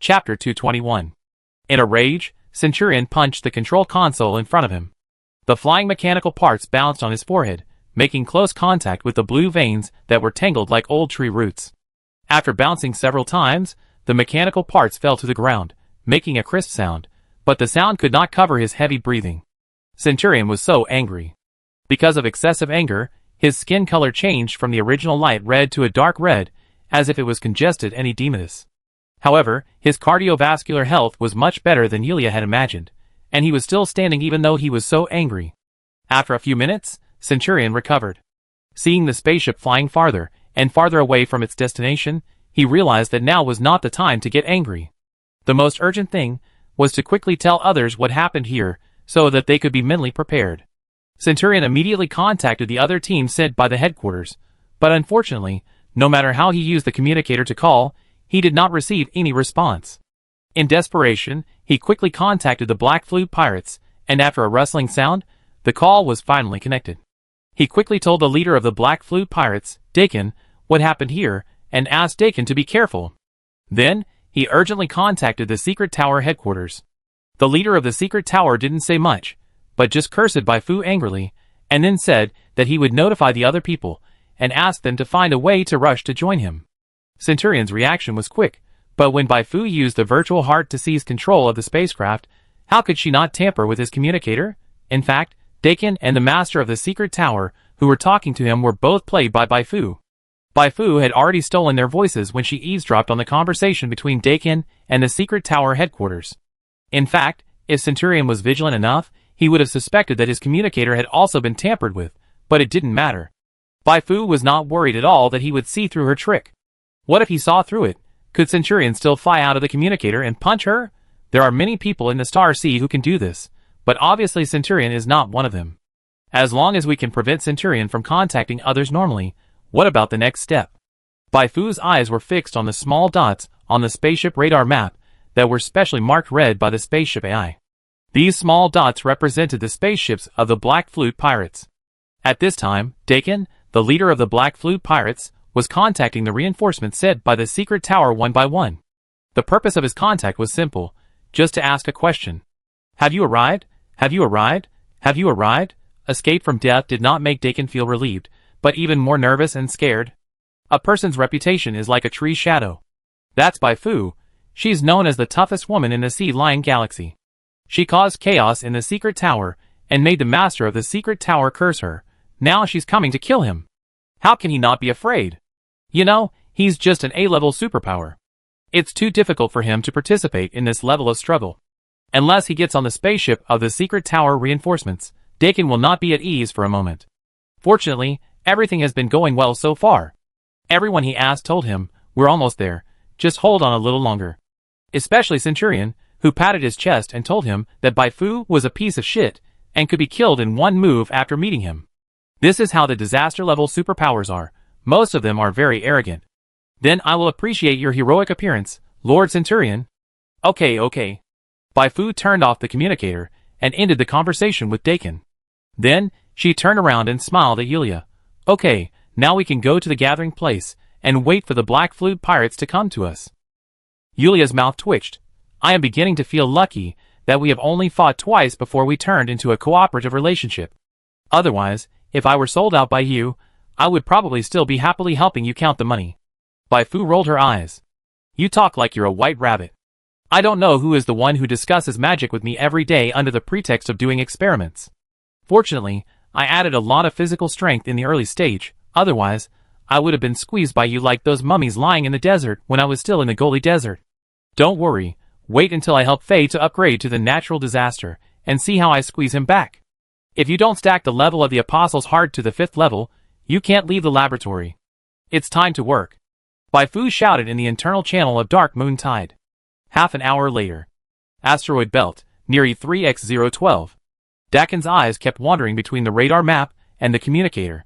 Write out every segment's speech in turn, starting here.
Chapter 221. In a rage, Centurion punched the control console in front of him. The flying mechanical parts bounced on his forehead, making close contact with the blue veins that were tangled like old tree roots. After bouncing several times, the mechanical parts fell to the ground, making a crisp sound, but the sound could not cover his heavy breathing. Centurion was so angry. Because of excessive anger, his skin color changed from the original light red to a dark red, as if it was congested and edematous. However, his cardiovascular health was much better than Yulia had imagined, and he was still standing even though he was so angry. After a few minutes, Centurion recovered. Seeing the spaceship flying farther and farther away from its destination, he realized that now was not the time to get angry. The most urgent thing was to quickly tell others what happened here so that they could be mentally prepared. Centurion immediately contacted the other team sent by the headquarters, but unfortunately, no matter how he used the communicator to call, he did not receive any response. In desperation, he quickly contacted the Black Flute Pirates, and after a rustling sound, the call was finally connected. He quickly told the leader of the Black Flute Pirates, Dakin, what happened here, and asked Dakin to be careful. Then, he urgently contacted the Secret Tower headquarters. The leader of the Secret Tower didn't say much, but just cursed Baifu angrily, and then said that he would notify the other people, and ask them to find a way to rush to join him. Centurion's reaction was quick, but when Baifu used the virtual heart to seize control of the spacecraft, how could she not tamper with his communicator? In fact, Dakin and the master of the Secret Tower, who were talking to him, were both played by Baifu. Baifu had already stolen their voices when she eavesdropped on the conversation between Dakin and the Secret Tower headquarters. In fact, if Centurion was vigilant enough, he would have suspected that his communicator had also been tampered with, but it didn't matter. Baifu was not worried at all that he would see through her trick. What if he saw through it? Could Centurion still fly out of the communicator and punch her? There are many people in the Star Sea who can do this, but obviously Centurion is not one of them. As long as we can prevent Centurion from contacting others normally, what about the next step? Baifu's eyes were fixed on the small dots on the spaceship radar map that were specially marked red by the spaceship AI. These small dots represented the spaceships of the Black Flute Pirates. At this time, Dakin, the leader of the Black Flute Pirates, was contacting the reinforcements sent by the Secret Tower one by one. The purpose of his contact was simple, just to ask a question. Have you arrived? Have you arrived? Have you arrived? Escape from death did not make Dakin feel relieved, but even more nervous and scared. A person's reputation is like a tree's shadow. That's Baifu. She's known as the toughest woman in the Sea Lion Galaxy. She caused chaos in the Secret Tower, and made the master of the Secret Tower curse her. Now she's coming to kill him. How can he not be afraid? You know, he's just an A-level superpower. It's too difficult for him to participate in this level of struggle. Unless he gets on the spaceship of the Secret Tower reinforcements, Dakin will not be at ease for a moment. Fortunately, everything has been going well so far. Everyone he asked told him, we're almost there, just hold on a little longer. Especially Centurion, who patted his chest and told him that Baifu was a piece of shit, and could be killed in one move after meeting him. This is how the disaster-level superpowers are. Most of them are very arrogant. Then I will appreciate your heroic appearance, Lord Centurion. Okay. Baifu turned off the communicator, and ended the conversation with Dakin. Then, she turned around and smiled at Yulia. Okay, now we can go to the gathering place, and wait for the Black Flute Pirates to come to us. Yulia's mouth twitched. I am beginning to feel lucky that we have only fought twice before we turned into a cooperative relationship. Otherwise, if I were sold out by you, I would probably still be happily helping you count the money. Baifu rolled her eyes. You talk like you're a white rabbit. I don't know who is the one who discusses magic with me every day under the pretext of doing experiments. Fortunately, I added a lot of physical strength in the early stage, otherwise, I would have been squeezed by you like those mummies lying in the desert when I was still in the Goli Desert. Don't worry, wait until I help Faye to upgrade to the natural disaster, and see how I squeeze him back. If you don't stack the level of the Apostle's Heart to the 5th level, you can't leave the laboratory. It's time to work. Baifu shouted in the internal channel of Dark Moon Tide. Half an hour later. Asteroid Belt, near E3X012. Dakin's eyes kept wandering between the radar map and the communicator.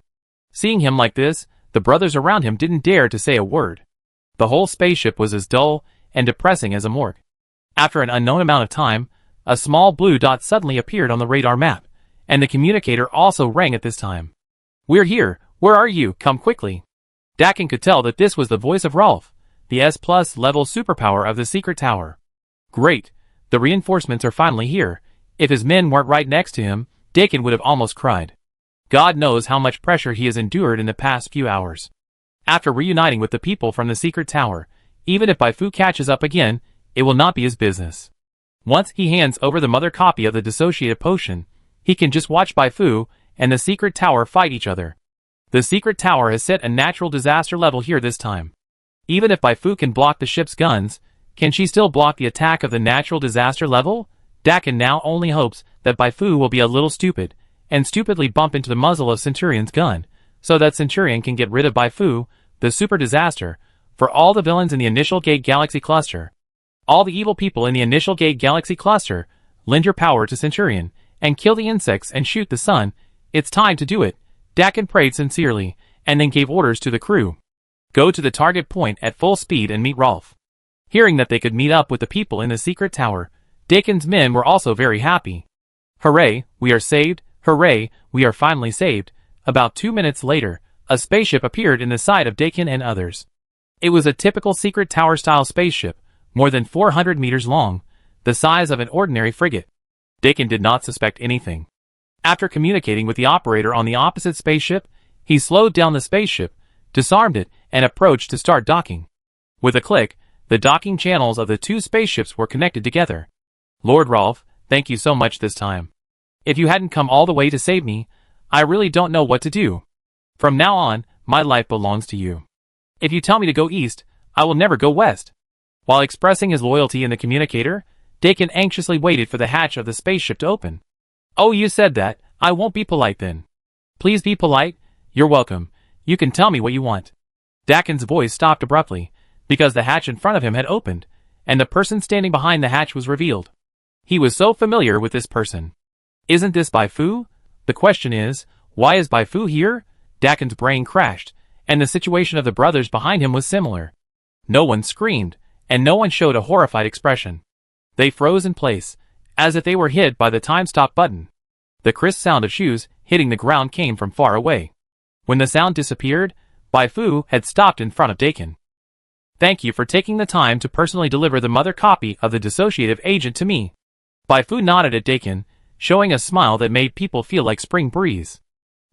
Seeing him like this, the brothers around him didn't dare to say a word. The whole spaceship was as dull and depressing as a morgue. After an unknown amount of time, a small blue dot suddenly appeared on the radar map, and the communicator also rang at this time. We're here. Where are you? Come quickly. Dakin could tell that this was the voice of Rolf. the S+ level superpower of the secret tower. Great, the reinforcements are finally here. If his men weren't right next to him, Dakin would have almost cried. God knows how much pressure he has endured in the past few hours. After reuniting with the people from the secret tower, even if Bai Fu catches up again, it will not be his business. Once he hands over the mother copy of the dissociative potion, he can just watch Bai Fu and the secret tower fight each other. The secret tower has set a natural disaster level here this time. Even if Bai Fu can block the ship's guns, can she still block the attack of the natural disaster level? Dakin now only hopes that Bai Fu will be a little stupid, and stupidly bump into the muzzle of Centurion's gun, so that Centurion can get rid of Bai Fu, the super disaster, for all the villains in the Initial Gate Galaxy Cluster. All the evil people in the Initial Gate Galaxy Cluster, lend your power to Centurion, and kill the insects and shoot the sun. It's time to do it. Dakin prayed sincerely, and then gave orders to the crew. Go to the target point at full speed and meet Rolf. Hearing that they could meet up with the people in the secret tower, Dakin's men were also very happy. Hooray, we are saved! Hooray, we are finally saved! About 2 minutes later, a spaceship appeared in the sight of Dakin and others. It was a typical secret tower-style spaceship, more than 400 meters long, the size of an ordinary frigate. Dakin did not suspect anything. After communicating with the operator on the opposite spaceship, he slowed down the spaceship, disarmed it, and approached to start docking. With a click, the docking channels of the two spaceships were connected together. Lord Rolf, thank you so much this time. If you hadn't come all the way to save me, I really don't know what to do. From now on, my life belongs to you. If you tell me to go east, I will never go west. While expressing his loyalty in the communicator, Dakin anxiously waited for the hatch of the spaceship to open. Oh, you said that. I won't be polite then. Please be polite. You're welcome. You can tell me what you want. Dakin's voice stopped abruptly, because the hatch in front of him had opened, and the person standing behind the hatch was revealed. He was so familiar with this person. Isn't this Bai Fu? The question is, why is Bai Fu here? Dakin's brain crashed, and the situation of the brothers behind him was similar. No one screamed, and no one showed a horrified expression. They froze in place, as if they were hit by the time-stop button. The crisp sound of shoes hitting the ground came from far away. When the sound disappeared, Bai Fu had stopped in front of Dakin. Thank you for taking the time to personally deliver the mother copy of the dissociative agent to me. Bai Fu nodded at Dakin, showing a smile that made people feel like spring breeze.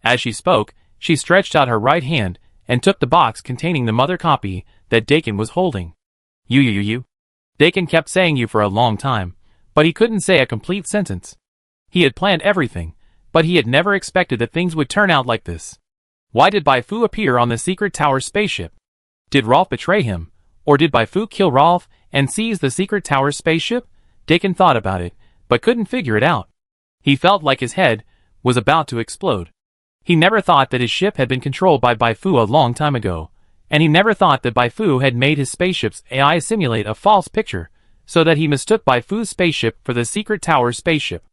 As she spoke, she stretched out her right hand and took the box containing the mother copy that Dakin was holding. You. Dakin kept saying you for a long time, but he couldn't say a complete sentence. He had planned everything, but he had never expected that things would turn out like this. Why did Bai Fu appear on the secret tower spaceship? Did Rolf betray him, or did Bai Fu kill Rolf and seize the secret tower spaceship? Dakin thought about it, but couldn't figure it out. He felt like his head was about to explode. He never thought that his ship had been controlled by Bai Fu a long time ago, and he never thought that Bai Fu had made his spaceship's AI simulate a false picture, so that he mistook Bai Fu's spaceship for the secret tower's spaceship.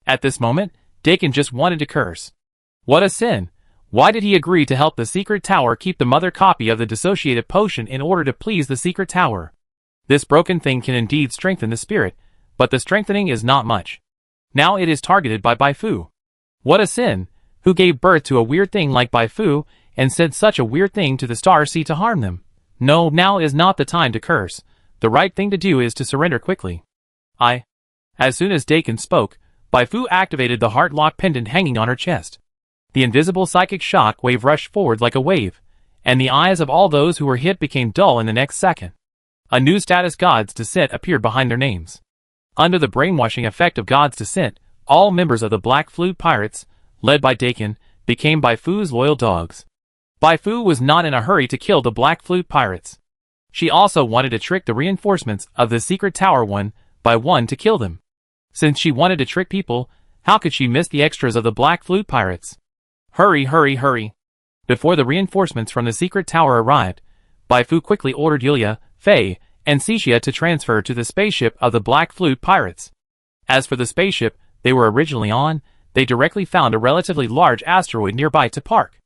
At this moment, Dakin just wanted to curse. What a sin! Why did he agree to help the secret tower keep the mother copy of the dissociative potion in order to please the secret tower? This broken thing can indeed strengthen the spirit, but the strengthening is not much. Now it is targeted by Bai Fu. What a sin! Who gave birth to a weird thing like Bai Fu, and said such a weird thing to the Star Sea to harm them? No, now is not the time to curse. The right thing to do is to surrender quickly. As soon as Dakin spoke, Bai Fu activated the heart lock pendant hanging on her chest. The invisible psychic shock wave rushed forward like a wave, and the eyes of all those who were hit became dull in the next second. A new status God's Descent appeared behind their names. Under the brainwashing effect of God's Descent, all members of the Black Flute Pirates, led by Dakin, became Bai Fu's loyal dogs. Bai Fu was not in a hurry to kill the Black Flute Pirates. She also wanted to trick the reinforcements of the secret tower one by one to kill them. Since she wanted to trick people, how could she miss the extras of the Black Flute Pirates? Hurry. Before the reinforcements from the secret tower arrived, Bai Fu quickly ordered Yulia, Fei, and Cixia to transfer to the spaceship of the Black Flute Pirates. As for the spaceship they were originally on, they directly found a relatively large asteroid nearby to park.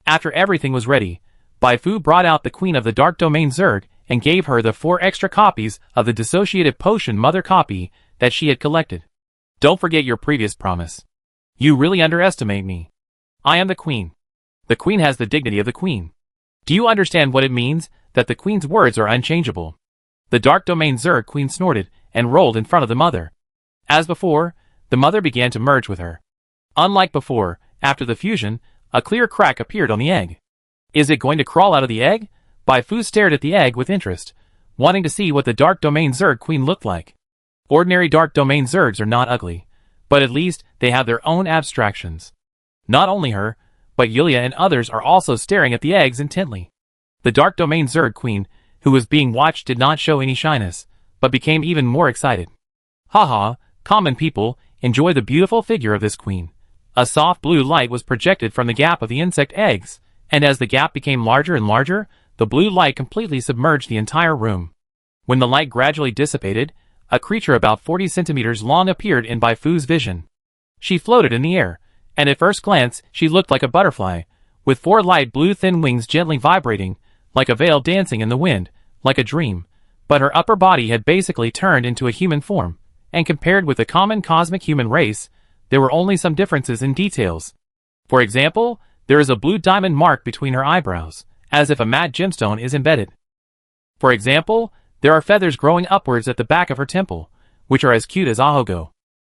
After everything was ready, Bai Fu brought out the Queen of the Dark Domain Zerg and gave her the 4 extra copies of the dissociative potion mother copy that she had collected. Don't forget your previous promise. You really underestimate me. I am the Queen. The Queen has the dignity of the Queen. Do you understand what it means that the queen's words are unchangeable? The Dark Domain Zerg queen snorted and rolled in front of the mother. As before, the mother began to merge with her. Unlike before, after the fusion, a clear crack appeared on the egg. Is it going to crawl out of the egg? Bai-Fu stared at the egg with interest, wanting to see what the Dark Domain Zerg queen looked like. Ordinary Dark Domain Zergs are not ugly, but at least they have their own abstractions. Not only her, but Yulia and others are also staring at the eggs intently. The Dark Domain Zerg queen, who was being watched, did not show any shyness, but became even more excited. Haha, common people, enjoy the beautiful figure of this queen. A soft blue light was projected from the gap of the insect eggs, and as the gap became larger and larger, the blue light completely submerged the entire room. When the light gradually dissipated, a creature about 40 centimeters long appeared in Bai-Fu's vision. She floated in the air, and at first glance she looked like a butterfly, with 4 light blue thin wings gently vibrating, like a veil dancing in the wind, like a dream. But her upper body had basically turned into a human form, and compared with the common cosmic human race, there were only some differences in details. For example, there is a blue diamond mark between her eyebrows, as if a matte gemstone is embedded. For example, there are feathers growing upwards at the back of her temple, which are as cute as Ahogo.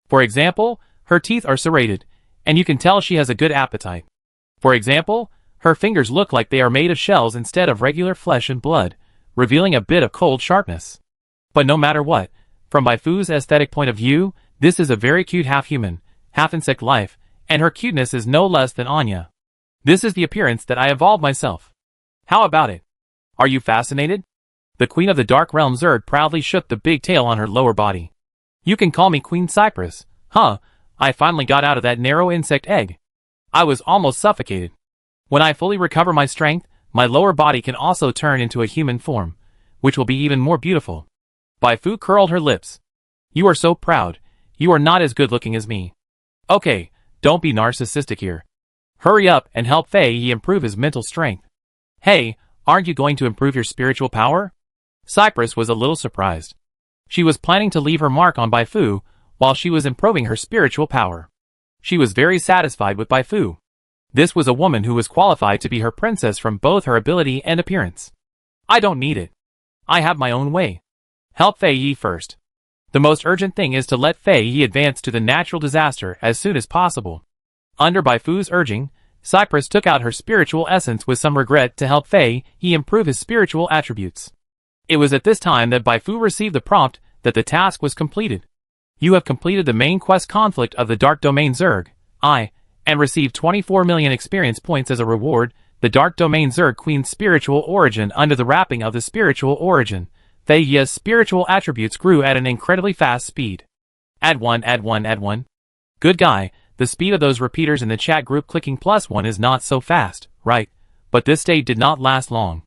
For example, her teeth are serrated, and you can tell she has a good appetite. For example, her fingers look like they are made of shells instead of regular flesh and blood, revealing a bit of cold sharpness. But no matter what, from Bai-Fu's aesthetic point of view, this is a very cute half-human, half-insect life, and her cuteness is no less than Anya. This is the appearance that I evolved myself. How about it? Are you fascinated? The Queen of the Dark Realm Zerg proudly shook the big tail on her lower body. You can call me Queen Cypress. Huh, I finally got out of that narrow insect egg. I was almost suffocated. When I fully recover my strength, my lower body can also turn into a human form, which will be even more beautiful. Bai-Fu curled her lips. You are so proud. You are not as good looking as me. Okay, don't be narcissistic here. Hurry up and help Fei Yi improve his mental strength. Hey, aren't you going to improve your spiritual power? Cypress was a little surprised. She was planning to leave her mark on Bai-Fu while she was improving her spiritual power. She was very satisfied with Bai-Fu. This was a woman who was qualified to be her princess from both her ability and appearance. I don't need it. I have my own way. Help Fei Yi first. The most urgent thing is to let Fei Yi advance to the natural disaster as soon as possible. Under Bai-Fu's urging, Cypress took out her spiritual essence with some regret to help Fei Yi improve his spiritual attributes. It was at this time that Bai-Fu received the prompt that the task was completed. You have completed the main quest conflict of the Dark Domain Zerg, and received 24 million experience points as a reward. The Dark Domain Zerg Queen's spiritual origin. Under the wrapping of the spiritual origin, Fei Yi's spiritual attributes grew at an incredibly fast speed. Add one. Good guy, the speed of those repeaters in the chat group clicking +1 is not so fast, right? But this state did not last long.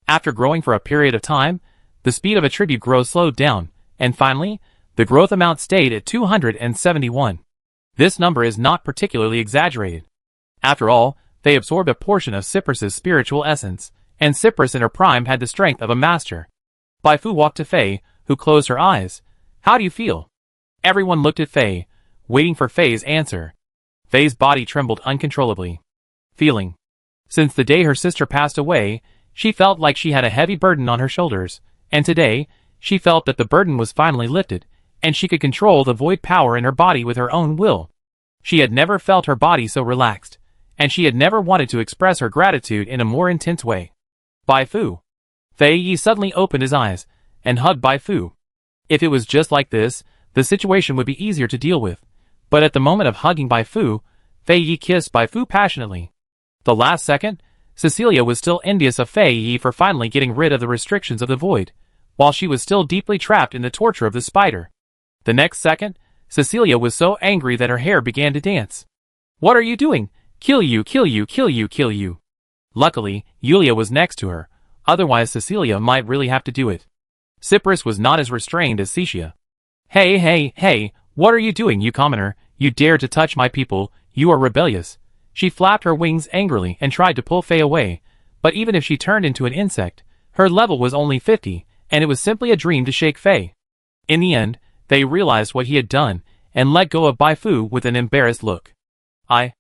After growing for a period of time, the speed of attribute growth slowed down, and finally, the growth amount stayed at 271. This number is not particularly exaggerated. After all, they absorbed a portion of Cypress's spiritual essence, and Cypress in her prime had the strength of a master. Bai-Fu walked to Fei, who closed her eyes. How do you feel? Everyone looked at Fei, waiting for Fei's answer. Fei's body trembled uncontrollably. Feeling. Since the day her sister passed away, she felt like she had a heavy burden on her shoulders, and today, she felt that the burden was finally lifted, and she could control the void power in her body with her own will. She had never felt her body so relaxed, and she had never wanted to express her gratitude in a more intense way. Bai-Fu. Fei Yi suddenly opened his eyes, and hugged Bai-Fu. If it was just like this, the situation would be easier to deal with, but at the moment of hugging Bai-Fu, Fei Yi kissed Bai-Fu passionately. The last second, Cecilia was still envious of Fei Yi for finally getting rid of the restrictions of the void, while she was still deeply trapped in the torture of the spider. The next second, Cecilia was so angry that her hair began to dance. What are you doing? Kill you. Luckily, Yulia was next to her, otherwise Cecilia might really have to do it. Cypress was not as restrained as Cecilia. Hey, what are you doing, you commoner? You dare to touch my people, you are rebellious. She flapped her wings angrily and tried to pull Fei away, but even if she turned into an insect, her level was only 50, and it was simply a dream to shake Fei. In the end, they realized what he had done, and let go of Bai-Fu with an embarrassed look. I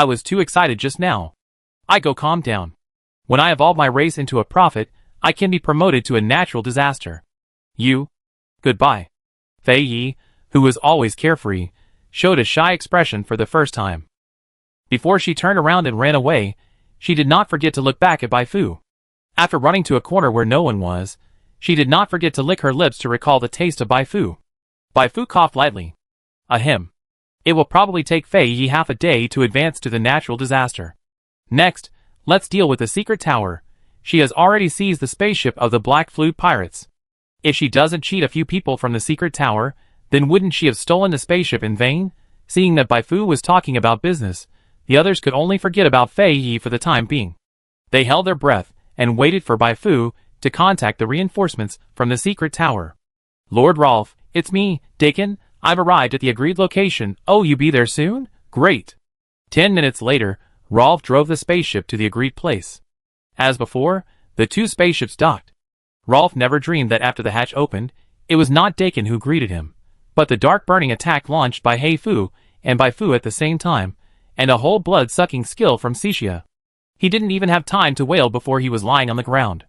was too excited just now. Go calm down. When I evolve my race into a prophet, I can be promoted to a natural disaster. You? Goodbye. Fei Yi, who was always carefree, showed a shy expression for the first time. Before she turned around and ran away, she did not forget to look back at Bai Fu. After running to a corner where no one was, she did not forget to lick her lips to recall the taste of Bai Fu. Bai Fu coughed lightly. Ahem. It will probably take Fei Yi half a day to advance to the natural disaster. Next, let's deal with the secret tower. She has already seized the spaceship of the Black Flute pirates. If she doesn't cheat a few people from the secret tower, then wouldn't she have stolen the spaceship in vain? Seeing that Bai Fu was talking about business, the others could only forget about Fei Yi for the time being. They held their breath and waited for Bai Fu to contact the reinforcements from the secret tower. Lord Rolf, it's me, Dakin. I've arrived at the agreed location. Oh, you be there soon? Great. 10 minutes later, Rolf drove the spaceship to the agreed place. As before, the two spaceships docked. Rolf never dreamed that after the hatch opened, it was not Dakin who greeted him, but the dark burning attack launched by Hei Fu and Bai Fu at the same time, and a whole blood-sucking skill from Xixia. He didn't even have time to wail before he was lying on the ground.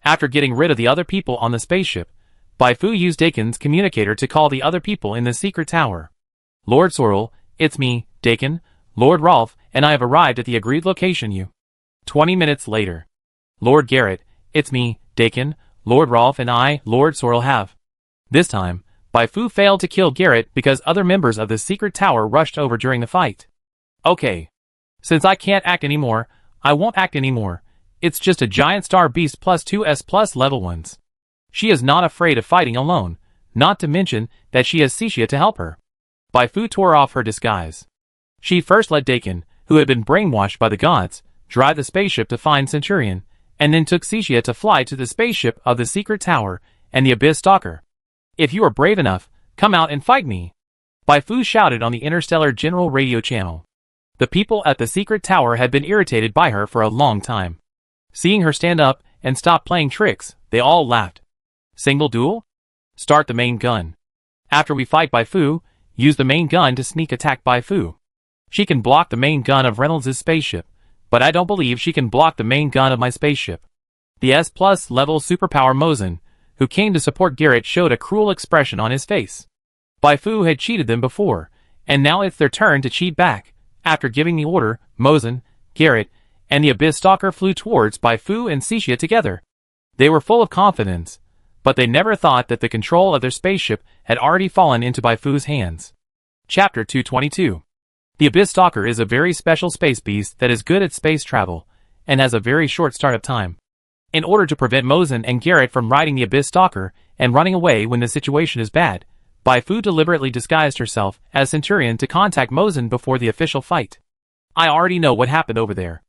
After getting rid of the other people on the spaceship, Bai Fu used Dakin's communicator to call the other people in the secret tower. Lord Sorrel, it's me, Dakin, Lord Rolf, and I have arrived at the agreed location you. 20 minutes later. Lord Garrett, it's me, Dakin, Lord Rolf and I, Lord Sorrel have. This time, Bai Fu failed to kill Garrett because other members of the secret tower rushed over during the fight. Okay. Since I can't act anymore, I won't act anymore. It's just a giant star beast plus 2S plus level 1s. She is not afraid of fighting alone, not to mention that she has Xixia to help her. Bai Fu tore off her disguise. She first let Dakin, who had been brainwashed by the gods, drive the spaceship to find Centurion, and then took Xixia to fly to the spaceship of the secret tower and the Abyss Stalker. If you are brave enough, come out and fight me. Bai Fu shouted on the interstellar general radio channel. The people at the secret tower had been irritated by her for a long time. Seeing her stand up and stop playing tricks, they all laughed. Single duel? Start the main gun. After we fight Bai Fu, use the main gun to sneak attack Bai Fu. She can block the main gun of Reynolds' spaceship, but I don't believe she can block the main gun of my spaceship. The S+ level superpower Mozen, who came to support Garrett, showed a cruel expression on his face. Bai Fu had cheated them before, and now it's their turn to cheat back. After giving the order, Mozen, Garrett, and the Abyss Stalker flew towards Bai Fu and Xixia together. They were full of confidence, but they never thought that the control of their spaceship had already fallen into Bai Fu's hands. Chapter 222. The Abyss Stalker is a very special space beast that is good at space travel, and has a very short startup time. In order to prevent Mozen and Garrett from riding the Abyss Stalker and running away when the situation is bad, Bai Fu deliberately disguised herself as Centurion to contact Mozen before the official fight. I already know what happened over there.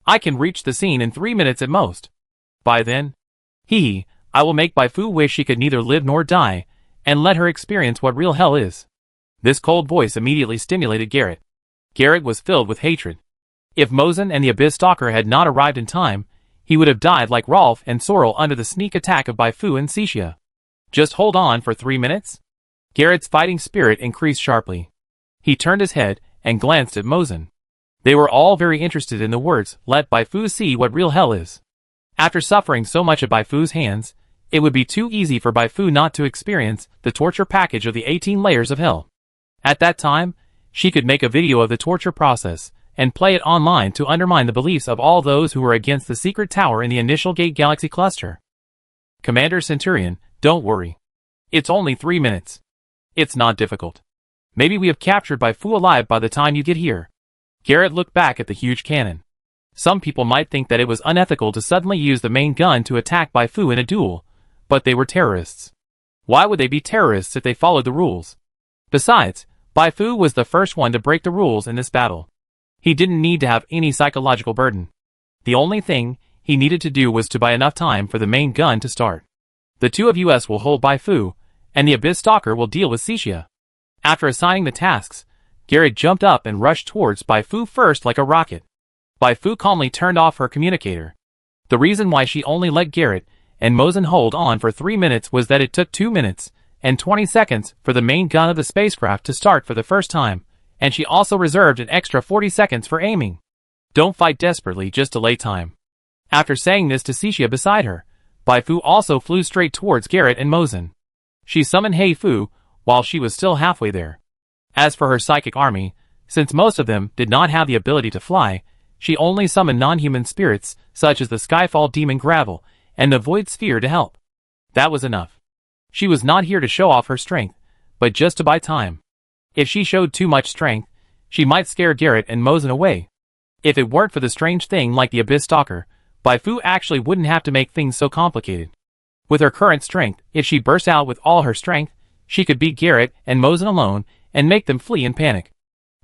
I can reach the scene in 3 minutes at most. By then, I will make Bai Fu wish she could neither live nor die, and let her experience what real hell is. This cold voice immediately stimulated Garrett. Garrett was filled with hatred. If Mozen and the Abyss Stalker had not arrived in time, he would have died like Rolf and Sorrel under the sneak attack of Bai Fu and Xixia. Just hold on for 3 minutes? Garrett's fighting spirit increased sharply. He turned his head and glanced at Mozen. They were all very interested in the words, "Let Bai Fu see what real hell is." After suffering so much at Bai Fu's hands, it would be too easy for Bai Fu not to experience the torture package of the 18 layers of hell. At that time, she could make a video of the torture process and play it online to undermine the beliefs of all those who were against the secret tower in the initial Gate Galaxy cluster. Commander Centurion, don't worry. It's only 3 minutes. It's not difficult. Maybe we have captured Bai Fu alive by the time you get here. Garrett looked back at the huge cannon. Some people might think that it was unethical to suddenly use the main gun to attack Bai Fu in a duel, but they were terrorists. Why would they be terrorists if they followed the rules? Besides, Bai Fu was the first one to break the rules in this battle. He didn't need to have any psychological burden. The only thing he needed to do was to buy enough time for the main gun to start. The two of us will hold Bai Fu, and the Abyss Stalker will deal with Xixia. After assigning the tasks, Garrett jumped up and rushed towards Bai Fu first like a rocket. Bai Fu calmly turned off her communicator. The reason why she only let Garrett and Mozen hold on for 3 minutes was that it took 2 minutes and 20 seconds for the main gun of the spacecraft to start for the first time, and she also reserved an extra 40 seconds for aiming. Don't fight desperately, just delay time. After saying this to Cixia beside her, Bai Fu also flew straight towards Garrett and Mozen. She summoned Hei Fu while she was still halfway there. As for her psychic army, since most of them did not have the ability to fly, she only summoned non-human spirits such as the Skyfall Demon Gravel and the Void Sphere to help. That was enough. She was not here to show off her strength, but just to buy time. If she showed too much strength, she might scare Garrett and Mozen away. If it weren't for the strange thing like the Abyss Stalker, Bai Fu actually wouldn't have to make things so complicated. With her current strength, if she burst out with all her strength, she could beat Garrett and Mozen alone and make them flee in panic.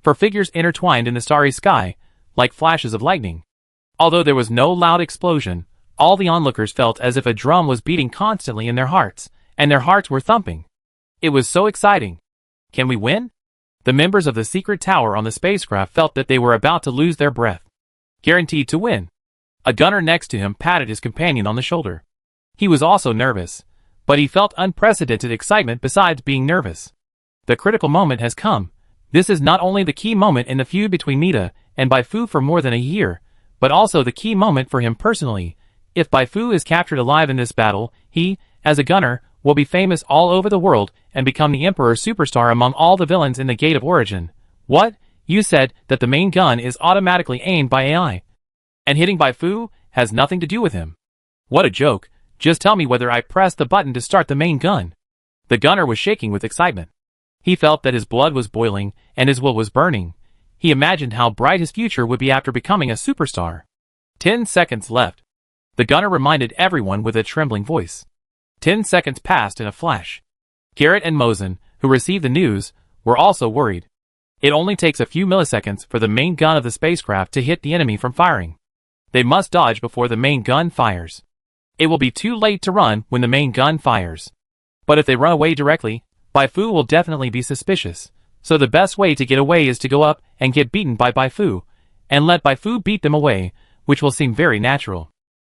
For figures intertwined in the starry sky, like flashes of lightning. Although there was no loud explosion, all the onlookers felt as if a drum was beating constantly in their hearts, and their hearts were thumping. It was so exciting. Can we win? The members of the secret tower on the spacecraft felt that they were about to lose their breath. Guaranteed to win. A gunner next to him patted his companion on the shoulder. He was also nervous, but he felt unprecedented excitement besides being nervous. The critical moment has come. This is not only the key moment in the feud between Mita and Bai Fu for more than a year, but also the key moment for him personally. If Bai Fu is captured alive in this battle, he, as a gunner, will be famous all over the world and become the Emperor superstar among all the villains in the Gate of Origin. What? You said that the main gun is automatically aimed by AI. And hitting Bai Fu has nothing to do with him. What a joke. Just tell me whether I pressed the button to start the main gun. The gunner was shaking with excitement. He felt that his blood was boiling and his will was burning. He imagined how bright his future would be after becoming a superstar. 10 seconds left. The gunner reminded everyone with a trembling voice. 10 seconds passed in a flash. Garrett and Mozen, who received the news, were also worried. It only takes a few milliseconds for the main gun of the spacecraft to hit the enemy from firing. They must dodge before the main gun fires. It will be too late to run when the main gun fires. But if they run away directly, Bai Fu will definitely be suspicious. So the best way to get away is to go up and get beaten by Bai Fu, and let Bai Fu beat them away, which will seem very natural.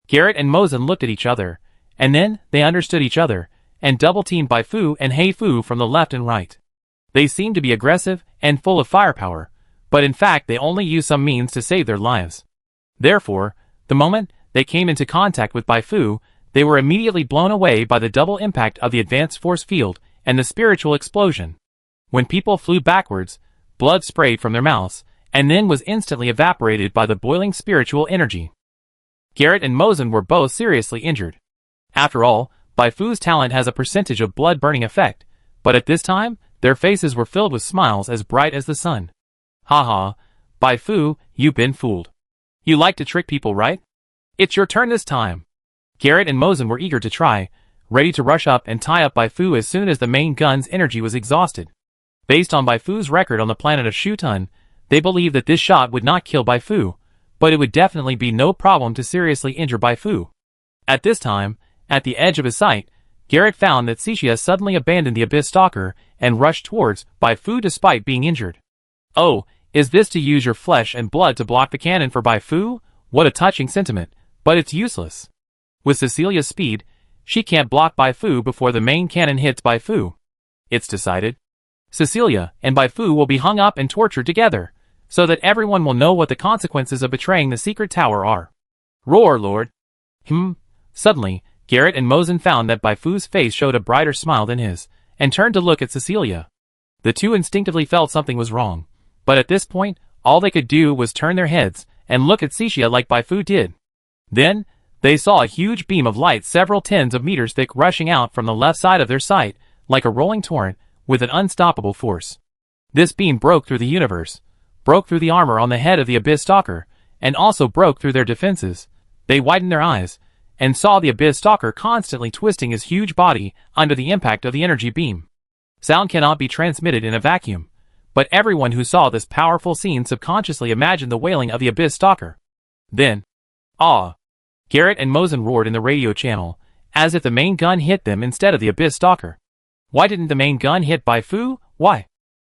Garrett and Mozen looked at each other, and then they understood each other, and double-teamed Bai Fu and Hei Fu from the left and right. They seemed to be aggressive and full of firepower, but in fact they only used some means to save their lives. Therefore, the moment they came into contact with Bai Fu, they were immediately blown away by the double impact of the advanced force field and the spiritual explosion. When people flew backwards, blood sprayed from their mouths, and then was instantly evaporated by the boiling spiritual energy. Garrett and Mozen were both seriously injured. After all, Bai Fu's talent has a percentage of blood-burning effect, but at this time, their faces were filled with smiles as bright as the sun. Haha, Bai Fu, you've been fooled. You like to trick people, right? It's your turn this time. Garrett and Mozen were eager to try, ready to rush up and tie up Bai Fu as soon as the main gun's energy was exhausted. Based on Bai Fu's record on the planet of Shutun, they believed that this shot would not kill Bai Fu, but it would definitely be no problem to seriously injure Bai Fu. At this time, at the edge of his sight, Garrett found that Cixia suddenly abandoned the Abyss Stalker and rushed towards Bai Fu despite being injured. Oh, is this to use your flesh and blood to block the cannon for Bai Fu? What a touching sentiment, but it's useless. With Cecilia's speed, she can't block Bai Fu before the main cannon hits Bai Fu. It's decided. Cecilia and Bai Fu will be hung up and tortured together, so that everyone will know what the consequences of betraying the secret tower are. Roar, Lord! Suddenly, Garrett and Mozen found that Bai Fu's face showed a brighter smile than his, and turned to look at Cecilia. The two instinctively felt something was wrong, but at this point, all they could do was turn their heads and look at Cixia like Bai Fu did. Then, they saw a huge beam of light several tens of meters thick rushing out from the left side of their sight, like a rolling torrent, with an unstoppable force. This beam broke through the universe, broke through the armor on the head of the Abyss Stalker, and also broke through their defenses. They widened their eyes, and saw the Abyss Stalker constantly twisting his huge body under the impact of the energy beam. Sound cannot be transmitted in a vacuum, but everyone who saw this powerful scene subconsciously imagined the wailing of the Abyss Stalker. Then, Garrett and Mozen roared in the radio channel, as if the main gun hit them instead of the Abyss Stalker. Why didn't the main gun hit Bai Fu? Why?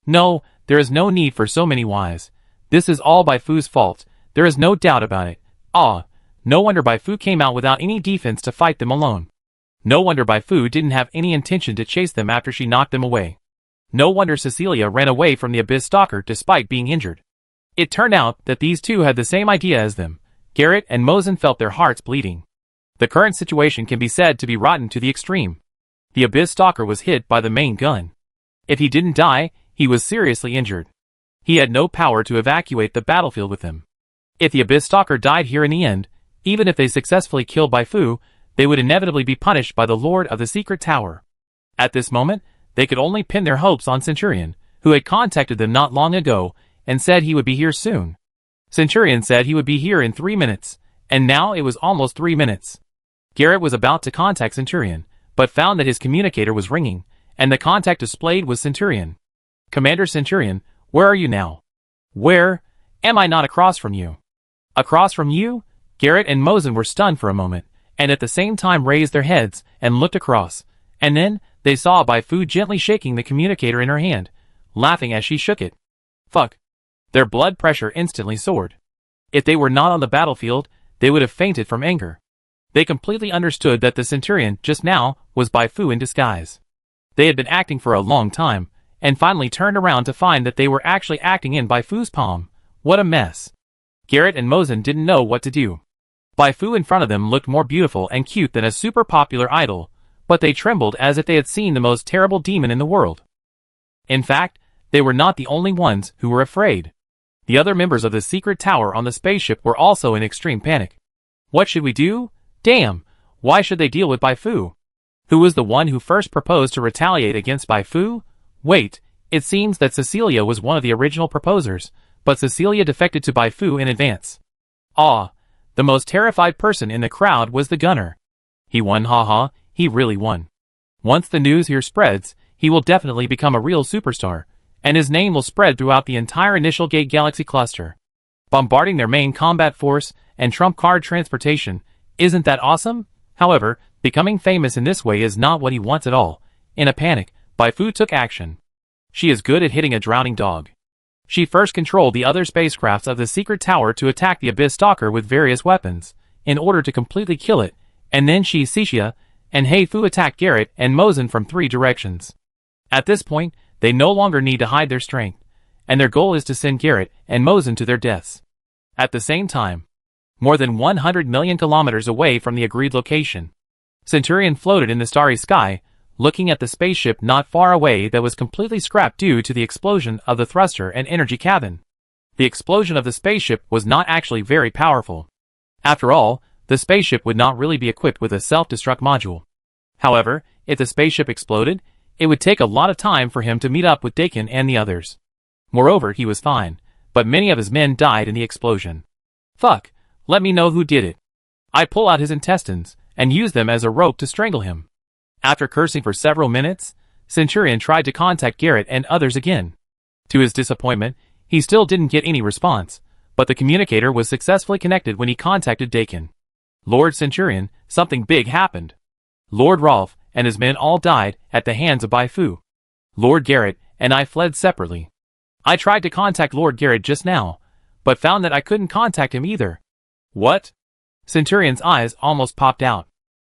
No, there is no need for so many whys. This is all Bai Fu's fault, there is no doubt about it. No wonder Bai Fu came out without any defense to fight them alone. No wonder Bai Fu didn't have any intention to chase them after she knocked them away. No wonder Cecilia ran away from the Abyss Stalker despite being injured. It turned out that these two had the same idea as them, Garrett and Mosin felt their hearts bleeding. The current situation can be said to be rotten to the extreme. The Abyss Stalker was hit by the main gun. If he didn't die, he was seriously injured. He had no power to evacuate the battlefield with him. If the Abyss Stalker died here in the end, even if they successfully killed Bai Fu, they would inevitably be punished by the Lord of the Secret Tower. At this moment, they could only pin their hopes on Centurion, who had contacted them not long ago and said he would be here soon. Centurion said he would be here in 3 minutes, and now it was almost 3 minutes. Garrett was about to contact Centurion, but found that his communicator was ringing, and the contact displayed was Centurion. Commander Centurion, where are you now? Where? Am I not across from you? Across from you? Garrett and Mosin were stunned for a moment, and at the same time raised their heads and looked across, and then they saw Bai Fu gently shaking the communicator in her hand, laughing as she shook it. Fuck. Their blood pressure instantly soared. If they were not on the battlefield, they would have fainted from anger. They completely understood that the Centurion just now was Bai Fu in disguise. They had been acting for a long time, and finally turned around to find that they were actually acting in Bai Fu's palm. What a mess. Garrett and Mosin didn't know what to do. Bai Fu in front of them looked more beautiful and cute than a super popular idol, but they trembled as if they had seen the most terrible demon in the world. In fact, they were not the only ones who were afraid. The other members of the secret tower on the spaceship were also in extreme panic. What should we do? Damn, why should they deal with Bai Fu? Who was the one who first proposed to retaliate against Bai Fu? Wait, it seems that Cecilia was one of the original proposers, but Cecilia defected to Bai Fu in advance. Ah, the most terrified person in the crowd was the gunner. He won, haha, he really won. Once the news here spreads, he will definitely become a real superstar, and his name will spread throughout the entire Initial Gate Galaxy cluster. Bombarding their main combat force and trump card transportation, isn't that awesome? However, becoming famous in this way is not what he wants at all. In a panic, Bai Fu took action. She is good at hitting a drowning dog. She first controlled the other spacecrafts of the secret tower to attack the Abyss Stalker with various weapons, in order to completely kill it, and then she, Cixia, and Hei Fu attacked Garrett and Mosin from 3 directions. At this point, they no longer need to hide their strength, and their goal is to send Garrett and Mosin to their deaths. At the same time, more than 100 million kilometers away from the agreed location, Centurion floated in the starry sky, looking at the spaceship not far away that was completely scrapped due to the explosion of the thruster and energy cabin. The explosion of the spaceship was not actually very powerful. After all, the spaceship would not really be equipped with a self-destruct module. However, if the spaceship exploded, it would take a lot of time for him to meet up with Dakin and the others. Moreover, he was fine, but many of his men died in the explosion. Fuck, let me know who did it. I pull out his intestines and use them as a rope to strangle him. After cursing for several minutes, Centurion tried to contact Garrett and others again. To his disappointment, he still didn't get any response, but the communicator was successfully connected when he contacted Dakin. Lord Centurion, something big happened. Lord Rolf and his men all died at the hands of Bai Fu. Lord Garrett and I fled separately. I tried to contact Lord Garrett just now, but found that I couldn't contact him either. What? Centurion's eyes almost popped out.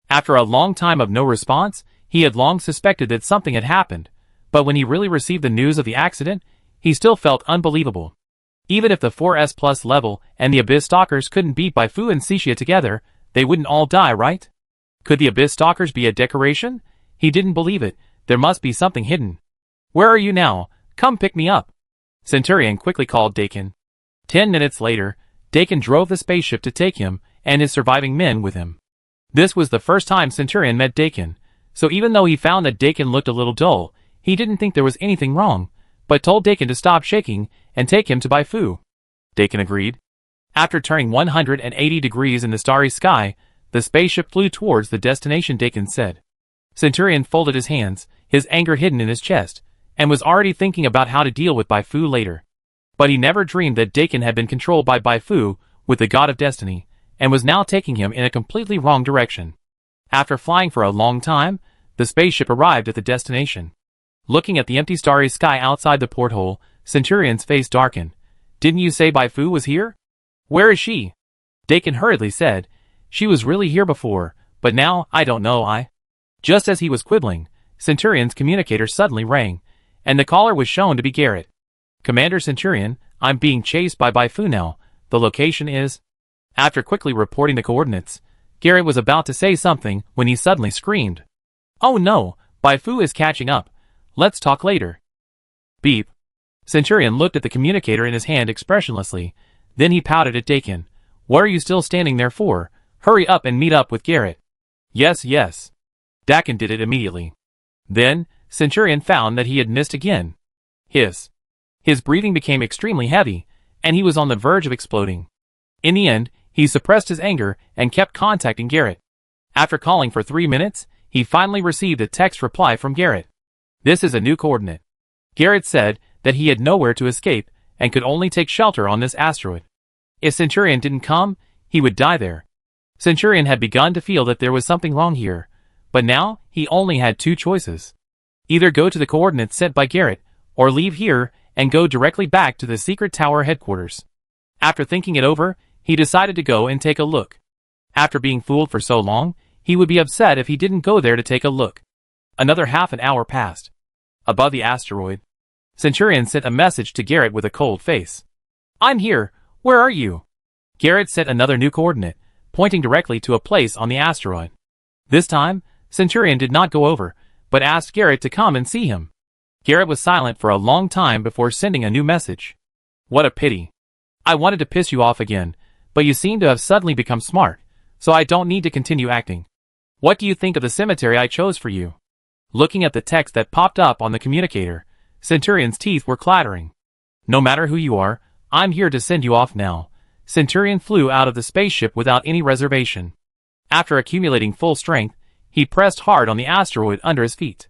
After a long time of no response, he had long suspected that something had happened, but when he really received the news of the accident, he still felt unbelievable. Even if the 4S Plus level and the Abyss Stalkers couldn't beat Bai Fu and Cixia together, they wouldn't all die, right? Could the Abyss Stalkers be a decoration? He didn't believe it. There must be something hidden. Where are you now? Come pick me up. Centurion quickly called Dakin. 10 minutes later, Dakin drove the spaceship to take him and his surviving men with him. This was the first time Centurion met Dakin, so even though he found that Dakin looked a little dull, he didn't think there was anything wrong, but told Dakin to stop shaking and take him to Bai Fu. Dakin agreed. After turning 180 degrees in the starry sky, the spaceship flew towards the destination, Dakin said. Centurion folded his hands, his anger hidden in his chest, and was already thinking about how to deal with Bai Fu later. But he never dreamed that Dakin had been controlled by Bai Fu with the God of Destiny, and was now taking him in a completely wrong direction. After flying for a long time, the spaceship arrived at the destination. Looking at the empty starry sky outside the porthole, Centurion's face darkened. Didn't you say Bai Fu was here? Where is she? Dakin hurriedly said, she was really here before, but now, I don't know. Just as he was quibbling, Centurion's communicator suddenly rang, and the caller was shown to be Garrett. Commander Centurion, I'm being chased by Bai Fu now. The location is... After quickly reporting the coordinates, Garrett was about to say something when he suddenly screamed. "Oh no, Bai Fu is catching up. Let's talk later." Beep. Centurion looked at the communicator in his hand expressionlessly, then he pouted at Dakin. "What are you still standing there for? Hurry up and meet up with Garrett." "Yes, yes." Dakin did it immediately. Then, Centurion found that he had missed again. His breathing became extremely heavy, and he was on the verge of exploding. In the end, he suppressed his anger and kept contacting Garrett. After calling for 3 minutes, he finally received a text reply from Garrett. "This is a new coordinate." Garrett said that he had nowhere to escape and could only take shelter on this asteroid. If Centurion didn't come, he would die there. Centurion had begun to feel that there was something wrong here, but now he only had 2 choices. Either go to the coordinates sent by Garrett, or leave here and go directly back to the secret tower headquarters. After thinking it over, he decided to go and take a look. After being fooled for so long, he would be upset if he didn't go there to take a look. Another half an hour passed. Above the asteroid, Centurion sent a message to Garrett with a cold face. "I'm here, where are you?" Garrett sent another new coordinate, pointing directly to a place on the asteroid. This time, Centurion did not go over, but asked Garrett to come and see him. Garrett was silent for a long time before sending a new message. "What a pity. I wanted to piss you off again, but you seem to have suddenly become smart, so I don't need to continue acting. What do you think of the cemetery I chose for you?" Looking at the text that popped up on the communicator, Centurion's teeth were clattering. "No matter who you are, I'm here to send you off now." Centurion flew out of the spaceship without any reservation. After accumulating full strength, he pressed hard on the asteroid under his feet.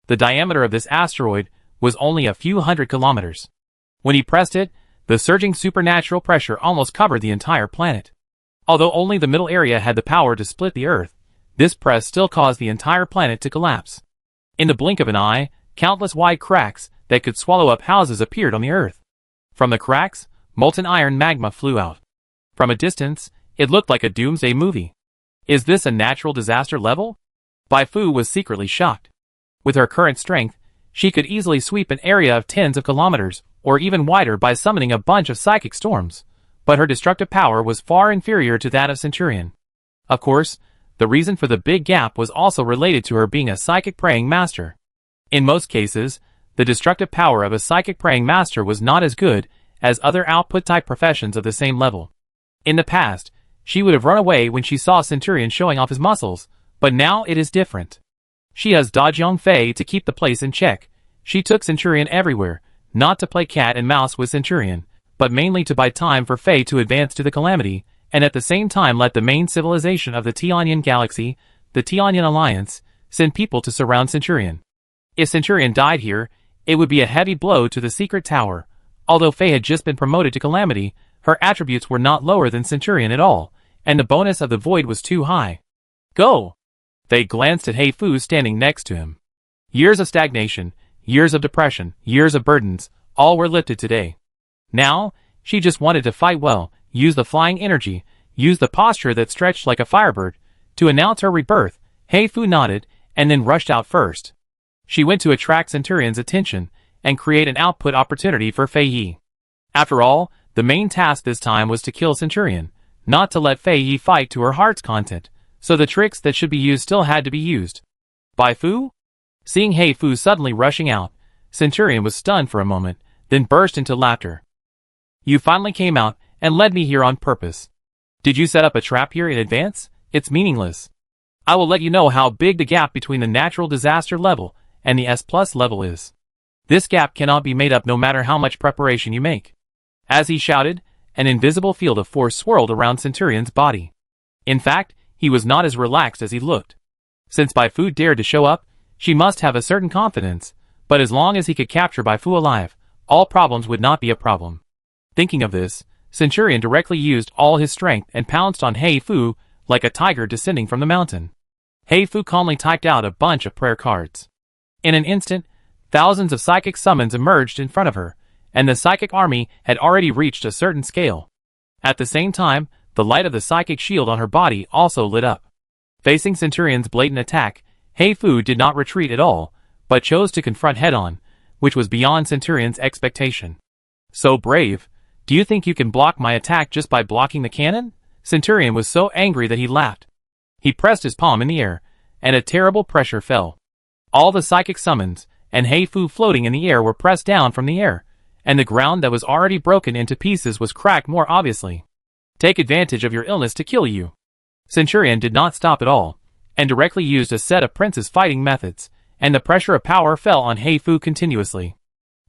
The diameter of this asteroid was only a few hundred kilometers. When he pressed it, the surging supernatural pressure almost covered the entire planet. Although only the middle area had the power to split the Earth, this press still caused the entire planet to collapse. In the blink of an eye, countless wide cracks that could swallow up houses appeared on the Earth. From the cracks, molten iron magma flew out. From a distance, it looked like a doomsday movie. Is this a natural disaster level? Bai Fu was secretly shocked. With her current strength, she could easily sweep an area of tens of kilometers, or even wider by summoning a bunch of psychic storms, but her destructive power was far inferior to that of Centurion. Of course, the reason for the big gap was also related to her being a psychic praying master. In most cases, the destructive power of a psychic praying master was not as good as other output-type professions of the same level. In the past, she would have run away when she saw Centurion showing off his muscles, but now it is different. She has Dajong Fei to keep the place in check. She took Centurion everywhere, not to play cat and mouse with Centurion, but mainly to buy time for Fei to advance to the Calamity, and at the same time let the main civilization of the Tianyan Galaxy, the Tianyan Alliance, send people to surround Centurion. If Centurion died here, it would be a heavy blow to the secret tower. Although Fei had just been promoted to Calamity, her attributes were not lower than Centurion at all, and the bonus of the void was too high. "Go!" They glanced at Hei Fu standing next to him. Years of stagnation, years of depression, years of burdens, all were lifted today. Now, she just wanted to fight well, use the flying energy, use the posture that stretched like a firebird. To announce her rebirth, Hei Fu nodded, and then rushed out first. She went to attract Centurion's attention, and create an output opportunity for Fei Yi. After all, the main task this time was to kill Centurion, not to let Fei Yi fight to her heart's content, so the tricks that should be used still had to be used. Bai Fu? Seeing Hei Fu suddenly rushing out, Centurion was stunned for a moment, then burst into laughter. "You finally came out and led me here on purpose. Did you set up a trap here in advance? It's meaningless. I will let you know how big the gap between the natural disaster level and the S+ level is. This gap cannot be made up no matter how much preparation you make." As he shouted, an invisible field of force swirled around Centurion's body. In fact, he was not as relaxed as he looked. Since Bai Fu dared to show up, she must have a certain confidence, but as long as he could capture Bai Fu alive, all problems would not be a problem. Thinking of this, Centurion directly used all his strength and pounced on Hei Fu like a tiger descending from the mountain. Hei Fu calmly typed out a bunch of prayer cards. In an instant, thousands of psychic summons emerged in front of her, and the psychic army had already reached a certain scale. At the same time, the light of the psychic shield on her body also lit up. Facing Centurion's blatant attack, Hei Fu did not retreat at all, but chose to confront head-on, which was beyond Centurion's expectation. "So brave. Do you think you can block my attack just by blocking the cannon?" Centurion was so angry that he laughed. He pressed his palm in the air, and a terrible pressure fell. All the psychic summons and Heifu floating in the air were pressed down from the air, and the ground that was already broken into pieces was cracked more obviously. Take advantage of your illness to kill you. Centurion did not stop at all, and directly used a set of Prince's fighting methods, and the pressure of power fell on Heifu continuously.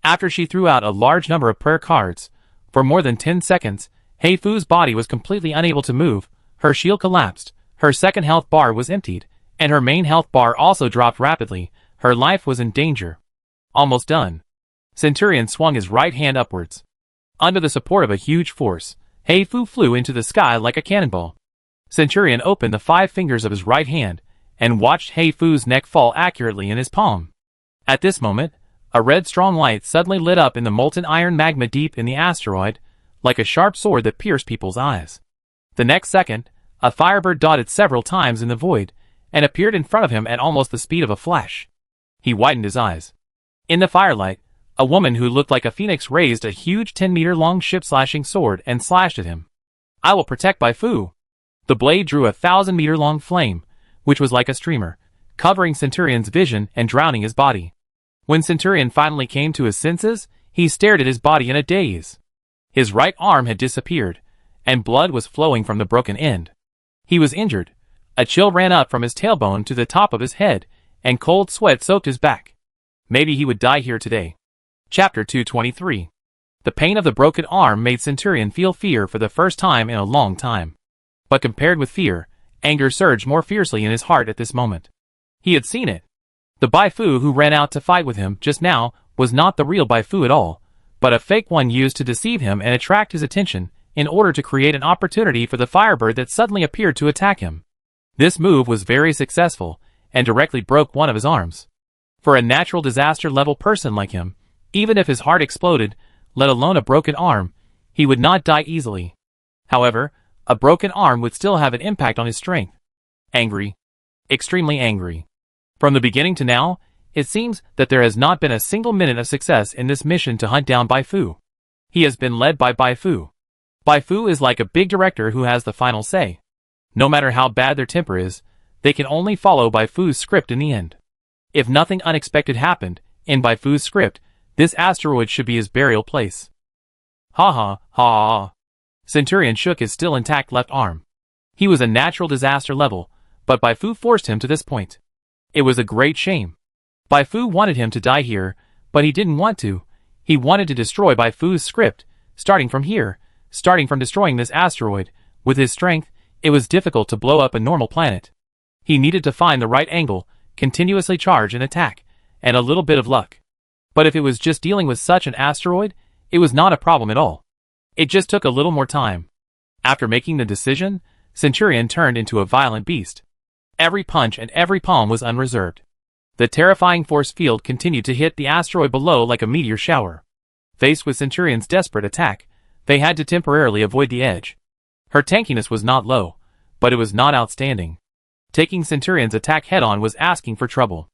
After she threw out a large number of prayer cards, for more than 10 seconds, Heifu's body was completely unable to move, her shield collapsed, her second health bar was emptied, and her main health bar also dropped rapidly. Her life was in danger. Almost done. Centurion swung his right hand upwards. Under the support of a huge force, Heifu flew into the sky like a cannonball. Centurion opened the 5 fingers of his right hand, and watched Heifu's neck fall accurately in his palm. At this moment, a red strong light suddenly lit up in the molten iron magma deep in the asteroid, like a sharp sword that pierced people's eyes. The next second, a firebird dotted several times in the void, and appeared in front of him at almost the speed of a flash. He widened his eyes. In the firelight, a woman who looked like a phoenix raised a huge 10-meter-long ship-slashing sword and slashed at him. I will protect Bai Fu. The blade drew a 1,000-meter-long flame, which was like a streamer, covering Centurion's vision and drowning his body. When Centurion finally came to his senses, he stared at his body in a daze. His right arm had disappeared, and blood was flowing from the broken end. He was injured. A chill ran up from his tailbone to the top of his head, and cold sweat soaked his back. Maybe he would die here today. Chapter 223. The pain of the broken arm made Centurion feel fear for the first time in a long time. But compared with fear, anger surged more fiercely in his heart at this moment. He had seen it. The Bai Fu who ran out to fight with him just now was not the real Bai Fu at all, but a fake one used to deceive him and attract his attention, in order to create an opportunity for the firebird that suddenly appeared to attack him. This move was very successful, and directly broke one of his arms. For a natural disaster-level person like him, even if his heart exploded, let alone a broken arm, he would not die easily. However, a broken arm would still have an impact on his strength. Angry. Extremely angry. From the beginning to now, it seems that there has not been a single minute of success in this mission to hunt down Bai Fu. He has been led by Bai Fu. Bai Fu is like a big director who has the final say. No matter how bad their temper is, they can only follow Bai Fu's script in the end. If nothing unexpected happened, in Bai Fu's script, this asteroid should be his burial place. Ha ha, ha ha. Centurion shook his still intact left arm. He was a natural disaster level, but Bai Fu forced him to this point. It was a great shame. Bai Fu wanted him to die here, but he didn't want to. He wanted to destroy Bai Fu's script, starting from here, starting from destroying this asteroid. With his strength, it was difficult to blow up a normal planet. He needed to find the right angle, continuously charge and attack, and a little bit of luck. But if it was just dealing with such an asteroid, it was not a problem at all. It just took a little more time. After making the decision, Centurion turned into a violent beast. Every punch and every palm was unreserved. The terrifying force field continued to hit the asteroid below like a meteor shower. Faced with Centurion's desperate attack, they had to temporarily avoid the edge. Her tankiness was not low, but it was not outstanding. Taking Centurion's attack head-on was asking for trouble.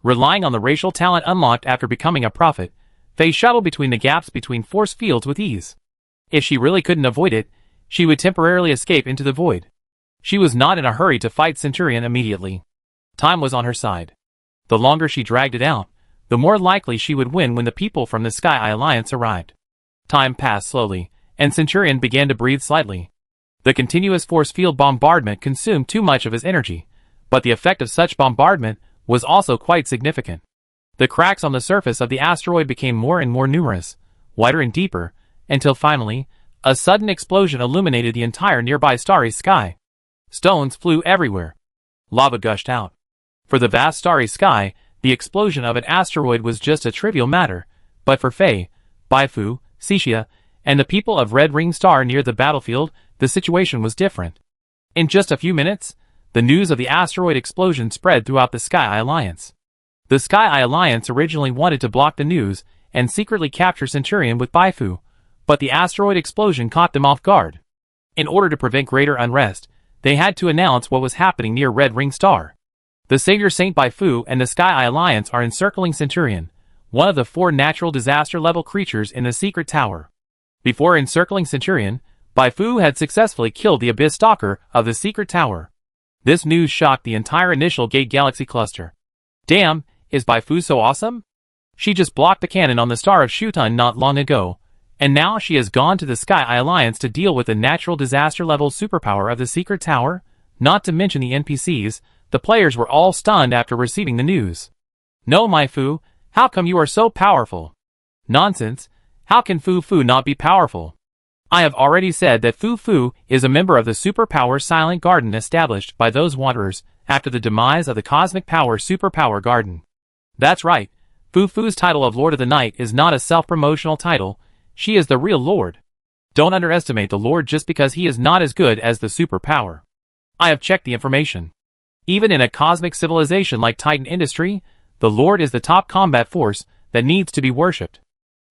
Relying on the racial talent unlocked after becoming a prophet, Faye shuttled between the gaps between force fields with ease. If she really couldn't avoid it, she would temporarily escape into the void. She was not in a hurry to fight Centurion immediately. Time was on her side. The longer she dragged it out, the more likely she would win when the people from the Sky Eye Alliance arrived. Time passed slowly, and Centurion began to breathe slightly. The continuous force field bombardment consumed too much of his energy, but the effect of such bombardment was also quite significant. The cracks on the surface of the asteroid became more and more numerous, wider and deeper, until finally, a sudden explosion illuminated the entire nearby starry sky. Stones flew everywhere. Lava gushed out. For the vast starry sky, the explosion of an asteroid was just a trivial matter, but for Faye, Bai Fu, Cixia, and the people of Red Ring Star near the battlefield, the situation was different. In just a few minutes, the news of the asteroid explosion spread throughout the Sky Eye Alliance. The Sky Eye Alliance originally wanted to block the news and secretly capture Centurion with Bai Fu, but the asteroid explosion caught them off guard. In order to prevent greater unrest, they had to announce what was happening near Red Ring Star. The Savior Saint Bai Fu and the Sky Eye Alliance are encircling Centurion, one of the 4 natural disaster-level creatures in the secret tower. Before encircling Centurion, Bai Fu had successfully killed the Abyss Stalker of the Secret Tower. This news shocked the entire initial Gate Galaxy cluster. Damn, is Bai Fu so awesome? She just blocked the cannon on the Star of Shutun not long ago, and now she has gone to the Sky Eye Alliance to deal with the natural disaster level superpower of the Secret Tower, not to mention the NPCs. The players were all stunned after receiving the news. No, my Fu, how come you are so powerful? Nonsense, how can Fu Fu not be powerful? I have already said that Fu Fu is a member of the Superpower Silent Garden established by those wanderers after the demise of the Cosmic Power Superpower Garden. That's right, Fu Fu's title of Lord of the Night is not a self-promotional title, she is the real Lord. Don't underestimate the Lord just because he is not as good as the superpower. I have checked the information. Even in a cosmic civilization like Titan Industry, the Lord is the top combat force that needs to be worshipped.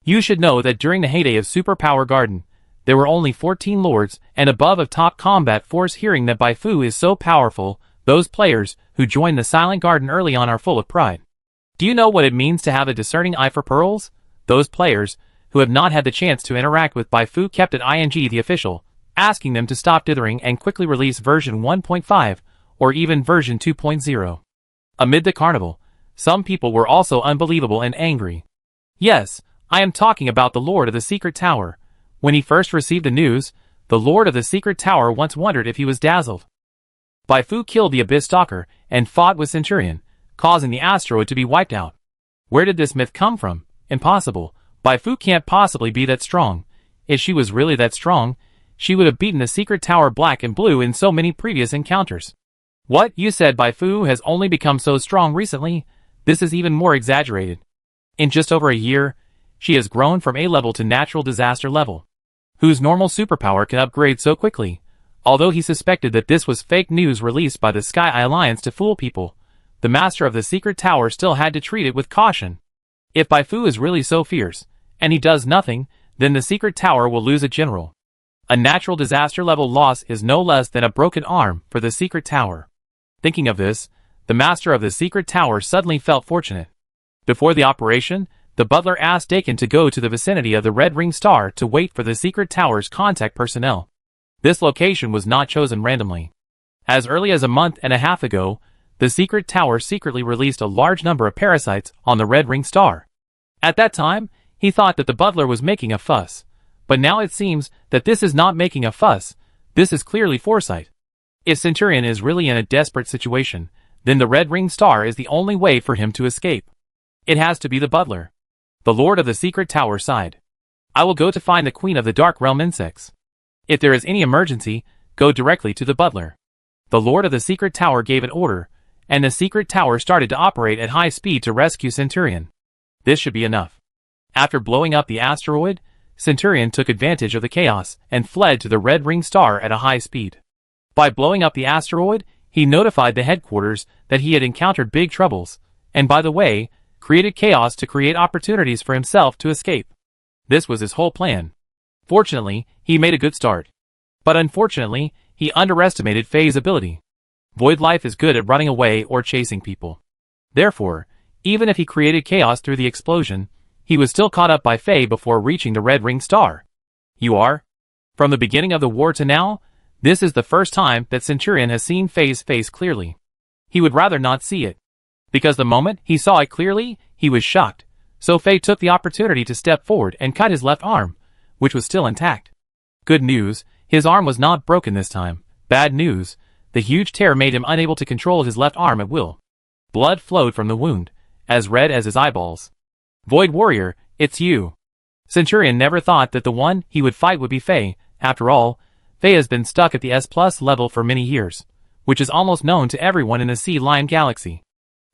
You should know that during the heyday of Superpower Garden, there were only 14 lords and above of top combat force. Hearing that Bai Fu is so powerful, those players who joined the Silent Garden early on are full of pride. Do you know what it means to have a discerning eye for pearls? Those players who have not had the chance to interact with Bai Fu kept at ING the official, asking them to stop dithering and quickly release version 1.5 or even version 2.0. Amid the carnival, some people were also unbelievable and angry. Yes, I am talking about the Lord of the Secret Tower. When he first received the news, the Lord of the Secret Tower once wondered if he was dazzled. Bai Fu killed the Abyss Stalker and fought with Centurion, causing the asteroid to be wiped out. Where did this myth come from? Impossible. Bai Fu can't possibly be that strong. If she was really that strong, she would have beaten the Secret Tower Black and Blue in so many previous encounters. What, you said Bai Fu has only become so strong recently? This is even more exaggerated. In just over a year, she has grown from A level to natural disaster level. Whose normal superpower can upgrade so quickly? Although he suspected that this was fake news released by the Sky Eye Alliance to fool people, the master of the Secret Tower still had to treat it with caution. If Bai Fu is really so fierce, and he does nothing, then the Secret Tower will lose a general. A natural disaster level loss is no less than a broken arm for the Secret Tower. Thinking of this, the master of the Secret Tower suddenly felt fortunate. Before the operation, the butler asked Dakin to go to the vicinity of the Red Ring Star to wait for the Secret Tower's contact personnel. This location was not chosen randomly. As early as a month and a half ago, the Secret Tower secretly released a large number of parasites on the Red Ring Star. At that time, he thought that the butler was making a fuss. But now it seems that this is not making a fuss, this is clearly foresight. If Centurion is really in a desperate situation, then the Red Ring Star is the only way for him to escape. It has to be the butler. The Lord of the Secret Tower sighed. I will go to find the Queen of the Dark Realm insects. If there is any emergency, go directly to the butler. The Lord of the Secret Tower gave an order, and the Secret Tower started to operate at high speed to rescue Centurion. This should be enough. After blowing up the asteroid, Centurion took advantage of the chaos and fled to the Red Ring Star at a high speed. By blowing up the asteroid, he notified the headquarters that he had encountered big troubles, and by the way, created chaos to create opportunities for himself to escape. This was his whole plan. Fortunately, he made a good start. But unfortunately, he underestimated Faye's ability. Void Life is good at running away or chasing people. Therefore, even if he created chaos through the explosion, he was still caught up by Faye before reaching the Red Ring Star. You are? From the beginning of the war to now, this is the first time that Centurion has seen Faye's face clearly. He would rather not see it. Because the moment he saw it clearly, he was shocked. So Faye took the opportunity to step forward and cut his left arm, which was still intact. Good news, his arm was not broken this time. Bad news, the huge tear made him unable to control his left arm at will. Blood flowed from the wound, as red as his eyeballs. Void Warrior, it's you. Centurion never thought that the one he would fight would be Faye. After all, Faye has been stuck at the S+ level for many years, which is almost known to everyone in the Sea Lion Galaxy.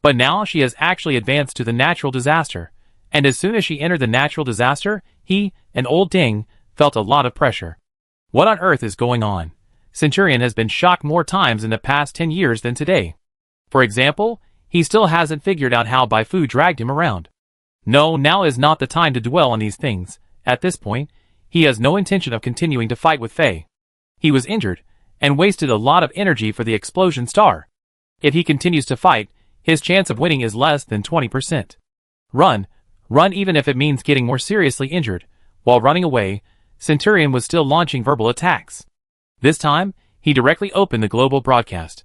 But now she has actually advanced to the natural disaster, and as soon as she entered the natural disaster, he, and old Ding, felt a lot of pressure. What on earth is going on? Centurion has been shocked more times in the past 10 years than today. For example, he still hasn't figured out how Bai Fu dragged him around. No, now is not the time to dwell on these things. At this point, he has no intention of continuing to fight with Faye. He was injured, and wasted a lot of energy for the explosion star. If he continues to fight, his chance of winning is less than 20%. Run even if it means getting more seriously injured. While running away, Centurion was still launching verbal attacks. This time, he directly opened the global broadcast.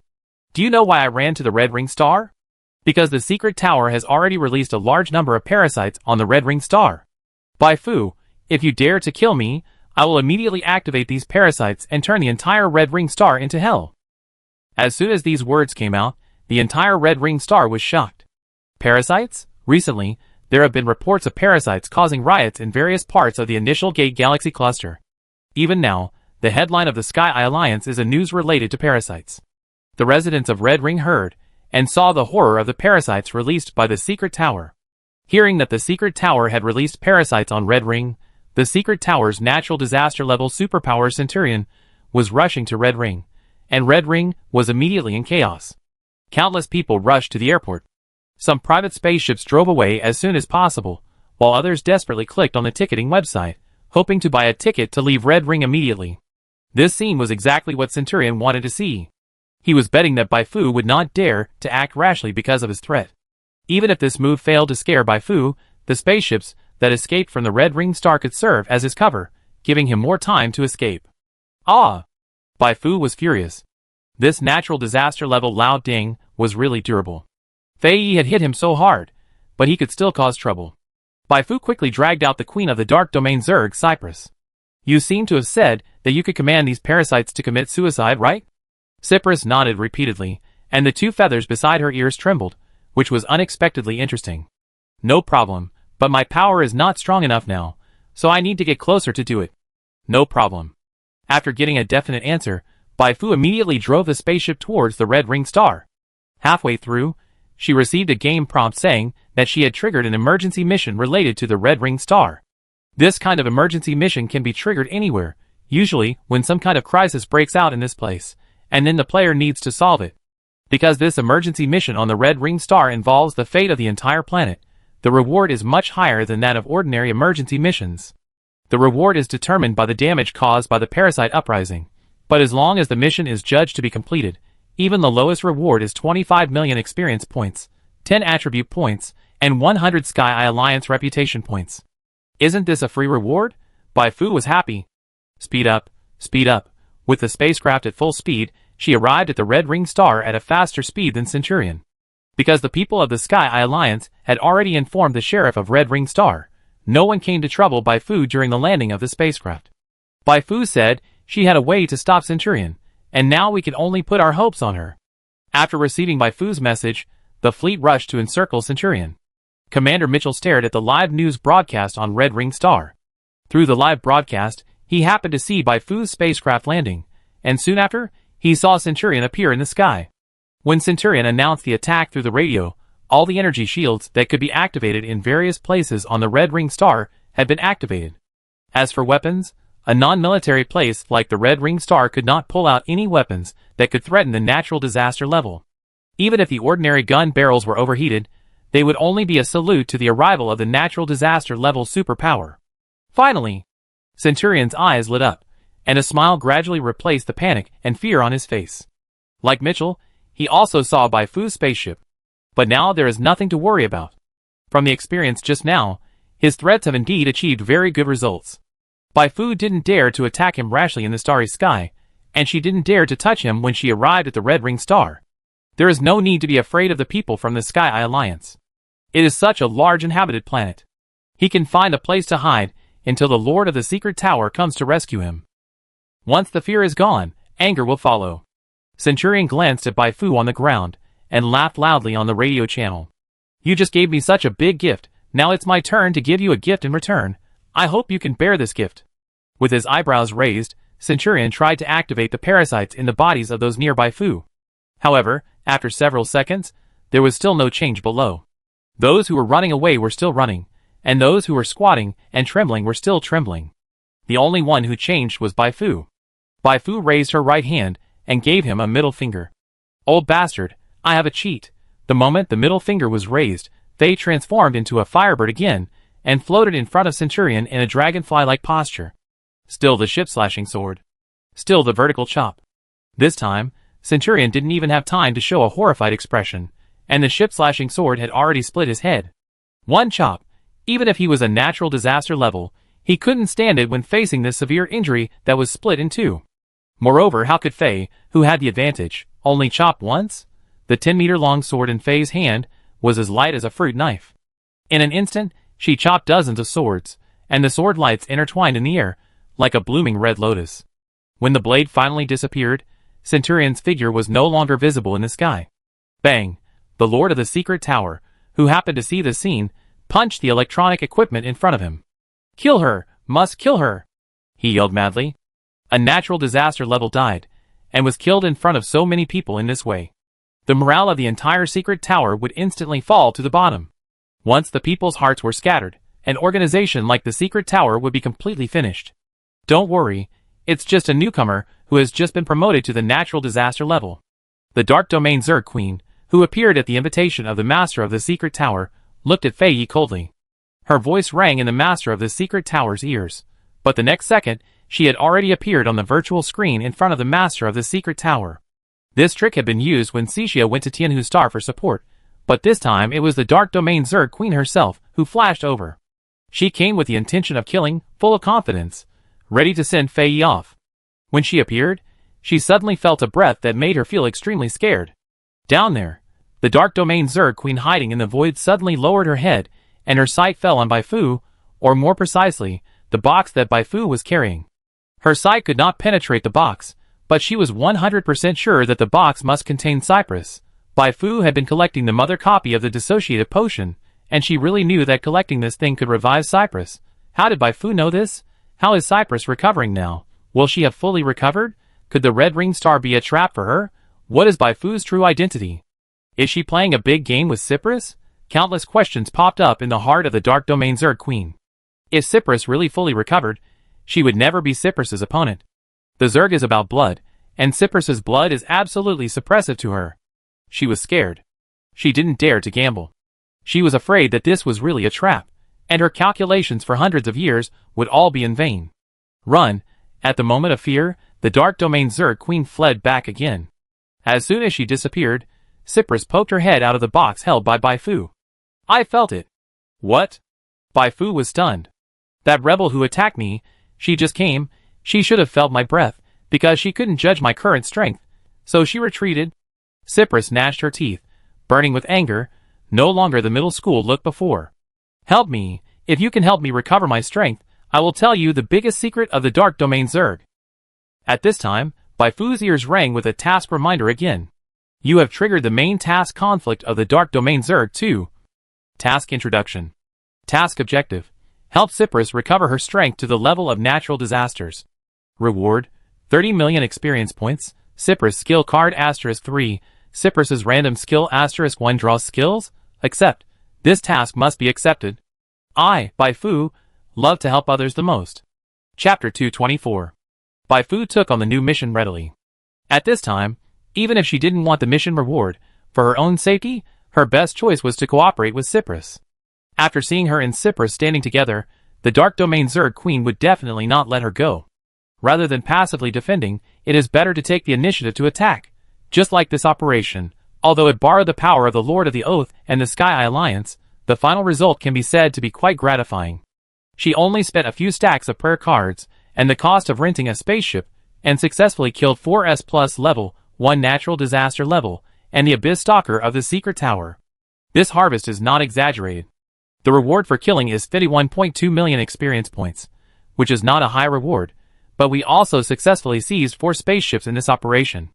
Do you know why I ran to the Red Ring Star? Because the secret tower has already released a large number of parasites on the Red Ring Star. Bai Fu, if you dare to kill me, I will immediately activate these parasites and turn the entire Red Ring Star into hell. As soon as these words came out, the entire Red Ring Star was shocked. Parasites? Recently, there have been reports of parasites causing riots in various parts of the Initial Gate Galaxy Cluster. Even now, the headline of the Sky Eye Alliance is a news related to parasites. The residents of Red Ring heard and saw the horror of the parasites released by the Secret Tower. Hearing that the Secret Tower had released parasites on Red Ring, the Secret Tower's natural disaster level superpower Centurion was rushing to Red Ring, and Red Ring was immediately in chaos. Countless people rushed to the airport. Some private spaceships drove away as soon as possible, while others desperately clicked on the ticketing website, hoping to buy a ticket to leave Red Ring immediately. This scene was exactly what Centurion wanted to see. He was betting that Bai Fu would not dare to act rashly because of his threat. Even if this move failed to scare Bai Fu, the spaceships that escaped from the Red Ring Star could serve as his cover, giving him more time to escape. Ah! Bai Fu was furious. This natural disaster level Lao Ding was really durable. Fei Yi had hit him so hard, but he could still cause trouble. Bai Fu quickly dragged out the Queen of the Dark Domain Zerg, Cypress. You seem to have said that you could command these parasites to commit suicide, right? Cypress nodded repeatedly, and the two feathers beside her ears trembled, which was unexpectedly interesting. No problem, but my power is not strong enough now, so I need to get closer to do it. No problem. After getting a definite answer, Bai Fu immediately drove the spaceship towards the Red Ring Star. Halfway through, she received a game prompt saying that she had triggered an emergency mission related to the Red Ring Star. This kind of emergency mission can be triggered anywhere, usually when some kind of crisis breaks out in this place, and then the player needs to solve it. Because this emergency mission on the Red Ring Star involves the fate of the entire planet, the reward is much higher than that of ordinary emergency missions. The reward is determined by the damage caused by the parasite uprising, but as long as the mission is judged to be completed, even the lowest reward is 25 million experience points, 10 attribute points, and 100 Sky Eye Alliance reputation points. Isn't this a free reward? Bai Fu was happy. Speed up, speed up. With the spacecraft at full speed, she arrived at the Red Ring Star at a faster speed than Centurion. Because the people of the Sky Eye Alliance had already informed the sheriff of Red Ring Star, no one came to trouble Bai Fu during the landing of the spacecraft. Bai Fu said she had a way to stop Centurion, and now we can only put our hopes on her. After receiving Bai Fu's message, the fleet rushed to encircle Centurion. Commander Mitchell stared at the live news broadcast on Red Ring Star. Through the live broadcast, he happened to see Bai Fu's spacecraft landing, and soon after, he saw Centurion appear in the sky. When Centurion announced the attack through the radio, all the energy shields that could be activated in various places on the Red Ring Star had been activated. As for weapons, a non-military place like the Red Ring Star could not pull out any weapons that could threaten the natural disaster level. Even if the ordinary gun barrels were overheated, they would only be a salute to the arrival of the natural disaster level superpower. Finally, Centurion's eyes lit up, and a smile gradually replaced the panic and fear on his face. Like Mitchell, he also saw Bai Fu's spaceship. But now there is nothing to worry about. From the experience just now, his threats have indeed achieved very good results. Bai Fu didn't dare to attack him rashly in the starry sky, and she didn't dare to touch him when she arrived at the Red Ring Star. There is no need to be afraid of the people from the Sky Eye Alliance. It is such a large inhabited planet. He can find a place to hide until the Lord of the Secret Tower comes to rescue him. Once the fear is gone, anger will follow. Centurion glanced at Bai Fu on the ground, and laughed loudly on the radio channel. You just gave me such a big gift, now it's my turn to give you a gift in return. I hope you can bear this gift. With his eyebrows raised, Centurion tried to activate the parasites in the bodies of those near Bai Fu. However, after several seconds, there was still no change below. Those who were running away were still running, and those who were squatting and trembling were still trembling. The only one who changed was Bai Fu. Bai Fu raised her right hand and gave him a middle finger. Old bastard, I have a cheat. The moment the middle finger was raised, Fei transformed into a firebird again, and floated in front of Centurion in a dragonfly-like posture. Still the ship-slashing sword. Still the vertical chop. This time, Centurion didn't even have time to show a horrified expression, and the ship-slashing sword had already split his head. One chop. Even if he was a natural disaster level, He couldn't stand it when facing this severe injury that was split in two. Moreover, how could Faye, who had the advantage, only chop once? The 10-meter-long sword in Faye's hand was as light as a fruit knife. In an instant, she chopped dozens of swords, and the sword lights intertwined in the air, like a blooming red lotus. When the blade finally disappeared, Centurion's figure was no longer visible in the sky. Bang! The Lord of the Secret Tower, who happened to see the scene, punched the electronic equipment in front of him. "Kill her! Must kill her!" he yelled madly. A natural disaster level died, and was killed in front of so many people in this way. The morale of the entire secret tower would instantly fall to the bottom. Once the people's hearts were scattered, an organization like the secret tower would be completely finished. Don't worry, it's just a newcomer who has just been promoted to the natural disaster level. The Dark Domain Zerg Queen, who appeared at the invitation of the master of the secret tower, looked at Fei coldly. Her voice rang in the master of the secret tower's ears, but the next second, she had already appeared on the virtual screen in front of the master of the secret tower. This trick had been used when Cixia went to Tianhu Star for support, but this time it was the Dark Domain Zerg Queen herself who flashed over. She came with the intention of killing, full of confidence, ready to send Fei off. When she appeared, she suddenly felt a breath that made her feel extremely scared. Down there, the Dark Domain Zerg Queen hiding in the void suddenly lowered her head, and her sight fell on Baifu, or more precisely, the box that Baifu was carrying. Her sight could not penetrate the box, but she was 100% sure that the box must contain Cypress. Baifu had been collecting the mother copy of the dissociative potion, and she really knew that collecting this thing could revive Cypress. How did Baifu know this? How is Cypress recovering now? Will she have fully recovered? Could the Red Ring Star be a trap for her? What is Baifu's true identity? Is she playing a big game with Cypress? Countless questions popped up in the heart of the Dark Domain Zerg Queen. If Cypress really fully recovered, she would never be Cypress's opponent. The Zerg is about blood, and Cypress's blood is absolutely suppressive to her. She was scared. She didn't dare to gamble. She was afraid that this was really a trap, and her calculations for hundreds of years would all be in vain. Run! At the moment of fear, the Dark Domain Zerg Queen fled back again. As soon as she disappeared, Cypress poked her head out of the box held by Baifu. I felt it. What? Baifu was stunned. That rebel who attacked me, she just came, she should have felt my breath, because she couldn't judge my current strength, so she retreated. Cypress gnashed her teeth, burning with anger, no longer the middle school look before. Help me, if you can help me recover my strength, I will tell you the biggest secret of the Dark Domain Zerg. At this time, Baifu's ears rang with a task reminder again. You have triggered the main task conflict of the Dark Domain Zerg 2. Task Introduction. Task Objective. Help Cypress recover her strength to the level of natural disasters. Reward. 30 million experience points. Cypress skill card *3. Cypress's random skill *1 draws skills. Accept. This task must be accepted. I, Baifu, love to help others the most. Chapter 224. Baifu took on the new mission readily. At this time, even if she didn't want the mission reward, for her own safety, her best choice was to cooperate with Cypress. After seeing her and Cypress standing together, the Dark Domain Zerg Queen would definitely not let her go. Rather than passively defending, it is better to take the initiative to attack. Just like this operation, although it borrowed the power of the Lord of the Oath and the Sky Eye Alliance, the final result can be said to be quite gratifying. She only spent a few stacks of prayer cards, and the cost of renting a spaceship, and successfully killed 4S+ level, 1 natural disaster level, and the Abyss Stalker of the Secret Tower. This harvest is not exaggerated. The reward for killing is 51.2 million experience points, which is not a high reward, but we also successfully seized 4 spaceships in this operation.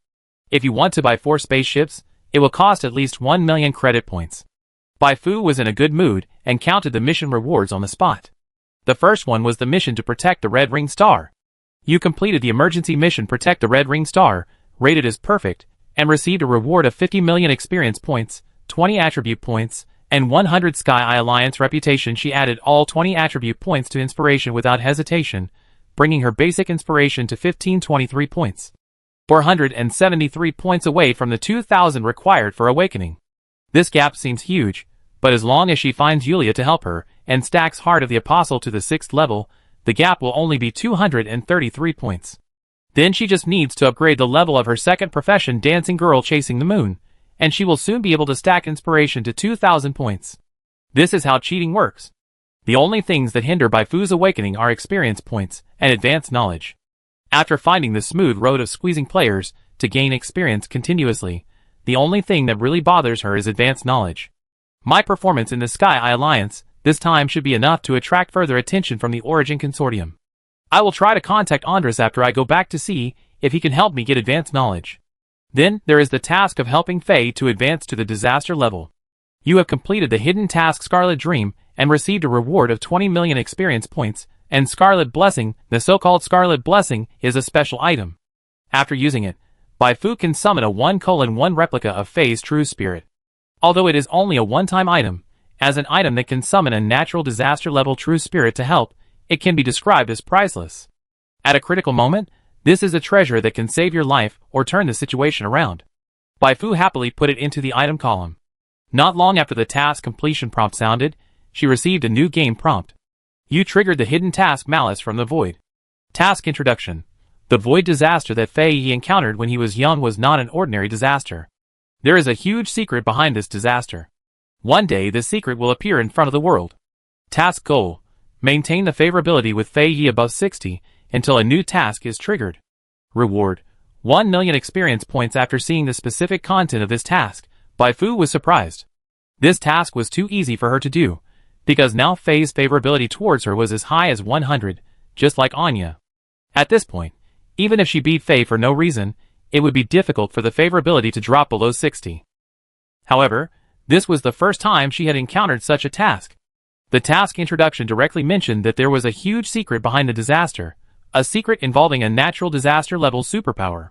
If you want to buy 4 spaceships, it will cost at least 1 million credit points. Baifu was in a good mood and counted the mission rewards on the spot. The first one was the mission to protect the Red Ring Star. You completed the emergency mission Protect the Red Ring Star, rated as perfect, and received a reward of 50 million experience points, 20 attribute points, and 100 Sky Eye Alliance reputation. She added all 20 attribute points to inspiration without hesitation, bringing her basic inspiration to 1523 points. 473 points away from the 2000 required for awakening. This gap seems huge, but as long as she finds Yulia to help her, and stacks Heart of the Apostle to the 6th level, the gap will only be 233 points. Then she just needs to upgrade the level of her second profession Dancing Girl Chasing the Moon, and she will soon be able to stack inspiration to 2000 points. This is how cheating works. The only things that hinder Baifu's awakening are experience points and advanced knowledge. After finding the smooth road of squeezing players to gain experience continuously, the only thing that really bothers her is advanced knowledge. My performance in the Sky Eye Alliance this time should be enough to attract further attention from the Origin Consortium. I will try to contact Andres after I go back to see if he can help me get advanced knowledge. Then, there is the task of helping Faye to advance to the disaster level. You have completed the hidden task Scarlet Dream and received a reward of 20 million experience points, and Scarlet Blessing, the so-called Scarlet Blessing, is a special item. After using it, Baifu can summon a 1:1 replica of Faye's true spirit. Although it is only a one-time item, as an item that can summon a natural disaster-level true spirit to help, it can be described as priceless. At a critical moment, this is a treasure that can save your life or turn the situation around. Baifu happily put it into the item column. Not long after the task completion prompt sounded, she received a new game prompt. You triggered the hidden task Malice from the Void. Task Introduction. The Void disaster that Fei encountered when he was young was not an ordinary disaster. There is a huge secret behind this disaster. One day this secret will appear in front of the world. Task Goal. Maintain the favorability with Fei above 60 until a new task is triggered. Reward. 1 million experience points. After seeing the specific content of this task, Baifu was surprised. This task was too easy for her to do, because now Fei's favorability towards her was as high as 100, just like Anya. At this point, even if she beat Fei for no reason, it would be difficult for the favorability to drop below 60. However, this was the first time she had encountered such a task. The task introduction directly mentioned that there was a huge secret behind the disaster, a secret involving a natural disaster-level superpower.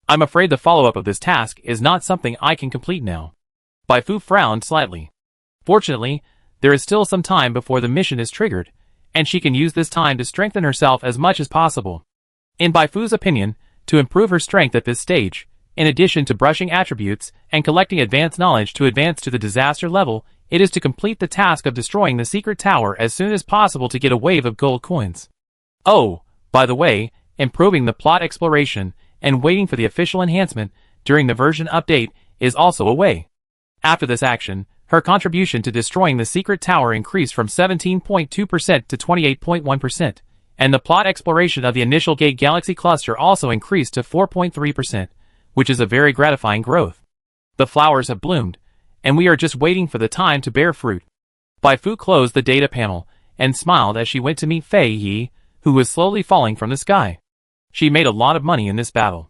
I'm afraid the follow-up of this task is not something I can complete now. Baifu frowned slightly. Fortunately, there is still some time before the mission is triggered, and she can use this time to strengthen herself as much as possible. In Baifu's opinion, to improve her strength at this stage, in addition to brushing attributes and collecting advanced knowledge to advance to the disaster level, it is to complete the task of destroying the secret tower as soon as possible to get a wave of gold coins. Oh, by the way, improving the plot exploration and waiting for the official enhancement during the version update is also a way. After this action, her contribution to destroying the secret tower increased from 17.2% to 28.1%, and the plot exploration of the initial Gate Galaxy cluster also increased to 4.3%, which is a very gratifying growth. The flowers have bloomed, and we are just waiting for the time to bear fruit. Baifu closed the data panel and smiled as she went to meet Fei Yi, who was slowly falling from the sky. She made a lot of money in this battle.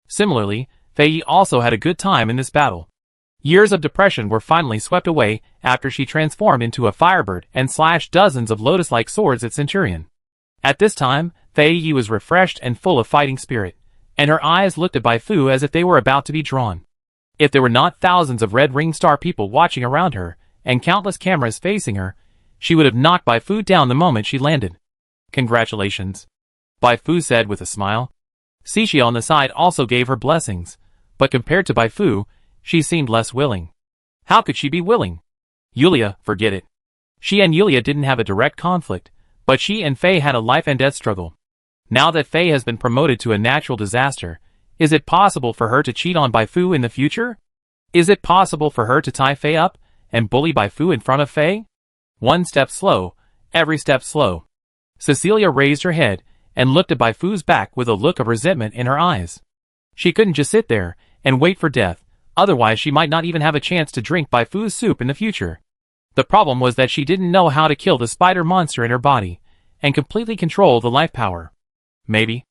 Similarly, Fei Yi also had a good time in this battle. Years of depression were finally swept away after she transformed into a firebird and slashed dozens of lotus-like swords at Centurion. At this time, Fei Yi was refreshed and full of fighting spirit, and her eyes looked at Baifu as if they were about to be drawn. If there were not thousands of Red Ring Star people watching around her, and countless cameras facing her, she would have knocked Baifu down the moment she landed. Congratulations, Baifu said with a smile. Cixia on the side also gave her blessings, but compared to Baifu, she seemed less willing. How could she be willing? Yulia, forget it. She and Yulia didn't have a direct conflict, but she and Fei had a life and death struggle. Now that Fei has been promoted to a natural disaster, is it possible for her to cheat on Baifu in the future? Is it possible for her to tie Fei up and bully Baifu in front of Fei? One step slow, every step slow. Cecilia raised her head and looked at Baifu's back with a look of resentment in her eyes. She couldn't just sit there and wait for death, otherwise she might not even have a chance to drink Baifu's soup in the future. The problem was that she didn't know how to kill the spider monster in her body and completely control the life power. Maybe.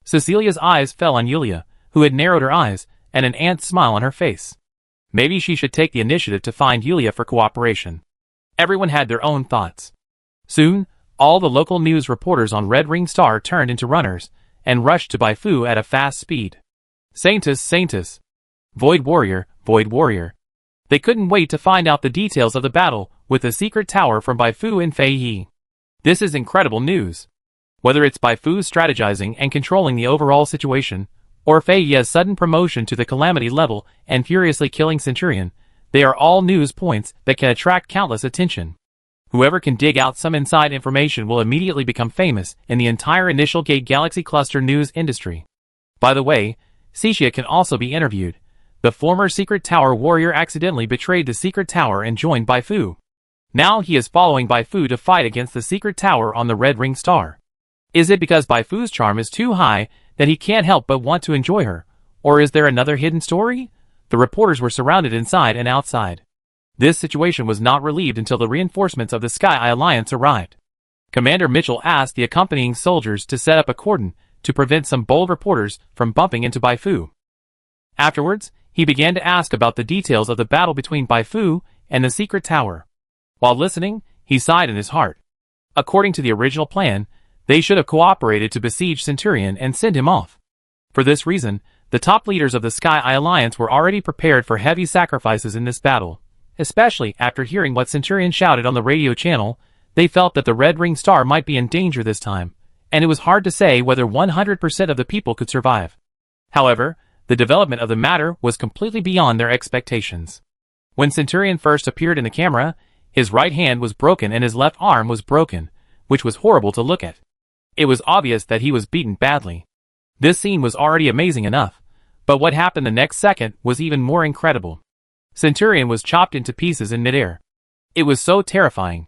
Cecilia's eyes fell on Yulia, who had narrowed her eyes and an ant smile on her face. Maybe she should take the initiative to find Yulia for cooperation. Everyone had their own thoughts. Soon, all the local news reporters on Red Ring Star turned into runners and rushed to Baifu at a fast speed. Saintus, Saintus. Void Warrior, Void Warrior. They couldn't wait to find out the details of the battle with the secret tower from Baifu and Fei Yi. This is incredible news. Whether it's Baifu's strategizing and controlling the overall situation, or Fei Yi's sudden promotion to the calamity level and furiously killing Centurion, they are all news points that can attract countless attention. Whoever can dig out some inside information will immediately become famous in the entire initial Gate Galaxy cluster news industry. By the way, Cixia can also be interviewed. The former Secret Tower warrior accidentally betrayed the Secret Tower and joined Baifu. Now he is following Bai Fu to fight against the secret tower on the Red Ring Star. Is it because Bai Fu's charm is too high that he can't help but want to enjoy her? Or is there another hidden story? The reporters were surrounded inside and outside. This situation was not relieved until the reinforcements of the Sky Alliance arrived. Commander Mitchell asked the accompanying soldiers to set up a cordon to prevent some bold reporters from bumping into Bai Fu. Afterwards, he began to ask about the details of the battle between Bai Fu and the secret tower. While listening, he sighed in his heart. According to the original plan, they should have cooperated to besiege Centurion and send him off. For this reason, the top leaders of the Sky Alliance were already prepared for heavy sacrifices in this battle. Especially after hearing what Centurion shouted on the radio channel, they felt that the Red Ring Star might be in danger this time, and it was hard to say whether 100% of the people could survive. However, the development of the matter was completely beyond their expectations. When Centurion first appeared in the camera, his right hand was broken and his left arm was broken, which was horrible to look at. It was obvious that he was beaten badly. This scene was already amazing enough, but what happened the next second was even more incredible. Centurion was chopped into pieces in midair. It was so terrifying.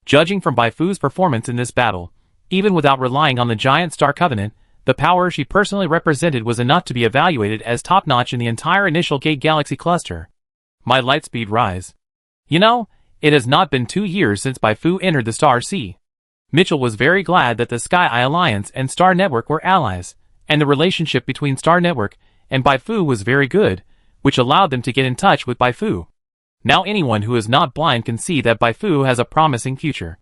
Judging from Bai Fu's performance in this battle, even without relying on the giant Star Covenant, the power she personally represented was enough to be evaluated as top-notch in the entire initial Gate Galaxy cluster. My lightspeed rise. You know, it has not been 2 years since Bai Fu entered the Star Sea. Mitchell was very glad that the Sky Alliance and Star Network were allies, and the relationship between Star Network and Bai Fu was very good, which allowed them to get in touch with Bai Fu. Now anyone who is not blind can see that Bai Fu has a promising future.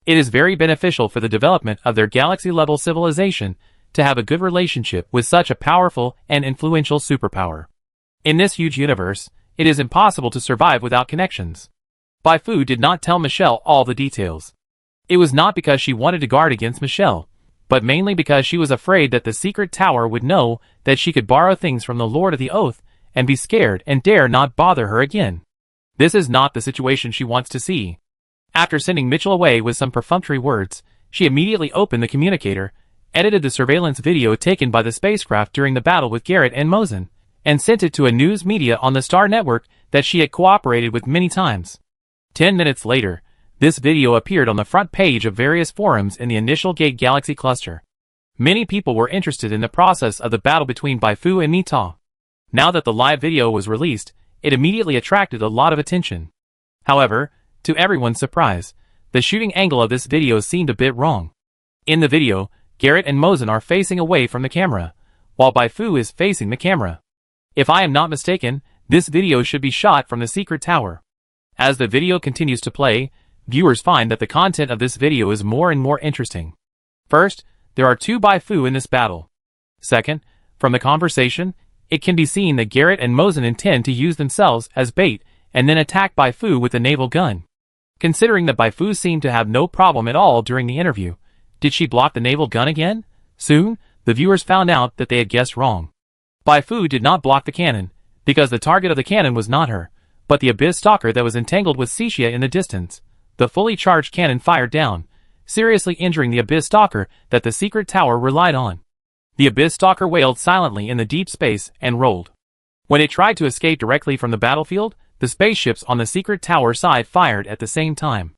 It is very beneficial for the development of their galaxy-level civilization to have a good relationship with such a powerful and influential superpower. In this huge universe, it is impossible to survive without connections. Bai Fu did not tell Michelle all the details. It was not because she wanted to guard against Michelle, but mainly because she was afraid that the secret tower would know that she could borrow things from the Lord of the Oath and be scared and dare not bother her again. This is not the situation she wants to see. After sending Mitchell away with some perfunctory words, she immediately opened the communicator, edited the surveillance video taken by the spacecraft during the battle with Garrett and Mosin, and sent it to a news media on the Star Network that she had cooperated with many times. 10 minutes later, this video appeared on the front page of various forums in the initial Gate Galaxy cluster. Many people were interested in the process of the battle between Bai Fu and Nita. Now that the live video was released, it immediately attracted a lot of attention. However, to everyone's surprise, the shooting angle of this video seemed a bit wrong. In the video, Garrett and Mosin are facing away from the camera, while Bai Fu is facing the camera. If I am not mistaken, this video should be shot from the secret tower. As the video continues to play, viewers find that the content of this video is more and more interesting. First, there are 2 Bai Fu in this battle. Second, from the conversation, it can be seen that Garrett and Mosin intend to use themselves as bait and then attack Bai Fu with a naval gun. Considering that Bai Fu seemed to have no problem at all during the interview, did she block the naval gun again? Soon, the viewers found out that they had guessed wrong. Bai Fu did not block the cannon, because the target of the cannon was not her, but the Abyss Stalker that was entangled with Cixia in the distance. The fully charged cannon fired down, seriously injuring the Abyss Stalker that the secret tower relied on. The Abyss Stalker wailed silently in the deep space and rolled. When it tried to escape directly from the battlefield, the spaceships on the secret tower side fired at the same time.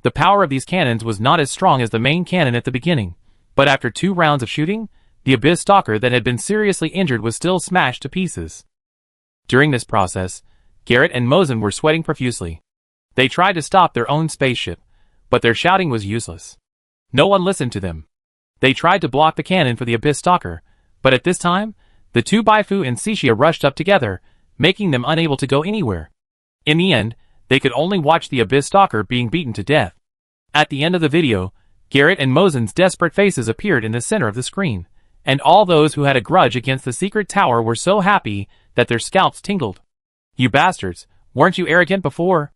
The power of these cannons was not as strong as the main cannon at the beginning, but after 2 rounds of shooting, the Abyss Stalker that had been seriously injured was still smashed to pieces. During this process, Garrett and Mosin were sweating profusely. They tried to stop their own spaceship, but their shouting was useless. No one listened to them. They tried to block the cannon for the Abyss Stalker, but at this time, the 2 Bai Fu and Cixia rushed up together, making them unable to go anywhere. In the end, they could only watch the Abyss Stalker being beaten to death. At the end of the video, Garrett and Mosin's desperate faces appeared in the center of the screen, and all those who had a grudge against the secret tower were so happy that their scalps tingled. You bastards, weren't you arrogant before?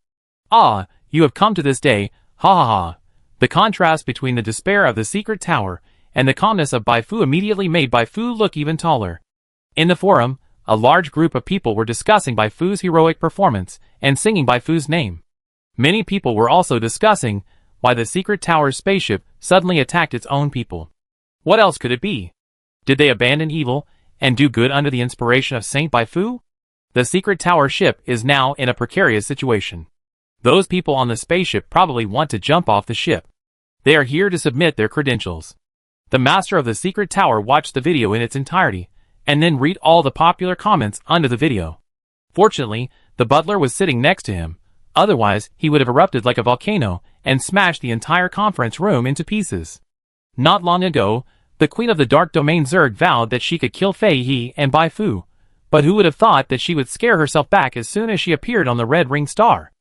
Ah, you have come to this day, ha ha ha. The contrast between the despair of the secret tower and the calmness of Bai Fu immediately made Bai Fu look even taller. In the forum, a large group of people were discussing Bai Fu's heroic performance and singing Bai Fu's name. Many people were also discussing why the secret tower's spaceship suddenly attacked its own people. What else could it be? Did they abandon evil and do good under the inspiration of Saint Bai Fu? The secret tower ship is now in a precarious situation. Those people on the spaceship probably want to jump off the ship. They are here to submit their credentials. The master of the secret tower watched the video in its entirety, and then read all the popular comments under the video. Fortunately, the butler was sitting next to him, otherwise he would have erupted like a volcano and smashed the entire conference room into pieces. Not long ago, the Queen of the Dark Domain Zerg vowed that she could kill Fei He and Bai Fu, but who would have thought that she would scare herself back as soon as she appeared on the Red Ring Star?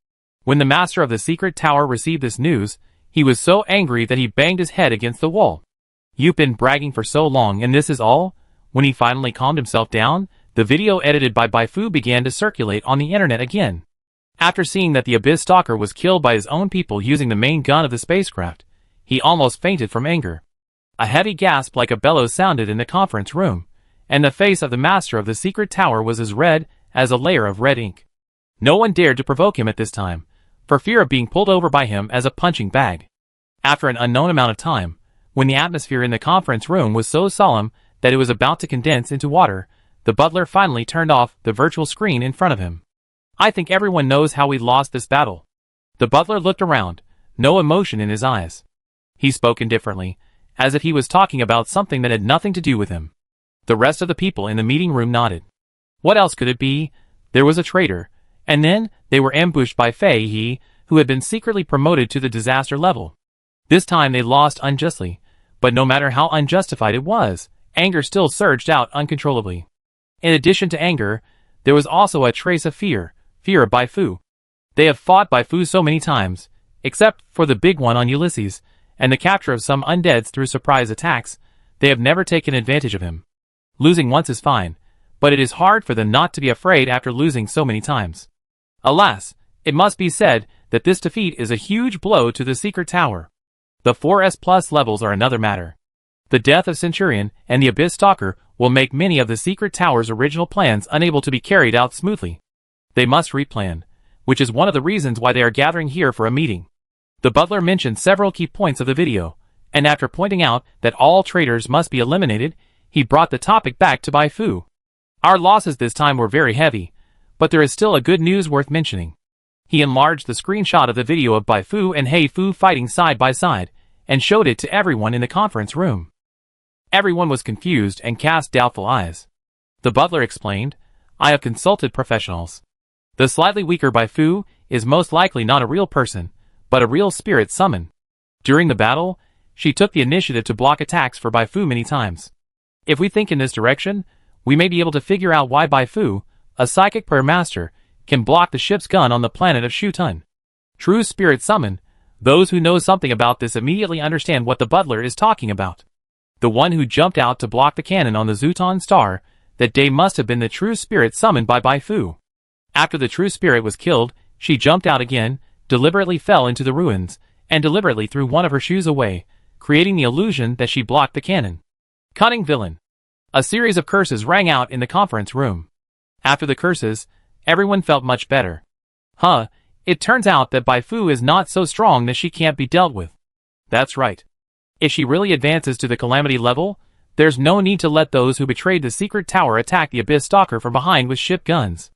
When the master of the secret tower received this news, he was so angry that he banged his head against the wall. You've been bragging for so long and this is all? When he finally calmed himself down, the video edited by Bai Fu began to circulate on the internet again. After seeing that the Abyss Stalker was killed by his own people using the main gun of the spacecraft, he almost fainted from anger. A heavy gasp like a bellow sounded in the conference room, and the face of the master of the secret tower was as red as a layer of red ink. No one dared to provoke him at this time, for fear of being pulled over by him as a punching bag. After an unknown amount of time, when the atmosphere in the conference room was so solemn that it was about to condense into water, the butler finally turned off the virtual screen in front of him. I think everyone knows how we lost this battle. The butler looked around, no emotion in his eyes. He spoke indifferently, as if he was talking about something that had nothing to do with him. The rest of the people in the meeting room nodded. What else could it be? There was a traitor, and then they were ambushed by Fei He, who had been secretly promoted to the disaster level. This time they lost unjustly, but no matter how unjustified it was, anger still surged out uncontrollably. In addition to anger, there was also a trace of fear of Bai Fu. They have fought Bai Fu so many times, except for the big one on Ulysses, and the capture of some undeads through surprise attacks, they have never taken advantage of him. Losing once is fine, but it is hard for them not to be afraid after losing so many times. Alas, it must be said that this defeat is a huge blow to the secret tower. The 4S+ levels are another matter. The death of Centurion and the Abyss Stalker will make many of the secret tower's original plans unable to be carried out smoothly. They must replan, which is one of the reasons why they are gathering here for a meeting. The butler mentioned several key points of the video, and after pointing out that all traitors must be eliminated, he brought the topic back to Bai Fu. Our losses this time were very heavy, but there is still a good news worth mentioning. He enlarged the screenshot of the video of Bai Fu and Hei Fu fighting side by side, and showed it to everyone in the conference room. Everyone was confused and cast doubtful eyes. The butler explained, I have consulted professionals. The slightly weaker Bai Fu is most likely not a real person, but a real spirit summon. During the battle, she took the initiative to block attacks for Bai Fu many times. If we think in this direction, we may be able to figure out why Bai Fu, a psychic prayer master, can block the ship's gun on the planet of Shutun. True spirit summon, those who know something about this immediately understand what the butler is talking about. The one who jumped out to block the cannon on the Zuton star that day must have been the true spirit summoned by Bai Fu. After the true spirit was killed, she jumped out again, deliberately fell into the ruins, and deliberately threw one of her shoes away, creating the illusion that she blocked the cannon. Cunning villain. A series of curses rang out in the conference room. After the curses, everyone felt much better. It turns out that Bai Fu is not so strong that she can't be dealt with. That's right. If she really advances to the calamity level, there's no need to let those who betrayed the secret tower attack the Abyss Stalker from behind with ship guns.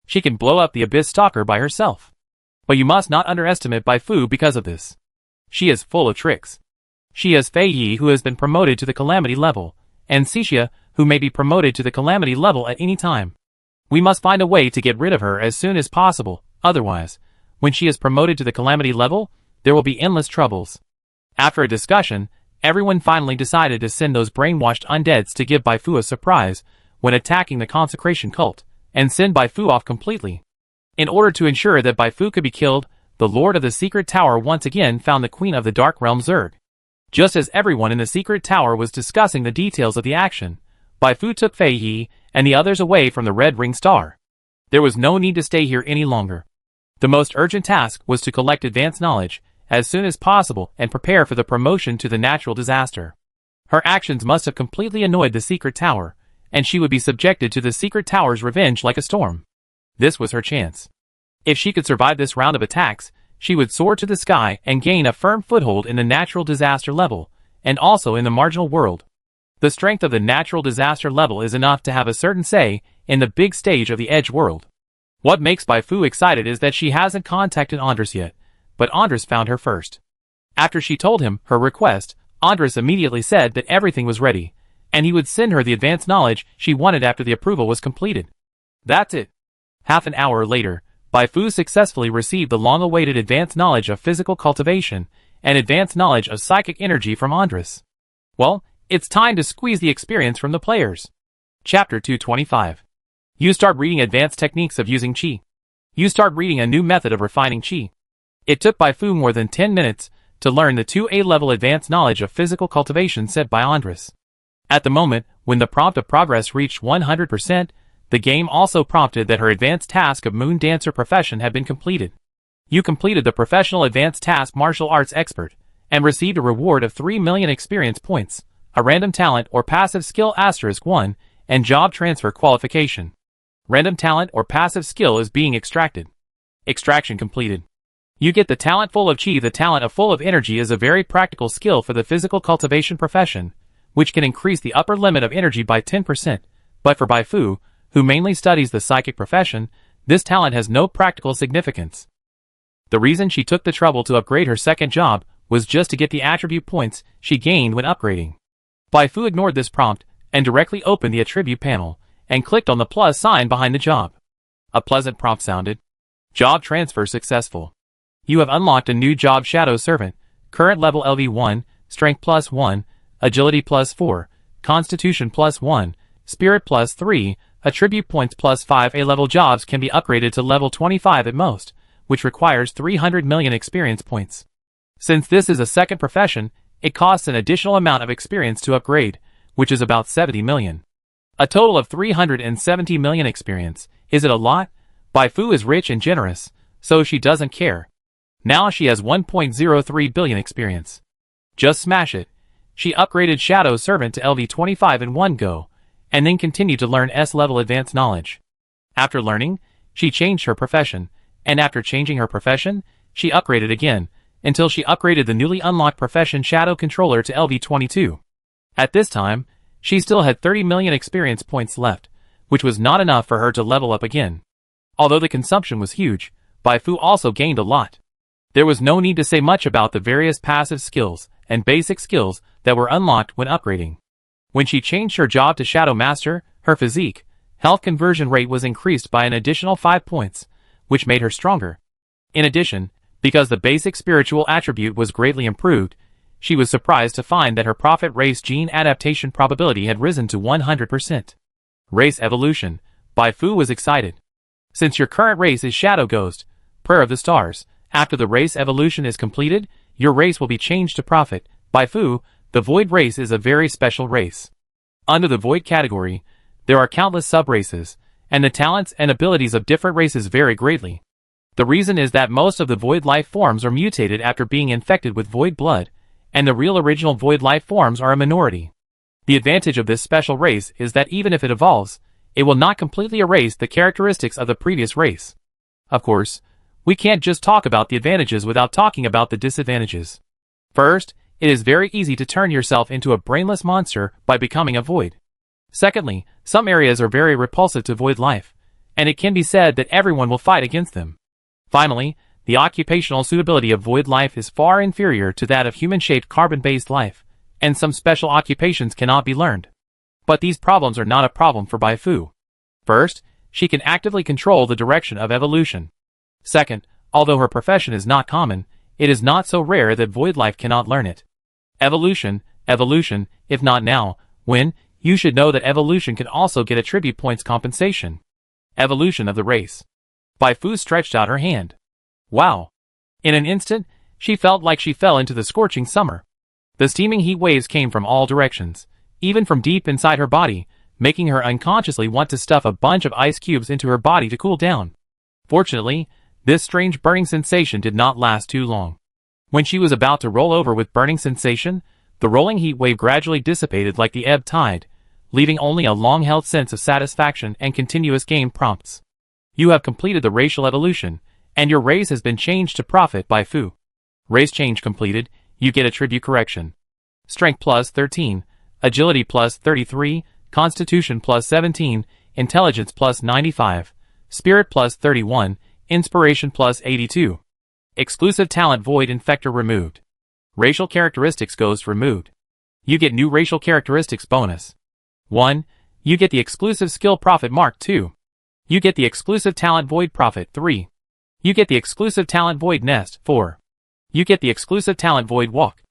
She can blow up the Abyss Stalker by herself. But you must not underestimate Bai Fu because of this. She is full of tricks. She has Fei Yi, who has been promoted to the calamity level, and Xixia, who may be promoted to the calamity level at any time. We must find a way to get rid of her as soon as possible, otherwise, when she is promoted to the calamity level, there will be endless troubles. After a discussion, everyone finally decided to send those brainwashed undeads to give Bai Fu a surprise when attacking the consecration cult, and send Bai Fu off completely. In order to ensure that Bai Fu could be killed, the Lord of the Secret Tower once again found the Queen of the Dark Realm Zerg. Just as everyone in the Secret Tower was discussing the details of the action, Bai Fu took Fei Yi and the others away from the Red Ring Star. There was no need to stay here any longer. The most urgent task was to collect advanced knowledge as soon as possible and prepare for the promotion to the natural disaster. Her actions must have completely annoyed the Secret Tower, and she would be subjected to the Secret Tower's revenge like a storm. This was her chance. If she could survive this round of attacks, she would soar to the sky and gain a firm foothold in the natural disaster level, and also in the marginal world. The strength of the natural disaster level is enough to have a certain say in the big stage of the Edge world. What makes Bai Fu excited is that she hasn't contacted Andres yet, but Andres found her first. After she told him her request, Andres immediately said that everything was ready, and he would send her the advanced knowledge she wanted after the approval was completed. That's it. Half an hour later, Bai Fu successfully received the long-awaited advanced knowledge of physical cultivation and advanced knowledge of psychic energy from Andres. Well, it's time to squeeze the experience from the players. Chapter 225. You start reading advanced techniques of using Qi. You start reading a new method of refining Qi. It took Bai Fu more than 10 minutes to learn the 2A level advanced knowledge of physical cultivation set by Andres. At the moment, when the prompt of progress reached 100%, the game also prompted that her advanced task of Moon Dancer profession had been completed. You completed the professional advanced task martial arts expert, and received a reward of 3 million experience points, a random talent or passive skill *1, and job transfer qualification. Random talent or passive skill is being extracted. Extraction completed. You get the talent full of Qi. The talent of full of energy is a very practical skill for the physical cultivation profession, which can increase the upper limit of energy by 10%, but for Bai Fu, who mainly studies the psychic profession, this talent has no practical significance. The reason she took the trouble to upgrade her second job was just to get the attribute points she gained when upgrading. Bai Fu ignored this prompt and directly opened the attribute panel and clicked on the plus sign behind the job. A pleasant prompt sounded. Job transfer successful. You have unlocked a new job, Shadow Servant, current level LV1, Strength +1, Agility +4, Constitution +1, Spirit +3, Attribute points +5. A-level jobs can be upgraded to level 25 at most, which requires 300 million experience points. Since this is a second profession, it costs an additional amount of experience to upgrade, which is about 70 million. A total of 370 million experience. Is it a lot? Bai Fu is rich and generous, so she doesn't care. Now she has 1.03 billion experience. Just smash it. She upgraded Shadow Servant to LV25 in one go, and then continued to learn S-level advanced knowledge. After learning, she changed her profession, and after changing her profession, she upgraded again, until she upgraded the newly unlocked profession Shadow Controller to LV22. At this time, she still had 30 million experience points left, which was not enough for her to level up again. Although the consumption was huge, Bai Fu also gained a lot. There was no need to say much about the various passive skills and basic skills that were unlocked when upgrading. When she changed her job to Shadow Master, her physique, health conversion rate was increased by an additional 5 points, which made her stronger. In addition, because the basic spiritual attribute was greatly improved, she was surprised to find that her prophet race gene adaptation probability had risen to 100%. Race evolution. Bai Fu was excited. Since your current race is Shadow Ghost, Prayer of the Stars, after the race evolution is completed, your race will be changed to Prophet. Bai Fu, the Void race is a very special race. Under the Void category, there are countless sub-races, and the talents and abilities of different races vary greatly. The reason is that most of the Void life forms are mutated after being infected with Void blood, and the real original Void life forms are a minority. The advantage of this special race is that even if it evolves, it will not completely erase the characteristics of the previous race. Of course, we can't just talk about the advantages without talking about the disadvantages. First, it is very easy to turn yourself into a brainless monster by becoming a Void. Secondly, some areas are very repulsive to Void life, and it can be said that everyone will fight against them. Finally, the occupational suitability of Void life is far inferior to that of human-shaped carbon-based life, and some special occupations cannot be learned. But these problems are not a problem for Bai Fu. First, she can actively control the direction of evolution. Second, although her profession is not common, it is not so rare that Void life cannot learn it. Evolution, if not now, when, you should know that evolution can also get attribute points compensation. Evolution of the race. Bai Fu stretched out her hand. Wow! In an instant, she felt like she fell into the scorching summer. The steaming heat waves came from all directions, even from deep inside her body, making her unconsciously want to stuff a bunch of ice cubes into her body to cool down. Fortunately, this strange burning sensation did not last too long. When she was about to roll over with burning sensation, the rolling heat wave gradually dissipated like the ebb tide, leaving only a long-held sense of satisfaction and continuous game prompts. You have completed the racial evolution, and your race has been changed to Prophet Bai Fu. Race change completed, you get attribute correction. Strength +13, Agility +33, Constitution +17, Intelligence +95, Spirit plus 31, Inspiration plus 82. Exclusive talent Void Infector removed. Racial characteristics Ghost removed. You get new racial characteristics bonus. 1. You get the exclusive skill Prophet Mark 2. You get the exclusive talent Void Prophet 3. You get the exclusive talent Void Nest 4. You get the exclusive talent Void Walk.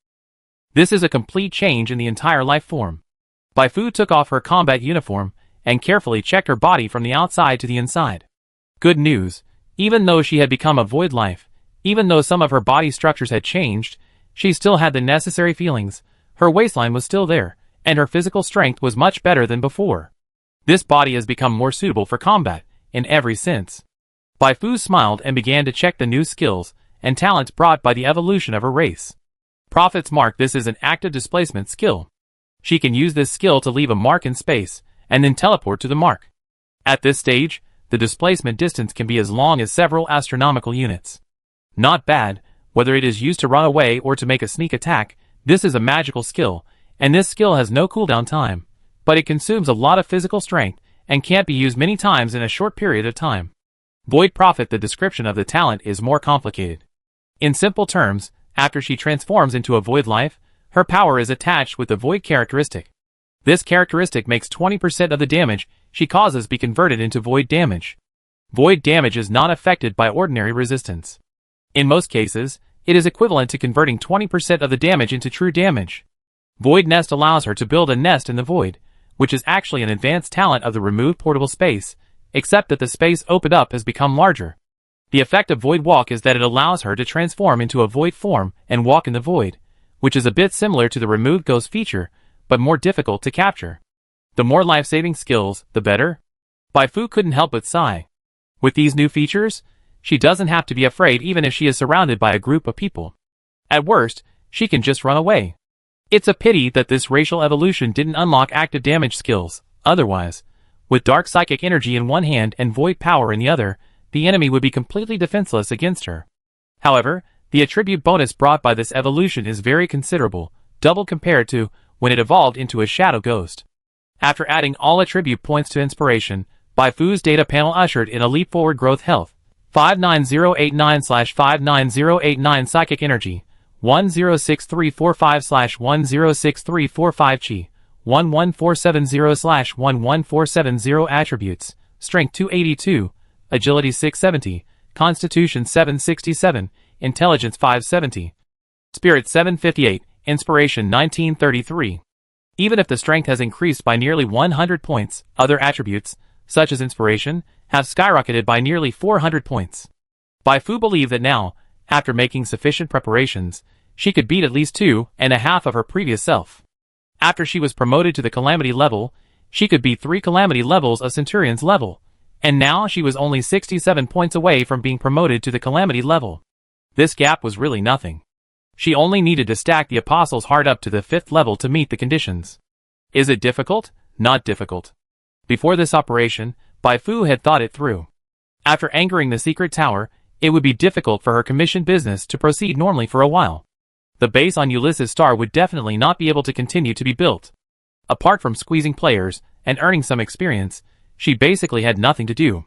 This is a complete change in the entire life form. Baifu took off her combat uniform and carefully checked her body from the outside to the inside. Good news, even though she had become a void life, even though some of her body structures had changed, she still had the necessary feelings, her waistline was still there, and her physical strength was much better than before. This body has become more suitable for combat, in every sense. Baifu smiled and began to check the new skills and talents brought by the evolution of her race. Prophet's Mark. This is an active displacement skill. She can use this skill to leave a mark in space, and then teleport to the mark. At this stage, the displacement distance can be as long as several astronomical units. Not bad, whether it is used to run away or to make a sneak attack, this is a magical skill, and this skill has no cooldown time, but it consumes a lot of physical strength and can't be used many times in a short period of time. Void Prophet. The description of the talent is more complicated. In simple terms, after she transforms into a void life, her power is attached with the void characteristic. This characteristic makes 20% of the damage she causes be converted into void damage. Void damage is not affected by ordinary resistance. In most cases, it is equivalent to converting 20% of the damage into true damage. Void Nest allows her to build a nest in the void, which is actually an advanced talent of the removed portable space, except that the space opened up has become larger. The effect of Void Walk is that it allows her to transform into a void form and walk in the void, which is a bit similar to the removed ghost feature, but more difficult to capture. The more life-saving skills, the better. Baifu couldn't help but sigh. With these new features, she doesn't have to be afraid even if she is surrounded by a group of people. At worst, she can just run away. It's a pity that this racial evolution didn't unlock active damage skills, otherwise, with dark psychic energy in one hand and void power in the other, the enemy would be completely defenseless against her. However, the attribute bonus brought by this evolution is very considerable, double compared to when it evolved into a shadow ghost. After adding all attribute points to inspiration, Baifu's data panel ushered in a leap forward growth health. 59089/59089 psychic energy, 106345/106345 chi, 11470/11470 attributes, strength 282, agility 670, constitution 767, intelligence 570, spirit 758, inspiration 1933. Even if the strength has increased by nearly 100 points, other attributes, such as inspiration, have skyrocketed by nearly 400 points. Baifu believed that now, after making sufficient preparations, she could beat at least 2.5 of her previous self. After she was promoted to the Calamity level, she could beat 3 Calamity levels of Centurion's level, and now she was only 67 points away from being promoted to the Calamity level. This gap was really nothing. She only needed to stack the Apostle's Heart up to the 5th level to meet the conditions. Is it difficult? Not difficult. Before this operation, Baifu had thought it through. After angering the secret tower, it would be difficult for her commission business to proceed normally for a while. The base on Ulysses Star would definitely not be able to continue to be built. Apart from squeezing players and earning some experience, she basically had nothing to do.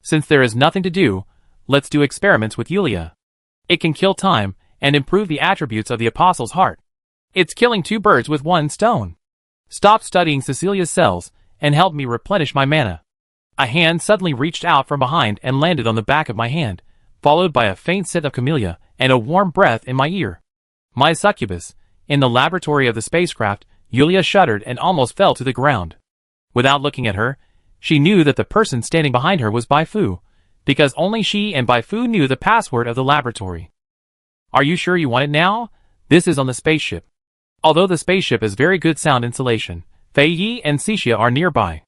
Since there is nothing to do, let's do experiments with Yulia. It can kill time and improve the attributes of the Apostle's Heart. It's killing 2 birds with 1 stone. Stop studying Cecilia's cells and help me replenish my mana. A hand suddenly reached out from behind and landed on the back of my hand, followed by a faint scent of camellia and a warm breath in my ear. My succubus. In the laboratory of the spacecraft, Yulia shuddered and almost fell to the ground. Without looking at her, she knew that the person standing behind her was Baifu, because only she and Baifu knew the password of the laboratory. Are you sure you want it now? This is on the spaceship. Although the spaceship has very good sound insulation, Fei Yi and Cixia are nearby.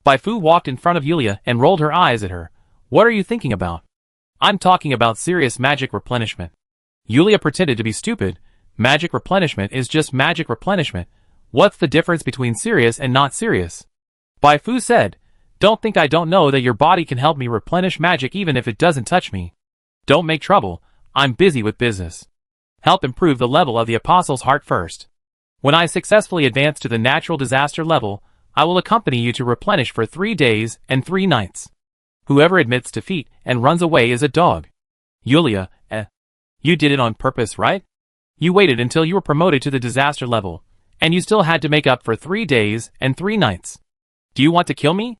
Baifu walked in front of Yulia and rolled her eyes at her. What are you thinking about? I'm talking about serious magic replenishment. Yulia pretended to be stupid. Magic replenishment is just magic replenishment. What's the difference between serious and not serious? Baifu said, don't think I don't know that your body can help me replenish magic even if it doesn't touch me. Don't make trouble. I'm busy with business. Help improve the level of the Apostle's Heart first. When I successfully advance to the natural disaster level, I will accompany you to replenish for 3 days and 3 nights. Whoever admits defeat and runs away is a dog. Yulia, you did it on purpose, right? You waited until you were promoted to the disaster level, and you still had to make up for 3 days and 3 nights. Do you want to kill me?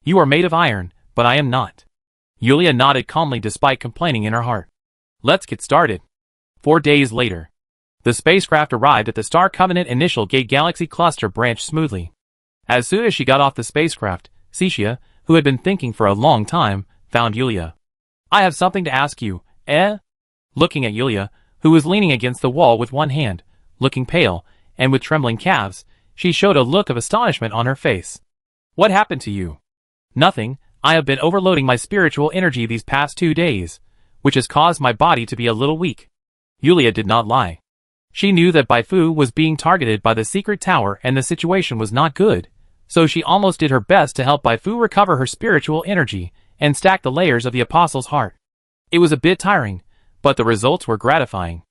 You are made of iron, but I am not. Yulia nodded calmly despite complaining in her heart. Let's get started. 4 days later. The spacecraft arrived at the Star Covenant Initial Gate Galaxy Cluster branch smoothly. As soon as she got off the spacecraft, Cixia, who had been thinking for a long time, found Yulia. I have something to ask you, Looking at Yulia, who was leaning against the wall with one hand, looking pale, and with trembling calves, she showed a look of astonishment on her face. What happened to you? Nothing, I have been overloading my spiritual energy these past 2 days, which has caused my body to be a little weak. Yulia did not lie. She knew that Baifu was being targeted by the secret tower and the situation was not good, so she almost did her best to help Baifu recover her spiritual energy and stack the layers of the apostle's heart. It was a bit tiring, but the results were gratifying.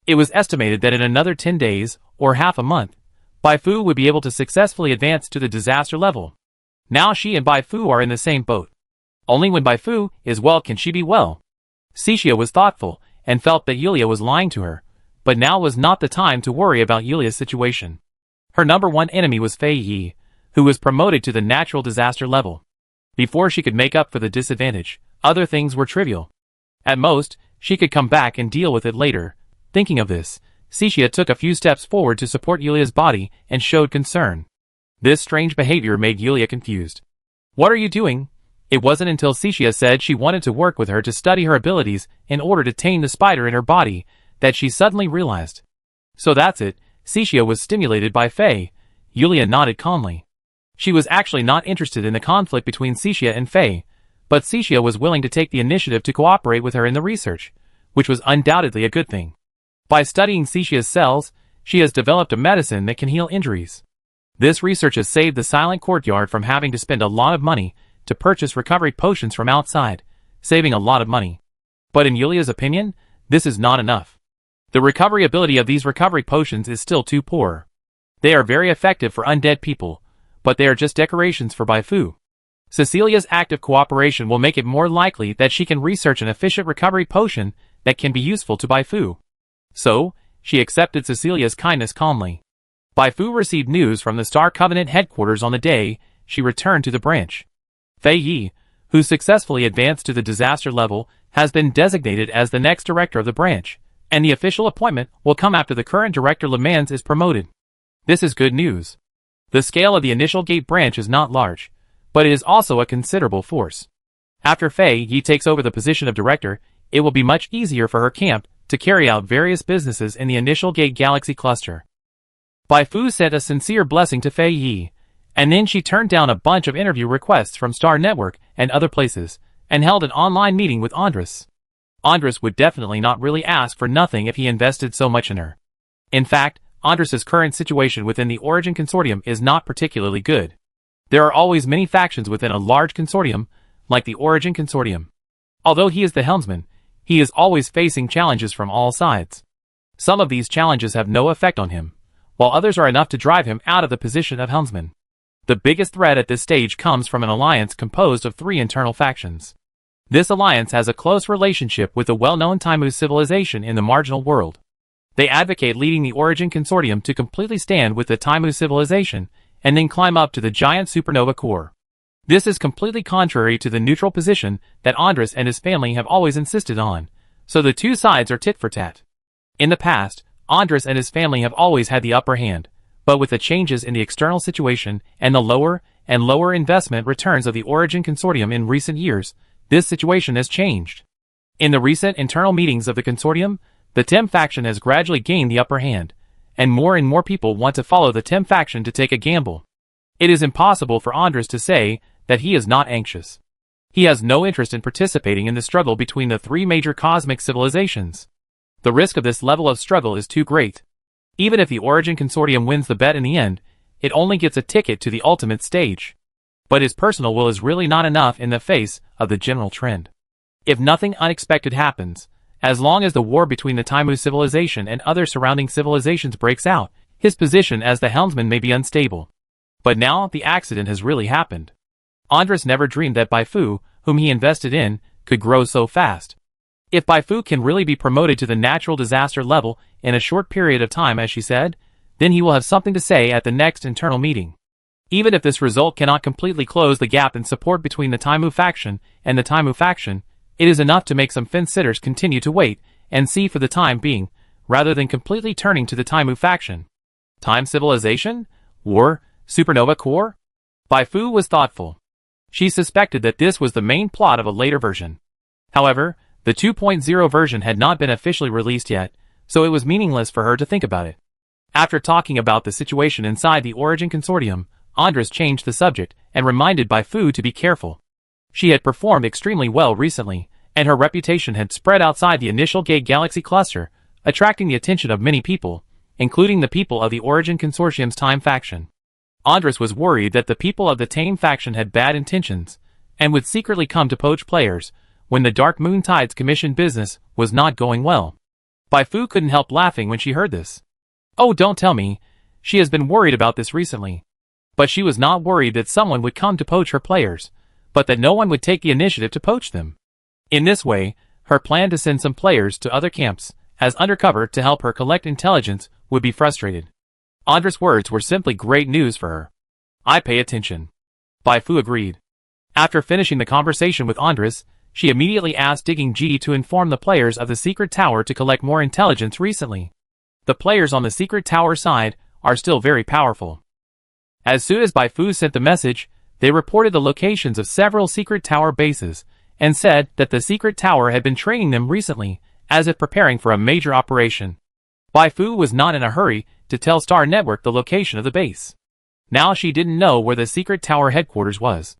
It was estimated that in another 10 days, or half a month, Baifu would be able to successfully advance to the disaster level. Now she and Baifu are in the same boat. Only when Baifu is well can she be well. Cixia was thoughtful, and felt that Yulia was lying to her, but now was not the time to worry about Yulia's situation. Her number one enemy was Fei Yi, who was promoted to the natural disaster level. Before she could make up for the disadvantage, other things were trivial. At most, she could come back and deal with it later. Thinking of this, Cixia took a few steps forward to support Yulia's body and showed concern. This strange behavior made Yulia confused. What are you doing? It wasn't until Cixia said she wanted to work with her to study her abilities in order to tame the spider in her body that she suddenly realized. So that's it, Cixia was stimulated by Fei. Yulia nodded calmly. She was actually not interested in the conflict between Cixia and Fei, but Cixia was willing to take the initiative to cooperate with her in the research, which was undoubtedly a good thing. By studying Cixia's cells, she has developed a medicine that can heal injuries. This research has saved the Silent Courtyard from having to spend a lot of money to purchase recovery potions from outside, saving a lot of money. But in Yulia's opinion, this is not enough. The recovery ability of these recovery potions is still too poor. They are very effective for undead people, but they are just decorations for Baifu. Cecilia's active cooperation will make it more likely that she can research an efficient recovery potion that can be useful to Baifu. So, she accepted Cecilia's kindness calmly. Baifu received news from the Star Covenant headquarters on the day she returned to the branch. Fei Yi, who successfully advanced to the disaster level, has been designated as the next director of the branch, and the official appointment will come after the current director Le Mans is promoted. This is good news. The scale of the initial gate branch is not large, but it is also a considerable force. After Fei Yi takes over the position of director, it will be much easier for her camp to carry out various businesses in the initial gate galaxy cluster. Baifu sent a sincere blessing to Fei Yi, and then she turned down a bunch of interview requests from Star Network and other places, and held an online meeting with Andres. Andres would definitely not really ask for nothing if he invested so much in her. In fact, Andres's current situation within the Origin Consortium is not particularly good. There are always many factions within a large consortium, like the Origin Consortium. Although he is the helmsman, he is always facing challenges from all sides. Some of these challenges have no effect on him, while others are enough to drive him out of the position of helmsman. The biggest threat at this stage comes from an alliance composed of 3 internal factions. This alliance has a close relationship with the well-known Taimu civilization in the marginal world. They advocate leading the Origin Consortium to completely stand with the Taimu civilization and then climb up to the giant supernova core. This is completely contrary to the neutral position that Andres and his family have always insisted on, so the two sides are tit for tat. In the past, Andres and his family have always had the upper hand, but with the changes in the external situation and the lower and lower investment returns of the Origin Consortium in recent years, this situation has changed. In the recent internal meetings of the consortium, the Tem faction has gradually gained the upper hand, and more people want to follow the Tem faction to take a gamble. It is impossible for Andres to say that he is not anxious. He has no interest in participating in the struggle between the 3 major cosmic civilizations. The risk of this level of struggle is too great. Even if the Origin Consortium wins the bet in the end, it only gets a ticket to the ultimate stage. But his personal will is really not enough in the face of the general trend. If nothing unexpected happens, as long as the war between the Taimu civilization and other surrounding civilizations breaks out, his position as the helmsman may be unstable. But now the accident has really happened. Andres never dreamed that Baifu, whom he invested in, could grow so fast. If Bai Fu can really be promoted to the natural disaster level in a short period of time, as she said, then he will have something to say at the next internal meeting. Even if this result cannot completely close the gap in support between the Taimu faction and the Taimu faction, it is enough to make some fence-sitters continue to wait and see for the time being, rather than completely turning to the Taimu faction. Time civilization? War? Supernova core? Bai Fu was thoughtful. She suspected that this was the main plot of a later version. However, the 2.0 version had not been officially released yet, so it was meaningless for her to think about it. After talking about the situation inside the Origin Consortium, Andres changed the subject and reminded Bai Fu to be careful. She had performed extremely well recently, and her reputation had spread outside the initial gay galaxy cluster, attracting the attention of many people, including the people of the Origin Consortium's Time faction. Andres was worried that the people of the Tame faction had bad intentions, and would secretly come to poach players, when the Dark Moon Tide's commission business was not going well. Bai Fu couldn't help laughing when she heard this. Oh, don't tell me, she has been worried about this recently. But she was not worried that someone would come to poach her players, but that no one would take the initiative to poach them. In this way, her plan to send some players to other camps, as undercover to help her collect intelligence, would be frustrated. Andres' words were simply great news for her. I pay attention. Bai Fu agreed. After finishing the conversation with Andres, she immediately asked Digging G to inform the players of the secret tower to collect more intelligence recently. The players on the secret tower side are still very powerful. As soon as Bai Fu sent the message, they reported the locations of several secret tower bases, and said that the secret tower had been training them recently, as if preparing for a major operation. Bai Fu was not in a hurry to tell Star Network the location of the base. Now she didn't know where the secret tower headquarters was.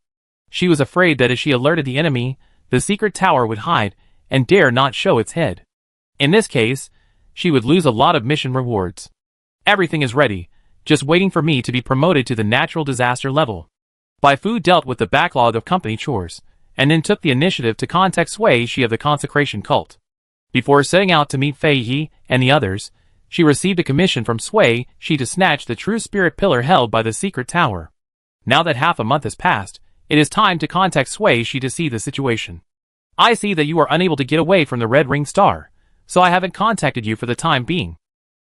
She was afraid that if she alerted the enemy, the secret tower would hide and dare not show its head. In this case, she would lose a lot of mission rewards. Everything is ready, just waiting for me to be promoted to the natural disaster level. Bai Fu dealt with the backlog of company chores, and then took the initiative to contact Sui Shi of the Consecration Cult. Before setting out to meet Fei Yi and the others, she received a commission from Sui Shi to snatch the true spirit pillar held by the secret tower. Now that half a month has passed, it is time to contact Sui Shi to see the situation. I see that you are unable to get away from the Red Ring Star, so I haven't contacted you for the time being.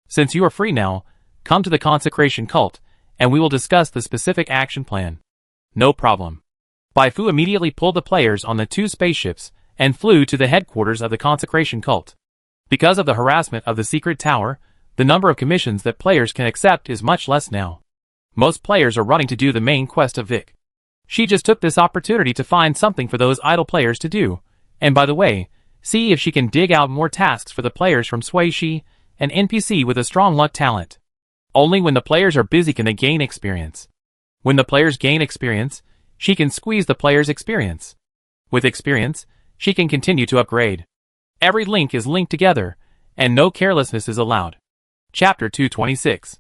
Since you are free now, come to the Consecration Cult, and we will discuss the specific action plan. No problem. Bai Fu immediately pulled the players on the 2 spaceships and flew to the headquarters of the Consecration Cult. Because of the harassment of the secret tower, the number of commissions that players can accept is much less now. Most players are running to do the main quest of Vic. She just took this opportunity to find something for those idle players to do, and by the way, see if she can dig out more tasks for the players from Sui Shi, an NPC with a strong luck talent. Only when the players are busy can they gain experience. When the players gain experience, she can squeeze the players' experience. With experience, she can continue to upgrade. Every link is linked together, and no carelessness is allowed. Chapter 226.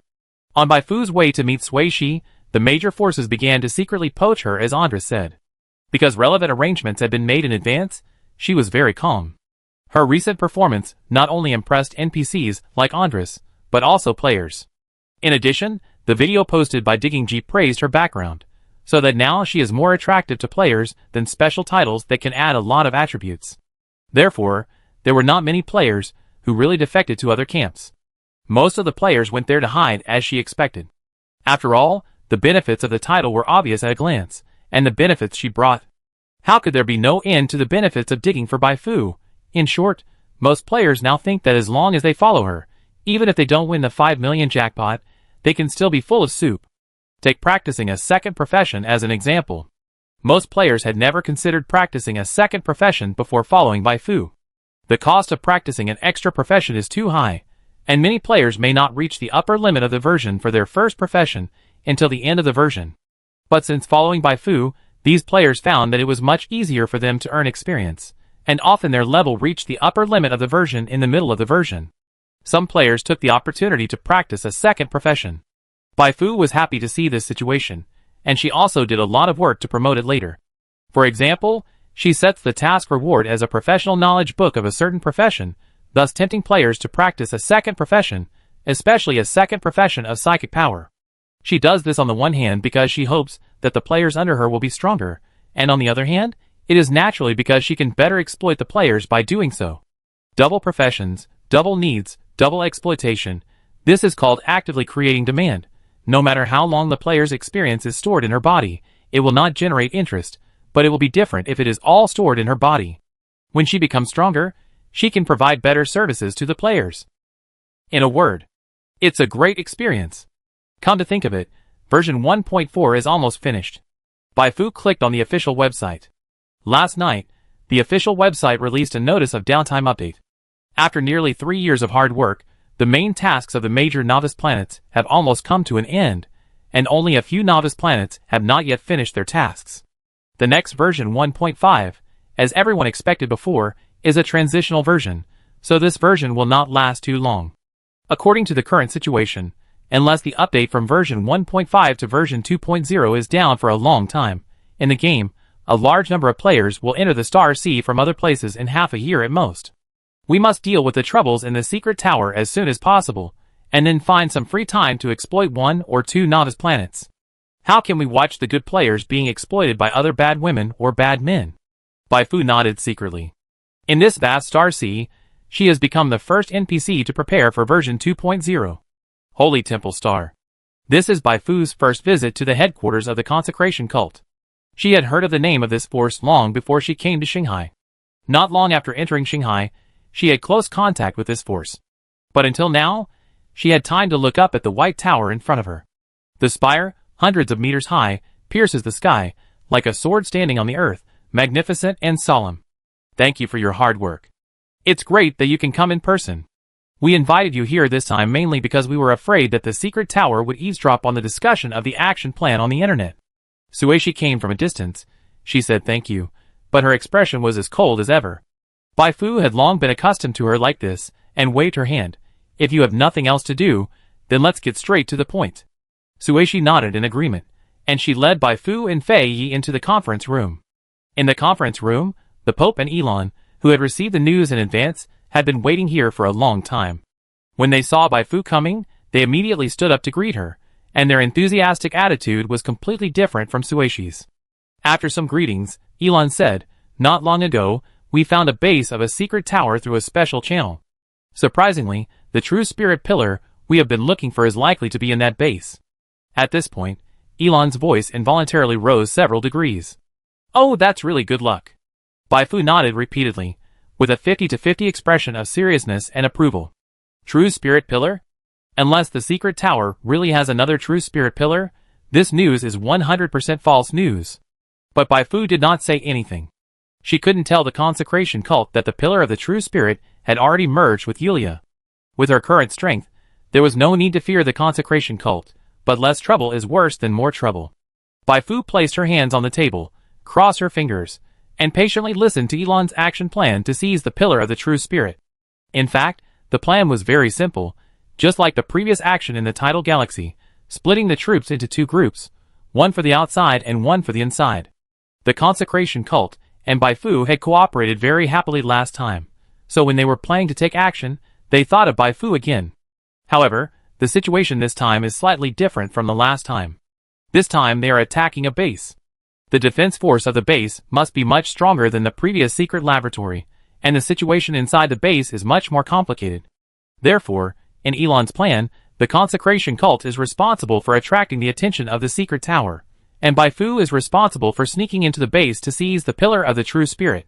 On Bai Fu's way to meet Sui Shi, the major forces began to secretly poach her, as Andres said. Because relevant arrangements had been made in advance, she was very calm. Her recent performance not only impressed NPCs like Andres, but also players. In addition, the video posted by Digging G praised her background, so that now she is more attractive to players than special titles that can add a lot of attributes. Therefore, there were not many players who really defected to other camps. Most of the players went there to hide, as she expected. After all, the benefits of the title were obvious at a glance, and the benefits she brought. How could there be no end to the benefits of digging for Bai Fu? In short, most players now think that as long as they follow her, even if they don't win the 5 million jackpot, they can still be full of soup. Take practicing a second profession as an example. Most players had never considered practicing a second profession before following Bai Fu. The cost of practicing an extra profession is too high, and many players may not reach the upper limit of the version for their first profession until the end of the version. But since following Bai Fu, these players found that it was much easier for them to earn experience, and often their level reached the upper limit of the version in the middle of the version. Some players took the opportunity to practice a second profession. Bai Fu was happy to see this situation, and she also did a lot of work to promote it later. For example, she sets the task reward as a professional knowledge book of a certain profession, thus tempting players to practice a second profession, especially a second profession of psychic power. She does this on the one hand because she hopes that the players under her will be stronger, and on the other hand, It is naturally because she can better exploit the players by doing so. Double professions, double needs, double exploitation. This is called actively creating demand. No matter how long the player's experience is stored in her body, it will not generate interest, but it will be different if it is all stored in her body. When she becomes stronger, she can provide better services to the players. In a word, it's a great experience. Come to think of it, version 1.4 is almost finished. Baifu clicked on the official website. Last night, the official website released a notice of downtime update. After nearly 3 years of hard work, the main tasks of the major novice planets have almost come to an end, and only a few novice planets have not yet finished their tasks. The next version 1.5, as everyone expected before, is a transitional version, so this version will not last too long. According to the current situation, unless the update from version 1.5 to version 2.0 is down for a long time, in the game, a large number of players will enter the Star Sea from other places in half a year at most. We must deal with the troubles in the secret tower as soon as possible, and then find some free time to exploit 1 or 2 novice planets. How can we watch the good players being exploited by other bad women or bad men? Baifu nodded secretly. In this vast Star Sea, she has become the first NPC to prepare for version 2.0. Holy Temple Star. This is Baifu's first visit to the headquarters of the consecration cult. She had heard of the name of this force long before she came to Shanghai. Not long after entering Shanghai, she had close contact with this force. But until now, she had time to look up at the white tower in front of her. The spire, hundreds of meters high, pierces the sky, like a sword standing on the earth, magnificent and solemn. Thank you for your hard work. It's great that you can come in person. We invited you here this time mainly because we were afraid that the secret tower would eavesdrop on the discussion of the action plan on the internet. Sueshi came from a distance. She said thank you, but her expression was as cold as ever. Baifu had long been accustomed to her like this, and waved her hand. If you have nothing else to do, then let's get straight to the point. Sueshi nodded in agreement, and she led Baifu and Fei Yi into the conference room. In the conference room, the Pope and Elon, who had received the news in advance, had been waiting here for a long time. When they saw Baifu coming, they immediately stood up to greet her, and their enthusiastic attitude was completely different from Sueshi's. After some greetings, Elon said, "Not long ago, we found a base of a secret tower through a special channel. Surprisingly, the true spirit pillar we have been looking for is likely to be in that base." At this point, Elon's voice involuntarily rose several degrees. "Oh, that's really good luck." Baifu nodded repeatedly, with a 50-50 expression of seriousness and approval. True spirit pillar? Unless the secret tower really has another true spirit pillar, this news is 100% false news. But Baifu did not say anything. She couldn't tell the consecration cult that the pillar of the true spirit had already merged with Yulia. With her current strength, there was no need to fear the consecration cult, but less trouble is worse than more trouble. Baifu placed her hands on the table, crossed her fingers, and patiently listened to Elon's action plan to seize the pillar of the true spirit. In fact, the plan was very simple, just like the previous action in the tidal galaxy, splitting the troops into 2 groups, one for the outside and one for the inside. The consecration cult and Baifu had cooperated very happily last time, so when they were planning to take action, they thought of Baifu again. However, the situation this time is slightly different from the last time. This time they are attacking a base. The defense force of the base must be much stronger than the previous secret laboratory, and the situation inside the base is much more complicated. Therefore, in Elon's plan, the consecration cult is responsible for attracting the attention of the secret tower, and Baifu is responsible for sneaking into the base to seize the pillar of the true spirit.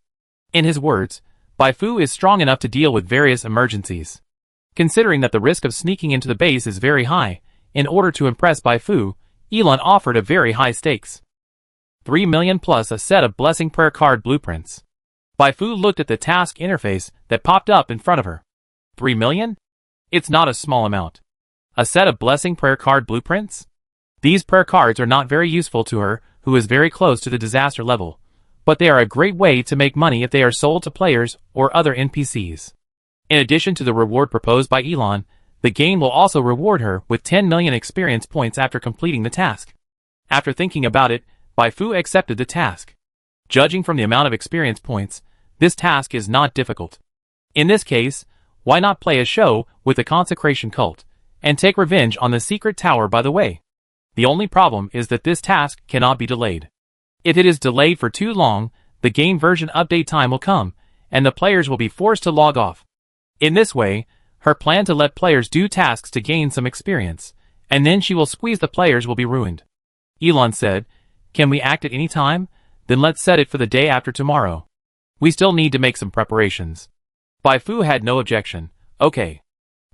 In his words, Baifu is strong enough to deal with various emergencies. Considering that the risk of sneaking into the base is very high, in order to impress Baifu, Elon offered a very high stakes. 3 million plus a set of blessing prayer card blueprints. Baifu looked at the task interface that popped up in front of her. 3 million? It's not a small amount. A set of blessing prayer card blueprints? These prayer cards are not very useful to her, who is very close to the disaster level, but they are a great way to make money if they are sold to players or other NPCs. In addition to the reward proposed by Elon, the game will also reward her with 10 million experience points after completing the task. After thinking about it, Baifu accepted the task. Judging from the amount of experience points, this task is not difficult. In this case, why not play a show with the consecration cult, and take revenge on the secret tower by the way? The only problem is that this task cannot be delayed. If it is delayed for too long, the game version update time will come, and the players will be forced to log off. In this way, her plan to let players do tasks to gain some experience, and then she will squeeze the players will be ruined. Elon said, "Can we act at any time? Then let's set it for the day after tomorrow. We still need to make some preparations." Bai Fu had no objection. Okay.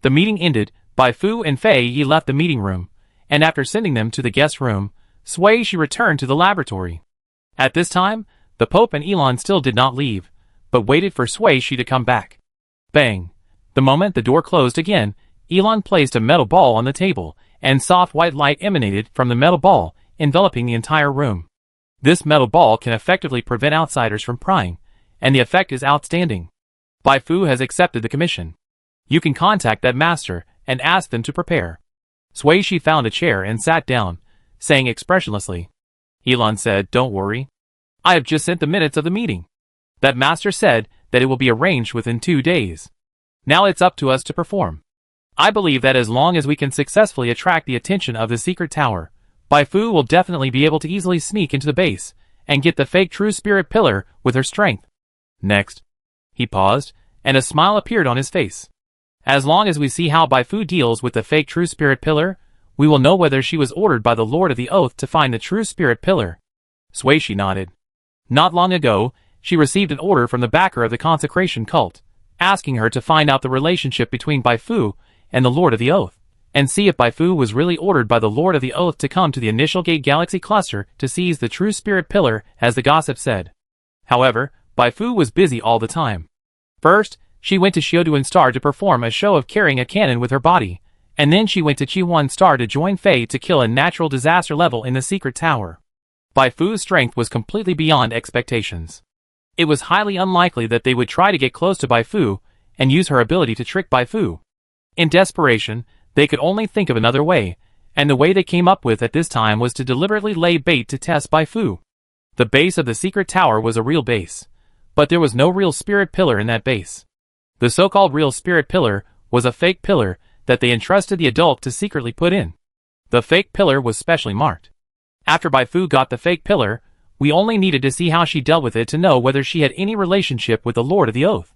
The meeting ended. Bai Fu and Fei Yi left the meeting room, and after sending them to the guest room, Sui Shi returned to the laboratory. At this time, the Pope and Elon still did not leave, but waited for Sui Shi to come back. Bang! The moment the door closed again, Elon placed a metal ball on the table, and soft white light emanated from the metal ball, enveloping the entire room. This metal ball can effectively prevent outsiders from prying, and the effect is outstanding. Bai Fu has accepted the commission. You can contact that master and ask them to prepare. Sui Shi found a chair and sat down, saying expressionlessly. Elon said, "Don't worry. I have just sent the minutes of the meeting. That master said that it will be arranged within 2 days. Now it's up to us to perform. I believe that as long as we can successfully attract the attention of the secret tower, Bai Fu will definitely be able to easily sneak into the base and get the fake true spirit pillar with her strength. Next." He paused, and a smile appeared on his face. "As long as we see how Bai Fu deals with the fake true spirit pillar, we will know whether she was ordered by the Lord of the Oath to find the true spirit pillar." Sui Shi nodded. Not long ago, she received an order from the backer of the consecration cult, asking her to find out the relationship between Bai Fu and the Lord of the Oath, and see if Bai Fu was really ordered by the Lord of the Oath to come to the Initial Gate Galaxy Cluster to seize the true spirit pillar, as the gossip said. However, Bai Fu was busy all the time. First, she went to Xiaoduan Star to perform a show of carrying a cannon with her body, and then she went to Chihuan Star to join Fei to kill a natural disaster level in the secret tower. Bai Fu's strength was completely beyond expectations. It was highly unlikely that they would try to get close to Bai Fu and use her ability to trick Bai Fu. In desperation, they could only think of another way, and the way they came up with at this time was to deliberately lay bait to test Bai Fu. The base of the secret tower was a real base, but there was no real spirit pillar in that base. The so-called real spirit pillar was a fake pillar that they entrusted the adult to secretly put in. The fake pillar was specially marked. After Bai Fu got the fake pillar, we only needed to see how she dealt with it to know whether she had any relationship with the Lord of the Oath.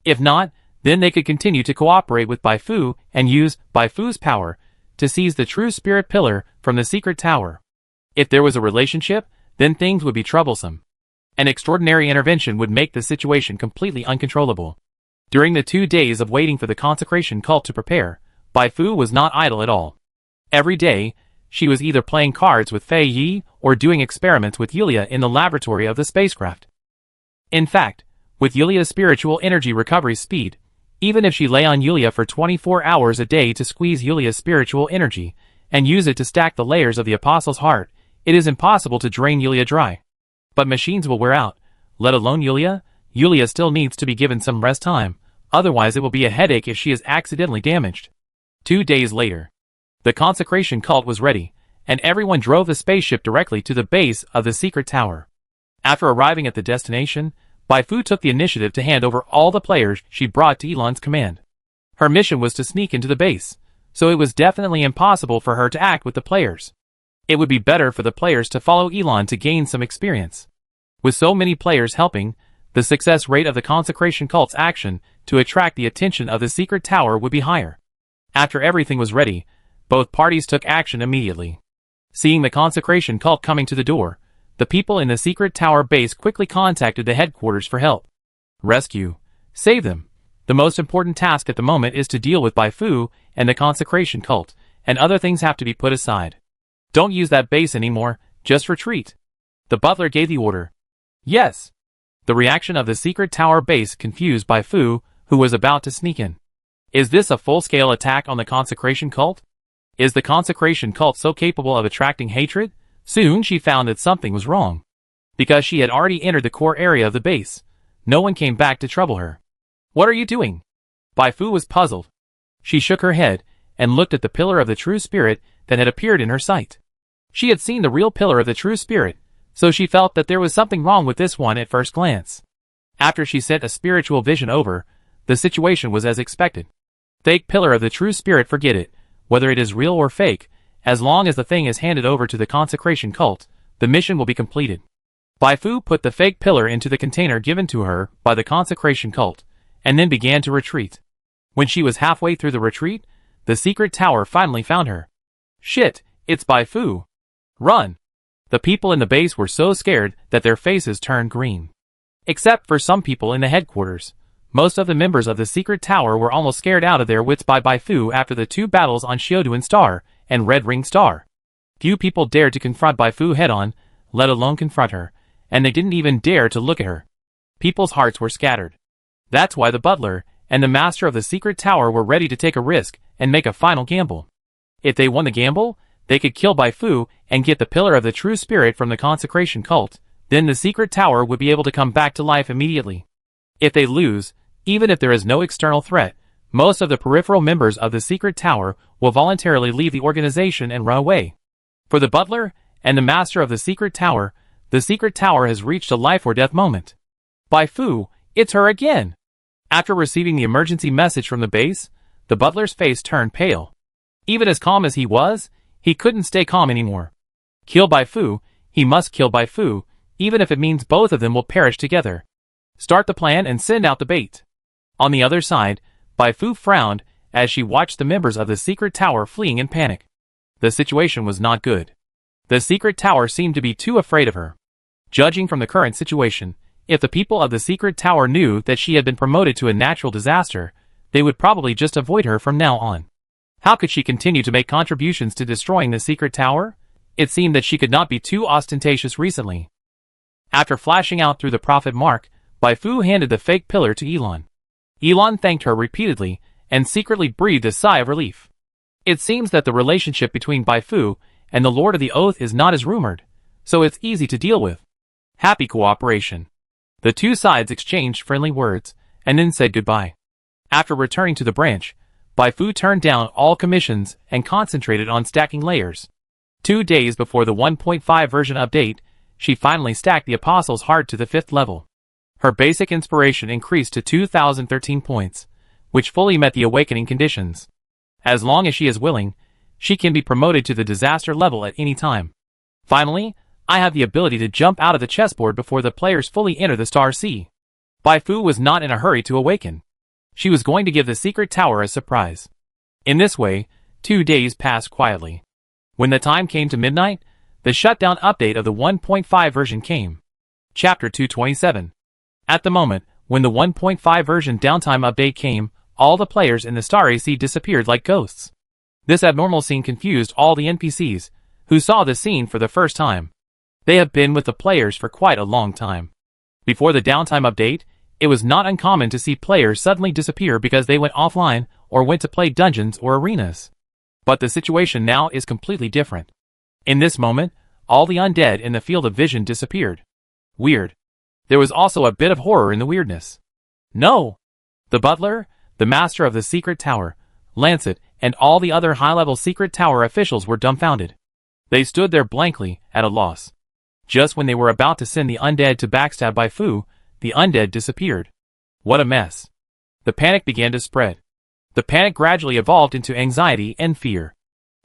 If not, then they could continue to cooperate with Bai Fu and use Bai Fu's power to seize the true spirit pillar from the secret tower. If there was a relationship, then things would be troublesome. An extraordinary intervention would make the situation completely uncontrollable. During the 2 days of waiting for the consecration cult to prepare, Bai Fu was not idle at all. Every day, she was either playing cards with Fei Yi or doing experiments with Yulia in the laboratory of the spacecraft. In fact, with Yulia's spiritual energy recovery speed, even if she lay on Yulia for 24 hours a day to squeeze Yulia's spiritual energy and use it to stack the layers of the Apostle's heart, it is impossible to drain Yulia dry. But machines will wear out, let alone Yulia. Yulia still needs to be given some rest time, otherwise it will be a headache if she is accidentally damaged. 2 days later, the consecration cult was ready, and everyone drove the spaceship directly to the base of the secret tower. After arriving at the destination, Bai Fu took the initiative to hand over all the players she brought to Elon's command. Her mission was to sneak into the base, so it was definitely impossible for her to act with the players. It would be better for the players to follow Elon to gain some experience. With so many players helping, the success rate of the consecration cult's action to attract the attention of the secret tower would be higher. After everything was ready, both parties took action immediately. Seeing the consecration cult coming to the door, the people in the secret tower base quickly contacted the headquarters for help. Rescue. Save them. The most important task at the moment is to deal with Bai Fu and the consecration cult, and other things have to be put aside. Don't use that base anymore, just retreat. The butler gave the order. Yes. The reaction of the secret tower base confused Bai Fu, who was about to sneak in. Is this a full-scale attack on the consecration cult? Is the consecration cult so capable of attracting hatred? Soon she found that something was wrong. Because she had already entered the core area of the base, no one came back to trouble her. What are you doing? Bai Fu was puzzled. She shook her head and looked at the pillar of the true spirit that had appeared in her sight. She had seen the real pillar of the true spirit, so she felt that there was something wrong with this one at first glance. After she sent a spiritual vision over, the situation was as expected. Fake pillar of the true spirit, forget it, whether it is real or fake, as long as the thing is handed over to the consecration cult, the mission will be completed. Bai Fu put the fake pillar into the container given to her by the consecration cult, and then began to retreat. When she was halfway through the retreat, the secret tower finally found her. Shit, it's Bai Fu. Run! The people in the base were so scared that their faces turned green. Except for some people in the headquarters. Most of the members of the secret tower were almost scared out of their wits by Bai Fu after the 2 battles on Xiaoduan Star and Red Ring Star. Few people dared to confront Bai Fu head-on, let alone confront her, and they didn't even dare to look at her. People's hearts were scattered. That's why the butler and the master of the secret tower were ready to take a risk and make a final gamble. If they won the gamble, they could kill Bai Fu and get the pillar of the true spirit from the consecration cult, then the secret tower would be able to come back to life immediately. If they lose, even if there is no external threat, most of the peripheral members of the secret tower will voluntarily leave the organization and run away. For the butler and the master of the secret tower has reached a life or death moment. Bai Fu, it's her again! After receiving the emergency message from the base, the butler's face turned pale. Even as calm as he was, he couldn't stay calm anymore. Kill Bai Fu, he must kill Bai Fu, even if it means both of them will perish together. Start the plan and send out the bait. On the other side, Bai Fu frowned as she watched the members of the secret tower fleeing in panic. The situation was not good. The secret tower seemed to be too afraid of her. Judging from the current situation, if the people of the secret tower knew that she had been promoted to a natural disaster, they would probably just avoid her from now on. How could she continue to make contributions to destroying the secret tower? It seemed that she could not be too ostentatious recently. After flashing out through the profit mark, Bai Fu handed the fake pillar to Elon. Elon thanked her repeatedly and secretly breathed a sigh of relief. It seems that the relationship between Bai Fu and the Lord of the Oath is not as rumored, so it's easy to deal with. Happy cooperation. The 2 sides exchanged friendly words and then said goodbye. After returning to the branch, Bai Fu turned down all commissions and concentrated on stacking layers. 2 days before the 1.5 version update, she finally stacked the Apostle's Heart to the 5th level. Her basic inspiration increased to 2013 points, which fully met the awakening conditions. As long as she is willing, she can be promoted to the disaster level at any time. Finally, I have the ability to jump out of the chessboard before the players fully enter the Star Sea. Bai Fu was not in a hurry to awaken. She was going to give the secret tower a surprise. In this way, 2 days passed quietly. When the time came to midnight, the shutdown update of the 1.5 version came. Chapter 227. At the moment, when the 1.5 version downtime update came, all the players in the Star AC disappeared like ghosts. This abnormal scene confused all the NPCs, who saw the scene for the first time. They have been with the players for quite a long time. Before the downtime update, it was not uncommon to see players suddenly disappear because they went offline or went to play dungeons or arenas. But the situation now is completely different. In this moment, all the undead in the field of vision disappeared. Weird. There was also a bit of horror in the weirdness. No! The butler, the master of the secret tower, Lancet, and all the other high-level secret tower officials were dumbfounded. They stood there blankly, at a loss. Just when they were about to send the undead to backstab Bai Fu, the undead disappeared. What a mess. The panic began to spread. The panic gradually evolved into anxiety and fear.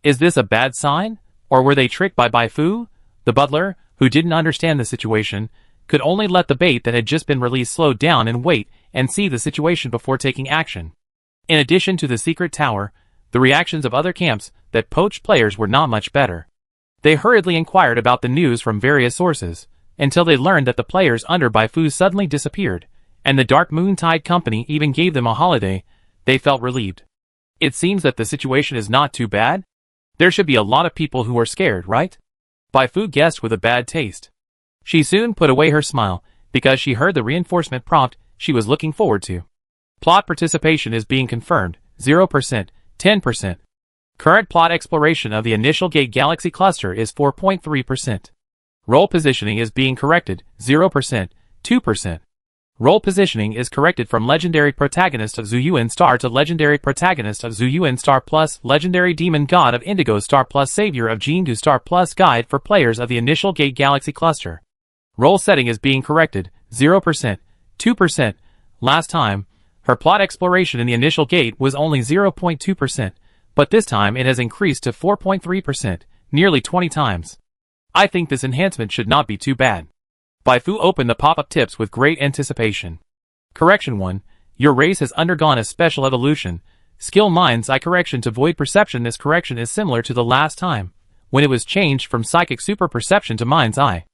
Is this a bad sign? Or were they tricked by Bai Fu? The butler, who didn't understand the situation, could only let the bait that had just been released slow down and wait and see the situation before taking action. In addition to the secret tower, the reactions of other camps that poached players were not much better. They hurriedly inquired about the news from various sources, until they learned that the players under Bai Fu suddenly disappeared, and the Dark Moon Tide Company even gave them a holiday. They felt relieved. It seems that the situation is not too bad. There should be a lot of people who are scared, right? Bai Fu guessed with a bad taste. She soon put away her smile, because she heard the reinforcement prompt she was looking forward to. Plot participation is being confirmed, 0%, 10%. Current plot exploration of the initial gate galaxy cluster is 4.3%. Role positioning is being corrected, 0%, 2%. Role positioning is corrected from Legendary Protagonist of Zuyuan Star to Legendary Protagonist of Zuyuan Star Plus Legendary Demon God of Indigo Star Plus Savior of Jindu Star Plus Guide for players of the initial gate galaxy cluster. Role setting is being corrected, 0%, 2%. Last time, her plot exploration in the initial gate was only 0.2%, but this time it has increased to 4.3%, nearly 20 times. I think this enhancement should not be too bad. Bai Fu opened the pop-up tips with great anticipation. Correction 1. Your race has undergone a special evolution. Skill Mind's Eye correction to Void Perception. This correction is similar to the last time, when it was changed from Psychic Super Perception to Mind's Eye.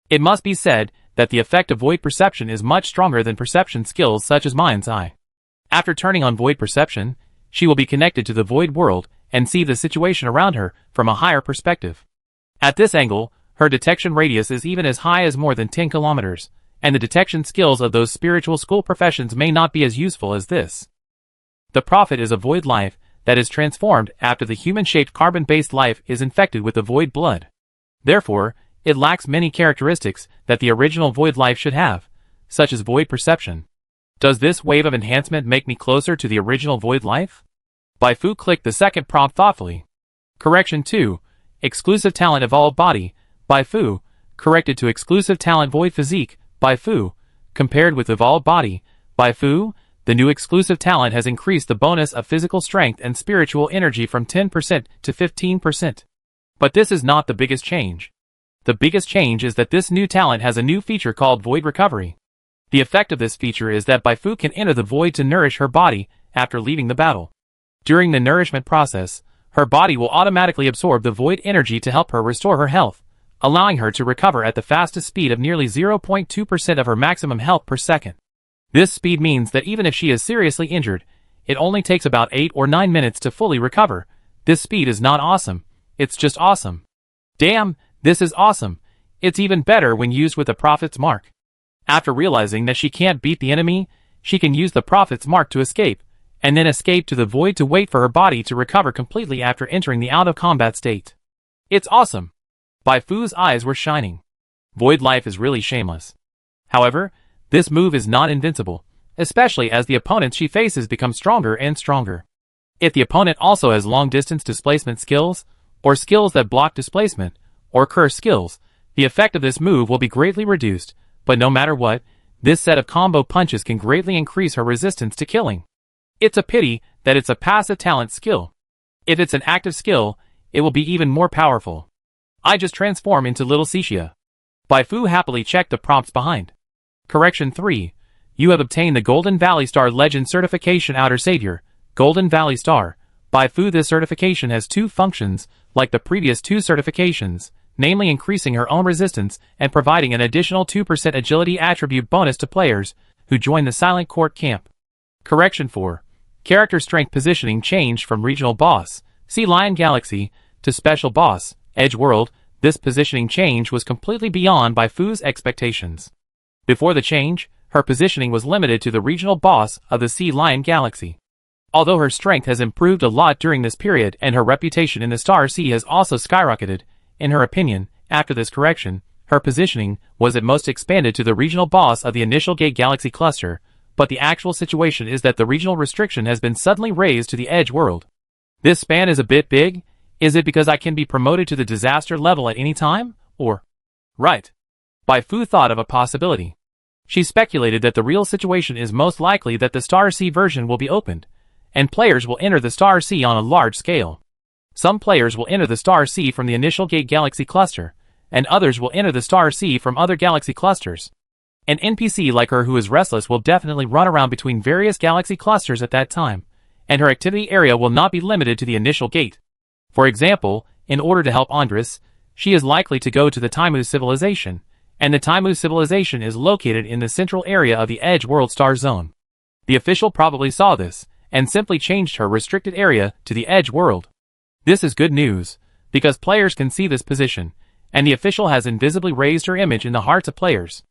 It must be said that the effect of Void Perception is much stronger than perception skills such as Mind's Eye. After turning on Void Perception, she will be connected to the Void world and see the situation around her from a higher perspective. At this angle, her detection radius is even as high as more than 10 kilometers, and the detection skills of those spiritual school professions may not be as useful as this. The Prophet is a void life that is transformed after the human-shaped carbon-based life is infected with the void blood. Therefore, it lacks many characteristics that the original void life should have, such as void perception. Does this wave of enhancement make me closer to the original void life? Bai Fu clicked the second prompt thoughtfully. Correction 2. Exclusive talent evolved body. Bai Fu, corrected to exclusive talent void physique. Bai Fu, compared with evolved body. Bai Fu, the new exclusive talent has increased the bonus of physical strength and spiritual energy from 10% to 15%. But this is not the biggest change. The biggest change is that this new talent has a new feature called Void Recovery. The effect of this feature is that Bai Fu can enter the void to nourish her body after leaving the battle. During the nourishment process, her body will automatically absorb the void energy to help her restore her health, allowing her to recover at the fastest speed of nearly 0.2% of her maximum health per second. This speed means that even if she is seriously injured, it only takes about 8 or 9 minutes to fully recover. This speed is not awesome, it's just awesome. Damn, this is awesome. It's even better when used with the Prophet's Mark. After realizing that she can't beat the enemy, she can use the Prophet's Mark to escape, and then escape to the void to wait for her body to recover completely after entering the out-of-combat state. It's awesome. Bai Fu's eyes were shining. Void life is really shameless. However, this move is not invincible, especially as the opponents she faces become stronger and stronger. If the opponent also has long-distance displacement skills, or skills that block displacement, or curse skills, the effect of this move will be greatly reduced, but no matter what, this set of combo punches can greatly increase her resistance to killing. It's a pity that it's a passive talent skill. If it's an active skill, it will be even more powerful. I just transform into Little Cixia. Bai Fu happily checked the prompts behind. Correction 3. You have obtained the Golden Valley Star Legend Certification Outer Savior, Golden Valley Star. Bai Fu, this certification has two functions, like the previous two certifications, namely increasing her own resistance and providing an additional 2% agility attribute bonus to players who join the Silent Court camp. Correction 4. Character strength positioning changed from Regional Boss, Sea Lion Galaxy, to Special Boss, Edge World. This positioning change was completely beyond Bai Fu's expectations. Before the change, her positioning was limited to the Regional Boss of the Sea Lion Galaxy. Although her strength has improved a lot during this period and her reputation in the Star Sea has also skyrocketed, in her opinion, after this correction, her positioning was at most expanded to the Regional Boss of the initial Gate Galaxy cluster, but the actual situation is that the regional restriction has been suddenly raised to the Edge World. This span is a bit big. Is it because I can be promoted to the disaster level at any time, or? Right. Bai Fu thought of a possibility. She speculated that the real situation is most likely that the Star Sea version will be opened, and players will enter the Star Sea on a large scale. Some players will enter the Star Sea from the initial Gate Galaxy cluster, and others will enter the Star Sea from other galaxy clusters. An NPC like her who is restless will definitely run around between various galaxy clusters at that time, and her activity area will not be limited to the initial gate. For example, in order to help Andres, she is likely to go to the Taimu civilization, and the Taimu civilization is located in the central area of the Edge World Star Zone. The official probably saw this, and simply changed her restricted area to the Edge World. This is good news, because players can see this position, and the official has invisibly raised her image in the hearts of players.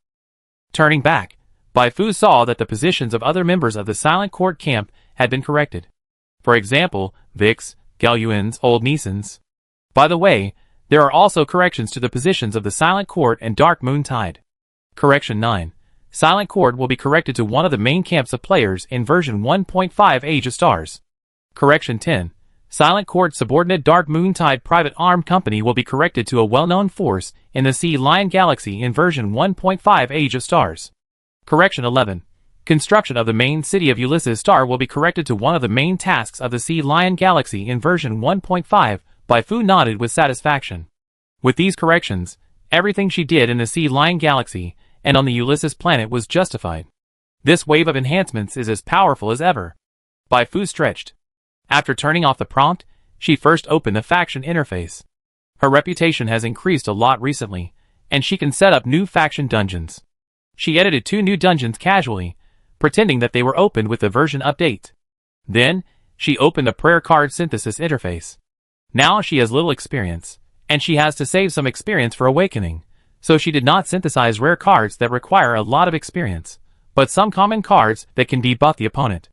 Turning back, Bai Fu saw that the positions of other members of the Silent Court camp had been corrected. For example, Vix, Galyuan's, Old Nissan's. By the way, there are also corrections to the positions of the Silent Court and Dark Moon Tide. Correction 9. Silent Court will be corrected to one of the main camps of players in version 1.5 Age of Stars. Correction 10. Silent Court subordinate Dark Moon Tide Private Armed Company will be corrected to a well-known force in the Sea Lion Galaxy in version 1.5 Age of Stars. Correction 11. Construction of the main city of Ulysses Star will be corrected to one of the main tasks of the Sea Lion Galaxy in version 1.5. Bai Fu nodded with satisfaction. With these corrections, everything she did in the Sea Lion Galaxy, and on the Ulysses planet was justified. This wave of enhancements is as powerful as ever. Bai Fu stretched. After turning off the prompt, she first opened the faction interface. Her reputation has increased a lot recently, and she can set up new faction dungeons. She edited 2 new dungeons casually, pretending that they were opened with the version update. Then, she opened a prayer card synthesis interface. Now she has little experience, and she has to save some experience for awakening, so she did not synthesize rare cards that require a lot of experience, but some common cards that can debuff the opponent.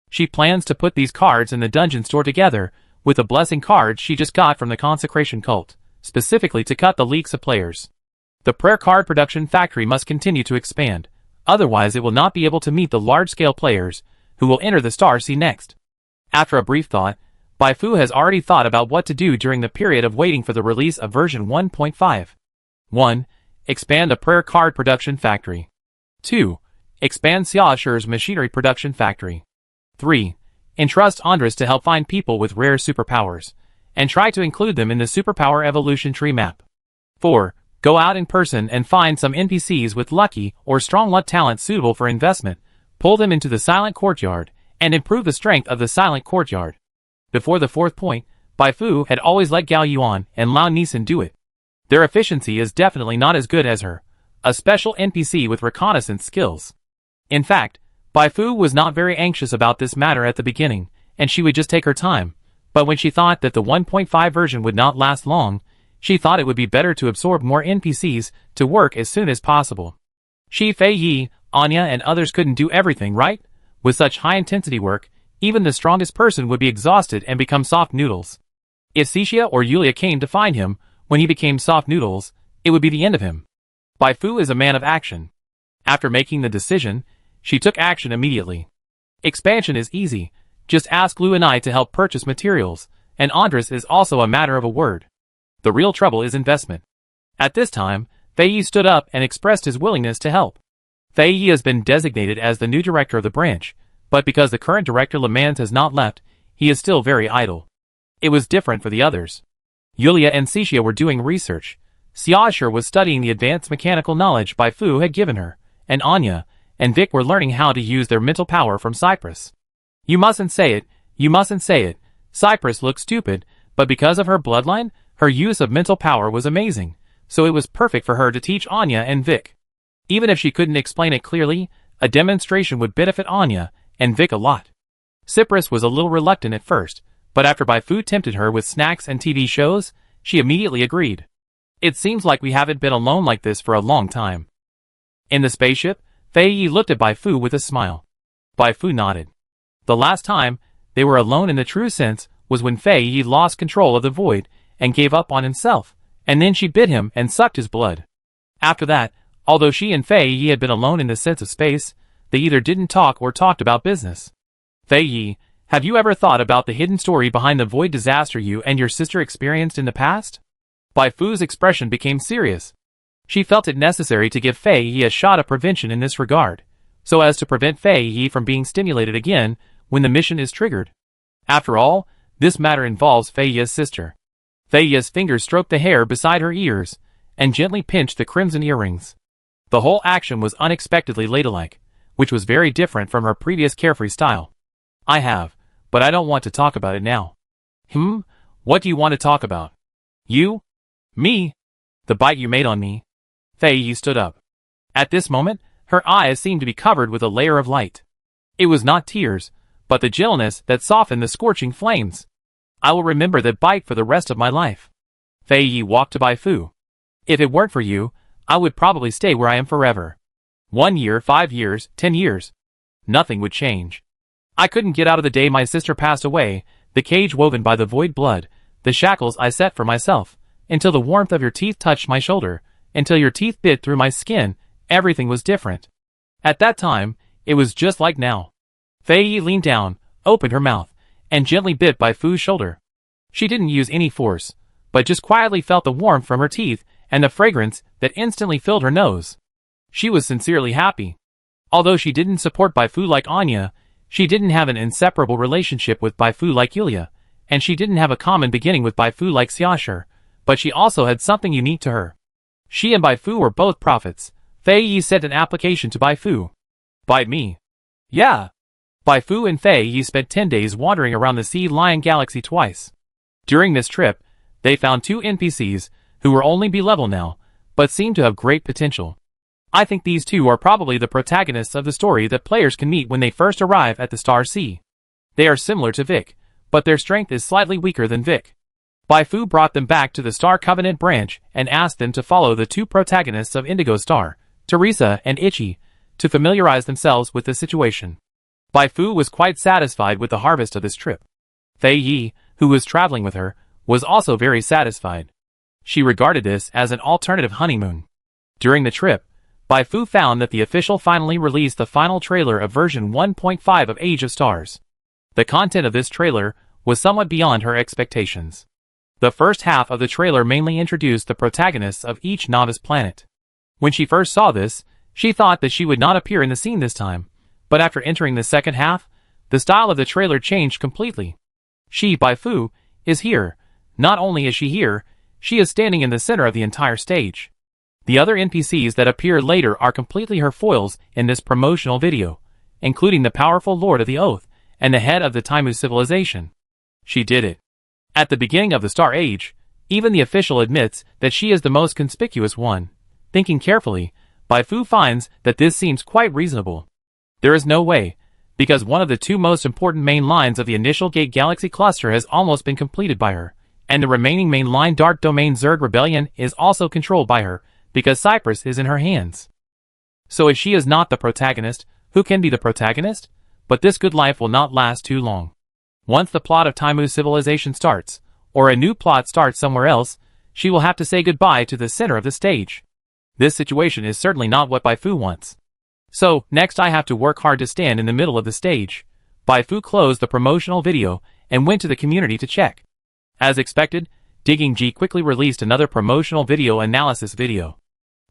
She plans to put these cards in the dungeon store together with the blessing cards she just got from the consecration cult, specifically to cut the leaks of players. The prayer card production factory must continue to expand, otherwise it will not be able to meet the large-scale players who will enter the Star Sea next. After a brief thought, Bai Fu has already thought about what to do during the period of waiting for the release of version 1.5. 1. Expand the prayer card production factory. 2. Expand Xiaoshi's machinery production factory. 3. Entrust Andres to help find people with rare superpowers, and try to include them in the superpower evolution tree map. 4. Go out in person and find some NPCs with lucky or strong luck talent suitable for investment, pull them into the silent courtyard, and improve the strength of the silent courtyard. Before the 4th point, Bai Fu had always let Gao Yuan and Lao Nisan do it. Their efficiency is definitely not as good as her, a special NPC with reconnaissance skills. In fact, Bai Fu was not very anxious about this matter at the beginning, and she would just take her time, but when she thought that the 1.5 version would not last long, she thought it would be better to absorb more NPCs to work as soon as possible. She, Fei Yi, Anya and others couldn't do everything, right? With such high-intensity work, even the strongest person would be exhausted and become soft noodles. If Xixia or Yulia came to find him when he became soft noodles, it would be the end of him. Bai Fu is a man of action. After making the decision, she took action immediately. Expansion is easy, just ask Lu and I to help purchase materials, and Andres is also a matter of a word. The real trouble is investment. At this time, Fei Yi stood up and expressed his willingness to help. Fei Yi has been designated as the new director of the branch, but because the current director Lemans has not left, he is still very idle. It was different for the others. Yulia and Xixia were doing research. Xiaoshi was studying the advanced mechanical knowledge Bai Fu had given her, and Anya and Vic were learning how to use their mental power from Cyprus. You mustn't say it, you mustn't say it. Cyprus looked stupid, but because of her bloodline, her use of mental power was amazing, so it was perfect for her to teach Anya and Vic. Even if she couldn't explain it clearly, a demonstration would benefit Anya and Vic a lot. Cyprus was a little reluctant at first, but after Bai Fu tempted her with snacks and TV shows, she immediately agreed. It seems like we haven't been alone like this for a long time. In the spaceship, Fei Yi looked at Bai Fu with a smile. Bai Fu nodded. The last time they were alone in the true sense was when Fei Yi lost control of the void and gave up on himself, and then she bit him and sucked his blood. After that, although she and Fei Yi had been alone in the sense of space, they either didn't talk or talked about business. Fei Yi, have you ever thought about the hidden story behind the void disaster you and your sister experienced in the past? Bai Fu's expression became serious. She felt it necessary to give Fei Yi a shot of prevention in this regard, so as to prevent Fei Yi from being stimulated again when the mission is triggered. After all, this matter involves Fei Yi's sister. Fei Yi's fingers stroked the hair beside her ears and gently pinched the crimson earrings. The whole action was unexpectedly ladylike, which was very different from her previous carefree style. I have, but I don't want to talk about it now. What do you want to talk about? You? Me? The bite you made on me? Fei Yi stood up. At this moment, her eyes seemed to be covered with a layer of light. It was not tears, but the gentleness that softened the scorching flames. I will remember that bite for the rest of my life. Fei Yi walked to Bai Fu. If it weren't for you, I would probably stay where I am forever. 1 year, 5 years, 10 years. Nothing would change. I couldn't get out of the day my sister passed away, the cage woven by the void blood, the shackles I set for myself, until the warmth of your teeth touched my shoulder, until your teeth bit through my skin, everything was different. At that time, it was just like now. Fei Yi leaned down, opened her mouth, and gently bit Bai Fu's shoulder. She didn't use any force, but just quietly felt the warmth from her teeth and the fragrance that instantly filled her nose. She was sincerely happy. Although she didn't support Bai Fu like Anya, she didn't have an inseparable relationship with Bai Fu like Yulia, and she didn't have a common beginning with Bai Fu like Xiaoshi, but she also had something unique to her. She and Bai Fu were both prophets, Fei Yi sent an application to Bai Fu. Bite me. Yeah. Bai Fu and Fei Yi spent 10 days wandering around the Sea Lion Galaxy twice. During this trip, they found 2 NPCs who were only B-level now, but seemed to have great potential. I think these 2 are probably the protagonists of the story that players can meet when they first arrive at the Star Sea. They are similar to Vic, but their strength is slightly weaker than Vic. Bai Fu brought them back to the Star Covenant branch and asked them to follow the 2 protagonists of Indigo Star, Teresa and Ichi, to familiarize themselves with the situation. Bai Fu was quite satisfied with the harvest of this trip. Fei Yi, who was traveling with her, was also very satisfied. She regarded this as an alternative honeymoon. During the trip, Bai Fu found that the official finally released the final trailer of version 1.5 of Age of Stars. The content of this trailer was somewhat beyond her expectations. The first half of the trailer mainly introduced the protagonists of each novice planet. When she first saw this, she thought that she would not appear in the scene this time, but after entering the second half, the style of the trailer changed completely. She, Bai Fu, is here. Not only is she here, she is standing in the center of the entire stage. The other NPCs that appear later are completely her foils in this promotional video, including the powerful Lord of the Oath and the head of the Taimu civilization. She did it. At the beginning of the Star Age, even the official admits that she is the most conspicuous one. Thinking carefully, Bai Fu finds that this seems quite reasonable. There is no way, because one of the 2 most important main lines of the initial Gate Galaxy cluster has almost been completed by her, and the remaining main line Dark Domain Zerg Rebellion is also controlled by her, because Cyprus is in her hands. So if she is not the protagonist, who can be the protagonist? But this good life will not last too long. Once the plot of Taimu's civilization starts, or a new plot starts somewhere else, she will have to say goodbye to the center of the stage. This situation is certainly not what Bai Fu wants. So, next I have to work hard to stand in the middle of the stage. Bai Fu closed the promotional video and went to the community to check. As expected, Digging G quickly released another promotional video analysis video.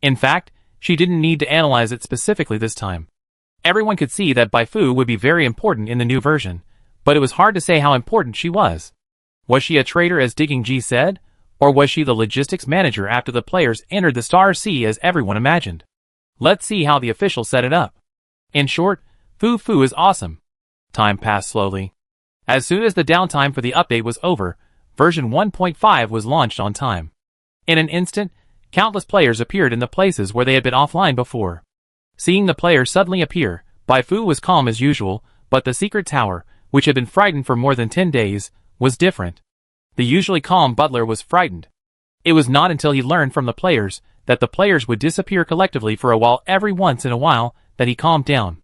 In fact, she didn't need to analyze it specifically this time. Everyone could see that Bai Fu would be very important in the new version, but it was hard to say how important she was. Was she a traitor as Digging G said? Or was she the logistics manager after the players entered the Star Sea as everyone imagined? Let's see how the official set it up. In short, Fu Fu is awesome. Time passed slowly. As soon as the downtime for the update was over, version 1.5 was launched on time. In an instant, countless players appeared in the places where they had been offline before. Seeing the players suddenly appear, Bai Fu was calm as usual, but the secret tower, which had been frightened for more than 10 days, was different. The usually calm butler was frightened. It was not until he learned from the players that the players would disappear collectively for a while every once in a while that he calmed down.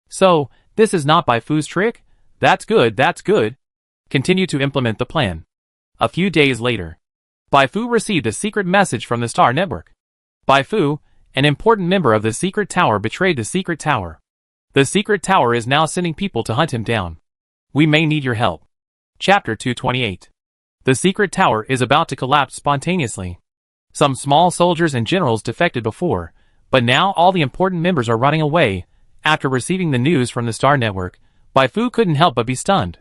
So, this is not Bai Fu's trick? That's good, that's good. Continue to implement the plan. A few days later, Bai Fu received a secret message from the Star Network. Bai Fu, an important member of the Secret Tower, betrayed the Secret Tower. The Secret Tower is now sending people to hunt him down. We may need your help. Chapter 228. The Secret Tower is about to collapse spontaneously. Some small soldiers and generals defected before, but now all the important members are running away. After receiving the news from the Star Network, Bai Fu couldn't help but be stunned.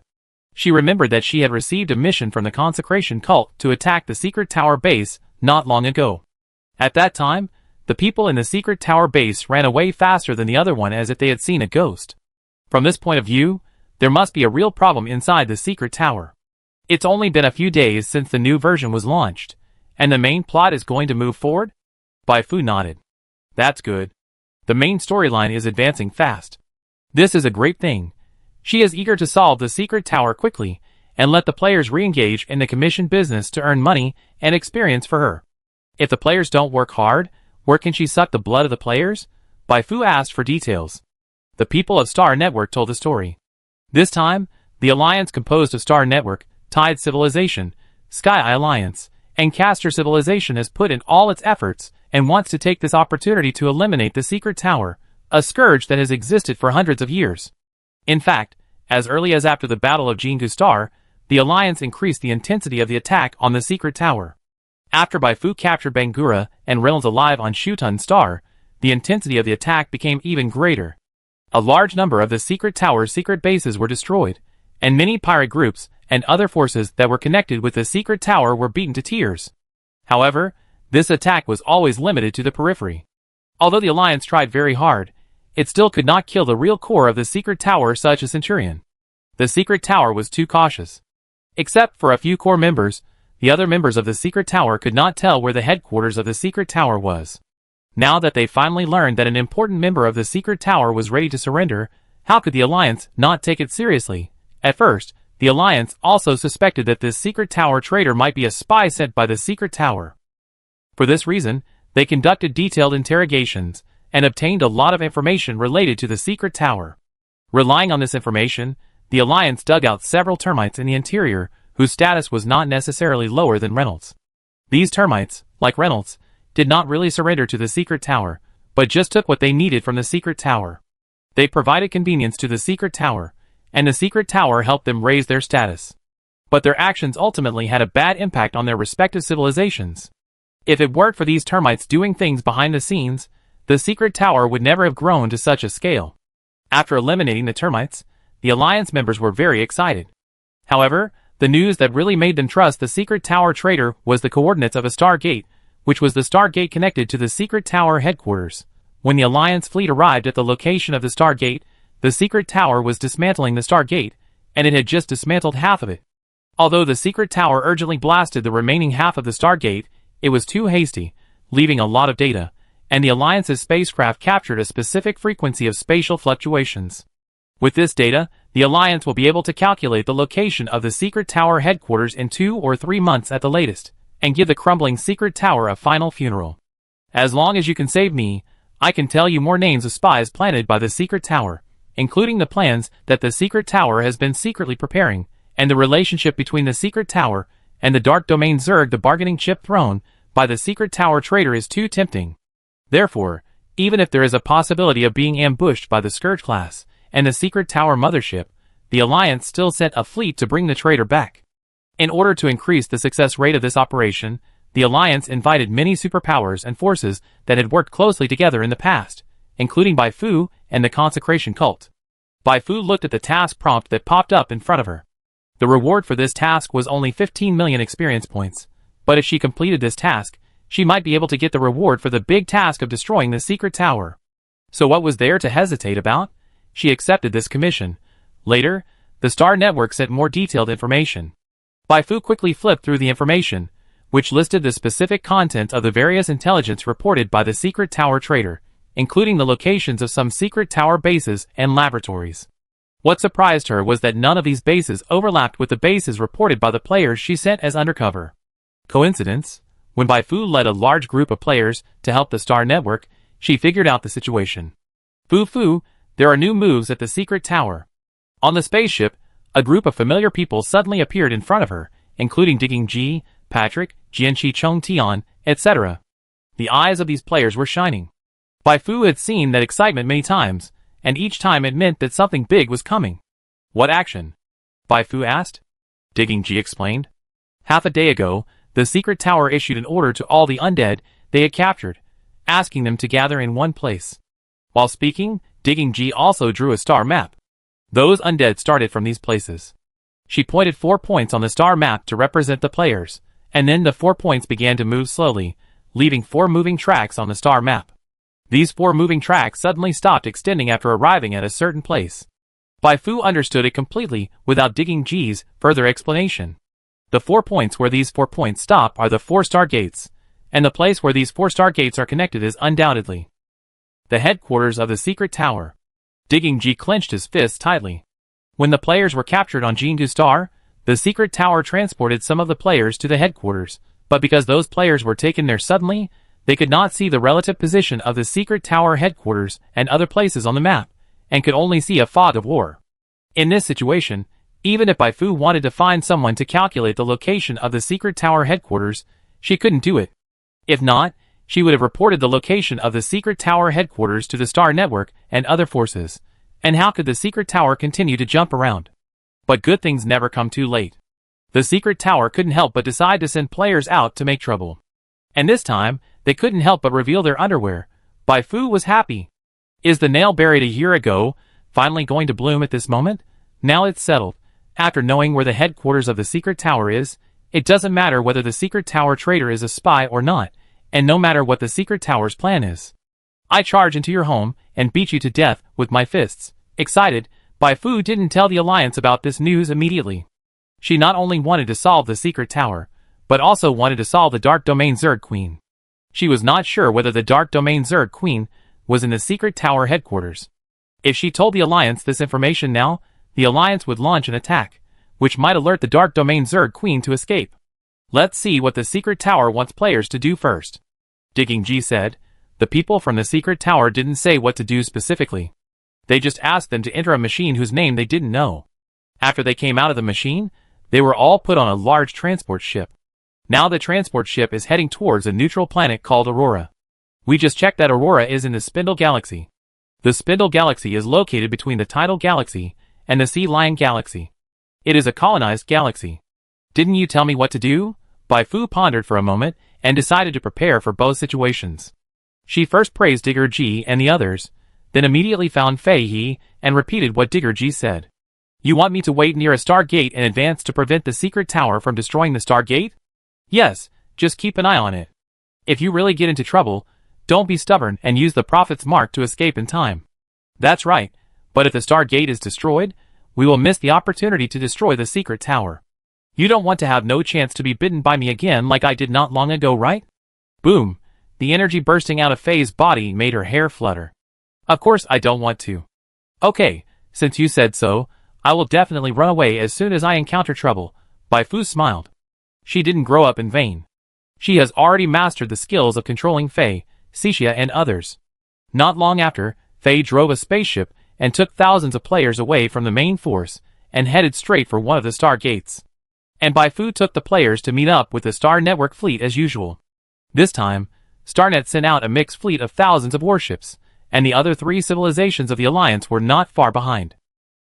She remembered that she had received a mission from the Consecration Cult to attack the Secret Tower base not long ago. At that time, the people in the Secret Tower base ran away faster than the other one as if they had seen a ghost. From this point of view, there must be a real problem inside the Secret Tower. It's only been a few days since the new version was launched, and the main plot is going to move forward? Bai Fu nodded. That's good. The main storyline is advancing fast. This is a great thing. She is eager to solve the Secret Tower quickly, and let the players re-engage in the commission business to earn money and experience for her. If the players don't work hard, where can she suck the blood of the players? Bai Fu asked for details. The people of Star Network told the story. This time, the alliance composed of Star Network, Tide Civilization, Sky Eye Alliance, and Castor Civilization has put in all its efforts and wants to take this opportunity to eliminate the Secret Tower, a scourge that has existed for hundreds of years. In fact, as early as after the Battle of Jingu Star, the Alliance increased the intensity of the attack on the Secret Tower. After Bai Fu captured Bangura and Reynolds alive on Shutun Star, the intensity of the attack became even greater. A large number of the Secret Tower's secret bases were destroyed, and many pirate groups and other forces that were connected with the Secret Tower were beaten to tears. However, this attack was always limited to the periphery. Although the Alliance tried very hard, it still could not kill the real core of the secret tower such as Centurion. The secret tower was too cautious. Except for a few core members, the other members of the secret tower could not tell where the headquarters of the secret tower was. Now that they finally learned that an important member of the secret tower was ready to surrender, how could the Alliance not take it seriously? At first, the Alliance also suspected that this secret tower traitor might be a spy sent by the secret tower. For this reason, they conducted detailed interrogations and obtained a lot of information related to the secret tower. Relying on this information, the Alliance dug out several termites in the interior whose status was not necessarily lower than Reynolds. These termites, like Reynolds, did not really surrender to the secret tower, but just took what they needed from the secret tower. They provided convenience to the secret tower, and the secret tower helped them raise their status. But their actions ultimately had a bad impact on their respective civilizations. If it weren't for these termites doing things behind the scenes, the secret tower would never have grown to such a scale. After eliminating the termites, the Alliance members were very excited. However, the news that really made them trust the secret tower traitor was the coordinates of a Stargate, which was the Stargate connected to the secret tower headquarters. When the Alliance fleet arrived at the location of the Stargate, the secret tower was dismantling the Stargate, and it had just dismantled half of it. Although the secret tower urgently blasted the remaining half of the Stargate, it was too hasty, leaving a lot of data, and the Alliance's spacecraft captured a specific frequency of spatial fluctuations. With this data, the Alliance will be able to calculate the location of the secret tower headquarters in 2 or 3 months at the latest, and give the crumbling secret tower a final funeral. As long as you can save me, I can tell you more names of spies planted by the secret tower, including the plans that the secret tower has been secretly preparing, and the relationship between the secret tower and the dark domain Zerg. The bargaining chip thrown by the secret tower traitor is too tempting. Therefore, even if there is a possibility of being ambushed by the Scourge class and the secret tower mothership, the Alliance still sent a fleet to bring the traitor back. In order to increase the success rate of this operation, the Alliance invited many superpowers and forces that had worked closely together in the past, including Bai Fu and the Consecration Cult. Bai Fu looked at the task prompt that popped up in front of her. The reward for this task was only 15 million experience points, but if she completed this task, she might be able to get the reward for the big task of destroying the secret tower. So what was there to hesitate about? She accepted this commission. Later, the Star Network sent more detailed information. Bai Fu quickly flipped through the information, which listed the specific content of the various intelligence reported by the secret tower traitor, including the locations of some secret tower bases and laboratories. What surprised her was that none of these bases overlapped with the bases reported by the players she sent as undercover. Coincidence? When Bai Fu led a large group of players to help the Star Network, she figured out the situation. Fu, there are new moves at the secret tower. On the spaceship, a group of familiar people suddenly appeared in front of her, including Digging G, Patrick, Jianqi Chong Tian, etc. The eyes of these players were shining. Bai Fu had seen that excitement many times, and each time it meant that something big was coming. What action? Bai Fu asked. Digging G explained. Half a day ago, the secret tower issued an order to all the undead they had captured, asking them to gather in one place. While speaking, Digging G also drew a star map. Those undead started from these places. She pointed 4 points on the star map to represent the players, and then the 4 points began to move slowly, leaving 4 moving tracks on the star map. These 4 moving tracks suddenly stopped extending after arriving at a certain place. Bai Fu understood it completely without Digging G's further explanation. The 4 points where these 4 points stop are the 4 Stargates, and the place where these 4 Stargates are connected is undoubtedly the headquarters of the secret tower. Digging G clenched his fists tightly. When the players were captured on Jindu Star, the secret tower transported some of the players to the headquarters, but because those players were taken there suddenly, they could not see the relative position of the secret tower headquarters and other places on the map, and could only see a fog of war. In this situation, even if Bai Fu wanted to find someone to calculate the location of the secret tower headquarters, she couldn't do it. If not, she would have reported the location of the secret tower headquarters to the Star Network and other forces, and how could the secret tower continue to jump around? But good things never come too late. The secret tower couldn't help but decide to send players out to make trouble. And this time, they couldn't help but reveal their underwear. Bai Fu was happy. Is the nail buried a year ago finally going to bloom at this moment? Now it's settled. After knowing where the headquarters of the secret tower is, it doesn't matter whether the secret tower traitor is a spy or not, and no matter what the secret tower's plan is. I charge into your home and beat you to death with my fists. Excited, Bai Fu didn't tell the Alliance about this news immediately. She not only wanted to solve the secret tower, but also wanted to solve the Dark Domain Zerg Queen. She was not sure whether the Dark Domain Zerg Queen was in the secret tower headquarters. If she told the Alliance this information now, the Alliance would launch an attack, which might alert the Dark Domain Zerg Queen to escape. Let's see what the secret tower wants players to do first. Digging G said. The people from the secret tower didn't say what to do specifically. They just asked them to enter a machine whose name they didn't know. After they came out of the machine, they were all put on a large transport ship. Now the transport ship is heading towards a neutral planet called Aurora. We just checked that Aurora is in the Spindle Galaxy. The Spindle Galaxy is located between the Tidal Galaxy and the Sea Lion Galaxy. It is a colonized galaxy. Didn't you tell me what to do? Bai Fu pondered for a moment and decided to prepare for both situations. She first praised Digger G and the others, then immediately found Fei He and repeated what Digger G said. You want me to wait near a star gate in advance to prevent the secret tower from destroying the star gate? Yes, just keep an eye on it. If you really get into trouble, don't be stubborn and use the Prophet's Mark to escape in time. That's right, but if the star gate is destroyed, we will miss the opportunity to destroy the secret tower. You don't want to have no chance to be bitten by me again like I did not long ago, right? Boom. The energy bursting out of Fei's body made her hair flutter. Of course I don't want to. Okay, since you said so, I will definitely run away as soon as I encounter trouble. Bai Fu smiled. She didn't grow up in vain. She has already mastered the skills of controlling Fei, Xixia and others. Not long after, Fei drove a spaceship and took thousands of players away from the main force and headed straight for one of the star gates. And Bai Fu took the players to meet up with the Star Network fleet as usual. This time, Starnet sent out a mixed fleet of thousands of warships, and the other 3 civilizations of the Alliance were not far behind.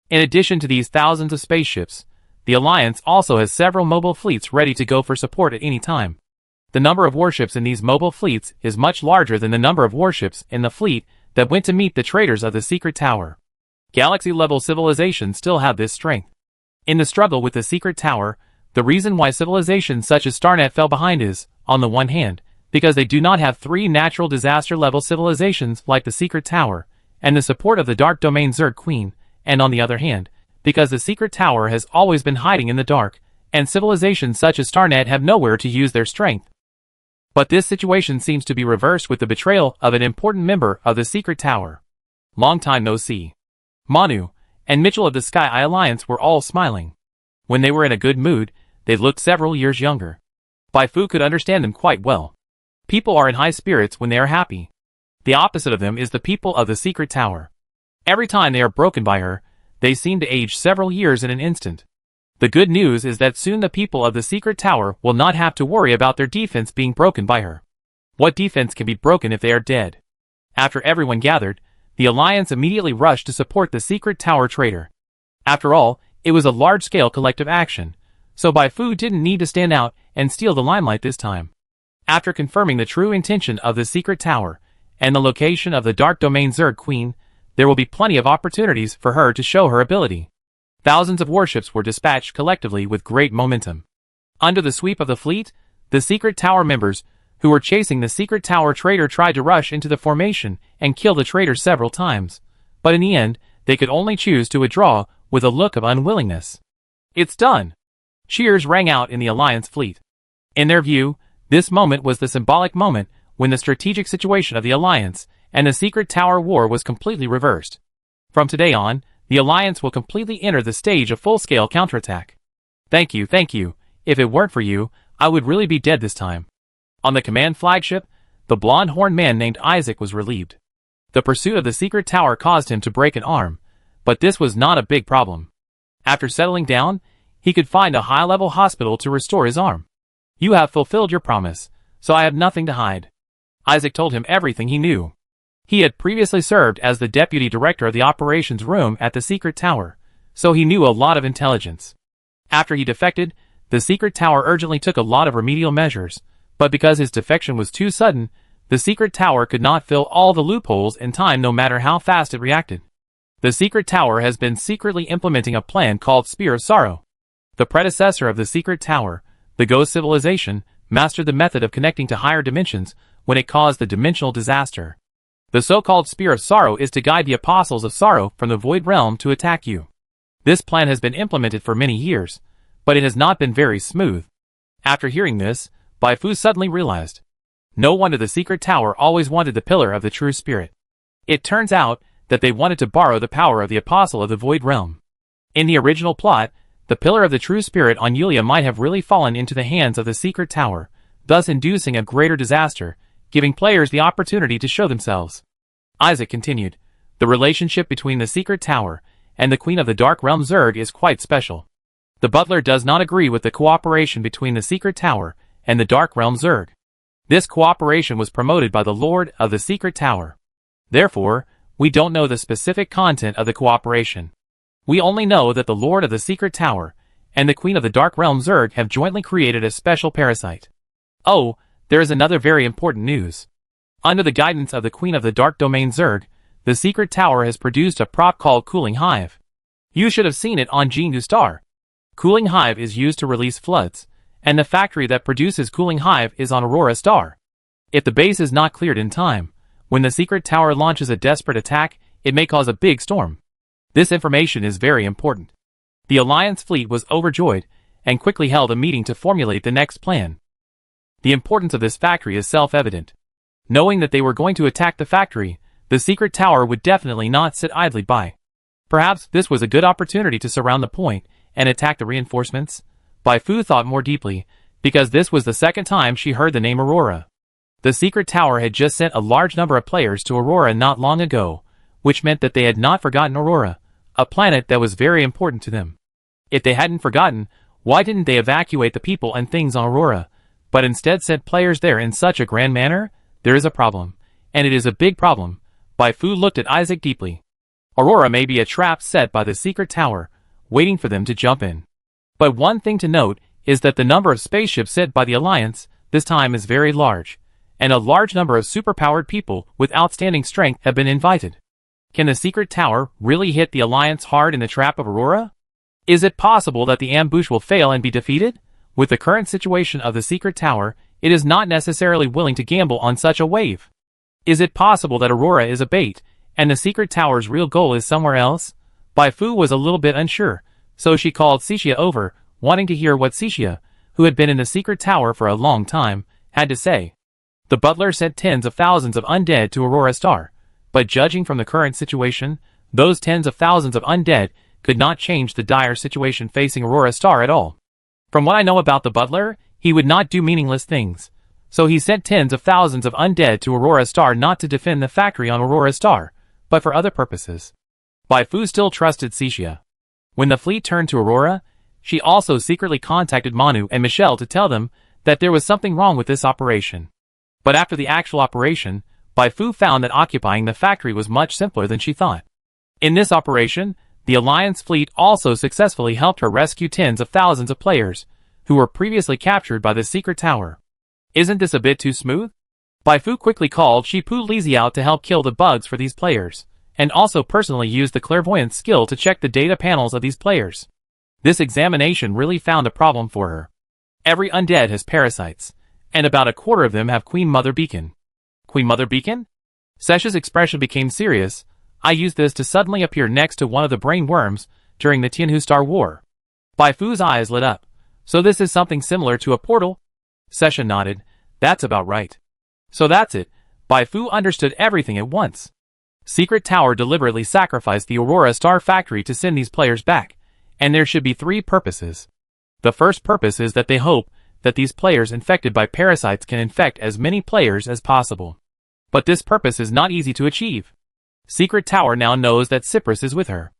In addition to these thousands of spaceships, the Alliance also has several mobile fleets ready to go for support at any time. The number of warships in these mobile fleets is much larger than the number of warships in the fleet that went to meet the traitors of the secret tower. Galaxy-level civilizations still have this strength. In the struggle with the secret tower, the reason why civilizations such as Starnet fell behind is, on the one hand, because they do not have 3 natural disaster-level civilizations like the secret tower, and the support of the Dark Domain Zerg Queen, and on the other hand, because the secret tower has always been hiding in the dark, and civilizations such as Starnet have nowhere to use their strength. But this situation seems to be reversed with the betrayal of an important member of the secret tower. Long time no see. Manu and Mitchell of the Sky Eye Alliance were all smiling. When they were in a good mood, they looked several years younger. Bai Fu could understand them quite well. People are in high spirits when they are happy. The opposite of them is the people of the secret tower. Every time they are broken by her, they seem to age several years in an instant. The good news is that soon the people of the secret tower will not have to worry about their defense being broken by her. What defense can be broken if they are dead? After everyone gathered, the Alliance immediately rushed to support the secret tower traitor. After all, it was a large-scale collective action, so Bai Fu didn't need to stand out and steal the limelight this time. After confirming the true intention of the secret tower and the location of the Dark Domain Zerg Queen, there will be plenty of opportunities for her to show her ability. Thousands of warships were dispatched collectively with great momentum. Under the sweep of the fleet, the secret tower members who were chasing the secret tower traitor tried to rush into the formation and kill the traitor several times, but in the end, they could only choose to withdraw with a look of unwillingness. It's done! Cheers rang out in the Alliance fleet. In their view, this moment was the symbolic moment when the strategic situation of the Alliance and the secret tower war was completely reversed. From today on, the Alliance will completely enter the stage of full-scale counterattack. Thank you. If it weren't for you, I would really be dead this time. On the command flagship, the blonde-horned man named Isaac was relieved. The pursuit of the secret tower caused him to break an arm, but this was not a big problem. After settling down, he could find a high-level hospital to restore his arm. You have fulfilled your promise, so I have nothing to hide. Isaac told him everything he knew. He had previously served as the deputy director of the operations room at the secret tower, so he knew a lot of intelligence. After he defected, the secret tower urgently took a lot of remedial measures, but because his defection was too sudden, the secret tower could not fill all the loopholes in time no matter how fast it reacted. The secret tower has been secretly implementing a plan called Spear of Sorrow. The predecessor of the secret tower, the Ghost Civilization, mastered the method of connecting to higher dimensions when it caused the dimensional disaster. The so-called Spear of Sorrow is to guide the Apostles of Sorrow from the Void Realm to attack you. This plan has been implemented for many years, but it has not been very smooth. After hearing this, Bai Fu suddenly realized. No wonder the secret tower always wanted the Pillar of the True Spirit. It turns out that they wanted to borrow the power of the Apostle of the Void Realm. In the original plot, the Pillar of the True Spirit on Yulia might have really fallen into the hands of the secret tower, thus inducing a greater disaster, giving players the opportunity to show themselves. Isaac continued, the relationship between the secret tower and the Queen of the Dark Realm Zerg is quite special. The butler does not agree with the cooperation between the secret tower and the Dark Realm Zerg. This cooperation was promoted by the Lord of the Secret Tower. Therefore, we don't know the specific content of the cooperation. We only know that the Lord of the Secret Tower and the Queen of the Dark Realm Zerg have jointly created a special parasite. Oh, there is another very important news. Under the guidance of the Queen of the Dark Domain Zerg, the Secret Tower has produced a prop called Cooling Hive. You should have seen it on Jingu Star. Cooling Hive is used to release floods, and the factory that produces Cooling Hive is on Aurora Star. If the base is not cleared in time, when the secret tower launches a desperate attack, it may cause a big storm. This information is very important. The Alliance fleet was overjoyed, and quickly held a meeting to formulate the next plan. The importance of this factory is self-evident. Knowing that they were going to attack the factory, the secret tower would definitely not sit idly by. Perhaps this was a good opportunity to surround the point and attack the reinforcements. Bai Fu thought more deeply, because this was the second time she heard the name Aurora. The secret tower had just sent a large number of players to Aurora not long ago, which meant that they had not forgotten Aurora, a planet that was very important to them. If they hadn't forgotten, why didn't they evacuate the people and things on Aurora, but instead sent players there in such a grand manner? There is a problem, and it is a big problem. Bai Fu looked at Isaac deeply. Aurora may be a trap set by the secret tower, waiting for them to jump in. But one thing to note is that the number of spaceships sent by the Alliance this time is very large, and a large number of superpowered people with outstanding strength have been invited. Can the secret tower really hit the Alliance hard in the trap of Aurora? Is it possible that the ambush will fail and be defeated? With the current situation of the secret tower, it is not necessarily willing to gamble on such a wave. Is it possible that Aurora is a bait, and the secret tower's real goal is somewhere else? Bai Fu was a little bit unsure, so she called Cixia over, wanting to hear what Cixia, who had been in the secret tower for a long time, had to say. The butler sent tens of thousands of undead to Aurora Star, but judging from the current situation, those tens of thousands of undead could not change the dire situation facing Aurora Star at all. From what I know about the butler, he would not do meaningless things. So he sent tens of thousands of undead to Aurora Star not to defend the factory on Aurora Star, but for other purposes. Bai Fu still trusted Cixia. When the fleet turned to Aurora, she also secretly contacted Manu and Michelle to tell them that there was something wrong with this operation. But after the actual operation, Bai Fu found that occupying the factory was much simpler than she thought. In this operation, the Alliance fleet also successfully helped her rescue tens of thousands of players, who were previously captured by the secret tower. Isn't this a bit too smooth? Bai Fu quickly called Shipu Lizzie out to help kill the bugs for these players, and also personally used the clairvoyance skill to check the data panels of these players. This examination really found a problem for her. Every undead has parasites, and about a quarter of them have Queen Mother Beacon. Queen Mother Beacon? Sesh's expression became serious. I used this to suddenly appear next to one of the brain worms during the Tianhu Star War. Bai Fu's eyes lit up. So this is something similar to a portal? Sesh nodded. That's about right. So that's it. Bai Fu understood everything at once. Secret Tower deliberately sacrificed the Aurora Star Factory to send these players back, and there should be three purposes. The first purpose is that they hope that these players infected by parasites can infect as many players as possible. But this purpose is not easy to achieve. Secret Tower now knows that Cyprus is with her.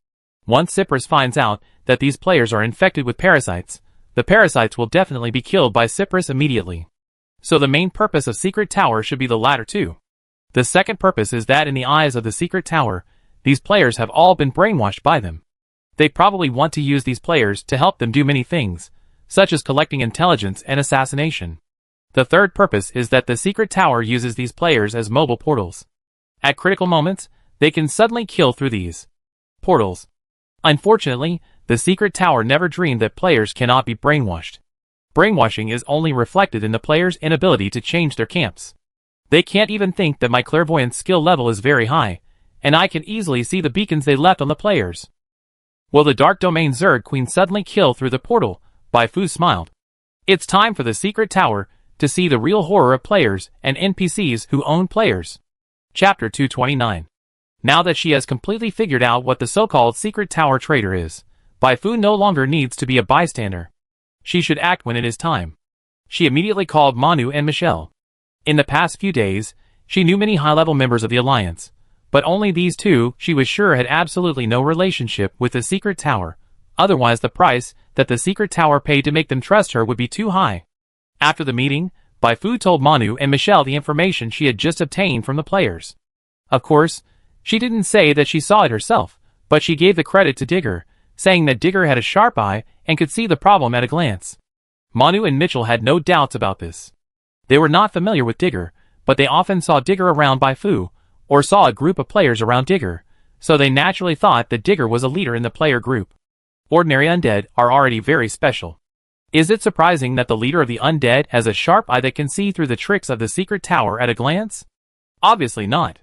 Once Cyprus finds out that these players are infected with parasites, the parasites will definitely be killed by Cyprus immediately. So the main purpose of Secret Tower should be the latter too. The second purpose is that in the eyes of the Secret Tower, these players have all been brainwashed by them. They probably want to use these players to help them do many things, such as collecting intelligence and assassination. The third purpose is that the Secret Tower uses these players as mobile portals. At critical moments, they can suddenly kill through these portals. Unfortunately, the Secret Tower never dreamed that players cannot be brainwashed. Brainwashing is only reflected in the players' inability to change their camps. They can't even think that my clairvoyance skill level is very high, and I can easily see the beacons they left on the players. Will the Dark Domain Zerg Queen suddenly kill through the portal? Bai Fu smiled. It's time for the secret tower to see the real horror of players and NPCs who own players. Chapter 229. Now that she has completely figured out what the so-called secret tower traitor is, Bai Fu no longer needs to be a bystander. She should act when it is time. She immediately called Manu and Michelle. In the past few days, she knew many high-level members of the Alliance, but only these two she was sure had absolutely no relationship with the secret tower. Otherwise the price that the secret tower paid to make them trust her would be too high. After the meeting, Bai Fu told Manu and Michelle the information she had just obtained from the players. Of course, she didn't say that she saw it herself, but she gave the credit to Digger, saying that Digger had a sharp eye and could see the problem at a glance. Manu and Mitchell had no doubts about this. They were not familiar with Digger, but they often saw Digger around Bai Fu, or saw a group of players around Digger, so they naturally thought that Digger was a leader in the player group. Ordinary undead are already very special. Is it surprising that the leader of the undead has a sharp eye that can see through the tricks of the secret tower at a glance? Obviously not.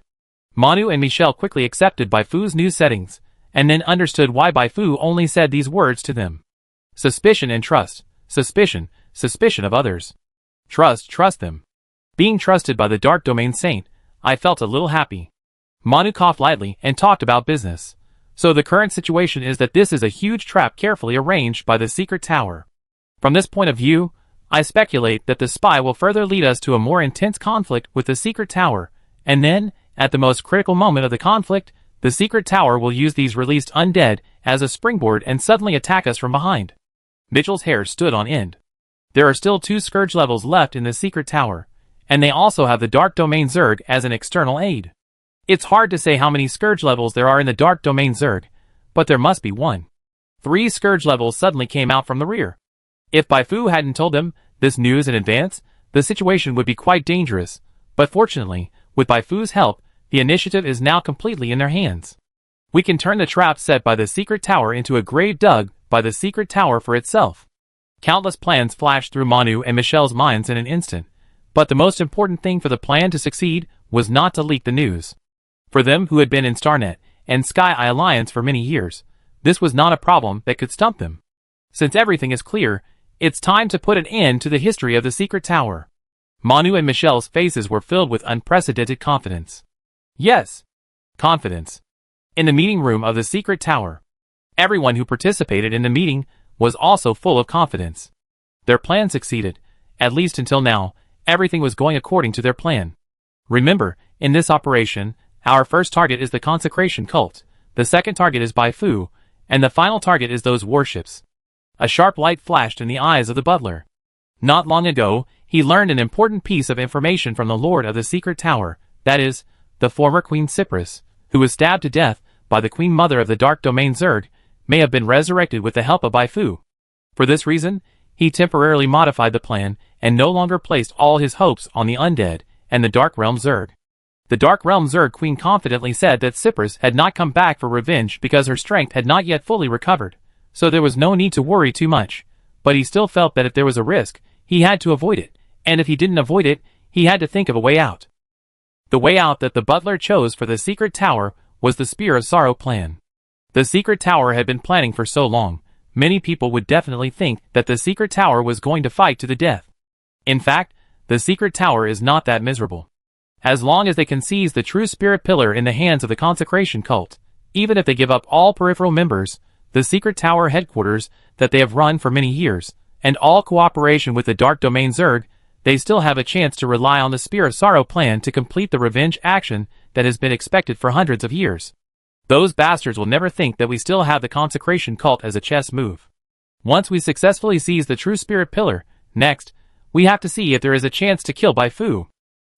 Manu and Michelle quickly accepted Bai Fu's new settings, and then understood why Bai Fu only said these words to them. Suspicion and trust. Suspicion of others. Trust them. Being trusted by the Dark Domain Saint, I felt a little happy. Manu coughed lightly and talked about business. So the current situation is that this is a huge trap carefully arranged by the secret tower. From this point of view, I speculate that the spy will further lead us to a more intense conflict with the secret tower, and then, at the most critical moment of the conflict, the secret tower will use these released undead as a springboard and suddenly attack us from behind. Mitchell's hair stood on end. There are still 2 Scourge levels left in the secret tower, and they also have the Dark Domain Zerg as an external aid. It's hard to say how many Scourge levels there are in the Dark Domain Zerg, but there must be 1. 3 Scourge levels suddenly came out from the rear. If Bai Fu hadn't told them this news in advance, the situation would be quite dangerous, but fortunately, with Bai Fu's help, the initiative is now completely in their hands. We can turn the trap set by the secret tower into a grave dug by the secret tower for itself. Countless plans flashed through Manu and Michelle's minds in an instant, but the most important thing for the plan to succeed was not to leak the news. For them who had been in Starnet and Sky Eye Alliance for many years, this was not a problem that could stump them. Since everything is clear, it's time to put an end to the history of the secret tower. Manu and Michelle's faces were filled with unprecedented confidence. Yes, confidence. In the meeting room of the secret tower, everyone who participated in the meeting was also full of confidence. Their plan succeeded. At least until now, everything was going according to their plan. Remember, in this operation, our first target is the consecration cult, the second target is Bai Fu, and the final target is those warships. A sharp light flashed in the eyes of the butler. Not long ago, he learned an important piece of information from the Lord of the Secret Tower, that is, the former Queen Cyprus, who was stabbed to death by the Queen Mother of the Dark Domain Zerg, may have been resurrected with the help of Bai Fu. For this reason, he temporarily modified the plan and no longer placed all his hopes on the undead and the Dark Realm Zerg. The Dark Realm Zerg Queen confidently said that Cyprus had not come back for revenge because her strength had not yet fully recovered, so there was no need to worry too much, but he still felt that if there was a risk, he had to avoid it, and if he didn't avoid it, he had to think of a way out. The way out that the butler chose for the secret tower was the Spear of Sorrow plan. The secret tower had been planning for so long, many people would definitely think that the secret tower was going to fight to the death. In fact, the secret tower is not that miserable. As long as they can seize the true spirit pillar in the hands of the consecration cult, even if they give up all peripheral members, the secret tower headquarters that they have run for many years, and all cooperation with the Dark Domain Zerg, they still have a chance to rely on the Spear of Sorrow plan to complete the revenge action that has been expected for hundreds of years. Those bastards will never think that we still have the consecration cult as a chess move. Once we successfully seize the true spirit pillar, next, we have to see if there is a chance to kill Bai Fu.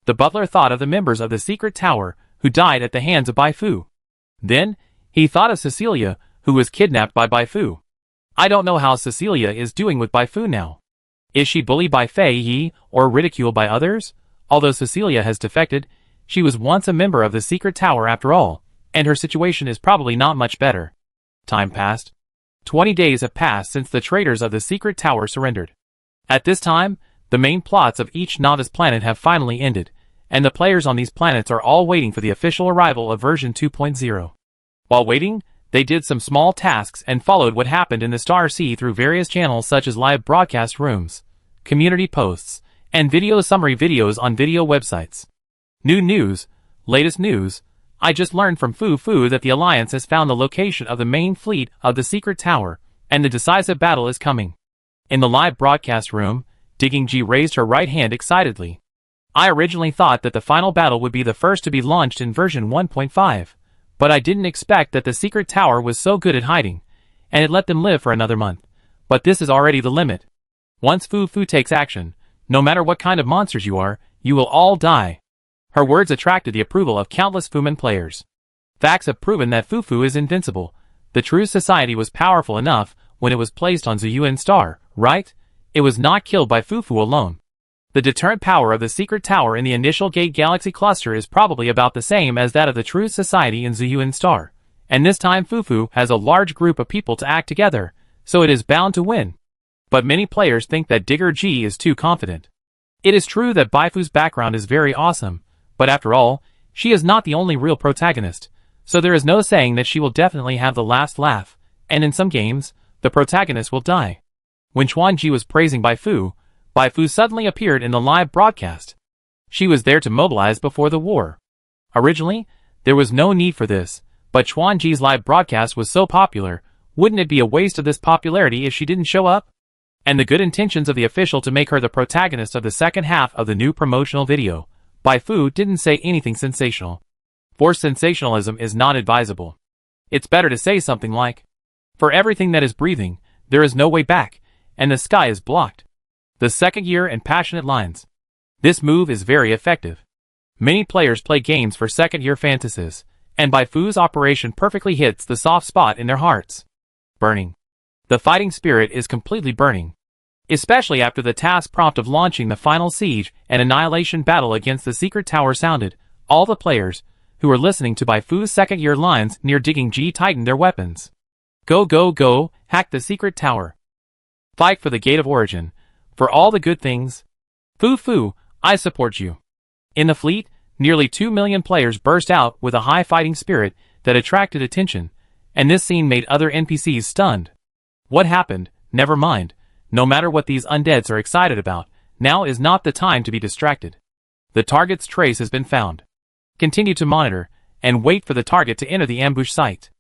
The butler thought of the members of the secret tower who died at the hands of Bai Fu. Then, he thought of Cecilia, who was kidnapped by Bai Fu. I don't know how Cecilia is doing with Bai Fu now. Is she bullied by Fei Yi or ridiculed by others? Although Cecilia has defected, she was once a member of the secret tower after all, and her situation is probably not much better. Time passed. 20 days have passed since the traitors of the secret tower surrendered. At this time, the main plots of each novice planet have finally ended, and the players on these planets are all waiting for the official arrival of version 2.0. While waiting, they did some small tasks and followed what happened in the Star Sea through various channels such as live broadcast rooms, community posts, and video summary videos on video websites. New news, latest news, I just learned from Fu that the Alliance has found the location of the main fleet of the Secret Tower, and the decisive battle is coming. In the live broadcast room, Digging G raised her right hand excitedly. I originally thought that the final battle would be the first to be launched in version 1.5, but I didn't expect that the Secret Tower was so good at hiding, and it let them live for another month. But this is already the limit. Once Fu takes action, no matter what kind of monsters you are, you will all die. Her words attracted the approval of countless Fuman players. Facts have proven that Fu is invincible. The True Society was powerful enough when it was placed on Zuyuan Star, right? It was not killed by Fu alone. The deterrent power of the Secret Tower in the initial Gate Galaxy cluster is probably about the same as that of the True Society in Zuyuan Star, and this time Fu has a large group of people to act together, so it is bound to win. But many players think that Digger G is too confident. It is true that Baifu's background is very awesome, but after all, she is not the only real protagonist, so there is no saying that she will definitely have the last laugh, and in some games, the protagonist will die. When Chuan Ji was praising Baifu suddenly appeared in the live broadcast. She was there to mobilize before the war. Originally, there was no need for this, but Chuan Ji's live broadcast was so popular, wouldn't it be a waste of this popularity if she didn't show up? And the good intentions of the official to make her the protagonist of the second half of the new promotional video, Baifu didn't say anything sensational. Forced sensationalism is not advisable. It's better to say something like, "For everything that is breathing, there is no way back, and the sky is blocked." The second year and passionate lines. This move is very effective. Many players play games for second-year fantasies, and Baifu's operation perfectly hits the soft spot in their hearts. Burning. The fighting spirit is completely burning. Especially after the task prompt of launching the final siege and annihilation battle against the Secret Tower sounded, all the players, who were listening to Baifu's second-year lines near Digging G tightened their weapons. Go go go, hack the Secret Tower. Fight for the Gate of Origin. For all the good things. Fu, I support you. In the fleet, nearly 2 million players burst out with a high fighting spirit that attracted attention, and this scene made other NPCs stunned. What happened? Never mind. No matter what these undeads are excited about, now is not the time to be distracted. The target's trace has been found. Continue to monitor, and wait for the target to enter the ambush site.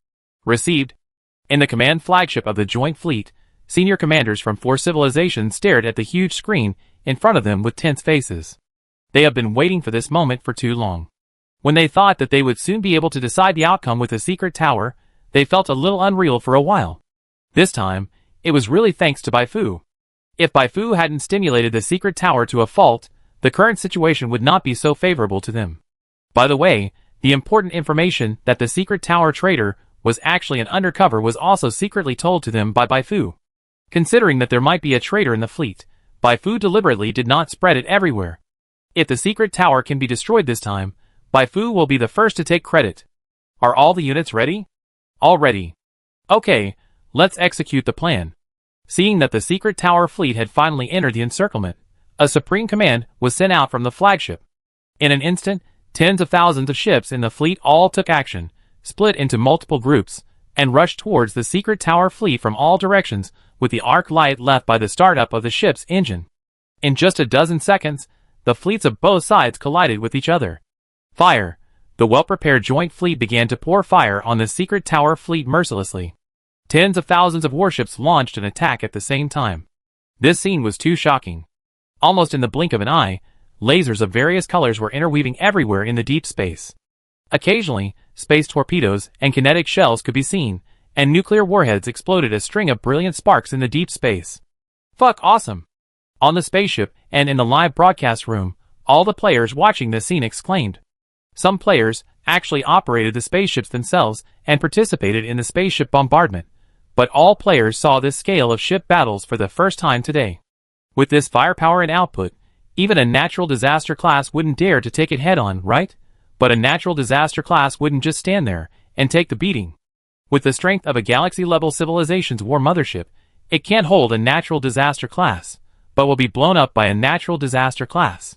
Received. In the command flagship of the Joint Fleet, senior commanders from 4 civilizations stared at the huge screen in front of them with tense faces. They have been waiting for this moment for too long. When they thought that they would soon be able to decide the outcome with the Secret Tower, they felt a little unreal for a while. This time, it was really thanks to Baifu. If Baifu hadn't stimulated the Secret Tower to a fault, the current situation would not be so favorable to them. By the way, the important information that the Secret Tower traitor was actually an undercover was also secretly told to them by Baifu. Considering that there might be a traitor in the fleet, Baifu deliberately did not spread it everywhere. If the Secret Tower can be destroyed this time, Baifu will be the first to take credit. Are all the units ready? All ready. Okay, let's execute the plan. Seeing that the Secret Tower fleet had finally entered the encirclement, a supreme command was sent out from the flagship. In an instant, tens of thousands of ships in the fleet all took action, split into multiple groups, and rushed towards the Secret Tower fleet from all directions with the arc light left by the startup of the ship's engine. In just a dozen seconds, the fleets of both sides collided with each other. Fire! The well-prepared Joint Fleet began to pour fire on the Secret Tower fleet mercilessly. Tens of thousands of warships launched an attack at the same time. This scene was too shocking. Almost in the blink of an eye, lasers of various colors were interweaving everywhere in the deep space. Occasionally, space torpedoes and kinetic shells could be seen, and nuclear warheads exploded a string of brilliant sparks in the deep space. Fuck awesome! On the spaceship and in the live broadcast room, all the players watching this scene exclaimed. Some players actually operated the spaceships themselves and participated in the spaceship bombardment, but all players saw this scale of ship battles for the first time today. With this firepower and output, even a natural disaster class wouldn't dare to take it head-on, right? But a natural disaster class wouldn't just stand there and take the beating. With the strength of a galaxy-level civilization's war mothership, it can't hold a natural disaster class, but will be blown up by a natural disaster class.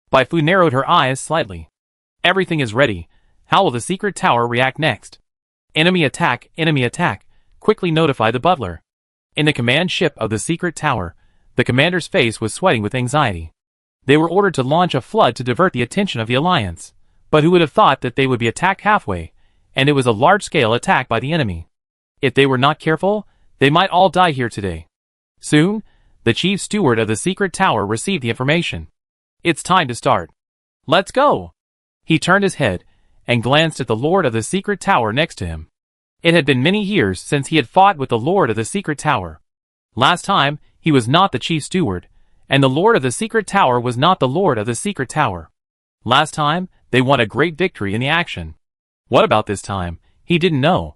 Bai Fu narrowed her eyes slightly. Everything is ready. How will the secret tower react next? Enemy attack, quickly notify the butler. In the command ship of the secret tower, the commander's face was sweating with anxiety. They were ordered to launch a flood to divert the attention of the Alliance, but who would have thought that they would be attacked halfway, and it was a large-scale attack by the enemy. If they were not careful, they might all die here today. Soon, the chief steward of the secret tower received the information. It's time to start. Let's go! He turned his head and glanced at the lord of the secret tower next to him. It had been many years since he had fought with the lord of the secret tower. Last time, he was not the chief steward, and the lord of the secret tower was not the lord of the secret tower. Last time, they won a great victory in the action. What about this time? He didn't know.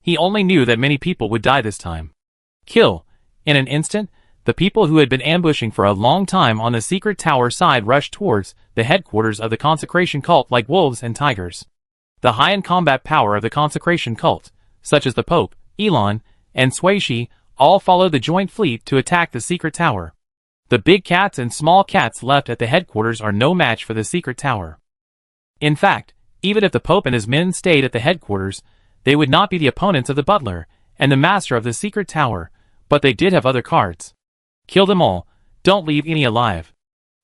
He only knew that many people would die this time. Kill. In an instant, the people who had been ambushing for a long time on the secret tower side rushed towards the headquarters of the consecration cult like wolves and tigers. The high-end combat power of the consecration cult, such as the Pope, Elon, and Sui, all followed the joint fleet to attack the secret tower. The big cats and small cats left at the headquarters are no match for the secret tower. In fact, even if the Pope and his men stayed at the headquarters, they would not be the opponents of the butler and the master of the secret tower, but they did have other cards. Kill them all, don't leave any alive.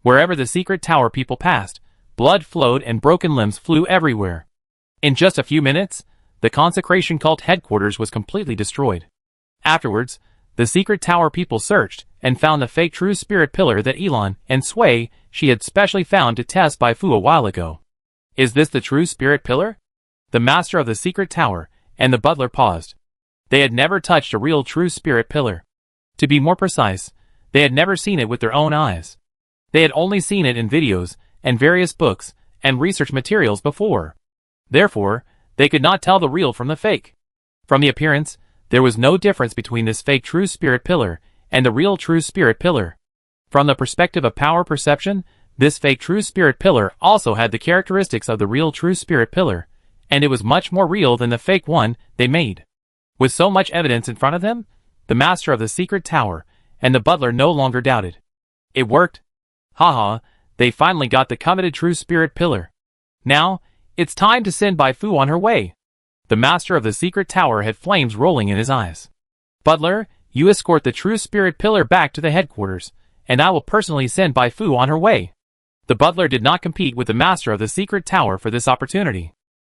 Wherever the secret tower people passed, blood flowed and broken limbs flew everywhere. In just a few minutes, the consecration cult headquarters was completely destroyed. Afterwards, the secret tower people searched and found the fake true spirit pillar that Elon and Sui had specially found to test Bai Fu a while ago. Is this the true spirit pillar? The master of the secret tower and the butler paused. They had never touched a real true spirit pillar. To be more precise, they had never seen it with their own eyes. They had only seen it in videos and various books and research materials before. Therefore, they could not tell the real from the fake. From the appearance, there was no difference between this fake true spirit pillar and the real true spirit pillar. From the perspective of power perception, this fake true spirit pillar also had the characteristics of the real true spirit pillar, and it was much more real than the fake one they made. With so much evidence in front of them, the master of the secret tower and the butler no longer doubted. It worked. Haha, they finally got the coveted true spirit pillar. Now, it's time to send Bai Fu on her way. The master of the secret tower had flames rolling in his eyes. Butler, you escort the true spirit pillar back to the headquarters, and I will personally send Bai Fu on her way. The butler did not compete with the master of the secret tower for this opportunity.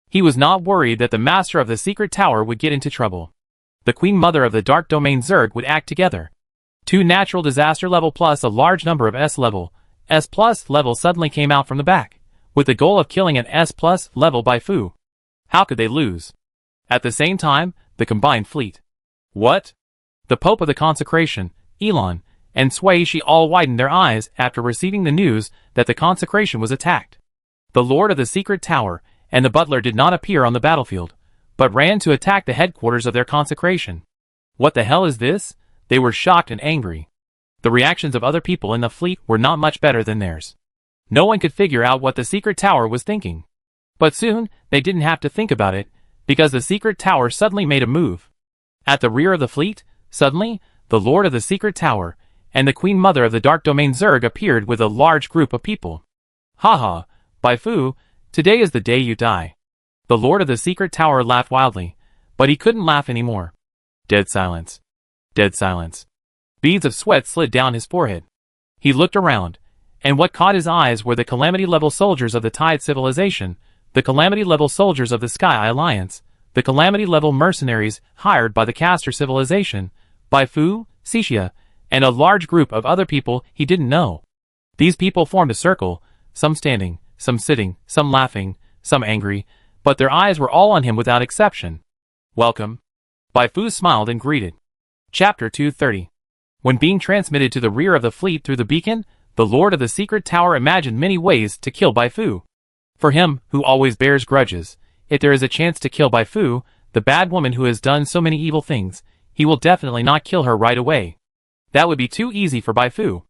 He was not worried that the master of the secret tower would get into trouble. The Queen Mother of the Dark Domain Zerg would act together. 2 natural disaster level plus a large number of S plus level suddenly came out from the back, with the goal of killing an S plus level Bai Fu. How could they lose? At the same time, the combined fleet. What? The Pope of the Consecration, Elon, and Sui all widened their eyes after receiving the news that the consecration was attacked. The Lord of the Secret Tower and the butler did not appear on the battlefield, but ran to attack the headquarters of their consecration. What the hell is this? They were shocked and angry. The reactions of other people in the fleet were not much better than theirs. No one could figure out what the secret tower was thinking. But soon, they didn't have to think about it, because the secret tower suddenly made a move. At the rear of the fleet, suddenly, the Lord of the Secret Tower and the Queen Mother of the Dark Domain Zerg appeared with a large group of people. Haha, Bai Fu, today is the day you die. The Lord of the Secret Tower laughed wildly, but he couldn't laugh anymore. Dead silence. Dead silence. Beads of sweat slid down his forehead. He looked around, and what caught his eyes were the calamity-level soldiers of the Tide Civilization, the calamity-level soldiers of the Sky Alliance, the calamity-level mercenaries hired by the Caster Civilization, Bai Fu, Xixia, and a large group of other people he didn't know. These people formed a circle, some standing, some sitting, some laughing, some angry, but their eyes were all on him without exception. Welcome. Bai Fu smiled and greeted. Chapter 230. When being transmitted to the rear of the fleet through the beacon, the Lord of the Secret Tower imagined many ways to kill Bai Fu. For him, who always bears grudges, if there is a chance to kill Bai Fu, the bad woman who has done so many evil things, he will definitely not kill her right away. That would be too easy for Bai Fu.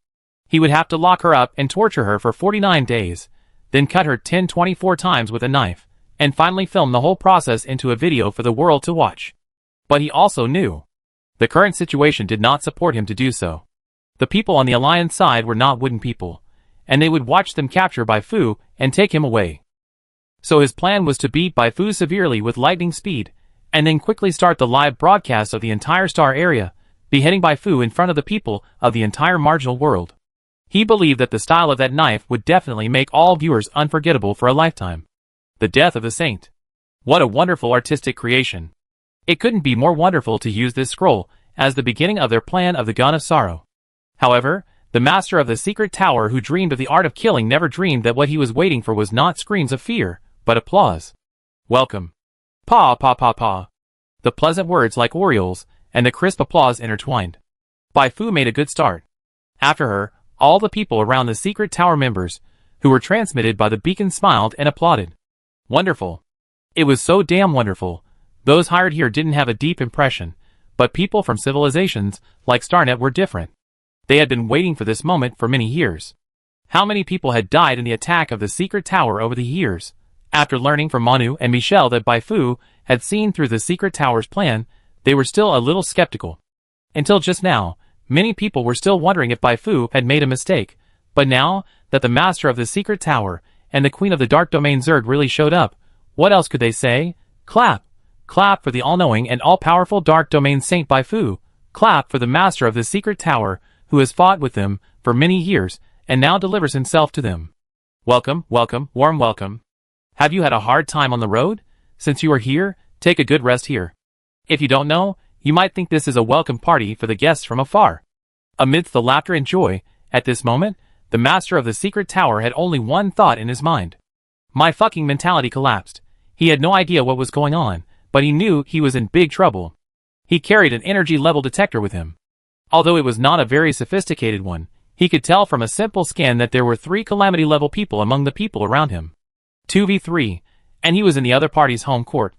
He would have to lock her up and torture her for 49 days, then cut her 24 times with a knife, and finally film the whole process into a video for the world to watch. But he also knew the current situation did not support him to do so. The people on the Alliance side were not wooden people, and they would watch them capture Bai Fu and take him away. So his plan was to beat Bai Fu severely with lightning speed, and then quickly start the live broadcast of the entire star area, beheading Bai Fu in front of the people of the entire marginal world. He believed that the style of that knife would definitely make all viewers unforgettable for a lifetime. The death of the saint. What a wonderful artistic creation. It couldn't be more wonderful to use this scroll as the beginning of their plan of the gun of sorrow. However, the master of the secret tower who dreamed of the art of killing never dreamed that what he was waiting for was not screams of fear, but applause. Welcome. Pa pa pa pa. The pleasant words like orioles, and the crisp applause intertwined. Bai Fu made a good start. After her, all the people around the secret tower members, who were transmitted by the beacon, smiled and applauded. Wonderful. It was so damn wonderful. Those hired here didn't have a deep impression, but people from civilizations like Starnet were different. They had been waiting for this moment for many years. How many people had died in the attack of the secret tower over the years? After learning from Manu and Michel that Bai Fu had seen through the secret tower's plan, they were still a little skeptical. Until just now, many people were still wondering if Bai Fu had made a mistake, but now that the master of the secret tower and the queen of the dark domain Zerg really showed up, what else could they say? Clap! Clap for the all-knowing and all-powerful dark domain saint Bai Fu. Clap for the master of the secret tower who has fought with them for many years and now delivers himself to them. Welcome, welcome, warm welcome. Have you had a hard time on the road? Since you are here, take a good rest here. If you don't know, you might think this is a welcome party for the guests from afar. Amidst the laughter and joy, at this moment, the master of the secret tower had only one thought in his mind. My fucking mentality collapsed. He had no idea what was going on, but he knew he was in big trouble. He carried an energy level detector with him. Although it was not a very sophisticated one, he could tell from a simple scan that there were 3 calamity level people among the people around him. 2v3, and he was in the other party's home court.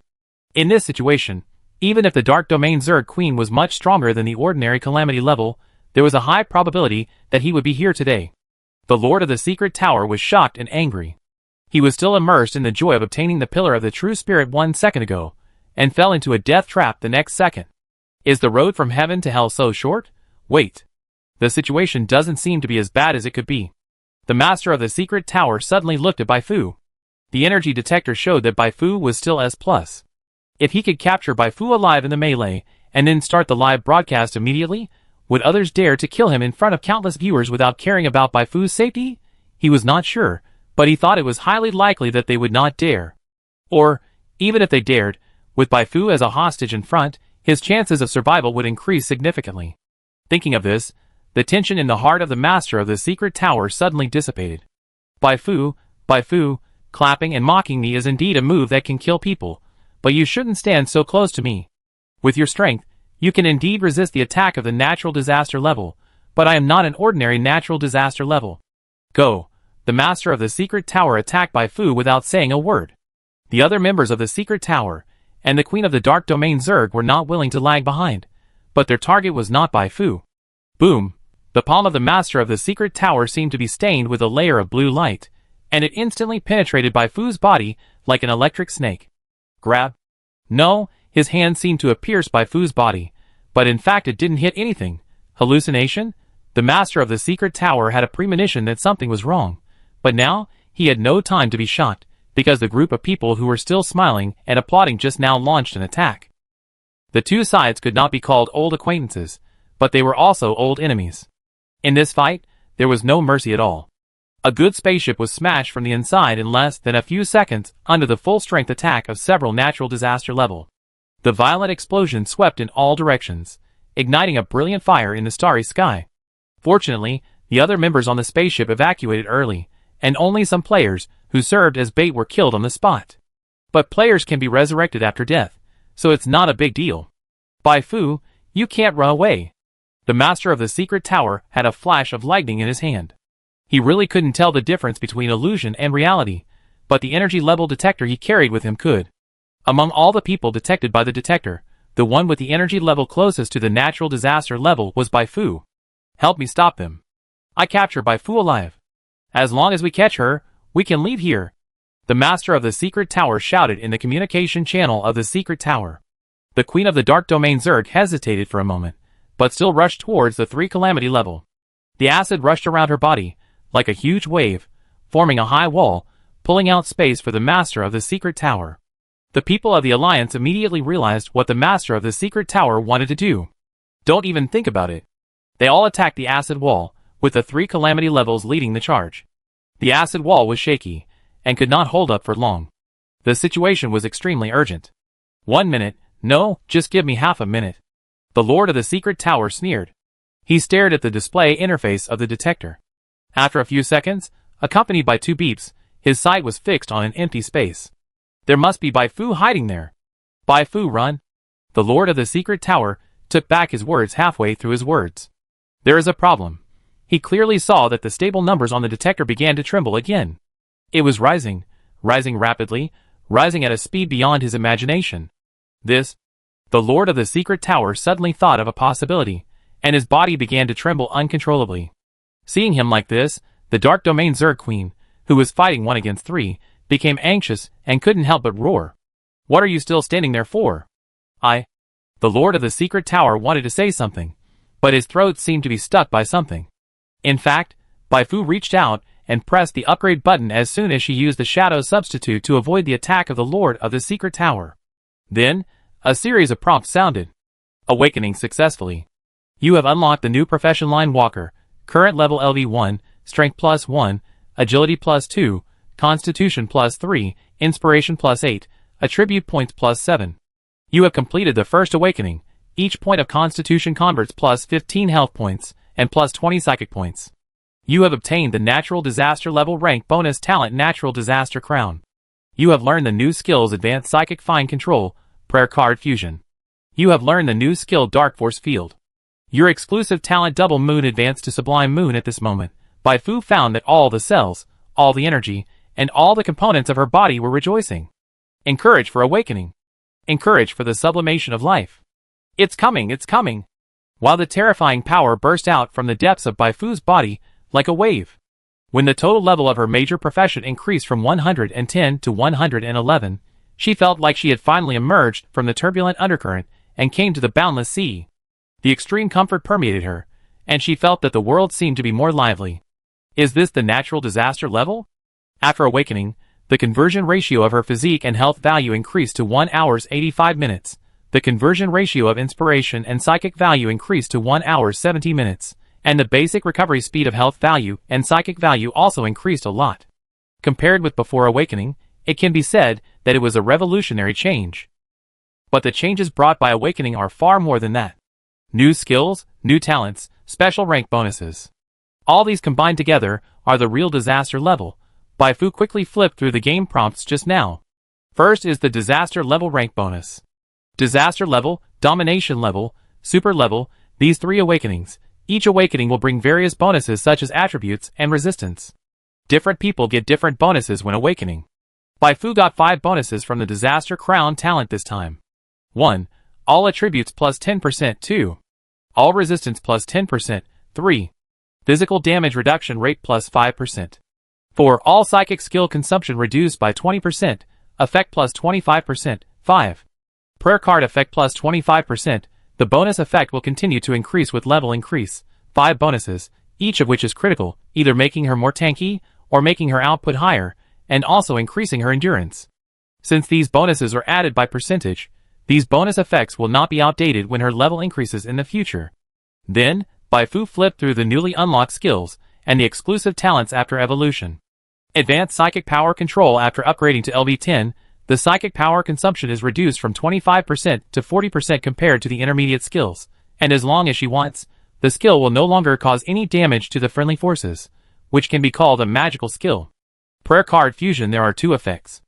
In this situation, even if the Dark Domain Zerg Queen was much stronger than the ordinary calamity level, there was a high probability that he would be here today. The Lord of the Secret Tower was shocked and angry. He was still immersed in the joy of obtaining the Pillar of the True Spirit 1 second ago, and fell into a death trap the next second. Is the road from heaven to hell so short? Wait. The situation doesn't seem to be as bad as it could be. The master of the secret tower suddenly looked at Bai Fu. The energy detector showed that Bai Fu was still S+. If he could capture Bai Fu alive in the melee, and then start the live broadcast immediately, would others dare to kill him in front of countless viewers without caring about Bai Fu's safety? He was not sure, but he thought it was highly likely that they would not dare. Or, even if they dared, with Bai Fu as a hostage in front, his chances of survival would increase significantly. Thinking of this, the tension in the heart of the master of the secret tower suddenly dissipated. Bai Fu, clapping and mocking me is indeed a move that can kill people, but you shouldn't stand so close to me. With your strength, you can indeed resist the attack of the natural disaster level, but I am not an ordinary natural disaster level. Go. The master of the secret tower attacked Bai Fu without saying a word. The other members of the secret tower, and the queen of the dark domain Zerg were not willing to lag behind, but their target was not Bai Fu. Boom! The palm of the master of the secret tower seemed to be stained with a layer of blue light, and it instantly penetrated Bai Fu's body like an electric snake. Grab? No, his hand seemed to have pierced Bai Fu's body, but in fact it didn't hit anything. Hallucination? The master of the secret tower had a premonition that something was wrong, but now he had no time to be shocked, because the group of people who were still smiling and applauding just now launched an attack. The two sides could not be called old acquaintances, but they were also old enemies. In this fight, there was no mercy at all. A good spaceship was smashed from the inside in less than a few seconds under the full-strength attack of several natural disaster level. The violent explosion swept in all directions, igniting a brilliant fire in the starry sky. Fortunately, the other members on the spaceship evacuated early, and only some players who served as bait were killed on the spot. But players can be resurrected after death, so it's not a big deal. Bai Fu, you can't run away. The master of the secret tower had a flash of lightning in his hand. He really couldn't tell the difference between illusion and reality, but the energy level detector he carried with him could. Among all the people detected by the detector, the one with the energy level closest to the natural disaster level was Bai Fu. Help me stop them. I capture Bai Fu alive. As long as we catch her, we can leave here. The master of the secret tower shouted in the communication channel of the secret tower. The queen of the dark domain Zerg hesitated for a moment, but still rushed towards the 3 calamity level. The acid rushed around her body, like a huge wave, forming a high wall, pulling out space for the master of the secret tower. The people of the Alliance immediately realized what the master of the secret tower wanted to do. Don't even think about it. They all attacked the acid wall, with the 3 calamity levels leading the charge. The acid wall was shaky, and could not hold up for long. The situation was extremely urgent. 1 minute, no, just give me half a minute. The Lord of the Secret Tower sneered. He stared at the display interface of the detector. After a few seconds, accompanied by 2 beeps, his sight was fixed on an empty space. There must be Bai Fu hiding there. Bai Fu, run. The Lord of the Secret Tower took back his words halfway through his words. There is a problem. He clearly saw that the stable numbers on the detector began to tremble again. It was rising, rising rapidly, rising at a speed beyond his imagination. The Lord of the Secret Tower suddenly thought of a possibility, and his body began to tremble uncontrollably. Seeing him like this, the Dark Domain Zerg Queen, who was fighting 1 against 3, became anxious and couldn't help but roar. What are you still standing there for? The Lord of the Secret Tower wanted to say something, but his throat seemed to be stuck by something. In fact, Bai Fu reached out and pressed the upgrade button as soon as she used the Shadow Substitute to avoid the attack of the Lord of the Secret Tower. Then, a series of prompts sounded. Awakening successfully. You have unlocked the new Profession Line Walker, current level LV1, Strength +1, Agility +2, Constitution +3, Inspiration +8, Attribute Points +7. You have completed the first awakening. Each point of Constitution converts +15 health points, and +20 psychic points. You have obtained the Natural Disaster Level Rank Bonus Talent Natural Disaster Crown. You have learned the new skills Advanced Psychic Fine Control, Prayer Card Fusion. You have learned the new skill Dark Force Field. Your exclusive talent Double Moon advanced to Sublime Moon at this moment. Bai Fu found that all the cells, all the energy, and all the components of her body were rejoicing. Encourage for awakening. Encourage for the sublimation of life. It's coming, it's coming. While the terrifying power burst out from the depths of Bai Fu's body, like a wave. When the total level of her major profession increased from 110 to 111, she felt like she had finally emerged from the turbulent undercurrent and came to the boundless sea. The extreme comfort permeated her, and she felt that the world seemed to be more lively. Is this the natural disaster level? After awakening, the conversion ratio of her physique and health value increased to 1 hour 85 minutes. The conversion ratio of inspiration and psychic value increased to 1 hour 70 minutes, and the basic recovery speed of health value and psychic value also increased a lot. Compared with before awakening, it can be said that it was a revolutionary change. But the changes brought by awakening are far more than that. New skills, new talents, special rank bonuses. All these combined together are the real disaster level. Bai Fu quickly flipped through the game prompts just now. First is the disaster level rank bonus. Disaster level, domination level, super level, these 3 awakenings. Each awakening will bring various bonuses such as attributes and resistance. Different people get different bonuses when awakening. Bai Fu got 5 bonuses from the Disaster Crown talent this time. 1. All attributes +10%. 2. All resistance +10%. 3. Physical damage reduction rate +5%. 4. All psychic skill consumption reduced by 20%, effect +25%. 5. Prayer card effect +25%, the bonus effect will continue to increase with level increase. 5 bonuses, each of which is critical, either making her more tanky, or making her output higher, and also increasing her endurance. Since these bonuses are added by percentage, these bonus effects will not be outdated when her level increases in the future. Then, Bai Fu flipped through the newly unlocked skills, and the exclusive talents after evolution. Advanced Psychic Power Control. After upgrading to LV10, the psychic power consumption is reduced from 25% to 40% compared to the intermediate skills, and as long as she wants, the skill will no longer cause any damage to the friendly forces, which can be called a magical skill. Prayer Card Fusion. There are 2 effects.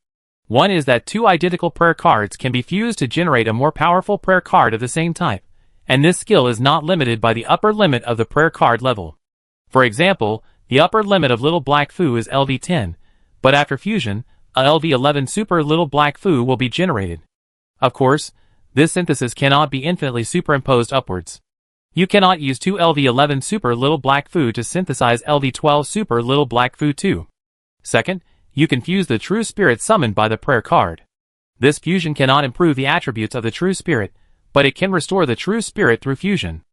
One is that 2 identical prayer cards can be fused to generate a more powerful prayer card of the same type, and this skill is not limited by the upper limit of the prayer card level. For example, the upper limit of Little Black Fu is LV10, but after fusion, a LV11 Super Little Black Fu will be generated. Of course, this synthesis cannot be infinitely superimposed upwards. You cannot use 2 LV11 Super Little Black Fu to synthesize LV12 Super Little Black Fu 2. Second, you can fuse the True Spirit summoned by the prayer card. This fusion cannot improve the attributes of the True Spirit, but it can restore the True Spirit through fusion.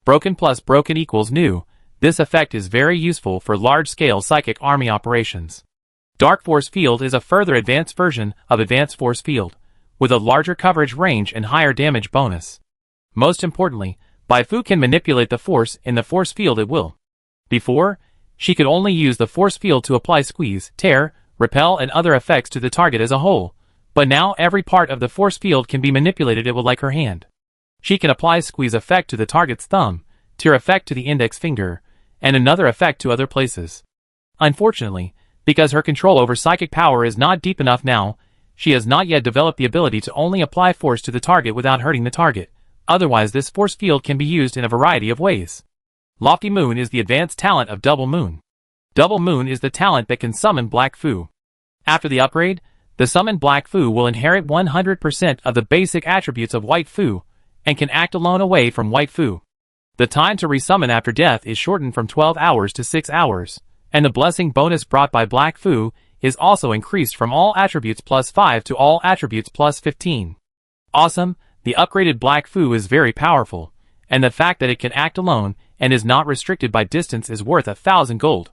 Broken plus broken equals new. This effect is very useful for large-scale psychic army operations. Dark Force Field is a further advanced version of Advanced Force Field, with a larger coverage range and higher damage bonus. Most importantly, Bai Fu can manipulate the force in the force field at will. Before, she could only use the force field to apply squeeze, tear, repel and other effects to the target as a whole, but now every part of the force field can be manipulated at will like her hand. She can apply squeeze effect to the target's thumb, tear effect to the index finger, and another effect to other places. Unfortunately, because her control over psychic power is not deep enough now, she has not yet developed the ability to only apply force to the target without hurting the target. Otherwise, this force field can be used in a variety of ways. Lofty Moon is the advanced talent of Double Moon. Double Moon is the talent that can summon Black Fu. After the upgrade, the summoned Black Fu will inherit 100% of the basic attributes of White Fu, and can act alone away from White Fu. The time to resummon after death is shortened from 12 hours to 6 hours, and the blessing bonus brought by Black Fu is also increased from all attributes plus 5 to all attributes plus 15. Awesome! The upgraded Black Fu is very powerful, and the fact that it can act alone and is not restricted by distance is worth 1,000 gold.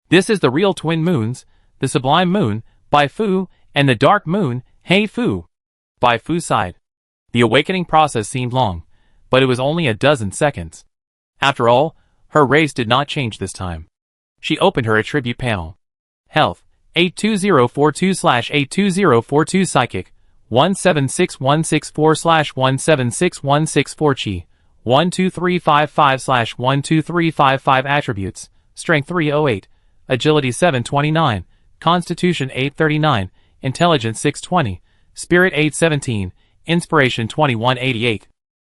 This is the real twin moons, the Sublime Moon, Bai Fu, and the Dark Moon, Hei Fu. Bai Fu sighed. The awakening process seemed long, but it was only a dozen seconds. After all, her race did not change this time. She opened her attribute panel. Health, 82042/82042 Psychic, 176164/176164 Chi, 12355/12355 Attributes, Strength 308, Agility 729, Constitution 839, Intelligence 620, Spirit 817, Inspiration 2188.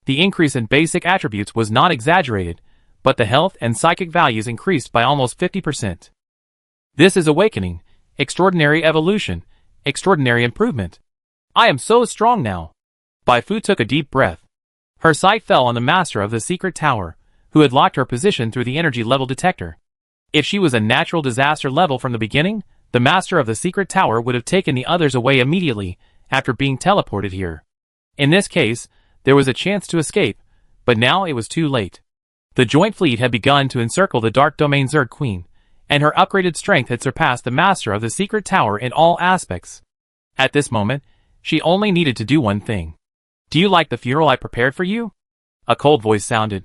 The increase in basic attributes was not exaggerated, but the health and psychic values increased by almost 50%. This is awakening, extraordinary evolution, extraordinary improvement. I am so strong now. Bai Fu took a deep breath. Her sight fell on the master of the secret tower, who had locked her position through the energy level detector. If she was a natural disaster level from the beginning, the master of the secret tower would have taken the others away immediately after being teleported here. In this case, there was a chance to escape, but now it was too late. The joint fleet had begun to encircle the Dark Domain Zerg Queen, and her upgraded strength had surpassed the master of the secret tower in all aspects. At this moment, she only needed to do one thing. Do you like the funeral I prepared for you? A cold voice sounded.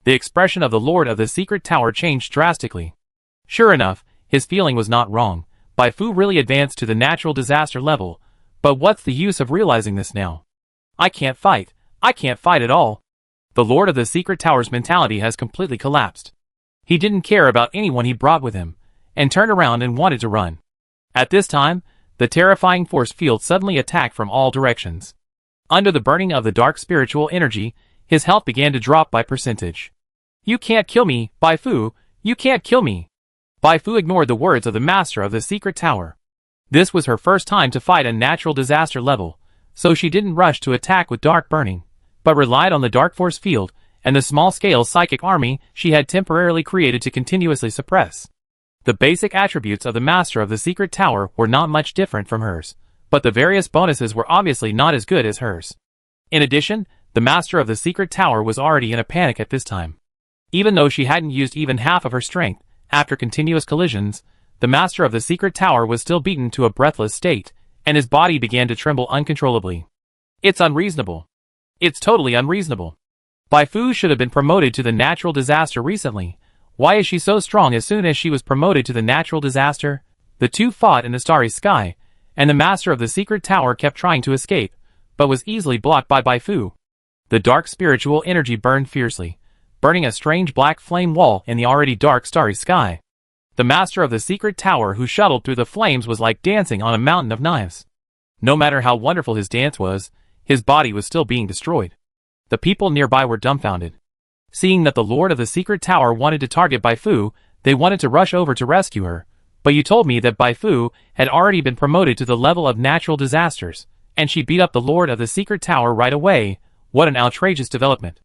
The expression of the Lord of the secret tower changed drastically. Sure enough, his feeling was not wrong. Bai Fu really advanced to the natural disaster level, but what's the use of realizing this now? I can't fight. I can't fight at all. The Lord of the secret tower's mentality has completely collapsed. He didn't care about anyone he brought with him, and turned around and wanted to run. At this time, the terrifying force field suddenly attacked from all directions. Under the burning of the dark spiritual energy, his health began to drop by percentage. You can't kill me, Bai Fu, you can't kill me. Bai Fu ignored the words of the master of the secret tower. This was her first time to fight a natural disaster level, so she didn't rush to attack with dark burning, but relied on the dark force field and the small-scale psychic army she had temporarily created to continuously suppress. The basic attributes of the master of the secret tower were not much different from hers, but the various bonuses were obviously not as good as hers. In addition, the master of the secret tower was already in a panic at this time. Even though she hadn't used even half of her strength, after continuous collisions, the master of the secret tower was still beaten to a breathless state, and his body began to tremble uncontrollably. It's unreasonable. It's totally unreasonable. Bai Fu should have been promoted to the natural disaster recently. Why is she so strong as soon as she was promoted to the natural disaster? The two fought in the starry sky, and the master of the secret tower kept trying to escape, but was easily blocked by Bai Fu. The dark spiritual energy burned fiercely, burning a strange black flame wall in the already dark starry sky. The master of the secret tower who shuttled through the flames was like dancing on a mountain of knives. No matter how wonderful his dance was, his body was still being destroyed. The people nearby were dumbfounded. Seeing that the Lord of the secret tower wanted to target Bai Fu, they wanted to rush over to rescue her. But you told me that Bai Fu had already been promoted to the level of natural disasters, and she beat up the Lord of the secret tower right away. What an outrageous development.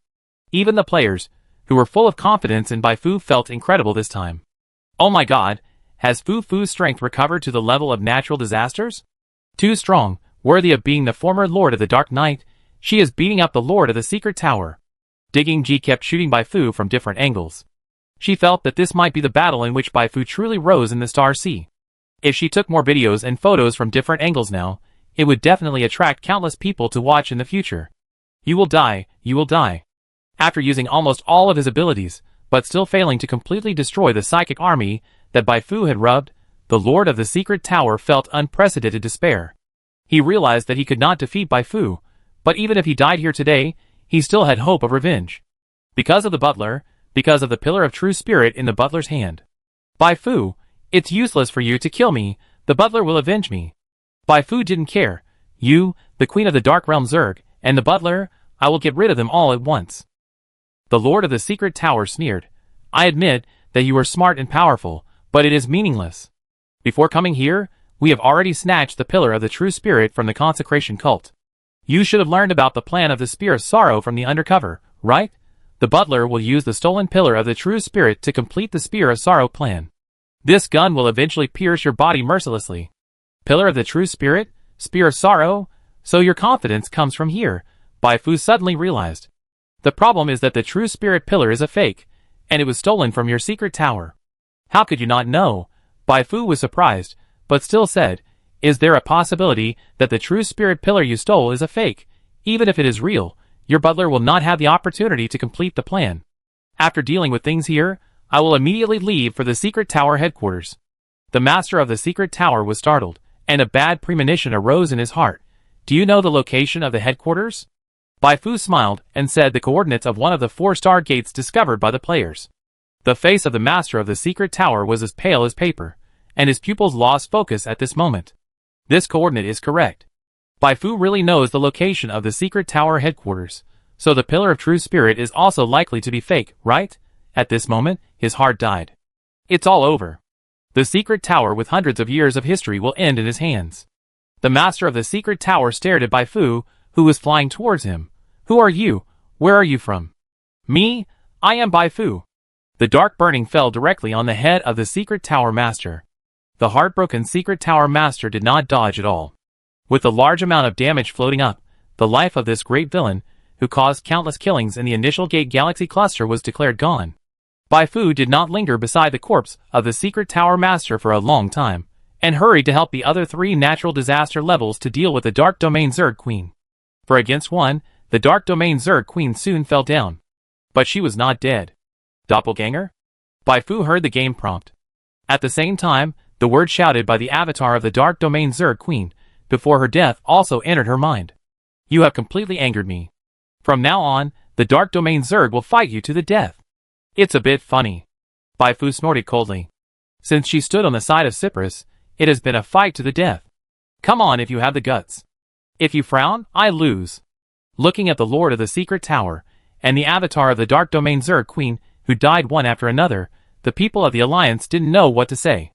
Even the players, who were full of confidence in Bai Fu, felt incredible this time. Oh my god, has Fu Fu's strength recovered to the level of natural disasters? Too strong, worthy of being the former Lord of the Dark Knight, she is beating up the Lord of the secret tower. Digging G kept shooting Bai Fu from different angles. She felt that this might be the battle in which Baifu truly rose in the Star Sea. If she took more videos and photos from different angles now, it would definitely attract countless people to watch in the future. You will die, you will die. After using almost all of his abilities, but still failing to completely destroy the psychic army that Baifu had rubbed, the Lord of the Secret Tower felt unprecedented despair. He realized that he could not defeat Baifu, but even if he died here today, he still had hope of revenge. Because of the butler, because of the pillar of true spirit in the butler's hand. Baifu, it's useless for you to kill me, the butler will avenge me. Baifu didn't care. You, the queen of the Dark Realm Zerg, and the butler, I will get rid of them all at once. The Lord of the Secret Tower sneered. I admit that you are smart and powerful, but it is meaningless. Before coming here, we have already snatched the pillar of the true spirit from the consecration cult. You should have learned about the plan of the Spear of Sorrow from the undercover, right? The butler will use the stolen pillar of the true spirit to complete the Spear of Sorrow plan. This gun will eventually pierce your body mercilessly. Pillar of the true spirit? Spear of Sorrow? So your confidence comes from here, Baifu suddenly realized. The problem is that the true spirit pillar is a fake, and it was stolen from your secret tower. How could you not know? Baifu was surprised, but still said, is there a possibility that the true spirit pillar you stole is a fake? Even if it is real, your butler will not have the opportunity to complete the plan. After dealing with things here, I will immediately leave for the secret tower headquarters. The master of the secret tower was startled, and a bad premonition arose in his heart. Do you know the location of the headquarters? Baifu smiled and said the coordinates of one of the 4 star gates discovered by the players. The face of the master of the secret tower was as pale as paper, and his pupils lost focus at this moment. This coordinate is correct. Baifu really knows the location of the secret tower headquarters, so the pillar of true spirit is also likely to be fake, right? At this moment, his heart died. It's all over. The secret tower with hundreds of years of history will end in his hands. The master of the secret tower stared at Baifu, who was flying towards him. Who are you? Where are you from? Me? I am Baifu. The dark burning fell directly on the head of the secret tower master. The heartbroken secret tower master did not dodge at all. With the large amount of damage floating up, the life of this great villain, who caused countless killings in the initial Gate Galaxy cluster, was declared gone. Baifu did not linger beside the corpse of the secret tower master for a long time, and hurried to help the other 3 natural disaster levels to deal with the Dark Domain Zerg Queen. For against one, the Dark Domain Zerg Queen soon fell down. But she was not dead. Doppelganger? Baifu heard the game prompt. At the same time, the word shouted by the avatar of the Dark Domain Zerg Queen, before her death, also entered her mind. You have completely angered me. From now on, the Dark Domain Zerg will fight you to the death. It's a bit funny. Baifu snorted coldly. Since she stood on the side of Cyprus, it has been a fight to the death. Come on if you have the guts. If you frown, I lose. Looking at the Lord of the Secret Tower, and the avatar of the Dark Domain Zerg Queen, who died one after another, the people of the Alliance didn't know what to say.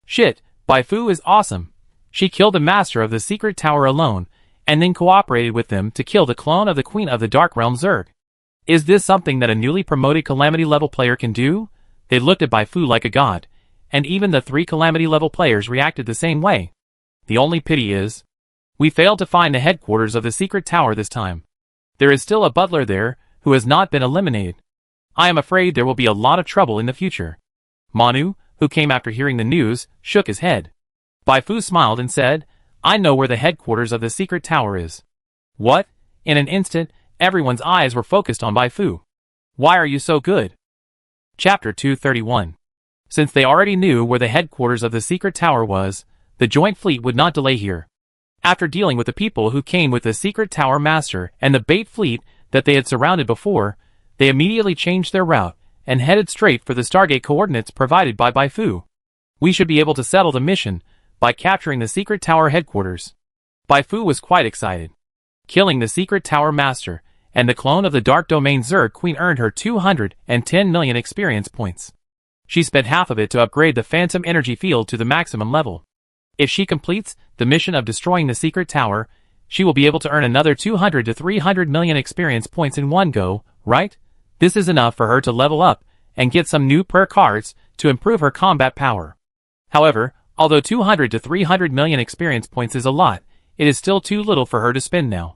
Shit, Baifu is awesome. She killed the master of the Secret Tower alone, and then cooperated with them to kill the clone of the Queen of the Dark Realm Zerg. Is this something that a newly promoted Calamity level player can do? They looked at Baifu like a god, and even the 3 Calamity level players reacted the same way. The only pity is, we failed to find the headquarters of the Secret Tower this time. There is still a butler there, who has not been eliminated. I am afraid there will be a lot of trouble in the future. Manu, who came after hearing the news, shook his head. Baifu smiled and said, I know where the headquarters of the Secret Tower is. What? In an instant, everyone's eyes were focused on Baifu. Why are you so good? Chapter 231. Since they already knew where the headquarters of the Secret Tower was, the joint fleet would not delay here. After dealing with the people who came with the Secret Tower Master and the bait fleet that they had surrounded before, they immediately changed their route and headed straight for the Stargate coordinates provided by Baifu. We should be able to settle the mission by capturing the Secret Tower headquarters. Baifu was quite excited. Killing the Secret Tower Master and the clone of the Dark Domain Zerg Queen earned her 210 million experience points. She spent half of it to upgrade the Phantom Energy Field to the maximum level. If she completes the mission of destroying the Secret Tower, she will be able to earn another 200 to 300 million experience points in one go, right? This is enough for her to level up and get some new prayer cards to improve her combat power. However, although 200 to 300 million experience points is a lot, it is still too little for her to spend now.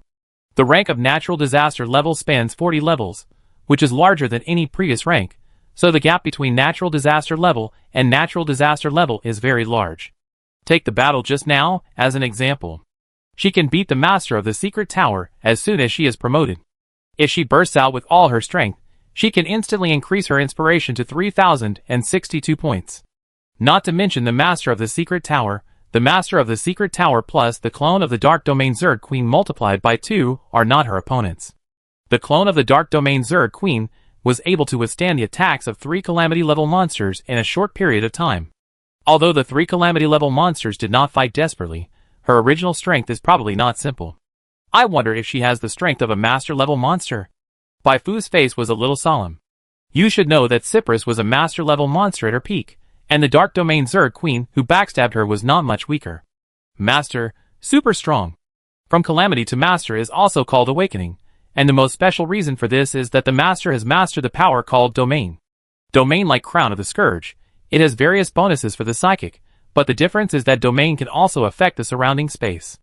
The rank of natural disaster level spans 40 levels, which is larger than any previous rank, so the gap between natural disaster level and natural disaster level is very large. Take the battle just now as an example. She can beat the master of the secret tower as soon as she is promoted. If she bursts out with all her strength, she can instantly increase her inspiration to 3,062 points. Not to mention the master of the secret tower, the master of the secret tower plus the clone of the Dark Domain Zerg Queen multiplied by 2 are not her opponents. The clone of the Dark Domain Zerg Queen was able to withstand the attacks of 3 Calamity level monsters in a short period of time. Although the 3 Calamity level monsters did not fight desperately, her original strength is probably not simple. I wonder if she has the strength of a master level monster. Bai Fu's face was a little solemn. You should know that Cyprus was a master level monster at her peak, and the Dark Domain Zerg Queen who backstabbed her was not much weaker. Master, super strong. From Calamity to Master is also called Awakening, and the most special reason for this is that the Master has mastered the power called Domain. Domain like Crown of the Scourge, it has various bonuses for the Psychic, but the difference is that Domain can also affect the surrounding space.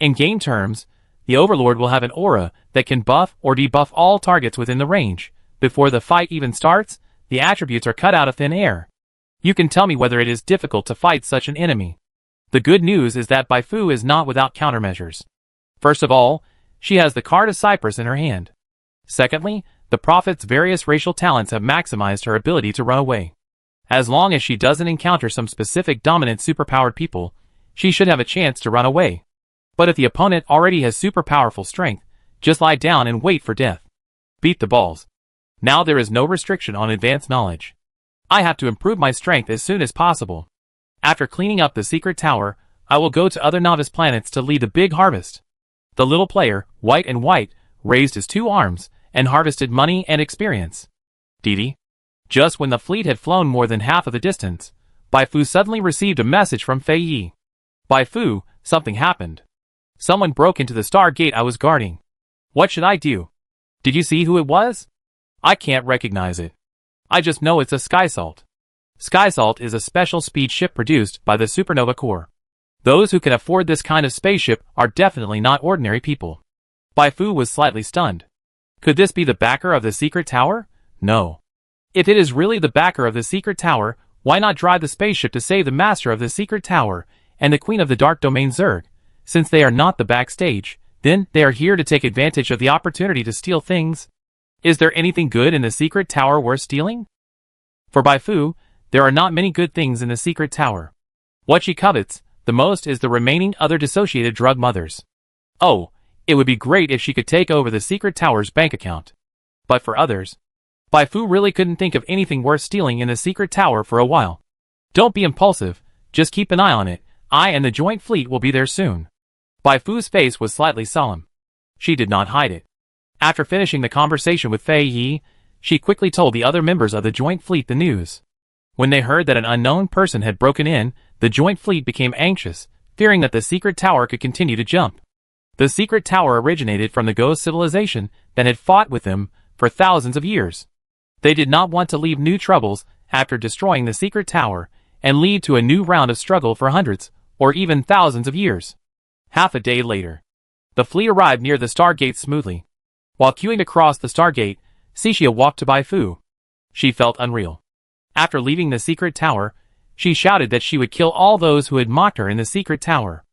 In game terms, the Overlord will have an aura that can buff or debuff all targets within the range. Before the fight even starts, the attributes are cut out of thin air. You can tell me whether it is difficult to fight such an enemy. The good news is that Bai Fu is not without countermeasures. First of all, she has the card of Cyprus in her hand. Secondly, the Prophet's various racial talents have maximized her ability to run away. As long as she doesn't encounter some specific dominant superpowered people, she should have a chance to run away. But if the opponent already has super powerful strength, just lie down and wait for death. Beat the balls. Now there is no restriction on advanced knowledge. I have to improve my strength as soon as possible. After cleaning up the secret tower, I will go to other novice planets to lead the big harvest. The little player, White and White, raised his 2 arms and harvested money and experience. Didi. Just when the fleet had flown more than half of the distance, Bai Fu suddenly received a message from Fei Yi. Bai Fu, something happened. Someone broke into the star gate I was guarding. What should I do? Did you see who it was? I can't recognize it. I just know it's a Skysalt. Skysalt is a special speed ship produced by the Supernova Corps. Those who can afford this kind of spaceship are definitely not ordinary people. Bai Fu was slightly stunned. Could this be the backer of the secret tower? No. If it is really the backer of the secret tower, why not drive the spaceship to save the master of the secret tower and the queen of the Dark Domain Zerg? Since they are not the backstage, then they are here to take advantage of the opportunity to steal things. Is there anything good in the secret tower worth stealing? For Bai Fu, there are not many good things in the secret tower. What she covets the most is the remaining other dissociated drug mothers. Oh, it would be great if she could take over the secret tower's bank account. But for others, Bai Fu really couldn't think of anything worth stealing in the secret tower for a while. Don't be impulsive, just keep an eye on it. I and the joint fleet will be there soon. Bai Fu's face was slightly solemn. She did not hide it. After finishing the conversation with Fei Yi, she quickly told the other members of the joint fleet the news. When they heard that an unknown person had broken in, the joint fleet became anxious, fearing that the secret tower could continue to jump. The secret tower originated from the ghost civilization that had fought with them for thousands of years. They did not want to leave new troubles after destroying the secret tower and lead to a new round of struggle for hundreds or even thousands of years. Half a day later, the fleet arrived near the Stargate smoothly. While queuing to cross the Stargate, Cixia walked to Bai Fu. She felt unreal. After leaving the secret tower, she shouted that she would kill all those who had mocked her in the secret tower.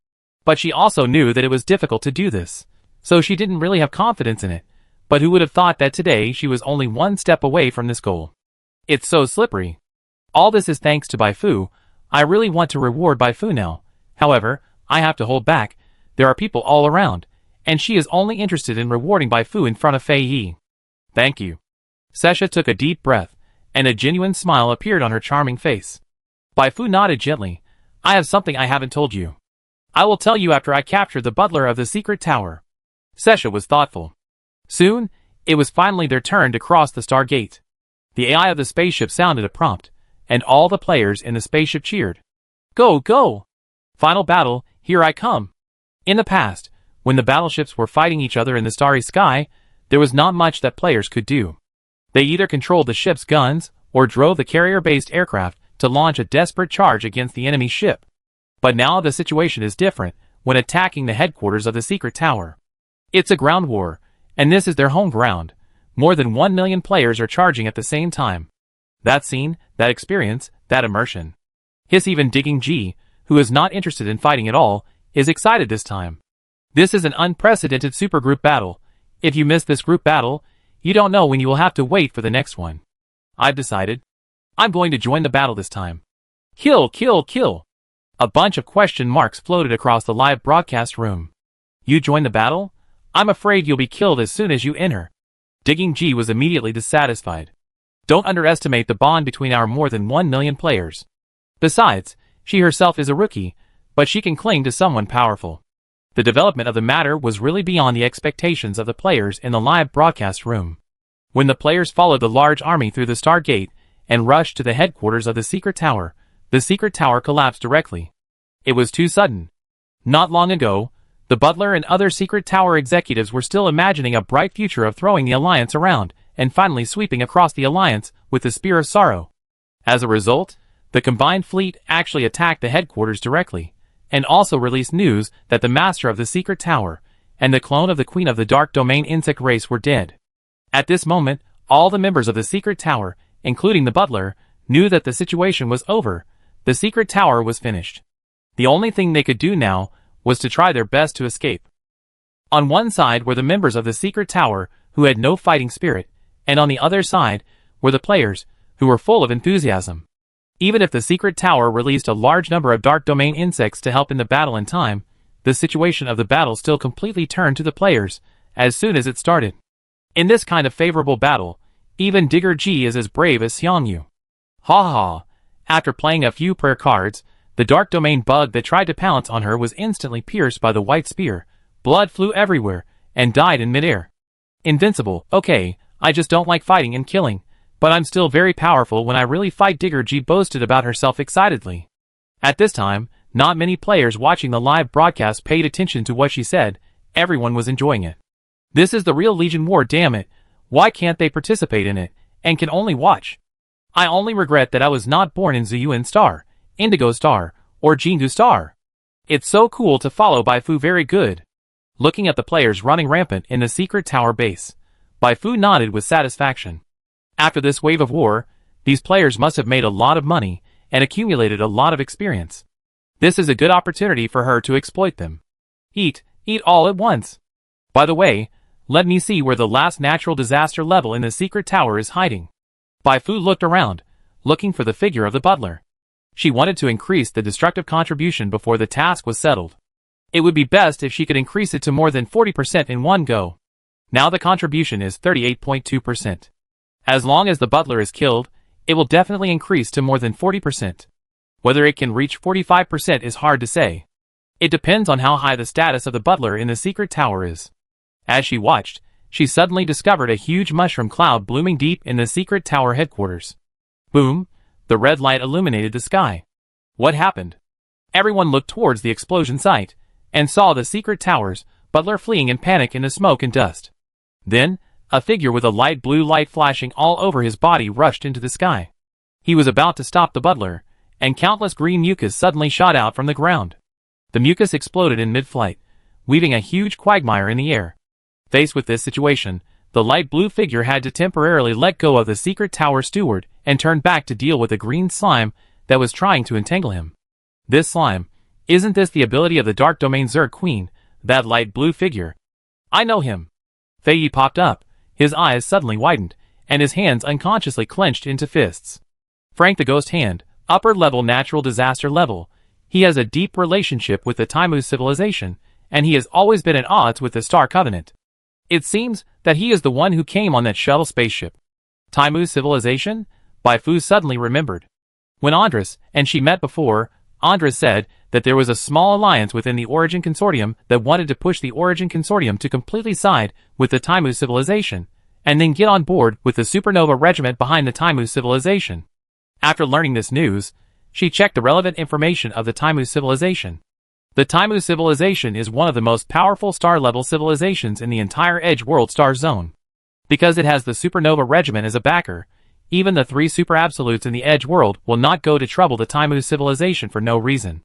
But she also knew that it was difficult to do this, so she didn't really have confidence in it. But who would have thought that today she was only one step away from this goal? It's so slippery. All this is thanks to Bai Fu. I really want to reward Bai Fu now. However, I have to hold back. There are people all around, and she is only interested in rewarding Bai Fu in front of Fei Yi. Thank you. Sesha took a deep breath, and a genuine smile appeared on her charming face. Bai Fu nodded gently. I have something I haven't told you. I will tell you after I capture the butler of the secret tower. Sesha was thoughtful. Soon, it was finally their turn to cross the Stargate. The AI of the spaceship sounded a prompt, and all the players in the spaceship cheered. Go, go! Final battle, here I come. In the past, when the battleships were fighting each other in the starry sky, there was not much that players could do. They either controlled the ship's guns, or drove the carrier-based aircraft to launch a desperate charge against the enemy ship. But now the situation is different when attacking the headquarters of the secret tower. It's a ground war, and this is their home ground. More than 1 million players are charging at the same time. That scene, that experience, that immersion. Hiss, even Digging G, who is not interested in fighting at all, is excited this time. This is an unprecedented supergroup battle. If you miss this group battle, you don't know when you will have to wait for the next one. I've decided. I'm going to join the battle this time. Kill, kill, kill. A bunch of question marks floated across the live broadcast room. You join the battle? I'm afraid you'll be killed as soon as you enter. Digging G was immediately dissatisfied. Don't underestimate the bond between our more than 1 million players. Besides, she herself is a rookie, but she can cling to someone powerful. The development of the matter was really beyond the expectations of the players in the live broadcast room. When the players followed the large army through the Star Gate and rushed to the headquarters of the secret tower collapsed directly. It was too sudden. Not long ago, the butler and other secret tower executives were still imagining a bright future of throwing the Alliance around and finally sweeping across the Alliance with the Spear of Sorrow. As a result, the combined fleet actually attacked the headquarters directly, and also released news that the master of the secret tower and the clone of the queen of the Dark Domain insect race were dead. At this moment, all the members of the secret tower, including the butler, knew that the situation was over. The secret tower was finished. The only thing they could do now was to try their best to escape. On one side were the members of the secret tower who had no fighting spirit, and on the other side were the players who were full of enthusiasm. Even if the secret tower released a large number of Dark Domain insects to help in the battle in time, the situation of the battle still completely turned to the players as soon as it started. In this kind of favorable battle, even Digger G is as brave as Xiangyu. Ha ha! After playing a few prayer cards, the Dark Domain bug that tried to pounce on her was instantly pierced by the white spear, blood flew everywhere, and died in midair. Invincible, okay, I just don't like fighting and killing, but I'm still very powerful when I really fight, Digger G boasted about herself excitedly. At this time, not many players watching the live broadcast paid attention to what she said. Everyone was enjoying it. This is the real Legion War, damn it. Why can't they participate in it, and can only watch? I only regret that I was not born in Ziyuan Star, Indigo Star, or Jingu Star. It's so cool to follow Baifu, very good. Looking at the players running rampant in the secret tower base, Baifu nodded with satisfaction. After this wave of war, these players must have made a lot of money and accumulated a lot of experience. This is a good opportunity for her to exploit them. Eat all at once. By the way, let me see where the last natural disaster level in the secret tower is hiding. Baifu looked around, looking for the figure of the butler. She wanted to increase the destructive contribution before the task was settled. It would be best if she could increase it to more than 40% in one go. Now the contribution is 38.2%. As long as the butler is killed, it will definitely increase to more than 40%. Whether it can reach 45% is hard to say. It depends on how high the status of the butler in the secret tower is. As she watched, she suddenly discovered a huge mushroom cloud blooming deep in the secret tower headquarters. Boom! The red light illuminated the sky. What happened? Everyone looked towards the explosion site, and saw the secret tower's butler fleeing in panic in the smoke and dust. Then, a figure with a light blue light flashing all over his body rushed into the sky. He was about to stop the butler, and countless green mucus suddenly shot out from the ground. The mucus exploded in mid-flight, weaving a huge quagmire in the air. Faced with this situation, the light blue figure had to temporarily let go of the secret tower steward and turn back to deal with the green slime that was trying to entangle him. This slime, isn't this the ability of the Dark Domain Zerg Queen, that light blue figure? I know him. Fei Yi popped up, his eyes suddenly widened, and his hands unconsciously clenched into fists. Frank the Ghost Hand, upper level natural disaster level. He has a deep relationship with the Taimu civilization, and he has always been at odds with the Star Covenant. It seems that he is the one who came on that shuttle spaceship. Taimu civilization? Baifu suddenly remembered. When Andres and she met before, Andres said that there was a small alliance within the Origin Consortium that wanted to push the Origin Consortium to completely side with the Taimu civilization, and then get on board with the Supernova Regiment behind the Taimu civilization. After learning this news, she checked the relevant information of the Taimu civilization. The Taimu civilization is one of the most powerful star-level civilizations in the entire Edge-World star zone. Because it has the Supernova Regiment as a backer, even the 3 super absolutes in the Edge-World will not go to trouble the Taimu civilization for no reason.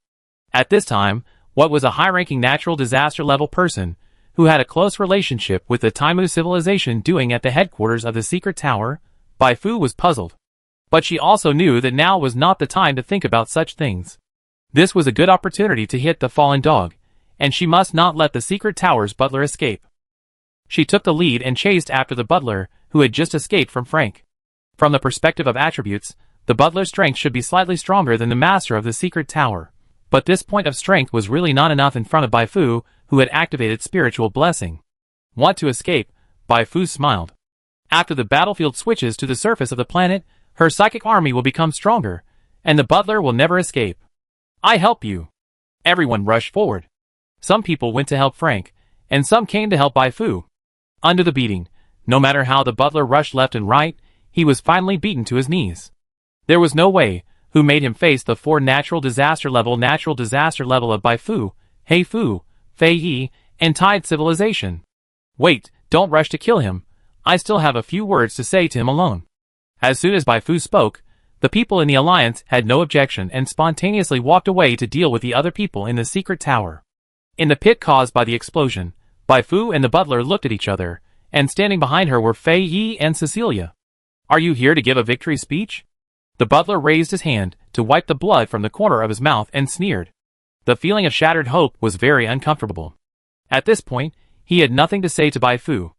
At this time, what was a high-ranking natural disaster-level person, who had a close relationship with the Taimu civilization doing at the headquarters of the secret tower? Baifu was puzzled. But she also knew that now was not the time to think about such things. This was a good opportunity to hit the fallen dog, and she must not let the secret tower's butler escape. She took the lead and chased after the butler, who had just escaped from Frank. From the perspective of attributes, the butler's strength should be slightly stronger than the master of the secret tower. But this point of strength was really not enough in front of Bai Fu, who had activated spiritual blessing. Want to escape? Bai Fu smiled. After the battlefield switches to the surface of the planet, her psychic army will become stronger, and the butler will never escape. I help you. Everyone rushed forward. Some people went to help Frank, and some came to help Bai Fu. Under the beating, no matter how the butler rushed left and right, he was finally beaten to his knees. There was no way, who made him face the 4 natural disaster level of Bai Fu, Hei Fu, Fei Yi, and Tide Civilization. Wait, don't rush to kill him. I still have a few words to say to him alone. As soon as Bai Fu spoke, the people in the alliance had no objection and spontaneously walked away to deal with the other people in the secret tower. In the pit caused by the explosion, Bai Fu and the butler looked at each other, and standing behind her were Fei Yi and Cecilia. Are you here to give a victory speech? The butler raised his hand to wipe the blood from the corner of his mouth and sneered. The feeling of shattered hope was very uncomfortable. At this point, he had nothing to say to Bai Fu.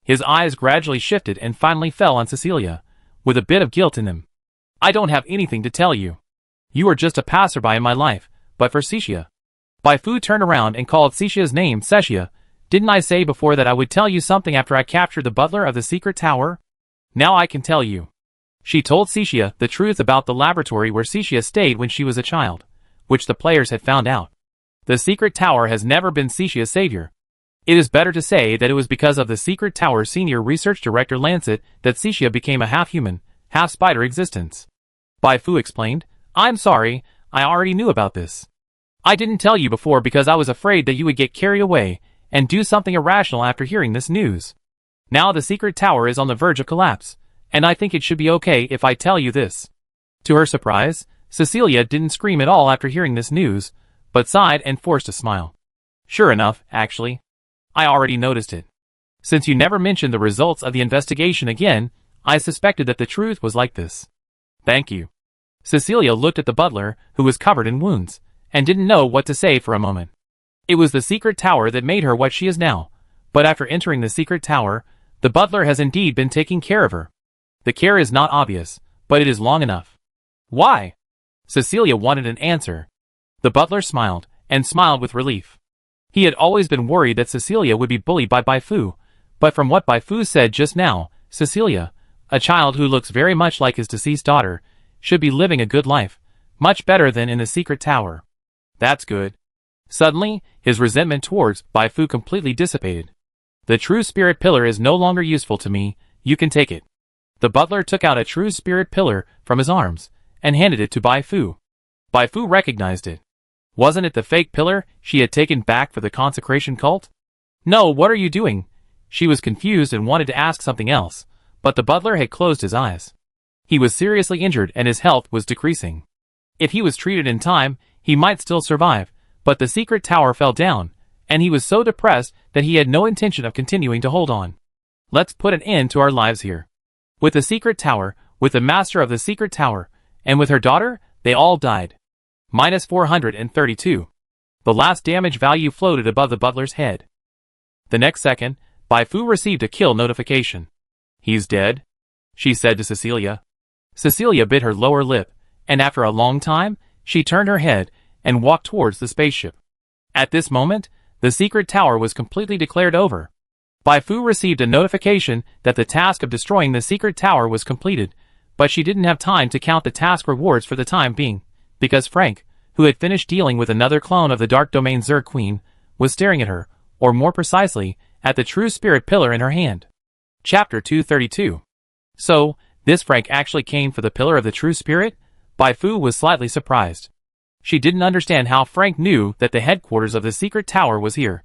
His eyes gradually shifted and finally fell on Cecilia, with a bit of guilt in them. I don't have anything to tell you. You are just a passerby in my life, but for Cixia. Bai Fu turned around and called Cixia's name Cexia. Didn't I say before that I would tell you something after I captured the butler of the secret tower? Now I can tell you. She told Cixia the truth about the laboratory where Cixia stayed when she was a child, which the players had found out. The secret tower has never been Cixia's savior. It is better to say that it was because of the secret tower's senior research director Lancet that Cixia became a half-human, half-spider existence. Bai Fu explained, I'm sorry, I already knew about this. I didn't tell you before because I was afraid that you would get carried away and do something irrational after hearing this news. Now the secret tower is on the verge of collapse, and I think it should be okay if I tell you this. To her surprise, Cecilia didn't scream at all after hearing this news, but sighed and forced a smile. Sure enough, actually. I already noticed it. Since you never mentioned the results of the investigation again, I suspected that the truth was like this. Thank you. Cecilia looked at the butler, who was covered in wounds, and didn't know what to say for a moment. It was the secret tower that made her what she is now, but after entering the secret tower, the butler has indeed been taking care of her. The care is not obvious, but it is long enough. Why? Cecilia wanted an answer. The butler smiled, and smiled with relief. He had always been worried that Cecilia would be bullied by Bai Fu, but from what Bai Fu said just now, Cecilia, a child who looks very much like his deceased daughter, should be living a good life, much better than in the secret tower. That's good. Suddenly, his resentment towards Bai Fu completely dissipated. The true spirit pillar is no longer useful to me, you can take it. The butler took out a true spirit pillar from his arms, and handed it to Bai Fu. Bai Fu recognized it. Wasn't it the fake pillar she had taken back for the consecration cult? No, what are you doing? She was confused and wanted to ask something else, but the butler had closed his eyes. He was seriously injured and his health was decreasing. If he was treated in time, he might still survive, but the secret tower fell down, and he was so depressed that he had no intention of continuing to hold on. Let's put an end to our lives here. With the secret tower, with the master of the secret tower, and with her daughter, they all died. Minus 432. The last damage value floated above the butler's head. The next second, Bai Fu received a kill notification. He's dead, she said to Cecilia. Cecilia bit her lower lip, and after a long time, she turned her head and walked towards the spaceship. At this moment, the secret tower was completely declared over. Bai Fu received a notification that the task of destroying the secret tower was completed, but she didn't have time to count the task rewards for the time being, because Frank, who had finished dealing with another clone of the Dark Domain Zerg Queen, was staring at her, or more precisely, at the true spirit pillar in her hand. Chapter 232. So, this Frank actually came for the pillar of the true spirit? Bai Fu was slightly surprised. She didn't understand how Frank knew that the headquarters of the secret tower was here.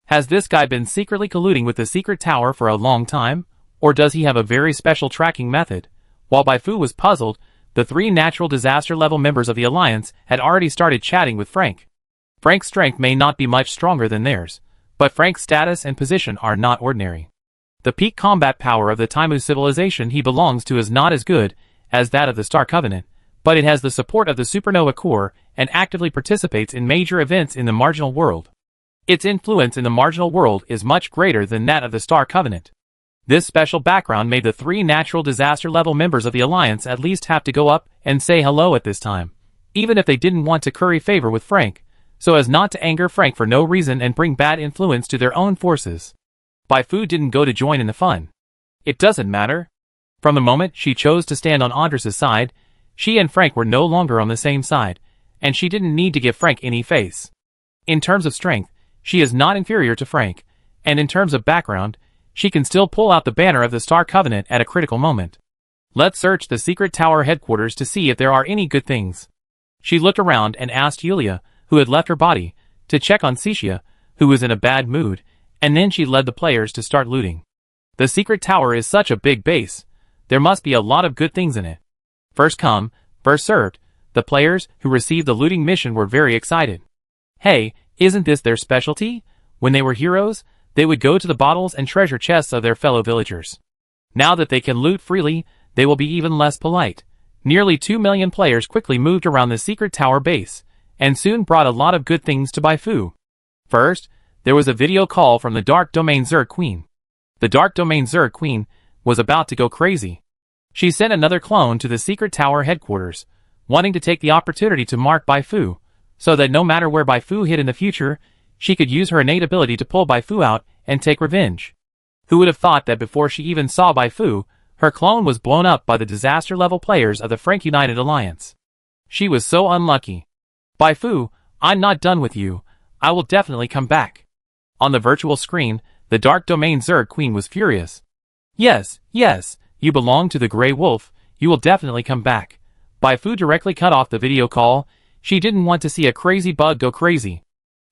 Has this guy been secretly colluding with the secret tower for a long time, or does he have a very special tracking method? While Bai Fu was puzzled, the 3 natural disaster level members of the Alliance had already started chatting with Frank. Frank's strength may not be much stronger than theirs, but Frank's status and position are not ordinary. The peak combat power of the Taimu civilization he belongs to is not as good as that of the Star Covenant, but it has the support of the Supernova Core and actively participates in major events in the marginal world. Its influence in the marginal world is much greater than that of the Star Covenant. This special background made the 3 natural disaster level members of the Alliance at least have to go up and say hello at this time, even if they didn't want to curry favor with Frank, so as not to anger Frank for no reason and bring bad influence to their own forces. Baifu didn't go to join in the fun. It doesn't matter. From the moment she chose to stand on Andres' side, she and Frank were no longer on the same side, and she didn't need to give Frank any face. In terms of strength, she is not inferior to Frank, and in terms of background, she can still pull out the banner of the Star Covenant at a critical moment. Let's search the secret tower headquarters to see if there are any good things. She looked around and asked Yulia, who had left her body, to check on Cixia, who was in a bad mood, and then she led the players to start looting. The secret tower is such a big base. There must be a lot of good things in it. First come, first served. The players who received the looting mission were very excited. Hey, isn't this their specialty? When they were heroes, they would go to the bottles and treasure chests of their fellow villagers. Now that they can loot freely, they will be even less polite. Nearly 2 million players quickly moved around the secret tower base, and soon brought a lot of good things to Baifu. First, there was a video call from the Dark Domain Zerg Queen. The Dark Domain Zerg Queen was about to go crazy. She sent another clone to the secret tower headquarters, wanting to take the opportunity to mark Baifu, so that no matter where Baifu hid in the future, she could use her innate ability to pull Baifu out and take revenge. Who would have thought that before she even saw Baifu, her clone was blown up by the disaster-level players of the Frank United Alliance? She was so unlucky. Baifu, I'm not done with you. I will definitely come back. On the virtual screen, the Dark Domain Zerg Queen was furious. Yes, you belong to the Grey Wolf. You will definitely come back. Baifu directly cut off the video call. She didn't want to see a crazy bug go crazy.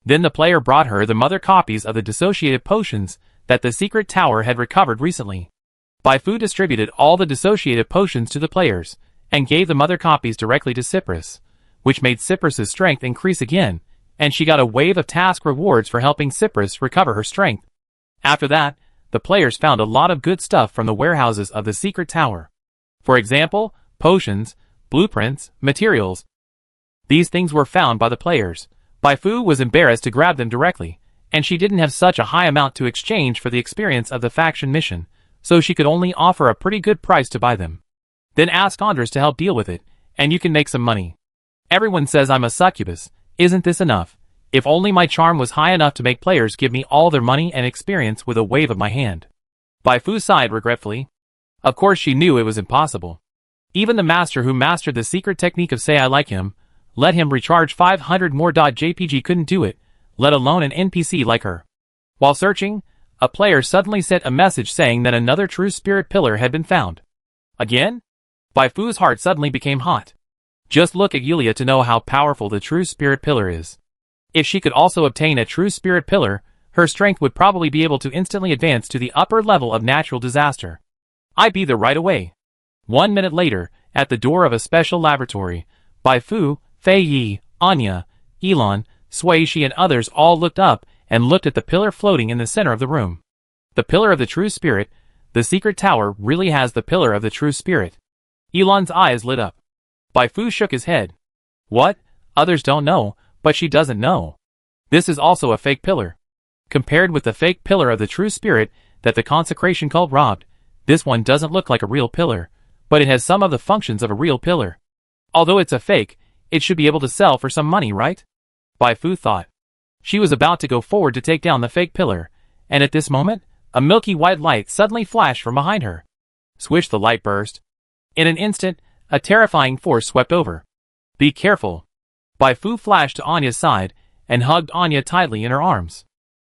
Then the player brought her the mother copies of the dissociative potions that the secret tower had recovered recently. Baifu distributed all the dissociative potions to the players, and gave the mother copies directly to Cyprus, which made Cyprus's strength increase again, and she got a wave of task rewards for helping Cyprus recover her strength. After that, the players found a lot of good stuff from the warehouses of the secret tower. For example, potions, blueprints, materials. These things were found by the players. Baifu was embarrassed to grab them directly, and she didn't have such a high amount to exchange for the experience of the faction mission, so she could only offer a pretty good price to buy them. Then ask Andres to help deal with it, and you can make some money. Everyone says I'm a succubus. Isn't this enough? If only my charm was high enough to make players give me all their money and experience with a wave of my hand. Baifu sighed regretfully. Of course she knew it was impossible. Even the master who mastered the secret technique of say I like him, let him recharge 500 more. JPG couldn't do it, let alone an NPC like her. While searching, a player suddenly sent a message saying that another true spirit pillar had been found. Again? Baifu's heart suddenly became hot. Just look at Yulia to know how powerful the true spirit pillar is. If she could also obtain a true spirit pillar, her strength would probably be able to instantly advance to the upper level of natural disaster. I'd be there right away. 1 minute later, at the door of a special laboratory, Baifu, Fei Yi, Anya, Elon, Sui Shi and others all looked up and looked at the pillar floating in the center of the room. The pillar of the true spirit, the secret tower really has the pillar of the true spirit. Elon's eyes lit up. Baifu shook his head. What? Others don't know, but she doesn't know. This is also a fake pillar. Compared with the fake pillar of the true spirit that the consecration cult robbed, this one doesn't look like a real pillar, but it has some of the functions of a real pillar. Although it's a fake, it should be able to sell for some money, right? Baifu thought. She was about to go forward to take down the fake pillar, and at this moment, a milky white light suddenly flashed from behind her. Swish, the light burst. In an instant, a terrifying force swept over. Be careful. Baifu flashed to Anya's side and hugged Anya tightly in her arms.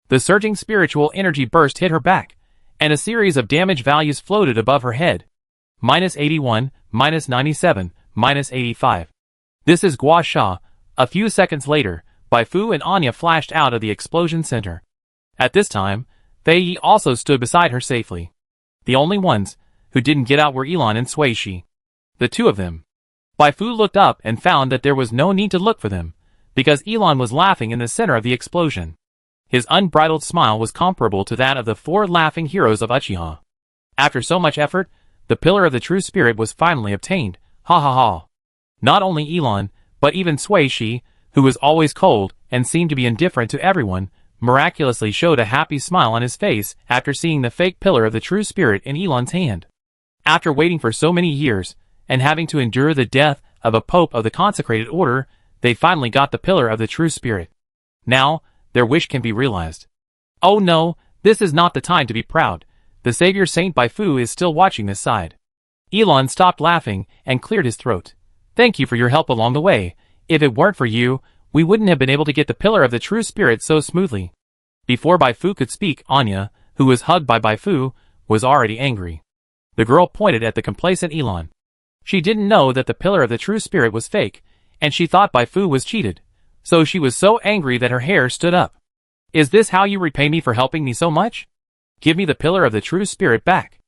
The surging spiritual energy burst hit her back, and a series of damage values floated above her head. -81, -97, -85. This is Gua Sha. A few seconds later, Baifu and Anya flashed out of the explosion center. At this time, Fei Yi also stood beside her safely. The only ones who didn't get out were Elon and Sui Shi. The two of them. Baifu looked up and found that there was no need to look for them, because Elon was laughing in the center of the explosion. His unbridled smile was comparable to that of the 4 laughing heroes of Uchiha. After so much effort, the pillar of the true spirit was finally obtained. Ha ha ha. Not only Elon, but even Sui Shi, who was always cold and seemed to be indifferent to everyone, miraculously showed a happy smile on his face after seeing the fake pillar of the true spirit in Elon's hand. After waiting for so many years, and having to endure the death of a pope of the consecrated order, they finally got the pillar of the true spirit. Now, their wish can be realized. Oh no, this is not the time to be proud. The Savior Saint Baifu is still watching this side. Elon stopped laughing and cleared his throat. Thank you for your help along the way. If it weren't for you, we wouldn't have been able to get the pillar of the true spirit so smoothly. Before Baifu could speak, Anya, who was hugged by Baifu, was already angry. The girl pointed at the complacent Elon. She didn't know that the pillar of the true spirit was fake, and she thought Baifu was cheated. So she was so angry that her hair stood up. Is this how you repay me for helping me so much? Give me the pillar of the true spirit back.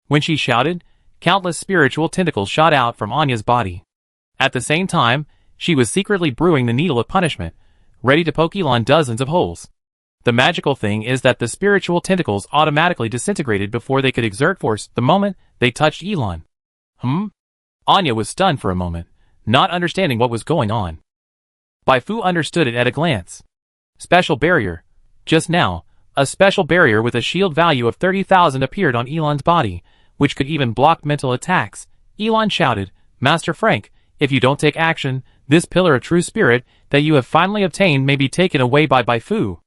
When she shouted, countless spiritual tentacles shot out from Anya's body. At the same time, she was secretly brewing the needle of punishment, ready to poke Elon dozens of holes. The magical thing is that the spiritual tentacles automatically disintegrated before they could exert force the moment they touched Elon. Anya was stunned for a moment, not understanding what was going on. Baifu understood it at a glance. Special barrier. Just now, a special barrier with a shield value of 30,000 appeared on Elon's body, which could even block mental attacks. Elon shouted, Master Frank, if you don't take action, this pillar of true spirit that you have finally obtained may be taken away by Baifu.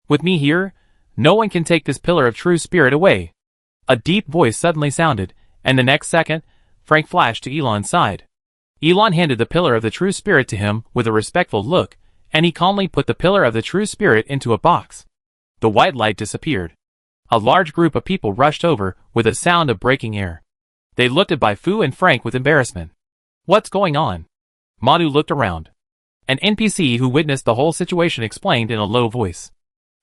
With me here, no one can take this pillar of true spirit away. A deep voice suddenly sounded, and the next second, Frank flashed to Elon's side. Elon handed the pillar of the true spirit to him with a respectful look, and he calmly put the pillar of the true spirit into a box. The white light disappeared. A large group of people rushed over with a sound of breaking air. They looked at Baifu and Frank with embarrassment. What's going on? Manu looked around. An NPC who witnessed the whole situation explained in a low voice.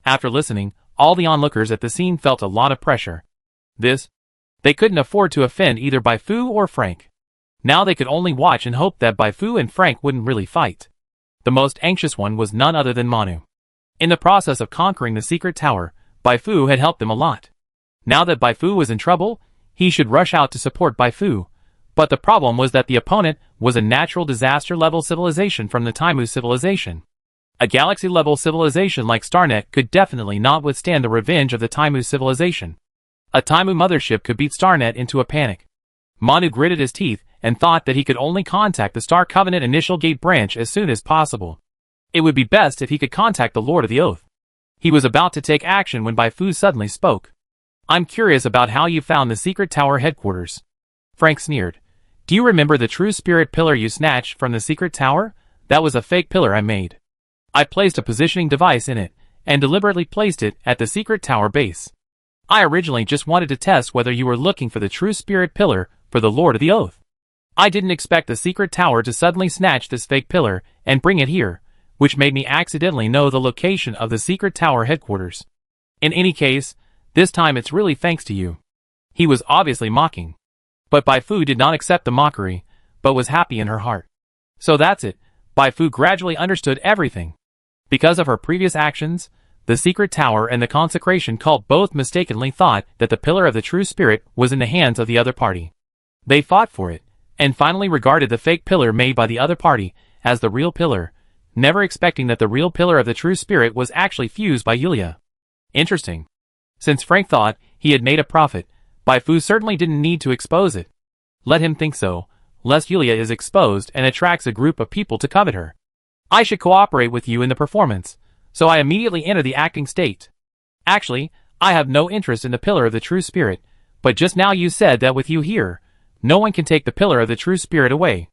After listening, all the onlookers at the scene felt a lot of pressure. They couldn't afford to offend either Baifu or Frank. Now they could only watch and hope that Baifu and Frank wouldn't really fight. The most anxious one was none other than Manu. In the process of conquering the secret tower, Baifu had helped them a lot. Now that Baifu was in trouble, he should rush out to support Baifu. But the problem was that the opponent was a natural disaster-level civilization from the Taimu civilization. A galaxy-level civilization like Starnet could definitely not withstand the revenge of the Taimu civilization. A Taimu mothership could beat Starnet into a panic. Manu gritted his teeth and thought that he could only contact the Star Covenant Initial Gate branch as soon as possible. It would be best if he could contact the Lord of the Oath. He was about to take action when Baifu suddenly spoke. I'm curious about how you found the secret tower headquarters. Frank sneered. Do you remember the true spirit pillar you snatched from the secret tower? That was a fake pillar I made. I placed a positioning device in it, and deliberately placed it at the secret tower base. I originally just wanted to test whether you were looking for the true spirit pillar for the Lord of the Oath. I didn't expect the secret tower to suddenly snatch this fake pillar and bring it here, which made me accidentally know the location of the secret tower headquarters. In any case, this time it's really thanks to you. He was obviously mocking. But Baifu did not accept the mockery, but was happy in her heart. So that's it, Baifu gradually understood everything. Because of her previous actions, the secret tower and the consecration cult both mistakenly thought that the pillar of the true spirit was in the hands of the other party. They fought for it, and finally regarded the fake pillar made by the other party as the real pillar, never expecting that the real pillar of the true spirit was actually fused by Yulia. Interesting. Since Frank thought he had made a profit, Baifu certainly didn't need to expose it. Let him think so, lest Yulia is exposed and attracts a group of people to covet her. I should cooperate with you in the performance, so I immediately enter the acting state. Actually, I have no interest in the pillar of the true spirit, but just now you said that with you here, no one can take the pillar of the true spirit away.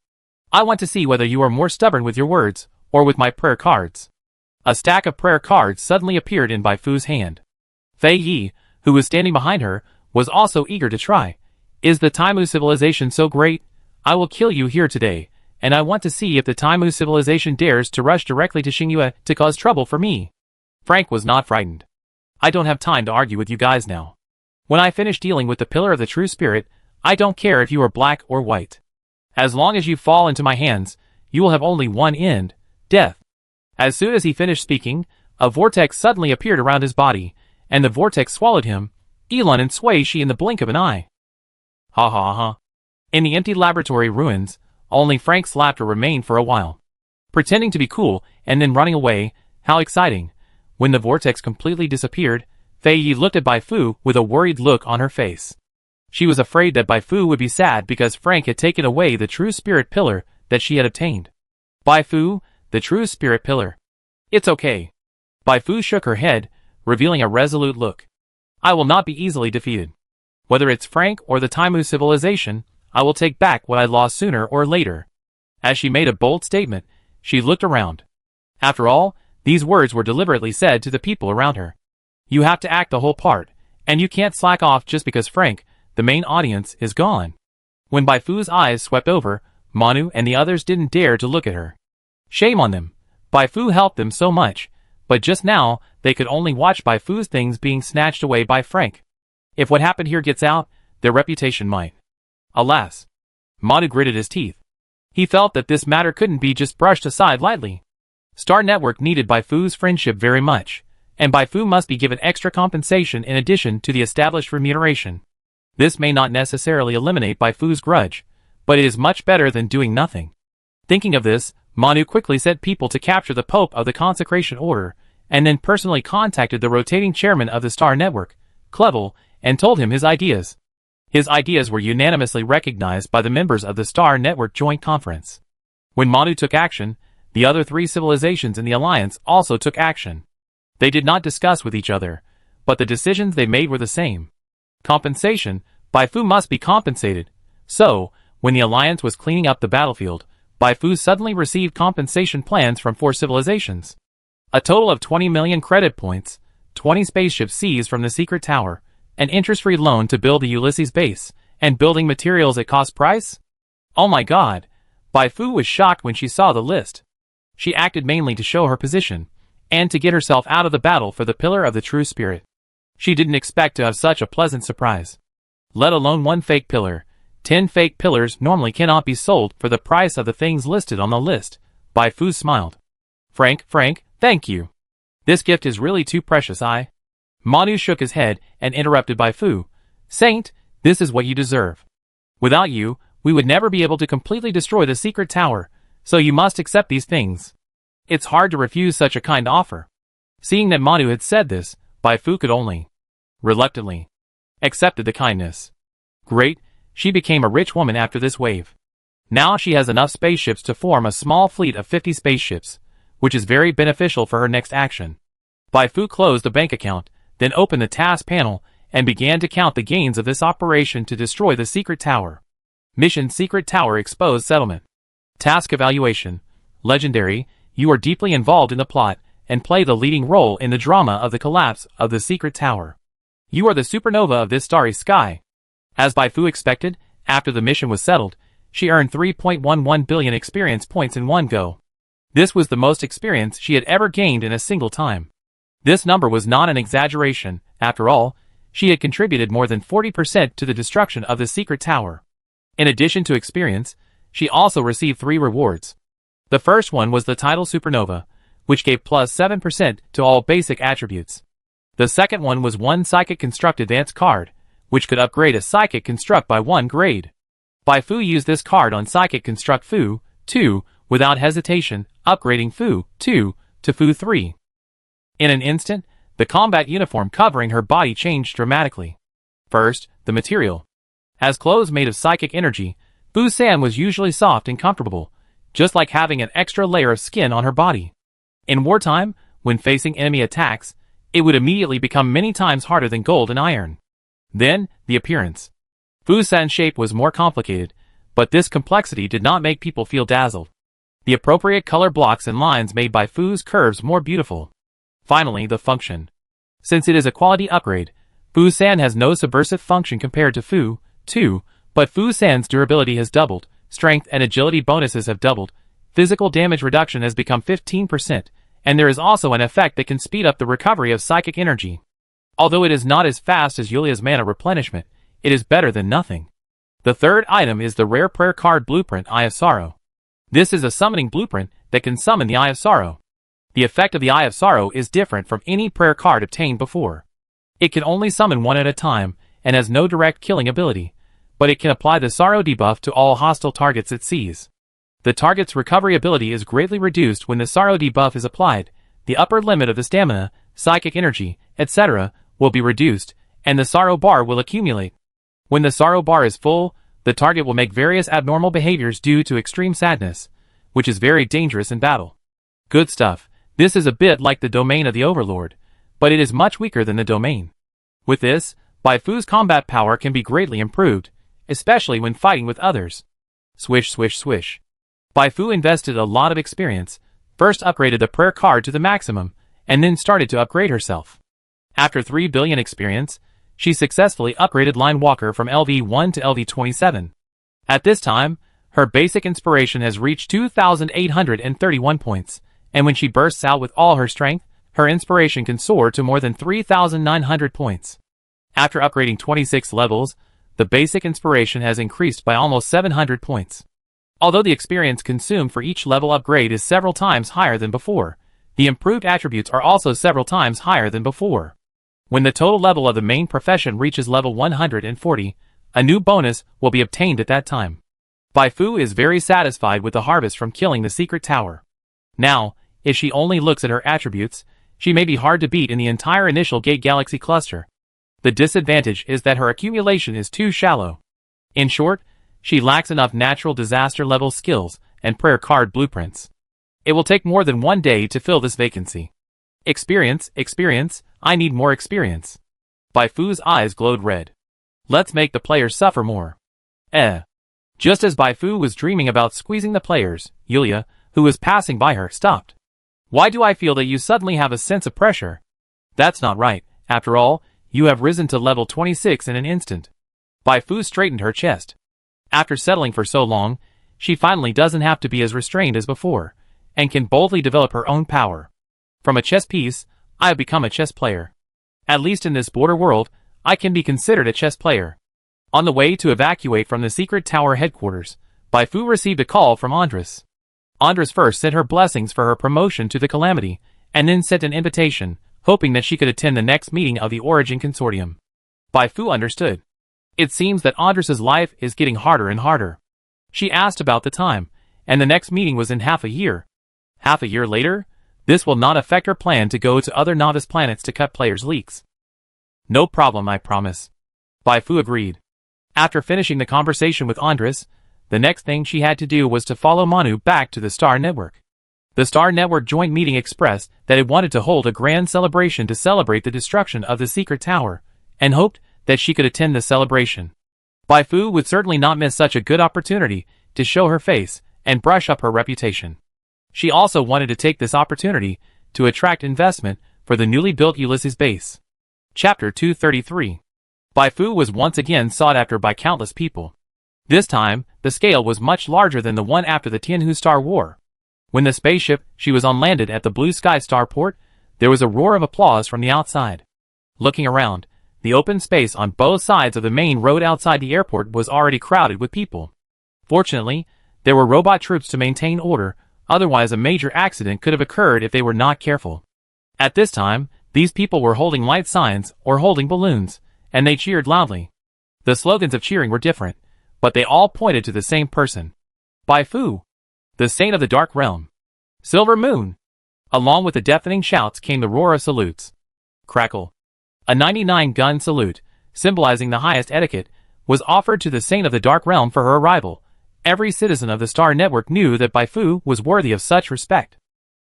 I want to see whether you are more stubborn with your words, or with my prayer cards. A stack of prayer cards suddenly appeared in Baifu's hand. Fei Yi, who was standing behind her, was also eager to try. Is the Taimu civilization so great? I will kill you here today, and I want to see if the Taimu civilization dares to rush directly to Xingyue to cause trouble for me. Frank was not frightened. I don't have time to argue with you guys now. When I finish dealing with the pillar of the true spirit, I don't care if you are black or white. As long as you fall into my hands, you will have only one end, death. As soon as he finished speaking, a vortex suddenly appeared around his body, and the vortex swallowed him, Elon and Sui Shi in the blink of an eye. Ha ha ha. In the empty laboratory ruins, only Frank's laughter remained for a while. Pretending to be cool and then running away, how exciting. When the vortex completely disappeared, Fei Yi looked at Bai Fu with a worried look on her face. She was afraid that Bai Fu would be sad because Frank had taken away the true spirit pillar that she had obtained. Bai Fu, the true spirit pillar. It's okay. Bai Fu shook her head, revealing a resolute look. I will not be easily defeated. Whether it's Frank or the Taimu civilization, I will take back what I lost sooner or later. As she made a bold statement, she looked around. After all, these words were deliberately said to the people around her. You have to act the whole part, and you can't slack off just because Frank, the main audience, is gone. When Bai Fu's eyes swept over, Manu and the others didn't dare to look at her. Shame on them. Bai Fu helped them so much, but just now, they could only watch Bai Fu's things being snatched away by Frank. If what happened here gets out, their reputation might. Alas. Manu gritted his teeth. He felt that this matter couldn't be just brushed aside lightly. Star Network needed Bai Fu's friendship very much, and Bai Fu must be given extra compensation in addition to the established remuneration. This may not necessarily eliminate Bai Fu's grudge, but it is much better than doing nothing. Thinking of this, Manu quickly sent people to capture the Pope of the Consecration Order, and then personally contacted the rotating chairman of the Star Network, Clevel, and told him his ideas. His ideas were unanimously recognized by the members of the Star Network Joint Conference. When Manu took action, the other three civilizations in the Alliance also took action. They did not discuss with each other, but the decisions they made were the same. Compensation, Bai Fu must be compensated. So, when the Alliance was cleaning up the battlefield, Bai Fu suddenly received compensation plans from 4 civilizations. A total of 20 million credit points, 20 spaceships seized from the secret tower, an interest-free loan to build the Ulysses base, and building materials at cost price? Oh my god! Bai Fu was shocked when she saw the list. She acted mainly to show her position, and to get herself out of the battle for the pillar of the true spirit. She didn't expect to have such a pleasant surprise. Let alone 1 fake pillar. 10 fake pillars normally cannot be sold for the price of the things listed on the list. Bai Fu smiled. Frank, thank you. This gift is really too precious. Manu shook his head and interrupted Bai Fu. Saint, this is what you deserve. Without you, we would never be able to completely destroy the secret tower, so you must accept these things. It's hard to refuse such a kind offer. Seeing that Manu had said this, Bai Fu could only, reluctantly, accepted the kindness. Great, she became a rich woman after this wave. Now she has enough spaceships to form a small fleet of 50 spaceships, which is very beneficial for her next action. Bai Fu closed the bank account, then opened the task panel, and began to count the gains of this operation to destroy the secret tower. Mission Secret Tower Exposed Settlement. Task Evaluation. Legendary, you are deeply involved in the plot, and play the leading role in the drama of the collapse of the secret tower. You are the supernova of this starry sky. As Bai Fu expected, after the mission was settled, she earned 3.11 billion experience points in one go. This was the most experience she had ever gained in a single time. This number was not an exaggeration. After all, she had contributed more than 40% to the destruction of the secret tower. In addition to experience, she also received 3 rewards. The first one was the title Supernova, which gave plus 7% to all basic attributes. The second one was 1 Psychic Construct Advanced card, which could upgrade a Psychic Construct by 1 grade. Bai Fu used this card on Psychic Construct Fu 2, without hesitation, upgrading Fu 2 to Fu 3. In an instant, the combat uniform covering her body changed dramatically. First, the material. As clothes made of psychic energy, Fu San was usually soft and comfortable, just like having an extra layer of skin on her body. In wartime, when facing enemy attacks, it would immediately become many times harder than gold and iron. Then, the appearance. Fu San's shape was more complicated, but this complexity did not make people feel dazzled. The appropriate color blocks and lines made Bai Fu's curves more beautiful. Finally, the function. Since it is a quality upgrade, Fu San has no subversive function compared to Fu 2, but Fu San's durability has doubled, strength and agility bonuses have doubled, physical damage reduction has become 15%, and there is also an effect that can speed up the recovery of psychic energy. Although it is not as fast as Yulia's mana replenishment, it is better than nothing. The third item is the rare prayer card blueprint Eye of Sorrow. This is a summoning blueprint that can summon the Eye of Sorrow. The effect of the Eye of Sorrow is different from any prayer card obtained before. It can only summon one at a time, and has no direct killing ability, but it can apply the sorrow debuff to all hostile targets it sees. The target's recovery ability is greatly reduced when the sorrow debuff is applied. The upper limit of the stamina, psychic energy, etc. will be reduced, and the sorrow bar will accumulate. When the sorrow bar is full, the target will make various abnormal behaviors due to extreme sadness, which is very dangerous in battle. Good stuff. This is a bit like the domain of the Overlord, but it is much weaker than the domain. With this, Bai Fu's combat power can be greatly improved, especially when fighting with others. Swish swish swish. Bai Fu invested a lot of experience, first upgraded the prayer card to the maximum, and then started to upgrade herself. After 3 billion experience, she successfully upgraded Line Walker from LV1 to LV27. At this time, her basic inspiration has reached 2,831 points, and when she bursts out with all her strength, her inspiration can soar to more than 3,900 points. After upgrading 26 levels, the basic inspiration has increased by almost 700 points. Although the experience consumed for each level upgrade is several times higher than before, the improved attributes are also several times higher than before. When the total level of the main profession reaches level 140, a new bonus will be obtained at that time. Bai Fu is very satisfied with the harvest from killing the secret tower. Now, if she only looks at her attributes, she may be hard to beat in the entire initial Gate Galaxy cluster. The disadvantage is that her accumulation is too shallow. In short, she lacks enough natural disaster level skills and prayer card blueprints. It will take more than 1 day to fill this vacancy. Experience, experience, I need more experience. Bai Fu's eyes glowed red. Let's make the players suffer more. Just as Bai Fu was dreaming about squeezing the players, Yulia, who was passing by her, stopped. Why do I feel that you suddenly have a sense of pressure? That's not right. After all, you have risen to level 26 in an instant. Bai Fu straightened her chest. After settling for so long, she finally doesn't have to be as restrained as before, and can boldly develop her own power. From a chess piece, I have become a chess player. At least in this border world, I can be considered a chess player. On the way to evacuate from the secret tower headquarters, Bai Fu received a call from Andres. Andres first sent her blessings for her promotion to the Calamity, and then sent an invitation, hoping that she could attend the next meeting of the Origin Consortium. Bai Fu understood. It seems that Andres's life is getting harder and harder. She asked about the time, and the next meeting was in half a year. Half a year later? This will not affect her plan to go to other novice planets to cut players' leaks. No problem, I promise. Bai Fu agreed. After finishing the conversation with Andres, the next thing she had to do was to follow Manu back to the Star Network. The Star Network joint meeting expressed that it wanted to hold a grand celebration to celebrate the destruction of the secret tower, and hoped that she could attend the celebration. Bai Fu would certainly not miss such a good opportunity to show her face and brush up her reputation. She also wanted to take this opportunity to attract investment for the newly built Ulysses base. Chapter 233. Bai Fu was once again sought after by countless people. This time, the scale was much larger than the one after the Tianhu Star War. When the spaceship she was on landed at the Blue Sky Starport, there was a roar of applause from the outside. Looking around, the open space on both sides of the main road outside the airport was already crowded with people. Fortunately, there were robot troops to maintain order, otherwise a major accident could have occurred if they were not careful. At this time, these people were holding light signs or holding balloons, and they cheered loudly. The slogans of cheering were different, but they all pointed to the same person. Bai Fu, the Saint of the Dark Realm. Silver Moon. Along with the deafening shouts came the roar of salutes. Crackle. A 99-gun salute, symbolizing the highest etiquette, was offered to the Saint of the Dark Realm for her arrival. Every citizen of the Star Network knew that Bai Fu was worthy of such respect.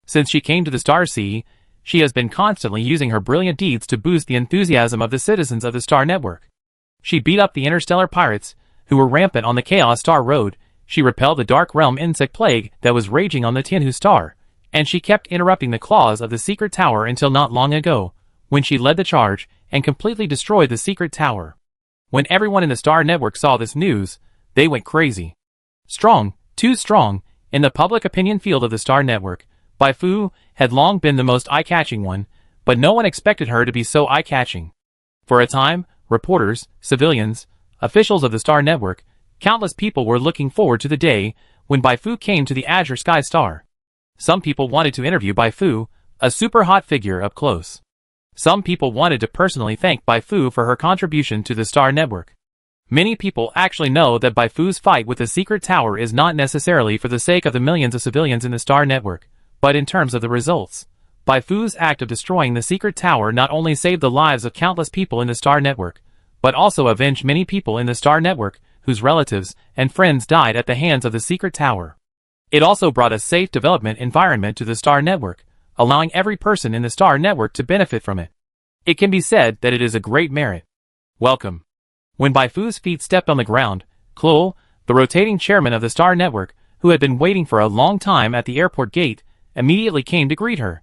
Since she came to the Star Sea, she has been constantly using her brilliant deeds to boost the enthusiasm of the citizens of the Star Network. She beat up the interstellar pirates, who were rampant on the Chaos Star Road, she repelled the Dark Realm insect plague that was raging on the Tianhu Star, and she kept interrupting the claws of the secret tower until not long ago, when she led the charge and completely destroyed the secret tower. When everyone in the Star Network saw this news, they went crazy. Strong, too strong, in the public opinion field of the Star Network, Bai Fu had long been the most eye-catching one, but no one expected her to be so eye-catching. For a time, reporters, civilians, officials of the Star Network, countless people were looking forward to the day when Bai Fu came to the Azure Sky Star. Some people wanted to interview Bai Fu, a super hot figure, up close. Some people wanted to personally thank Bai Fu for her contribution to the Star Network. Many people actually know that Baifu's fight with the secret tower is not necessarily for the sake of the millions of civilians in the Star Network, but in terms of the results. Baifu's act of destroying the secret tower not only saved the lives of countless people in the Star Network, but also avenged many people in the Star Network whose relatives and friends died at the hands of the secret tower. It also brought a safe development environment to the Star Network, allowing every person in the Star Network to benefit from it. It can be said that it is a great merit. Welcome. When Baifu's feet stepped on the ground, Klul, the rotating chairman of the Star Network, who had been waiting for a long time at the airport gate, immediately came to greet her.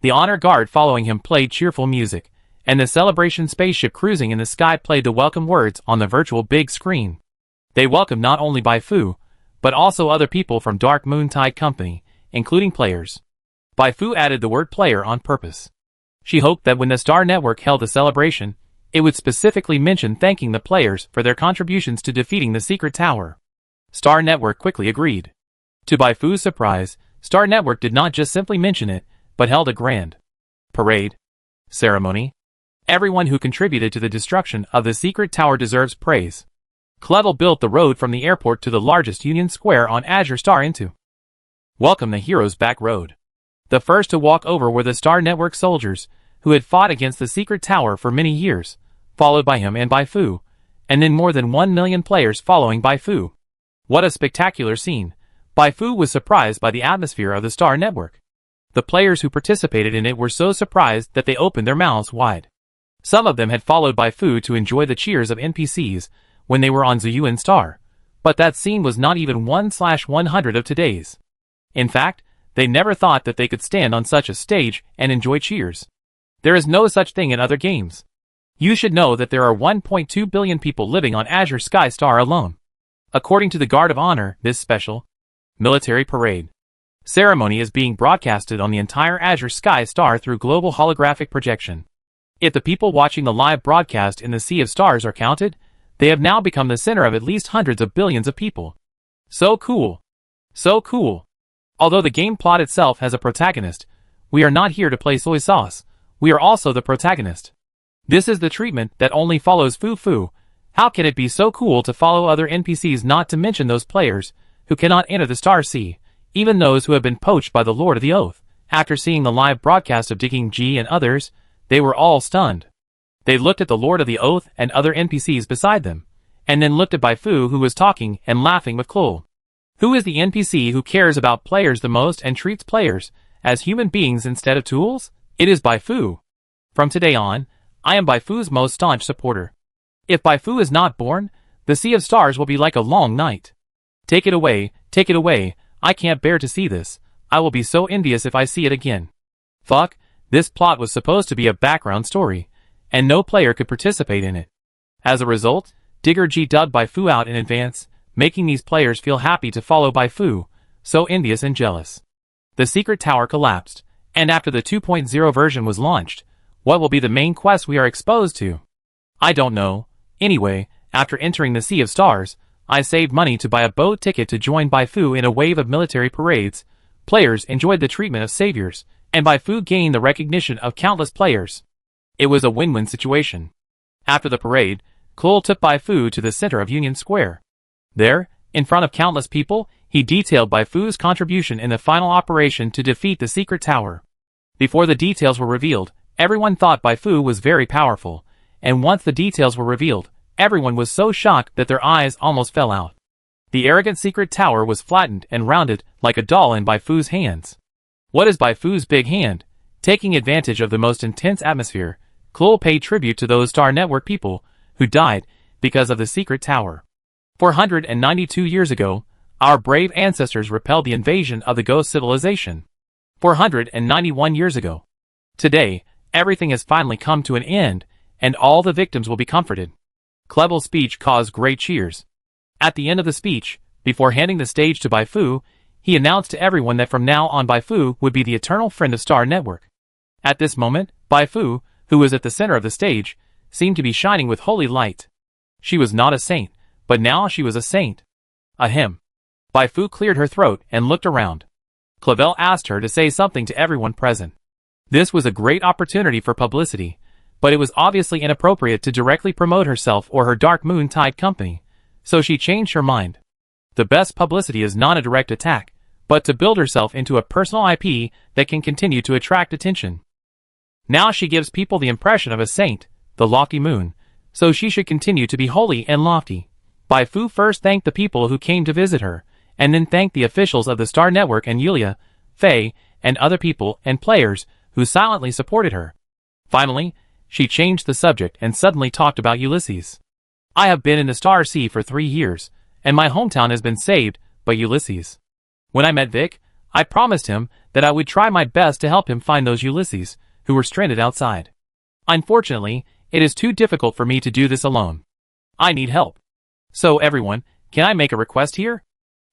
The honor guard following him played cheerful music, and the celebration spaceship cruising in the sky played the welcome words on the virtual big screen. They welcomed not only Baifu, but also other people from Dark Moon Tide Company, including players. Baifu added the word player on purpose. She hoped that when the Star Network held a celebration, it would specifically mention thanking the players for their contributions to defeating the secret tower. Star Network quickly agreed. To Baifu's surprise, Star Network did not just simply mention it, but held a grand parade ceremony. Everyone who contributed to the destruction of the secret tower deserves praise. Clevel built the road from the airport to the largest Union Square on Azure Star into Welcome the Heroes Back Road. The first to walk over were the Star Network soldiers, who had fought against the secret tower for many years, followed by him and Baifu, and then more than 1 million players following Baifu. What a spectacular scene! Baifu was surprised by the atmosphere of the Star Network. The players who participated in it were so surprised that they opened their mouths wide. Some of them had followed Baifu to enjoy the cheers of NPCs when they were on Zuyuan Star, but that scene was not even 1/100 of today's. In fact, they never thought that they could stand on such a stage and enjoy cheers. There is no such thing in other games. You should know that there are 1.2 billion people living on Azure Sky Star alone. According to the Guard of Honor, this special military parade ceremony is being broadcasted on the entire Azure Sky Star through global holographic projection. If the people watching the live broadcast in the Sea of Stars are counted, they have now become the center of at least hundreds of billions of people. So cool. So cool. Although the game plot itself has a protagonist, we are not here to play soy sauce. We are also the protagonist. This is the treatment that only follows Fu. How can it be so cool to follow other NPCs, not to mention those players who cannot enter the Star Sea, even those who have been poached by the Lord of the Oath? After seeing the live broadcast of Digging G and others, they were all stunned. They looked at the Lord of the Oath and other NPCs beside them, and then looked at Baifu, who was talking and laughing with Klul. Who is the NPC who cares about players the most and treats players as human beings instead of tools? It is Baifu. From today on, I am Baifu's most staunch supporter. If Baifu is not born, the Sea of Stars will be like a long night. Take it away, I can't bear to see this. I will be so envious if I see it again. Fuck, this plot was supposed to be a background story, and no player could participate in it. As a result, Digger G dubbed Baifu out in advance, making these players feel happy to follow Baifu, so envious and jealous. The secret tower collapsed, and after the 2.0 version was launched, what will be the main quest we are exposed to? I don't know. Anyway, after entering the Sea of Stars, I saved money to buy a boat ticket to join Baifu in a wave of military parades. Players enjoyed the treatment of saviors, and Baifu gained the recognition of countless players. It was a win-win situation. After the parade, Klul took Baifu to the center of Union Square. There, in front of countless people, he detailed Baifu's contribution in the final operation to defeat the secret tower. Before the details were revealed, everyone thought Baifu was very powerful, and once the details were revealed, everyone was so shocked that their eyes almost fell out. The arrogant secret tower was flattened and rounded like a doll in Baifu's hands. What is Baifu's big hand? Taking advantage of the most intense atmosphere, Klul paid tribute to those Star Network people who died because of the secret tower. 492 years ago, our brave ancestors repelled the invasion of the Ghost civilization. 491 years ago. Today, everything has finally come to an end, and all the victims will be comforted. Clevel's speech caused great cheers. At the end of the speech, before handing the stage to Baifu, he announced to everyone that from now on Baifu would be the eternal friend of Star Network. At this moment, Baifu, who was at the center of the stage, seemed to be shining with holy light. She was not a saint, but now she was a saint. Ahem. Baifu cleared her throat and looked around. Clevel asked her to say something to everyone present. This was a great opportunity for publicity, but it was obviously inappropriate to directly promote herself or her Dark Moon Tide company, so she changed her mind. The best publicity is not a direct attack, but to build herself into a personal IP that can continue to attract attention. Now she gives people the impression of a saint, the lofty moon, so she should continue to be holy and lofty. Bai Fu first thanked the people who came to visit her, and then thanked the officials of the Star Network and Yulia, Faye, and other people and players who silently supported her. Finally, she changed the subject and suddenly talked about Ulysses. I have been in the Star Sea for 3 years, and my hometown has been saved by Ulysses. When I met Vic, I promised him that I would try my best to help him find those Ulysses who were stranded outside. Unfortunately, it is too difficult for me to do this alone. I need help. So everyone, can I make a request here?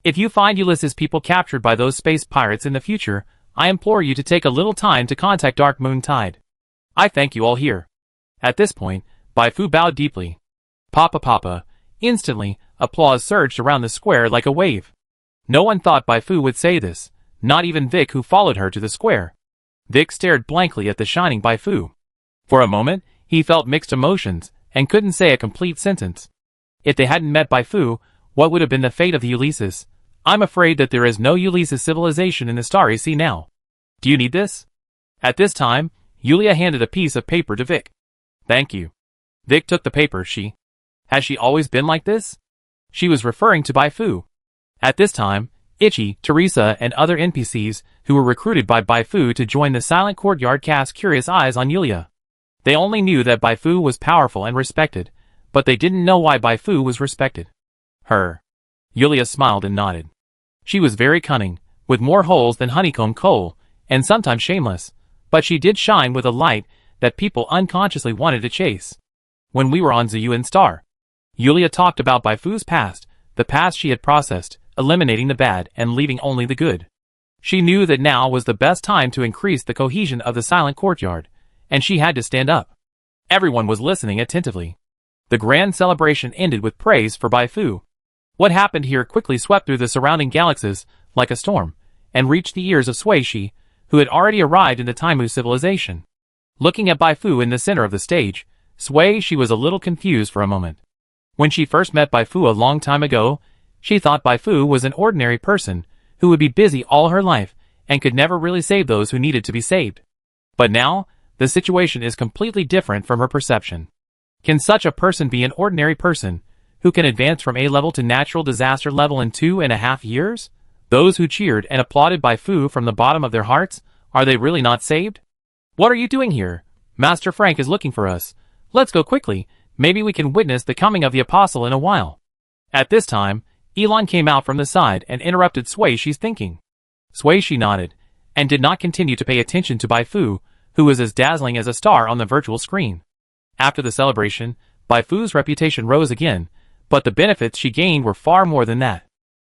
If you find Ulysses people captured by those space pirates in the future, I implore you to take a little time to contact Dark Moon Tide. I thank you all here. At this point, Bai Fu bowed deeply. Papa. Instantly, applause surged around the square like a wave. No one thought Bai Fu would say this, not even Vic who followed her to the square. Vic stared blankly at the shining Bai Fu. For a moment, he felt mixed emotions and couldn't say a complete sentence. If they hadn't met Bai Fu, what would have been the fate of the Ulysses? I'm afraid that there is no Ulysses civilization in the Starry Sea now. Do you need this? At this time, Yulia handed a piece of paper to Vic. Thank you. Vic took the paper. Has she always been like this? She was referring to Bai Fu. At this time, Ichi, Teresa, and other NPCs who were recruited by Bai Fu to join the Silent Courtyard cast curious eyes on Yulia. They only knew that Bai Fu was powerful and respected, but they didn't know why Bai Fu was respected. Her. Yulia smiled and nodded. She was very cunning, with more holes than honeycomb coal, and sometimes shameless, but she did shine with a light that people unconsciously wanted to chase. When we were on Ziyuan Star, Yulia talked about Bai Fu's past, the past she had processed, eliminating the bad and leaving only the good. She knew that now was the best time to increase the cohesion of the Silent Courtyard, and she had to stand up. Everyone was listening attentively. The grand celebration ended with praise for Bai Fu. What happened here quickly swept through the surrounding galaxies like a storm, and reached the ears of Sui Shi, who had already arrived in the Taimu civilization. Looking at Bai Fu in the center of the stage, Sui Shi was a little confused for a moment. When she first met Bai Fu a long time ago, she thought Bai Fu was an ordinary person who would be busy all her life and could never really save those who needed to be saved. But now, the situation is completely different from her perception. Can such a person be an ordinary person who can advance from A level to natural disaster level in 2.5 years? Those who cheered and applauded Bai Fu from the bottom of their hearts, are they really not saved? What are you doing here? Master Frank is looking for us. Let's go quickly, maybe we can witness the coming of the apostle in a while. At this time, Elon came out from the side and interrupted Sui Shi's thinking. Sui Shi nodded, and did not continue to pay attention to Bai Fu, who was as dazzling as a star on the virtual screen. After the celebration, Bai Fu's reputation rose again, but the benefits she gained were far more than that.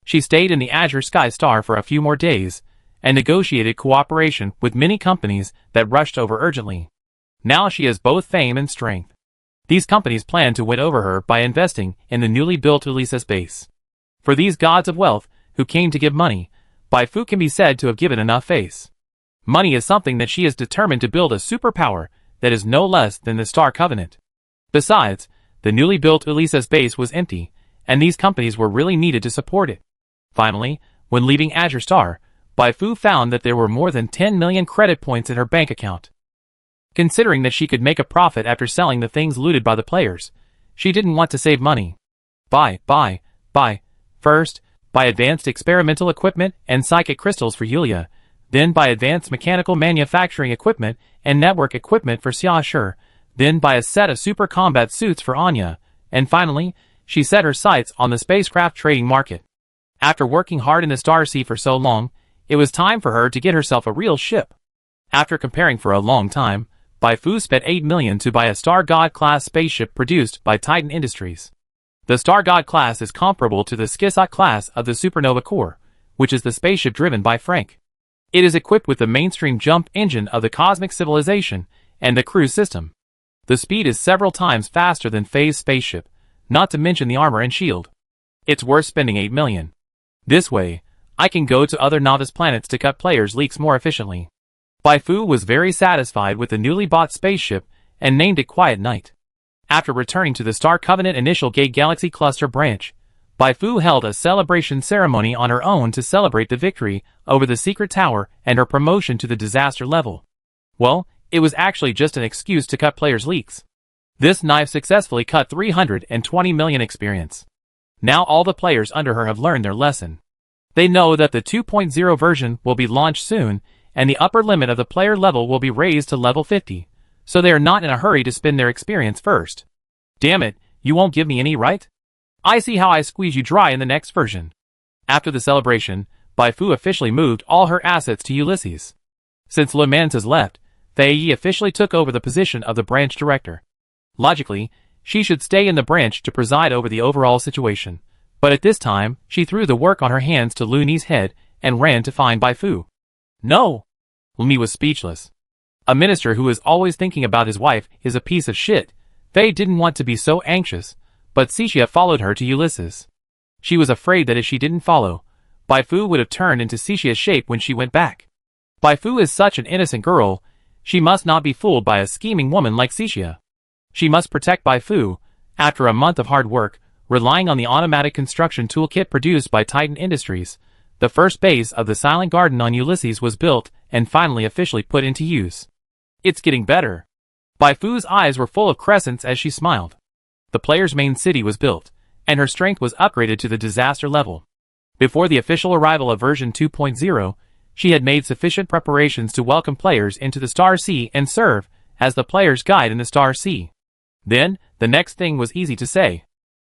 She stayed in the Azure Sky Star for a few more days, and negotiated cooperation with many companies that rushed over urgently. Now she has both fame and strength. These companies plan to win over her by investing in the newly built Ulysses base. For these gods of wealth, who came to give money, Bai Fu can be said to have given enough face. Money is something that she is determined to build a superpower that is no less than the Star Covenant. Besides, the newly built Ulysses base was empty, and these companies were really needed to support it. Finally, when leaving Azure Star, Bai Fu found that there were more than 10 million credit points in her bank account. Considering that she could make a profit after selling the things looted by the players, she didn't want to save money. First, buy advanced experimental equipment and psychic crystals for Yulia, then buy advanced mechanical manufacturing equipment and network equipment for Xia Shi, then buy a set of super combat suits for Anya, and finally, she set her sights on the spacecraft trading market. After working hard in the Star Sea for so long, it was time for her to get herself a real ship. After comparing for a long time, Bai Fu spent 8 million to buy a Star God class spaceship produced by Titan Industries. The Star God class is comparable to the Skissot class of the Supernova Corps, which is the spaceship driven by Frank. It is equipped with the mainstream jump engine of the cosmic civilization and the cruise system. The speed is several times faster than Faye's spaceship, not to mention the armor and shield. It's worth spending 8 million. This way, I can go to other novice planets to cut players' leaks more efficiently. Bai Fu was very satisfied with the newly bought spaceship and named it Quiet Night. After returning to the Star Covenant Initial Gate Galaxy Cluster branch, Baifu held a celebration ceremony on her own to celebrate the victory over the Secret Tower and her promotion to the disaster level. Well, it was actually just an excuse to cut players' leaks. This knife successfully cut 320 million experience. Now all the players under her have learned their lesson. They know that the 2.0 version will be launched soon, and the upper limit of the player level will be raised to level 50, so they are not in a hurry to spend their experience first. Damn it, you won't give me any, right? I see how I squeeze you dry in the next version. After the celebration, Baifu officially moved all her assets to Ulysses. Since Le Mans has left, Fei Yi officially took over the position of the branch director. Logically, she should stay in the branch to preside over the overall situation, but at this time, she threw the work on her hands to Lu Ni's head and ran to find Baifu. No! Lu Ni was speechless. A minister who is always thinking about his wife is a piece of shit. Fei didn't want to be so anxious, but Xixia followed her to Ulysses. She was afraid that if she didn't follow, Baifu would have turned into Xixia's shape when she went back. Baifu is such an innocent girl, she must not be fooled by a scheming woman like Xixia. She must protect Baifu. After a month of hard work, relying on the automatic construction toolkit produced by Titan Industries, the first base of the Silent Garden on Ulysses was built and finally officially put into use. It's getting better. Baifu's eyes were full of crescents as she smiled. The player's main city was built, and her strength was upgraded to the disaster level. Before the official arrival of version 2.0, she had made sufficient preparations to welcome players into the Star Sea and serve as the player's guide in the Star Sea. Then, the next thing was easy to say.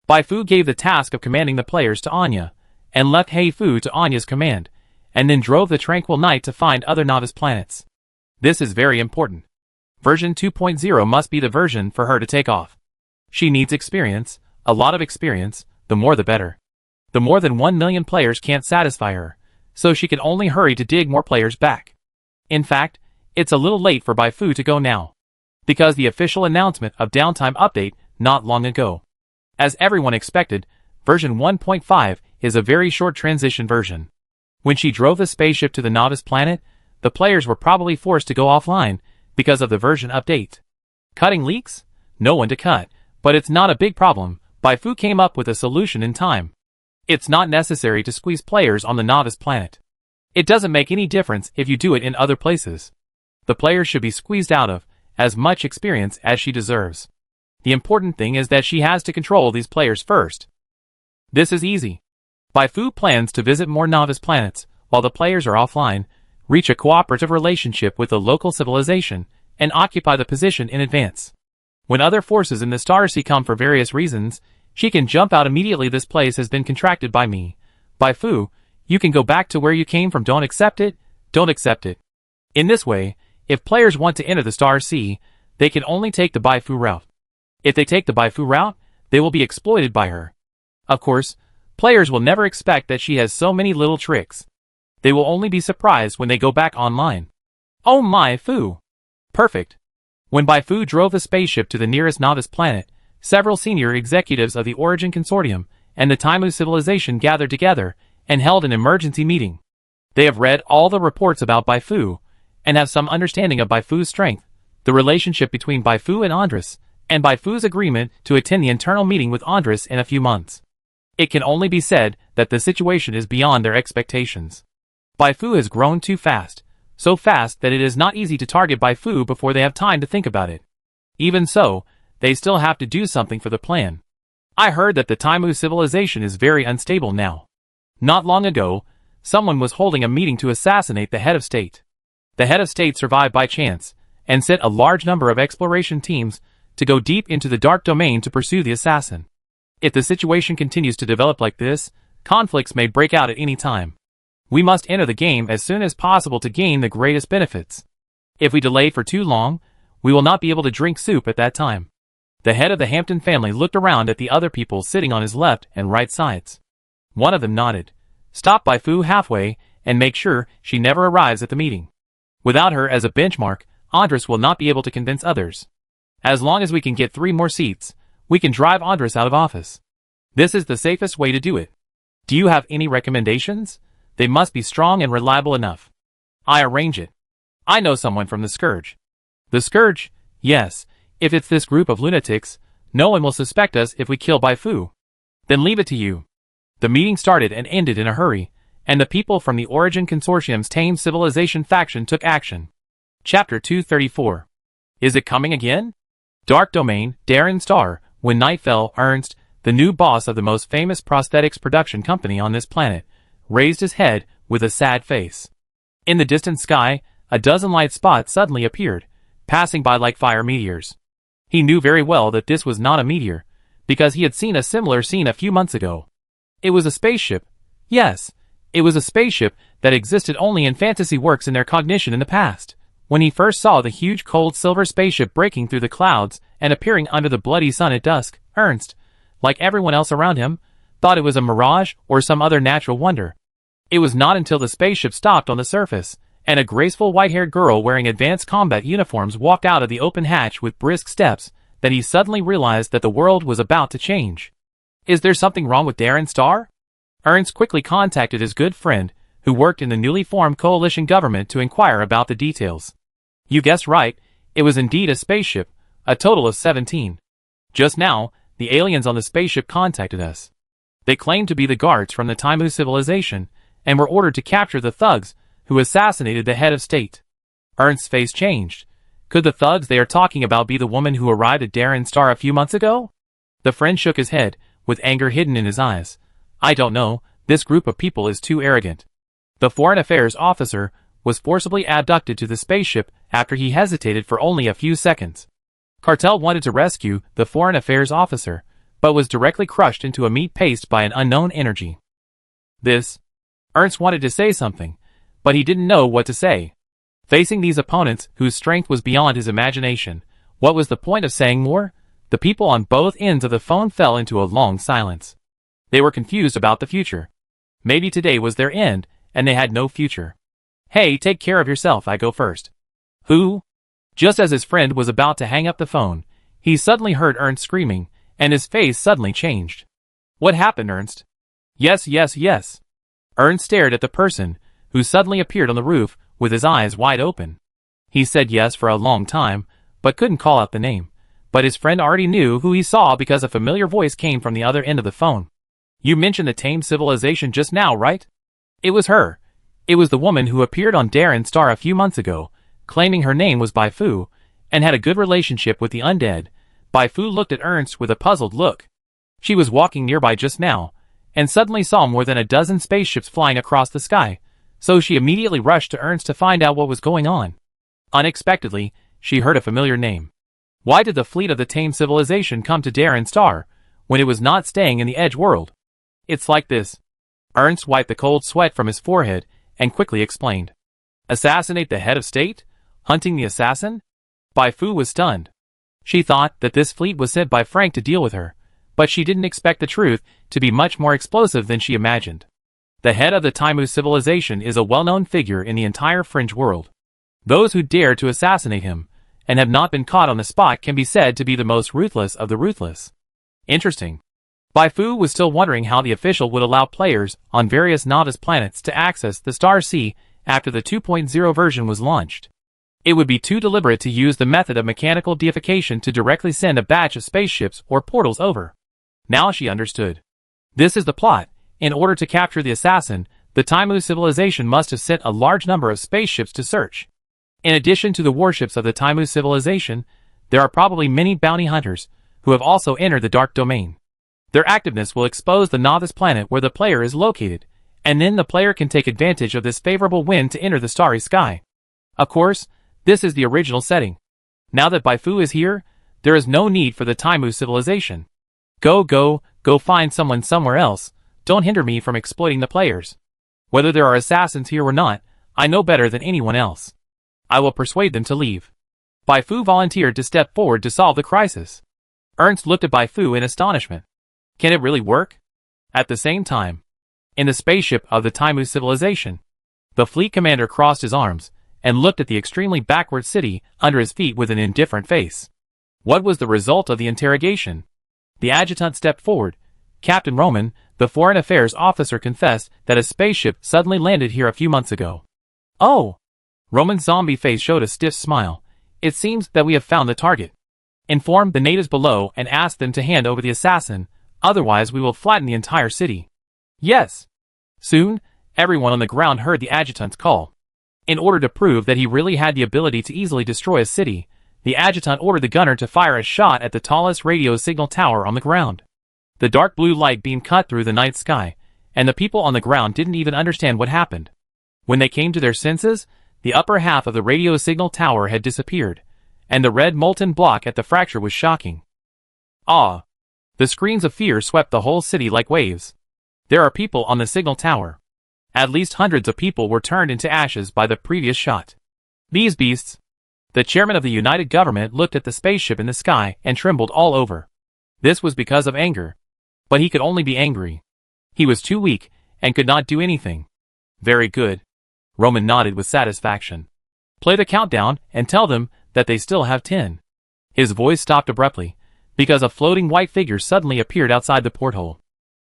Baifu gave the task of commanding the players to Anya, and left Heifu to Anya's command, and then drove the Tranquil Night to find other novice planets. This is very important. Version 2.0 must be the version for her to take off. She needs experience, a lot of experience, the more the better. The more than 1 million players can't satisfy her, so she can only hurry to dig more players back. In fact, it's a little late for Baifu to go now, because the official announcement of downtime update not long ago. As everyone expected, version 1.5 is a very short transition version. When she drove the spaceship to the novice planet, the players were probably forced to go offline because of the version update. Cutting leaks? No one to cut, but it's not a big problem. Baifu came up with a solution in time. It's not necessary to squeeze players on the novice planet. It doesn't make any difference if you do it in other places. The players should be squeezed out of as much experience as she deserves. The important thing is that she has to control these players first. This is easy. Baifu plans to visit more novice planets while the players are offline, reach a cooperative relationship with the local civilization, and occupy the position in advance. When other forces in the Star Sea come for various reasons, she can jump out immediately. This place has been contracted by me. Baifu, you can go back to where you came from. Don't accept it. Don't accept it. In this way, if players want to enter the Star Sea, they can only take the Baifu route. If they take the Baifu route, they will be exploited by her. Of course, players will never expect that she has so many little tricks. They will only be surprised when they go back online. Oh my Fu! Perfect. When Baifu drove the spaceship to the nearest novice planet, several senior executives of the Origin Consortium and the Taimu civilization gathered together and held an emergency meeting. They have read all the reports about Baifu and have some understanding of Baifu's strength, the relationship between Baifu and Andres, and Baifu's agreement to attend the internal meeting with Andres in a few months. It can only be said that the situation is beyond their expectations. Baifu has grown too fast, so fast that it is not easy to target Baifu before they have time to think about it. Even so, they still have to do something for the plan. I heard that the Taimu civilization is very unstable now. Not long ago, someone was holding a meeting to assassinate the head of state. The head of state survived by chance, and sent a large number of exploration teams to go deep into the dark domain to pursue the assassin. If the situation continues to develop like this, conflicts may break out at any time. We must enter the game as soon as possible to gain the greatest benefits. If we delay for too long, we will not be able to drink soup at that time. The head of the Hampton family looked around at the other people sitting on his left and right sides. One of them nodded. Stop Baifu halfway and make sure she never arrives at the meeting. Without her as a benchmark, Andres will not be able to convince others. As long as we can get 3 more seats, we can drive Andres out of office. This is the safest way to do it. Do you have any recommendations? They must be strong and reliable enough. I arrange it. I know someone from the Scourge. The Scourge? Yes, If it's this group of lunatics, no one will suspect us if we kill Bai Fu. Then leave it to you. The meeting started and ended in a hurry, and the people from the Origin Consortium's Tame Civilization faction took action. Chapter 234. Is it coming again? Dark Domain, Darren Star. When night fell, Ernst, the new boss of the most famous prosthetics production company on this planet, raised his head with a sad face. In the distant sky, a dozen light spots suddenly appeared, passing by like fire meteors. He knew very well that this was not a meteor, because he had seen a similar scene a few months ago. It was a spaceship. Yes, it was a spaceship that existed only in fantasy works in their cognition in the past. When he first saw the huge cold silver spaceship breaking through the clouds and appearing under the bloody sun at dusk, Ernst, like everyone else around him, thought it was a mirage or some other natural wonder. It was not until the spaceship stopped on the surface, and a graceful white-haired girl wearing advanced combat uniforms walked out of the open hatch with brisk steps, that he suddenly realized that the world was about to change. Is there something wrong with Darren Star? Ernst quickly contacted his good friend, who worked in the newly formed coalition government, to inquire about the details. You guessed right, it was indeed a spaceship, a total of 17. Just now, the aliens on the spaceship contacted us. They claimed to be the guards from the Taimu civilization, and were ordered to capture the thugs who assassinated the head of state. Ernst's face changed. Could the thugs they are talking about be the woman who arrived at Darren Star a few months ago? The friend shook his head, with anger hidden in his eyes. I don't know, this group of people is too arrogant. The foreign affairs officer was forcibly abducted to the spaceship after he hesitated for only a few seconds. Cartel wanted to rescue the foreign affairs officer, but was directly crushed into a meat paste by an unknown energy. Ernst wanted to say something, but he didn't know what to say. Facing these opponents whose strength was beyond his imagination, what was the point of saying more? The people on both ends of the phone fell into a long silence. They were confused about the future. Maybe today was their end, and they had no future. Hey, take care of yourself, I go first. Who? Just as his friend was about to hang up the phone, he suddenly heard Ernst screaming, and his face suddenly changed. What happened, Ernst? Yes. Ernst stared at the person, who suddenly appeared on the roof, with his eyes wide open. He said yes for a long time, but couldn't call out the name. But his friend already knew who he saw because a familiar voice came from the other end of the phone. You mentioned the Tame Civilization just now, right? It was her. It was the woman who appeared on Darren Star a few months ago, claiming her name was Bai Fu, and had a good relationship with the undead. Bai Fu looked at Ernst with a puzzled look. She was walking nearby just now, and suddenly saw more than a dozen spaceships flying across the sky, so she immediately rushed to Ernst to find out what was going on. Unexpectedly, she heard a familiar name. Why did the fleet of the Tame Civilization come to Darren Star, when it was not staying in the Edge world? It's like this. Ernst wiped the cold sweat from his forehead, and quickly explained. Assassinate the head of state? Hunting the assassin? Bai Fu was stunned. She thought that this fleet was sent by Frank to deal with her, but she didn't expect the truth to be much more explosive than she imagined. The head of the Taimu civilization is a well-known figure in the entire fringe world. Those who dare to assassinate him, and have not been caught on the spot, can be said to be the most ruthless of the ruthless. Interesting. Bai Fu was still wondering how the official would allow players on various novice planets to access the Star Sea after the 2.0 version was launched. It would be too deliberate to use the method of mechanical deification to directly send a batch of spaceships or portals over. Now she understood. This is the plot. In order to capture the assassin, the Taimu civilization must have sent a large number of spaceships to search. In addition to the warships of the Taimu civilization, there are probably many bounty hunters who have also entered the Dark Domain. Their activeness will expose the novice planet where the player is located, and then the player can take advantage of this favorable wind to enter the starry sky. Of course, this is the original setting. Now that Bai Fu is here, there is no need for the Taimu civilization. Go find someone somewhere else. Don't hinder me from exploiting the players. Whether there are assassins here or not, I know better than anyone else. I will persuade them to leave. Bai Fu volunteered to step forward to solve the crisis. Ernst looked at Bai Fu in astonishment. Can it really work? At the same time, in the spaceship of the Taimu civilization, the fleet commander crossed his arms and looked at the extremely backward city under his feet with an indifferent face. What was the result of the interrogation? The adjutant stepped forward. Captain Roman, the foreign affairs officer, confessed that a spaceship suddenly landed here a few months ago. Oh! Roman's zombie face showed a stiff smile. It seems that we have found the target. Inform the natives below and ask them to hand over the assassin, otherwise we will flatten the entire city. Yes. Soon, everyone on the ground heard the adjutant's call. In order to prove that he really had the ability to easily destroy a city, the adjutant ordered the gunner to fire a shot at the tallest radio signal tower on the ground. The dark blue light beam cut through the night sky, and the people on the ground didn't even understand what happened. When they came to their senses, the upper half of the radio signal tower had disappeared, and the red molten block at the fracture was shocking. Ah! The screams of fear swept the whole city like waves. There are people on the signal tower. At least hundreds of people were turned into ashes by the previous shot. These beasts! The chairman of the United Government looked at the spaceship in the sky and trembled all over. This was because of anger. But he could only be angry. He was too weak and could not do anything. Very good. Roman nodded with satisfaction. Play the countdown and tell them that they still have 10. His voice stopped abruptly, because a floating white figure suddenly appeared outside the porthole.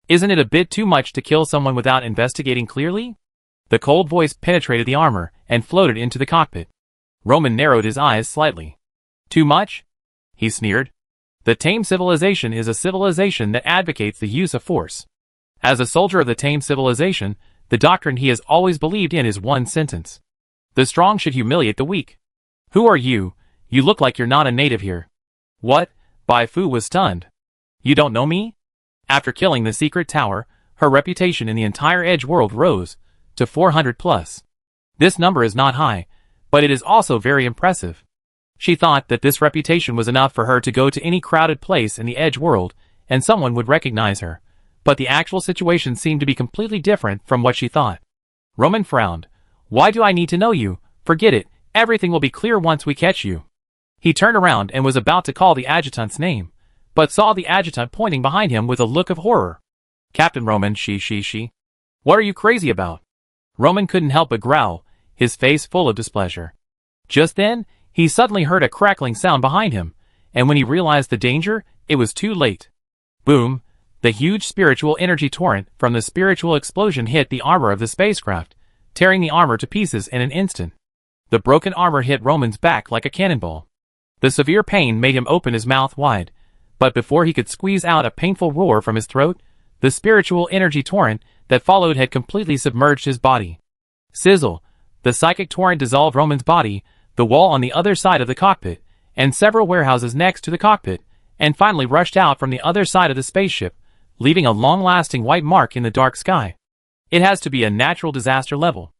Isn't it a bit too much to kill someone without investigating clearly? The cold voice penetrated the armor and floated into the cockpit. Roman narrowed his eyes slightly. Too much? He sneered. The tame civilization is a civilization that advocates the use of force. As a soldier of the tame civilization, the doctrine he has always believed in is one sentence. The strong should humiliate the weak. Who are you? You look like you're not a native here. What? Bai Fu was stunned. You don't know me? After killing the secret tower, her reputation in the entire Edge world rose to 400 plus. This number is not high, but it is also very impressive. She thought that this reputation was enough for her to go to any crowded place in the Edge world, and someone would recognize her. But the actual situation seemed to be completely different from what she thought. Roman frowned. Why do I need to know you? Forget it, everything will be clear once we catch you. He turned around and was about to call the adjutant's name, but saw the adjutant pointing behind him with a look of horror. Captain Roman, she. What are you crazy about? Roman couldn't help but growl, his face full of displeasure. Just then, he suddenly heard a crackling sound behind him, and when he realized the danger, it was too late. Boom! The huge spiritual energy torrent from the spiritual explosion hit the armor of the spacecraft, tearing the armor to pieces in an instant. The broken armor hit Roman's back like a cannonball. The severe pain made him open his mouth wide, but before he could squeeze out a painful roar from his throat, the spiritual energy torrent that followed had completely submerged his body. Sizzle! The psychic torrent dissolved Roman's body, the wall on the other side of the cockpit, and several warehouses next to the cockpit, and finally rushed out from the other side of the spaceship, leaving a long-lasting white mark in the dark sky. It has to be a natural disaster level.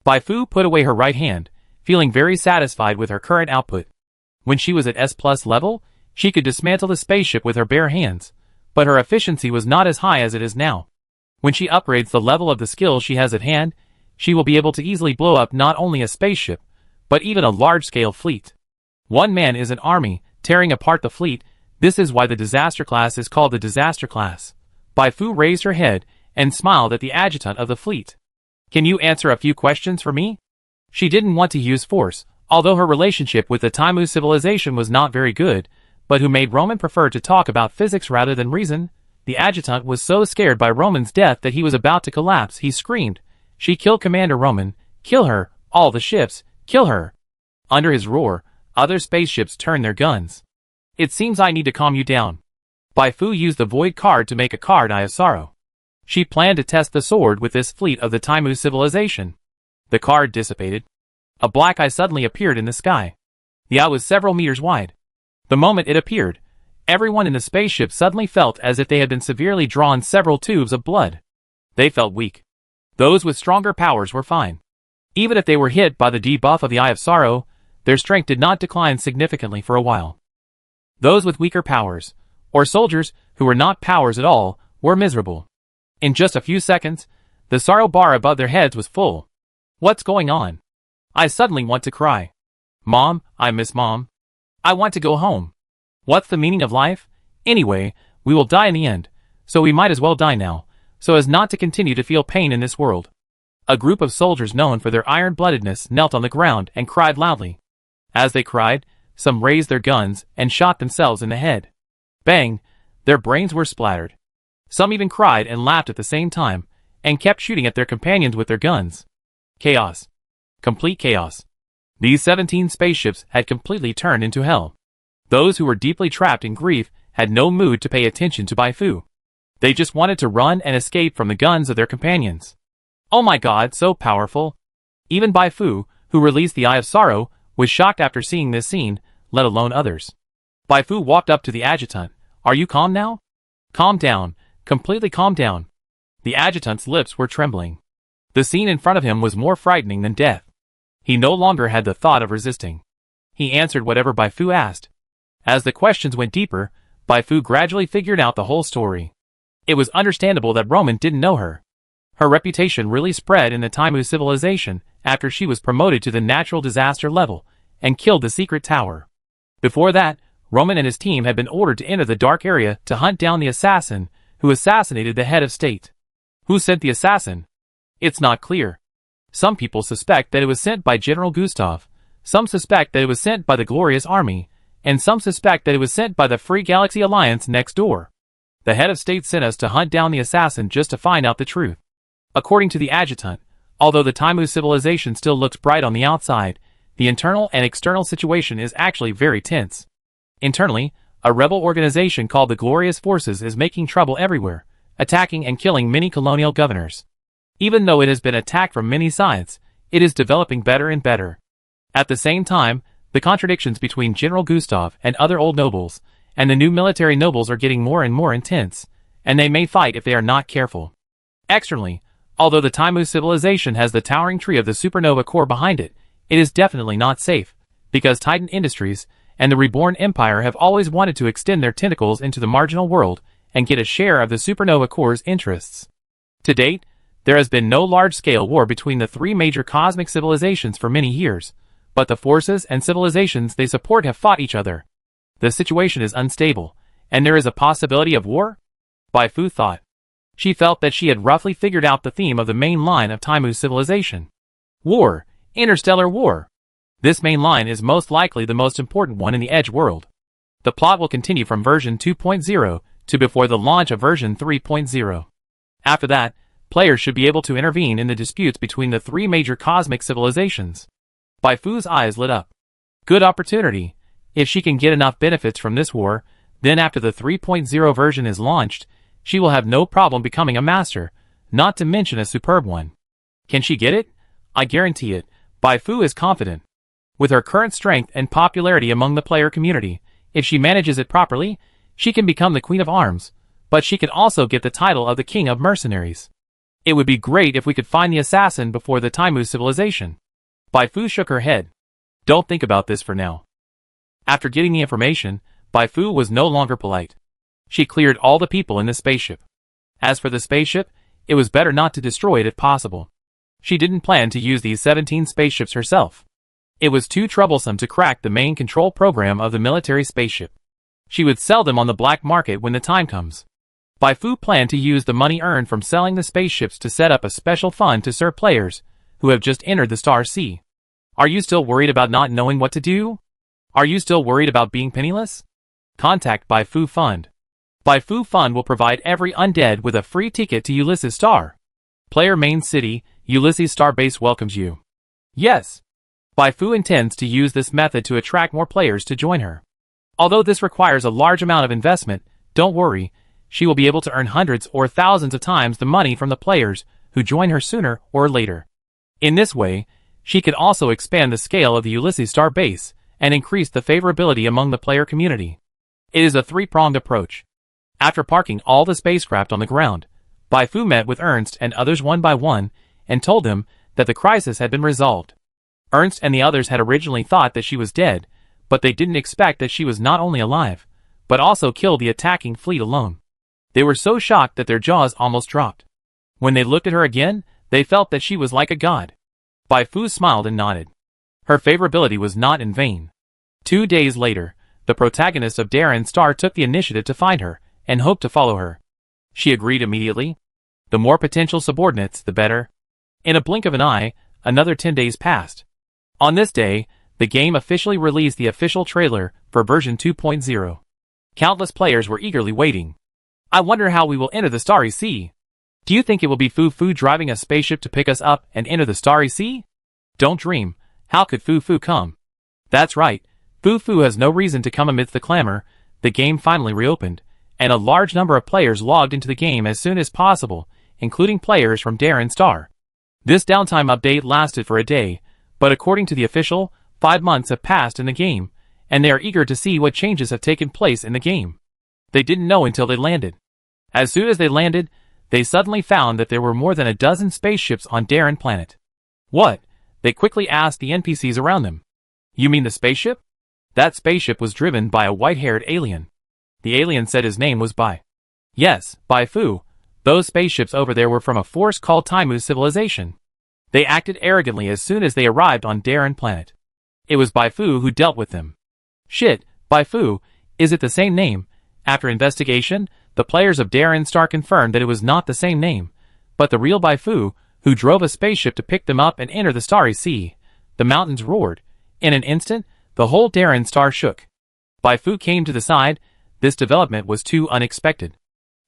Bai Fu put away her right hand, feeling very satisfied with her current output. When she was at S+ level, she could dismantle the spaceship with her bare hands, but her efficiency was not as high as it is now. When she upgrades the level of the skill she has at hand, she will be able to easily blow up not only a spaceship, but even a large-scale fleet. One man is an army, tearing apart the fleet. This is why the disaster class is called the disaster class. Bai Fu raised her head and smiled at the adjutant of the fleet. Can you answer a few questions for me? She didn't want to use force, although her relationship with the Taimu civilization was not very good, but who made Roman prefer to talk about physics rather than reason? The adjutant was so scared by Roman's death that he was about to collapse. He screamed, "She killed Commander Roman! Kill her! All the ships! Kill her!" Under his roar, other spaceships turned their guns. It seems I need to calm you down. Bai Fu used the void card to make a card Eye of Sorrow. She planned to test the sword with this fleet of the Taimu civilization. The card dissipated. A black eye suddenly appeared in the sky. The eye was several meters wide. The moment it appeared, everyone in the spaceship suddenly felt as if they had been severely drawn several tubes of blood. They felt weak. Those with stronger powers were fine. Even if they were hit by the debuff of the Eye of Sorrow, their strength did not decline significantly for a while. Those with weaker powers, or soldiers who were not powers at all, were miserable. In just a few seconds, the sorrow bar above their heads was full. What's going on? I suddenly want to cry. Mom, I miss Mom. I want to go home. What's the meaning of life? Anyway, we will die in the end, so we might as well die now, so as not to continue to feel pain in this world. A group of soldiers known for their iron-bloodedness knelt on the ground and cried loudly. As they cried, some raised their guns and shot themselves in the head. Bang! Their brains were splattered. Some even cried and laughed at the same time, and kept shooting at their companions with their guns. Chaos. Complete chaos. These 17 spaceships had completely turned into hell. Those who were deeply trapped in grief had no mood to pay attention to Bai Fu. They just wanted to run and escape from the guns of their companions. Oh my god, so powerful. Even Bai Fu, who released the Eye of Sorrow, was shocked after seeing this scene, let alone others. Bai Fu walked up to the adjutant. Are you calm now? Calm down, completely calm down. The adjutant's lips were trembling. The scene in front of him was more frightening than death. He no longer had the thought of resisting. He answered whatever Bai Fu asked. As the questions went deeper, Bai Fu gradually figured out the whole story. It was understandable that Roman didn't know her. Her reputation really spread in the Taimu civilization after she was promoted to the natural disaster level and killed the secret tower. Before that, Roman and his team had been ordered to enter the dark area to hunt down the assassin who assassinated the head of state. Who sent the assassin? It's not clear. Some people suspect that it was sent by General Gustav, some suspect that it was sent by the Glorious Army, and some suspect that it was sent by the Free Galaxy Alliance next door. The head of state sent us to hunt down the assassin just to find out the truth. According to the adjutant, although the Taimu civilization still looks bright on the outside, the internal and external situation is actually very tense. Internally, a rebel organization called the Glorious Forces is making trouble everywhere, attacking and killing many colonial governors. Even though it has been attacked from many sides, it is developing better and better. At the same time, the contradictions between General Gustav and other old nobles, and the new military nobles are getting more and more intense, and they may fight if they are not careful. Externally, although the Taimu civilization has the towering tree of the supernova core behind it, it is definitely not safe, because Titan Industries and the Reborn Empire have always wanted to extend their tentacles into the marginal world and get a share of the supernova core's interests. To date, there has been no large-scale war between the three major cosmic civilizations for many years, but the forces and civilizations they support have fought each other. The situation is unstable, and there is a possibility of war? Bai Fu thought. She felt that she had roughly figured out the theme of the main line of Taimu's civilization. War, interstellar war. This main line is most likely the most important one in the Edge world. The plot will continue from version 2.0 to before the launch of version 3.0. After that, players should be able to intervene in the disputes between the three major cosmic civilizations. Bai Fu's eyes lit up. Good opportunity. If she can get enough benefits from this war, then after the 3.0 version is launched, she will have no problem becoming a master, not to mention a superb one. Can she get it? I guarantee it. Bai Fu is confident. With her current strength and popularity among the player community, if she manages it properly, she can become the Queen of Arms, but she can also get the title of the King of Mercenaries. It would be great if we could find the assassin before the Taimu civilization. Bai Fu shook her head. Don't think about this for now. After getting the information, Bai Fu was no longer polite. She cleared all the people in the spaceship. As for the spaceship, it was better not to destroy it if possible. She didn't plan to use these 17 spaceships herself. It was too troublesome to crack the main control program of the military spaceship. She would sell them on the black market when the time comes. Bai Fu planned to use the money earned from selling the spaceships to set up a special fund to serve players who have just entered the Star Sea. Are you still worried about not knowing what to do? Are you still worried about being penniless? Contact Bai Fu Fund. Bai Fu Fund will provide every undead with a free ticket to Ulysses Star. Player main city, Ulysses Star Base welcomes you. Yes. Bai Fu intends to use this method to attract more players to join her. Although this requires a large amount of investment, don't worry, she will be able to earn hundreds or thousands of times the money from the players who join her sooner or later. In this way, she can also expand the scale of the Ulysses Star Base and increase the favorability among the player community. It is a three-pronged approach. After parking all the spacecraft on the ground, Bai Fu met with Ernst and others one by one and told them that the crisis had been resolved. Ernst and the others had originally thought that she was dead, but they didn't expect that she was not only alive, but also killed the attacking fleet alone. They were so shocked that their jaws almost dropped. When they looked at her again, they felt that she was like a god. Bai Fu smiled and nodded. Her favorability was not in vain. 2 days later, the protagonist of Darren Star took the initiative to find her, and hoped to follow her. She agreed immediately. The more potential subordinates, the better. In a blink of an eye, another 10 days passed. On this day, the game officially released the official trailer for version 2.0. Countless players were eagerly waiting. I wonder how we will enter the Starry Sea. Do you think it will be Fu Fu driving a spaceship to pick us up and enter the Starry Sea? Don't dream. How could Fu Fu come? That's right. Fu has no reason to come amidst the clamor. The game finally reopened, and a large number of players logged into the game as soon as possible, including players from Darren Star. This downtime update lasted for a day, but according to the official, 5 months have passed in the game, and they are eager to see what changes have taken place in the game. They didn't know until they landed. As soon as they landed, they suddenly found that there were more than a dozen spaceships on Darren Planet. What? They quickly asked the NPCs around them. You mean the spaceship? That spaceship was driven by a white-haired alien. The alien said his name was Bai. Yes, Bai Fu. Those spaceships over there were from a force called Taimu civilization. They acted arrogantly as soon as they arrived on Darren Planet. It was Bai Fu who dealt with them. Shit, Bai Fu, is it the same name? After investigation, the players of Darren Star confirmed that it was not the same name, but the real Bai Fu, who drove a spaceship to pick them up and enter the Starry Sea. The mountains roared. In an instant, the whole Darren Star shook. Bai Fu came to the side. This development was too unexpected.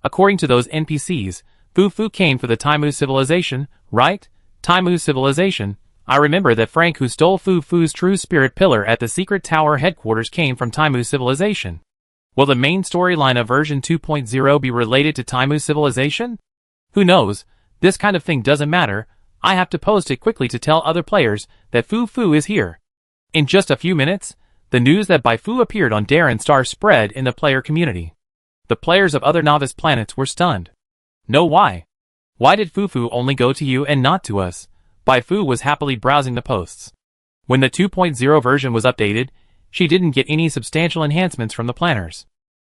According to those NPCs, Fu came for the Taimu civilization, right? Taimu civilization. I remember that Frank who stole Fu's true spirit pillar at the secret tower headquarters came from Taimu civilization. Will the main storyline of version 2.0 be related to Taimu civilization? Who knows? This kind of thing doesn't matter. I have to post it quickly to tell other players that Fu is here. In just a few minutes, the news that Bai Fu appeared on Darren Star spread in the player community. The players of other novice planets were stunned. No, why? Why did Fu only go to you and not to us? Bai Fu was happily browsing the posts. When the 2.0 version was updated, she didn't get any substantial enhancements from the planners.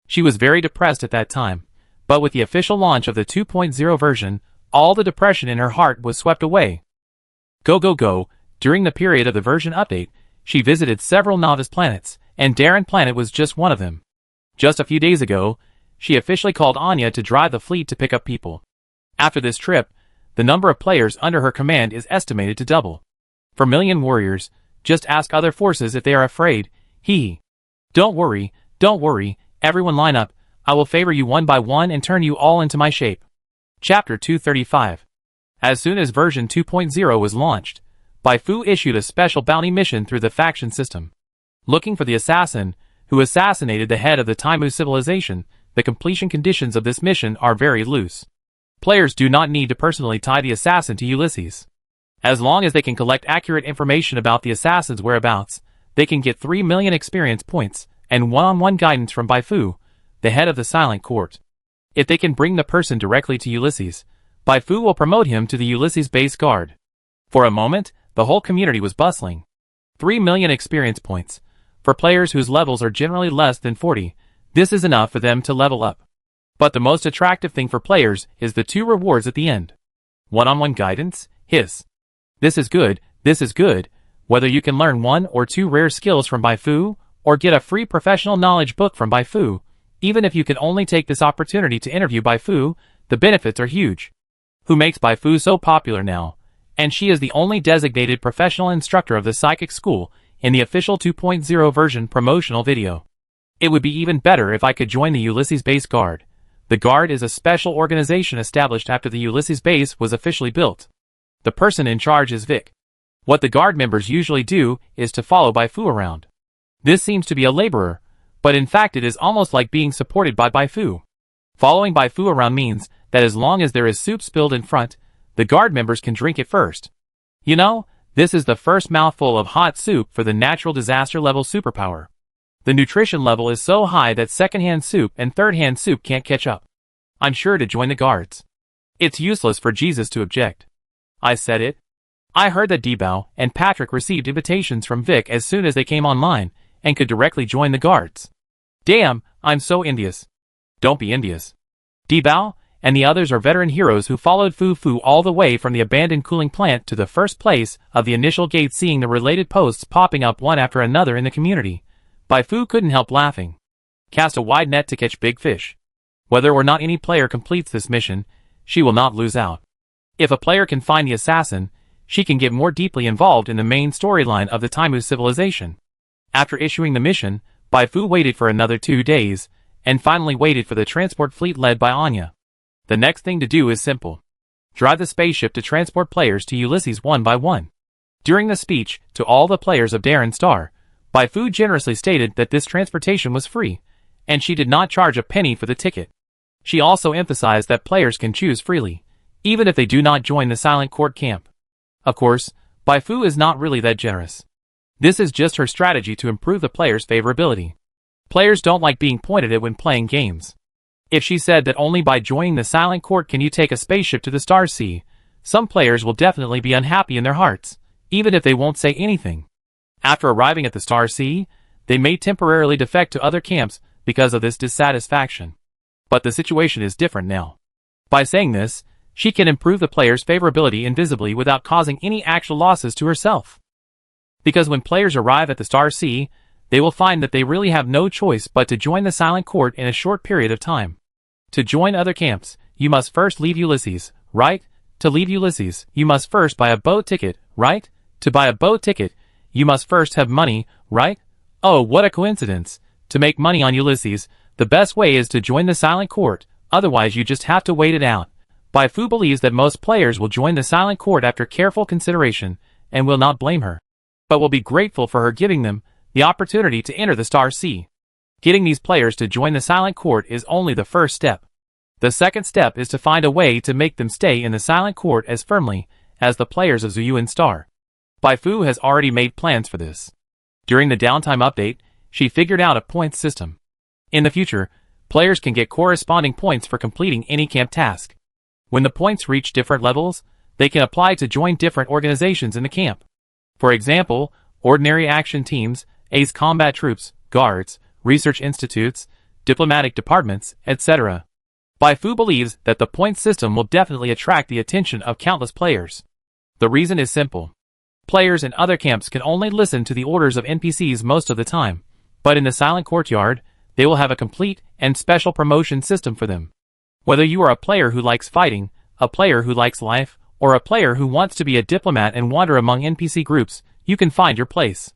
She was very depressed at that time, but with the official launch of the 2.0 version, all the depression in her heart was swept away. Go. During the period of the version update, she visited several novice planets, and Darren Planet was just one of them. Just a few days ago, she officially called Anya to drive the fleet to pick up people. After this trip, the number of players under her command is estimated to double. For Million Warriors, just ask other forces if they are afraid. Don't worry, everyone line up. I will favor you one by one and turn you all into my shape. Chapter 235. As soon as version 2.0 was launched, Bai Fu issued a special bounty mission through the faction system. Looking for the assassin who assassinated the head of the Taimu civilization. The completion conditions of this mission are very loose. Players do not need to personally tie the assassin to Ulysses. As long as they can collect accurate information about the assassin's whereabouts, they can get 3 million experience points and one-on-one guidance from Bai Fu, the head of the Silent Court. If they can bring the person directly to Ulysses, Bai Fu will promote him to the Ulysses base guard. For a moment, the whole community was bustling. 3 million experience points. For players whose levels are generally less than 40, this is enough for them to level up. But the most attractive thing for players is the 2 rewards at the end. One-on-one guidance, hiss. This is good. Whether you can learn 1 or 2 rare skills from Bai Fu, or get a free professional knowledge book from Bai Fu, even if you can only take this opportunity to interview Bai Fu, the benefits are huge. Who makes Bai Fu so popular now? And she is the only designated professional instructor of the psychic school in the official 2.0 version promotional video. It would be even better if I could join the Ulysses base guard. The guard is a special organization established after the Ulysses base was officially built. The person in charge is Vic. What the guard members usually do is to follow Bai Fu around. This seems to be a laborer, but in fact it is almost like being supported by Bai Fu. Following Bai Fu around means that as long as there is soup spilled in front, the guard members can drink it first. You know, this is the first mouthful of hot soup for the natural disaster level superpower. The nutrition level is so high that second-hand soup and third-hand soup can't catch up. I'm sure to join the guards. It's useless for Jesus to object. I said it. I heard that Debao and Patrick received invitations from Vic as soon as they came online, and could directly join the guards. Damn, I'm so envious. Don't be envious. Debao and the others are veteran heroes who followed Fu all the way from the abandoned cooling plant to the first place of the initial gate, seeing the related posts popping up one after another in the community. Bai Fu couldn't help laughing. Cast a wide net to catch big fish. Whether or not any player completes this mission, she will not lose out. If a player can find the assassin, she can get more deeply involved in the main storyline of the Taimu civilization. After issuing the mission, Bai Fu waited for another 2 days, and finally waited for the transport fleet led by Anya. The next thing to do is simple. Drive the spaceship to transport players to Ulysses one by one. During the speech to all the players of Darren Star, Bai Fu generously stated that this transportation was free, and she did not charge a penny for the ticket. She also emphasized that players can choose freely, even if they do not join the Silent Court camp. Of course, Bai Fu is not really that generous. This is just her strategy to improve the players' favorability. Players don't like being pointed at when playing games. If she said that only by joining the Silent Court can you take a spaceship to the Star Sea, some players will definitely be unhappy in their hearts, even if they won't say anything. After arriving at the Star Sea, they may temporarily defect to other camps because of this dissatisfaction. But the situation is different now. By saying this, she can improve the players' favorability invisibly without causing any actual losses to herself. Because when players arrive at the Star Sea, they will find that they really have no choice but to join the Silent Court in a short period of time. To join other camps, you must first leave Ulysses, right? To leave Ulysses, you must first buy a boat ticket, right? To buy a boat ticket, you must first have money, right? Oh, what a coincidence. To make money on Ulysses, the best way is to join the Silent Court, otherwise you just have to wait it out. Bai Fu believes that most players will join the Silent Court after careful consideration, and will not blame her, but will be grateful for her giving them the opportunity to enter the Star Sea. Getting these players to join the Silent Court is only the first step. The second step is to find a way to make them stay in the Silent Court as firmly as the players of Zuyuan Star. Bai Fu has already made plans for this. During the downtime update, she figured out a points system. In the future, players can get corresponding points for completing any camp task. When the points reach different levels, they can apply to join different organizations in the camp. For example, ordinary action teams, ace combat troops, guards, research institutes, diplomatic departments, etc. Bai Fu believes that the point system will definitely attract the attention of countless players. The reason is simple. Players in other camps can only listen to the orders of NPCs most of the time, but in the Silent Courtyard, they will have a complete and special promotion system for them. Whether you are a player who likes fighting, a player who likes life, or a player who wants to be a diplomat and wander among NPC groups, you can find your place.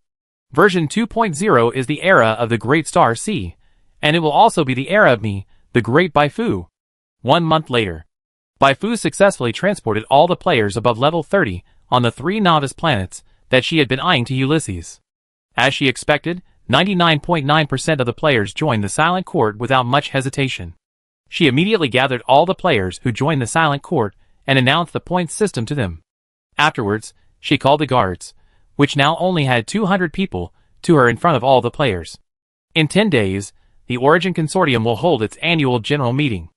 Version 2.0 is the era of the Great Star Sea, and it will also be the era of me, the Great Bai Fu. 1 month later, Bai Fu successfully transported all the players above level 30 on the 3 novice planets that she had been eyeing to Ulysses. As she expected, 99.9% of the players joined the Silent Court without much hesitation. She immediately gathered all the players who joined the Silent Court and announced the points system to them. Afterwards, she called the guards, which now only had 200 people, to her in front of all the players. In 10 days, the Origin Consortium will hold its annual general meeting.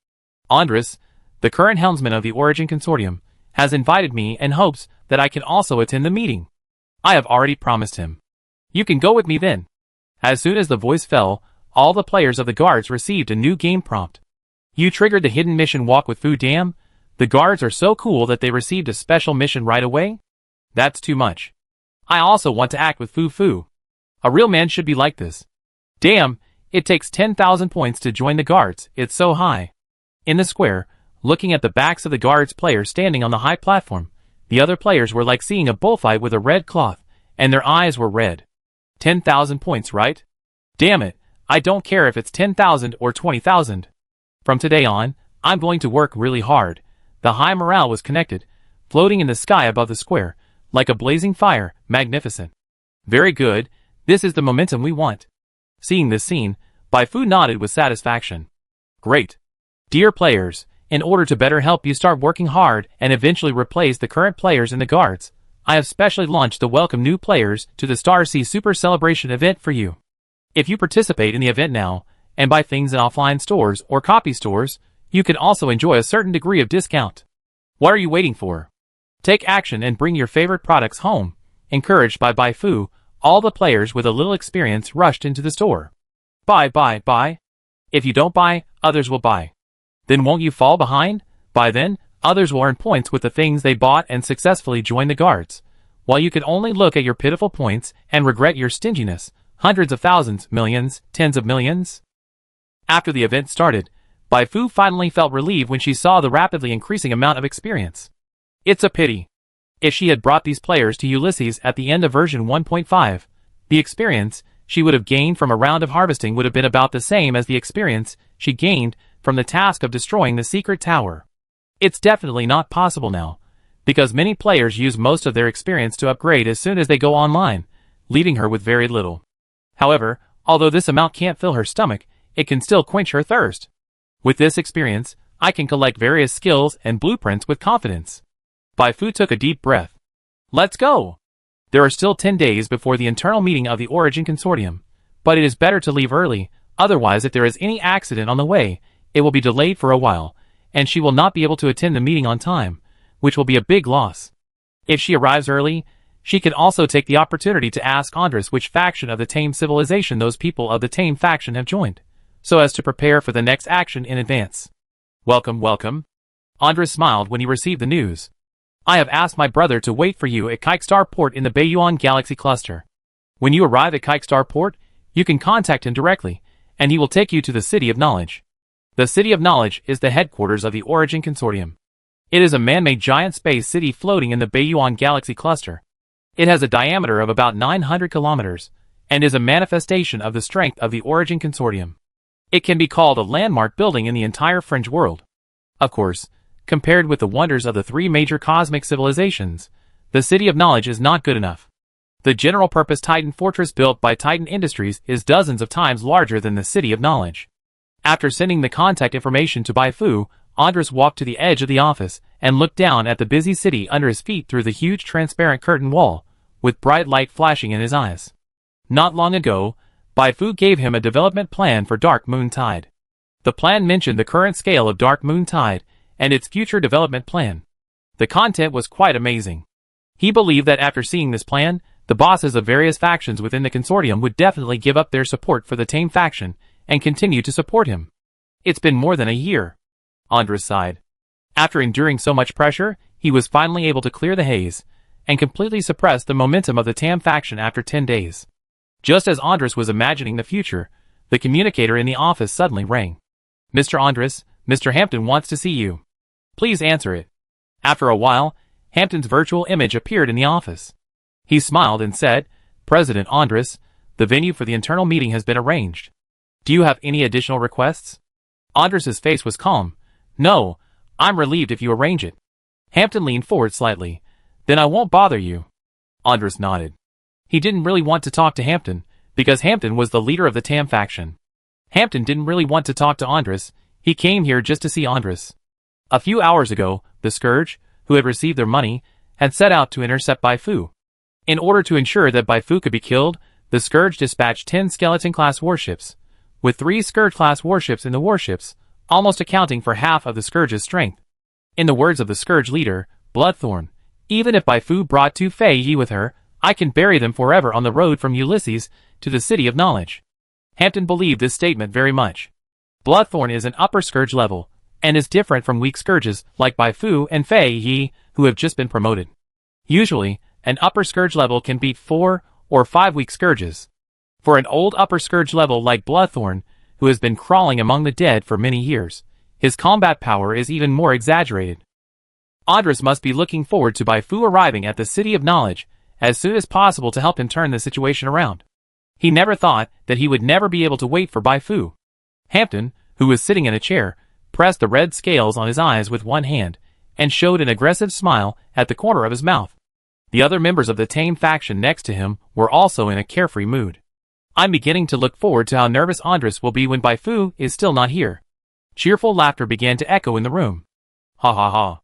Andres, the current helmsman of the Origin Consortium, has invited me and hopes that I can also attend the meeting. I have already promised him. You can go with me then. As soon as the voice fell, all the players of the guards received a new game prompt. You triggered the hidden mission Walk with Fu Dam? The guards are so cool that they received a special mission right away? That's too much. I also want to act with Fu Fu. A real man should be like this. Damn, it takes 10,000 points to join the guards, it's so high. In the square, looking at the backs of the guards players standing on the high platform, the other players were like seeing a bullfight with a red cloth, and their eyes were red. 10,000 points, right? Damn it, I don't care if it's 10,000 or 20,000. From today on, I'm going to work really hard. The high morale was connected, floating in the sky above the square, like a blazing fire, magnificent. Very good, this is the momentum we want. Seeing this scene, Bai Fu nodded with satisfaction. Great. Dear players, in order to better help you start working hard and eventually replace the current players in the guards, I have specially launched the Welcome New Players to the Star Sea Super Celebration event for you. If you participate in the event now, and buy things in offline stores or copy stores, you can also enjoy a certain degree of discount. What are you waiting for? Take action and bring your favorite products home. Encouraged by Bai Fu, all the players with a little experience rushed into the store. Buy. If you don't buy, others will buy. Then won't you fall behind? By then, others will earn points with the things they bought and successfully join the guards, while you can only look at your pitiful points and regret your stinginess. Hundreds of thousands, millions, tens of millions. After the event started, Bai Fu finally felt relieved when she saw the rapidly increasing amount of experience. It's a pity. If she had brought these players to Ulysses at the end of version 1.5, the experience she would have gained from a round of harvesting would have been about the same as the experience she gained from the task of destroying the secret tower. It's definitely not possible now, because many players use most of their experience to upgrade as soon as they go online, leaving her with very little. However, although this amount can't fill her stomach, it can still quench her thirst. With this experience, I can collect various skills and blueprints with confidence. Bai Fu took a deep breath. Let's go! There are still 10 days before the internal meeting of the Origin Consortium, but it is better to leave early, otherwise if there is any accident on the way, it will be delayed for a while, and she will not be able to attend the meeting on time, which will be a big loss. If she arrives early, she can also take the opportunity to ask Andres which faction of the Tame civilization those people of the Tame faction have joined, so as to prepare for the next action in advance. Welcome, welcome. Andres smiled when he received the news. I have asked my brother to wait for you at Kikestar Port in the Baiyuan Galaxy Cluster. When you arrive at Kikestar Port, you can contact him directly, and he will take you to the City of Knowledge. The City of Knowledge is the headquarters of the Origin Consortium. It is a man-made giant space city floating in the Baiyuan Galaxy Cluster. It has a diameter of about 900 kilometers, and is a manifestation of the strength of the Origin Consortium. It can be called a landmark building in the entire Fringe world. Of course, compared with the wonders of the three major cosmic civilizations, the City of Knowledge is not good enough. The general-purpose Titan fortress built by Titan Industries is dozens of times larger than the City of Knowledge. After sending the contact information to Bai Fu, Andres walked to the edge of the office and looked down at the busy city under his feet through the huge transparent curtain wall, with bright light flashing in his eyes. Not long ago, Bai Fu gave him a development plan for Dark Moon Tide. The plan mentioned the current scale of Dark Moon Tide and its future development plan. The content was quite amazing. He believed that after seeing this plan, the bosses of various factions within the consortium would definitely give up their support for the Tame faction and continue to support him. It's been more than a year. Andres sighed. After enduring so much pressure, he was finally able to clear the haze and completely suppress the momentum of the Tam faction after 10 days. Just as Andres was imagining the future, the communicator in the office suddenly rang. Mr. Andres, Mr. Hampton wants to see you. Please answer it. After a while, Hampton's virtual image appeared in the office. He smiled and said, President Andres, the venue for the internal meeting has been arranged. Do you have any additional requests? Andres's face was calm. No, I'm relieved if you arrange it. Hampton leaned forward slightly. Then I won't bother you. Andres nodded. He didn't really want to talk to Hampton, because Hampton was the leader of the Tam faction. Hampton didn't really want to talk to Andres, he came here just to see Andres. A few hours ago, the Scourge, who had received their money, had set out to intercept Bai Fu. In order to ensure that Bai Fu could be killed, the Scourge dispatched 10 Skeleton-class warships, with 3 Scourge-class warships in the warships, almost accounting for half of the Scourge's strength. In the words of the Scourge leader, Bloodthorn, even if Bai Fu brought 2 Fei Yi with her, I can bury them forever on the road from Ulysses to the City of Knowledge. Hampton believed this statement very much. Bloodthorn is an upper Scourge level, and is different from weak Scourges like Bai Fu and Fei Yi, who have just been promoted. Usually, an upper Scourge level can beat 4 or 5 weak Scourges. For an old upper Scourge level like Bloodthorn, who has been crawling among the dead for many years, his combat power is even more exaggerated. Andres must be looking forward to Bai Fu arriving at the City of Knowledge as soon as possible to help him turn the situation around. He never thought that he would never be able to wait for Bai Fu. Hampton, who was sitting in a chair, pressed the red scales on his eyes with one hand, and showed an aggressive smile at the corner of his mouth. The other members of the Tame faction next to him were also in a carefree mood. I'm beginning to look forward to how nervous Andres will be when Bai Fu is still not here. Cheerful laughter began to echo in the room. Ha ha ha.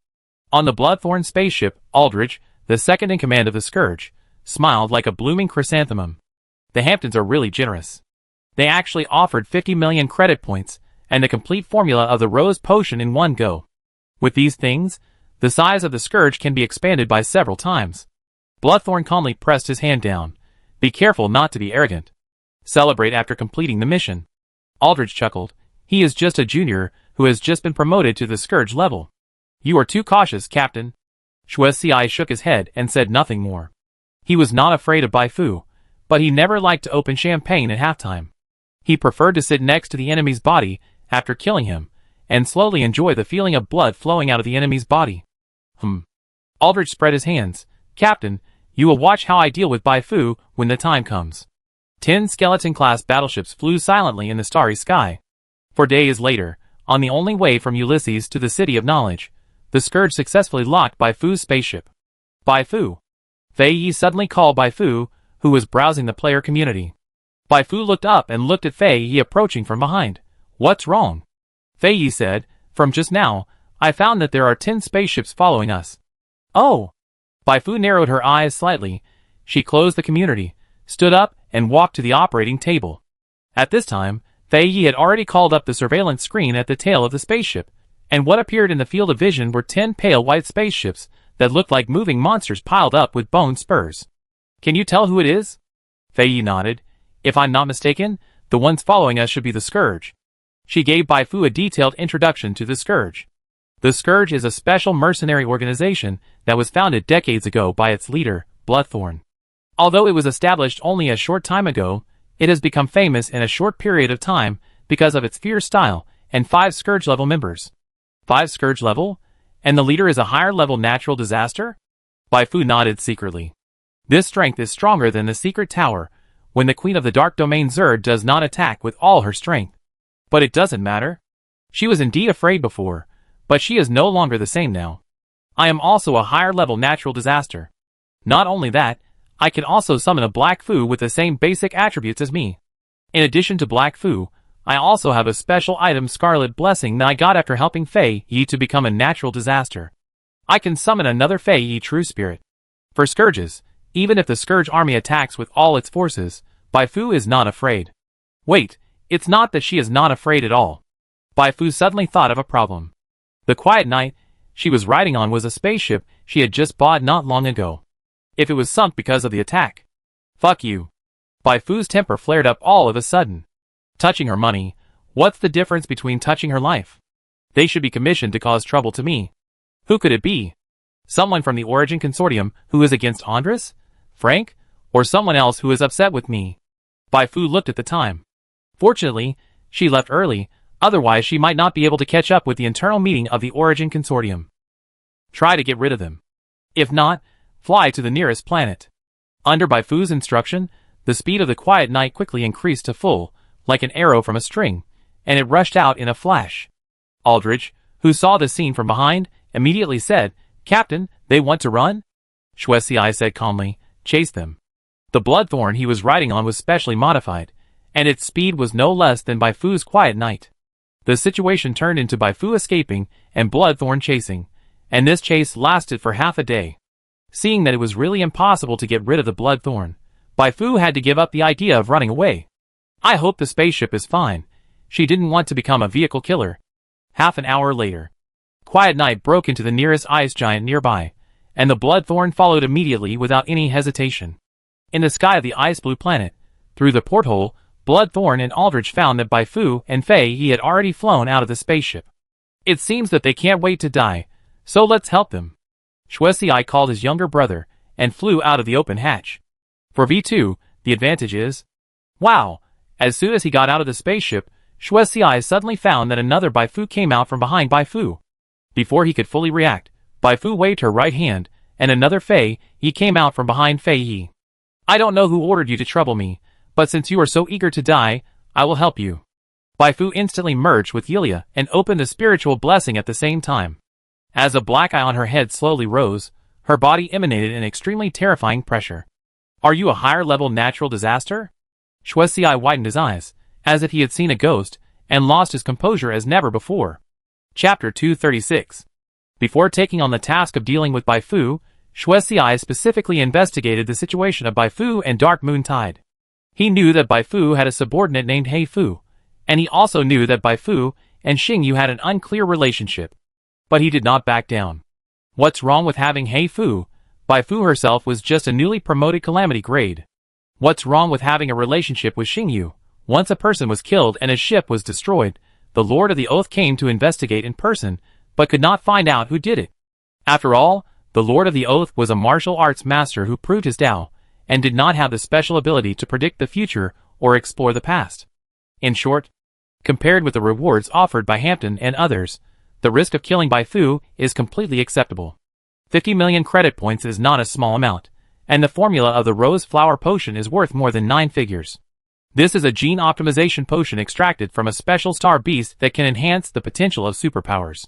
On the Bloodthorn spaceship, Aldridge, the second in command of the Scourge, smiled like a blooming chrysanthemum. The Hamptons are really generous. They actually offered 50 million credit points and the complete formula of the Rose Potion in one go. With these things, the size of the Scourge can be expanded by several times. Bloodthorn calmly pressed his hand down. Be careful not to be arrogant. Celebrate after completing the mission. Aldridge chuckled. He is just a junior who has just been promoted to the Scourge level. You are too cautious, Captain. Shuai shook his head and said nothing more. He was not afraid of Bai Fu, but he never liked to open champagne at halftime. He preferred to sit next to the enemy's body after killing him, and slowly enjoy the feeling of blood flowing out of the enemy's body. Aldridge spread his hands. Captain, you will watch how I deal with Bai Fu when the time comes. 10 Skeleton-class battleships flew silently in the starry sky. 4 days later, on the only way from Ulysses to the City of Knowledge, the Scourge successfully locked Bai Fu's spaceship. Bai Fu. Fei Yi suddenly called Bai Fu, who was browsing the player community. Bai Fu looked up and looked at Fei Yi approaching from behind. What's wrong? Fei Yi said, from just now, I found that there are 10 spaceships following us. Oh! Bai Fu narrowed her eyes slightly. She closed the community, stood up, and walked to the operating table. At this time, Fei Yi had already called up the surveillance screen at the tail of the spaceship, and what appeared in the field of vision were 10 pale white spaceships that looked like moving monsters piled up with bone spurs. Can you tell who it is? Fei Yi nodded. If I'm not mistaken, the ones following us should be the Scourge. She gave Bai Fu a detailed introduction to the Scourge. The Scourge is a special mercenary organization that was founded decades ago by its leader, Bloodthorn. Although it was established only a short time ago, it has become famous in a short period of time because of its fierce style and 5 Scourge-level members. 5 Scourge-level? And the leader is a higher-level natural disaster? Bai Fu nodded secretly. This strength is stronger than the secret tower, when the Queen of the Dark Domain Zerd does not attack with all her strength. But it doesn't matter. She was indeed afraid before, but she is no longer the same now. I am also a higher-level natural disaster. Not only that, I can also summon a Black Fu with the same basic attributes as me. In addition to Black Fu, I also have a special item Scarlet Blessing that I got after helping Fei Yi to become a natural disaster. I can summon another Fei Yi True Spirit. For Scourges, even if the Scourge army attacks with all its forces, Bai Fu is not afraid. Wait, it's not that she is not afraid at all. Bai Fu suddenly thought of a problem. The Quiet Knight she was riding on was a spaceship she had just bought not long ago. If it was sunk because of the attack. Fuck you. Bai Fu's temper flared up all of a sudden. Touching her money, what's the difference between touching her life? They should be commissioned to cause trouble to me. Who could it be? Someone from the Origin Consortium who is against Andres? Frank? Or someone else who is upset with me? Bai Fu looked at the time. Fortunately, she left early, otherwise she might not be able to catch up with the internal meeting of the Origin Consortium. Try to get rid of them. If not, fly to the nearest planet. Under Bai Fu's instruction, the speed of the Quiet Knight quickly increased to full, like an arrow from a string, and it rushed out in a flash. Aldridge, who saw the scene from behind, immediately said, Captain, they want to run? Shuesi said calmly, chase them. The Bloodthorn he was riding on was specially modified, and its speed was no less than Bai Fu's Quiet Knight. The situation turned into Bai Fu escaping and Bloodthorn chasing, and this chase lasted for half a day. Seeing that it was really impossible to get rid of the Bloodthorn, Bai Fu had to give up the idea of running away. I hope the spaceship is fine. She didn't want to become a vehicle killer. Half an hour later, Quiet Knight broke into the nearest ice giant nearby, and the Bloodthorn followed immediately without any hesitation. In the sky of the ice blue planet, through the porthole, Bloodthorn and Aldridge found that Bai Fu and Fei Yi had already flown out of the spaceship. It seems that they can't wait to die, so let's help them. Shuesi called his younger brother, and flew out of the open hatch. For V2, the advantage is... Wow! As soon as he got out of the spaceship, Shuesi suddenly found that another Bai Fu came out from behind Bai Fu. Before he could fully react, Bai Fu waved her right hand, and another Fei Yi came out from behind Fei Yi. I don't know who ordered you to trouble me, but since you are so eager to die, I will help you. Bai Fu instantly merged with Yulia and opened the spiritual blessing at the same time. As a black eye on her head slowly rose, her body emanated an extremely terrifying pressure. Are you a higher-level natural disaster? Shuesi widened his eyes, as if he had seen a ghost, and lost his composure as never before. Chapter 236. Before taking on the task of dealing with Bai Fu, Shuesi specifically investigated the situation of Bai Fu and Dark Moon Tide. He knew that Bai Fu had a subordinate named Hei Fu, and he also knew that Bai Fu and Xing Yu had an unclear relationship. But he did not back down. What's wrong with having Hei Fu? Bai Fu herself was just a newly promoted calamity grade. What's wrong with having a relationship with Xing Yu? Once a person was killed and his ship was destroyed, the Lord of the Oath came to investigate in person, but could not find out who did it. After all, the Lord of the Oath was a martial arts master who proved his Tao, and did not have the special ability to predict the future or explore the past. In short, compared with the rewards offered by Hampton and others, the risk of killing Bai Fu is completely acceptable. 50 million credit points is not a small amount, and the formula of the Rose Flower Potion is worth more than 9 figures. This is a gene optimization potion extracted from a special star beast that can enhance the potential of superpowers.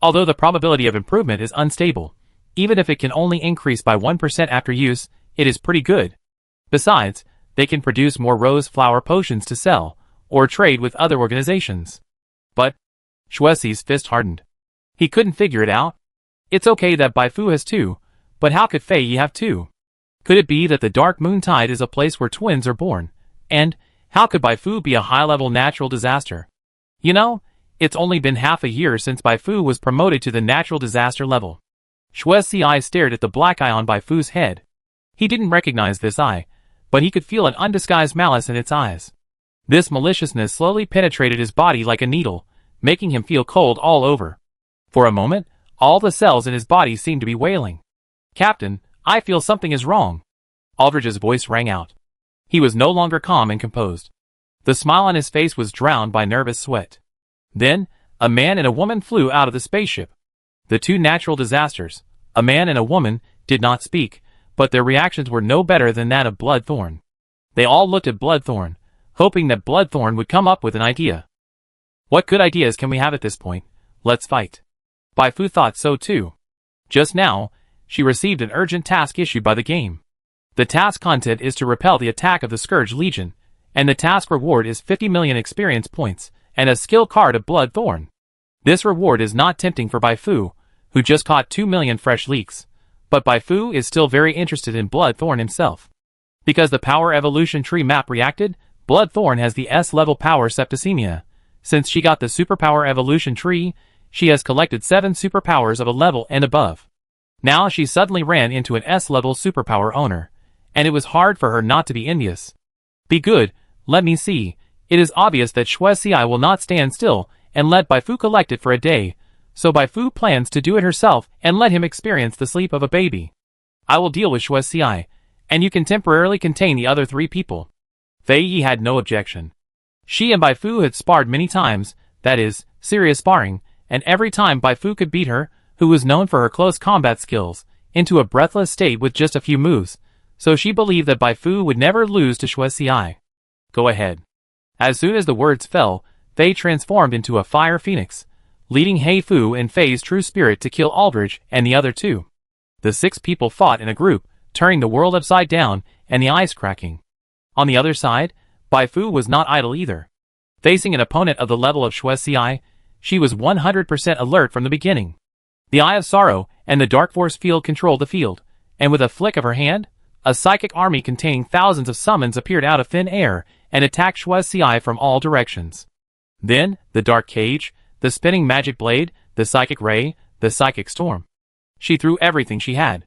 Although the probability of improvement is unstable, even if it can only increase by 1% after use, it is pretty good. Besides, they can produce more rose flower potions to sell, or trade with other organizations. But, Shuexi's fist hardened. He couldn't figure it out. It's okay that Baifu has two, but how could Fei Yi have two? Could it be that the Dark Moon Tide is a place where twins are born? And, how could Baifu be a high-level natural disaster? You know, it's only been half a year since Baifu was promoted to the natural disaster level. Shuexi's eye stared at the black eye on Baifu's head. He didn't recognize this eye, but he could feel an undisguised malice in its eyes. This maliciousness slowly penetrated his body like a needle, making him feel cold all over. For a moment, all the cells in his body seemed to be wailing. "Captain, I feel something is wrong." Aldridge's voice rang out. He was no longer calm and composed. The smile on his face was drowned by nervous sweat. Then, a man and a woman flew out of the spaceship. The two natural disasters, a man and a woman, did not speak, but their reactions were no better than that of Bloodthorn. They all looked at Bloodthorn, hoping that Bloodthorn would come up with an idea. What good ideas can we have at this point? Let's fight. Baifu thought so too. Just now, she received an urgent task issued by the game. The task content is to repel the attack of the Scourge Legion, and the task reward is 50 million experience points, and a skill card of Bloodthorn. This reward is not tempting for Baifu, who just caught 2 million fresh leaks, but Baifu is still very interested in Bloodthorn himself. Because the power evolution tree map reacted, Bloodthorn has the S-level power septicemia. Since she got the superpower evolution tree, she has collected 7 superpowers of a level and above. Now she suddenly ran into an S-level superpower owner, and it was hard for her not to be envious. Be good, let me see. It is obvious that Shuexiai will not stand still and let Baifu collect it for a day, so Baifu plans to do it herself and let him experience the sleep of a baby. I will deal with Shuexiai, and you can temporarily contain the other 3 people. Fei Yi had no objection. She and Baifu had sparred many times, that is, serious sparring, and every time Baifu could beat her, who was known for her close combat skills, into a breathless state with just a few moves, so she believed that Baifu would never lose to Shuexiai. Go ahead. As soon as the words fell, Fei transformed into a fire phoenix, leading Hei Fu and Fei's true spirit to kill Aldridge and the other 2. The 6 people fought in a group, turning the world upside down and the ice cracking. On the other side, Baifu was not idle either. Facing an opponent of the level of Shuexiai, she was 100% alert from the beginning. The Eye of Sorrow and the Dark Force field controlled the field, and with a flick of her hand, a psychic army containing thousands of summons appeared out of thin air and attacked Shuexiai from all directions. Then, the Dark Cage, the Spinning Magic Blade, the Psychic Ray, the Psychic Storm. She threw everything she had.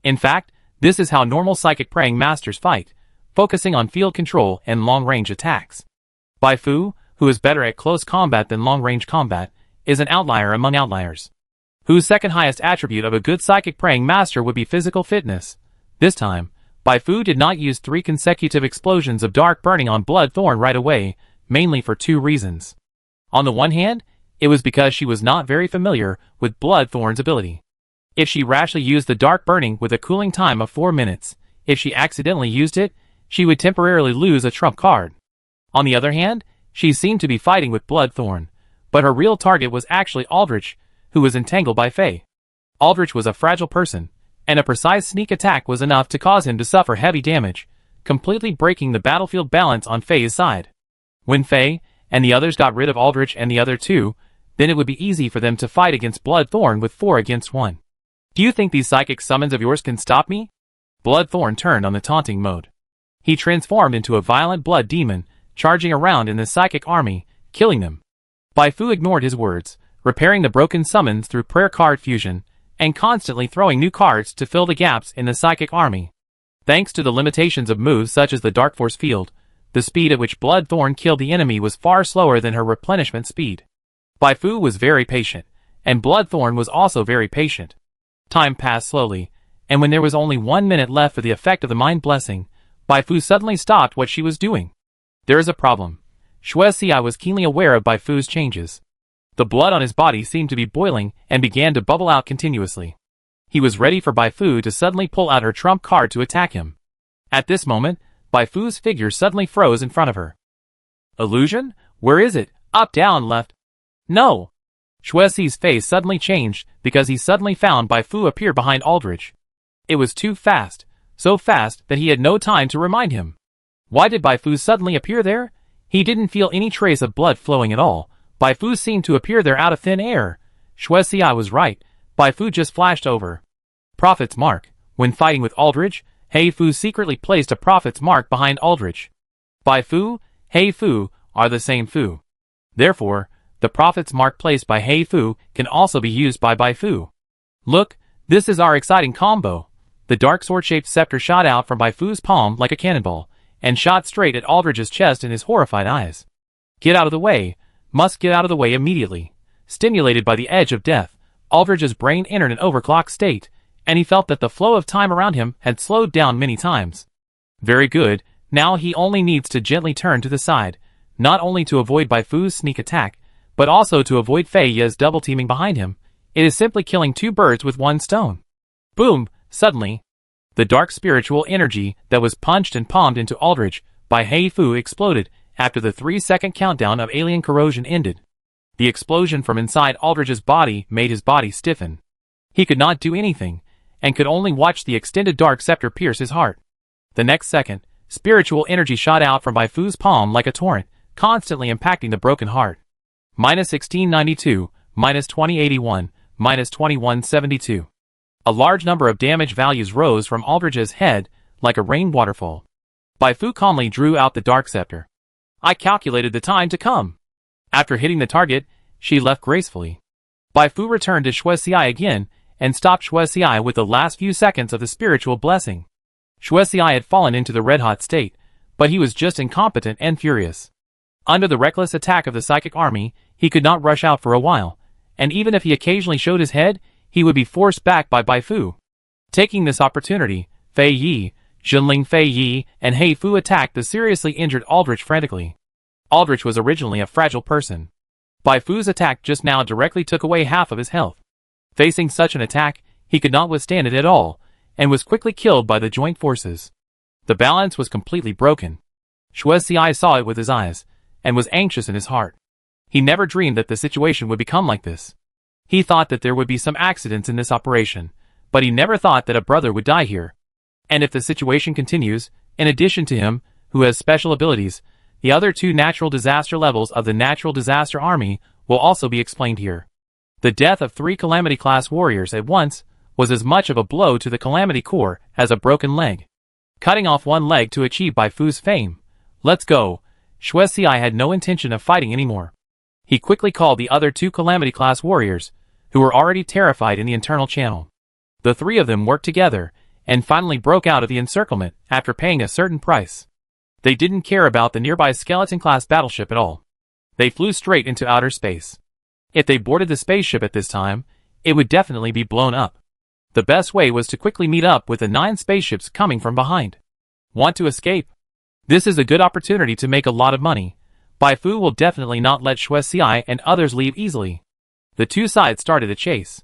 In fact, this is how normal psychic praying masters fight, focusing on field control and long-range attacks. Baifu, who is better at close combat than long-range combat, is an outlier among outliers. Whose second highest attribute of a good psychic praying master would be physical fitness. This time, Baifu did not use 3 consecutive explosions of dark burning on Bloodthorn right away, mainly for 2 reasons. On the one hand, it was because she was not very familiar with Bloodthorn's ability. If she rashly used the dark burning with a cooling time of 4 minutes, if she accidentally used it, she would temporarily lose a trump card. On the other hand, she seemed to be fighting with Bloodthorn, but her real target was actually Aldrich, who was entangled by Fei. Aldrich was a fragile person, and a precise sneak attack was enough to cause him to suffer heavy damage, completely breaking the battlefield balance on Fei's side. When Fei and the others got rid of Aldrich and the other 2, then it would be easy for them to fight against Bloodthorn with 4 against 1. Do you think these psychic summons of yours can stop me? Bloodthorn turned on the taunting mode. He transformed into a violent blood demon, charging around in the psychic army, killing them. Baifu ignored his words, repairing the broken summons through prayer card fusion, and constantly throwing new cards to fill the gaps in the psychic army. Thanks to the limitations of moves such as the Dark Force field, the speed at which Bloodthorn killed the enemy was far slower than her replenishment speed. Baifu was very patient, and Bloodthorn was also very patient. Time passed slowly, and when there was only 1 minute left for the effect of the Mind Blessing, Baifu suddenly stopped what she was doing. There is a problem. Shuexiai was keenly aware of Baifu's changes. The blood on his body seemed to be boiling and began to bubble out continuously. He was ready for Baifu to suddenly pull out her trump card to attack him. At this moment, Baifu's figure suddenly froze in front of her. Illusion? Where is it? Up, down, left? No! Shuexi's face suddenly changed because he suddenly found Baifu appear behind Aldrich. It was too fast, so fast that he had no time to remind him. Why did Bai Fu suddenly appear there? He didn't feel any trace of blood flowing at all. Bai Fu seemed to appear there out of thin air. Xue Xi was right. Bai Fu just flashed over. Prophet's Mark. When fighting with Aldrich, Hei Fu secretly placed a Prophet's Mark behind Aldrich. Bai Fu, Hei Fu are the same Fu. Therefore, the Prophet's Mark placed by Hei Fu can also be used by Bai Fu. Look, this is our exciting combo. The dark sword-shaped scepter shot out from Bai Fu's palm like a cannonball, and shot straight at Aldrich's chest in his horrified eyes. Get out of the way. Must get out of the way immediately. Stimulated by the edge of death, Aldrich's brain entered an overclock state, and he felt that the flow of time around him had slowed down many times. Very good, now he only needs to gently turn to the side, not only to avoid Bai Fu's sneak attack, but also to avoid Fei Ye's double teaming behind him. It is simply killing two birds with one stone. Boom! Suddenly, the dark spiritual energy that was punched and palmed into Aldrich by Hei Fu exploded after the 3-second countdown of alien corrosion ended. The explosion from inside Aldrich's body made his body stiffen. He could not do anything, and could only watch the extended dark scepter pierce his heart. The next second, spiritual energy shot out from Bai Fu's palm like a torrent, constantly impacting the broken heart. -1692, -2081, -2172. A large number of damage values rose from Aldrich's head like a rain waterfall. Bai Fu calmly drew out the dark scepter. I calculated the time to come. After hitting the target, she left gracefully. Bai Fu returned to Xue Xi again and stopped Xue Xi with the last few seconds of the spiritual blessing. Xue Xi had fallen into the red-hot state, but he was just incompetent and furious. Under the reckless attack of the psychic army, he could not rush out for a while, and even if he occasionally showed his head, he would be forced back by Bai Fu. Taking this opportunity, Fei Yi, Junling Fei Yi, and Hei Fu attacked the seriously injured Aldrich frantically. Aldrich was originally a fragile person. Bai Fu's attack just now directly took away half of his health. Facing such an attack, he could not withstand it at all, and was quickly killed by the joint forces. The balance was completely broken. Xue Xi saw it with his eyes, and was anxious in his heart. He never dreamed that the situation would become like this. He thought that there would be some accidents in this operation, but he never thought that a brother would die here. And if the situation continues, in addition to him, who has special abilities, the other two natural disaster levels of the natural disaster army will also be explained here. The death of 3 Calamity-class warriors at once was as much of a blow to the Calamity Corps as a broken leg. Cutting off one leg to achieve Bai Fu's fame. Let's go. Xue Xi had no intention of fighting anymore. He quickly called the other 2 Calamity-class warriors, who were already terrified in the internal channel. The 3 of them worked together, and finally broke out of the encirclement after paying a certain price. They didn't care about the nearby skeleton-class battleship at all. They flew straight into outer space. If they boarded the spaceship at this time, it would definitely be blown up. The best way was to quickly meet up with the 9 spaceships coming from behind. Want to escape? This is a good opportunity to make a lot of money. Bai Fu will definitely not let Xue Xi and others leave easily. The 2 sides started a chase.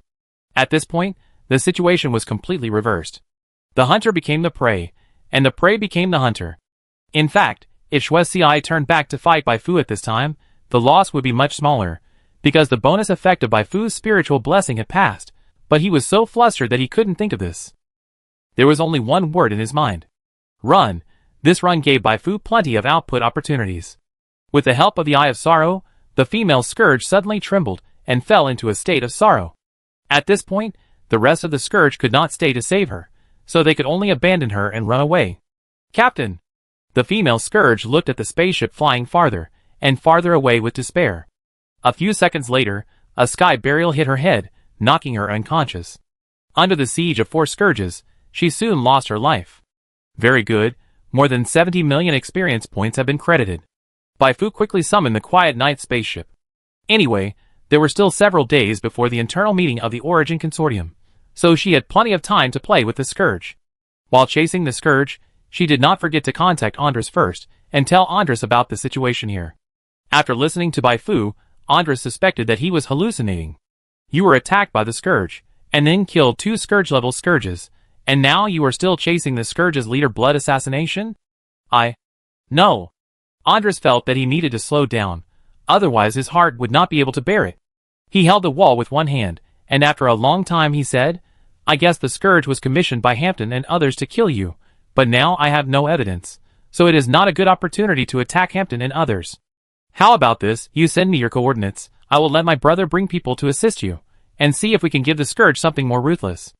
At this point, the situation was completely reversed. The hunter became the prey, and the prey became the hunter. In fact, if Xue Xi turned back to fight Bai Fu at this time, the loss would be much smaller, because the bonus effect of Bai Fu's spiritual blessing had passed, but he was so flustered that he couldn't think of this. There was only one word in his mind. Run. This run gave Bai Fu plenty of output opportunities. With the help of the Eye of Sorrow, the female Scourge suddenly trembled and fell into a state of sorrow. At this point, the rest of the Scourge could not stay to save her, so they could only abandon her and run away. Captain! The female Scourge looked at the spaceship flying farther and farther away with despair. A few seconds later, a sky burial hit her head, knocking her unconscious. Under the siege of 4 Scourges, she soon lost her life. Very good, more than 70 million experience points have been credited. Bai Fu quickly summoned the Quiet Night spaceship. Anyway, there were still several days before the internal meeting of the Origin Consortium, so she had plenty of time to play with the Scourge. While chasing the Scourge, she did not forget to contact Andres first and tell Andres about the situation here. After listening to Bai Fu, Andres suspected that he was hallucinating. You were attacked by the Scourge, and then killed 2 Scourge-level Scourges, and now you are still chasing the Scourge's leader blood assassination? No. Andres felt that he needed to slow down, otherwise his heart would not be able to bear it. He held the wall with one hand, and after a long time he said, I guess the Scourge was commissioned by Hampton and others to kill you, but now I have no evidence. so it is not a good opportunity to attack Hampton and others. How about this, you send me your coordinates, I will let my brother bring people to assist you, and see if we can give the Scourge something more ruthless.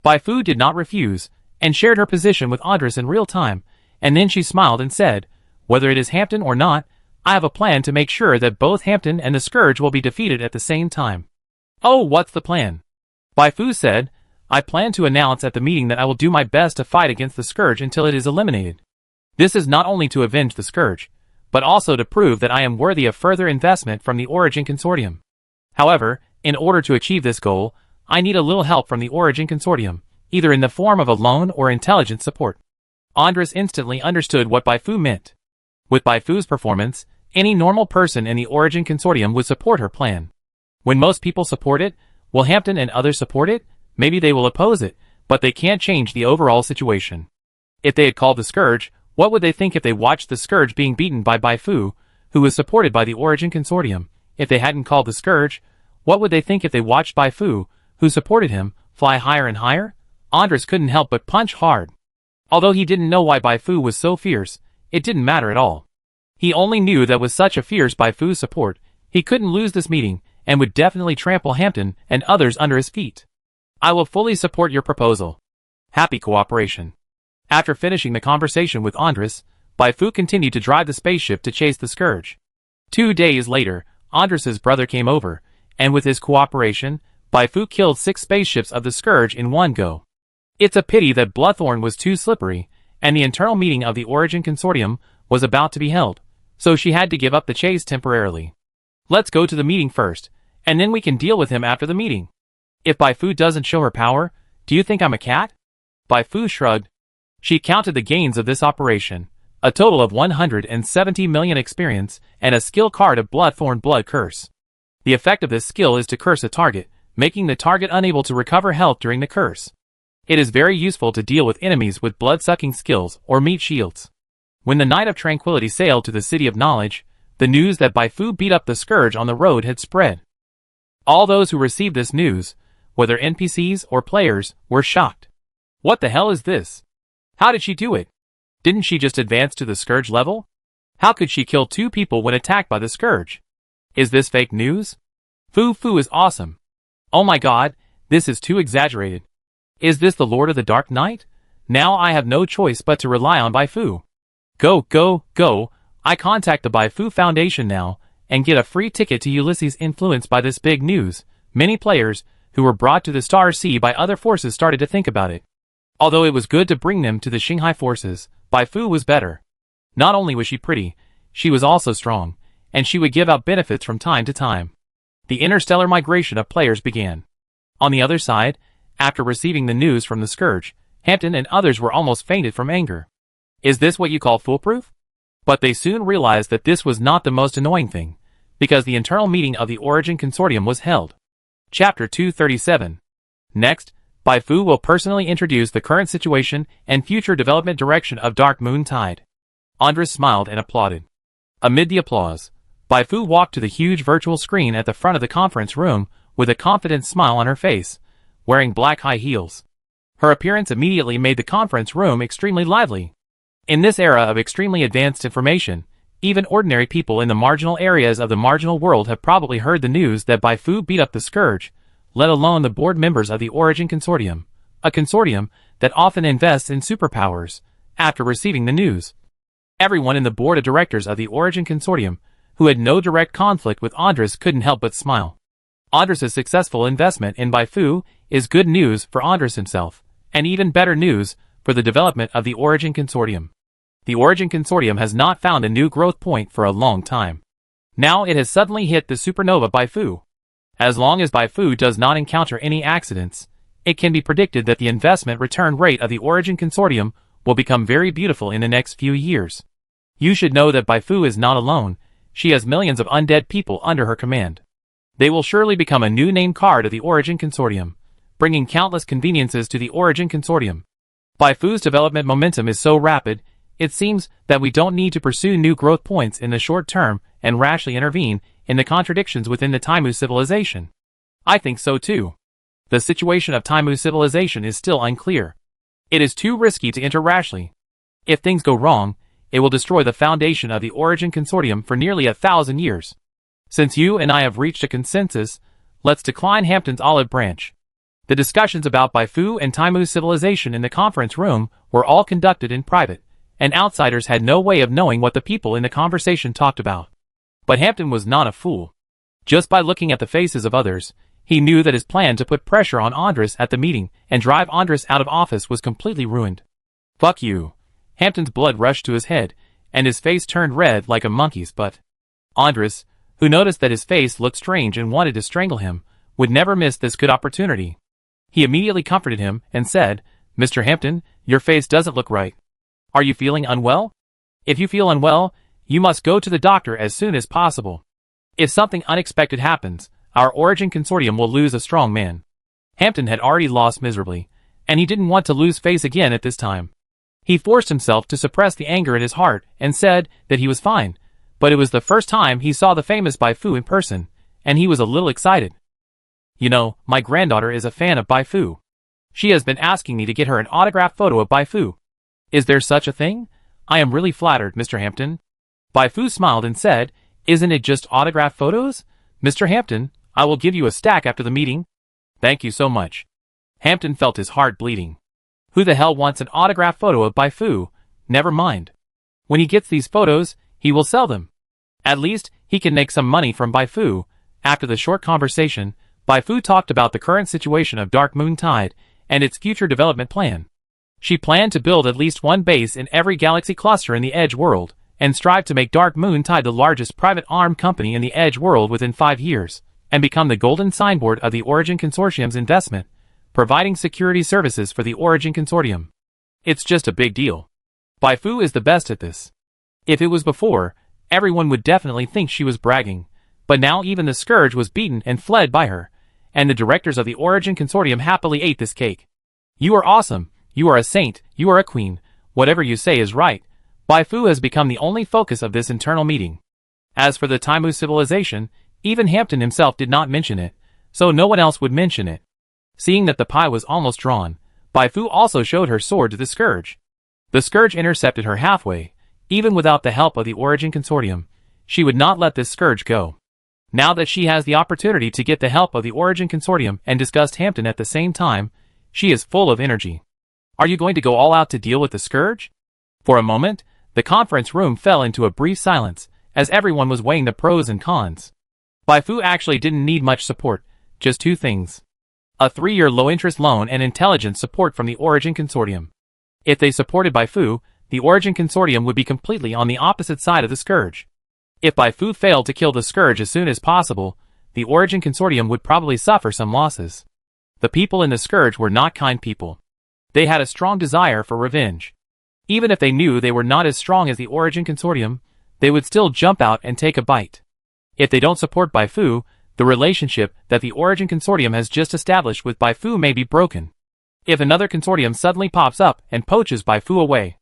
Bai Fu did not refuse, and shared her position with Andres in real time, and then she smiled and said, whether it is Hampton or not, I have a plan to make sure that both Hampton and the Scourge will be defeated at the same time. Oh, what's the plan? Bai Fu said, I plan to announce at the meeting that I will do my best to fight against the Scourge until it is eliminated. This is not only to avenge the Scourge, but also to prove that I am worthy of further investment from the Origin Consortium. However, in order to achieve this goal, I need a little help from the Origin Consortium, either in the form of a loan or intelligence support. Andres instantly understood what Bai Fu meant. With Bai Fu's performance, any normal person in the Origin Consortium would support her plan. When most people support it, will Hampton and others support it? Maybe they will oppose it, but they can't change the overall situation. If they had called the Scourge, what would they think if they watched the Scourge being beaten by Bai Fu, who was supported by the Origin Consortium? If they hadn't called the Scourge, what would they think if they watched Bai Fu, who supported him, fly higher and higher? Andres couldn't help but punch hard. Although he didn't know why Bai Fu was so fierce, it didn't matter at all. He only knew that with such a fierce Bai Fu support, he couldn't lose this meeting, and would definitely trample Hampton and others under his feet. I will fully support your proposal. Happy cooperation. After finishing the conversation with Andres, Bai Fu continued to drive the spaceship to chase the Scourge. 2 days later, Andres' brother came over, and with his cooperation, Bai Fu killed 6 spaceships of the Scourge in one go. It's a pity that Bloodthorn was too slippery, and the internal meeting of the Origin Consortium was about to be held, so she had to give up the chase temporarily. Let's go to the meeting first, and then we can deal with him after the meeting. If Bai Fu doesn't show her power, do you think I'm a cat? Bai Fu shrugged. She counted the gains of this operation, a total of 170 million experience and a skill card of Bloodthorn Blood Curse. The effect of this skill is to curse a target, making the target unable to recover health during the curse. It is very useful to deal with enemies with blood-sucking skills or meat shields. When the Knight of Tranquility sailed to the City of Knowledge, the news that Bai Fu beat up the Scourge on the road had spread. All those who received this news, whether NPCs or players, were shocked. What the hell is this? How did she do it? Didn't she just advance to the Scourge level? How could she kill 2 people when attacked by the Scourge? Is this fake news? Fu is awesome. Oh my god, this is too exaggerated. Is this the Lord of the Dark Knight? Now I have no choice but to rely on Bai Fu. Go. I contact the Bai Fu Foundation now, and get a free ticket to Ulysses. Influenced by this big news, many players, who were brought to the Star Sea by other forces, started to think about it. Although it was good to bring them to the Shanghai forces, Bai Fu was better. Not only was she pretty, she was also strong, and she would give out benefits from time to time. The interstellar migration of players began. On the other side, after receiving the news from the Scourge, Hampton and others were almost fainted from anger. Is this what you call foolproof? But they soon realized that this was not the most annoying thing, because the internal meeting of the Origin Consortium was held. Chapter 237. Next, Bai Fu will personally introduce the current situation and future development direction of Dark Moon Tide. Andres smiled and applauded. Amid the applause, Bai Fu walked to the huge virtual screen at the front of the conference room with a confident smile on her face, wearing black high heels. Her appearance immediately made the conference room extremely lively. In this era of extremely advanced information, even ordinary people in the marginal areas of the marginal world have probably heard the news that Bai Fu beat up the Scourge, let alone the board members of the Origin Consortium, a consortium that often invests in superpowers. After receiving the news, everyone in the board of directors of the Origin Consortium, who had no direct conflict with Andres, couldn't help but smile. Andres' successful investment in Bai Fu is good news for Andres himself, and even better news for the development of the Origin Consortium. The Origin Consortium has not found a new growth point for a long time. Now it has suddenly hit the supernova Bai Fu. As long as Bai Fu does not encounter any accidents, it can be predicted that the investment return rate of the Origin Consortium will become very beautiful in the next few years. You should know that Bai Fu is not alone. She has millions of undead people under her command. They will surely become a new name card of the Origin Consortium, bringing countless conveniences to the Origin Consortium. Bai Fu's development momentum is so rapid, it seems that we don't need to pursue new growth points in the short term and rashly intervene in the contradictions within the Taimu civilization. I think so too. The situation of Taimu civilization is still unclear. It is too risky to enter rashly. If things go wrong, it will destroy the foundation of the Origin Consortium for nearly 1,000 years. Since you and I have reached a consensus, let's decline Hampton's olive branch. The discussions about Baifu and Taimu's civilization in the conference room were all conducted in private, and outsiders had no way of knowing what the people in the conversation talked about. But Hampton was not a fool. Just by looking at the faces of others, he knew that his plan to put pressure on Andres at the meeting and drive Andres out of office was completely ruined. Fuck you. Hampton's blood rushed to his head, and his face turned red like a monkey's butt. Andres, who noticed that his face looked strange and wanted to strangle him, would never miss this good opportunity. He immediately comforted him and said, "Mr. Hampton, your face doesn't look right. Are you feeling unwell? If you feel unwell, you must go to the doctor as soon as possible. If something unexpected happens, our Origin Consortium will lose a strong man." Hampton had already lost miserably, and he didn't want to lose face again at this time. He forced himself to suppress the anger in his heart and said that he was fine, but it was the first time he saw the famous Baifu in person, and he was a little excited. "You know, my granddaughter is a fan of Baifu. She has been asking me to get her an autographed photo of Baifu. Is there such a thing? I am really flattered, Mr. Hampton." Baifu smiled and said, "Isn't it just autographed photos? Mr. Hampton, I will give you a stack after the meeting." "Thank you so much." Hampton felt his heart bleeding. Who the hell wants an autographed photo of Baifu? Never mind. When he gets these photos, he will sell them. At least, he can make some money from Baifu. After the short conversation, Baifu talked about the current situation of Dark Moon Tide and its future development plan. She planned to build at least one base in every galaxy cluster in the Edge world, and strive to make Dark Moon Tide the largest private armed company in the Edge world within 5 years, and become the golden signboard of the Origin Consortium's investment, providing security services for the Origin Consortium. It's just a big deal. Baifu is the best at this. If it was before, everyone would definitely think she was bragging, but now even the Scourge was beaten and fled by her, and the directors of the Origin Consortium happily ate this cake. "You are awesome, you are a saint, you are a queen, whatever you say is right." Baifu has become the only focus of this internal meeting. As for the Taimu civilization, even Hampton himself did not mention it, so no one else would mention it. Seeing that the pie was almost drawn, Baifu also showed her sword to the Scourge. The Scourge intercepted her halfway. Even without the help of the Origin Consortium, she would not let this Scourge go. Now that she has the opportunity to get the help of the Origin Consortium and disgust Hampton at the same time, she is full of energy. "Are you going to go all out to deal with the Scourge?" For a moment, the conference room fell into a brief silence, as everyone was weighing the pros and cons. Baifu actually didn't need much support, just 2 things. A 3-year low-interest loan and intelligence support from the Origin Consortium. If they supported Baifu, the Origin Consortium would be completely on the opposite side of the Scourge. If Baifu failed to kill the Scourge as soon as possible, the Origin Consortium would probably suffer some losses. The people in the Scourge were not kind people. They had a strong desire for revenge. Even if they knew they were not as strong as the Origin Consortium, they would still jump out and take a bite. If they don't support Baifu, the relationship that the Origin Consortium has just established with Baifu may be broken. If another consortium suddenly pops up and poaches Baifu away,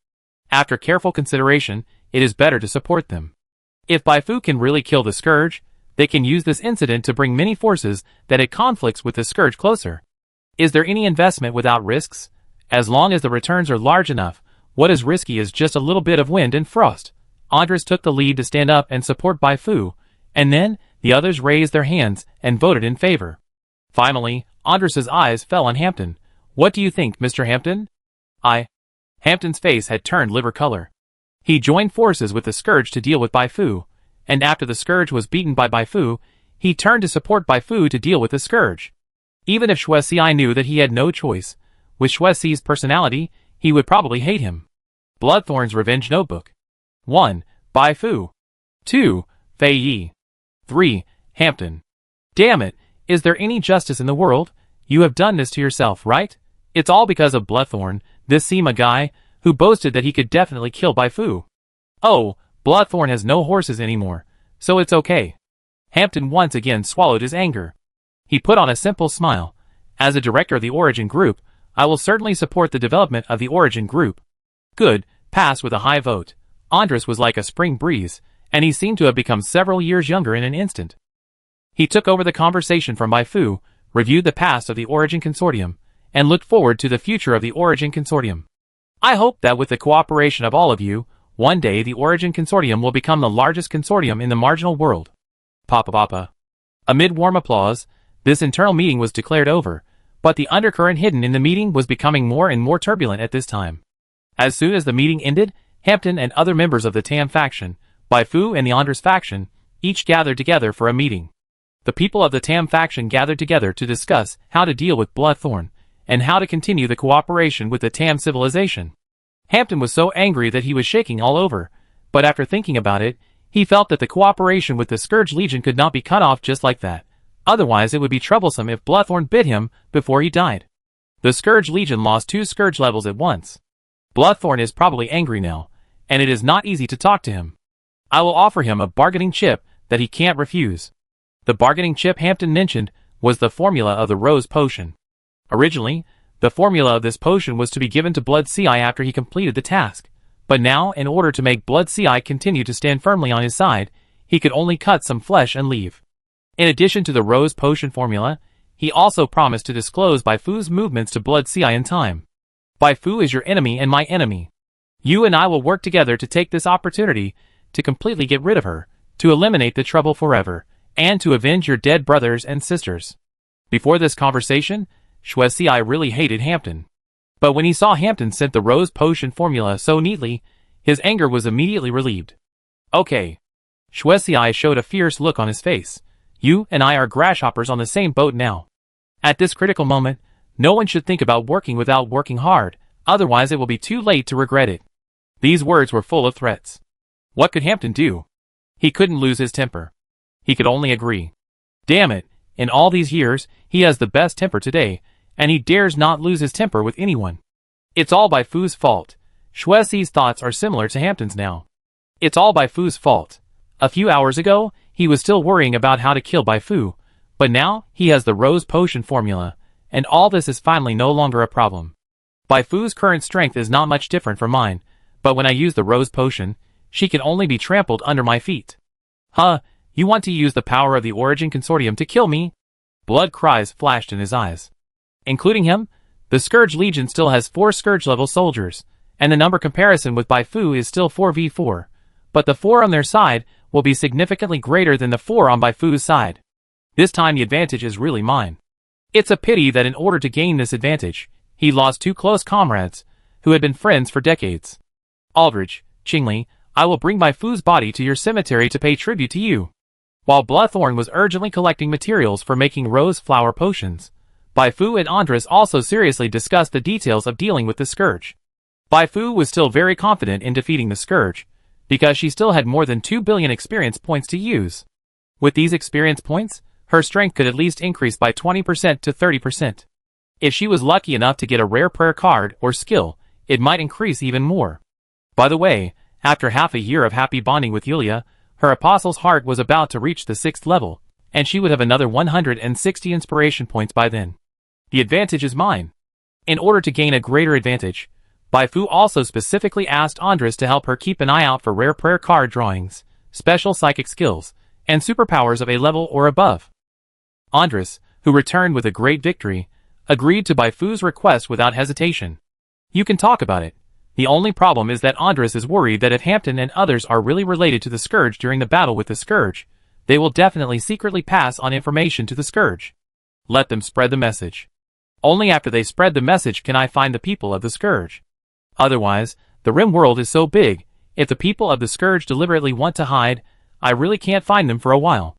after careful consideration, it is better to support them. If Baifu can really kill the Scourge, they can use this incident to bring many forces that it conflicts with the Scourge closer. Is there any investment without risks? As long as the returns are large enough, what is risky is just a little bit of wind and frost. Andres took the lead to stand up and support Baifu, and then the others raised their hands and voted in favor. Finally, Andres's eyes fell on Hampton. "What do you think, Mr. Hampton?" Hampton's face had turned liver color. He joined forces with the Scourge to deal with Baifu, and after the Scourge was beaten by Baifu, he turned to support Baifu to deal with the Scourge. Even if Shuai knew that he had no choice, with Shuai's personality, he would probably hate him. Bloodthorn's Revenge Notebook. 1. Baifu. 2. Fei Yi. 3. Hampton. Damn it, is there any justice in the world? You have done this to yourself, right? It's all because of Bloodthorn, this Sima guy, who boasted that he could definitely kill Baifu. Oh, Bloodthorn has no horses anymore, so it's okay. Hampton once again swallowed his anger. He put on a simple smile. As a director of the Origin Group, I will certainly support the development of the Origin Group. Good, passed with a high vote. Andres was like a spring breeze, and he seemed to have become several years younger in an instant. He took over the conversation from Baifu, reviewed the past of the Origin Consortium, and looked forward to the future of the Origin Consortium. I hope that with the cooperation of all of you, One day the Origin Consortium will become the largest consortium in the marginal world. Papa Papa. Amid warm applause, this internal meeting was declared over, but the undercurrent hidden in the meeting was becoming more and more turbulent at this time. As soon as the meeting ended, Hampton and other members of the Tam faction, Bai-Fu and the Andres faction, each gathered together for a meeting. The people of the Tam faction gathered together to discuss how to deal with Bloodthorn, and how to continue the cooperation with the Tam civilization. Hampton was so angry that he was shaking all over, but after thinking about it, he felt that the cooperation with the Scourge Legion could not be cut off just like that. Otherwise it would be troublesome if Bloodthorn bit him before he died. The Scourge Legion lost 2 Scourge levels at once. Bloodthorn is probably angry now, and it is not easy to talk to him. I will offer him a bargaining chip that he can't refuse. The bargaining chip Hampton mentioned was the formula of the Rose Potion. Originally, the formula of this potion was to be given to Blood Ci after he completed the task, but now, in order to make Blood Ci continue to stand firmly on his side, he could only cut some flesh and leave. In addition to the Rose Potion formula, he also promised to disclose Bai-Fu's movements to Blood Ci in time. Bai-Fu is your enemy and my enemy. You and I will work together to take this opportunity to completely get rid of her, to eliminate the trouble forever, and to avenge your dead brothers and sisters. Before this conversation, Xue Ci really hated Hampton. But when he saw Hampton sent the Rose Potion formula so neatly, his anger was immediately relieved. Okay. Xue Ci showed a fierce look on his face. You and I are grasshoppers on the same boat now. At this critical moment, no one should think about working without working hard, otherwise it will be too late to regret it. These words were full of threats. What could Hampton do? He couldn't lose his temper. He could only agree. Damn it, in all these years, he has the best temper today, and he dares not lose his temper with anyone. It's all Bai-Fu's fault. Xue Ci's thoughts are similar to Hampton's now. It's all Bai-Fu's fault. A few hours ago, he was still worrying about how to kill Bai-Fu, but now he has the Rose Potion formula, and all this is finally no longer a problem. Bai-Fu's current strength is not much different from mine, but when I use the Rose Potion, she can only be trampled under my feet. Huh, you want to use the power of the Origin Consortium to kill me? Blood cries flashed in his eyes. Including him, the Scourge Legion still has 4 Scourge-level soldiers, and the number comparison with Bai-Fu is still 4v4, but the 4 on their side will be significantly greater than the 4 on Bai-Fu's side. This time the advantage is really mine. It's a pity that in order to gain this advantage, he lost 2 close comrades, who had been friends for decades. Aldridge, Qingli, I will bring Bai-Fu's body to your cemetery to pay tribute to you. While Bloodthorn was urgently collecting materials for making rose flower potions, Bai-Fu and Andres also seriously discussed the details of dealing with the Scourge. Bai-Fu was still very confident in defeating the Scourge, because she still had more than 2 billion experience points to use. With these experience points, her strength could at least increase by 20% to 30%. If she was lucky enough to get a rare prayer card or skill, it might increase even more. By the way, after half a year of happy bonding with Yulia, her apostle's heart was about to reach the 6th level, and she would have another 160 inspiration points by then. The advantage is mine. In order to gain a greater advantage, Bai-Fu also specifically asked Andres to help her keep an eye out for rare prayer card drawings, special psychic skills, and superpowers of A level or above. Andres, who returned with a great victory, agreed to Bai-Fu's request without hesitation. You can talk about it. The only problem is that Andres is worried that if Hampton and others are really related to the Scourge during the battle with the Scourge, they will definitely secretly pass on information to the Scourge. Let them spread the message. Only after they spread the message can I find the people of the Scourge. Otherwise, the Rim world is so big, if the people of the Scourge deliberately want to hide, I really can't find them for a while.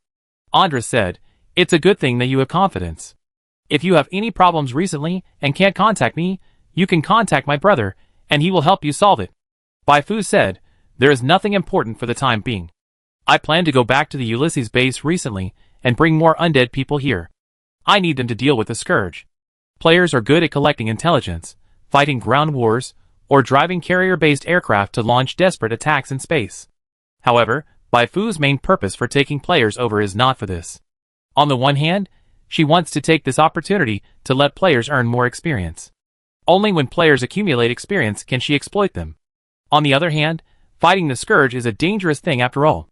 Andres said, it's a good thing that you have confidence. If you have any problems recently and can't contact me, you can contact my brother, and he will help you solve it. Bai-Fu said, there is nothing important for the time being. I plan to go back to the Ulysses base recently and bring more undead people here. I need them to deal with the Scourge. Players are good at collecting intelligence, fighting ground wars, or driving carrier-based aircraft to launch desperate attacks in space. However, Bai-Fu's main purpose for taking players over is not for this. On the one hand, she wants to take this opportunity to let players earn more experience. Only when players accumulate experience can she exploit them. On the other hand, fighting the Scourge is a dangerous thing after all.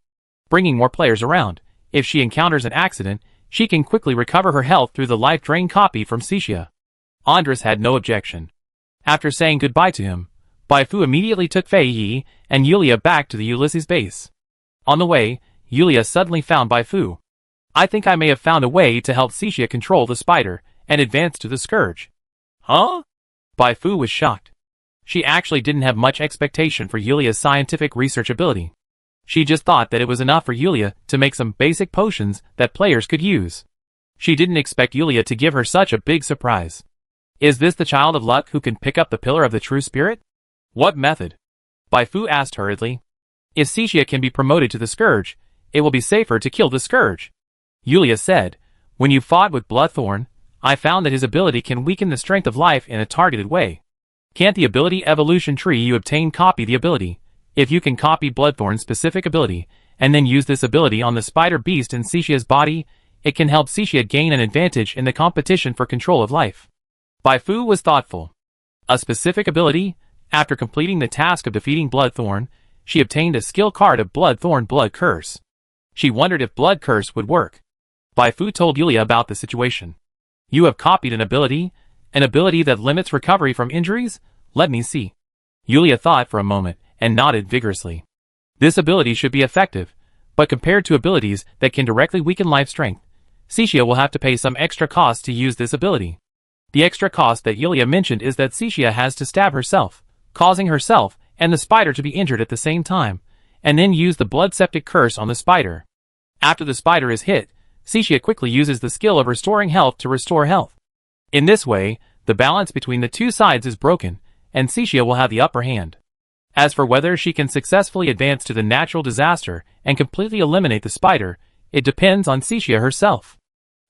Bringing more players around, if she encounters an accident, she can quickly recover her health through the life drain copy from Cixia. Andres had no objection. After saying goodbye to him, Bai Fu immediately took Fei Yi and Yulia back to the Ulysses base. On the way, Yulia suddenly found Bai Fu. I think I may have found a way to help Xixia control the spider and advance to the scourge. Huh? Bai Fu was shocked. She actually didn't have much expectation for Yulia's scientific research ability. She just thought that it was enough for Yulia to make some basic potions that players could use. She didn't expect Yulia to give her such a big surprise. Is this the child of luck who can pick up the pillar of the true spirit? What method? Bai Fu asked hurriedly. If Xixia can be promoted to the scourge, it will be safer to kill the scourge. Yulia said, when you fought with Bloodthorn, I found that his ability can weaken the strength of life in a targeted way. Can't the ability evolution tree you obtain copy the ability? If you can copy Bloodthorn's specific ability, and then use this ability on the spider beast in Xixia's body, it can help Xixia gain an advantage in the competition for control of life. Bai Fu was thoughtful. A specific ability? After completing the task of defeating Bloodthorn, she obtained a skill card of Bloodthorn Blood Curse. She wondered if Blood Curse would work. Bai Fu told Yulia about the situation. You have copied an ability that limits recovery from injuries? Let me see. Yulia thought for a moment and nodded vigorously. This ability should be effective, but compared to abilities that can directly weaken life strength, Xixia will have to pay some extra cost to use this ability. The extra cost that Yulia mentioned is that Xixia has to stab herself, causing herself and the spider to be injured at the same time, and then use the blood septic curse on the spider. After the spider is hit, Xixia quickly uses the skill of restoring health to restore health. In this way, the balance between the two sides is broken, and Xixia will have the upper hand. As for whether she can successfully advance to the natural disaster and completely eliminate the spider, it depends on Xixia herself.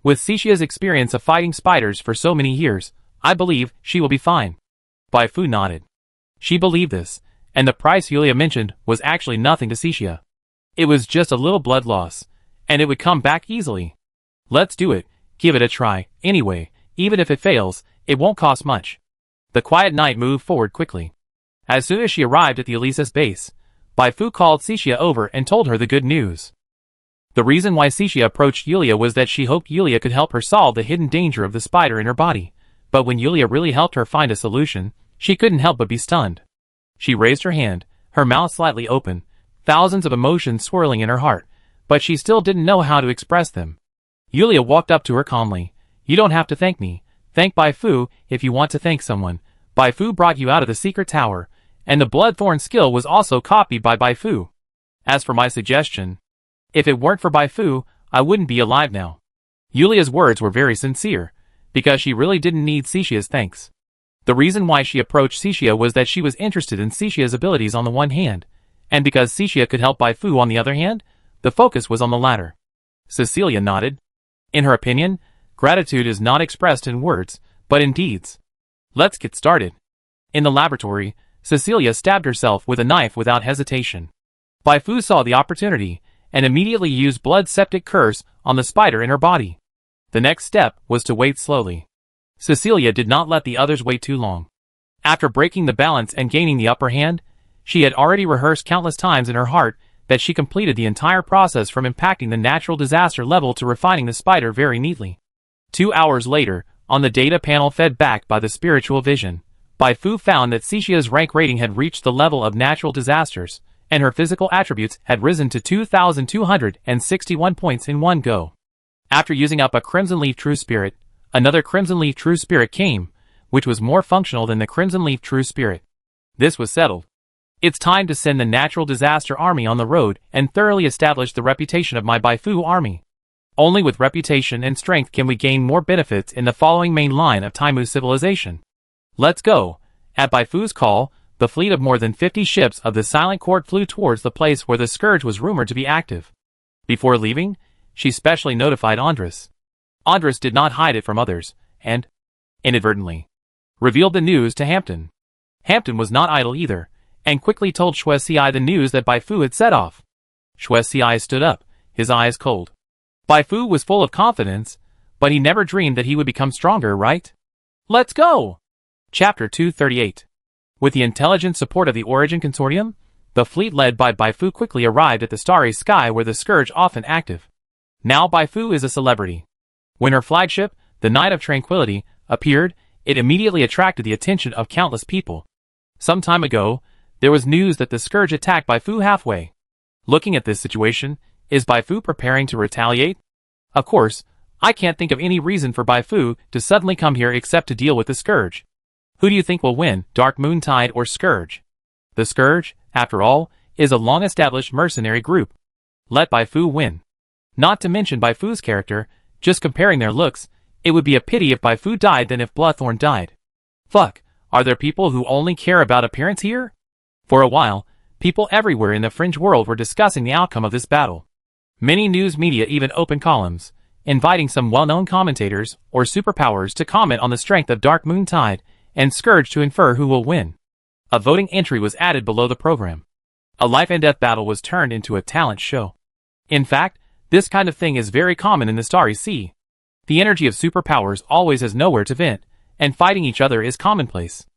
With Xixia's experience of fighting spiders for so many years, I believe she will be fine. Bai Fu nodded. She believed this, and the price Yulia mentioned was actually nothing to Xixia. It was just a little blood loss, and it would come back easily. Let's do it, give it a try, anyway, even if it fails, it won't cost much. The quiet knight moved forward quickly. As soon as she arrived at the Ulysses base, Bai Fu called Xixia over and told her the good news. The reason why Xixia approached Yulia was that she hoped Yulia could help her solve the hidden danger of the spider in her body, but when Yulia really helped her find a solution, she couldn't help but be stunned. She raised her hand, her mouth slightly open, thousands of emotions swirling in her heart, but she still didn't know how to express them. Yulia walked up to her calmly. You don't have to thank me. Thank Bai Fu if you want to thank someone. Bai Fu brought you out of the secret tower, and the Bloodthorn skill was also copied by Bai Fu. As for my suggestion, if it weren't for Bai Fu, I wouldn't be alive now. Yulia's words were very sincere, because she really didn't need Xixia's thanks. The reason why she approached Xixia was that she was interested in Xixia's abilities on the one hand, and because Xixia could help Bai Fu on the other hand, the focus was on the latter. Cecilia nodded. In her opinion, gratitude is not expressed in words, but in deeds. Let's get started. In the laboratory, Cecilia stabbed herself with a knife without hesitation. Bai Fu saw the opportunity, and immediately used blood septic curse on the spider in her body. The next step was to wait slowly. Cecilia did not let the others wait too long. After breaking the balance and gaining the upper hand, she had already rehearsed countless times in her heart that she completed the entire process from impacting the natural disaster level to refining the spider very neatly. 2 hours later, on the data panel fed back by the spiritual vision, Bai Fu found that Xixia's rank rating had reached the level of natural disasters, and her physical attributes had risen to 2,261 points in one go. After using up a Crimson Leaf True Spirit, another Crimson Leaf True Spirit came, which was more functional than the Crimson Leaf True Spirit. This was settled. It's time to send the Natural Disaster Army on the road and thoroughly establish the reputation of my Bai Fu army. Only with reputation and strength can we gain more benefits in the following main line of Taimu's civilization. Let's go. At Bai Fu's call, the fleet of more than 50 ships of the Silent Court flew towards the place where the Scourge was rumored to be active. Before leaving, she specially notified Andres. Andres did not hide it from others, and, inadvertently, revealed the news to Hampton. Hampton was not idle either, and quickly told Shuai the news that Bai Fu had set off. Shuai stood up, his eyes cold. Bai Fu was full of confidence, but he never dreamed that he would become stronger, right? Let's go! Chapter 238. With the intelligent support of the Origin Consortium, the fleet led by Bai Fu quickly arrived at the starry sky where the Scourge often active. Now Bai Fu is a celebrity. When her flagship, the Knight of Tranquility, appeared, it immediately attracted the attention of countless people. Some time ago, there was news that the Scourge attacked Baifu halfway. Looking at this situation, is Baifu preparing to retaliate? Of course, I can't think of any reason for Baifu to suddenly come here except to deal with the Scourge. Who do you think will win, Dark Moon Tide or Scourge? The Scourge, after all, is a long-established mercenary group. Let Baifu win. Not to mention Baifu's character, just comparing their looks, it would be a pity if Baifu died than if Bloodthorn died. Fuck, are there people who only care about appearance here? For a while, people everywhere in the fringe world were discussing the outcome of this battle. Many news media even opened columns, inviting some well-known commentators or superpowers to comment on the strength of Dark Moon Tide and Scourge to infer who will win. A voting entry was added below the program. A life and death battle was turned into a talent show. In fact, this kind of thing is very common in the Starry Sea. The energy of superpowers always has nowhere to vent, and fighting each other is commonplace.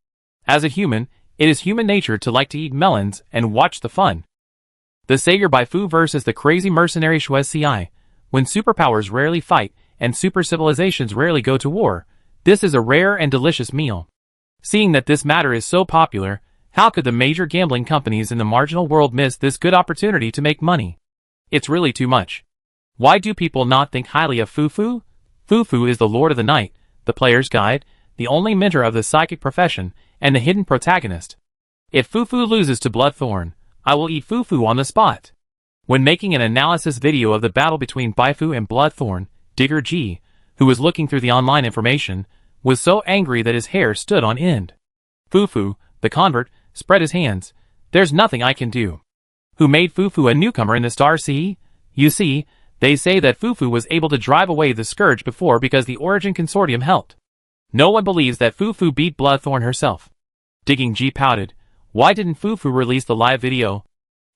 As a human, it is human nature to like to eat melons and watch the fun. The Savior Baifu versus the crazy mercenary Shuai. When superpowers rarely fight and super civilizations rarely go to war, this is a rare and delicious meal. Seeing that this matter is so popular, how could the major gambling companies in the marginal world miss this good opportunity to make money? It's really too much. Why do people not think highly of Fufu? Fufu is the Lord of the Night, the player's guide, the only mentor of the psychic profession, and the hidden protagonist. If Fufu loses to Bloodthorn, I will eat Fufu on the spot. When making an analysis video of the battle between Baifu and Bloodthorn, Digger G, who was looking through the online information, was so angry that his hair stood on end. Fufu, the convert, spread his hands. There's nothing I can do. Who made Fufu a newcomer in the Star Sea? You see, they say that Fufu was able to drive away the Scourge before because the Origin Consortium helped. No one believes that Fufu beat Bloodthorn herself. Digging G pouted. Why didn't Fufu release the live video?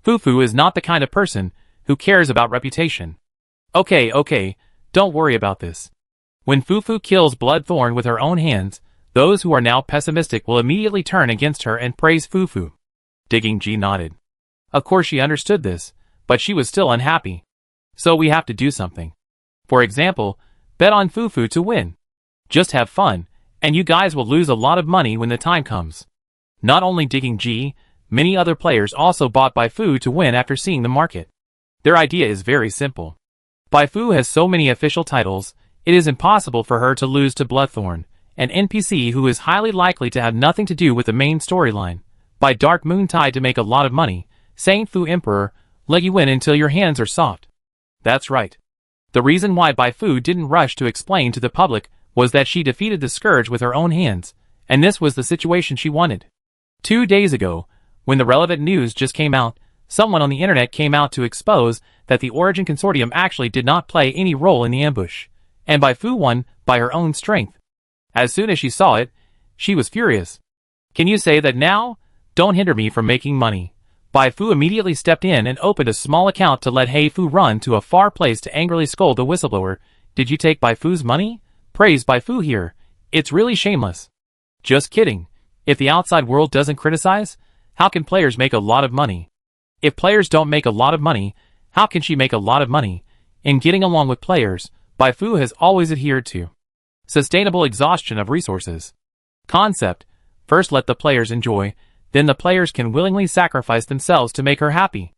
Fufu is not the kind of person who cares about reputation. Okay, don't worry about this. When Fufu kills Bloodthorn with her own hands, those who are now pessimistic will immediately turn against her and praise Fufu. Digging G nodded. Of course she understood this, but she was still unhappy. So we have to do something. For example, bet on Fufu to win. Just have fun, and you guys will lose a lot of money when the time comes. Not only Digging G, many other players also bought Baifu to win after seeing the market. Their idea is very simple. Baifu has so many official titles, it is impossible for her to lose to Bloodthorn, an NPC who is highly likely to have nothing to do with the main storyline. Buy Dark Moon Tide to make a lot of money, Saint Fu Emperor, let you win until your hands are soft. That's right. The reason why Baifu didn't rush to explain to the public was that she defeated the Scourge with her own hands, and this was the situation she wanted. 2 days ago, when the relevant news just came out, someone on the internet came out to expose that the Origin Consortium actually did not play any role in the ambush, and Baifu won by her own strength. As soon as she saw it, she was furious. Can you say that now? Don't hinder me from making money. Baifu immediately stepped in and opened a small account to let Heifu run to a far place to angrily scold the whistleblower. Did you take Baifu's money? Praise Baifu here. It's really shameless. Just kidding. If the outside world doesn't criticize, how can players make a lot of money? If players don't make a lot of money, how can she make a lot of money? In getting along with players, Baifu has always adhered to sustainable exhaustion of resources. Concept: first let the players enjoy, then the players can willingly sacrifice themselves to make her happy.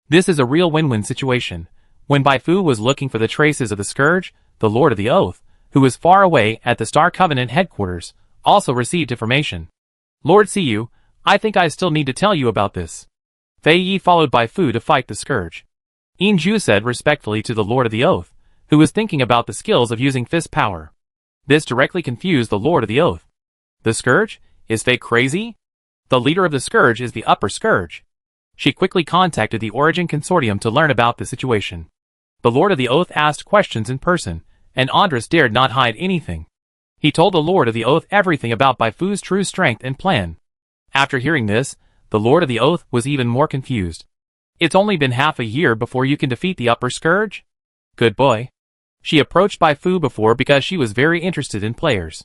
This is a real win-win situation. When Baifu was looking for the traces of the Scourge, the Lord of the Oath, who was far away at the Star Covenant headquarters, also received information. Lord Siyu, I think I still need to tell you about this. Fei Yi followed Baifu to fight the Scourge. Inju said respectfully to the Lord of the Oath, who was thinking about the skills of using fist power. This directly confused the Lord of the Oath. The Scourge? Is Fei crazy? The leader of the Scourge is the Upper Scourge. She quickly contacted the Origin Consortium to learn about the situation. The Lord of the Oath asked questions in person, and Andres dared not hide anything. He told the Lord of the Oath everything about Baifu's true strength and plan. After hearing this, the Lord of the Oath was even more confused. It's only been half a year before you can defeat the Upper Scourge? Good boy. She approached Baifu before because she was very interested in players.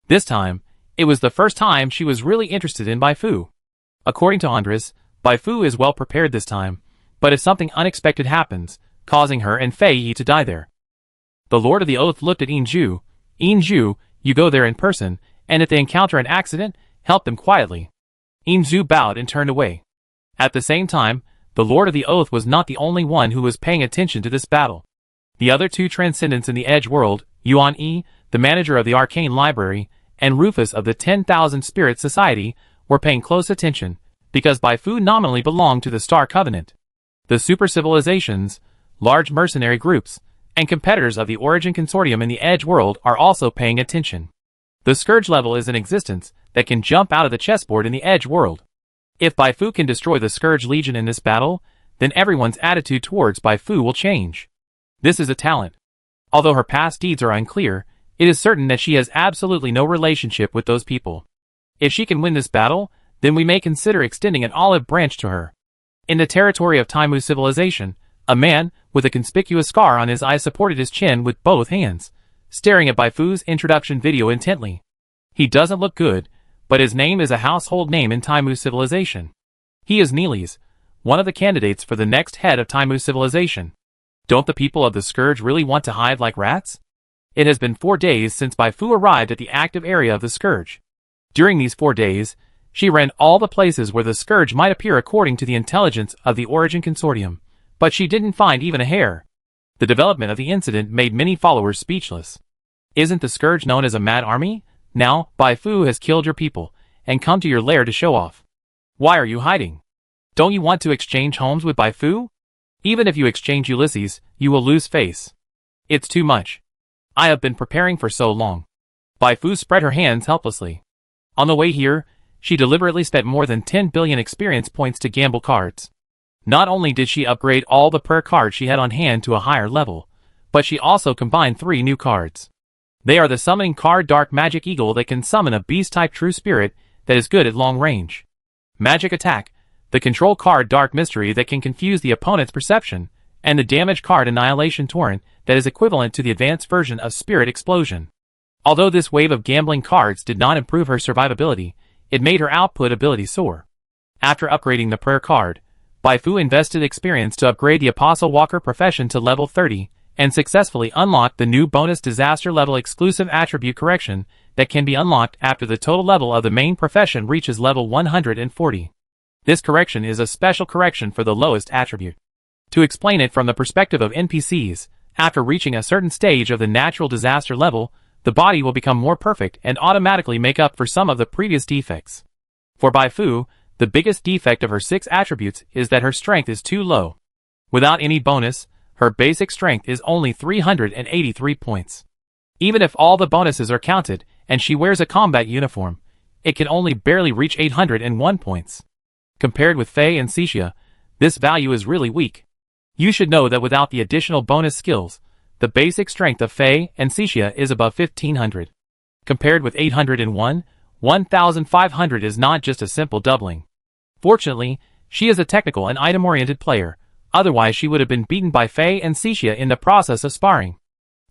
This time, it was the first time she was really interested in Baifu. According to Andres, Baifu is well prepared this time, but if something unexpected happens, causing her and Fei Yi to die there. The Lord of the Oath looked at Inju. Inju, you go there in person, and if they encounter an accident, help them quietly. Inzu bowed and turned away. At the same time, the Lord of the Oath was not the only one who was paying attention to this battle. The other two transcendents in the Edge world, Yuan Yi, the manager of the Arcane Library, and Rufus of the 10,000 Spirit Society, were paying close attention, because Bai Fu nominally belonged to the Star Covenant. The super civilizations, large mercenary groups, and competitors of the Origin Consortium in the Edge world are also paying attention. The Scourge level is in existence that can jump out of the chessboard in the Edge world. If Bai Fu can destroy the Scourge Legion in this battle, then everyone's attitude towards Bai Fu will change. This is a talent. Although her past deeds are unclear, it is certain that she has absolutely no relationship with those people. If she can win this battle, then we may consider extending an olive branch to her. In the territory of Taimu civilization, a man with a conspicuous scar on his eye supported his chin with both hands, staring at Bai Fu's introduction video intently. He doesn't look good, but his name is a household name in Taimu civilization. He is Neely's, one of the candidates for the next head of Taimu civilization. Don't the people of the Scourge really want to hide like rats? It has been 4 days since Bai Fu arrived at the active area of the Scourge. During these 4 days, she ran all the places where the Scourge might appear according to the intelligence of the Origin Consortium, but she didn't find even a hair. The development of the incident made many followers speechless. Isn't the Scourge known as a mad army? Now, Bai Fu has killed your people, and come to your lair to show off. Why are you hiding? Don't you want to exchange homes with Bai Fu? Even if you exchange Ulysses, you will lose face. It's too much. I have been preparing for so long. Bai Fu spread her hands helplessly. On the way here, she deliberately spent more than 10 billion experience points to gamble cards. Not only did she upgrade all the prayer cards she had on hand to a higher level, but she also combined 3 new cards. They are the summoning card Dark Magic Eagle that can summon a beast-type true spirit that is good at long range. Magic Attack, the control card Dark Mystery that can confuse the opponent's perception, and the damage card Annihilation Torrent that is equivalent to the advanced version of Spirit Explosion. Although this wave of gambling cards did not improve her survivability, it made her output ability soar. After upgrading the prayer card, Bai Fu invested experience to upgrade the Apostle Walker profession to level 30, and successfully unlocked the new bonus disaster level exclusive attribute correction that can be unlocked after the total level of the main profession reaches level 140. This correction is a special correction for the lowest attribute. To explain it from the perspective of NPCs, after reaching a certain stage of the natural disaster level, the body will become more perfect and automatically make up for some of the previous defects. For Bai Fu, the biggest defect of her 6 attributes is that her strength is too low. Without any bonus, her basic strength is only 383 points. Even if all the bonuses are counted, and she wears a combat uniform, it can only barely reach 801 points. Compared with Faye and Cixia, this value is really weak. You should know that without the additional bonus skills, the basic strength of Faye and Cixia is above 1500. Compared with 801, 1500 is not just a simple doubling. Fortunately, she is a technical and item-oriented player, otherwise she would have been beaten by Faye and Cixia in the process of sparring.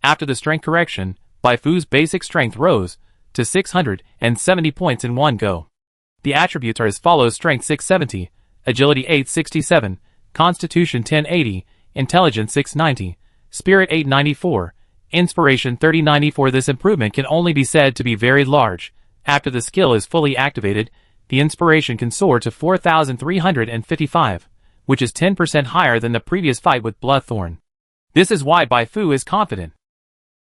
After the strength correction, Bai Fu's basic strength rose to 670 points in one go. The attributes are as follows: Strength 670, Agility 867, Constitution 1080, Intelligence 690, Spirit 894, Inspiration 3094. This improvement can only be said to be very large. After the skill is fully activated, the inspiration can soar to 4,355, which is 10% higher than the previous fight with Bloodthorn. This is why Bai Fu is confident.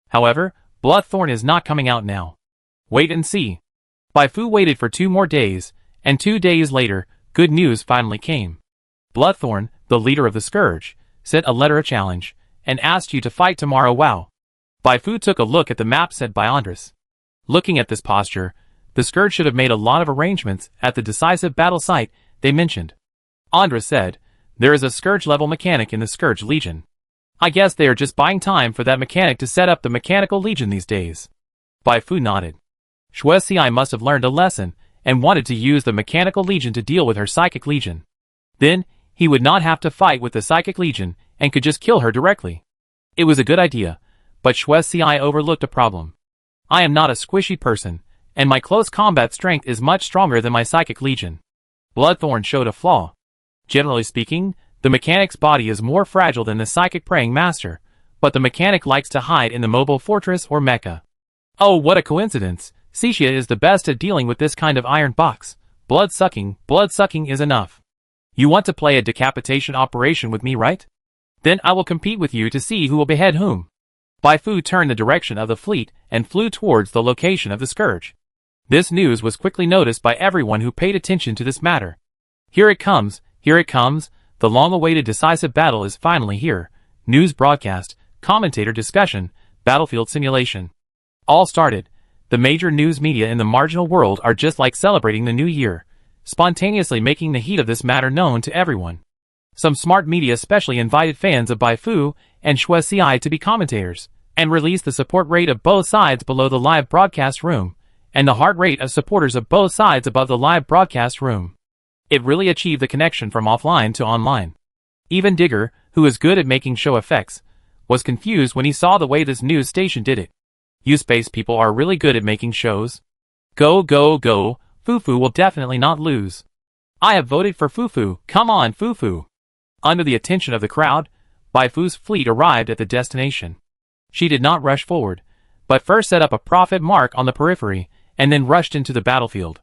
However, Bloodthorn is not coming out now. Wait and see. Bai Fu waited for 2 more days, and 2 days later, good news finally came. Bloodthorn, the leader of the Scourge, sent a letter of challenge, and asked you to fight tomorrow. Wow. Bai Fu took a look at the map sent by Andres. Looking at this posture, the Scourge should have made a lot of arrangements at the decisive battle site they mentioned. Andres said, there is a Scourge-level mechanic in the Scourge Legion. I guess they are just buying time for that mechanic to set up the Mechanical Legion these days. Bai Fu nodded. Shuai must have learned a lesson, and wanted to use the Mechanical Legion to deal with her Psychic Legion. Then, he would not have to fight with the Psychic Legion, and could just kill her directly. It was a good idea, but Shuai overlooked a problem. I am not a squishy person, and my close combat strength is much stronger than my Psychic Legion. Bloodthorn showed a flaw. Generally speaking, the mechanic's body is more fragile than the Psychic Praying Master, but the mechanic likes to hide in the mobile fortress or mecha. Oh, what a coincidence! Cixia is the best at dealing with this kind of iron box, blood sucking is enough. You want to play a decapitation operation with me, right? Then I will compete with you to see who will behead whom. Bai Fu turned the direction of the fleet and flew towards the location of the scourge. This news was quickly noticed by everyone who paid attention to this matter. Here it comes, the long-awaited decisive battle is finally here. News broadcast, commentator discussion, battlefield simulation. All started. The major news media in the marginal world are just like celebrating the new year, spontaneously making the heat of this matter known to everyone. Some smart media especially invited fans of Bai Fu and Xue Xi to be commentators, and released the support rate of both sides below the live broadcast room, and the heart rate of supporters of both sides above the live broadcast room. It really achieved the connection from offline to online. Even Digger, who is good at making show effects, was confused when he saw the way this news station did it. You space people are really good at making shows. Go, go, go, Fufu will definitely not lose. I have voted for Fufu, come on Fufu. Under the attention of the crowd, Bai Fu's fleet arrived at the destination. She did not rush forward, but first set up a profit mark on the periphery, and then rushed into the battlefield.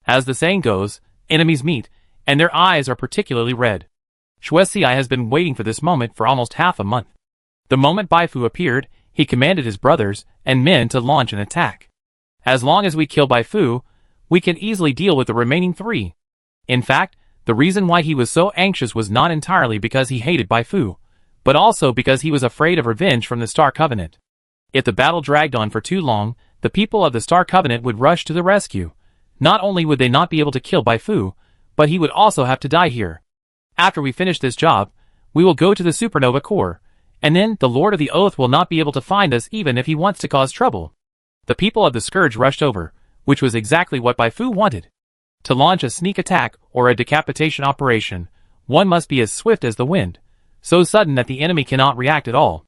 As the saying goes, enemies meet, and their eyes are particularly red. Xue Xi has been waiting for this moment for almost half a month. The moment Bai Fu appeared, he commanded his brothers and men to launch an attack. As long as we kill Bai Fu, we can easily deal with the remaining three. In fact, the reason why he was so anxious was not entirely because he hated Bai Fu, but also because he was afraid of revenge from the Star Covenant. If the battle dragged on for too long, the people of the Star Covenant would rush to the rescue. Not only would they not be able to kill Bai Fu, but he would also have to die here. After we finish this job, we will go to the supernova core, and then the Lord of the Oath will not be able to find us even if he wants to cause trouble. The people of the Scourge rushed over, which was exactly what Bai Fu wanted. To launch a sneak attack or a decapitation operation, one must be as swift as the wind, so sudden that the enemy cannot react at all.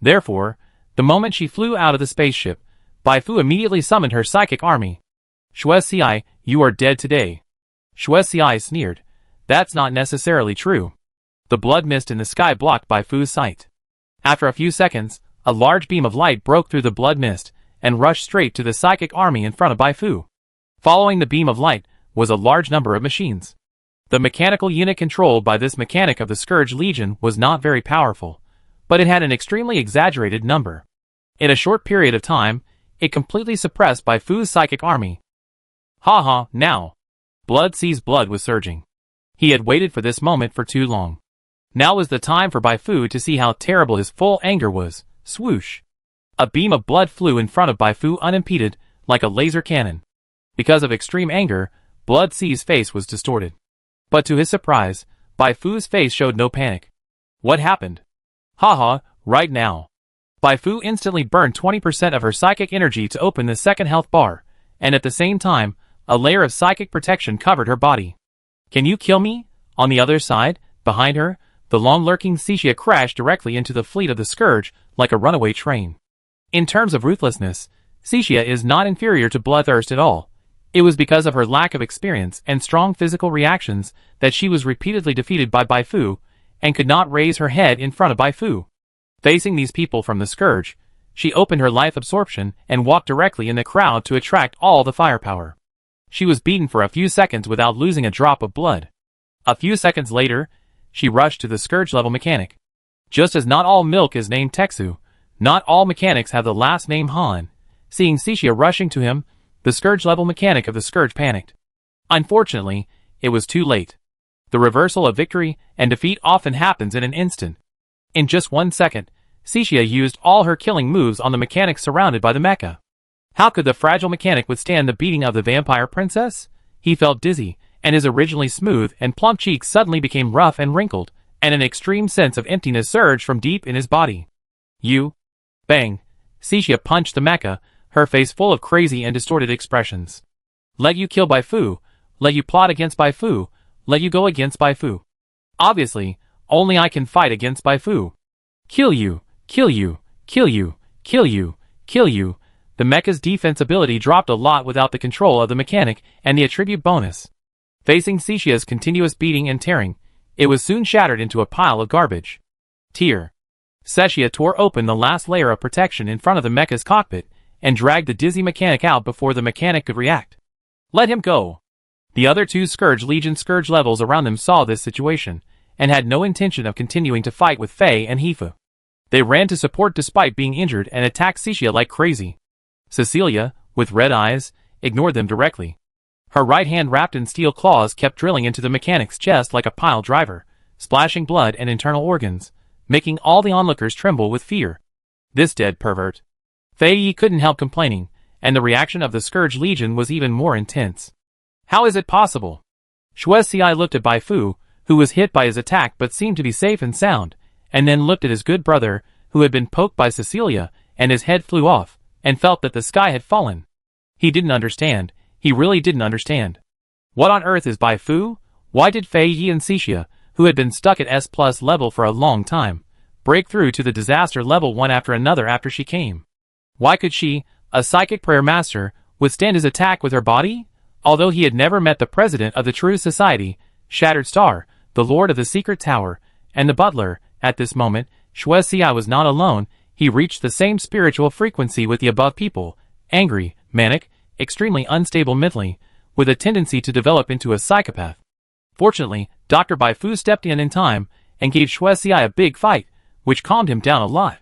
Therefore, the moment she flew out of the spaceship, Bai Fu immediately summoned her psychic army. Xue Xi, you are dead today. Xue Xi sneered. That's not necessarily true. The blood mist in the sky blocked Bai Fu's sight. After a few seconds, a large beam of light broke through the blood mist and rushed straight to the psychic army in front of Bai Fu. Following the beam of light was a large number of machines. The mechanical unit controlled by this mechanic of the Scourge Legion was not very powerful, but it had an extremely exaggerated number. In a short period of time, it completely suppressed Bai Fu's psychic army. Haha, now. Blood C's blood was surging. He had waited for this moment for too long. Now was the time for Bai Fu to see how terrible his full anger was. Swoosh. A beam of blood flew in front of Bai Fu unimpeded, like a laser cannon. Because of extreme anger, Blood C's face was distorted. But to his surprise, Bai Fu's face showed no panic. What happened? Haha, right now. Bai Fu instantly burned 20% of her psychic energy to open the second health bar, and at the same time, a layer of psychic protection covered her body. Can you kill me? On the other side, behind her, the long-lurking Xixia crashed directly into the fleet of the Scourge like a runaway train. In terms of ruthlessness, Xixia is not inferior to Bloodthirst at all. It was because of her lack of experience and strong physical reactions that she was repeatedly defeated by Bai Fu, and could not raise her head in front of Bai Fu. Facing these people from the Scourge, she opened her life absorption and walked directly in the crowd to attract all the firepower. She was beaten for a few seconds without losing a drop of blood. A few seconds later, she rushed to the Scourge-level mechanic. Just as not all milk is named Texu, not all mechanics have the last name Han. Seeing Xixia rushing to him, the Scourge-level mechanic of the Scourge panicked. Unfortunately, it was too late. The reversal of victory and defeat often happens in an instant. In just 1 second, Xixia used all her killing moves on the mechanic surrounded by the mecha. How could the fragile mechanic withstand the beating of the vampire princess? He felt dizzy, and his originally smooth and plump cheeks suddenly became rough and wrinkled, and an extreme sense of emptiness surged from deep in his body. You! Bang! Xixia punched the mecha, her face full of crazy and distorted expressions. Let you kill Bai Fu, let you plot against Bai Fu, let you go against Bai Fu. Obviously, only I can fight against Bai Fu. Kill you, kill you, kill you, kill you, kill you. The mecha's defense ability dropped a lot without the control of the mechanic and the attribute bonus. Facing Xixia's continuous beating and tearing, it was soon shattered into a pile of garbage. Tear. Xixia tore open the last layer of protection in front of the mecha's cockpit and dragged the dizzy mechanic out before the mechanic could react. Let him go. The other two Scourge Legion Scourge levels around them saw this situation, and had no intention of continuing to fight with Faye and Heifu. They ran to support despite being injured and attacked Cecilia like crazy. Cecilia, with red eyes, ignored them directly. Her right hand wrapped in steel claws kept drilling into the mechanic's chest like a pile driver, splashing blood and internal organs, making all the onlookers tremble with fear. This dead pervert. Fei Yi couldn't help complaining, and the reaction of the Scourge Legion was even more intense. How is it possible? Xue Xi looked at Bai Fu, who was hit by his attack but seemed to be safe and sound, and then looked at his good brother, who had been poked by Cecilia, and his head flew off, and felt that the sky had fallen. He didn't understand. He really didn't understand. What on earth is Bai Fu? Why did Fei Yi and Cixia, who had been stuck at S+ level for a long time, break through to the disaster level one after another after she came? Why could she, a psychic prayer master, withstand his attack with her body? Although he had never met the president of the True Society, Shattered Star, the Lord of the Secret Tower, and the butler, at this moment, Xue Xi was not alone. He reached the same spiritual frequency with the above people, angry, manic, extremely unstable mentally, with a tendency to develop into a psychopath. Fortunately, Dr. Bai Fu stepped in time, and gave Xue Xi a big fight, which calmed him down a lot.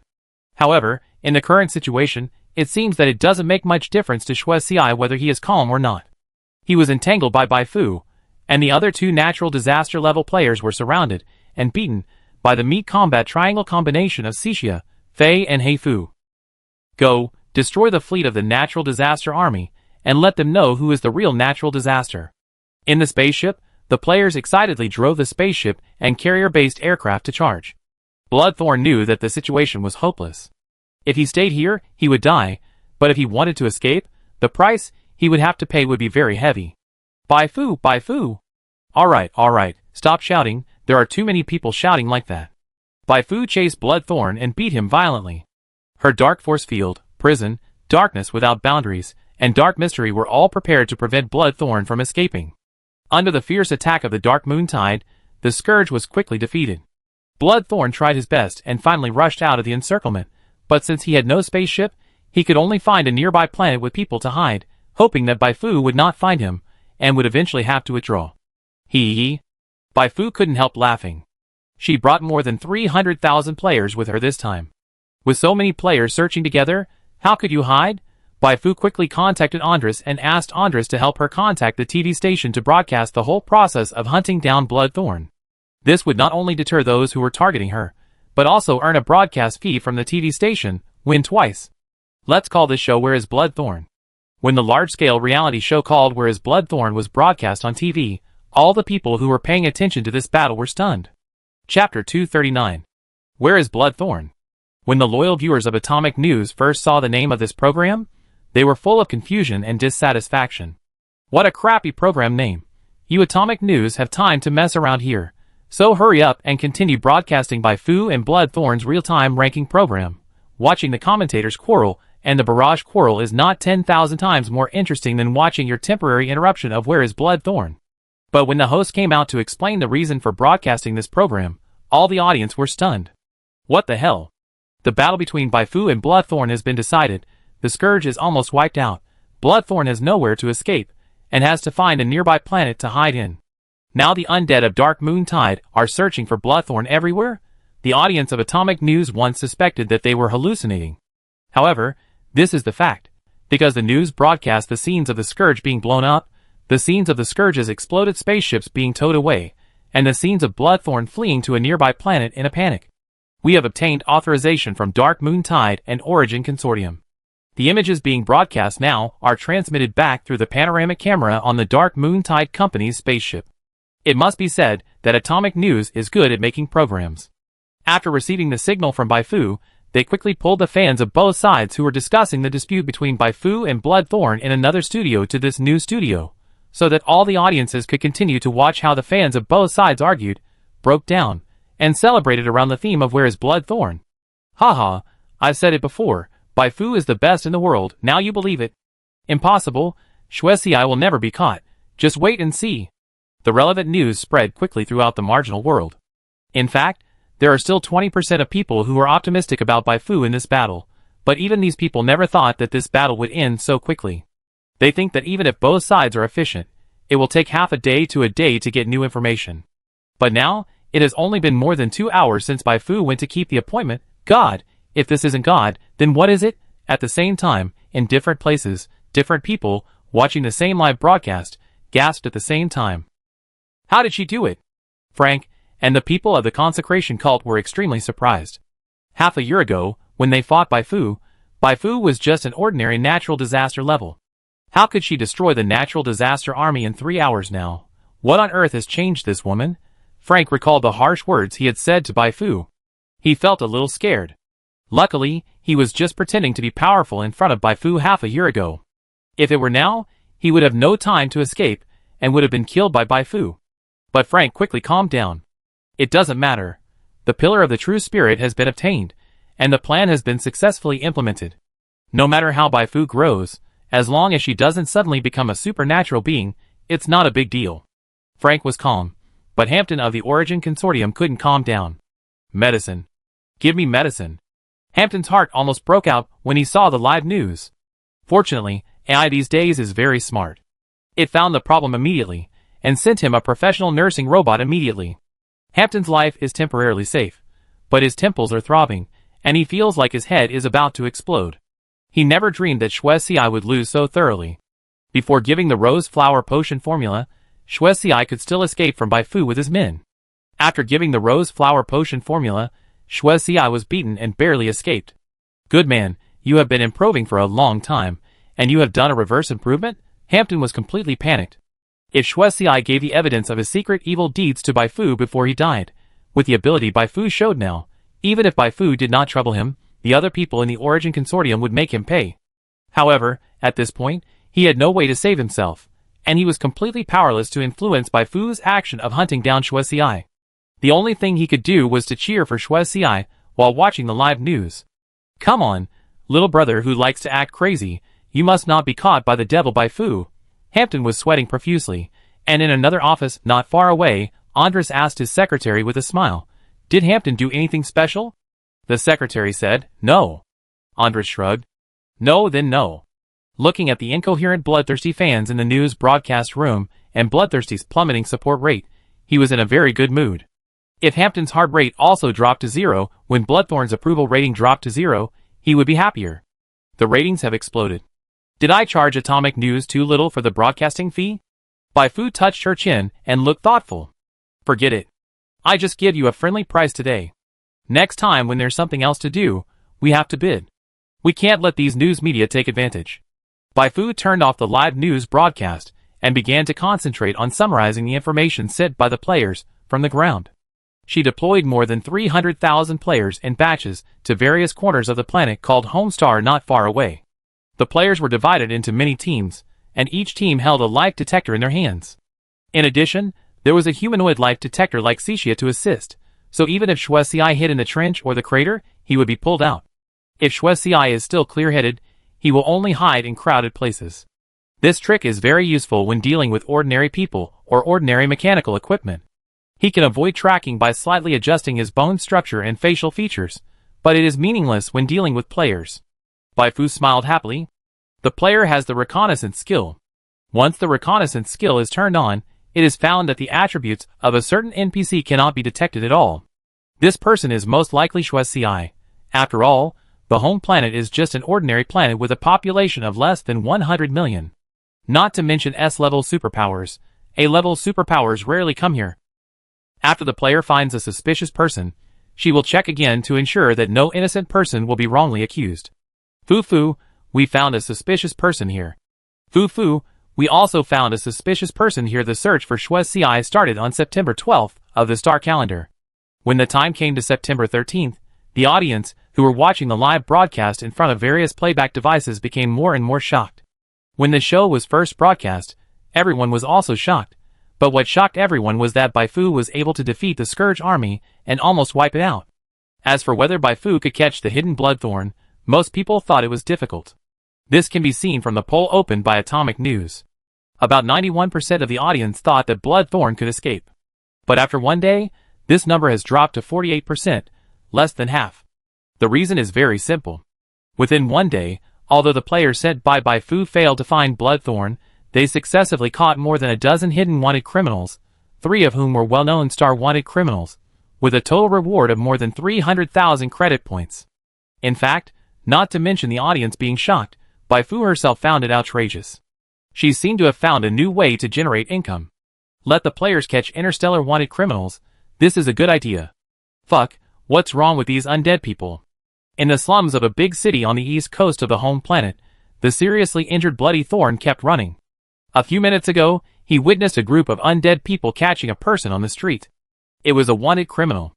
However, in the current situation, it seems that it doesn't make much difference to Xue Xi whether he is calm or not. He was entangled by Bai Fu, and the other two natural disaster level players were surrounded, and beaten, by the meat combat triangle combination of Cixia, Fei and Heifu. Go, destroy the fleet of the natural disaster army, and let them know who is the real natural disaster. In the spaceship, the players excitedly drove the spaceship and carrier-based aircraft to charge. Bloodthorn knew that the situation was hopeless. If he stayed here, he would die, but if he wanted to escape, the price he would have to pay would be very heavy. Bai Fu, Bai Fu! Alright, stop shouting, there are too many people shouting like that. Bai Fu chased Bloodthorn and beat him violently. Her dark force field, prison, darkness without boundaries, and dark mystery were all prepared to prevent Bloodthorn from escaping. Under the fierce attack of the Dark Moon Tide, the Scourge was quickly defeated. Bloodthorn tried his best and finally rushed out of the encirclement, but since he had no spaceship, he could only find a nearby planet with people to hide, hoping that Bai Fu would not find him, and would eventually have to withdraw. Hee. Bai Fu couldn't help laughing. She brought more than 300,000 players with her this time. With so many players searching together, how could you hide? Bai Fu quickly contacted Andres and asked Andres to help her contact the TV station to broadcast the whole process of hunting down Bloodthorn. This would not only deter those who were targeting her, but also earn a broadcast fee from the TV station, win twice. Let's call this show Where is Bloodthorn? When the large-scale reality show called Where is Bloodthorn was broadcast on TV, all the people who were paying attention to this battle were stunned. Chapter 239. Where is Bloodthorn? When the loyal viewers of Atomic News first saw the name of this program, they were full of confusion and dissatisfaction. What a crappy program name. You Atomic News have time to mess around here. So hurry up and continue broadcasting Bai Fu and Bloodthorn's real-time ranking program. Watching the commentators quarrel and the barrage quarrel is not 10,000 times more interesting than watching your temporary interruption of Where is Bloodthorn? But when the host came out to explain the reason for broadcasting this program, all the audience were stunned. What the hell? The battle between Bai Fu and Bloodthorn has been decided. The Scourge is almost wiped out. Bloodthorn has nowhere to escape, and has to find a nearby planet to hide in. Now the undead of Dark Moon Tide are searching for Bloodthorn everywhere? The audience of Atomic News once suspected that they were hallucinating. However, this is the fact. Because the news broadcast the scenes of the Scourge being blown up, the scenes of the Scourge's exploded spaceships being towed away, and the scenes of Bloodthorn fleeing to a nearby planet in a panic. We have obtained authorization from Dark Moon Tide and Origin Consortium. The images being broadcast now are transmitted back through the panoramic camera on the Dark Moon Tide Company's spaceship. It must be said that Atomic News is good at making programs. After receiving the signal from Bai Fu, they quickly pulled the fans of both sides who were discussing the dispute between Bai Fu and Bloodthorn in another studio to this new studio, so that all the audiences could continue to watch how the fans of both sides argued, broke down, and celebrated around the theme of Where is Bloodthorn? Haha, I've said it before, Bai Fu is the best in the world, now you believe it. Impossible, Xue Xi will never be caught, just wait and see. The relevant news spread quickly throughout the marginal world. In fact, there are still 20% of people who are optimistic about Bai Fu in this battle, but even these people never thought that this battle would end so quickly. They think that even if both sides are efficient, It will take half a day to get new information. But now, it has only been more than 2 hours since Bai Fu went to keep the appointment. God, if this isn't God, then what is it? At the same time, in different places, different people, watching the same live broadcast, gasped at the same time. How did she do it? Frank and the people of the consecration cult were extremely surprised. Half a year ago, when they fought Bai Fu was just an ordinary natural disaster level. How could she destroy the natural disaster army in 3 hours now? What on earth has changed this woman? Frank recalled the harsh words he had said to Bai Fu. He felt a little scared. Luckily, he was just pretending to be powerful in front of Bai Fu half a year ago. If it were now, he would have no time to escape, and would have been killed by Bai Fu. But Frank quickly calmed down. It doesn't matter. The pillar of the true spirit has been obtained, and the plan has been successfully implemented. No matter how Bai Fu grows, as long as she doesn't suddenly become a supernatural being, it's not a big deal. Frank was calm, but Hampton of the Origin Consortium couldn't calm down. Medicine. Give me medicine. Hampton's heart almost broke out when he saw the live news. Fortunately, AI these days is very smart. It found the problem immediately, and sent him a professional nursing robot immediately. Hampton's life is temporarily safe, but his temples are throbbing, and he feels like his head is about to explode. He never dreamed that Xuesi would lose so thoroughly. Before giving the rose flower potion formula, Xuesi could still escape from Bai Fu with his men. After giving the rose flower potion formula, Xuesi was beaten and barely escaped. Good man, you have been improving for a long time, and you have done a reverse improvement? Hampton was completely panicked. If Xuesi gave the evidence of his secret evil deeds to Bai Fu before he died, with the ability Bai Fu showed now, even if Bai Fu did not trouble him, the other people in the Origin Consortium would make him pay. However, at this point, he had no way to save himself, and he was completely powerless to influence Bai Fu's action of hunting down Xuesi. The only thing he could do was to cheer for Xuesi while watching the live news. Come on, little brother who likes to act crazy, you must not be caught by the devil Bai Fu. Hampton was sweating profusely, and in another office not far away, Andres asked his secretary with a smile, "Did Hampton do anything special?" The secretary said, "No." Andres shrugged. "No, then no." Looking at the incoherent bloodthirsty fans in the news broadcast room, and Bloodthirsty's plummeting support rate, he was in a very good mood. If Hampton's heart rate also dropped to 0, when Bloodthorn's approval rating dropped to 0, he would be happier. The ratings have exploded. Did I charge Atomic News too little for the broadcasting fee? Bai Fu touched her chin and looked thoughtful. Forget it. I just give you a friendly price today. Next time when there's something else to do, we have to bid. We can't let these news media take advantage. Bai Fu turned off the live news broadcast and began to concentrate on summarizing the information sent by the players from the ground. She deployed more than 300,000 players in batches to various corners of the planet called Homestar not far away. The players were divided into many teams, and each team held a life detector in their hands. In addition, there was a humanoid life detector like Cixia to assist, so even if Xuesi hid in the trench or the crater, he would be pulled out. If Xuesi is still clear-headed, he will only hide in crowded places. This trick is very useful when dealing with ordinary people or ordinary mechanical equipment. He can avoid tracking by slightly adjusting his bone structure and facial features, but it is meaningless when dealing with players. Bai Fu smiled happily. The player has the reconnaissance skill. Once the reconnaissance skill is turned on, it is found that the attributes of a certain NPC cannot be detected at all. This person is most likely Xuesi. After all, the home planet is just an ordinary planet with a population of less than 100 million. Not to mention S-level superpowers. A-level superpowers rarely come here. After the player finds a suspicious person, she will check again to ensure that no innocent person will be wrongly accused. Fu, we found a suspicious person here. Fu, we also found a suspicious person here. The search for Xuesi started on September 12th of the star calendar. When the time came to September 13th, the audience, who were watching the live broadcast in front of various playback devices, became more and more shocked. When the show was first broadcast, everyone was also shocked. But what shocked everyone was that Bai Fu was able to defeat the Scourge army and almost wipe it out. As for whether Bai Fu could catch the hidden Bloodthorn, most people thought it was difficult. This can be seen from the poll opened by Atomic News. About 91% of the audience thought that Bloodthorn could escape. But after one day, this number has dropped to 48%, less than half. The reason is very simple. Within one day, although the players sent by Bai Fu failed to find Bloodthorn, they successively caught more than a dozen hidden wanted criminals, 3 of whom were well-known star wanted criminals, with a total reward of more than 300,000 credit points. In fact, not to mention the audience being shocked, Bai Fu herself found it outrageous. She seemed to have found a new way to generate income. Let the players catch interstellar wanted criminals. This is a good idea. Fuck, what's wrong with these undead people? In the slums of a big city on the east coast of the home planet, the seriously injured Bloody Thorn kept running. A few minutes ago, he witnessed a group of undead people catching a person on the street. It was a wanted criminal.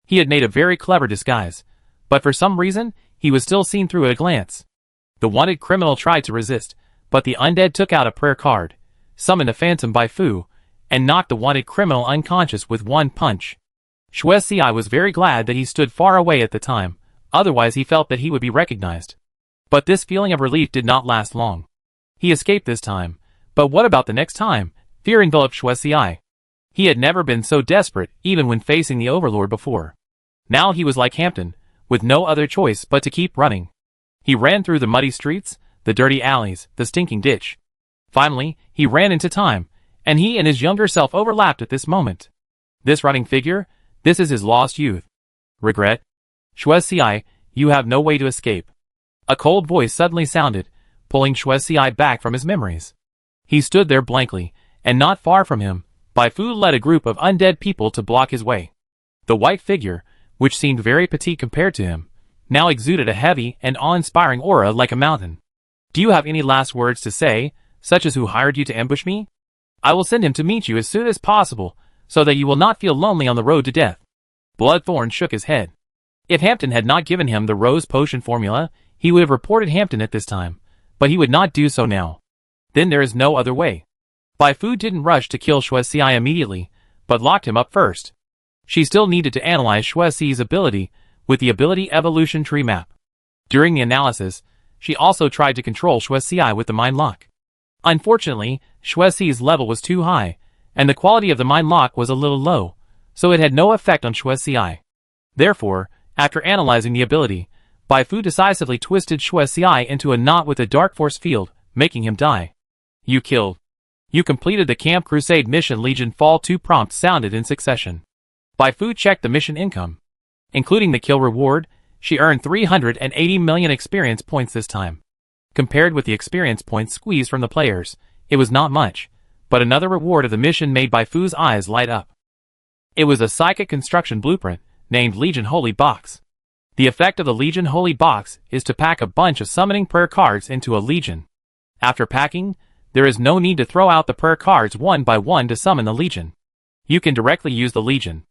He had made a very clever disguise, but for some reason, he was still seen through at a glance. The wanted criminal tried to resist, but the undead took out a prayer card, summoned a phantom Bai Fu, and knocked the wanted criminal unconscious with one punch. Shuai was very glad that he stood far away at the time, otherwise he felt that he would be recognized. But this feeling of relief did not last long. He escaped this time, but what about the next time? Fear enveloped Shuai. He had never been so desperate, even when facing the Overlord before. Now he was like Hampton, with no other choice but to keep running. He ran through the muddy streets, the dirty alleys, the stinking ditch. Finally, he ran into time, and he and his younger self overlapped at this moment. This running figure, this is his lost youth. Regret? Shuai, you have no way to escape. A cold voice suddenly sounded, pulling Shuai back from his memories. He stood there blankly, and not far from him, Bai Fu led a group of undead people to block his way. The white figure, which seemed very petite compared to him, now exuded a heavy and awe-inspiring aura like a mountain. Do you have any last words to say, such as who hired you to ambush me? I will send him to meet you as soon as possible, so that you will not feel lonely on the road to death. Bloodthorn shook his head. If Hampton had not given him the rose potion formula, he would have reported Hampton at this time, but he would not do so now. Then there is no other way. Bai Fu didn't rush to kill Shuai immediately, but locked him up first. She still needed to analyze Shuai's ability with the ability evolution tree map. During the analysis, she also tried to control Shuai with the mind lock. Unfortunately, Shuai's level was too high, and the quality of the mind lock was a little low, so it had no effect on Shuai. Therefore, after analyzing the ability, Bai Fu decisively twisted Shuai into a knot with a dark force field, making him die. You killed. You completed the Camp Crusade mission. Legion Fall 2 prompts sounded in succession. Bai Fu checked the mission income. Including the kill reward, she earned 380 million experience points this time. Compared with the experience points squeezed from the players, it was not much, but another reward of the mission made Bai Fu's eyes light up. It was a psychic construction blueprint, named Legion Holy Box. The effect of the Legion Holy Box is to pack a bunch of summoning prayer cards into a legion. After packing, there is no need to throw out the prayer cards one by one to summon the legion. You can directly use the legion.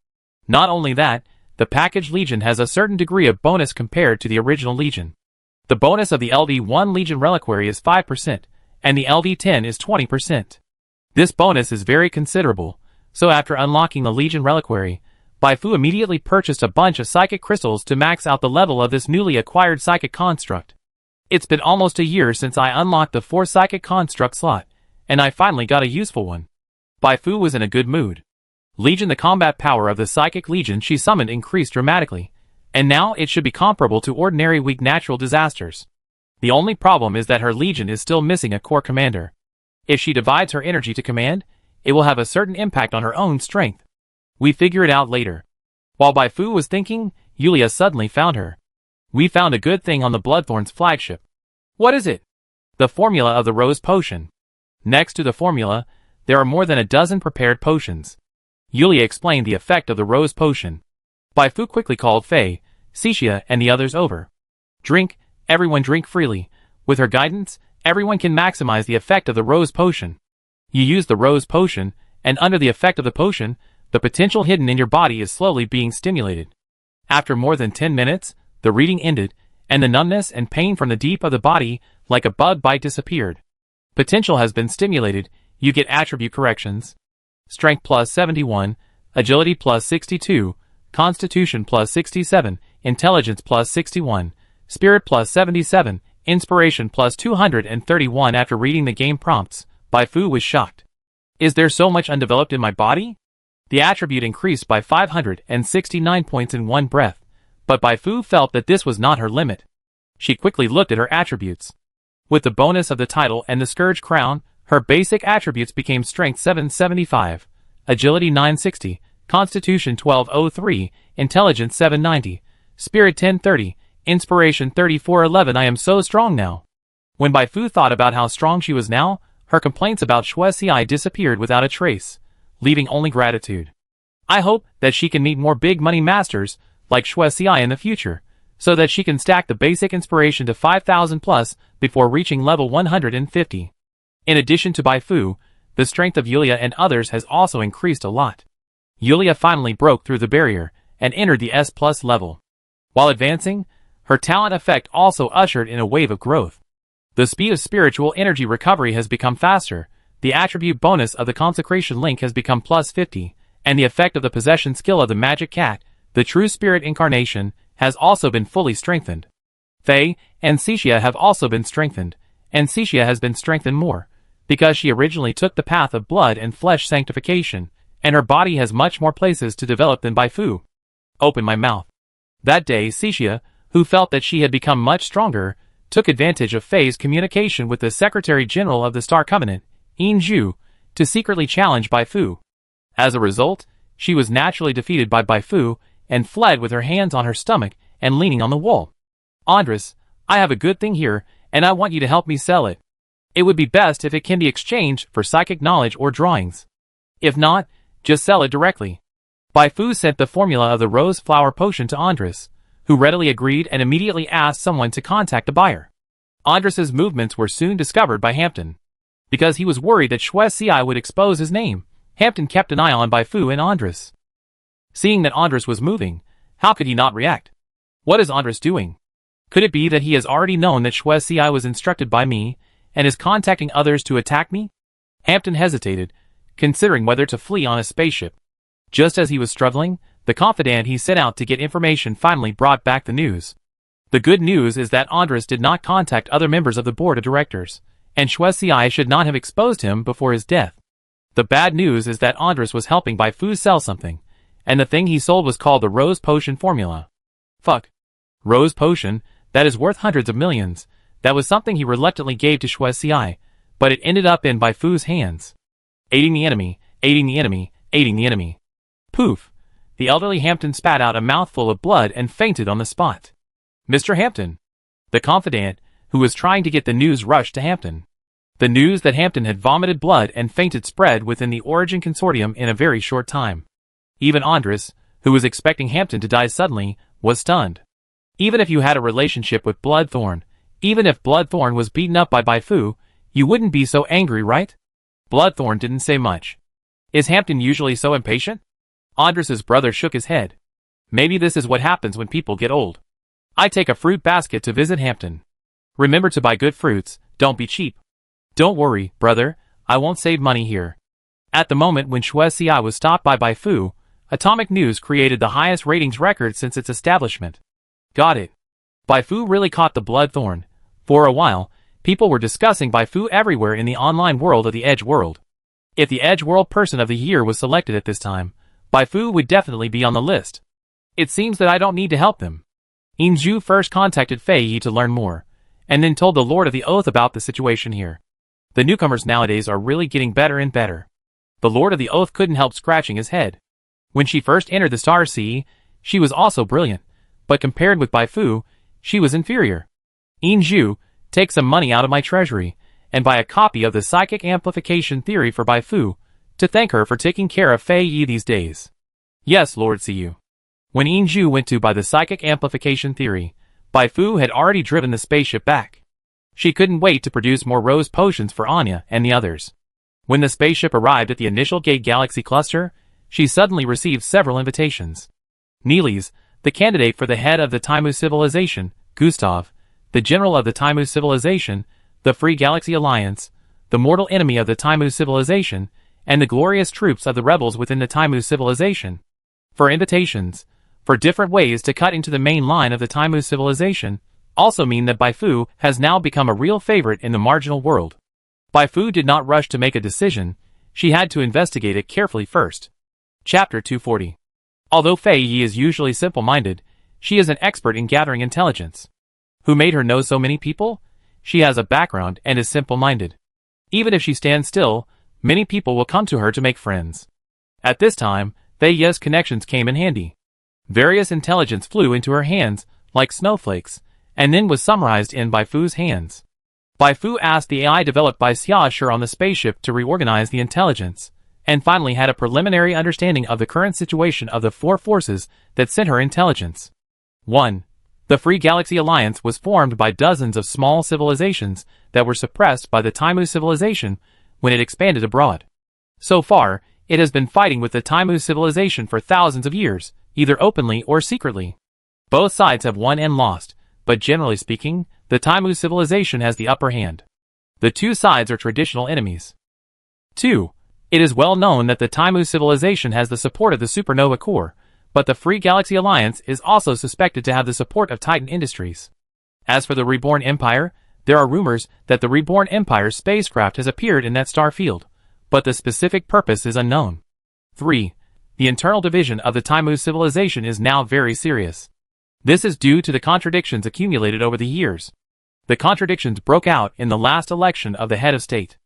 Not only that, the packaged legion has a certain degree of bonus compared to the original legion. The bonus of the LV1 Legion Reliquary is 5%, and the LV10 is 20%. This bonus is very considerable, so after unlocking the Legion Reliquary, Bai Fu immediately purchased a bunch of psychic crystals to max out the level of this newly acquired psychic construct. It's been almost a year since I unlocked the 4 psychic construct slot, and I finally got a useful one. Bai Fu was in a good mood. Legion, the combat power of the psychic legion she summoned increased dramatically, and now it should be comparable to ordinary weak natural disasters. The only problem is that her legion is still missing a core commander. If she divides her energy to command, it will have a certain impact on her own strength. We figure it out later. While Bai Fu was thinking, Yulia suddenly found her. We found a good thing on the Bloodthorn's flagship. What is it? The formula of the rose potion. Next to the formula, there are more than a dozen prepared potions. Yulia explained the effect of the rose potion. Bai Fu quickly called Fei, Cixia, and the others over. Drink, everyone drink freely. With her guidance, everyone can maximize the effect of the rose potion. You use the rose potion, and under the effect of the potion, the potential hidden in your body is slowly being stimulated. After more than 10 minutes, the reading ended, and the numbness and pain from the deep of the body, like a bug bite, disappeared. Potential has been stimulated. You get attribute corrections. Strength plus 71, Agility plus 62, Constitution plus 67, Intelligence plus 61, Spirit plus 77, Inspiration plus 231. After reading the game prompts, Bai Fu was shocked. Is there so much undeveloped in my body? The attribute increased by 569 points in one breath, but Bai Fu felt that this was not her limit. She quickly looked at her attributes. With the bonus of the title and the Scourge Crown, Her basic attributes became Strength 775, Agility 960, Constitution 1203, Intelligence 790, Spirit 1030, Inspiration 3411. I am so strong now. When Bai Fu thought about how strong she was now, her complaints about Xue Xi disappeared without a trace, leaving only gratitude. I hope that she can meet more big money masters like Xue Xi in the future, so that she can stack the basic inspiration to 5,000 plus before reaching level 150. In addition to Bai Fu, the strength of Yulia and others has also increased a lot. Yulia finally broke through the barrier and entered the S+ level. While advancing, her talent effect also ushered in a wave of growth. The speed of spiritual energy recovery has become faster, the attribute bonus of the consecration link has become plus 50, and the effect of the possession skill of the magic cat, the true spirit incarnation, has also been fully strengthened. Faye and Cixia have also been strengthened, and Cixia has been strengthened more, because she originally took the path of blood and flesh sanctification, and her body has much more places to develop than Bai Fu. Open my mouth. That day Cixia, who felt that she had become much stronger, took advantage of Faye's communication with the Secretary General of the Star Covenant, Yin Zhu, to secretly challenge Bai Fu. As a result, she was naturally defeated by Bai Fu, and fled with her hands on her stomach and leaning on the wall. Andres, I have a good thing here, and I want you to help me sell it. It would be best if it can be exchanged for psychic knowledge or drawings. If not, just sell it directly. Bai Fu sent the formula of the rose flower potion to Andres, who readily agreed and immediately asked someone to contact the buyer. Andres's movements were soon discovered by Hampton. Because he was worried that Xue Xi would expose his name, Hampton kept an eye on Bai Fu and Andres. Seeing that Andres was moving, how could he not react? What is Andres doing? Could it be that he has already known that Xue Xi was instructed by me, and is contacting others to attack me? Hampton hesitated, considering whether to flee on a spaceship. Just as he was struggling, the confidant he sent out to get information finally brought back the news. The good news is that Andres did not contact other members of the board of directors, and Xue Xi should not have exposed him before his death. The bad news is that Andres was helping Bai Fu sell something, and the thing he sold was called the Rose Potion formula. Fuck. Rose Potion, that is worth hundreds of millions. That was something he reluctantly gave to Xue Xi, but it ended up in Bai Fu's hands. Aiding the enemy, aiding the enemy, aiding the enemy. Poof! The elderly Hampton spat out a mouthful of blood and fainted on the spot. Mr. Hampton! The confidant, who was trying to get the news, rushed to Hampton. The news that Hampton had vomited blood and fainted spread within the Origin Consortium in a very short time. Even Andres, who was expecting Hampton to die suddenly, was stunned. Even if you had a relationship with Bloodthorn, even if Bloodthorn was beaten up by Bai Fu, you wouldn't be so angry, right? Bloodthorn didn't say much. Is Hampton usually so impatient? Andres's brother shook his head. Maybe this is what happens when people get old. I take a fruit basket to visit Hampton. Remember to buy good fruits, don't be cheap. Don't worry, brother, I won't save money here. At the moment when Xue Xi was stopped by Bai Fu, Atomic News created the highest ratings record since its establishment. Got it. Bai Fu really caught the Bloodthorn. For a while, people were discussing Bai Fu everywhere in the online world of the Edge World. If the Edge World Person of the Year was selected at this time, Bai Fu would definitely be on the list. It seems that I don't need to help them. Yin Zhu first contacted Fei Yi to learn more, and then told the Lord of the Oath about the situation here. The newcomers nowadays are really getting better and better. The Lord of the Oath couldn't help scratching his head. When she first entered the Star Sea, she was also brilliant, but compared with Bai Fu, she was inferior. Yin Zhu, take some money out of my treasury, and buy a copy of the Psychic Amplification Theory for Bai Fu, to thank her for taking care of Fei Yi these days. Yes, Lord Siyu. When Yin Zhu went to buy the Psychic Amplification Theory, Bai Fu had already driven the spaceship back. She couldn't wait to produce more rose potions for Anya and the others. When the spaceship arrived at the initial Gate Galaxy cluster, she suddenly received several invitations. Neelis, the candidate for the head of the Taimu civilization, Gustav, the general of the Taimu civilization, the Free Galaxy Alliance, the mortal enemy of the Taimu civilization, and the glorious troops of the rebels within the Taimu civilization. For invitations, for different ways to cut into the main line of the Taimu civilization, also mean that Bai Fu has now become a real favorite in the marginal world. Bai Fu did not rush to make a decision, she had to investigate it carefully first. Chapter 240. Although Fei Yi is usually simple-minded, she is an expert in gathering intelligence. Who made her know so many people? She has a background and is simple-minded. Even if she stands still, many people will come to her to make friends. At this time, Fei Ye's connections came in handy. Various intelligence flew into her hands, like snowflakes, and then was summarized in Bai Fu's hands. Bai Fu asked the AI developed by Xia Shi on the spaceship to reorganize the intelligence, and finally had a preliminary understanding of the current situation of the four forces that sent her intelligence. 1. The Free Galaxy Alliance was formed by dozens of small civilizations that were suppressed by the Taimu civilization when it expanded abroad. So far, it has been fighting with the Taimu civilization for thousands of years, either openly or secretly. Both sides have won and lost, but generally speaking, the Taimu civilization has the upper hand. The two sides are traditional enemies. 2. It is well known that the Taimu civilization has the support of the supernova core, but the Free Galaxy Alliance is also suspected to have the support of Titan Industries. As for the Reborn Empire, there are rumors that the Reborn Empire's spacecraft has appeared in that star field, but the specific purpose is unknown. 3. The internal division of the Taimu civilization is now very serious. This is due to the contradictions accumulated over the years. The contradictions broke out in the last election of the head of state.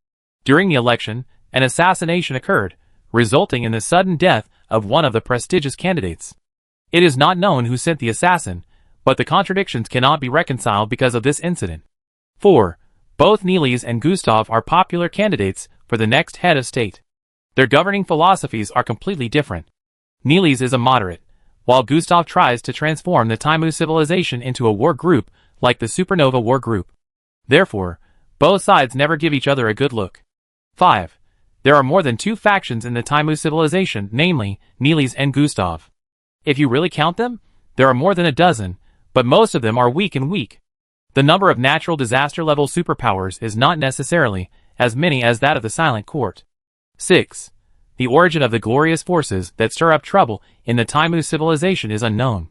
During the election, an assassination occurred, resulting in the sudden death of one of the prestigious candidates. It is not known who sent the assassin, but the contradictions cannot be reconciled because of this incident. 4. Both Nilis and Gustav are popular candidates for the next head of state. Their governing philosophies are completely different. Nilis is a moderate, while Gustav tries to transform the Taimu civilization into a war group like the Supernova War Group. Therefore, both sides never give each other a good look. 5. There are more than two factions in the Taimu civilization, namely, Nilis and Gustav. If you really count them, there are more than a dozen, but most of them are weak and weak. The number of natural disaster-level superpowers is not necessarily as many as that of the Silent Court. 6. The origin of the glorious forces that stir up trouble in the Taimu civilization is unknown.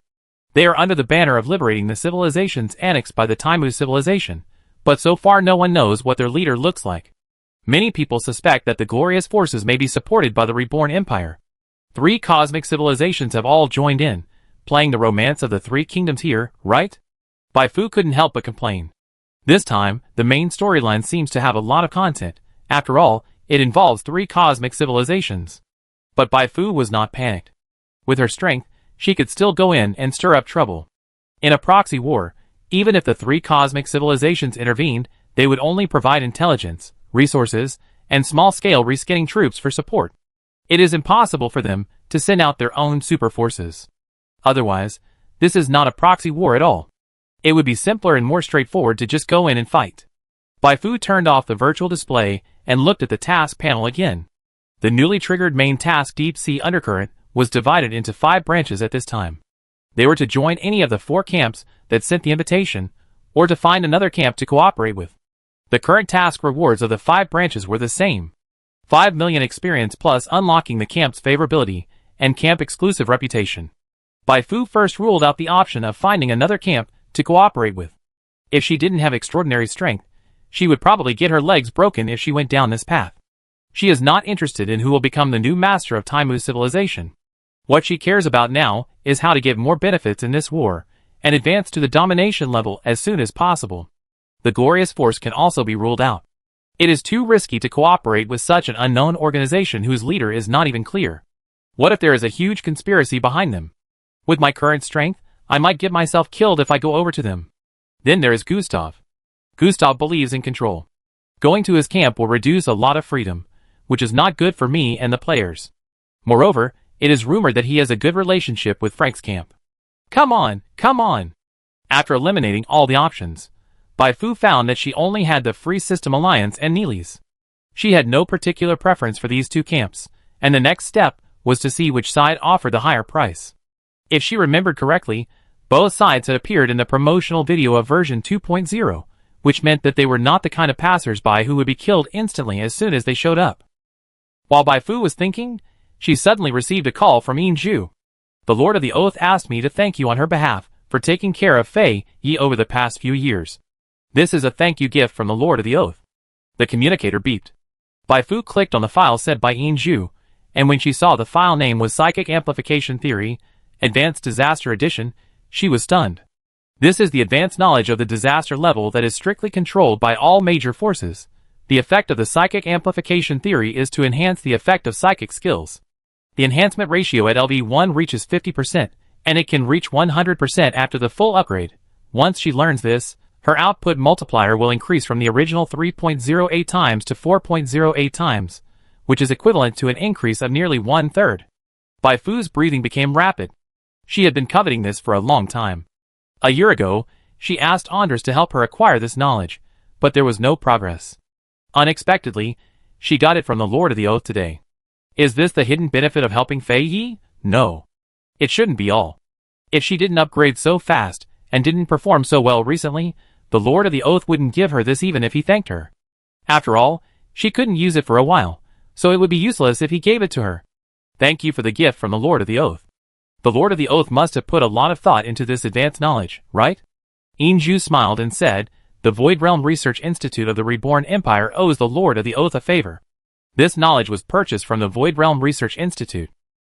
They are under the banner of liberating the civilizations annexed by the Taimu civilization, but so far no one knows what their leader looks like. Many people suspect that the glorious forces may be supported by the Reborn Empire. 3 cosmic civilizations have all joined in, playing the romance of the 3 kingdoms here, right? Bai Fu couldn't help but complain. This time, the main storyline seems to have a lot of content. After all, it involves 3 cosmic civilizations. But Bai Fu was not panicked. With her strength, she could still go in and stir up trouble. In a proxy war, even if the 3 cosmic civilizations intervened, they would only provide intelligence, resources, and small-scale reskinning troops for support. It is impossible for them to send out their own super forces. Otherwise, this is not a proxy war at all. It would be simpler and more straightforward to just go in and fight. Bai Fu turned off the virtual display and looked at the task panel again. The newly triggered main task Deep Sea Undercurrent was divided into 5 branches at this time. They were to join any of the 4 camps that sent the invitation, or to find another camp to cooperate with. The current task rewards of the 5 branches were the same. 5 million experience plus unlocking the camp's favorability and camp-exclusive reputation. Bai Fu first ruled out the option of finding another camp to cooperate with. If she didn't have extraordinary strength, she would probably get her legs broken if she went down this path. She is not interested in who will become the new master of Taimu civilization. What she cares about now is how to get more benefits in this war, and advance to the domination level as soon as possible. The glorious force can also be ruled out. It is too risky to cooperate with such an unknown organization whose leader is not even clear. What if there is a huge conspiracy behind them? With my current strength, I might get myself killed if I go over to them. Then there is Gustav. Gustav believes in control. Going to his camp will reduce a lot of freedom, which is not good for me and the players. Moreover, it is rumored that he has a good relationship with Frank's camp. Come on, come on! After eliminating all the options, Bai Fu found that she only had the Free System Alliance and Nilis. She had no particular preference for these 2 camps, and the next step was to see which side offered the higher price. If she remembered correctly, both sides had appeared in the promotional video of version 2.0, which meant that they were not the kind of passers-by who would be killed instantly as soon as they showed up. While Bai Fu was thinking, she suddenly received a call from Yin Zhu. The Lord of the Oath asked me to thank you on her behalf for taking care of Fei Yi over the past few years. This is a thank you gift from the Lord of the Oath. The communicator beeped. Bai Fu clicked on the file sent by Yin Zhu, and when she saw the file name was Psychic Amplification Theory, Advanced Disaster Edition, she was stunned. This is the advanced knowledge of the disaster level that is strictly controlled by all major forces, The effect of the psychic amplification theory is to enhance the effect of psychic skills. The enhancement ratio at LV1 reaches 50%, and it can reach 100% after the full upgrade. Once she learns this, her output multiplier will increase from the original 3.08 times to 4.08 times, which is equivalent to an increase of nearly 1/3. Bai Fu's breathing became rapid. She had been coveting this for a long time. A year ago, she asked Andres to help her acquire this knowledge, but there was no progress. Unexpectedly, she got it from the Lord of the Oath today. Is this the hidden benefit of helping Fei Yi? No. It shouldn't be all. If she didn't upgrade so fast, and didn't perform so well recently, the Lord of the Oath wouldn't give her this even if he thanked her. After all, she couldn't use it for a while, so it would be useless if he gave it to her. Thank you for the gift from the Lord of the Oath. The Lord of the Oath must have put a lot of thought into this advanced knowledge, right? Inju smiled and said, the Void Realm Research Institute of the Reborn Empire owes the Lord of the Oath a favor. This knowledge was purchased from the Void Realm Research Institute.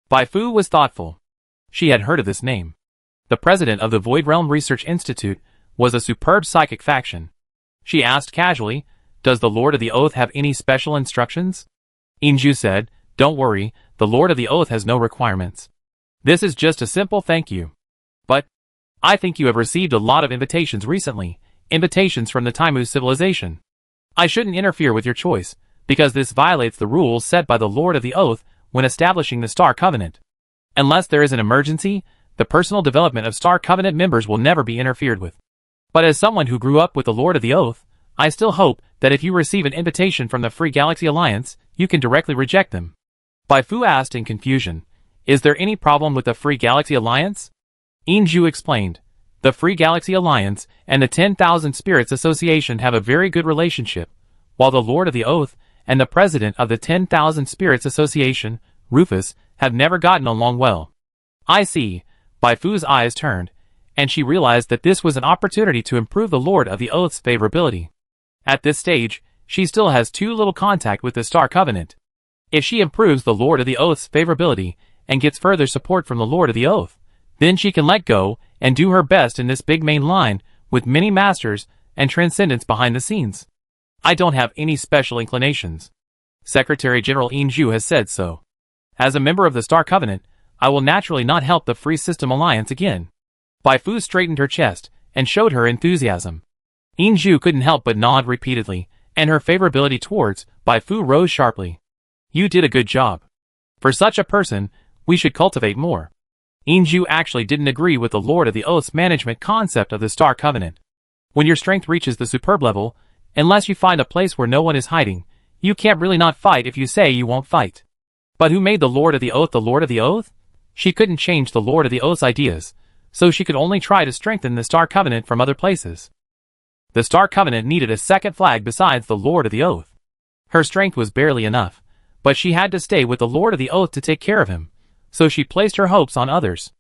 Bai Fu was thoughtful. She had heard of this name. The president of the Void Realm Research Institute was a superb psychic faction. She asked casually, does the Lord of the Oath have any special instructions? Inju said, don't worry, the Lord of the Oath has no requirements. This is just a simple thank you. But I think you have received a lot of invitations recently, invitations from the Taimu civilization. I shouldn't interfere with your choice, because this violates the rules set by the Lord of the Oath when establishing the Star Covenant. Unless there is an emergency, the personal development of Star Covenant members will never be interfered with. But as someone who grew up with the Lord of the Oath, I still hope that if you receive an invitation from the Free Galaxy Alliance, you can directly reject them. Bai Fu asked in confusion, is there any problem with the Free Galaxy Alliance? Inju explained, the Free Galaxy Alliance and the 10,000 Spirits Association have a very good relationship, while the Lord of the Oath and the president of the 10,000 Spirits Association, Rufus, have never gotten along well. I see. Bai Fu's eyes turned, and she realized that this was an opportunity to improve the Lord of the Oath's favorability. At this stage, she still has too little contact with the Star Covenant. If she improves the Lord of the Oath's favorability and gets further support from the Lord of the Oath, then she can let go and do her best in this big main line with many masters and transcendence behind the scenes. I don't have any special inclinations. Secretary General Inju has said so. As a member of the Star Covenant, I will naturally not help the Free System Alliance again. Bai Fu straightened her chest and showed her enthusiasm. Inju couldn't help but nod repeatedly, and her favorability towards Bai Fu rose sharply. You did a good job. For such a person, we should cultivate more. Inju actually didn't agree with the Lord of the Oath's management concept of the Star Covenant. When your strength reaches the superb level, unless you find a place where no one is hiding, you can't really not fight if you say you won't fight. But who made the Lord of the Oath the Lord of the Oath? She couldn't change the Lord of the Oath's ideas, so she could only try to strengthen the Star Covenant from other places. The Star Covenant needed a second flag besides the Lord of the Oath. Her strength was barely enough, but she had to stay with the Lord of the Oath to take care of him, so she placed her hopes on others.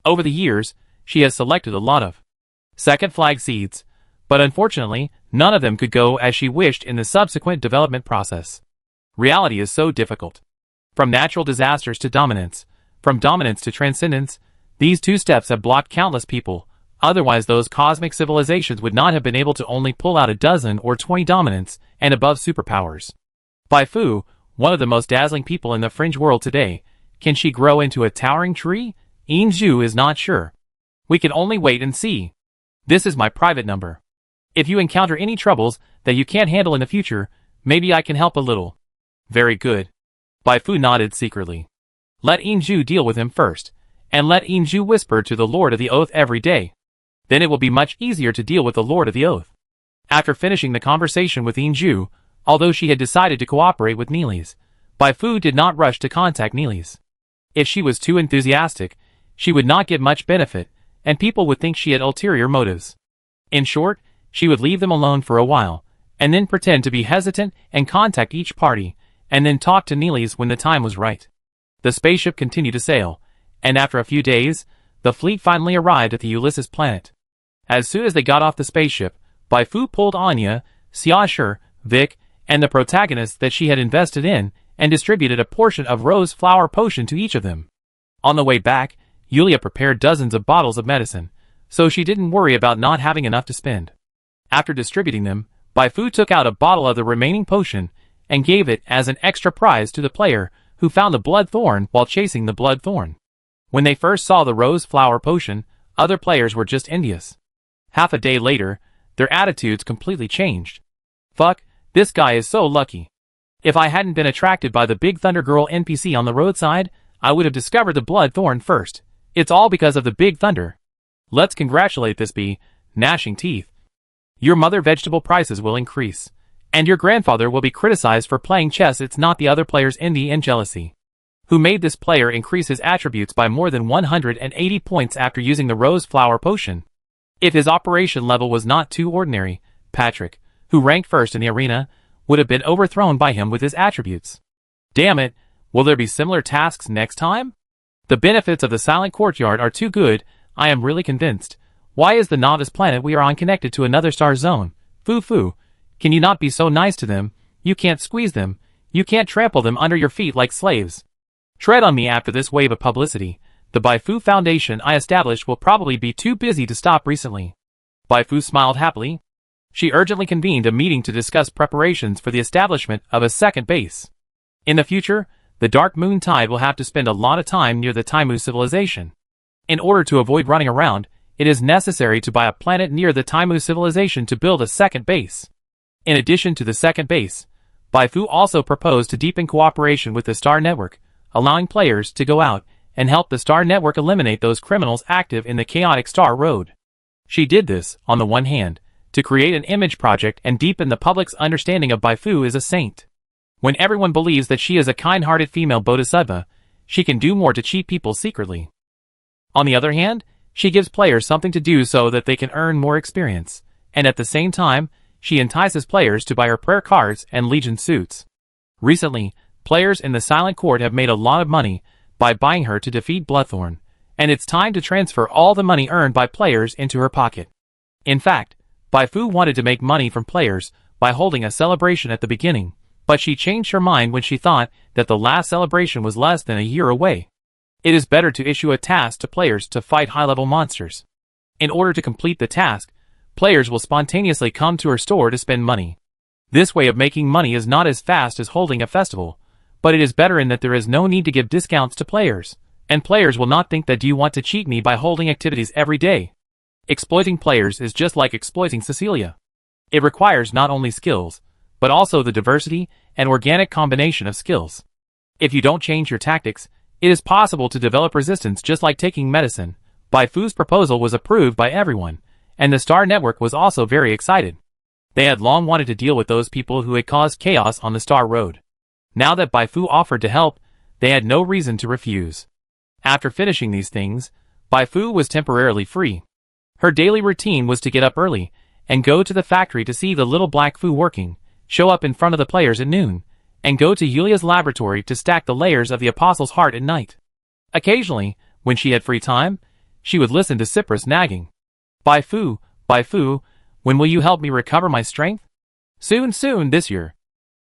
Over the years, she has selected a lot of second flag seeds, but unfortunately, none of them could go as she wished in the subsequent development process. Reality is so difficult. From natural disasters to dominance, from dominance to transcendence, these two steps have blocked countless people. Otherwise those cosmic civilizations would not have been able to only pull out a dozen or 20 dominance and above superpowers. Bai Fu, one of the most dazzling people in the fringe world today, can she grow into a towering tree? Inju is not sure. We can only wait and see. This is my private number. If you encounter any troubles that you can't handle in the future, maybe I can help a little. Very good. Bai Fu nodded secretly. Let Inju deal with him first, and let Inju whisper to the Lord of the Oath every day. Then it will be much easier to deal with the Lord of the Oath. After finishing the conversation with Inju, although she had decided to cooperate with Neelix, Bai Fu did not rush to contact Neelix. If she was too enthusiastic, she would not get much benefit, and people would think she had ulterior motives. In short, she would leave them alone for a while, and then pretend to be hesitant and contact each party, and then talk to Neelix when the time was right. The spaceship continued to sail, and after a few days, the fleet finally arrived at the Ulysses planet. As soon as they got off the spaceship, Bai Fu pulled Anya, Xiaoshi, Vic, and the protagonists that she had invested in, and distributed a portion of Rose Flower Potion to each of them. On the way back, Yulia prepared dozens of bottles of medicine, so she didn't worry about not having enough to spend. After distributing them, Bai Fu took out a bottle of the remaining potion and gave it as an extra prize to the player who found the blood thorn while chasing the blood thorn. When they first saw the rose flower potion, other players were just envious. Half a day later, their attitudes completely changed. Fuck, this guy is so lucky. If I hadn't been attracted by the Big Thunder Girl NPC on the roadside, I would have discovered the blood thorn first. It's all because of the Big Thunder. Let's congratulate this bee, gnashing teeth. Your mother vegetable prices will increase. And your grandfather will be criticized for playing chess. It's not the other player's envy and jealousy. Who made this player increase his attributes by more than 180 points after using the rose flower potion. If his operation level was not too ordinary, Patrick, who ranked first in the arena, would have been overthrown by him with his attributes. Damn it, will there be similar tasks next time? The benefits of the Silent Courtyard are too good, I am really convinced. Why is the novice planet we are on connected to another star zone? Foo, can you not be so nice to them? You can't squeeze them. You can't trample them under your feet like slaves. Tread on me after this wave of publicity. The Bai Fu Foundation I established will probably be too busy to stop recently. Bai Fu smiled happily. She urgently convened a meeting to discuss preparations for the establishment of a second base. In the future, the Dark Moon Tide will have to spend a lot of time near the Taimu civilization. In order to avoid running around, it is necessary to buy a planet near the Taimu civilization to build a second base. In addition to the second base, Bai Fu also proposed to deepen cooperation with the Star Network, allowing players to go out and help the Star Network eliminate those criminals active in the chaotic Star Road. She did this, on the one hand, to create an image project and deepen the public's understanding of Bai Fu as a saint. When everyone believes that she is a kind-hearted female bodhisattva, she can do more to cheat people secretly. On the other hand, she gives players something to do so that they can earn more experience, and at the same time, she entices players to buy her prayer cards and legion suits. Recently, players in the Silent Court have made a lot of money by buying her to defeat Bloodthorn, and it's time to transfer all the money earned by players into her pocket. In fact, Bai Fu wanted to make money from players by holding a celebration at the beginning, but she changed her mind when she thought that the last celebration was less than a year away. It is better to issue a task to players to fight high-level monsters. In order to complete the task, players will spontaneously come to her store to spend money. This way of making money is not as fast as holding a festival, but it is better in that there is no need to give discounts to players, and players will not think that do you want to cheat me by holding activities every day. Exploiting players is just like exploiting Cecilia. It requires not only skills, but also the diversity and organic combination of skills. If you don't change your tactics, it is possible to develop resistance just like taking medicine. Bai Fu's proposal was approved by everyone, and the Star Network was also very excited. They had long wanted to deal with those people who had caused chaos on the Star Road. Now that Bai Fu offered to help, they had no reason to refuse. After finishing these things, Bai Fu was temporarily free. Her daily routine was to get up early and go to the factory to see the little black Fu working, show up in front of the players at noon, and go to Yulia's laboratory to stack the layers of the Apostle's Heart at night. Occasionally, when she had free time, she would listen to Cyprus nagging. Bai Fu, when will you help me recover my strength? Soon, this year.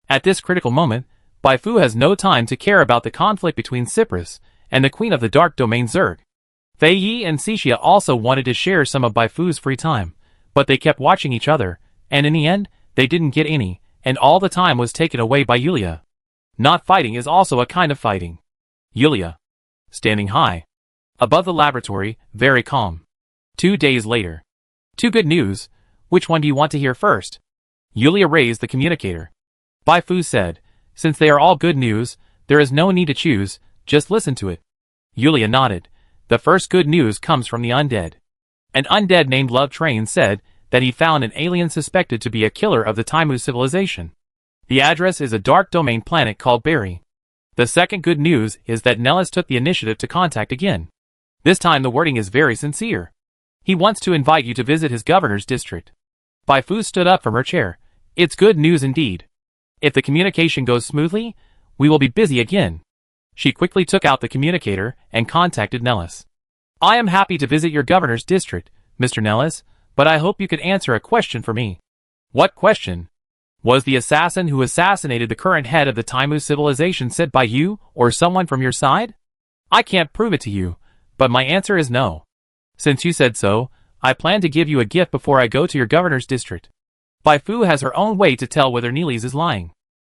At this critical moment, Bai Fu has no time to care about the conflict between Cyprus and the Queen of the Dark Domain Zerg. Fei Yi and Cixia also wanted to share some of Bai Fu's free time, but they kept watching each other, and in the end, they didn't get any, and all the time was taken away by Yulia. Not fighting is also a kind of fighting. Yulia, standing high above the laboratory, very calm. 2 days later. 2 good news. Which one do you want to hear first? Yulia raised the communicator. Bai Fu said, since they are all good news, there is no need to choose, just listen to it. Yulia nodded. The first good news comes from the undead. An undead named Love Train said that he found an alien suspected to be a killer of the Taimu civilization. The address is a dark domain planet called Berry. The second good news is that Nellis took the initiative to contact again. This time the wording is very sincere. He wants to invite you to visit his governor's district. Bai Fu stood up from her chair. It's good news indeed. If the communication goes smoothly, we will be busy again. She quickly took out the communicator and contacted Nellis. I am happy to visit your governor's district, Mr. Nellis, but I hope you could answer a question for me. What question? Was the assassin who assassinated the current head of the Taimu civilization said by you or someone from your side? I can't prove it to you, but my answer is no. Since you said so, I plan to give you a gift before I go to your governor's district. Bai Fu has her own way to tell whether Neely's is lying.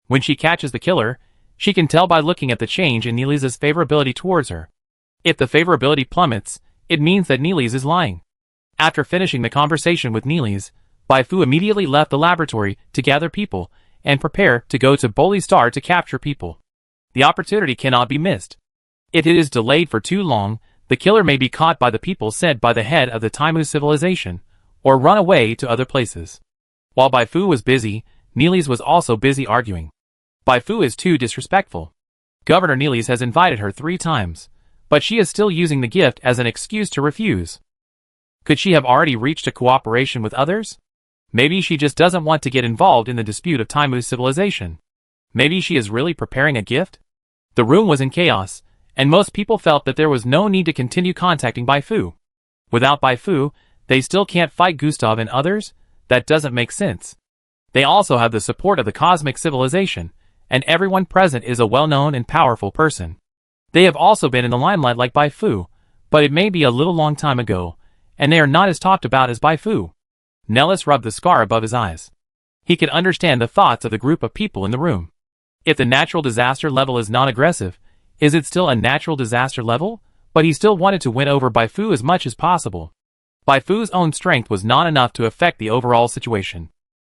When she catches the killer, she can tell by looking at the change in Neely's favorability towards her. If the favorability plummets, it means that Neely's is lying. After finishing the conversation with Neely's, Bai Fu immediately left the laboratory to gather people and prepare to go to Boli Star to capture people. The opportunity cannot be missed. If it is delayed for too long, the killer may be caught by the people sent by the head of the Taimu civilization, or run away to other places. While Bai Fu was busy, Neely's was also busy arguing. Bai Fu is too disrespectful. Governor Neely's has invited her 3 times, but she is still using the gift as an excuse to refuse. Could she have already reached a cooperation with others? Maybe she just doesn't want to get involved in the dispute of Taimu's civilization. Maybe she is really preparing a gift? The room was in chaos, and most people felt that there was no need to continue contacting Bai Fu. Without Bai Fu, they still can't fight Gustav and others? That doesn't make sense. They also have the support of the cosmic civilization, and everyone present is a well-known and powerful person. They have also been in the limelight like Bai Fu, but it may be a little long time ago, and they are not as talked about as Bai Fu. Nellis rubbed the scar above his eyes. He could understand the thoughts of the group of people in the room. If the natural disaster level is non-aggressive, is it still a natural disaster level? But he still wanted to win over Bai Fu as much as possible. Bai Fu's own strength was not enough to affect the overall situation.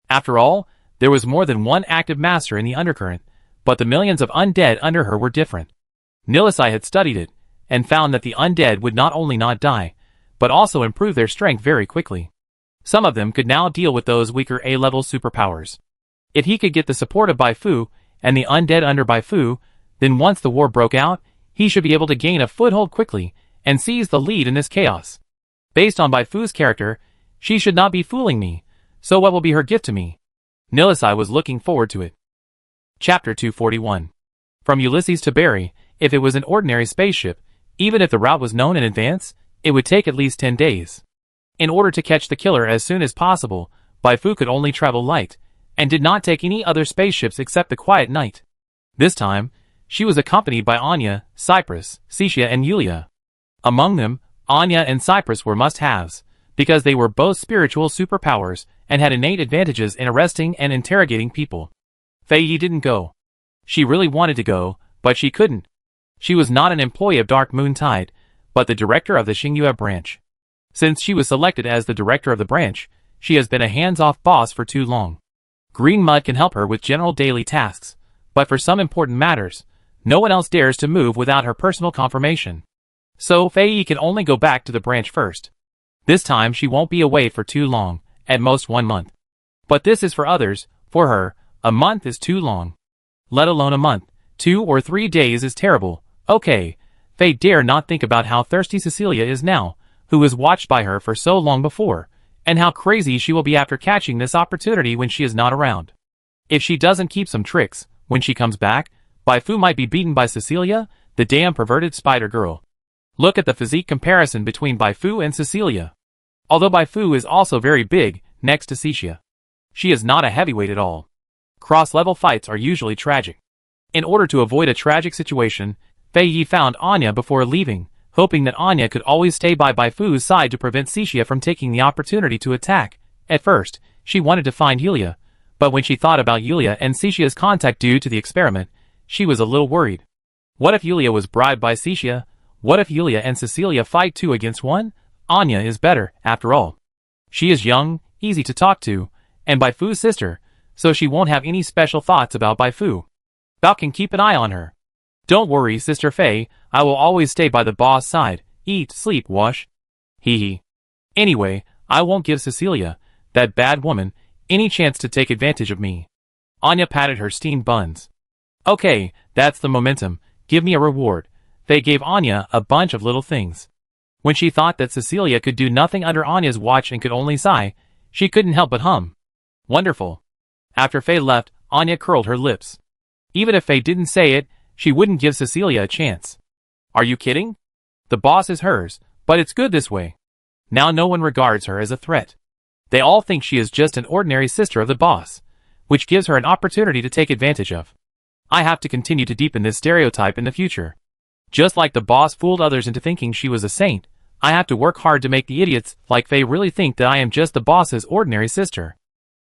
After all, there was more than one active master in the undercurrent, but the millions of undead under her were different. Nilisai had studied it, and found that the undead would not only not die, but also improve their strength very quickly. Some of them could now deal with those weaker A-level superpowers. If he could get the support of Bai Fu, and the undead under Bai Fu, then once the war broke out, he should be able to gain a foothold quickly, and seize the lead in this chaos. Based on Bai Fu's character, she should not be fooling me, so what will be her gift to me? Nilisai was looking forward to it. Chapter 241. From Ulysses to Barry, if it was an ordinary spaceship, even if the route was known in advance, it would take at least 10 days. In order to catch the killer as soon as possible, Bai Fu could only travel light, and did not take any other spaceships except the Quiet Knight. This time, she was accompanied by Anya, Cypress, Cecia and Yulia. Among them, Anya and Cypress were must-haves, because they were both spiritual superpowers and had innate advantages in arresting and interrogating people. Fei Yi didn't go. She really wanted to go, but she couldn't. She was not an employee of Dark Moon Tide, but the director of the Xingyue branch. Since she was selected as the director of the branch, she has been a hands-off boss for too long. Green Mud can help her with general daily tasks, but for some important matters, no one else dares to move without her personal confirmation. So Fei Yi can only go back to the branch first. This time she won't be away for too long, at most 1 month. But this is for others. For her, a month is too long. Let alone a month. 2 or 3 days is terrible. Okay, Fei dare not think about how thirsty Cecilia is now, who was watched by her for so long before, and how crazy she will be after catching this opportunity when she is not around. If she doesn't keep some tricks, when she comes back, Bai Fu might be beaten by Cecilia, the damn perverted spider girl. Look at the physique comparison between Bai Fu and Cecilia. Although Bai Fu is also very big, next to Cecia. She is not a heavyweight at all. Cross-level fights are usually tragic. In order to avoid a tragic situation, Fei Yi found Anya before leaving, hoping that Anya could always stay by Bai Fu's side to prevent Cecia from taking the opportunity to attack. At first, she wanted to find Yulia, but when she thought about Yulia and Cecia's contact due to the experiment, she was a little worried. What if Yulia was bribed by Cecia? What if Yulia and Cecilia fight 2 against 1? Anya is better, after all. She is young, easy to talk to, and Bai Fu's sister, so she won't have any special thoughts about Bai Fu. Bao can keep an eye on her. Don't worry, Sister Fei, I will always stay by the boss' side, eat, sleep, wash. Hee hee. Anyway, I won't give Cecilia, that bad woman, any chance to take advantage of me. Anya patted her steamed buns. Okay, that's the momentum, give me a reward. They gave Anya a bunch of little things. When she thought that Cecilia could do nothing under Anya's watch and could only sigh, she couldn't help but hum. Wonderful. After Fei left, Anya curled her lips. Even if Fei didn't say it, she wouldn't give Cecilia a chance. Are you kidding? The boss is hers, but it's good this way. Now no one regards her as a threat. They all think she is just an ordinary sister of the boss, which gives her an opportunity to take advantage of. I have to continue to deepen this stereotype in the future. Just like the boss fooled others into thinking she was a saint, I have to work hard to make the idiots like Fei really think that I am just the boss's ordinary sister.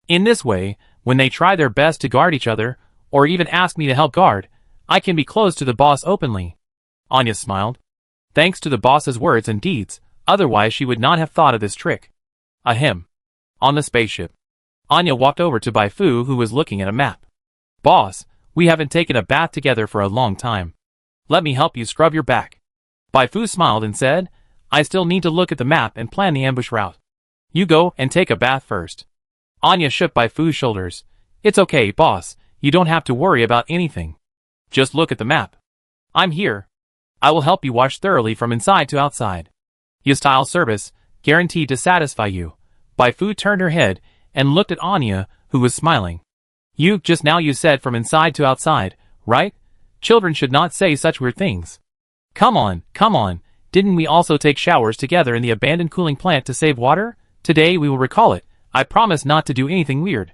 In this way, when they try their best to guard each other, or even ask me to help guard, I can be close to the boss openly. Anya smiled. Thanks to the boss's words and deeds, otherwise she would not have thought of this trick. Ahem. On the spaceship, Anya walked over to Bai Fu, who was looking at a map. Boss, we haven't taken a bath together for a long time. Let me help you scrub your back. Bai Fu smiled and said, I still need to look at the map and plan the ambush route. You go and take a bath first. Anya shook Bai Fu's shoulders. It's okay, boss, you don't have to worry about anything. Just look at the map. I'm here. I will help you wash thoroughly from inside to outside. Your style service, guaranteed to satisfy you. Bai Fu turned her head and looked at Anya, who was smiling. Just now you said from inside to outside, right? Children should not say such weird things. Come on, didn't we also take showers together in the abandoned cooling plant to save water? Today we will recall it. I promise not to do anything weird.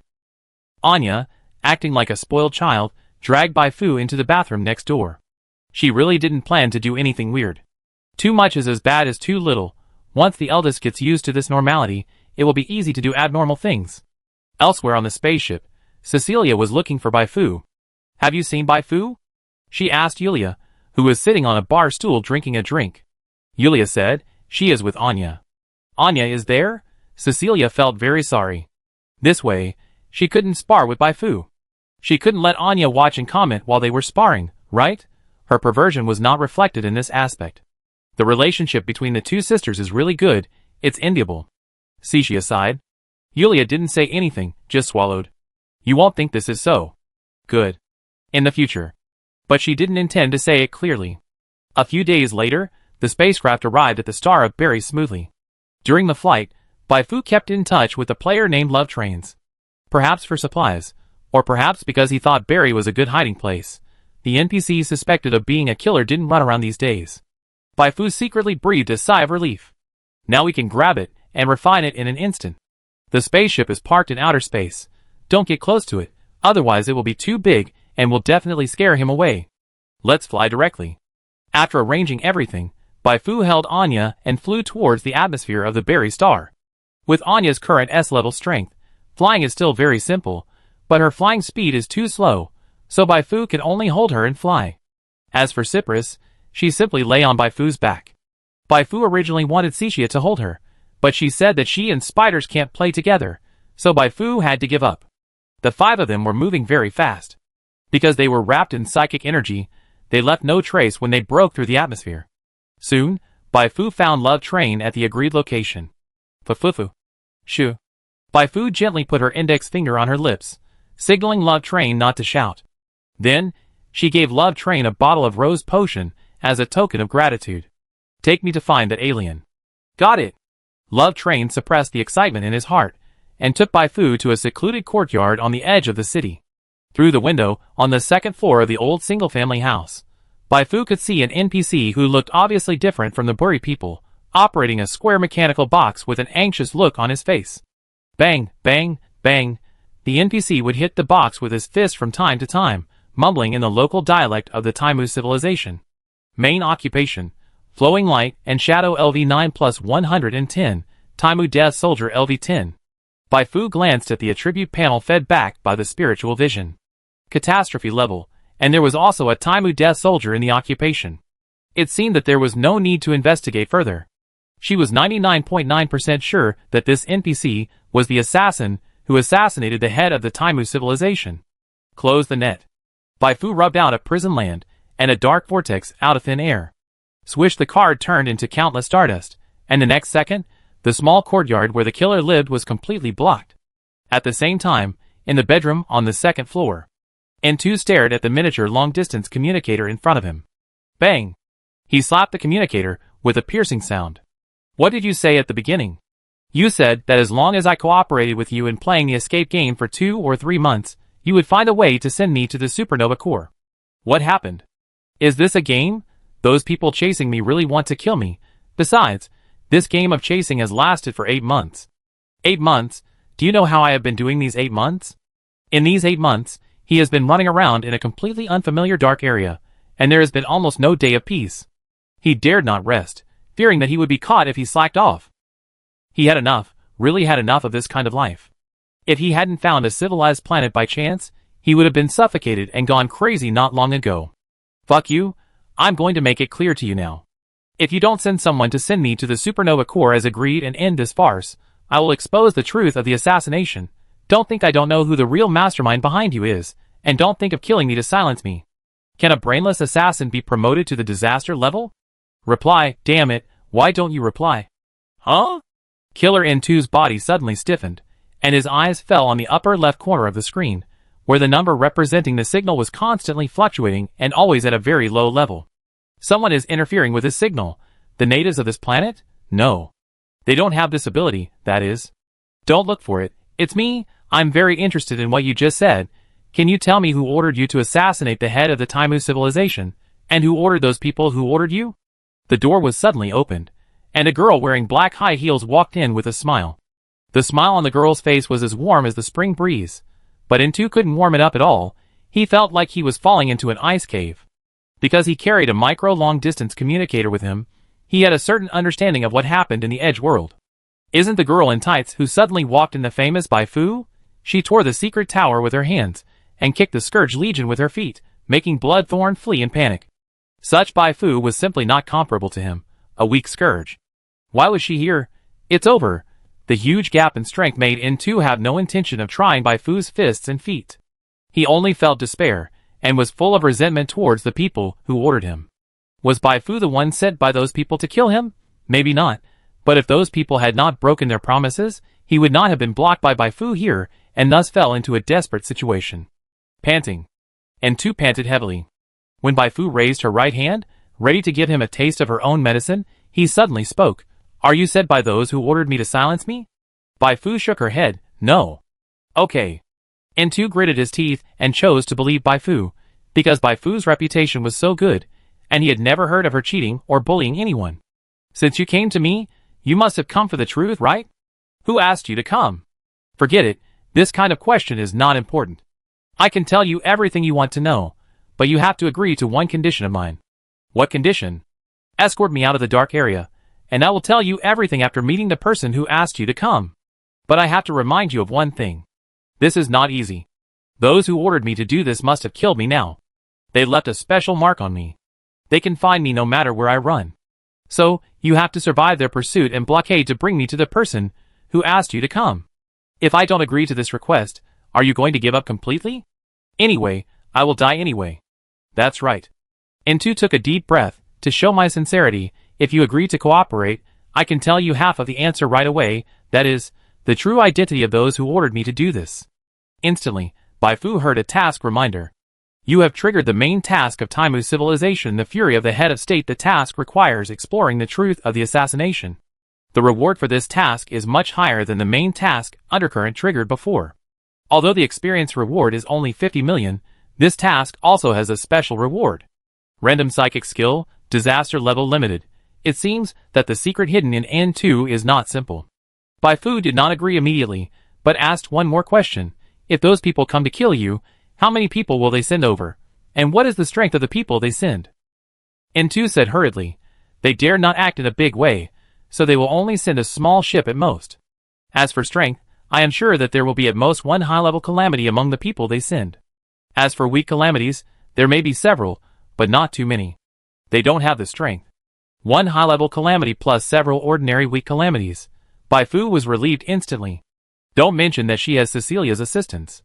Anya, acting like a spoiled child, dragged Bai Fu into the bathroom next door. She really didn't plan to do anything weird. Too much is as bad as too little. Once the eldest gets used to this normality, it will be easy to do abnormal things. Elsewhere on the spaceship, Cecilia was looking for Bai Fu. Have you seen Bai Fu? She asked Yulia, who was sitting on a bar stool drinking a drink. Yulia said, she is with Anya. Anya is there? Cecilia felt very sorry. This way, she couldn't spar with Bai Fu. She couldn't let Anya watch and comment while they were sparring, right? Her perversion was not reflected in this aspect. The relationship between the two sisters is really good, it's enviable. Cecilia sighed. Yulia didn't say anything, just swallowed. You won't think this is so. Good. In the future. But she didn't intend to say it clearly. A few days later, the spacecraft arrived at the star of very smoothly. During the flight, Bai Fu kept in touch with a player named Love Trains. Perhaps for supplies, or perhaps because he thought Barry was a good hiding place. The NPC suspected of being a killer didn't run around these days. Bai Fu secretly breathed a sigh of relief. Now we can grab it and refine it in an instant. The spaceship is parked in outer space. Don't get close to it, otherwise it will be too big and will definitely scare him away. Let's fly directly. After arranging everything, Bai Fu held Anya and flew towards the atmosphere of the Barry star. With Anya's current S-level strength, flying is still very simple, but her flying speed is too slow, so Bai Fu can only hold her and fly. As for Cypress, she simply lay on Bai Fu's back. Bai Fu originally wanted Cixia to hold her, but she said that she and spiders can't play together, so Bai Fu had to give up. The five of them were moving very fast. Because they were wrapped in psychic energy, they left no trace when they broke through the atmosphere. Soon, Bai Fu found Love Train at the agreed location. Fufufu. Shoo. Bai Fu gently put her index finger on her lips, signaling Love Train not to shout. Then, she gave Love Train a bottle of rose potion as a token of gratitude. Take me to find that alien. Got it. Love Train suppressed the excitement in his heart, and took Bai Fu to a secluded courtyard on the edge of the city. Through the window, on the second floor of the old single-family house, Bai Fu could see an NPC who looked obviously different from the Buri people, operating a square mechanical box with an anxious look on his face. Bang, bang, bang. The NPC would hit the box with his fist from time to time, mumbling in the local dialect of the Taimu civilization. Main occupation: Flowing Light and Shadow LV9 plus 110, Taimu Death Soldier LV10. Bai Fu glanced at the attribute panel fed back by the spiritual vision. Catastrophe level, and there was also a Taimu Death Soldier in the occupation. It seemed that there was no need to investigate further. She was 99.9% sure that this NPC was the assassin who assassinated the head of the Taimu civilization. Close the net. Bai Fu rubbed out a prison land and a dark vortex out of thin air. Swish, the card turned into countless stardust, and the next second, the small courtyard where the killer lived was completely blocked. At the same time, in the bedroom on the second floor, N2 stared at the miniature long-distance communicator in front of him. Bang! He slapped the communicator with a piercing sound. What did you say at the beginning? You said that as long as I cooperated with you in playing the escape game for 2 or 3 months, you would find a way to send me to the supernova core. What happened? Is this a game? Those people chasing me really want to kill me. Besides, this game of chasing has lasted for 8 months. 8 months? Do you know how I have been doing these 8 months? In these 8 months, he has been running around in a completely unfamiliar dark area, and there has been almost no day of peace. He dared not rest, fearing that he would be caught if he slacked off. He had enough, really had enough of this kind of life. If he hadn't found a civilized planet by chance, he would have been suffocated and gone crazy not long ago. Fuck you, I'm going to make it clear to you now. If you don't send someone to send me to the supernova core as agreed and end this farce, I will expose the truth of the assassination. Don't think I don't know who the real mastermind behind you is, and don't think of killing me to silence me. Can a brainless assassin be promoted to the disaster level? Reply, damn it, why don't you reply? Huh? Killer N2's body suddenly stiffened, and his eyes fell on the upper left corner of the screen, where the number representing the signal was constantly fluctuating and always at a very low level. Someone is interfering with his signal. The natives of this planet? No. They don't have this ability, that is. Don't look for it. It's me. I'm very interested in what you just said. Can you tell me who ordered you to assassinate the head of the Taimu civilization, and who ordered those people who ordered you? The door was suddenly opened, and a girl wearing black high heels walked in with a smile. The smile on the girl's face was as warm as the spring breeze, but N2 couldn't warm it up at all. He felt like he was falling into an ice cave. Because he carried a micro-long-distance communicator with him, he had a certain understanding of what happened in the Edge world. Isn't the girl in tights who suddenly walked in the famous Bai Fu? She tore the secret tower with her hands, and kicked the Scourge Legion with her feet, making Bloodthorn flee in panic. Such Bai Fu was simply not comparable to him, a weak Scourge. Why was she here? It's over. The huge gap in strength made N2 have no intention of trying Bai Fu's fists and feet. He only felt despair, and was full of resentment towards the people who ordered him. Was Bai Fu the one sent by those people to kill him? Maybe not, but if those people had not broken their promises, he would not have been blocked by Bai Fu here, and thus fell into a desperate situation. Panting. N2 panted heavily. When Bai Fu raised her right hand, ready to give him a taste of her own medicine, he suddenly spoke. Are you sent by those who ordered me to silence me? Bai Fu shook her head. No. Okay. N2 gritted his teeth and chose to believe Bai Fu, because Bai Fu's reputation was so good, and he had never heard of her cheating or bullying anyone. Since you came to me, you must have come for the truth, right? Who asked you to come? Forget it, this kind of question is not important. I can tell you everything you want to know, but you have to agree to one condition of mine. What condition? Escort me out of the dark area, and I will tell you everything after meeting the person who asked you to come. But I have to remind you of one thing. This is not easy. Those who ordered me to do this must have killed me now. They left a special mark on me. They can find me no matter where I run. So, you have to survive their pursuit and blockade to bring me to the person who asked you to come. If I don't agree to this request, are you going to give up completely? Anyway, I will die anyway. That's right. N2 took a deep breath. To show my sincerity, if you agree to cooperate, I can tell you half of the answer right away, that is, the true identity of those who ordered me to do this. Instantly, Bai Fu heard a task reminder. You have triggered the main task of Taimu civilization, the fury of the head of state. The task requires exploring the truth of the assassination. The reward for this task is much higher than the main task Undercurrent triggered before. Although the experience reward is only 50 million, this task also has a special reward. Random psychic skill, disaster level limited. It seems that the secret hidden in N2 is not simple. Bai Fu did not agree immediately, but asked one more question. If those people come to kill you, how many people will they send over? And what is the strength of the people they send? N2 said hurriedly. They dare not act in a big way, so they will only send a small ship at most. As for strength, I am sure that there will be at most one high-level calamity among the people they send. As for weak calamities, there may be several, but not too many. They don't have the strength. One high-level calamity plus several ordinary weak calamities. Bai Fu was relieved instantly. Don't mention that she has Cecilia's assistance.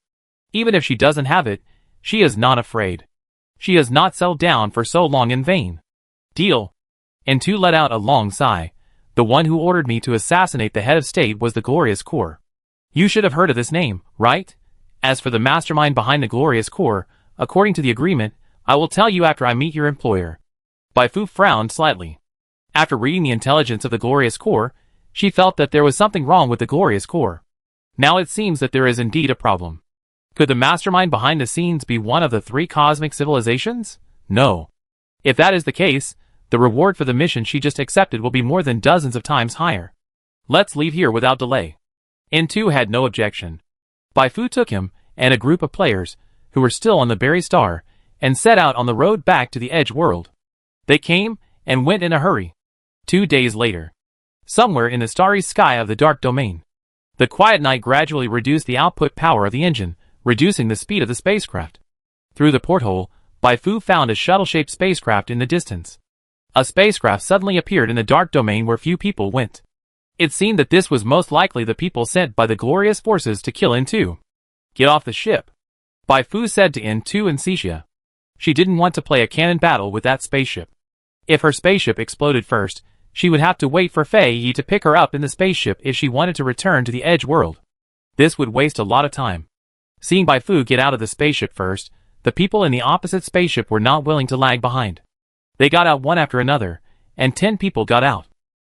Even if she doesn't have it, she is not afraid. She has not settled down for so long in vain. Deal. N2 let out a long sigh. The one who ordered me to assassinate the head of state was the Glorious Core. You should have heard of this name, right? As for the mastermind behind the Glorious Core, according to the agreement, I will tell you after I meet your employer. Bai Fu frowned slightly. After reading the intelligence of the Glorious Core, she felt that there was something wrong with the Glorious Core. Now it seems that there is indeed a problem. Could the mastermind behind the scenes be one of the 3 cosmic civilizations? No. If that is the case, the reward for the mission she just accepted will be more than dozens of times higher. Let's leave here without delay. N2 had no objection. Bai Fu took him, and a group of players, who were still on the Berry Star, and set out on the road back to the Edge world. They came, and went in a hurry. 2 days later. Somewhere in the starry sky of the Dark Domain. The quiet night gradually reduced the output power of the engine, reducing the speed of the spacecraft. Through the porthole, Bai-Fu found a shuttle-shaped spacecraft in the distance. A spacecraft suddenly appeared in the dark domain where few people went. It seemed that this was most likely the people sent by the glorious forces to kill N2. Get off the ship, Bai-Fu said to N2 and Cixia. She didn't want to play a cannon battle with that spaceship. If her spaceship exploded first, she would have to wait for Fei Yi to pick her up in the spaceship if she wanted to return to the Edge world. This would waste a lot of time. Seeing Bai-Fu get out of the spaceship first, the people in the opposite spaceship were not willing to lag behind. They got out one after another, and 10 people got out.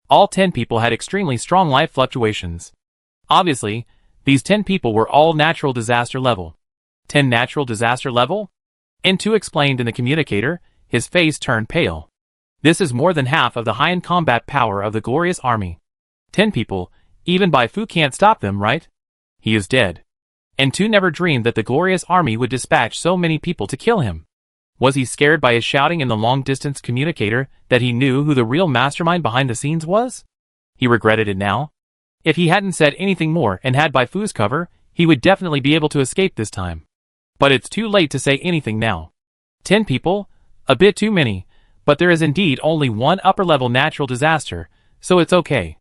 All 10 people had extremely strong life fluctuations. Obviously, these 10 people were all natural disaster level. 10 natural disaster level? N2 explained in the communicator, his face turned pale. This is more than half of the high-end combat power of the glorious army. 10 people, even Bai-Fu can't stop them, right? He is dead. N2 never dreamed that the glorious army would dispatch so many people to kill him. Was he scared by his shouting in the long-distance communicator that he knew who the real mastermind behind the scenes was? He regretted it now. If he hadn't said anything more and had Bai-Fu's cover, he would definitely be able to escape this time. But it's too late to say anything now. 10 people? A bit too many, but there is indeed only one upper-level natural disaster, so it's okay.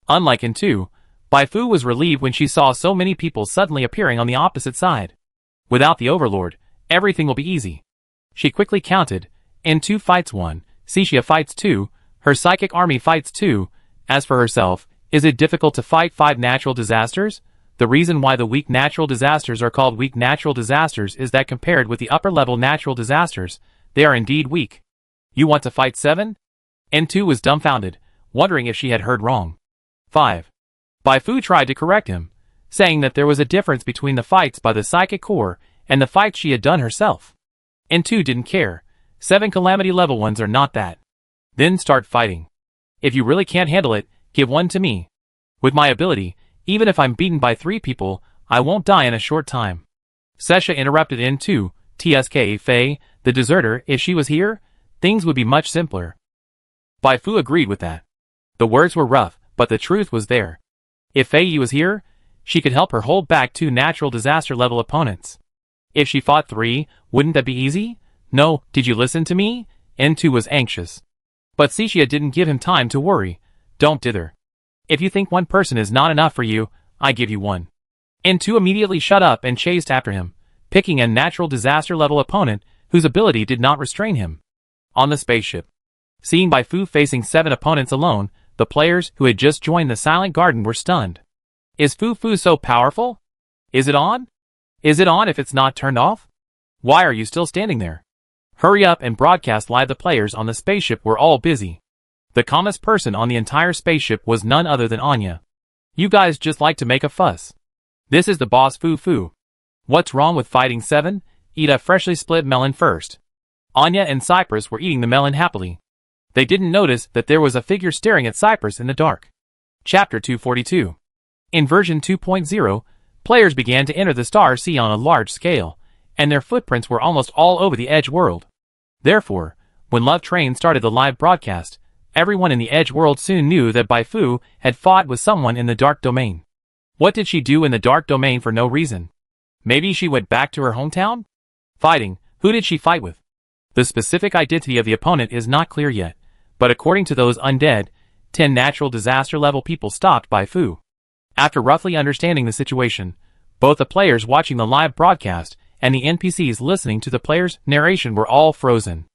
Unlike N2, Bai-Fu was relieved when she saw so many people suddenly appearing on the opposite side. Without the Overlord, everything will be easy. She quickly counted, N2 fights 1, Cixia fights 2, her psychic army fights 2. As for herself, is it difficult to fight 5 natural disasters? The reason why the weak natural disasters are called weak natural disasters is that compared with the upper-level natural disasters, they are indeed weak. You want to fight 7? N2 was dumbfounded, wondering if she had heard wrong. 5. Bai-Fu tried to correct him, saying that there was a difference between the fights by the psychic core and the fights she had done herself. N2 didn't care. 7 calamity level ones are not that. Then start fighting. If you really can't handle it, give one to me. With my ability, even if I'm beaten by 3 people, I won't die in a short time. Cixia interrupted N2, TSK Fei, the deserter, if she was here, things would be much simpler. Bai-Fu agreed with that. The words were rough, but the truth was there. If Fei Yi was here, she could help her hold back 2 natural disaster level opponents. If she fought 3, wouldn't that be easy? No, did you listen to me? N2 was anxious. But Cixia didn't give him time to worry. Don't dither. If you think one person is not enough for you, I give you one. N2 immediately shut up and chased after him, picking a natural disaster level opponent whose ability did not restrain him. On the spaceship. Seeing Bai-Fu facing 7 opponents alone, the players who had just joined the Silent Garden were stunned. Is Fu so powerful? Is it on? Is it on if it's not turned off? Why are you still standing there? Hurry up and broadcast live. The players on the spaceship were all busy. The calmest person on the entire spaceship was none other than Anya. You guys just like to make a fuss. This is the boss Fu. What's wrong with fighting 7? Eat a freshly split melon first. Anya and Cypress were eating the melon happily. They didn't notice that there was a figure staring at Cypress in the dark. Chapter 242. In version 2.0, players began to enter the Star Sea on a large scale, and their footprints were almost all over the Edge world. Therefore, when Love Train started the live broadcast, everyone in the Edge world soon knew that Bai-Fu had fought with someone in the Dark Domain. What did she do in the Dark Domain for no reason? Maybe she went back to her hometown? Fighting, who did she fight with? The specific identity of the opponent is not clear yet, but according to those undead, 10 natural disaster level people stopped Bai-Fu. After roughly understanding the situation, both the players watching the live broadcast and the NPCs listening to the player's narration were all frozen.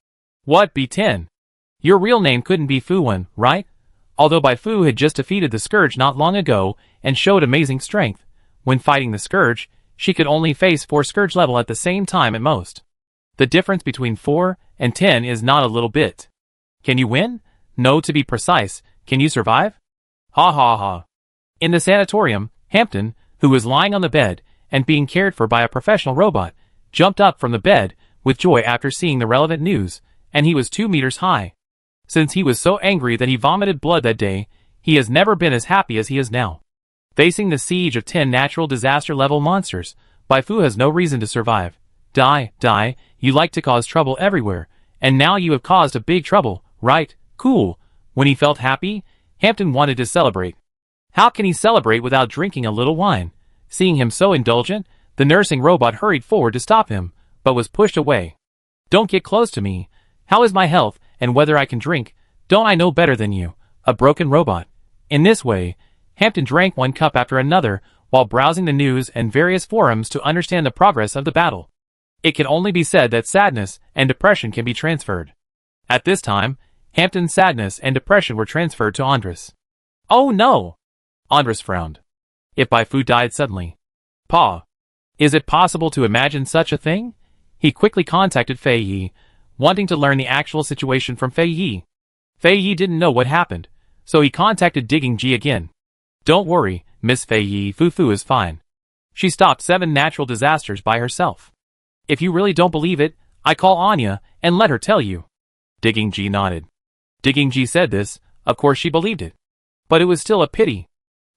What B10? Your real name couldn't be Fu1, right? Although Bai-Fu had just defeated the Scourge not long ago and showed amazing strength, when fighting the Scourge, she could only face 4 Scourge level at the same time at most. The difference between 4 and 10 is not a little bit. Can you win? No, to be precise, can you survive? Ha ha ha. In the sanatorium, Hampton, who was lying on the bed and being cared for by a professional robot, jumped up from the bed with joy after seeing the relevant news, and he was 2 meters high. Since he was so angry that he vomited blood that day, he has never been as happy as he is now. Facing the siege of 10 natural disaster level monsters, Bai-Fu has no reason to survive. Die, you like to cause trouble everywhere, and now you have caused a big trouble, right? Cool. When he felt happy, Hampton wanted to celebrate. How can he celebrate without drinking a little wine? Seeing him so indulgent, the nursing robot hurried forward to stop him, but was pushed away. Don't get close to me. How is my health, and whether I can drink? Don't I know better than you? A broken robot. In this way, Hampton drank one cup after another, while browsing the news and various forums to understand the progress of the battle. It can only be said that sadness and depression can be transferred. At this time, Hampton's sadness and depression were transferred to Andres. Oh no! Andres frowned. If Bai Fu died suddenly. Pa. Is it possible to imagine such a thing? He quickly contacted Fei Yi, wanting to learn the actual situation from Fei Yi. Fei Yi didn't know what happened, so he contacted Digging Ji again. Don't worry, Miss Fei Yi, Fu is fine. She stopped 7 natural disasters by herself. If you really don't believe it, I call Anya and let her tell you. Digging Ji nodded. Digging Ji said this, of course she believed it. But it was still a pity.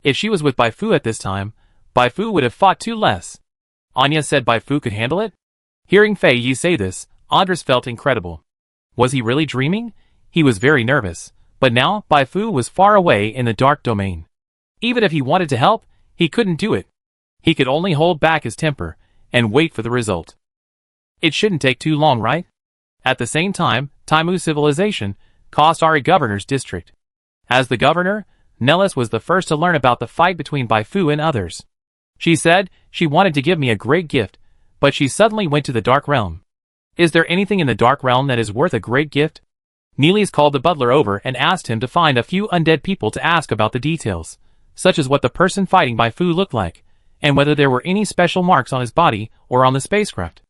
If she was with Bai Fu at this time, Bai Fu would have fought 2 less. Anya said Bai Fu could handle it? Hearing Fei Yi say this, Andres felt incredible. Was he really dreaming? He was very nervous, but now Bai Fu was far away in the dark domain. Even if he wanted to help, he couldn't do it. He could only hold back his temper and wait for the result. It shouldn't take too long, right? At the same time, Taimu civilization, Kostari governor's district. As the governor, Nellis was the first to learn about the fight between Bai Fu and others. She said she wanted to give me a great gift, but she suddenly went to the Dark Realm. Is there anything in the Dark Realm that is worth a great gift? Neelis called the butler over and asked him to find a few undead people to ask about the details, such as what the person fighting Bai Fu looked like, and whether there were any special marks on his body or on the spacecraft.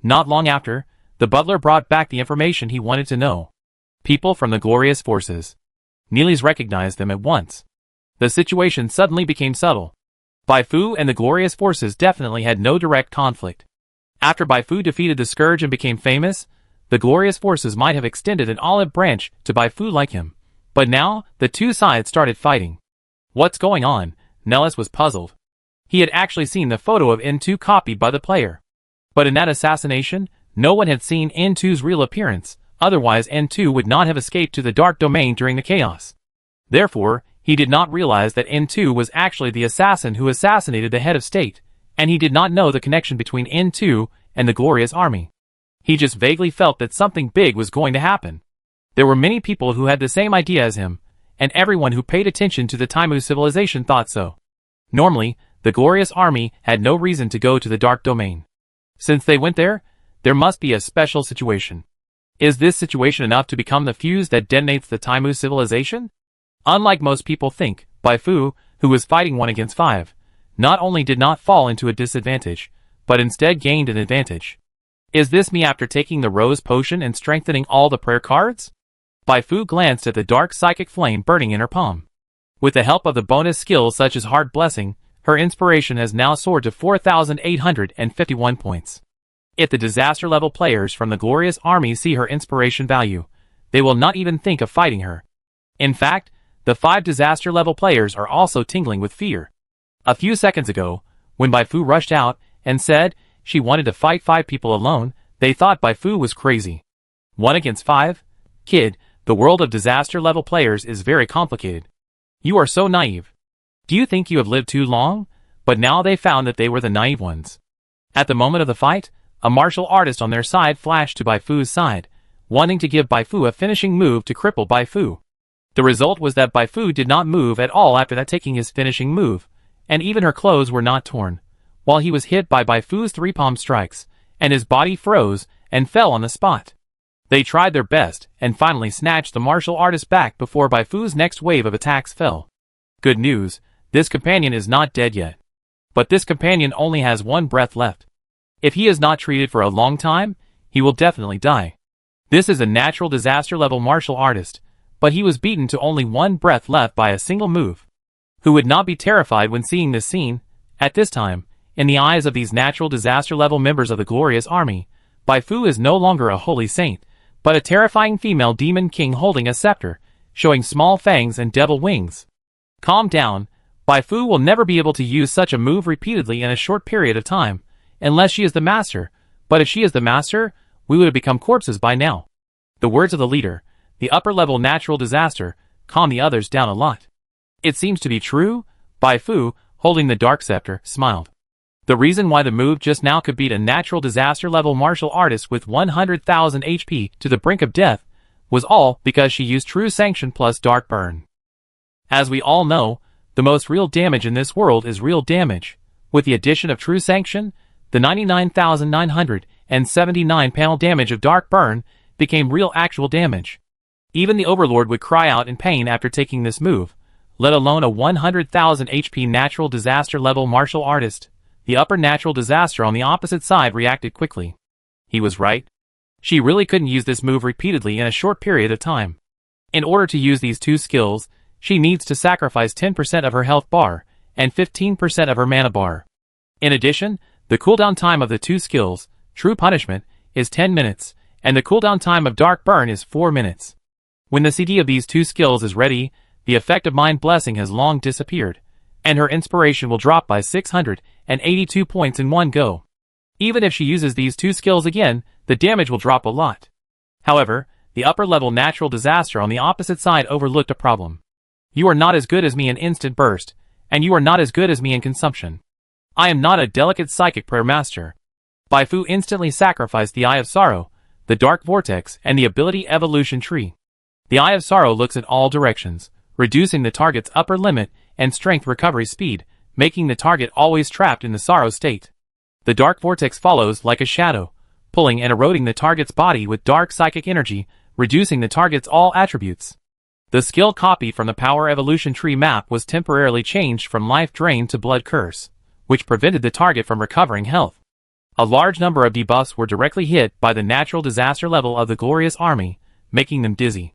Not long after, the butler brought back the information he wanted to know. People from the Glorious Forces. Neelis recognized them at once. The situation suddenly became subtle. Bai Fu and the Glorious Forces definitely had no direct conflict. After Bai Fu defeated the Scourge and became famous, the Glorious Forces might have extended an olive branch to Bai Fu like him. But now, the 2 sides started fighting. What's going on? Nellis was puzzled. He had actually seen the photo of N2 copied by the player. But in that assassination, no one had seen N2's real appearance, otherwise N2 would not have escaped to the dark domain during the chaos. Therefore, he did not realize that N2 was actually the assassin who assassinated the head of state, and he did not know the connection between N2 and the Glorious Army. He just vaguely felt that something big was going to happen. There were many people who had the same idea as him, and everyone who paid attention to the Taimu civilization thought so. Normally, the Glorious Army had no reason to go to the Dark Domain. Since they went there, there must be a special situation. Is this situation enough to become the fuse that detonates the Taimu civilization? Unlike most people think, Bai Fu, who was fighting 1 against 5, not only did not fall into a disadvantage, but instead gained an advantage. Is this me after taking the Rose Potion and strengthening all the prayer cards? Bai Fu glanced at the dark psychic flame burning in her palm. With the help of the bonus skills such as Heart Blessing, her inspiration has now soared to 4,851 points. If the disaster level players from the Glorious Army see her inspiration value, they will not even think of fighting her. In fact, the 5 disaster level players are also tingling with fear. A few seconds ago, when Bai Fu rushed out and said she wanted to fight 5 people alone, they thought Bai Fu was crazy. 1 against 5? Kid, the world of disaster level players is very complicated. You are so naive. Do you think you have lived too long? But now they found that they were the naive ones. At the moment of the fight, a martial artist on their side flashed to Bai Fu's side, wanting to give Bai Fu a finishing move to cripple Bai Fu. The result was that Bai Fu did not move at all after that taking his finishing move, and even her clothes were not torn, while he was hit by Bai Fu's 3 palm strikes, and his body froze and fell on the spot. They tried their best and finally snatched the martial artist back before Bai Fu's next wave of attacks fell. Good news, this companion is not dead yet. But this companion only has 1 breath left. If he is not treated for a long time, he will definitely die. This is a natural disaster level martial artist, but he was beaten to only 1 breath left by a single move. Who would not be terrified when seeing this scene? At this time, in the eyes of these natural disaster level members of the Glorious Army, Bai Fu is no longer a holy saint, but a terrifying female demon king holding a scepter, showing small fangs and devil wings. Calm down, Bai Fu will never be able to use such a move repeatedly in a short period of time, unless she is the master, but if she is the master, we would have become corpses by now. The words of the leader, the upper-level natural disaster, calm the others down a lot. It seems to be true, Bai Fu, holding the Dark Scepter, smiled. The reason why the move just now could beat a natural disaster level martial artist with 100,000 HP to the brink of death was all because she used True Sanction plus Dark Burn. As we all know, the most real damage in this world is real damage. With the addition of True Sanction, the 99,979 panel damage of Dark Burn became real actual damage. Even the Overlord would cry out in pain after taking this move, let alone a 100,000 HP natural disaster level martial artist. The upper natural disaster on the opposite side reacted quickly. He was right. She really couldn't use this move repeatedly in a short period of time. In order to use these two skills, she needs to sacrifice 10% of her health bar and 15% of her mana bar. In addition, the cooldown time of the two skills, True Punishment, is 10 minutes, and the cooldown time of Dark Burn is 4 minutes. When the CD of these two skills is ready, the effect of Mind Blessing has long disappeared, and her inspiration will drop by 682 points in one go. Even if she uses these two skills again, the damage will drop a lot. However, the upper level natural disaster on the opposite side overlooked a problem. You are not as good as me in Instant Burst, and you are not as good as me in Consumption. I am not a delicate psychic prayer master. Bai Fu instantly sacrificed the Eye of Sorrow, the Dark Vortex, and the ability Evolution Tree. The Eye of Sorrow looks in all directions, reducing the target's upper limit and strength recovery speed, making the target always trapped in the Sorrow state. The Dark Vortex follows like a shadow, pulling and eroding the target's body with dark psychic energy, reducing the target's all attributes. The skill copy from the Power Evolution Tree map was temporarily changed from Life Drain to Blood Curse, which prevented the target from recovering health. A large number of debuffs were directly hit by the natural disaster level of the Glorious Army, making them dizzy.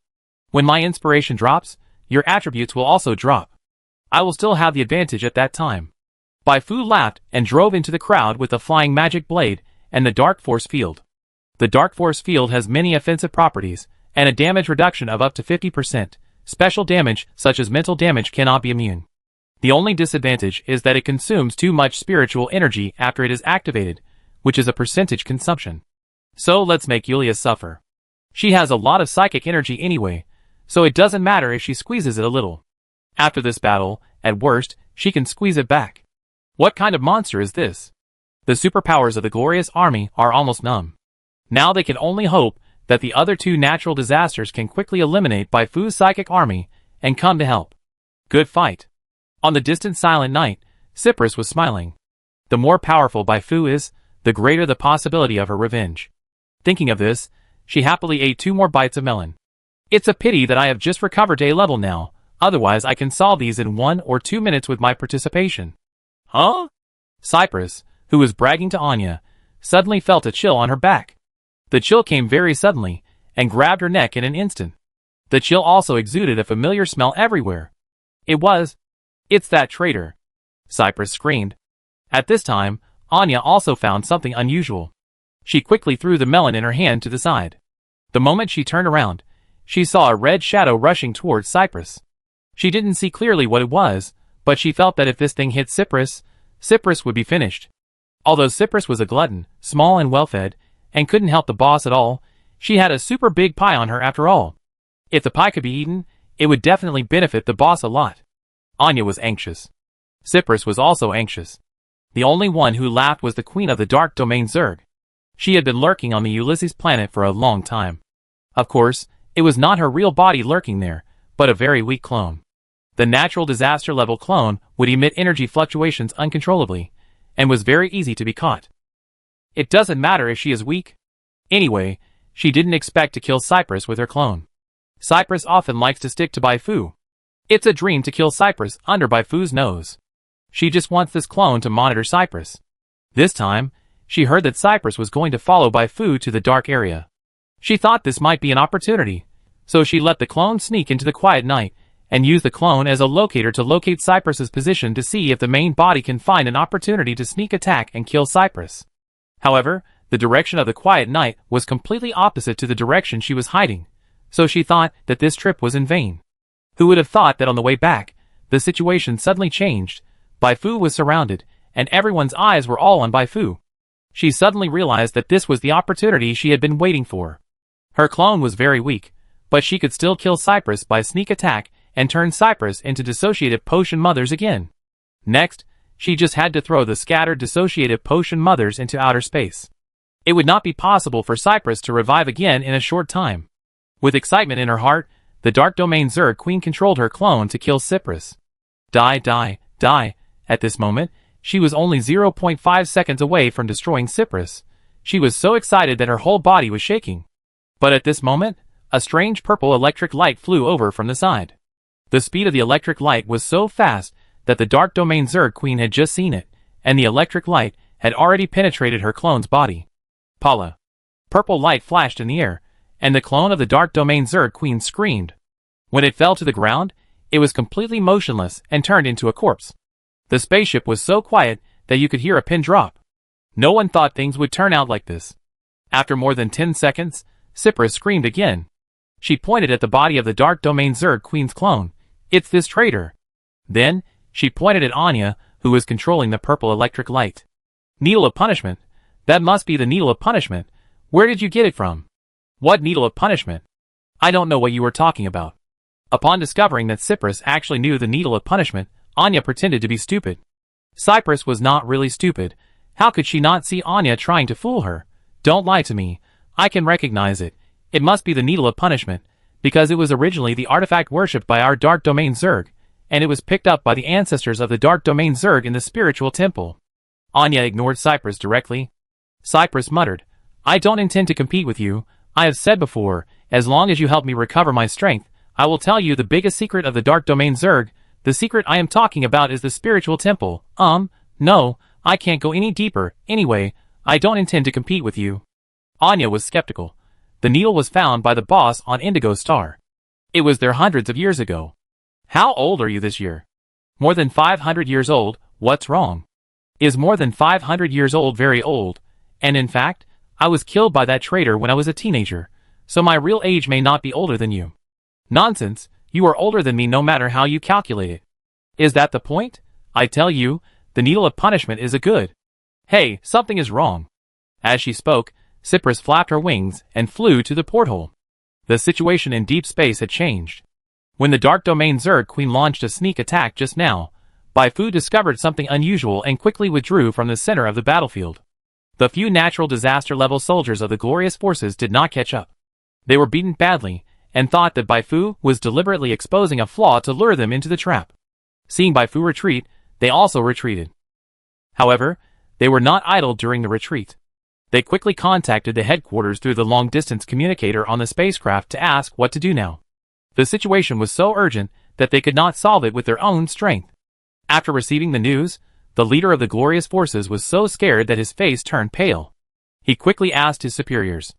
When my inspiration drops, your attributes will also drop. I will still have the advantage at that time. Bai Fu laughed and drove into the crowd with the Flying Magic Blade and the Dark Force Field. The Dark Force Field has many offensive properties, and a damage reduction of up to 50%. Special damage, such as mental damage, cannot be immune. The only disadvantage is that it consumes too much spiritual energy after it is activated, which is a percentage consumption. So let's make Yulia suffer. She has a lot of psychic energy anyway, so it doesn't matter if she squeezes it a little. After this battle, at worst, she can squeeze it back. What kind of monster is this? The superpowers of the Glorious Army are almost numb. Now they can only hope that the other two natural disasters can quickly eliminate Bai Fu's psychic army and come to help. Good fight. On the distant silent night, Cypress was smiling. The more powerful Bai Fu is, the greater the possibility of her revenge. Thinking of this, she happily ate 2 more bites of melon. It's a pity that I have just recovered A level now, otherwise I can solve these in 1 or 2 minutes with my participation. Huh? Cypress, who was bragging to Anya, suddenly felt a chill on her back. The chill came very suddenly, and grabbed her neck in an instant. The chill also exuded a familiar smell everywhere. It's that traitor! Cypress screamed. At this time, Anya also found something unusual. She quickly threw the melon in her hand to the side. The moment she turned around, she saw a red shadow rushing towards Cypress. She didn't see clearly what it was, but she felt that if this thing hit Cypress, Cypress would be finished. Although Cypress was a glutton, small and well-fed, and couldn't help the boss at all, she had a super big pie on her after all. If the pie could be eaten, it would definitely benefit the boss a lot. Anya was anxious. Cypress was also anxious. The only one who laughed was the queen of the Dark Domain Zerg. She had been lurking on the Ulysses planet for a long time. Of course, it was not her real body lurking there, but a very weak clone. The natural disaster level clone would emit energy fluctuations uncontrollably, and was very easy to be caught. It doesn't matter if she is weak. Anyway, she didn't expect to kill Cypress with her clone. Cypress often likes to stick to Bai Fu. It's a dream to kill Cypress under Bai Fu's nose. She just wants this clone to monitor Cypress. This time, she heard that Cypress was going to follow Bai Fu to the dark area. She thought this might be an opportunity, so she let the clone sneak into the quiet night, and use the clone as a locator to locate Cypress's position to see if the main body can find an opportunity to sneak attack and kill Cypress. However, the direction of the quiet night was completely opposite to the direction she was hiding, so she thought that this trip was in vain. Who would have thought that on the way back, the situation suddenly changed. Bai Fu was surrounded, and everyone's eyes were all on Bai Fu. She suddenly realized that this was the opportunity she had been waiting for. Her clone was very weak, but she could still kill Cypress by sneak attack and turn Cypress into dissociative potion mothers again. Next, she just had to throw the scattered dissociative potion mothers into outer space. It would not be possible for Cypress to revive again in a short time. With excitement in her heart, the Dark Domain Zerg Queen controlled her clone to kill Cypress. Die, die, die. At this moment, she was only 0.5 seconds away from destroying Cypress. She was so excited that her whole body was shaking. But at this moment, a strange purple electric light flew over from the side. The speed of the electric light was so fast that the Dark Domain Zerg Queen had just seen it, and the electric light had already penetrated her clone's body. Paula. Purple light flashed in the air, and the clone of the Dark Domain Zerg Queen screamed. When it fell to the ground, it was completely motionless and turned into a corpse. The spaceship was so quiet that you could hear a pin drop. No one thought things would turn out like this. After more than 10 seconds, Cypress screamed again. She pointed at the body of the Dark Domain Zerg Queen's clone. It's this traitor. Then, she pointed at Anya, who was controlling the purple electric light. Needle of Punishment? That must be the Needle of Punishment. Where did you get it from? What Needle of Punishment? I don't know what you were talking about. Upon discovering that Cypress actually knew the Needle of Punishment, Anya pretended to be stupid. Cypress was not really stupid. How could she not see Anya trying to fool her? Don't lie to me. I can recognize it. It must be the Needle of Punishment, because it was originally the artifact worshipped by our Dark Domain Zerg, and it was picked up by the ancestors of the Dark Domain Zerg in the spiritual temple. Anya ignored Cypress directly. Cypress muttered, I don't intend to compete with you. I have said before, as long as you help me recover my strength, I will tell you the biggest secret of the Dark Domain Zerg. The secret I am talking about is the spiritual temple. No, I can't go any deeper. Anyway, I don't intend to compete with you. Anya was skeptical. The needle was found by the boss on Indigo Star. It was there hundreds of years ago. How old are you this year? More than 500 years old. What's wrong? Is more than 500 years old very old? And in fact, I was killed by that traitor when I was a teenager, so my real age may not be older than you. Nonsense, you are older than me no matter how you calculate it. Is that the point? I tell you, the Needle of Punishment is a good. Hey, something is wrong. As she spoke, Cypress flapped her wings and flew to the porthole. The situation in deep space had changed. When the Dark Domain Zerg Queen launched a sneak attack just now, Baifu discovered something unusual and quickly withdrew from the center of the battlefield. The few natural disaster-level soldiers of the glorious forces did not catch up. They were beaten badly, and thought that Baifu was deliberately exposing a flaw to lure them into the trap. Seeing Baifu retreat, they also retreated. However, they were not idle during the retreat. They quickly contacted the headquarters through the long-distance communicator on the spacecraft to ask what to do now. The situation was so urgent that they could not solve it with their own strength. After receiving the news, the leader of the glorious forces was so scared that his face turned pale. He quickly asked his superiors.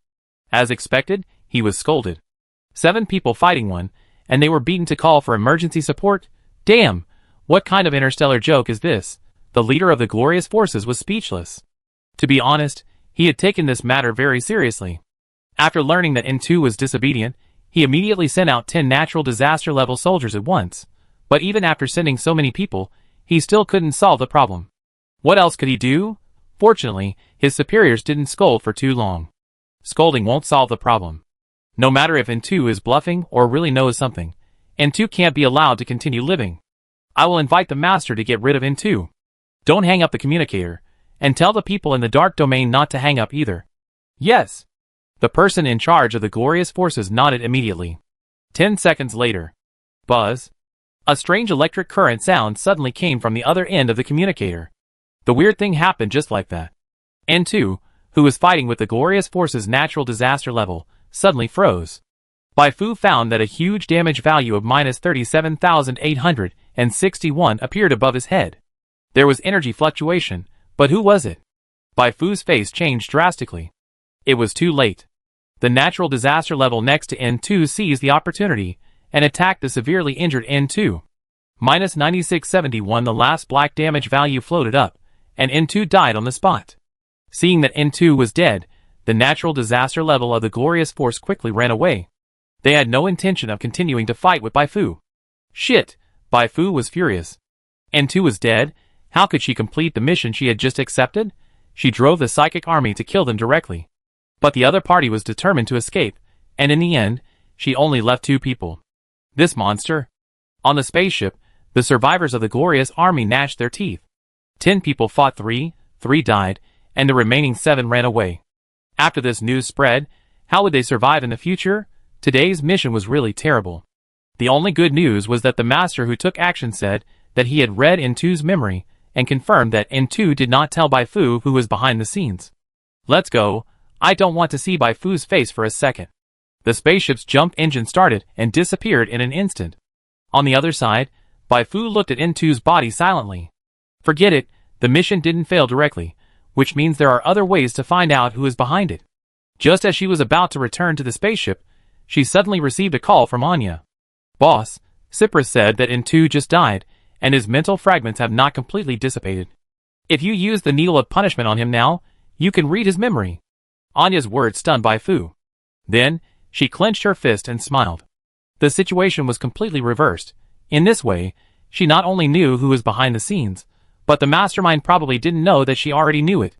As expected, he was scolded. 7 people fighting one, and they were beaten to call for emergency support? Damn! What kind of interstellar joke is this? The leader of the glorious forces was speechless. To be honest, he had taken this matter very seriously. After learning that N2 was disobedient, he immediately sent out 10 natural disaster-level soldiers at once. But even after sending so many people, he still couldn't solve the problem. What else could he do? Fortunately, his superiors didn't scold for too long. Scolding won't solve the problem. No matter if N2 is bluffing or really knows something, N2 can't be allowed to continue living. I will invite the master to get rid of N2. Don't hang up the communicator, and tell the people in the Dark Domain not to hang up either. Yes. The person in charge of the glorious forces nodded immediately. 10 seconds later. Buzz. A strange electric current sound suddenly came from the other end of the communicator. The weird thing happened just like that. N2, who was fighting with the glorious forces' natural disaster level, suddenly froze. Baifu found that a huge damage value of minus 37,861 appeared above his head. There was energy fluctuation, but who was it? Baifu's face changed drastically. It was too late. The natural disaster level next to N2 seized the opportunity and attacked the severely injured N2. Minus 9671, the last black damage value floated up, and N2 died on the spot. Seeing that N2 was dead, the natural disaster level of the glorious force quickly ran away. They had no intention of continuing to fight with Baifu. Shit, Baifu was furious. N2 was dead. How could she complete the mission she had just accepted? She drove the psychic army to kill them directly. But the other party was determined to escape, and in the end, she only left 2 people. This monster. On the spaceship, The survivors of the glorious army gnashed their teeth. 10 people fought 3 died, and the remaining 7 ran away. After this news spread, how would they survive in the future? Today's mission was really terrible. The only good news was that the master who took action said that he had read N2's memory and confirmed that N2 did not tell Bai Fu who was behind the scenes. Let's go. I don't want to see Bai Fu's face for a second. The spaceship's jump engine started and disappeared in an instant. On the other side, Bai Fu looked at N2's body silently. Forget it, the mission didn't fail directly, which means there are other ways to find out who is behind it. Just as she was about to return to the spaceship, she suddenly received a call from Anya. Boss, Cyprus said that N2 just died, and his mental fragments have not completely dissipated. If you use the needle of punishment on him now, you can read his memory. Anya's words stunned Bai Fu. Then, she clenched her fist and smiled. The situation was completely reversed. In this way, she not only knew who was behind the scenes, but the mastermind probably didn't know that she already knew it.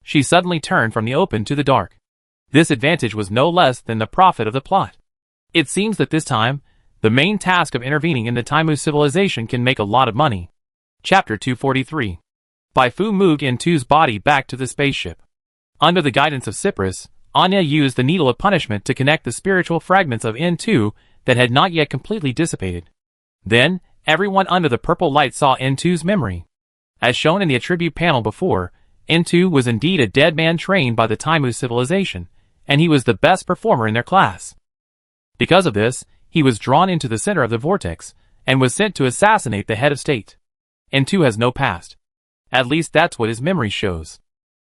She suddenly turned from the open to the dark. This advantage was no less than the profit of the plot. It seems that this time, the main task of intervening in the Taimu civilization can make a lot of money. Chapter 243. Bai Fu moved N2's body back to the spaceship. Under the guidance of Cyprus, Anya used the needle of punishment to connect the spiritual fragments of N2 that had not yet completely dissipated. Then, everyone under the purple light saw N2's memory. As shown in the attribute panel before, N2 was indeed a dead man trained by the Taimu civilization, and he was the best performer in their class. Because of this, he was drawn into the center of the vortex, and was sent to assassinate the head of state. N2 has no past. At least that's what his memory shows.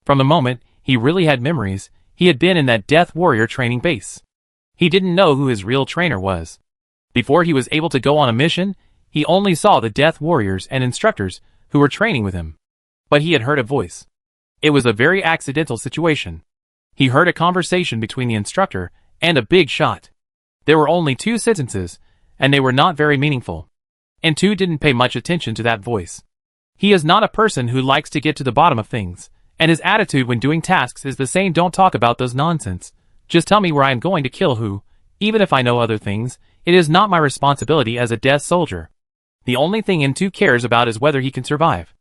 From the moment he really had memories, he had been in that Death Warrior training base. He didn't know who his real trainer was. Before he was able to go on a mission, he only saw the Death Warriors and instructors who were training with him. But he had heard a voice. It was a very accidental situation. He heard a conversation between the instructor and a big shot. There were only 2 sentences, and they were not very meaningful. N2 didn't pay much attention to that voice. He is not a person who likes to get to the bottom of things, and his attitude when doing tasks is the same: don't talk about those nonsense. Just tell me where I am going to kill who. Even if I know other things, it is not my responsibility as a death soldier. The only thing N2 cares about is whether he can survive.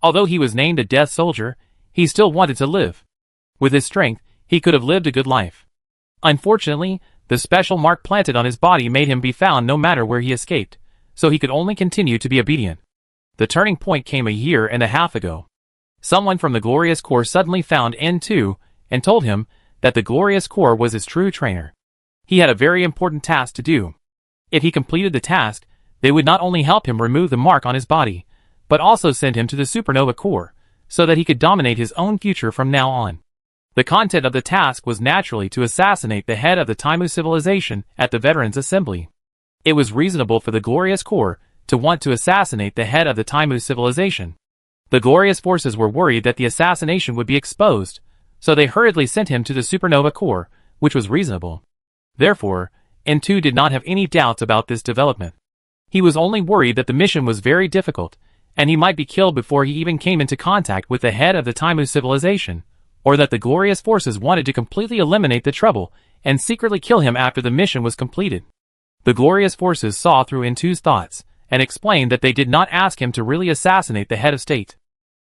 Although he was named a death soldier, he still wanted to live. With his strength, he could have lived a good life. Unfortunately, the special mark planted on his body made him be found no matter where he escaped, so he could only continue to be obedient. The turning point came a year and a half ago. Someone from the Glorious Corps suddenly found N2 and told him that the Glorious Corps was his true trainer. He had a very important task to do. If he completed the task, they would not only help him remove the mark on his body, but also send him to the Supernova Corps, so that he could dominate his own future from now on. The content of the task was naturally to assassinate the head of the Taimu civilization at the Veterans Assembly. It was reasonable for the Glorious Corps to want to assassinate the head of the Taimu civilization. The Glorious Forces were worried that the assassination would be exposed, so they hurriedly sent him to the Supernova Corps, which was reasonable. Therefore, N2 did not have any doubts about this development. He was only worried that the mission was very difficult, and he might be killed before he even came into contact with the head of the Taimu civilization, or that the Glorious Forces wanted to completely eliminate the trouble and secretly kill him after the mission was completed. The Glorious Forces saw through N2's thoughts, and explained that they did not ask him to really assassinate the head of state.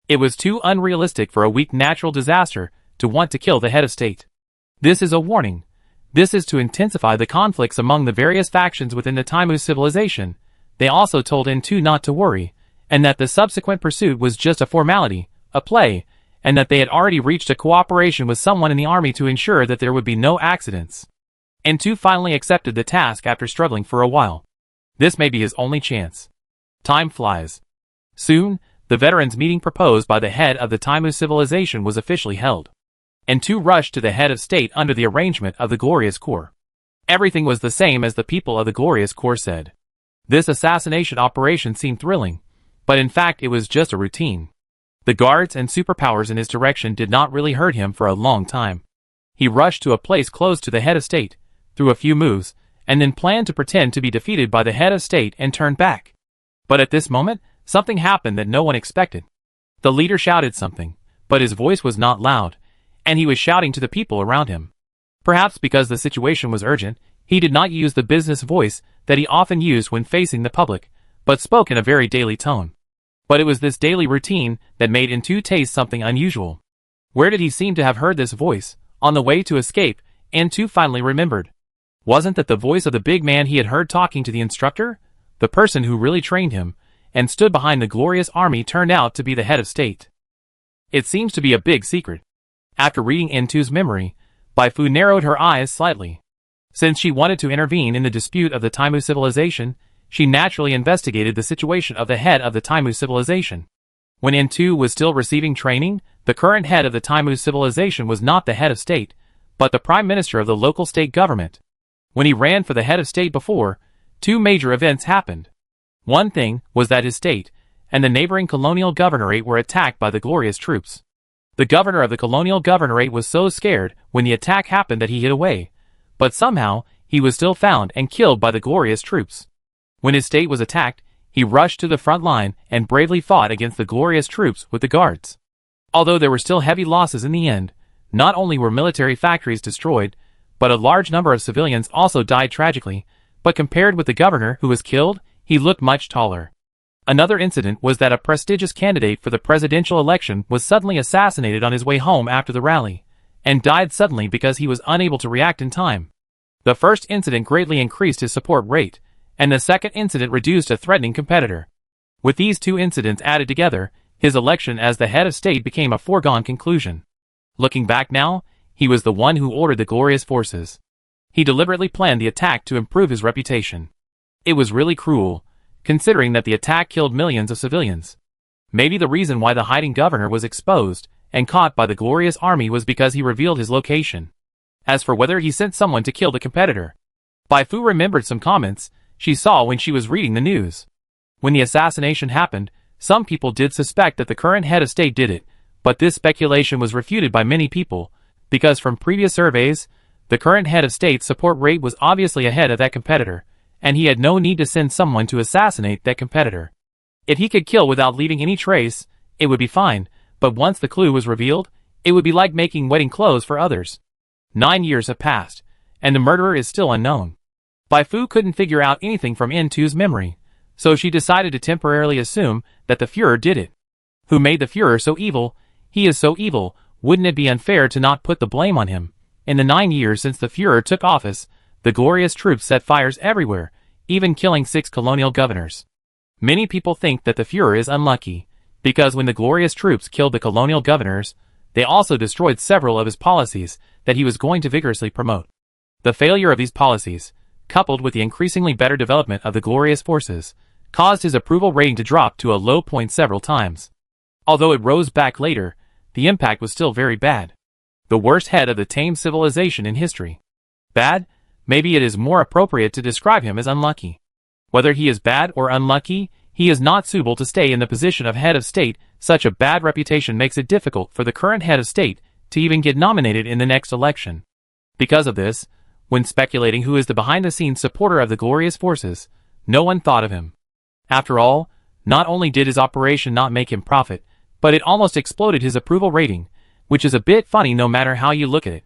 It was too unrealistic for a weak natural disaster to want to kill the head of state. This is a warning. This is to intensify the conflicts among the various factions within the Taimu civilization. They also told N2 not to worry, and that the subsequent pursuit was just a formality, a play, and that they had already reached a cooperation with someone in the army to ensure that there would be no accidents. N2 finally accepted the task after struggling for a while. This may be his only chance. Time flies. Soon, the veterans meeting proposed by the head of the Taimu civilization was officially held. N2 rushed to the head of state under the arrangement of the Glorious Corps. Everything was the same as the people of the Glorious Corps said. This assassination operation seemed thrilling, but in fact it was just a routine. The guards and superpowers in his direction did not really hurt him for a long time. He rushed to a place close to the head of state, threw a few moves, and then planned to pretend to be defeated by the head of state and turned back. But at this moment, something happened that no one expected. The leader shouted something, but his voice was not loud, and he was shouting to the people around him. Perhaps because the situation was urgent, he did not use the business voice that he often used when facing the public, but spoke in a very daily tone. But it was this daily routine that made N2 taste something unusual. Where did he seem to have heard this voice? On the way to escape, N2 finally remembered. Wasn't that the voice of the big man he had heard talking to the instructor? The person who really trained him, and stood behind the glorious army, turned out to be the head of state. It seems to be a big secret. After reading N2's memory, Baifu narrowed her eyes slightly. Since she wanted to intervene in the dispute of the Taimu civilization, she naturally investigated the situation of the head of the Taimu civilization. When N2 was still receiving training, the current head of the Taimu civilization was not the head of state, but the prime minister of the local state government. When he ran for the head of state before, two major events happened. One thing was that his state and the neighboring colonial governorate were attacked by the glorious troops. The governor of the colonial governorate was so scared when the attack happened that he hid away, but somehow he was still found and killed by the glorious troops. When his state was attacked, he rushed to the front line and bravely fought against the glorious troops with the guards. Although there were still heavy losses in the end, not only were military factories destroyed, but a large number of civilians also died tragically, but compared with the governor who was killed, he looked much taller. Another incident was that a prestigious candidate for the presidential election was suddenly assassinated on his way home after the rally, and died suddenly because he was unable to react in time. The first incident greatly increased his support rate, and the second incident reduced a threatening competitor. With these two incidents added together, his election as the head of state became a foregone conclusion. Looking back now, he was the one who ordered the glorious forces. He deliberately planned the attack to improve his reputation. It was really cruel, considering that the attack killed millions of civilians. Maybe the reason why the hiding governor was exposed and caught by the glorious army was because he revealed his location. As for whether he sent someone to kill the competitor, Baifu remembered some comments she saw when she was reading the news. When the assassination happened, some people did suspect that the current head of state did it, but this speculation was refuted by many people, because from previous surveys, the current head of state's support rate was obviously ahead of that competitor, and he had no need to send someone to assassinate that competitor. If he could kill without leaving any trace, it would be fine, but once the clue was revealed, it would be like making wedding clothes for others. 9 years have passed, and the murderer is still unknown. Baifu couldn't figure out anything from N2's memory, so she decided to temporarily assume that the Führer did it. Who made the Führer so evil? He is so evil, wouldn't it be unfair to not put the blame on him? In the 9 years since the Führer took office, the glorious troops set fires everywhere, even killing 6 colonial governors. Many people think that the Führer is unlucky, because when the glorious troops killed the colonial governors, they also destroyed several of his policies that he was going to vigorously promote. The failure of these policies, coupled with the increasingly better development of the glorious forces, caused his approval rating to drop to a low point several times. Although it rose back later, the impact was still very bad. The worst head of the tame civilization in history. Bad? Maybe it is more appropriate to describe him as unlucky. Whether he is bad or unlucky, he is not suitable to stay in the position of head of state. Such a bad reputation makes it difficult for the current head of state to even get nominated in the next election. Because of this, when speculating who is the behind-the-scenes supporter of the glorious forces, no one thought of him. After all, not only did his operation not make him profit, but it almost exploded his approval rating, which is a bit funny no matter how you look at it.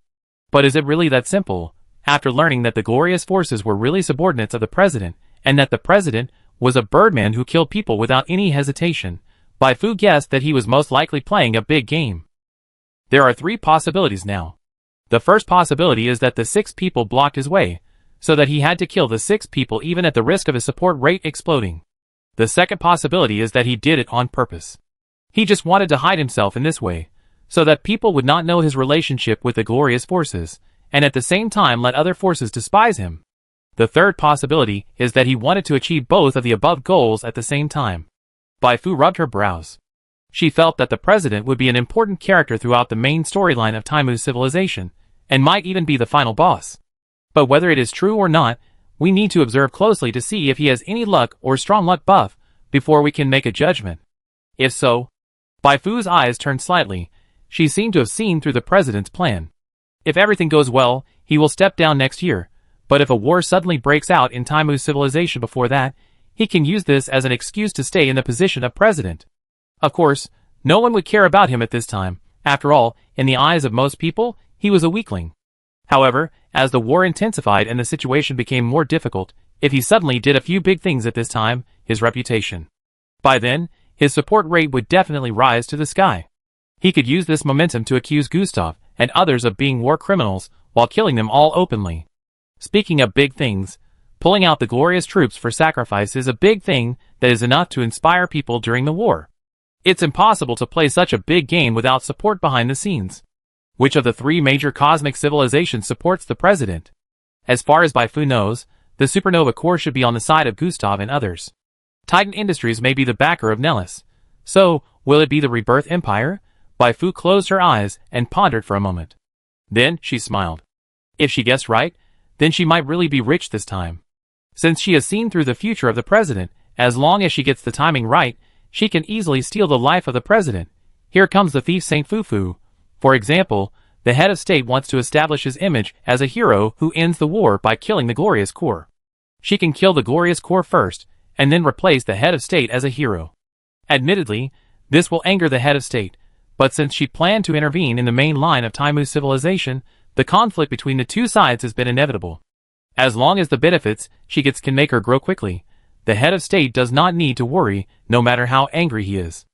But is it really that simple? After learning that the glorious forces were really subordinates of the president, and that the president was a birdman who killed people without any hesitation, Baifu guessed that he was most likely playing a big game. There are 3 possibilities now. The first possibility is that the 6 people blocked his way, so that he had to kill the 6 people even at the risk of his support rate exploding. The second possibility is that he did it on purpose. He just wanted to hide himself in this way, so that people would not know his relationship with the glorious forces, and at the same time let other forces despise him. The third possibility is that he wanted to achieve both of the above goals at the same time. Baifu rubbed her brows. She felt that the president would be an important character throughout the main storyline of Taimu's civilization, and might even be the final boss. But whether it is true or not, we need to observe closely to see if he has any luck or strong luck buff, before we can make a judgment. If so, Baifu's eyes turned slightly. She seemed to have seen through the president's plan. If everything goes well, he will step down next year, but if a war suddenly breaks out in Taimu's civilization before that, he can use this as an excuse to stay in the position of president. Of course, no one would care about him at this time. After all, in the eyes of most people, he was a weakling. However, as the war intensified and the situation became more difficult, if he suddenly did a few big things at this time, his reputation. By then, his support rate would definitely rise to the sky. He could use this momentum to accuse Gustav and others of being war criminals while killing them all openly. Speaking of big things, pulling out the glorious troops for sacrifice is a big thing that is enough to inspire people during the war. It's impossible to play such a big game without support behind the scenes. Which of the three major cosmic civilizations supports the president? As far as Baifu knows, the supernova core should be on the side of Gustav and others. Titan Industries may be the backer of Nellis. So, will it be the Rebirth Empire? Baifu closed her eyes and pondered for a moment. Then, she smiled. If she guessed right, then she might really be rich this time. Since she has seen through the future of the president, as long as she gets the timing right, she can easily steal the life of the president. Here comes the thief Saint Fufu. For example, the head of state wants to establish his image as a hero who ends the war by killing the glorious core. She can kill the glorious core first, and then replace the head of state as a hero. Admittedly, this will anger the head of state, but since she planned to intervene in the main line of Taimu's civilization, the conflict between the two sides has been inevitable. As long as the benefits she gets can make her grow quickly, the head of state does not need to worry, no matter how angry he is.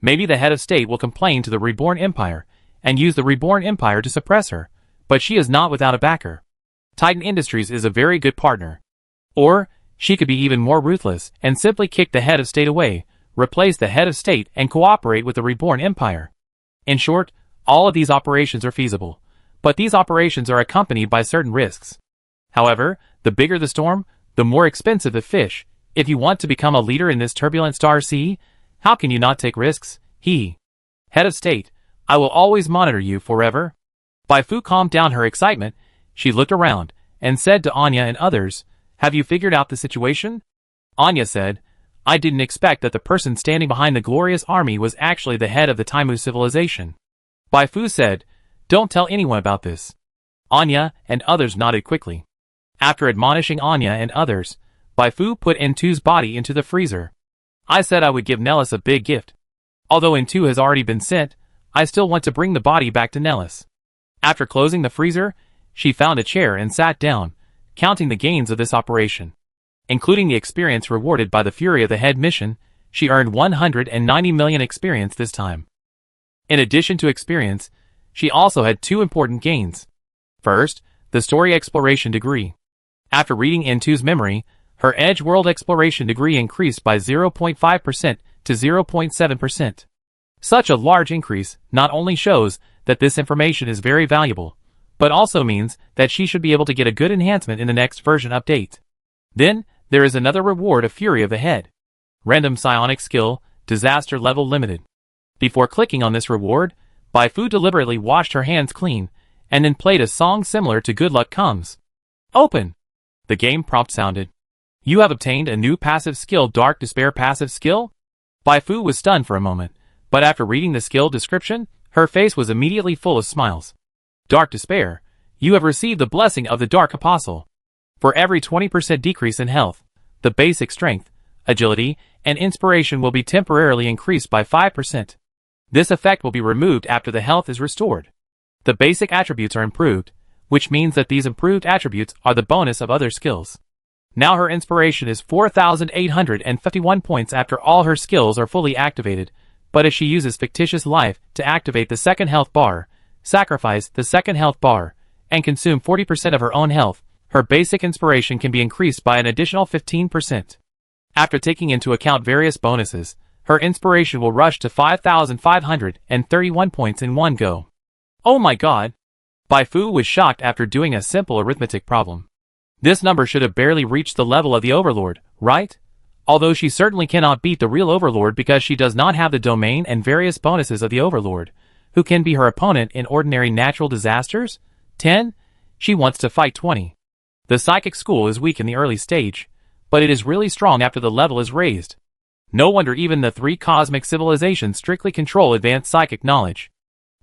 Maybe the head of state will complain to the Reborn Empire, and use the Reborn Empire to suppress her, but she is not without a backer. Titan Industries is a very good partner. Or, she could be even more ruthless and simply kick the head of state away, replace the head of state and cooperate with the Reborn Empire. In short, all of these operations are feasible, but these operations are accompanied by certain risks. However, the bigger the storm, the more expensive the fish. If you want to become a leader in this turbulent star sea, how can you not take risks? Head of state, I will always monitor you forever. Baifu calmed down her excitement. She looked around and said to Anya and others, have you figured out the situation? Anya said, I didn't expect that the person standing behind the glorious army was actually the head of the Taimu civilization. Baifu said, don't tell anyone about this. Anya and others nodded quickly. After admonishing Anya and others, Baifu put N2's body into the freezer. I said I would give Nellis a big gift. Although N2 has already been sent, I still want to bring the body back to Nellis. After closing the freezer, she found a chair and sat down, counting the gains of this operation. Including the experience rewarded by the Fury of the Head mission, she earned 190 million experience this time. In addition to experience, she also had two important gains. First, the story exploration degree. After reading N2's memory, her Edge World exploration degree increased by 0.5% to 0.7%. Such a large increase not only shows that this information is very valuable, but also means that she should be able to get a good enhancement in the next version update. Then, there is another reward of Fury of the Head. Random Psionic Skill, Disaster Level Limited. Before clicking on this reward, Baifu deliberately washed her hands clean, and then played a song similar to Good Luck Comes. Open! The game prompt sounded. You have obtained a new passive skill, Dark Despair passive skill? Baifu was stunned for a moment, but after reading the skill description, her face was immediately full of smiles. Dark Despair, you have received the blessing of the Dark Apostle. For every 20% decrease in health, the basic strength, agility, and inspiration will be temporarily increased by 5%. This effect will be removed after the health is restored. The basic attributes are improved, which means that these improved attributes are the bonus of other skills. Now her inspiration is 4,851 points after all her skills are fully activated, but if she uses fictitious life to activate the second health bar, sacrifice the second health bar, and consume 40% of her own health, her basic inspiration can be increased by an additional 15%. After taking into account various bonuses, her inspiration will rush to 5,531 points in one go. Oh my god! Baifu was shocked after doing a simple arithmetic problem. This number should have barely reached the level of the Overlord, right? Although she certainly cannot beat the real Overlord because she does not have the domain and various bonuses of the Overlord, who can be her opponent in ordinary natural disasters. 10. She wants to fight 20. The psychic school is weak in the early stage, but it is really strong after the level is raised. No wonder even the three cosmic civilizations strictly control advanced psychic knowledge.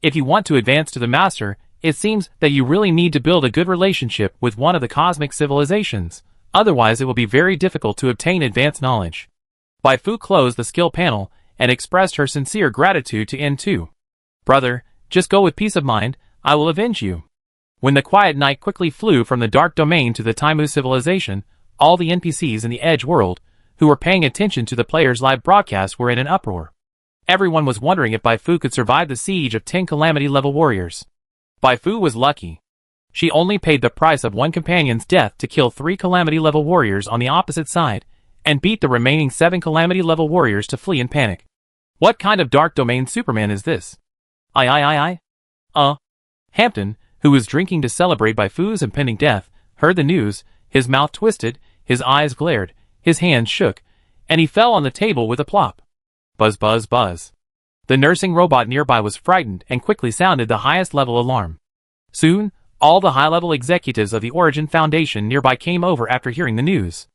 If you want to advance to the master, it seems that you really need to build a good relationship with one of the cosmic civilizations, otherwise it will be very difficult to obtain advanced knowledge. Baifu closed the skill panel and expressed her sincere gratitude to N2. Brother, just go with peace of mind, I will avenge you. When the Quiet Knight quickly flew from the Dark Domain to the Taimu civilization, all the NPCs in the Edge world, who were paying attention to the players' live broadcast were in an uproar. Everyone was wondering if Bai Fu could survive the siege of 10 Calamity-level warriors. Bai Fu was lucky. She only paid the price of one companion's death to kill 3 Calamity-level warriors on the opposite side, and beat the remaining 7 Calamity-level warriors to flee in panic. What kind of Dark Domain Superman is this? Hampton, who was drinking to celebrate Bai Fu's impending death, heard the news, his mouth twisted, his eyes glared, his hands shook, and he fell on the table with a plop. Buzz buzz buzz. The nursing robot nearby was frightened and quickly sounded the highest level alarm. Soon, all the high-level executives of the Origin Foundation nearby came over after hearing the news.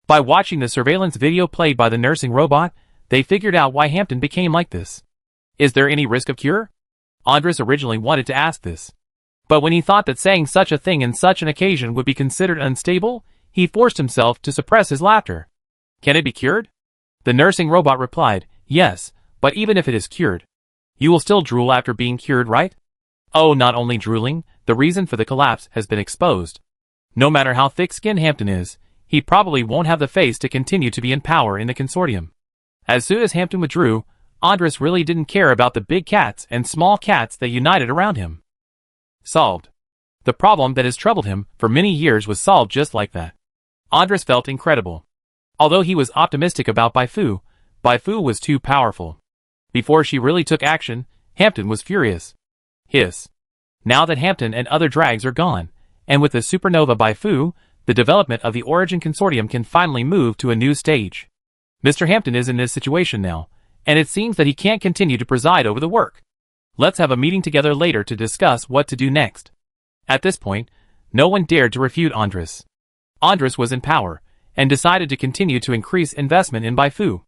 By watching the surveillance video played by the nursing robot, they figured out why Hampton became like this. Is there any risk of cure? Andres originally wanted to ask this. But when he thought that saying such a thing in such an occasion would be considered unstable, he forced himself to suppress his laughter. Can it be cured? The nursing robot replied, yes, but even if it is cured, you will still drool after being cured, right? Oh, not only drooling, the reason for the collapse has been exposed. No matter how thick-skinned Hampton is, he probably won't have the face to continue to be in power in the consortium. As soon as Hampton withdrew, Andres really didn't care about the big cats and small cats that united around him. Solved. The problem that has troubled him for many years was solved just like that. Andres felt incredible. Although he was optimistic about Bai Fu was too powerful. Before she really took action, Hampton was furious. Hiss. Now that Hampton and other drags are gone, and with the supernova Bai Fu, the development of the Origin Consortium can finally move to a new stage. Mr. Hampton is in this situation now, and it seems that he can't continue to preside over the work. Let's have a meeting together later to discuss what to do next. At this point, no one dared to refute Andres. Andres was in power, and decided to continue to increase investment in Bai Fu.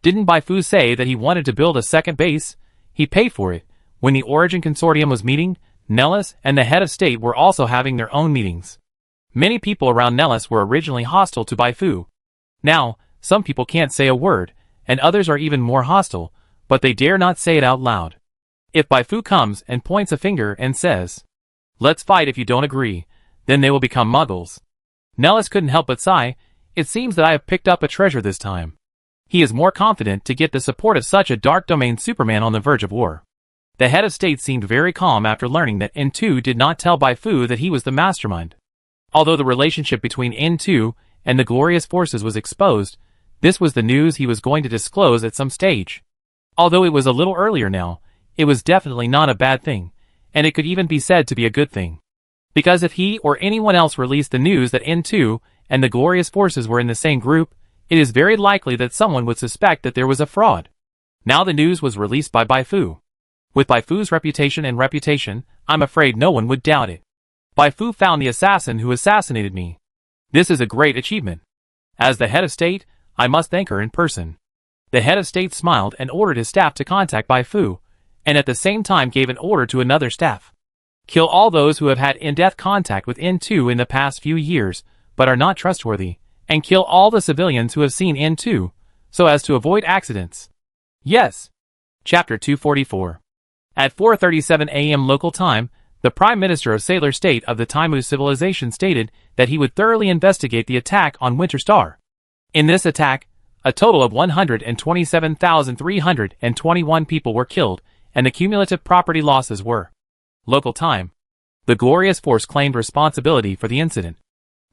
Didn't Bai Fu say that he wanted to build a second base? He paid for it. When the Origin Consortium was meeting, Nellis and the head of state were also having their own meetings. Many people around Nellis were originally hostile to Bai Fu. Now, some people can't say a word, and others are even more hostile, but they dare not say it out loud. If Bai Fu comes and points a finger and says, "Let's fight if you don't agree," then they will become muggles. Nellis couldn't help but sigh. It seems that I have picked up a treasure this time. He is more confident to get the support of such a Dark Domain Superman on the verge of war. The head of state seemed very calm after learning that N2 did not tell Bai Fu that he was the mastermind. Although the relationship between N2 and the Glorious Forces was exposed, this was the news he was going to disclose at some stage. Although it was a little earlier now, it was definitely not a bad thing, and it could even be said to be a good thing. Because if he or anyone else released the news that N2 and the Glorious Forces were in the same group, it is very likely that someone would suspect that there was a fraud. Now the news was released by Bai Fu. With Bai Fu's reputation, I'm afraid no one would doubt it. Bai Fu found the assassin who assassinated me. This is a great achievement. As the head of state, I must thank her in person. The head of state smiled and ordered his staff to contact Bai Fu, and at the same time gave an order to another staff. Kill all those who have had in-depth contact with N2 in the past few years, but are not trustworthy, and kill all the civilians who have seen N2, so as to avoid accidents. Yes. Chapter 244. At 4:37 a.m. local time, the Prime Minister of Sailor State of the Taimu civilization stated that he would thoroughly investigate the attack on Winter Star. In this attack, a total of 127,321 people were killed, and the cumulative property losses were. Local time. The Glorious Force claimed responsibility for the incident.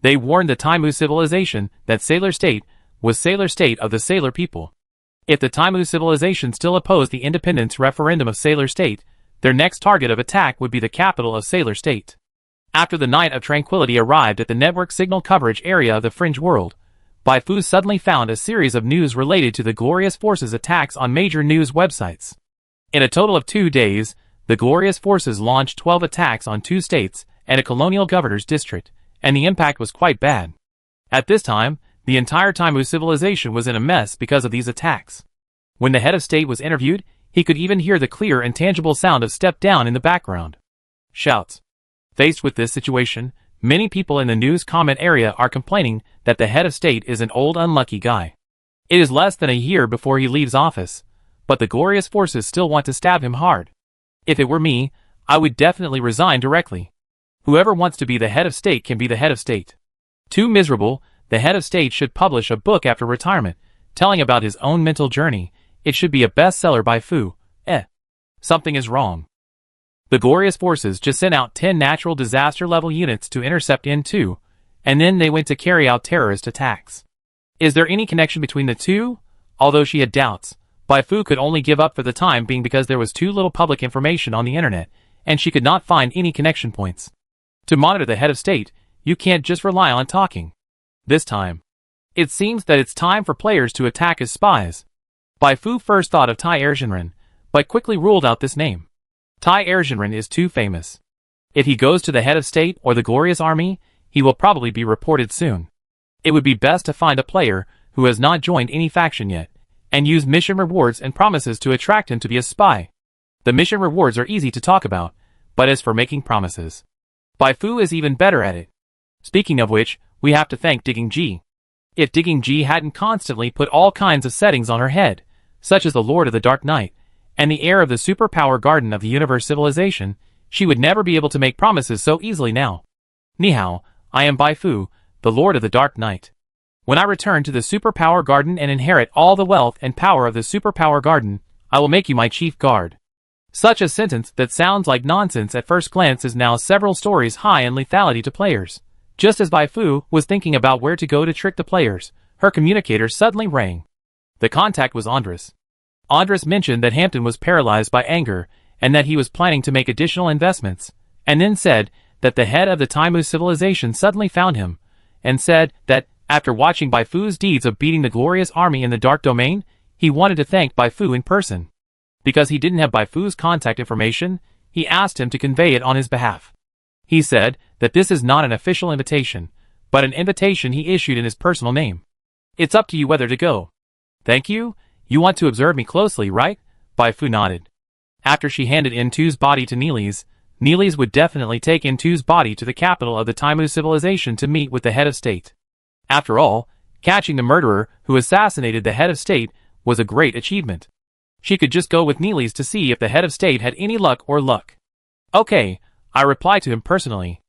They warned the Taimu civilization that Sailor State was Sailor State of the Sailor people. If the Taimu civilization still opposed the independence referendum of Sailor State, their next target of attack would be the capital of Sailor State. After the night of tranquility arrived at the network signal coverage area of the Fringe World, Bai Fu suddenly found a series of news related to the Glorious Forces attacks on major news websites. In a total of 2 days, the Glorious Forces launched 12 attacks on 2 states and a colonial governor's district, and the impact was quite bad. At this time, the entire Taimu civilization was in a mess because of these attacks. When the head of state was interviewed, he could even hear the clear and tangible sound of step down in the background. Shouts. Faced with this situation, many people in the news comment area are complaining that the head of state is an old unlucky guy. It is less than a year before he leaves office, but the Glorious Forces still want to stab him hard. If it were me, I would definitely resign directly. Whoever wants to be the head of state can be the head of state. Too miserable, the head of state should publish a book after retirement, telling about his own mental journey. It should be a bestseller by Fu. Something is wrong. The glorious forces just sent out 10 natural disaster level units to intercept N2, and then they went to carry out terrorist attacks. Is there any connection between the two? Although she had doubts, Bai Fu could only give up for the time being because there was too little public information on the internet, and she could not find any connection points. To monitor the head of state, you can't just rely on talking. This time, it seems that it's time for players to attack as spies. Bai Fu first thought of Tai Erzinren, but quickly ruled out this name. Tai Erzinren is too famous. If he goes to the head of state or the glorious army, he will probably be reported soon. It would be best to find a player who has not joined any faction yet, and use mission rewards and promises to attract him to be a spy. The mission rewards are easy to talk about, but as for making promises, Bai Fu is even better at it. Speaking of which, we have to thank Digging G. If Digging G hadn't constantly put all kinds of settings on her head, such as the Lord of the Dark Knight, and the heir of the superpower garden of the universe civilization, she would never be able to make promises so easily now. Ni hao, I am Bai Fu, the Lord of the Dark Knight. When I return to the superpower garden and inherit all the wealth and power of the superpower garden, I will make you my chief guard. Such a sentence that sounds like nonsense at first glance is now several stories high in lethality to players. Just as Bai Fu was thinking about where to go to trick the players, her communicator suddenly rang. The contact was Andres. Andres mentioned that Hampton was paralyzed by anger, and that he was planning to make additional investments, and then said that the head of the Taimu civilization suddenly found him, and said that, after watching Bai Fu's deeds of beating the glorious army in the dark domain, he wanted to thank Bai Fu in person. Because he didn't have Bai Fu's contact information, he asked him to convey it on his behalf. He said that this is not an official invitation, but an invitation he issued in his personal name. It's up to you whether to go. Thank you? You want to observe me closely, right? Bai Fu nodded. After she handed N2's body to Neely's, Neely's would definitely take N2's body to the capital of the Taimu civilization to meet with the head of state. After all, catching the murderer who assassinated the head of state was a great achievement. She could just go with Neely's to see if the head of state had any luck or luck. Okay, I replied to him personally.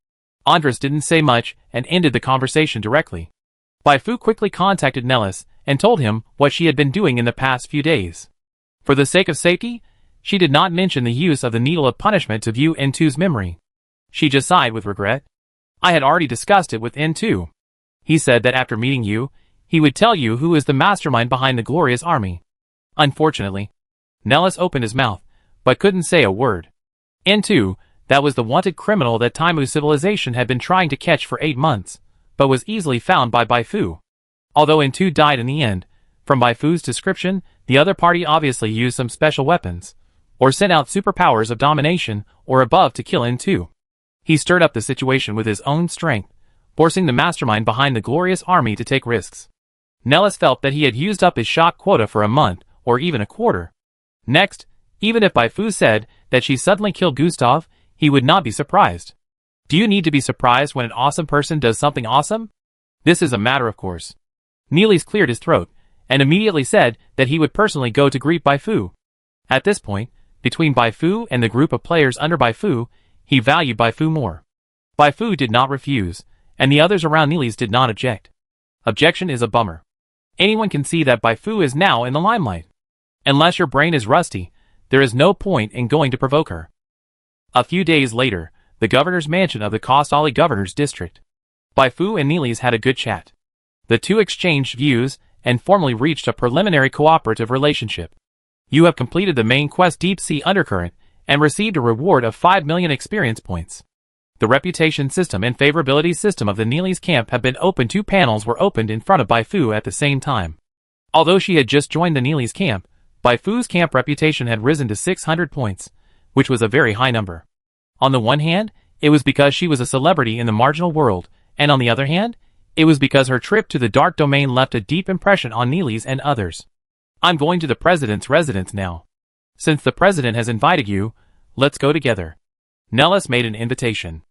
Andres didn't say much and ended the conversation directly. Bai Fu quickly contacted Nellis and told him what she had been doing in the past few days. For the sake of safety, she did not mention the use of the needle of punishment to view N2's memory. She just sighed with regret. I had already discussed it with N2. He said that after meeting you, he would tell you who is the mastermind behind the glorious army. Unfortunately, Nellis opened his mouth, but couldn't say a word. N2, that was the wanted criminal that Taimu civilization had been trying to catch for 8 months, but was easily found by Bai Fu. Although N2 died in the end, from Bai Fu's description, the other party obviously used some special weapons, or sent out superpowers of domination or above to kill N2. He stirred up the situation with his own strength, forcing the mastermind behind the glorious army to take risks. Nellis felt that he had used up his shock quota for a month, or even a quarter. Next, even if Bai Fu said that she suddenly killed Gustav, he would not be surprised. Do you need to be surprised when an awesome person does something awesome? This is a matter of course. Neely's cleared his throat, and immediately said that he would personally go to greet Bai Fu. At this point, between Bai Fu and the group of players under Bai Fu, he valued Bai Fu more. Bai Fu did not refuse, and the others around Neely's did not object. Objection is a bummer. Anyone can see that Bai Fu is now in the limelight. Unless your brain is rusty, there is no point in going to provoke her. A few days later, the governor's mansion of the Kostali governor's district. Bai Fu and Neely's had a good chat. The two exchanged views and formally reached a preliminary cooperative relationship. You have completed the main quest Deep Sea Undercurrent and received a reward of 5 million experience points. The reputation system and favorability system of the Neely's camp have been opened. 2 panels were opened in front of Bai Fu at the same time. Although she had just joined the Neely's camp, Bai Fu's camp reputation had risen to 600 points, which was a very high number. On the one hand, it was because she was a celebrity in the marginal world, and on the other hand, it was because her trip to the Dark Domain left a deep impression on Neely's and others. I'm going to the president's residence now. Since the president has invited you, let's go together. Nellis made an invitation.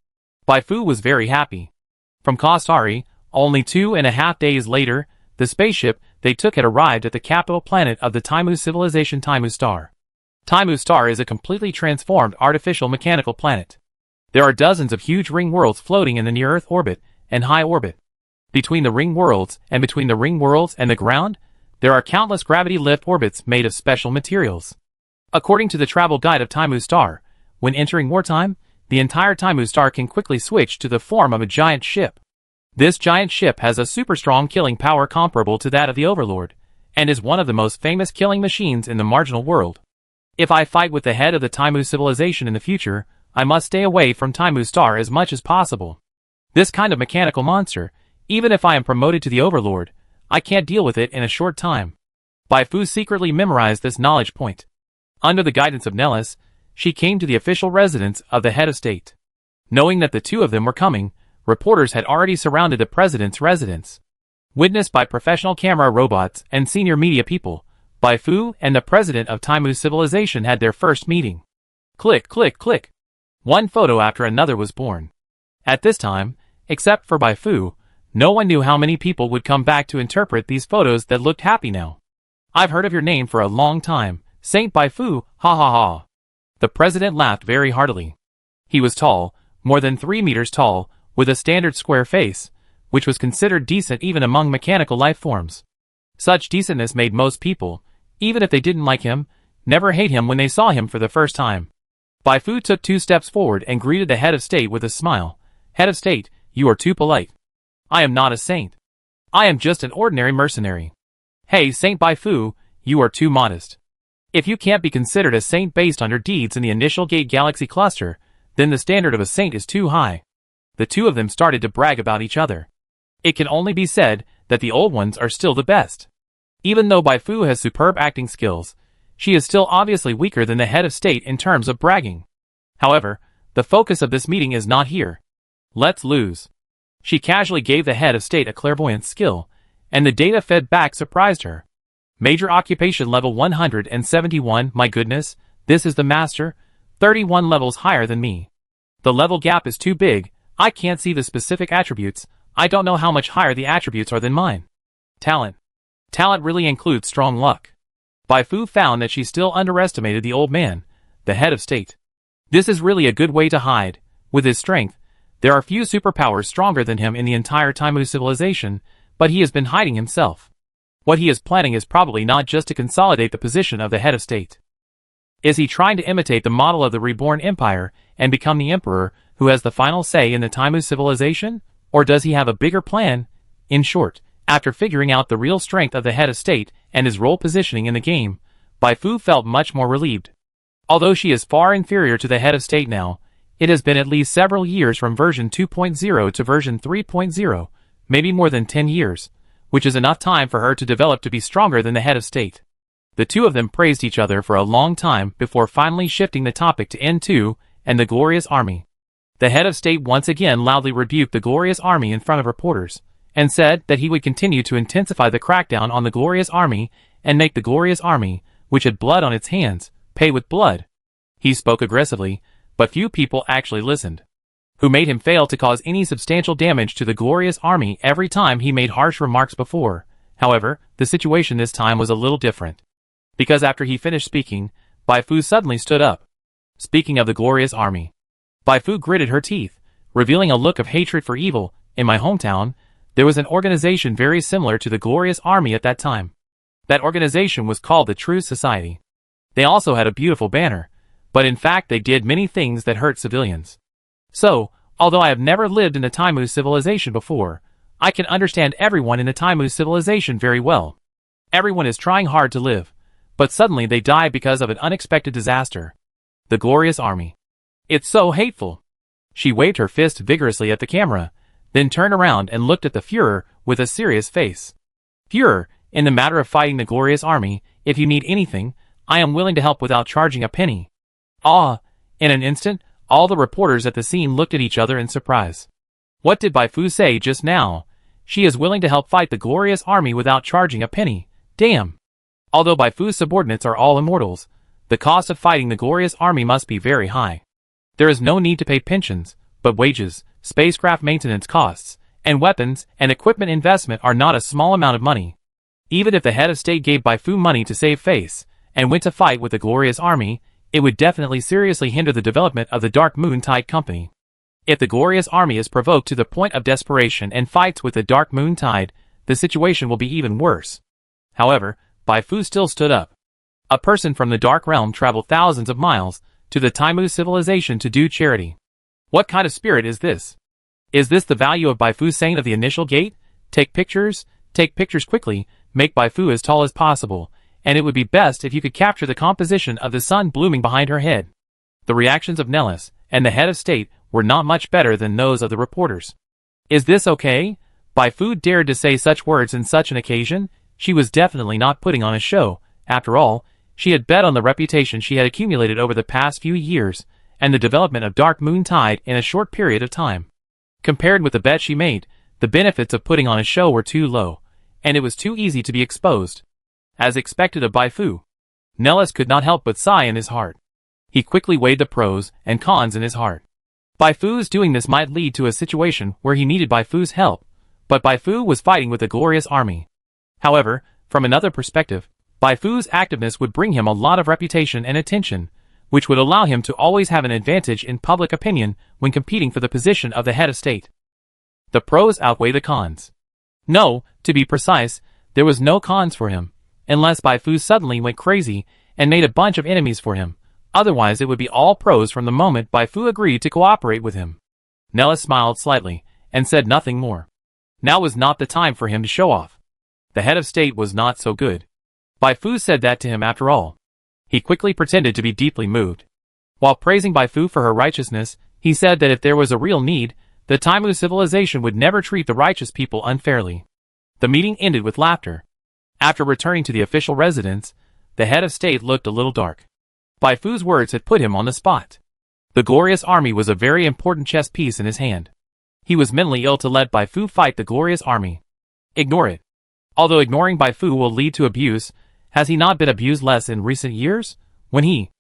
Bai Fu was very happy. From Kostari, only 2.5 days later, the spaceship they took had arrived at the capital planet of the Taimu civilization, Taimu Star. Taimu Star is a completely transformed artificial mechanical planet. There are dozens of huge ring worlds floating in the near-Earth orbit and high orbit. Between the ring worlds and between the ring worlds and the ground, there are countless gravity lift orbits made of special materials. According to the travel guide of Taimu Star, when entering wartime, the entire Taimu Star can quickly switch to the form of a giant ship. This giant ship has a super strong killing power comparable to that of the Overlord, and is one of the most famous killing machines in the marginal world. If I fight with the head of the Taimu civilization in the future, I must stay away from Taimu Star as much as possible. This kind of mechanical monster, even if I am promoted to the Overlord, I can't deal with it in a short time. Bai Fu secretly memorized this knowledge point. Under the guidance of Nellis, she came to the official residence of the head of state. Knowing that the two of them were coming, reporters had already surrounded the president's residence. Witnessed by professional camera robots and senior media people, Bai Fu and the president of Taimu civilization had their first meeting. Click, click, click. One photo after another was born. At this time, except for Bai Fu, no one knew how many people would come back to interpret these photos that looked happy now. I've heard of your name for a long time, Saint Bai Fu, ha ha ha. The president laughed very heartily. He was tall, more than 3 meters tall, with a standard square face, which was considered decent even among mechanical life forms. Such decentness made most people, even if they didn't like him, never hate him when they saw him for the first time. Bai Fu took 2 steps forward and greeted the head of state with a smile. Head of state, you are too polite. I am not a saint. I am just an ordinary mercenary. Hey, Saint Bai Fu, you are too modest. If you can't be considered a saint based on your deeds in the initial Gate Galaxy cluster, then the standard of a saint is too high. The two of them started to brag about each other. It can only be said that the old ones are still the best. Even though Bai Fu has superb acting skills, she is still obviously weaker than the head of state in terms of bragging. However, the focus of this meeting is not here. Let's lose. She casually gave the head of state a clairvoyance skill, and the data fed back surprised her. Major occupation level 171, my goodness, this is the master, 31 levels higher than me. The level gap is too big, I can't see the specific attributes, I don't know how much higher the attributes are than mine. Talent. Talent really includes strong luck. Bai Fu found that she still underestimated the old man, the head of state. This is really a good way to hide. With his strength, there are few superpowers stronger than him in the entire Taimu civilization, but he has been hiding himself. What he is planning is probably not just to consolidate the position of the head of state. Is he trying to imitate the model of the reborn empire and become the emperor who has the final say in the Taimu civilization? Or does he have a bigger plan? In short, after figuring out the real strength of the head of state and his role positioning in the game, Bai Fu felt much more relieved. Although she is far inferior to the head of state now, it has been at least several years from version 2.0 to version 3.0, maybe more than 10 years, which is enough time for her to develop to be stronger than the head of state. The two of them praised each other for a long time before finally shifting the topic to N2 and the Glorious Army. The head of state once again loudly rebuked the Glorious Army in front of reporters, and said that he would continue to intensify the crackdown on the Glorious Army and make the Glorious Army, which had blood on its hands, pay with blood. He spoke aggressively, but few people actually listened. Who made him fail to cause any substantial damage to the Glorious Army every time he made harsh remarks before. However, the situation this time was a little different. Because after he finished speaking, Bai Fu suddenly stood up. Speaking of the Glorious Army, Bai Fu gritted her teeth, revealing a look of hatred for evil. In my hometown, there was an organization very similar to the Glorious Army at that time. That organization was called the True Society. They also had a beautiful banner, but in fact they did many things that hurt civilians. So, although I have never lived in the Taimu civilization before, I can understand everyone in the Taimu civilization very well. Everyone is trying hard to live, but suddenly they die because of an unexpected disaster. The Glorious Army. It's so hateful. She waved her fist vigorously at the camera, then turned around and looked at the Führer with a serious face. Führer, in the matter of fighting the Glorious Army, if you need anything, I am willing to help without charging a penny. Ah! In an instant, all the reporters at the scene looked at each other in surprise. What did Bai Fu say just now? She is willing to help fight the Glorious Army without charging a penny. Damn! Although Bai Fu's subordinates are all immortals, the cost of fighting the Glorious Army must be very high. There is no need to pay pensions, but wages, spacecraft maintenance costs, and weapons and equipment investment are not a small amount of money. Even if the head of state gave Bai Fu money to save face, and went to fight with the Glorious Army, it would definitely seriously hinder the development of the Dark Moon Tide Company. If the glorious army is provoked to the point of desperation and fights with the dark moon tide, the situation will be even worse. However, Bai Fu still stood up. A person from the Dark Realm traveled thousands of miles to the Taimu civilization to do charity. What kind of spirit is this? Is this the value of Bai Fu saying of the initial gate? Take pictures quickly, make Bai Fu as tall as possible, and it would be best if you could capture the composition of the sun blooming behind her head. The reactions of Nellis and the head of state were not much better than those of the reporters. Is this okay? Bai Fu dared to say such words in such an occasion? She was definitely not putting on a show. After all, she had bet on the reputation she had accumulated over the past few years, and the development of Dark Moon Tide in a short period of time. Compared with the bet she made, the benefits of putting on a show were too low, and it was too easy to be exposed. As expected of Bai Fu, Nellis could not help but sigh in his heart. He quickly weighed the pros and cons in his heart. Bai Fu's doing this might lead to a situation where he needed Bai Fu's help, but Bai Fu was fighting with a glorious army. However, from another perspective, Bai Fu's activeness would bring him a lot of reputation and attention, which would allow him to always have an advantage in public opinion when competing for the position of the head of state. The pros outweigh the cons. No, to be precise, there was no cons for him, unless Bai Fu suddenly went crazy and made a bunch of enemies for him. Otherwise it would be all pros from the moment Bai Fu agreed to cooperate with him. Nellis smiled slightly, and said nothing more. Now was not the time for him to show off. The head of state was not so good. Bai Fu said that to him after all. He quickly pretended to be deeply moved. While praising Bai Fu for her righteousness, he said that if there was a real need, the Taimu civilization would never treat the righteous people unfairly. The meeting ended with laughter. After returning to the official residence, the head of state looked a little dark. Bai Fu's words had put him on the spot. The glorious army was a very important chess piece in his hand. He was mentally ill to let Bai Fu fight the glorious army. Ignore it. Although ignoring Bai Fu will lead to abuse, has he not been abused less in recent years? When he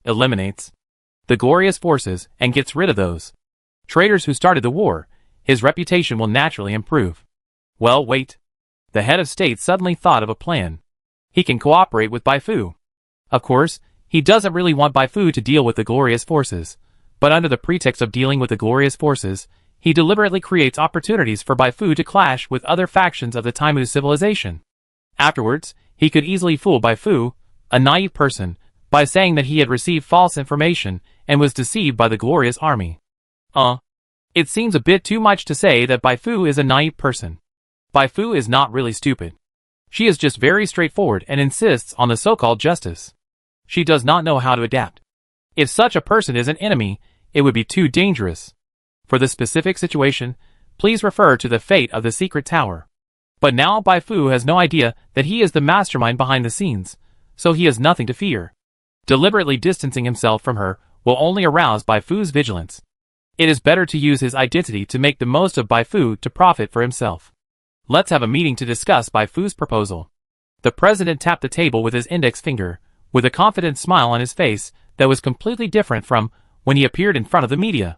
eliminates the glorious forces and gets rid of those traitors who started the war, his reputation will naturally improve. Well, wait. The head of state suddenly thought of a plan. He can cooperate with Bai Fu. Of course, he doesn't really want Bai Fu to deal with the glorious forces, but under the pretext of dealing with the glorious forces, he deliberately creates opportunities for Bai Fu to clash with other factions of the Taimu civilization. Afterwards, he could easily fool Bai Fu, a naive person, by saying that he had received false information and was deceived by the glorious army. It seems a bit too much to say that Bai Fu is a naive person. Bai Fu is not really stupid. She is just very straightforward and insists on the so-called justice. She does not know how to adapt. If such a person is an enemy, it would be too dangerous. For the specific situation, please refer to the fate of the secret tower. But now Bai Fu has no idea that he is the mastermind behind the scenes, so he has nothing to fear. Deliberately distancing himself from her will only arouse Bai Fu's vigilance. It is better to use his identity to make the most of Bai Fu to profit for himself. Let's have a meeting to discuss Bai Fu's proposal. The president tapped the table with his index finger, with a confident smile on his face that was completely different from when he appeared in front of the media.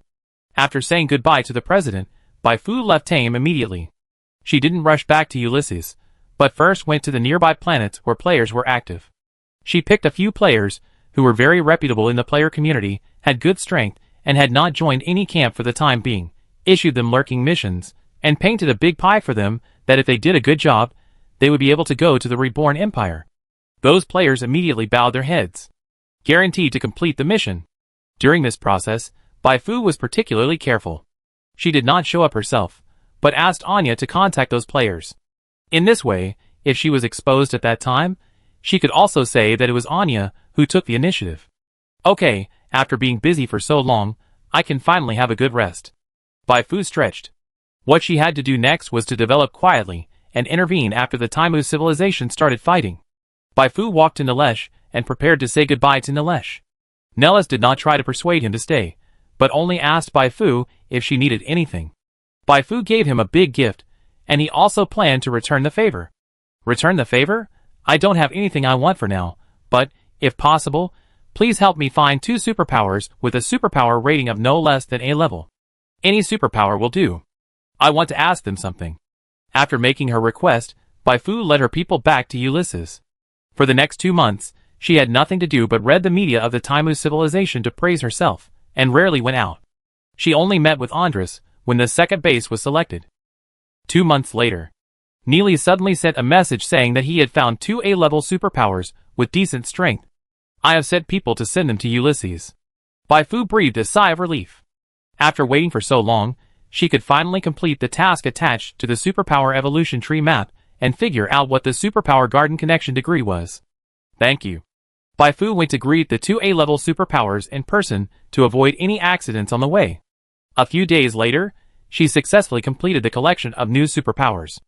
After saying goodbye to the president, Bai Fu left Tame immediately. She didn't rush back to Ulysses, but first went to the nearby planets where players were active. She picked a few players who were very reputable in the player community, had good strength, and had not joined any camp for the time being, issued them lurking missions, and painted a big pie for them that if they did a good job, they would be able to go to the Reborn Empire. Those players immediately bowed their heads, guaranteed to complete the mission. During this process, Bai Fu was particularly careful. She did not show up herself, but asked Anya to contact those players. In this way, if she was exposed at that time, she could also say that it was Anya who took the initiative. Okay, after being busy for so long, I can finally have a good rest. Bai Fu stretched. What she had to do next was to develop quietly and intervene after the Taimu civilization started fighting. Bai Fu walked to Nilesh and prepared to say goodbye to Nilesh. Nellis did not try to persuade him to stay, but only asked Bai Fu if she needed anything. Bai Fu gave him a big gift, and he also planned to return the favor. Return the favor? I don't have anything I want for now, but, if possible, please help me find 2 superpowers with a superpower rating of no less than A level. Any superpower will do. I want to ask them something. After making her request, Bai Fu led her people back to Ulysses. For the next 2 months, she had nothing to do but read the media of the Taimu civilization to praise herself, and rarely went out. She only met with Andres when the second base was selected. 2 months later, Neely suddenly sent a message saying that he had found 2 A-level superpowers with decent strength. I have sent people to send them to Ulysses. Baifu breathed a sigh of relief. After waiting for so long, she could finally complete the task attached to the superpower evolution tree map and figure out what the superpower garden connection degree was. Thank you. Baifu went to greet the 2 A-level superpowers in person to avoid any accidents on the way. A few days later, she successfully completed the collection of new superpowers.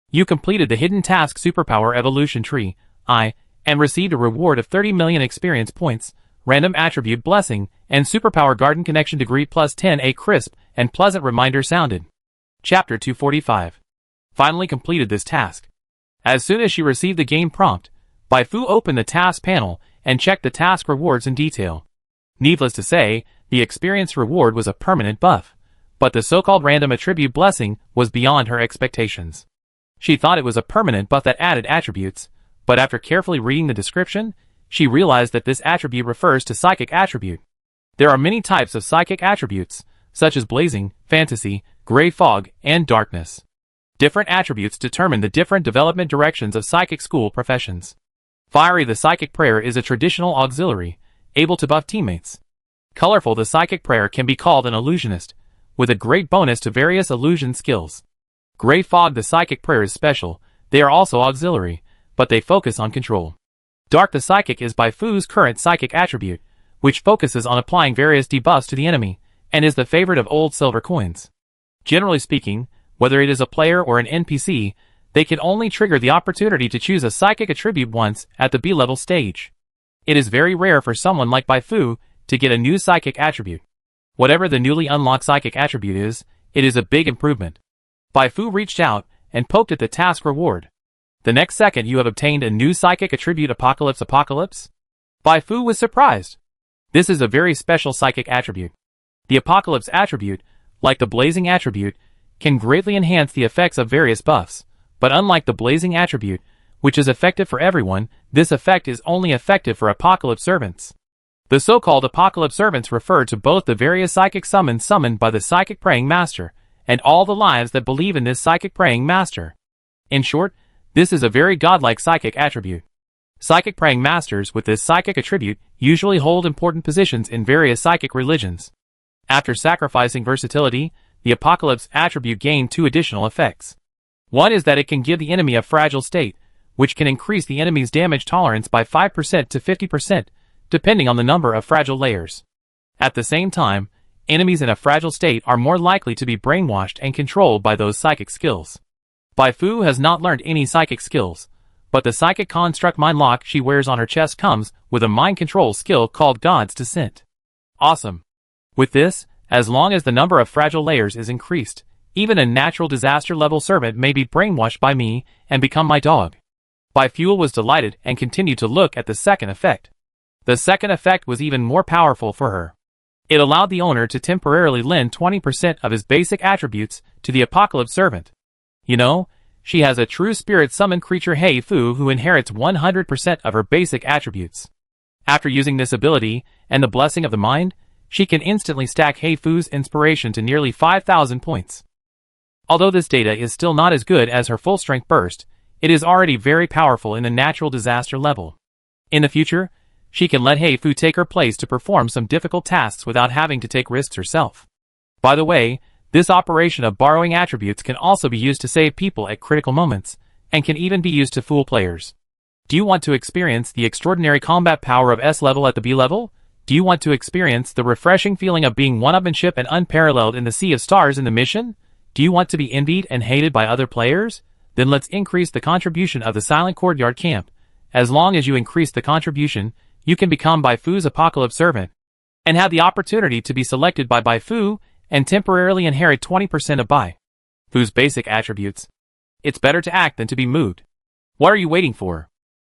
You completed the hidden task superpower evolution tree, and received a reward of 30 million experience points, random attribute blessing, and superpower garden connection degree plus 10. A crisp and pleasant reminder sounded. Chapter 245. Finally completed this task. As soon as she received the game prompt, Baifu opened the task panel and checked the task rewards in detail. Needless to say, the experience reward was a permanent buff, but the so-called random attribute blessing was beyond her expectations. She thought it was a permanent buff that added attributes, but after carefully reading the description, she realized that this attribute refers to psychic attribute. There are many types of psychic attributes, such as blazing, fantasy, gray fog, and darkness. Different attributes determine the different development directions of psychic school professions. Fiery the psychic prayer is a traditional auxiliary, able to buff teammates. Colorful the psychic prayer can be called an illusionist, with a great bonus to various illusion skills. Gray fog the psychic prayer is special, they are also auxiliary, but they focus on control. Dark the psychic is Baifu's current psychic attribute, which focuses on applying various debuffs to the enemy, and is the favorite of old silver coins. Generally speaking, whether it is a player or an NPC, they can only trigger the opportunity to choose a psychic attribute once at the B-level stage. It is very rare for someone like Baifu to get a new psychic attribute. Whatever the newly unlocked psychic attribute is, it is a big improvement. Baifu reached out and poked at the task reward. The next second you have obtained a new psychic attribute Apocalypse. Baifu was surprised. This is a very special psychic attribute. The Apocalypse attribute, like the Blazing attribute, can greatly enhance the effects of various buffs, but unlike the Blazing attribute, which is effective for everyone, this effect is only effective for Apocalypse servants. The so-called Apocalypse servants refer to both the various psychic summons summoned by the Psychic Praying Master, and all the lives that believe in this Psychic Praying Master. In short, this is a very godlike psychic attribute. Psychic Praying Masters with this psychic attribute usually hold important positions in various psychic religions. After sacrificing versatility, the Apocalypse attribute gained 2 additional effects. One is that it can give the enemy a fragile state, which can increase the enemy's damage tolerance by 5% to 50%, depending on the number of fragile layers. At the same time, enemies in a fragile state are more likely to be brainwashed and controlled by those psychic skills. Baifu has not learned any psychic skills, but the psychic construct mind lock she wears on her chest comes with a mind control skill called God's Descent. Awesome. With this, as long as the number of fragile layers is increased, even a natural disaster level servant may be brainwashed by me and become my dog. Baifu was delighted and continued to look at the second effect. The second effect was even more powerful for her. It allowed the owner to temporarily lend 20% of his basic attributes to the Apocalypse servant. You know, she has a true spirit summon creature Hei Fu who inherits 100% of her basic attributes. After using this ability, and the blessing of the mind, she can instantly stack Hei Fu's inspiration to nearly 5,000 points. Although this data is still not as good as her full strength burst, it is already very powerful in the natural disaster level. In the future, she can let Hei Fu take her place to perform some difficult tasks without having to take risks herself. By the way, this operation of borrowing attributes can also be used to save people at critical moments, and can even be used to fool players. Do you want to experience the extraordinary combat power of S level at the B level? Do you want to experience the refreshing feeling of being one-upmanship and unparalleled in the sea of stars in the mission? Do you want to be envied and hated by other players? Then let's increase the contribution of the Silent Courtyard Camp. As long as you increase the contribution, you can become Baifu's Apocalypse servant, and have the opportunity to be selected by Baifu and temporarily inherit 20% of Baifu's basic attributes. It's better to act than to be moved. What are you waiting for?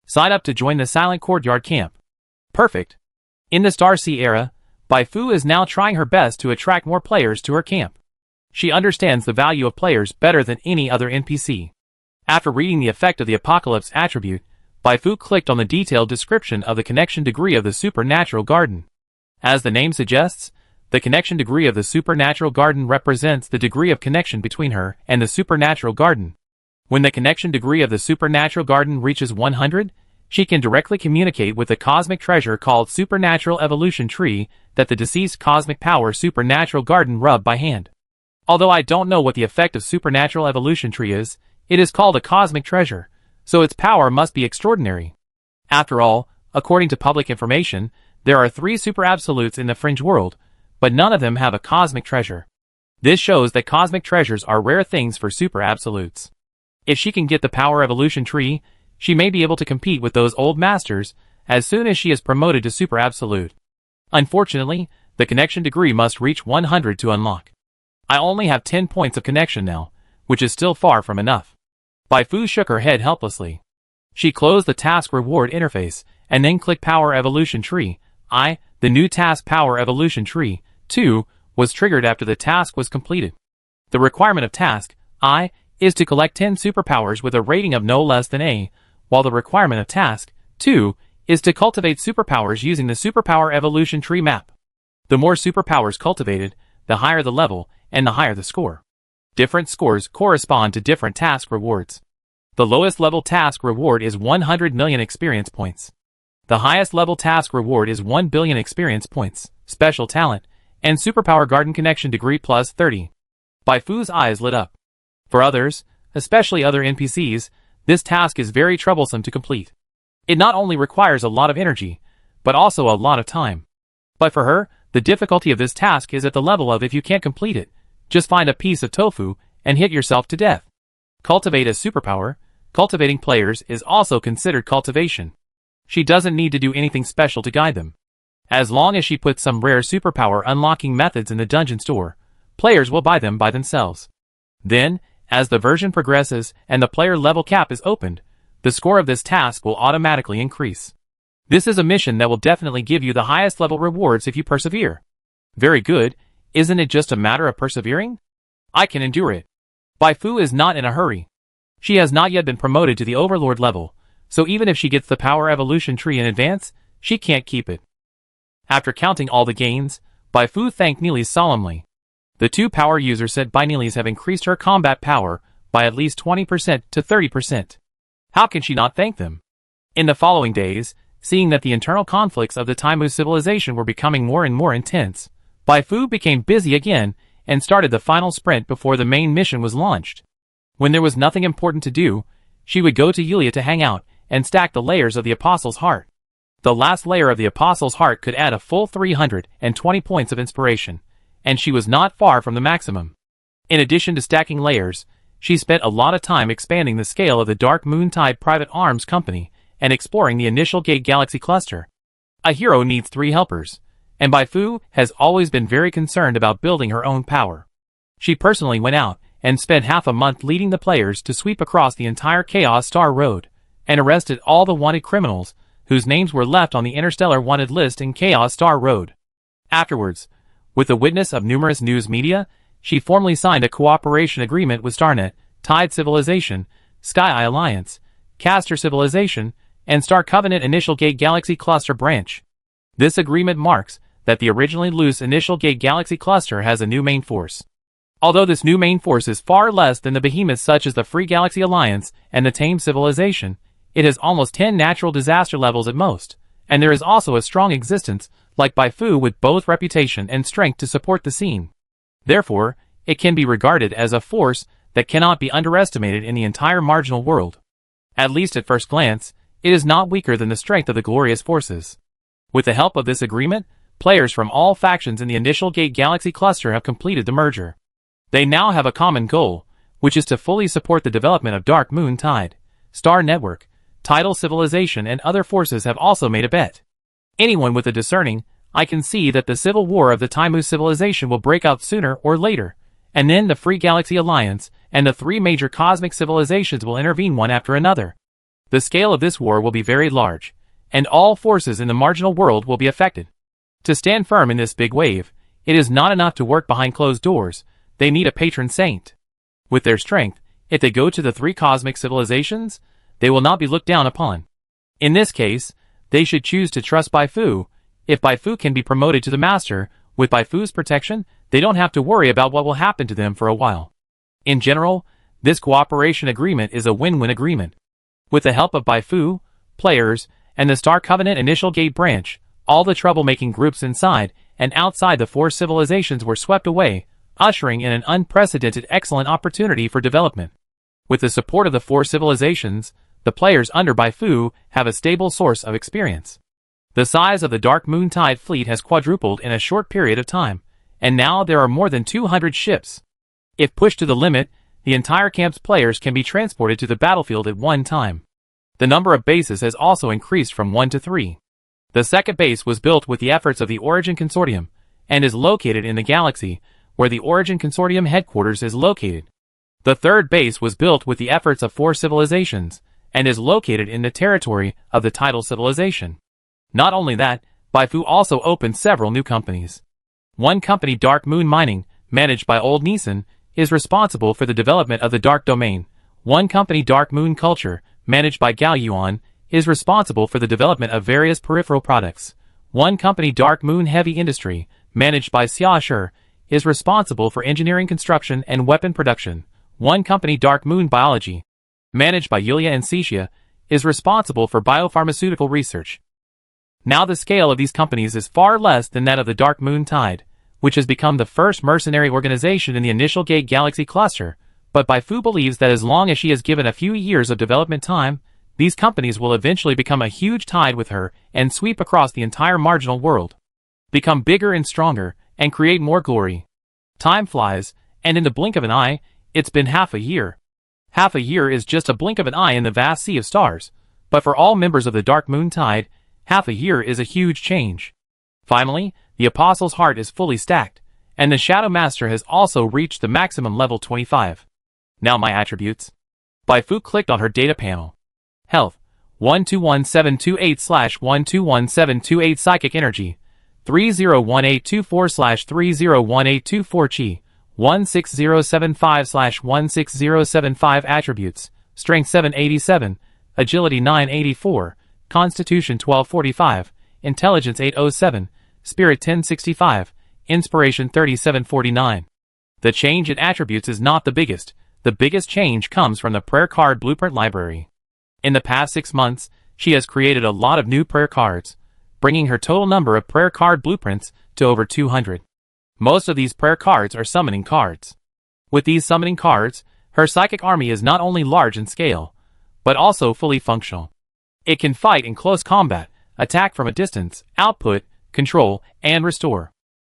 Sign up to join the Silent Courtyard Camp. Perfect. In the Star Sea era, Baifu is now trying her best to attract more players to her camp. She understands the value of players better than any other NPC. After reading the effect of the Apocalypse attribute, Baifu clicked on the detailed description of the connection degree of the supernatural garden. As the name suggests, The connection degree of the supernatural garden represents the degree of connection between her and the supernatural garden. When the connection degree of the supernatural garden reaches 100, she can directly communicate with the cosmic treasure called Supernatural Evolution Tree that the deceased cosmic power supernatural garden rubbed by hand. Although I don't know what the effect of Supernatural Evolution Tree is, it is called a cosmic treasure, so its power must be extraordinary. After all, according to public information, there are 3 super absolutes in the fringe world, but none of them have a cosmic treasure. This shows that cosmic treasures are rare things for super absolutes. If she can get the power evolution tree, she may be able to compete with those old masters as soon as she is promoted to super absolute. Unfortunately, the connection degree must reach 100 to unlock. I only have 10 points of connection now, which is still far from enough. Bai Fu shook her head helplessly. She closed the task reward interface and then clicked Power Evolution Tree. The new task Power Evolution Tree, 2, was triggered after the task was completed. The requirement of task, is to collect 10 superpowers with a rating of no less than A, while the requirement of task, 2, is to cultivate superpowers using the Superpower Evolution Tree map. The more superpowers cultivated, the higher the level, and the higher the score. Different scores correspond to different task rewards. The lowest level task reward is 100 million experience points. The highest level task reward is 1 billion experience points, special talent, and superpower garden connection degree plus 30. Bai Fu's eyes lit up. For others, especially other NPCs, this task is very troublesome to complete. It not only requires a lot of energy, but also a lot of time. But for her, the difficulty of this task is at the level of if you can't complete it, just find a piece of tofu and hit yourself to death. Cultivate as superpower. Cultivating players is also considered cultivation. She doesn't need to do anything special to guide them. As long as she puts some rare superpower unlocking methods in the dungeon store, players will buy them by themselves. Then, as the version progresses and the player level cap is opened, the score of this task will automatically increase. This is a mission that will definitely give you the highest level rewards if you persevere. Very good, isn't it just a matter of persevering? I can endure it. Bai Fu is not in a hurry. She has not yet been promoted to the Overlord level, so even if she gets the Power Evolution Tree in advance, she can't keep it. After counting all the gains, Bai Fu thanked Neelys solemnly. The 2 power users set by Neelys have increased her combat power by at least 20% to 30%. How can she not thank them? In the following days, seeing that the internal conflicts of the Taimu civilization were becoming more and more intense, Bai Fu became busy again and started the final sprint before the main mission was launched. When there was nothing important to do, she would go to Yulia to hang out and stack the layers of the Apostle's Heart. The last layer of the Apostle's Heart could add a full 320 points of inspiration, and she was not far from the maximum. In addition to stacking layers, she spent a lot of time expanding the scale of the Dark Moon Tide Private Arms Company and exploring the initial Gate Galaxy Cluster. A hero needs 3 helpers, and Bai Fu has always been very concerned about building her own power. She personally went out and spent half a month leading the players to sweep across the entire Chaos Star Road, and arrested all the wanted criminals whose names were left on the Interstellar Wanted list in Chaos Star Road. Afterwards, with the witness of numerous news media, she formally signed a cooperation agreement with Starnet, Tide Civilization, Sky Eye Alliance, Castor Civilization, and Star Covenant Initial Gate Galaxy Cluster branch. This agreement marks that the originally loose Initial Gate Galaxy Cluster has a new main force. Although this new main force is far less than the behemoths such as the Free Galaxy Alliance and the Tame Civilization, it has almost 10 natural disaster levels at most, and there is also a strong existence like Bai Fu with both reputation and strength to support the scene. Therefore, it can be regarded as a force that cannot be underestimated in the entire marginal world. At least at first glance, it is not weaker than the strength of the glorious forces. With the help of this agreement, players from all factions in the Initial Gate Galaxy Cluster have completed the merger. They now have a common goal, which is to fully support the development of Dark Moon Tide, Star Network, Tidal Civilization, and other forces have also made a bet. Anyone with a discerning eye can see that the civil war of the Taimu civilization will break out sooner or later, and then the Free Galaxy Alliance and the 3 major cosmic civilizations will intervene one after another. The scale of this war will be very large, and all forces in the marginal world will be affected. To stand firm in this big wave, it is not enough to work behind closed doors. They need a patron saint. With their strength, if they go to the 3 cosmic civilizations, they will not be looked down upon. In this case, they should choose to trust Bai Fu. If Bai Fu can be promoted to the master, With Baifu's protection, they don't have to worry about what will happen to them for a while. In general, this cooperation agreement is a win-win agreement. With the help of Baifu, players, and the Star Covenant Initial Gate branch, all the troublemaking groups inside and outside the four civilizations were swept away, ushering in an unprecedented excellent opportunity for development. With the support of the four civilizations, the players under Baifu have a stable source of experience. The size of the Dark Moon Tide fleet has quadrupled in a short period of time, and now there are more than 200 ships. If pushed to the limit, the entire camp's players can be transported to the battlefield at one time. The number of bases has also increased from 1 to 3. The second base was built with the efforts of the Origin Consortium, and is located in the galaxy, where the Origin Consortium headquarters is located. The third base was built with the efforts of 4 civilizations, and is located in the territory of the Tidal Civilization. Not only that, Baifu also opened several new companies. One company, Dark Moon Mining, managed by Old Neeson, is responsible for the development of the Dark Domain. One company, Dark Moon Culture, managed by Gao Yuan, is responsible for the development of various peripheral products. One company, Dark Moon Heavy Industry, managed by Xia Shi, is responsible for engineering construction and weapon production. One company, Dark Moon Biology, managed by Yulia and Cixia, is responsible for biopharmaceutical research. Now the scale of these companies is far less than that of the Dark Moon Tide, which has become the first mercenary organization in the Initial Gate Galaxy cluster, but Baifu believes that as long as she is given a few years of development time, these companies will eventually become a huge tide with her and sweep across the entire marginal world, become bigger and stronger, and create more glory. Time flies, and in the blink of an eye, it's been half a year. Half a year is just a blink of an eye in the vast sea of stars, but for all members of the Dark Moon Tide, half a year is a huge change. Finally, the Apostle's heart is fully stacked, and the Shadow Master has also reached the maximum level 25. Now my attributes. Baifu clicked on her data panel. Health, 121728/121728 Psychic Energy, 301824/301824 Chi, 16075/16075 Attributes, Strength 787, Agility 984, Constitution 1245, Intelligence 807, Spirit 1065, Inspiration 3749. The change in attributes is not the biggest. The biggest change comes from the prayer card blueprint library. In the past 6 months, she has created a lot of new prayer cards, bringing her total number of prayer card blueprints to over 200. Most of these prayer cards are summoning cards. With these summoning cards, her psychic army is not only large in scale, but also fully functional. It can fight in close combat, attack from a distance, output, control, and restore.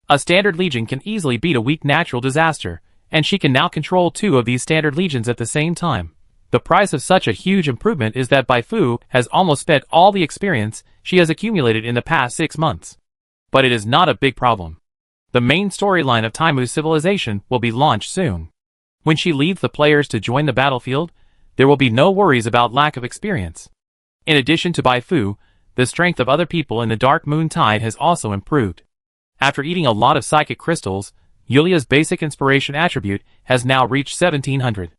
A standard legion can easily beat a weak natural disaster, and she can now control 2 of these standard legions at the same time. The price of such a huge improvement is that Baifu has almost spent all the experience she has accumulated in the past 6 months. But it is not a big problem. The main storyline of Taimu's civilization will be launched soon. When she leads the players to join the battlefield, there will be no worries about lack of experience. In addition to Baifu, the strength of other people in the Dark Moon Tide has also improved. After eating a lot of psychic crystals, Yulia's basic inspiration attribute has now reached 1700.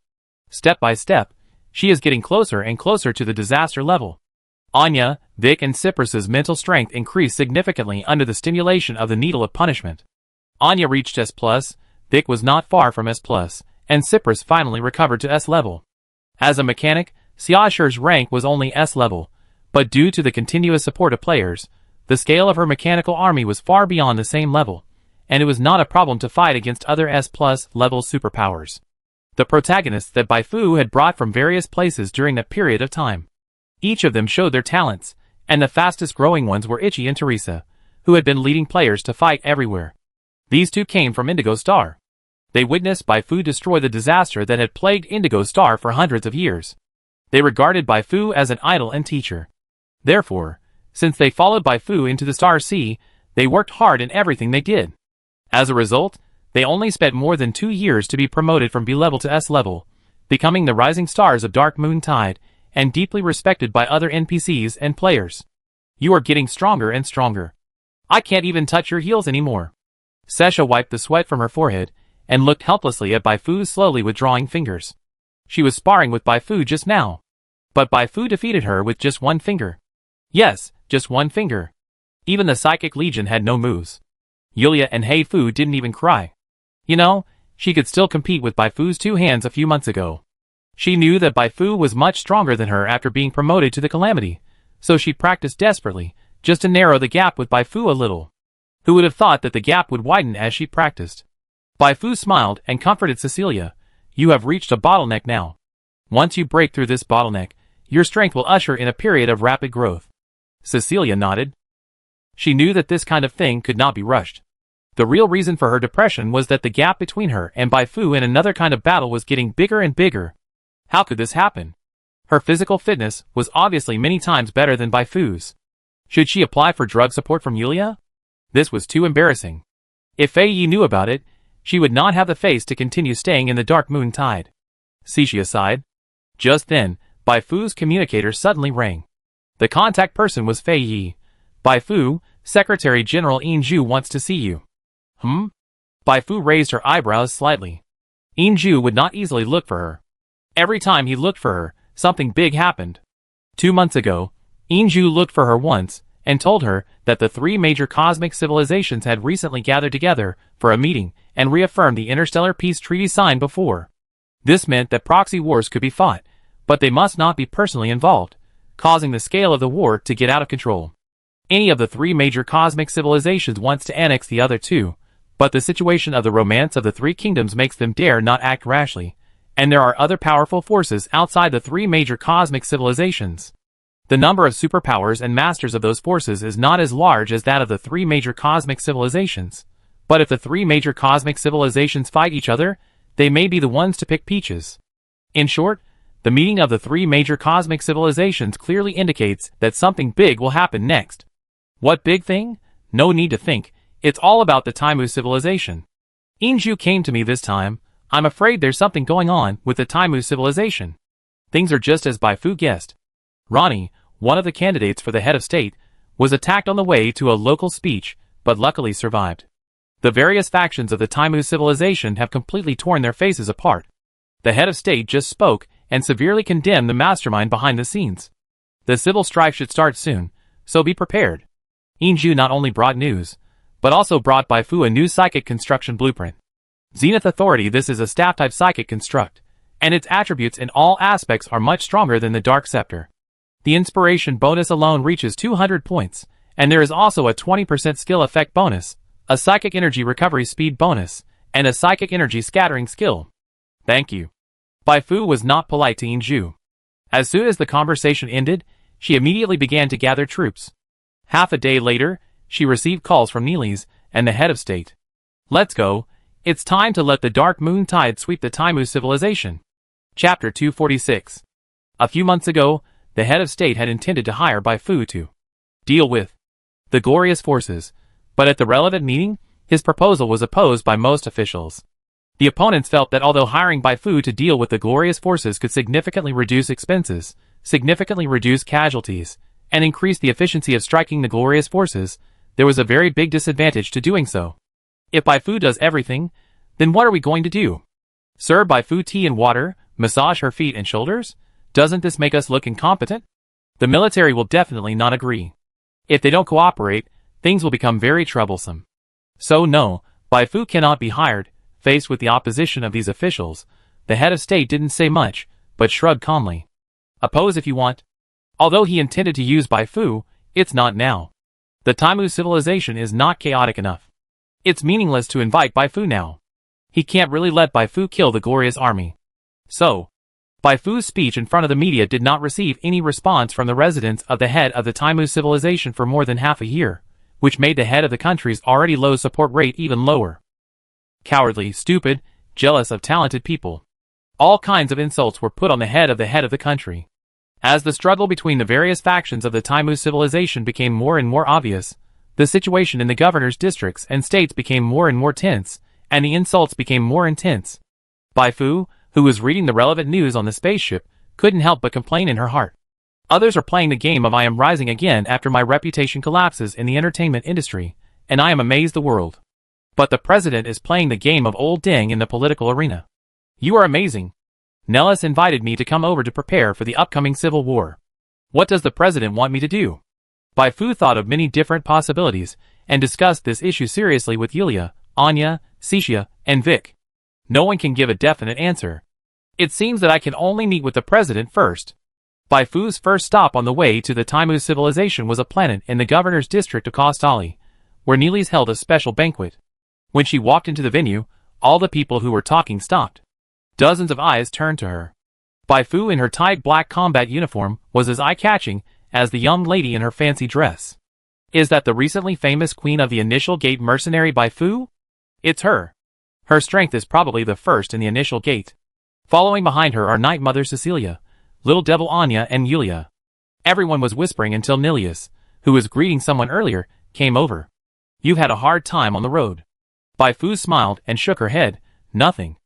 Step by step, she is getting closer and closer to the disaster level. Anya, Vic, and Cyprus's mental strength increased significantly under the stimulation of the Needle of Punishment. Anya reached S+, Vic was not far from S+, and Cyprus finally recovered to S level. As a mechanic, Xia Shi's rank was only S level, but due to the continuous support of players, the scale of her mechanical army was far beyond the same level, and it was not a problem to fight against other S+ level superpowers. The protagonists that Baifu had brought from various places during that period of time. Each of them showed their talents, and the fastest growing ones were Ichi and Teresa, who had been leading players to fight everywhere. These two came from Indigo Star. They witnessed Baifu destroy the disaster that had plagued Indigo Star for hundreds of years. They regarded Baifu as an idol and teacher. Therefore, since they followed Baifu into the Star Sea, they worked hard in everything they did. As a result, they only spent more than 2 years to be promoted from B level to S level, becoming the rising stars of Dark Moon Tide, and deeply respected by other NPCs and players. You are getting stronger and stronger. I can't even touch your heels anymore. Sesha wiped the sweat from her forehead, and looked helplessly at Baifu's slowly withdrawing fingers. She was sparring with Baifu just now. But Baifu defeated her with just 1 finger. Yes, just 1 finger. Even the Psychic Legion had no moves. Yulia and Hei Fu didn't even cry. You know, she could still compete with Bai Fu's 2 hands a few months ago. She knew that Bai Fu was much stronger than her after being promoted to the Calamity, so she practiced desperately, just to narrow the gap with Bai Fu a little. Who would have thought that the gap would widen as she practiced? Bai Fu smiled and comforted Cecilia. You have reached a bottleneck now. Once you break through this bottleneck, your strength will usher in a period of rapid growth. Cecilia nodded. She knew that this kind of thing could not be rushed. The real reason for her depression was that the gap between her and Bai Fu in another kind of battle was getting bigger and bigger. How could this happen? Her physical fitness was obviously many times better than Bai Fu's. Should she apply for drug support from Yulia? This was too embarrassing. If Fei Yi knew about it, she would not have the face to continue staying in the Dark Moon Tide. Cixia sighed. Just then, Bai Fu's communicator suddenly rang. The contact person was Fei Yi. Bai Fu, Secretary General Yinju wants to see you. Bai Fu raised her eyebrows slightly. Yinju would not easily look for her. Every time he looked for her, something big happened. 2 months ago, Yinju looked for her once, and told her that the 3 major cosmic civilizations had recently gathered together for a meeting and reaffirmed the interstellar peace treaty signed before. This meant that proxy wars could be fought, but they must not be personally involved, causing the scale of the war to get out of control. Any of the 3 major cosmic civilizations wants to annex the other 2, but the situation of the romance of the 3 kingdoms makes them dare not act rashly, and there are other powerful forces outside the 3 major cosmic civilizations. The number of superpowers and masters of those forces is not as large as that of the 3 major cosmic civilizations, but if the 3 major cosmic civilizations fight each other, they may be the ones to pick peaches. In short, the meeting of the 3 major cosmic civilizations clearly indicates that something big will happen next. What big thing? No need to think, it's all about the Taimu civilization. Yinju came to me this time. I'm afraid there's something going on with the Taimu civilization. Things are just as Bai Fu guessed. Ronnie, one of the candidates for the head of state, was attacked on the way to a local speech, but luckily survived. The various factions of the Taimu civilization have completely torn their faces apart. The head of state just spoke and severely condemned the mastermind behind the scenes. The civil strife should start soon, so be prepared. Yinju not only brought news, but also brought Bai Fu a new psychic construction blueprint. Zenith Authority. This is a staff-type psychic construct, and its attributes in all aspects are much stronger than the Dark Scepter. The inspiration bonus alone reaches 200 points, and there is also a 20% skill effect bonus, a psychic energy recovery speed bonus, and a psychic energy scattering skill. Thank you. Bai Fu was not polite to Yinju. As soon as the conversation ended, she immediately began to gather troops. Half a day later, she received calls from Neelys and the head of state. Let's go. It's time to let the Dark Moon Tide sweep the Taimu civilization. Chapter 246. A few months ago, the head of state had intended to hire Bai Fu to deal with the glorious forces, but at the relevant meeting, his proposal was opposed by most officials. The opponents felt that although hiring Bai Fu to deal with the glorious forces could significantly reduce expenses, significantly reduce casualties, and increase the efficiency of striking the glorious forces, there was a very big disadvantage to doing so. If Bai Fu does everything, then what are we going to do? Serve Bai Fu tea and water, massage her feet and shoulders? Doesn't this make us look incompetent? The military will definitely not agree. If they don't cooperate, things will become very troublesome. So no, Bai Fu cannot be hired. Faced with the opposition of these officials, the head of state didn't say much, but shrugged calmly. Oppose if you want. Although he intended to use Bai Fu, it's not now. The Taimu civilization is not chaotic enough. It's meaningless to invite Bai Fu now. He can't really let Bai Fu kill the glorious army. So, Bai Fu's speech in front of the media did not receive any response from the residents of the head of the Taimu civilization for more than half a year, which made the head of the country's already low support rate even lower. Cowardly, stupid, jealous of talented people. All kinds of insults were put on the head of the country. As the struggle between the various factions of the Taimu civilization became more and more obvious, the situation in the governor's districts and states became more and more tense, and the insults became more intense. Bai Fu, who was reading the relevant news on the spaceship, couldn't help but complain in her heart. Others are playing the game of I am rising again after my reputation collapses in the entertainment industry, and I am amazed the world. But the president is playing the game of old Deng in the political arena. You are amazing. Nellis invited me to come over to prepare for the upcoming civil war. What does the president want me to do? Bai Fu thought of many different possibilities and discussed this issue seriously with Yulia, Anya, Cixia, and Vic. No one can give a definite answer. It seems that I can only meet with the president first. Bai Fu's first stop on the way to the Taimu civilization was a planet in the governor's district of Kostali, where Neely's held a special banquet. When she walked into the venue, all the people who were talking stopped. Dozens of eyes turned to her. Bai Fu in her tight black combat uniform was as eye-catching as the young lady in her fancy dress. Is that the recently famous queen of the initial gate mercenary Bai Fu? It's her. Her strength is probably the first in the initial gate. Following behind her are Night Mother Cecilia, Little Devil Anya, and Yulia. Everyone was whispering until Nilius, who was greeting someone earlier, came over. You've had a hard time on the road. Bai Fu smiled and shook her head. Nothing.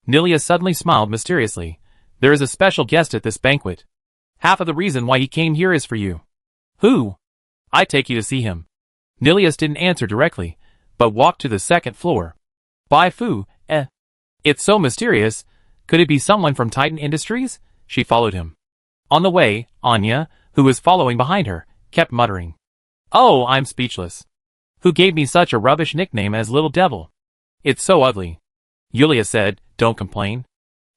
Nilius suddenly smiled mysteriously. There is a special guest at this banquet. Half of the reason why he came here is for you. Who? I take you to see him. Nilius didn't answer directly, but walked to the second floor. Bai Fu, It's so mysterious. Could it be someone from Titan Industries? She followed him. On the way, Anya, who was following behind her, kept muttering. Oh, I'm speechless. Who gave me such a rubbish nickname as Little Devil? It's so ugly. Yulia said, don't complain.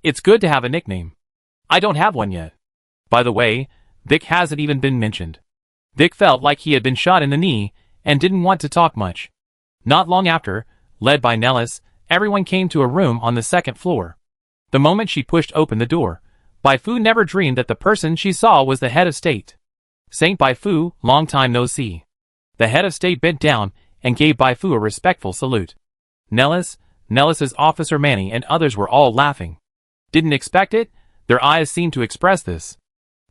It's good to have a nickname. I don't have one yet. By the way, Vic hasn't even been mentioned. Vic felt like he had been shot in the knee and didn't want to talk much. Not long after, led by Nellis, everyone came to a room on the second floor. The moment she pushed open the door, Bai Fu never dreamed that the person she saw was the head of state. Saint Bai Fu, long time no see. The head of state bent down and gave Bai Fu a respectful salute. Nellis's officer Manny and others were all laughing. Didn't expect it? Their eyes seemed to express this.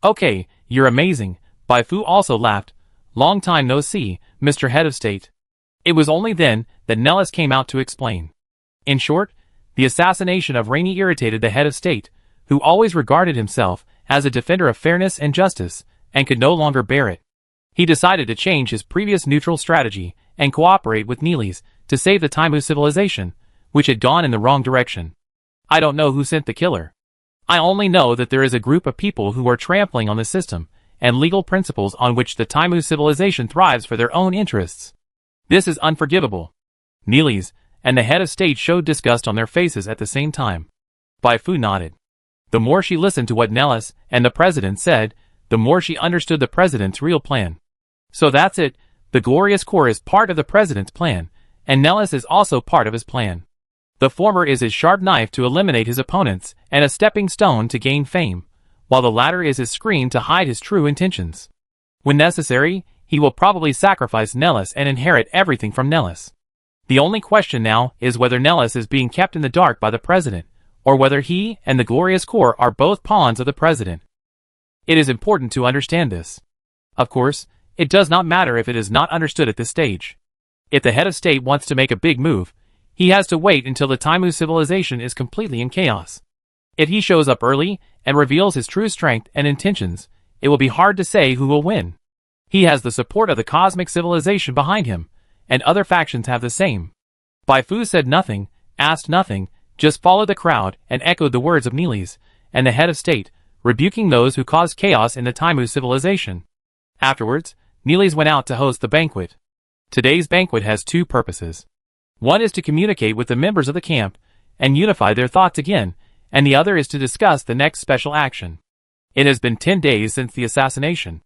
Okay, you're amazing. Bai Fu also laughed. Long time no see, Mr. Head of State. It was only then that Nellis came out to explain. In short, the assassination of Rainey irritated the head of state, who always regarded himself as a defender of fairness and justice, and could no longer bear it. He decided to change his previous neutral strategy and cooperate with Neely's to save the Taimu civilization, which had gone in the wrong direction. I don't know who sent the killer. I only know that there is a group of people who are trampling on the system and legal principles on which the Taimu civilization thrives for their own interests. This is unforgivable. Neely's and the head of state showed disgust on their faces at the same time. Bai Fu nodded. The more she listened to what Nellis and the president said, the more she understood the president's real plan. So that's it, the Glorious Core is part of the president's plan, and Nellis is also part of his plan. The former is his sharp knife to eliminate his opponents and a stepping stone to gain fame, while the latter is his screen to hide his true intentions. When necessary, he will probably sacrifice Nellis and inherit everything from Nellis. The only question now is whether Nellis is being kept in the dark by the president, or whether he and the Glorious Core are both pawns of the president. It is important to understand this. Of course, it does not matter if it is not understood at this stage. If the head of state wants to make a big move, he has to wait until the Taimu civilization is completely in chaos. If he shows up early and reveals his true strength and intentions, it will be hard to say who will win. He has the support of the cosmic civilization behind him, and other factions have the same. Bai Fu said nothing, asked nothing, just followed the crowd and echoed the words of Neely's and the head of state, rebuking those who caused chaos in the Taimu civilization. Afterwards, Neely's went out to host the banquet. Today's banquet has two purposes. One is to communicate with the members of the camp and unify their thoughts again, and the other is to discuss the next special action. It has been 10 days since the assassination.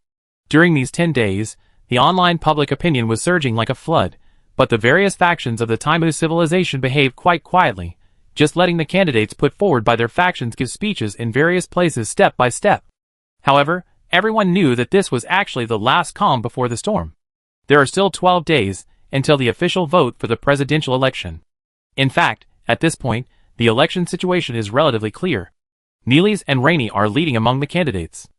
During these 10 days, the online public opinion was surging like a flood, but the various factions of the Taimu civilization behaved quite quietly, just letting the candidates put forward by their factions give speeches in various places step by step. However, everyone knew that this was actually the last calm before the storm. There are still 12 days until the official vote for the presidential election. In fact, at this point, the election situation is relatively clear. Neely's and Rainey are leading among the candidates.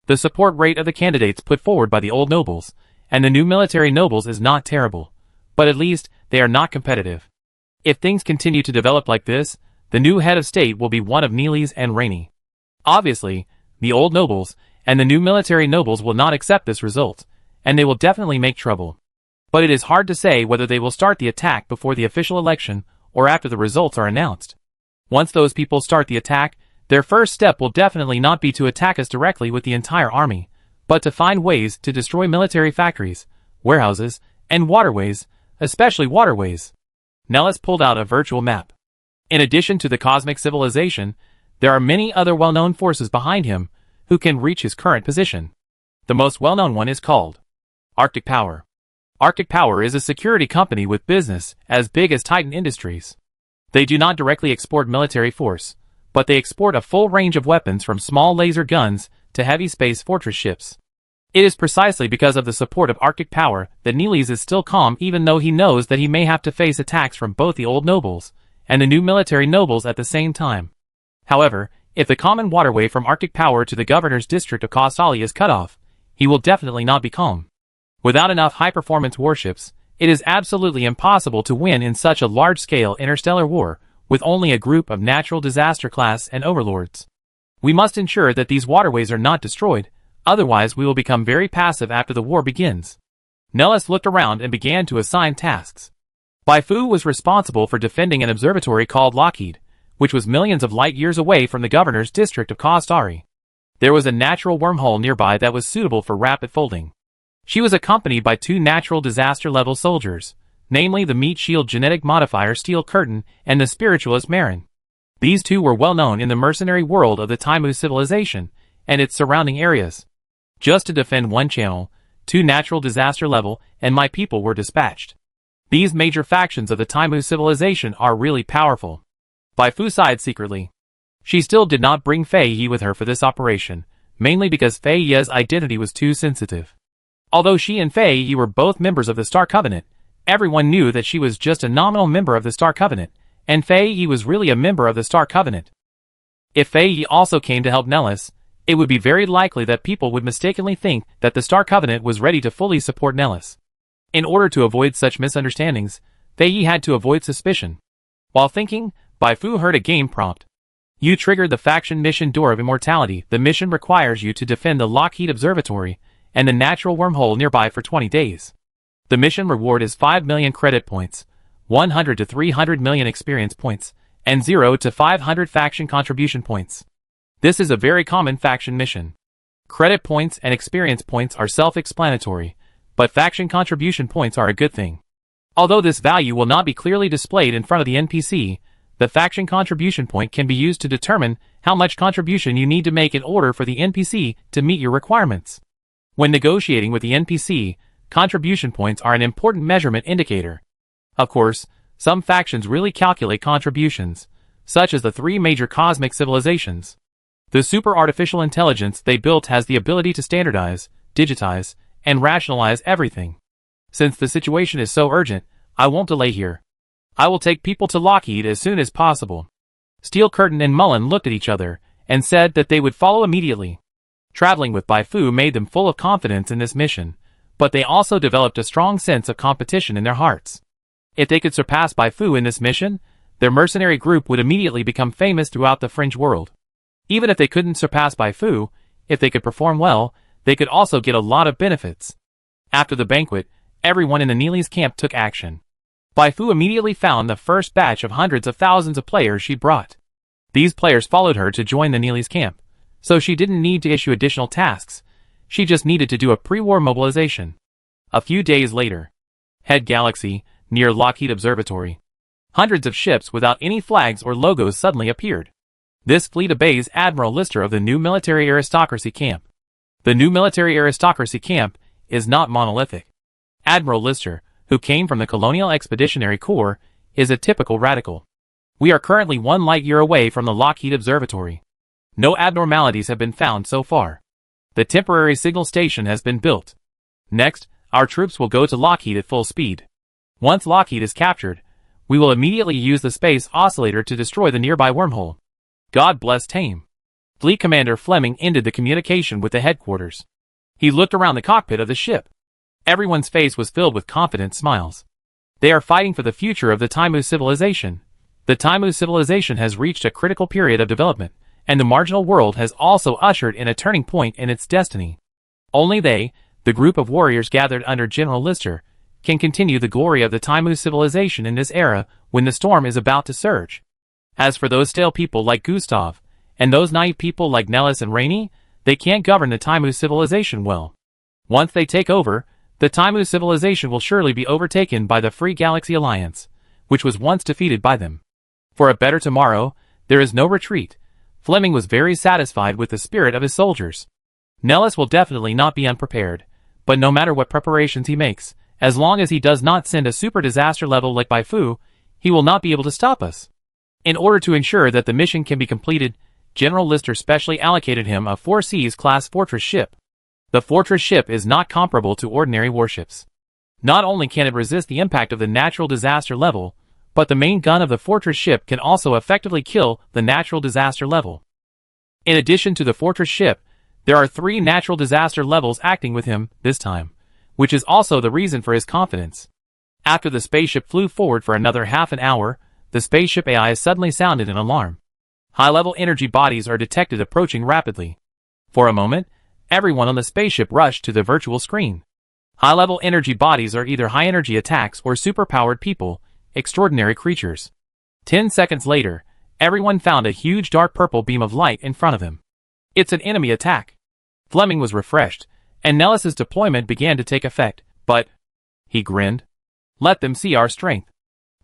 The support rate of the candidates put forward by the old nobles and the new military nobles is not terrible, but at least they are not competitive. If things continue to develop like this, the new head of state will be one of Neely's and Rainey. Obviously, the old nobles and the new military nobles will not accept this result, and they will definitely make trouble. But it is hard to say whether they will start the attack before the official election or after the results are announced. Once those people start the attack, their first step will definitely not be to attack us directly with the entire army, but to find ways to destroy military factories, warehouses, and waterways, especially waterways. Nellis pulled out a virtual map. In addition to the cosmic civilization, there are many other well-known forces behind him who can reach his current position. The most well-known one is called Arctic Power. Arctic Power is a security company with business as big as Titan Industries. They do not directly export military force, but they export a full range of weapons from small laser guns to heavy space fortress ships. It is precisely because of the support of Arctic Power that Neelix is still calm, even though he knows that he may have to face attacks from both the old nobles and the new military nobles at the same time. However, if the common waterway from Arctic Power to the governor's district of Kostali is cut off, he will definitely not be calm. Without enough high-performance warships, it is absolutely impossible to win in such a large-scale interstellar war with only a group of natural disaster class and overlords. We must ensure that these waterways are not destroyed, otherwise we will become very passive after the war begins. Nellis looked around and began to assign tasks. Bai Fu was responsible for defending an observatory called Lockheed, which was millions of light years away from the governor's district of Kostari. There was a natural wormhole nearby that was suitable for rapid folding. She was accompanied by 2 natural disaster-level soldiers, namely the meat shield genetic modifier Steel Curtain and the spiritualist Marin. These 2 were well known in the mercenary world of the Taimu civilization and its surrounding areas. Just to defend one channel, 2 natural disaster-level and my people were dispatched. These major factions of the Taimu civilization are really powerful. Bai Fu sighed secretly. She still did not bring Fei Yi with her for this operation, mainly because Fei Yi's identity was too sensitive. Although she and Fei Yi were both members of the Star Covenant, everyone knew that she was just a nominal member of the Star Covenant, and Fei Yi was really a member of the Star Covenant. If Fei Yi also came to help Nellis, it would be very likely that people would mistakenly think that the Star Covenant was ready to fully support Nellis. In order to avoid such misunderstandings, Fei Yi had to avoid suspicion. While thinking, Bai Fu heard a game prompt. You triggered the faction mission Door of Immortality. The mission requires you to defend the Lockheed Observatory and the natural wormhole nearby for 20 days. The mission reward is 5 million credit points, 100 to 300 million experience points, and 0 to 500 faction contribution points. This is a very common faction mission. Credit points and experience points are self-explanatory, but faction contribution points are a good thing. Although this value will not be clearly displayed in front of the NPC, the faction contribution point can be used to determine how much contribution you need to make in order for the NPC to meet your requirements. When negotiating with the NPC, contribution points are an important measurement indicator. Of course, some factions really calculate contributions, such as the 3 major cosmic civilizations. The super artificial intelligence they built has the ability to standardize, digitize, and rationalize everything. Since the situation is so urgent, I won't delay here. I will take people to Lockheed as soon as possible. Steel Curtain and Mullen looked at each other and said that they would follow immediately. Traveling with Bai Fu made them full of confidence in this mission, but they also developed a strong sense of competition in their hearts. If they could surpass Bai Fu in this mission, their mercenary group would immediately become famous throughout the fringe world. Even if they couldn't surpass Bai Fu, if they could perform well, they could also get a lot of benefits. After the banquet, everyone in the Neelix camp took action. Bai Fu immediately found the first batch of hundreds of thousands of players she brought. These players followed her to join the Neelix camp, so she didn't need to issue additional tasks, she just needed to do a pre-war mobilization. A few days later, Head Galaxy, near Lockheed Observatory. Hundreds of ships without any flags or logos suddenly appeared. This fleet obeys Admiral Lister of the new military aristocracy camp. The new military aristocracy camp is not monolithic. Admiral Lister, who came from the Colonial Expeditionary Corps, is a typical radical. We are currently 1 light year away from the Lockheed Observatory. No abnormalities have been found so far. The temporary signal station has been built. Next, our troops will go to Lockheed at full speed. Once Lockheed is captured, we will immediately use the space oscillator to destroy the nearby wormhole. God bless Tame. Fleet Commander Fleming ended the communication with the headquarters. He looked around the cockpit of the ship. Everyone's face was filled with confident smiles. They are fighting for the future of the Taimu civilization. The Taimu civilization has reached a critical period of development, and the marginal world has also ushered in a turning point in its destiny. Only they, the group of warriors gathered under General Lister, can continue the glory of the Taimu civilization in this era when the storm is about to surge. As for those stale people like Gustav, and those naive people like Nellis and Rainey, they can't govern the Taimu civilization well. Once they take over, the Taimu civilization will surely be overtaken by the Free Galaxy Alliance, which was once defeated by them. For a better tomorrow, there is no retreat. Fleming was very satisfied with the spirit of his soldiers. Nellis will definitely not be unprepared, but no matter what preparations he makes, as long as he does not send a super disaster level like Bai Fu, he will not be able to stop us. In order to ensure that the mission can be completed, General Lister specially allocated him a 4Cs class fortress ship. The fortress ship is not comparable to ordinary warships. Not only can it resist the impact of the natural disaster level, but the main gun of the fortress ship can also effectively kill the natural disaster level. In addition to the fortress ship, there are 3 natural disaster levels acting with him this time, which is also the reason for his confidence. After the spaceship flew forward for another half an hour, the spaceship AI suddenly sounded an alarm. High-level energy bodies are detected approaching rapidly. For a moment, everyone on the spaceship rushed to the virtual screen. High-level energy bodies are either high-energy attacks or super-powered people, extraordinary creatures. 10 seconds later, everyone found a huge dark purple beam of light in front of him. It's an enemy attack. Fleming was refreshed, and Nellis's deployment began to take effect, but... He grinned. Let them see our strength.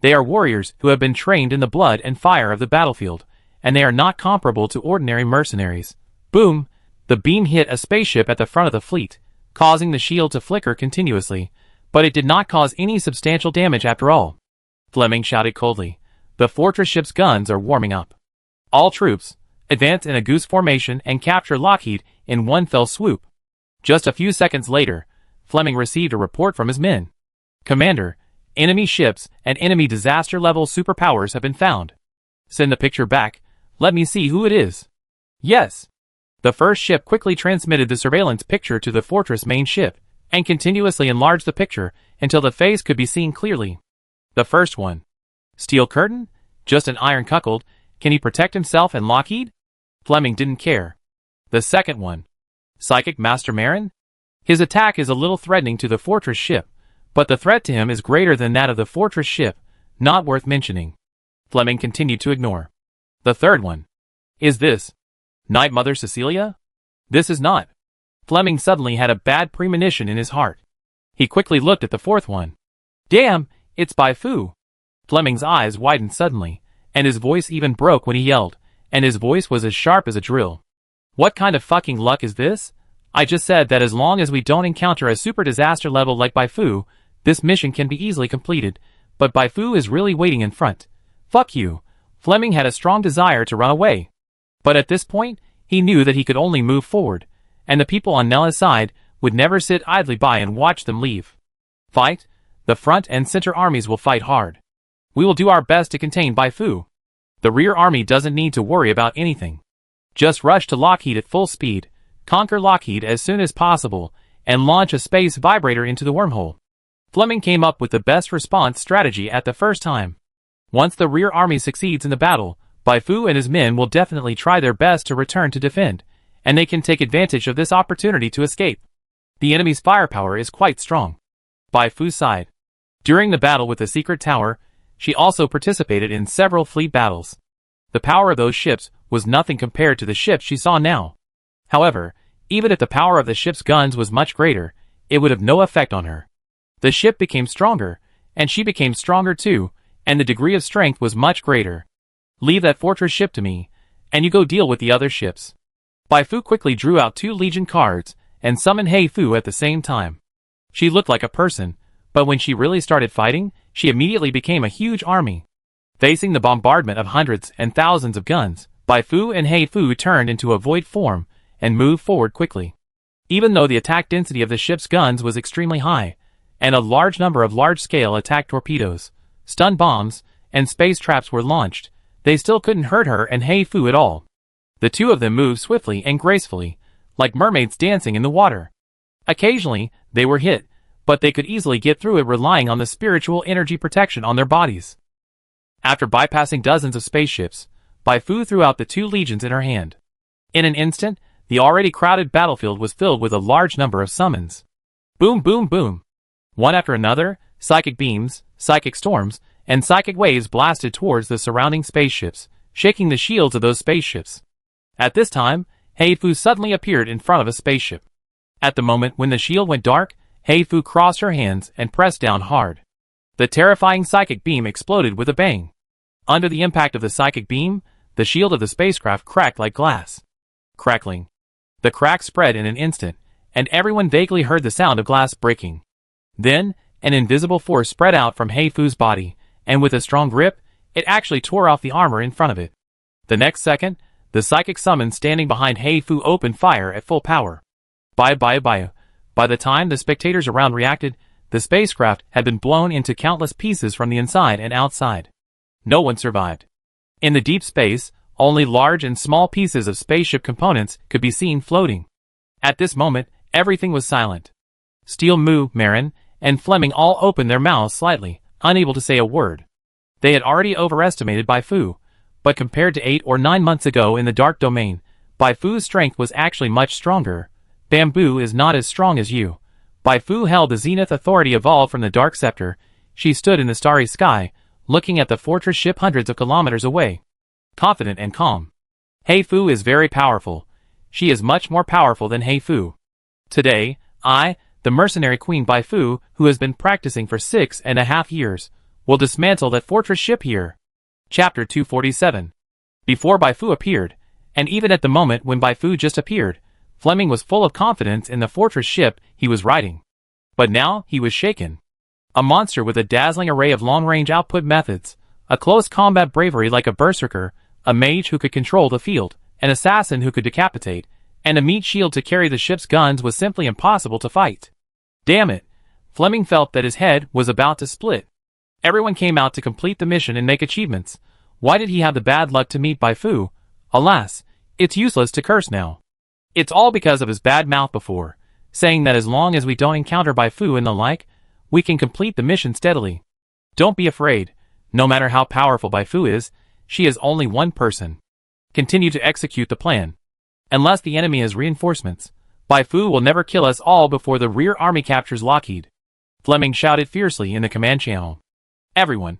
They are warriors who have been trained in the blood and fire of the battlefield, and they are not comparable to ordinary mercenaries. Boom! The beam hit a spaceship at the front of the fleet, causing the shield to flicker continuously, but it did not cause any substantial damage after all. Fleming shouted coldly. The fortress ship's guns are warming up. All troops, advance in a goose formation and capture Lockheed in one fell swoop. Just a few seconds later, Fleming received a report from his men. Commander, enemy ships and enemy disaster-level superpowers have been found. Send the picture back. Let me see who it is. Yes. The first ship quickly transmitted the surveillance picture to the fortress main ship, and continuously enlarged the picture until the face could be seen clearly. The first one. Steel curtain? Just an iron cuckold. Can he protect himself and Lockheed? Fleming didn't care. The second one. Psychic Master Marin? His attack is a little threatening to the fortress ship, but the threat to him is greater than that of the fortress ship, not worth mentioning. Fleming continued to ignore. The third one. Is this Night Mother Cecilia? This is not. Fleming suddenly had a bad premonition in his heart. He quickly looked at the fourth one. Damn, it's Bai Fu. Fleming's eyes widened suddenly, and his voice even broke when he yelled, and his voice was as sharp as a drill. What kind of fucking luck is this? I just said that as long as we don't encounter a super disaster level like Bai Fu, this mission can be easily completed, but Bai Fu is really waiting in front. Fuck you. Fleming had a strong desire to run away. But at this point, he knew that he could only move forward, and the people on Nella's side would never sit idly by and watch them leave. Fight? The front and center armies will fight hard. We will do our best to contain Bai Fu. The rear army doesn't need to worry about anything. Just rush to Lockheed at full speed, conquer Lockheed as soon as possible, and launch a space vibrator into the wormhole. Fleming came up with the best response strategy at the first time. Once the rear army succeeds in the battle, Bai Fu and his men will definitely try their best to return to defend, and they can take advantage of this opportunity to escape. The enemy's firepower is quite strong. Bai Fu sighed. During the battle with the secret tower, she also participated in several fleet battles. The power of those ships was nothing compared to the ships she saw now. However, even if the power of the ship's guns was much greater, it would have no effect on her. The ship became stronger, and she became stronger too, and the degree of strength was much greater. Leave that fortress ship to me, and you go deal with the other ships. Bai Fu quickly drew out 2 Legion cards, and summoned Hei Fu at the same time. She looked like a person, but when she really started fighting, she immediately became a huge army. Facing the bombardment of hundreds and thousands of guns, Bai Fu and Hei Fu turned into a void form, and moved forward quickly. Even though the attack density of the ship's guns was extremely high, and a large number of large-scale attack torpedoes, stun bombs, and space traps were launched, they still couldn't hurt her and Hei Fu at all. The two of them moved swiftly and gracefully, like mermaids dancing in the water. Occasionally, they were hit, but they could easily get through it relying on the spiritual energy protection on their bodies. After bypassing dozens of spaceships, Bai Fu threw out the 2 legions in her hand. In an instant, the already crowded battlefield was filled with a large number of summons. Boom, boom, boom. One after another, psychic beams, psychic storms, and psychic waves blasted towards the surrounding spaceships, shaking the shields of those spaceships. At this time, Heifu suddenly appeared in front of a spaceship. At the moment when the shield went dark, Heifu crossed her hands and pressed down hard. The terrifying psychic beam exploded with a bang. Under the impact of the psychic beam, the shield of the spacecraft cracked like glass. Crackling. The crack spread in an instant, and everyone vaguely heard the sound of glass breaking. Then, an invisible force spread out from Heifu's body, and with a strong grip, it actually tore off the armor in front of it. The next second, the psychic summon standing behind Heifu opened fire at full power. By the time the spectators around reacted, the spacecraft had been blown into countless pieces from the inside and outside. No one survived. In the deep space, only large and small pieces of spaceship components could be seen floating. At this moment, everything was silent. Steel, Mu, Marin, and Fleming all opened their mouths slightly, unable to say a word. They had already overestimated Bai Fu, but compared to 8 or 9 months ago in the dark domain, Bai Fu's strength was actually much stronger. Bamboo is not as strong as you. Bai Fu held the Zenith Authority evolved from the Dark Scepter. She stood in the starry sky, looking at the fortress ship hundreds of kilometers away. Confident and calm. Heifu is very powerful. She is much more powerful than Heifu. Today, I, the mercenary queen Bai Fu, who has been practicing for 6.5 years, will dismantle that fortress ship here. Chapter 247. Before Bai Fu appeared, and even at the moment when Bai Fu just appeared, Fleming was full of confidence in the fortress ship he was riding. But now he was shaken. A monster with a dazzling array of long-range output methods, a close combat bravery like a berserker, a mage who could control the field, an assassin who could decapitate, and a meat shield to carry the ship's guns was simply impossible to fight. Damn it! Fleming felt that his head was about to split. Everyone came out to complete the mission and make achievements. Why did he have the bad luck to meet Bai Fu? Alas, it's useless to curse now. It's all because of his bad mouth before, saying that as long as we don't encounter Bai Fu and the like, we can complete the mission steadily. Don't be afraid. No matter how powerful Bai Fu is, she is only one person. Continue to execute the plan. Unless the enemy has reinforcements, Bai Fu will never kill us all before the rear army captures Lockheed. Fleming shouted fiercely in the command channel. Everyone,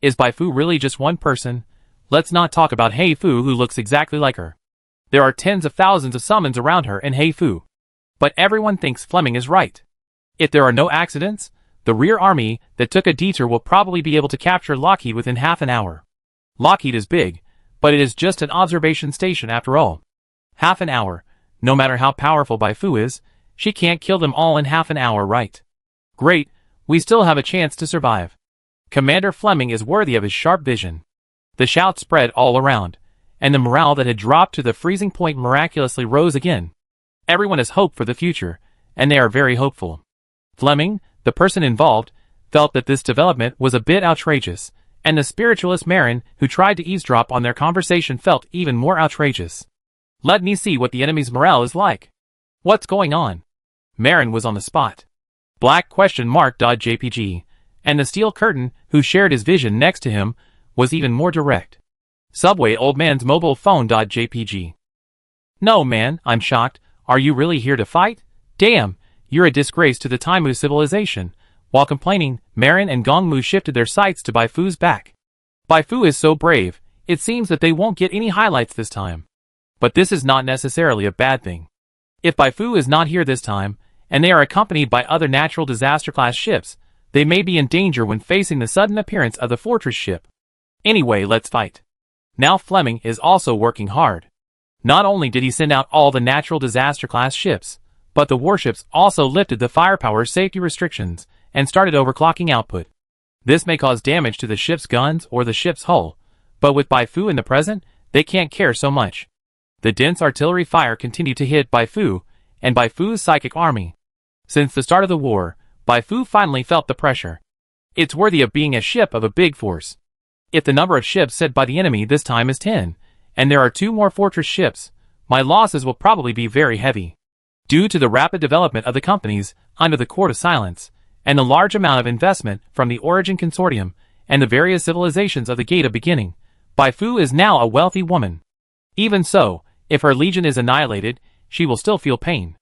is Bai Fu really just one person? Let's not talk about Heifu who looks exactly like her. There are tens of thousands of summons around her and Heifu. But everyone thinks Fleming is right. If there are no accidents, the rear army that took a detour will probably be able to capture Lockheed within half an hour. Lockheed is big, but it is just an observation station after all. Half an hour. No matter how powerful Bai Fu is, she can't kill them all in half an hour, right? Great, we still have a chance to survive. Commander Fleming is worthy of his sharp vision. The shout spread all around, and the morale that had dropped to the freezing point miraculously rose again. Everyone has hope for the future, and they are very hopeful. Fleming, the person involved, felt that this development was a bit outrageous, and the spiritualist Marin, who tried to eavesdrop on their conversation, felt even more outrageous. Let me see what the enemy's morale is like. What's going on? Marin was on the spot. Black .jpg, and the steel curtain, who shared his vision next to him, was even more direct. Subway old man's mobile phone.jpg. No man, I'm shocked. Are you really here to fight? Damn, you're a disgrace to the Taimu civilization. While complaining, Marin and Gongmu shifted their sights to Bai Fu's back. Bai Fu is so brave, it seems that they won't get any highlights this time. But this is not necessarily a bad thing. If Bai Fu is not here this time, and they are accompanied by other natural disaster-class ships, they may be in danger when facing the sudden appearance of the fortress ship. Anyway, let's fight. Now Fleming is also working hard. Not only did he send out all the natural disaster-class ships, but the warships also lifted the firepower safety restrictions and started overclocking output. This may cause damage to the ship's guns or the ship's hull, but with Bai Fu in the present, they can't care so much. The dense artillery fire continued to hit Bai Fu and Bai Fu's psychic army. Since the start of the war, Bai Fu finally felt the pressure. It's worthy of being a ship of a big force. If the number of ships sent by the enemy this time is 10, and there are 2 more fortress ships, my losses will probably be very heavy. Due to the rapid development of the companies under the Court of Silence, and the large amount of investment from the Origin Consortium and the various civilizations of the Gate of Beginning, Bai Fu is now a wealthy woman. Even so, if her legion is annihilated, she will still feel pain.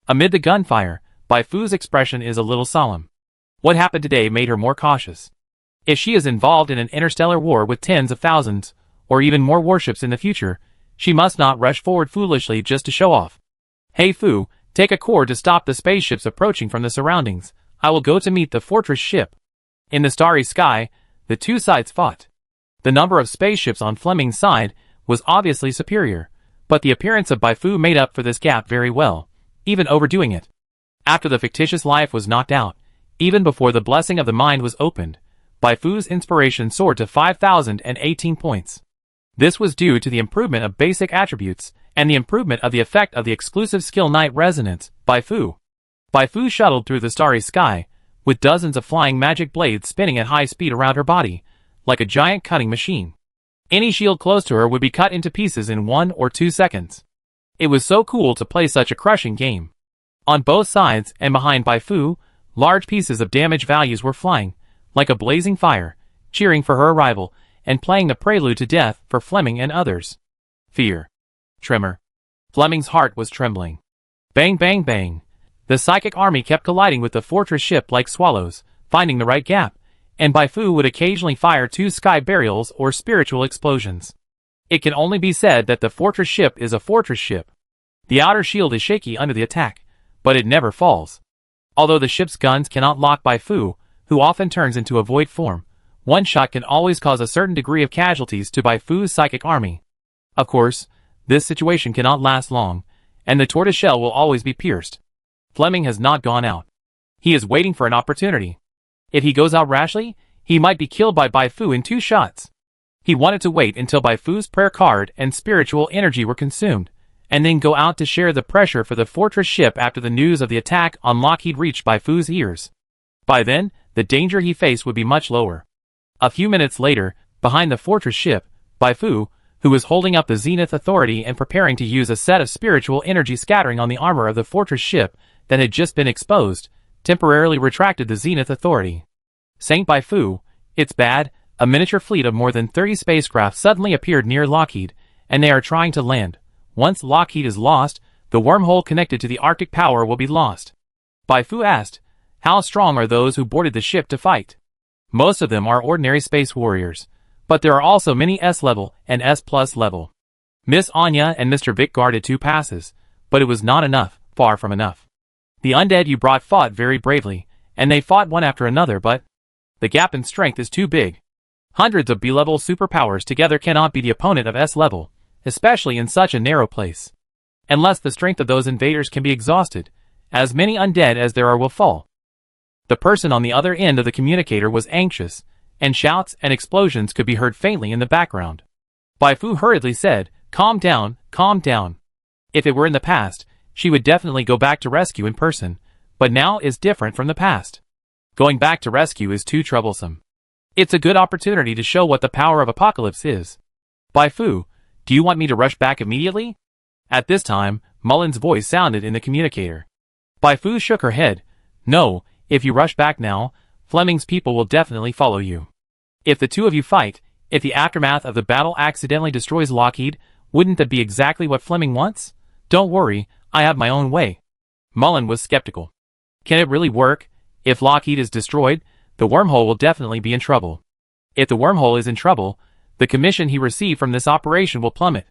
Amid the gunfire, Bai Fu's expression is a little solemn. What happened today made her more cautious. If she is involved in an interstellar war with tens of thousands, or even more warships in the future, She must not rush forward foolishly just to show off. Hey Fu, take a cord to stop the spaceships approaching from the surroundings. I will go to meet the fortress ship. In the starry sky, the two sides fought. The number of spaceships on Fleming's side was obviously superior, but the appearance of Bai Fu made up for this gap very well, even overdoing it. After the fictitious life was knocked out, even before the blessing of the mind was opened, Bai Fu's inspiration soared to 5,018 points. This was due to the improvement of basic attributes and the improvement of the effect of the exclusive skill Night Resonance, Bai Fu. Bai Fu shuttled through the starry sky, with dozens of flying magic blades spinning at high speed around her body, like a giant cutting machine. Any shield close to her would be cut into pieces in 1 or 2 seconds. It was so cool to play such a crushing game. On both sides and behind Bai Fu, large pieces of damage values were flying, like a blazing fire, cheering for her arrival, and playing the prelude to death for Fleming and others. Fear. Tremor. Fleming's heart was trembling. Bang bang bang. The psychic army kept colliding with the fortress ship like swallows, finding the right gap, and Bai Fu would occasionally fire 2 sky burials or spiritual explosions. It can only be said that the fortress ship is a fortress ship. The outer shield is shaky under the attack, but it never falls. Although the ship's guns cannot lock Bai Fu, who often turns into a void form, one shot can always cause a certain degree of casualties to Bai Fu's psychic army. Of course, this situation cannot last long, and the tortoiseshell will always be pierced. Fleming has not gone out. He is waiting for an opportunity. If he goes out rashly, he might be killed by Bai Fu in 2 shots. He wanted to wait until Bai Fu's prayer card and spiritual energy were consumed, and then go out to share the pressure for the fortress ship after the news of the attack on Lockheed reached Bai Fu's ears. By then, the danger he faced would be much lower. A few minutes later, behind the fortress ship, Bai Fu, who was holding up the Zenith Authority and preparing to use a set of spiritual energy scattering on the armor of the fortress ship that had just been exposed, temporarily retracted the Zenith Authority. Saint Bai Fu, it's bad. A miniature fleet of more than 30 spacecraft suddenly appeared near Lockheed, and they are trying to land. Once Lockheed is lost, the wormhole connected to the Arctic power will be lost. Bai Fu asked, how strong are those who boarded the ship to fight? Most of them are ordinary space warriors, but there are also many S-level and S-plus level. Miss Anya and Mr. Vic guarded 2 passes, but it was not enough, far from enough. The undead you brought fought very bravely, and they fought one after another, but the gap in strength is too big. Hundreds of B-level superpowers together cannot be the opponent of S-level, especially in such a narrow place. Unless the strength of those invaders can be exhausted, as many undead as there are will fall. The person on the other end of the communicator was anxious, and shouts and explosions could be heard faintly in the background. Bai Fu hurriedly said, calm down, calm down. If it were in the past, she would definitely go back to rescue in person, but now is different from the past. Going back to rescue is too troublesome. It's a good opportunity to show what the power of Apocalypse is. Bai Fu, do you want me to rush back immediately? At this time, Mullen's voice sounded in the communicator. Bai Fu shook her head. No, if you rush back now, Fleming's people will definitely follow you. If the two of you fight, if the aftermath of the battle accidentally destroys Lockheed, wouldn't that be exactly what Fleming wants? Don't worry, I have my own way. Mullen was skeptical. Can it really work? If Lockheed is destroyed, the wormhole will definitely be in trouble. If the wormhole is in trouble, the commission he received from this operation will plummet.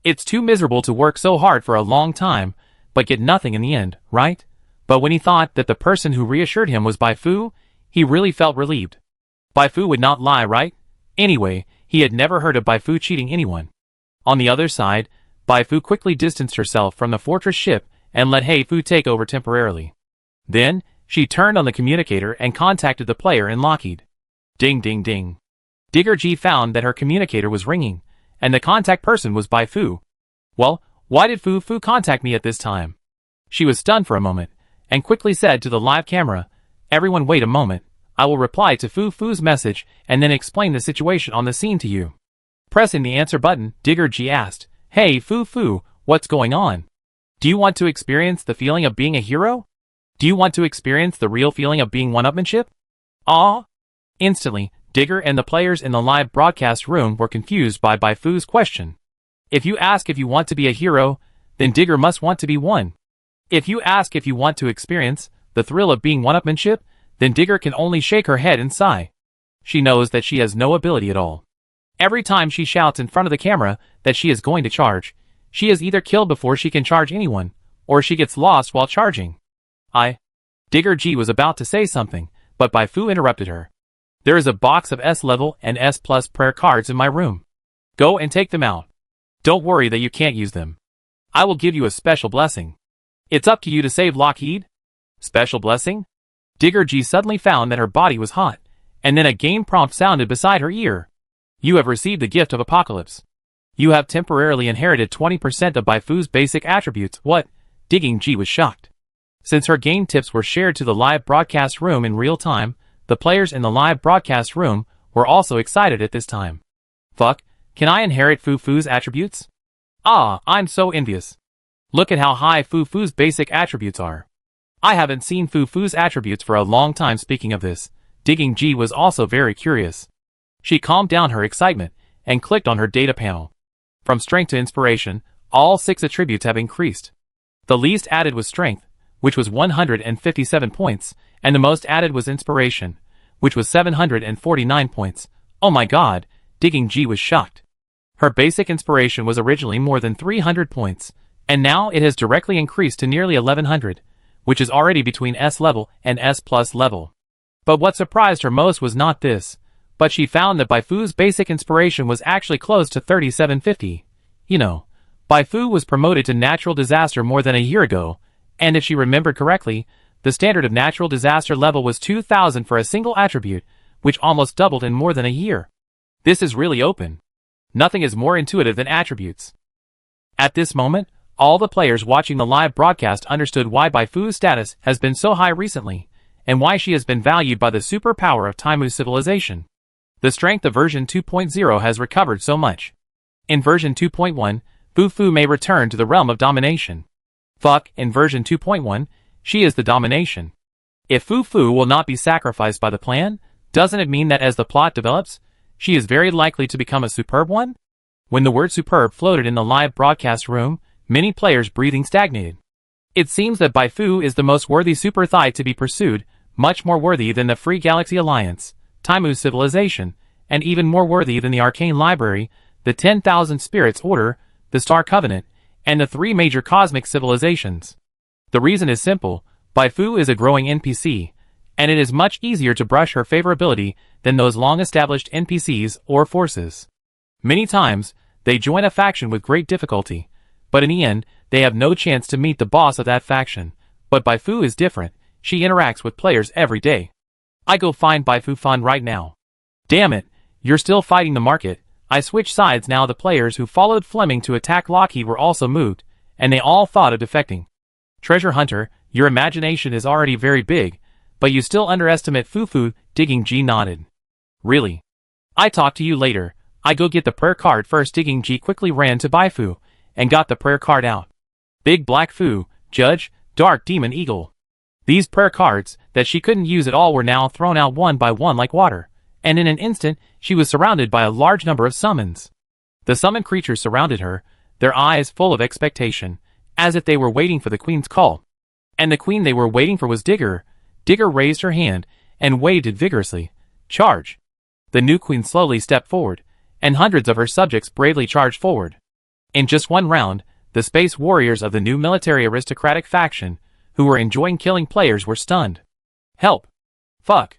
It's too miserable to work so hard for a long time, but get nothing in the end, right? But when he thought that the person who reassured him was Bai Fu, he really felt relieved. Bai Fu would not lie, right? Anyway, he had never heard of Bai Fu cheating anyone. On the other side, Bai Fu quickly distanced herself from the fortress ship and let Hei Fu take over temporarily. Then, she turned on the communicator and contacted the player in Lockheed. Ding ding ding. Digger G found that her communicator was ringing, and the contact person was Bai Fu. Well, why did Fu contact me at this time? She was stunned for a moment, and quickly said to the live camera, everyone wait a moment, I will reply to Fu's message and then explain the situation on the scene to you. Pressing the answer button, Digger G asked, hey Fu, what's going on? Do you want to experience the feeling of being a hero? Do you want to experience the real feeling of being one-upmanship? Ah! Instantly, Digger and the players in the live broadcast room were confused by Bai Fu's question. If you ask if you want to be a hero, then Digger must want to be one. If you ask if you want to experience the thrill of being one-upmanship, then Digger can only shake her head and sigh. She knows that she has no ability at all. Every time she shouts in front of the camera that she is going to charge, she is either killed before she can charge anyone, or she gets lost while charging. Digger G was about to say something, but Bai Fu interrupted her. There is a box of S level and S plus prayer cards in my room. Go and take them out. Don't worry that you can't use them. I will give you a special blessing. It's up to you to save Lockheed. Special blessing? Digger G suddenly found that her body was hot, and then a game prompt sounded beside her ear. You have received the gift of Apocalypse. You have temporarily inherited 20% of Bai Fu's basic attributes. What? Digging G was shocked. Since her game tips were shared to the live broadcast room in real time, the players in the live broadcast room were also excited at this time. Fuck, can I inherit Fu's attributes? Ah, I'm so envious. Look at how high Fu's basic attributes are. I haven't seen Fu's attributes for a long time. Speaking of this, Digging G was also very curious. She calmed down her excitement and clicked on her data panel. From strength to inspiration, all 6 attributes have increased. The least added was strength, which was 157 points, and the most added was inspiration, which was 749 points. Oh my god, Digging G was shocked. Her basic inspiration was originally more than 300 points, and now it has directly increased to nearly 1100, which is already between S level and S plus level. But what surprised her most was not this, but she found that Bai Fu's basic inspiration was actually close to 3750. You know, Bai Fu was promoted to natural disaster more than a year ago, and if she remembered correctly, the standard of natural disaster level was 2000 for a single attribute, which almost doubled in more than a year. This is really open. Nothing is more intuitive than attributes. At this moment, all the players watching the live broadcast understood why Bai Fu's status has been so high recently, and why she has been valued by the superpower of Taimu's civilization. The strength of version 2.0 has recovered so much. In version 2.1, Fu may return to the realm of domination. Fuck, in version 2.1, she is the domination. If Fu will not be sacrificed by the plan, doesn't it mean that as the plot develops, she is very likely to become a superb one? When the word superb floated in the live broadcast room, many players' breathing stagnated. It seems that Bai Fu is the most worthy super thigh to be pursued, much more worthy than the Free Galaxy Alliance, Taimu's civilization, and even more worthy than the Arcane Library, the 10,000 Spirits Order, the Star Covenant, and the 3 major cosmic civilizations. The reason is simple: Bai Fu is a growing NPC, and it is much easier to brush her favorability than those long-established NPCs or forces. Many times, they join a faction with great difficulty, but in the end, they have no chance to meet the boss of that faction. But Bai Fu is different. She interacts with players every day. I go find Bai Fu Fan right now. Damn it, you're still fighting the market. I switch sides now. The players who followed Fleming to attack Lockheed were also moved, and they all thought of defecting. Treasure Hunter, your imagination is already very big, but you still underestimate Fu. Digging G nodded. Really? I talk to you later. I go get the prayer card first. Digging G quickly ran to Bai Fu, and got the prayer card out. Big Black Fu, Judge, Dark Demon Eagle. These prayer cards, that she couldn't use at all, were now thrown out one by one like water, and in an instant, she was surrounded by a large number of summons. The summoned creatures surrounded her, their eyes full of expectation, as if they were waiting for the queen's call. And the queen they were waiting for was Digger. Digger raised her hand, and waved it vigorously. Charge! The new queen slowly stepped forward, and hundreds of her subjects bravely charged forward. In just one round, the space warriors of the new military aristocratic faction, who were enjoying killing players, were stunned. Help! Fuck!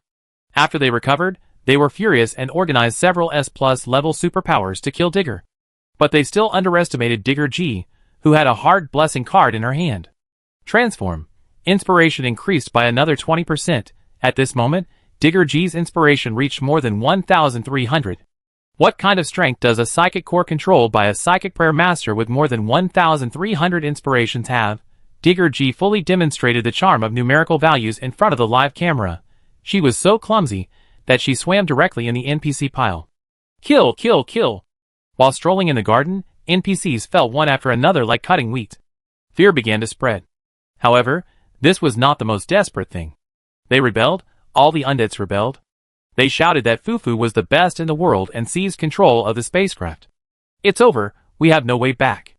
After they recovered, they were furious and organized several S+ level superpowers to kill Digger. But they still underestimated Digger G, who had a hard blessing card in her hand. Transform. Inspiration increased by another 20%. At this moment, Digger G's inspiration reached more than 1,300. What kind of strength does a psychic core controlled by a psychic prayer master with more than 1,300 inspirations have? Digger G fully demonstrated the charm of numerical values in front of the live camera. She was so clumsy that she swam directly in the NPC pile. Kill, kill, kill! While strolling in the garden, NPCs fell one after another like cutting wheat. Fear began to spread. However, this was not the most desperate thing. They rebelled. All the undeads rebelled. They shouted that Fu was the best in the world and seized control of the spacecraft. It's over, we have no way back.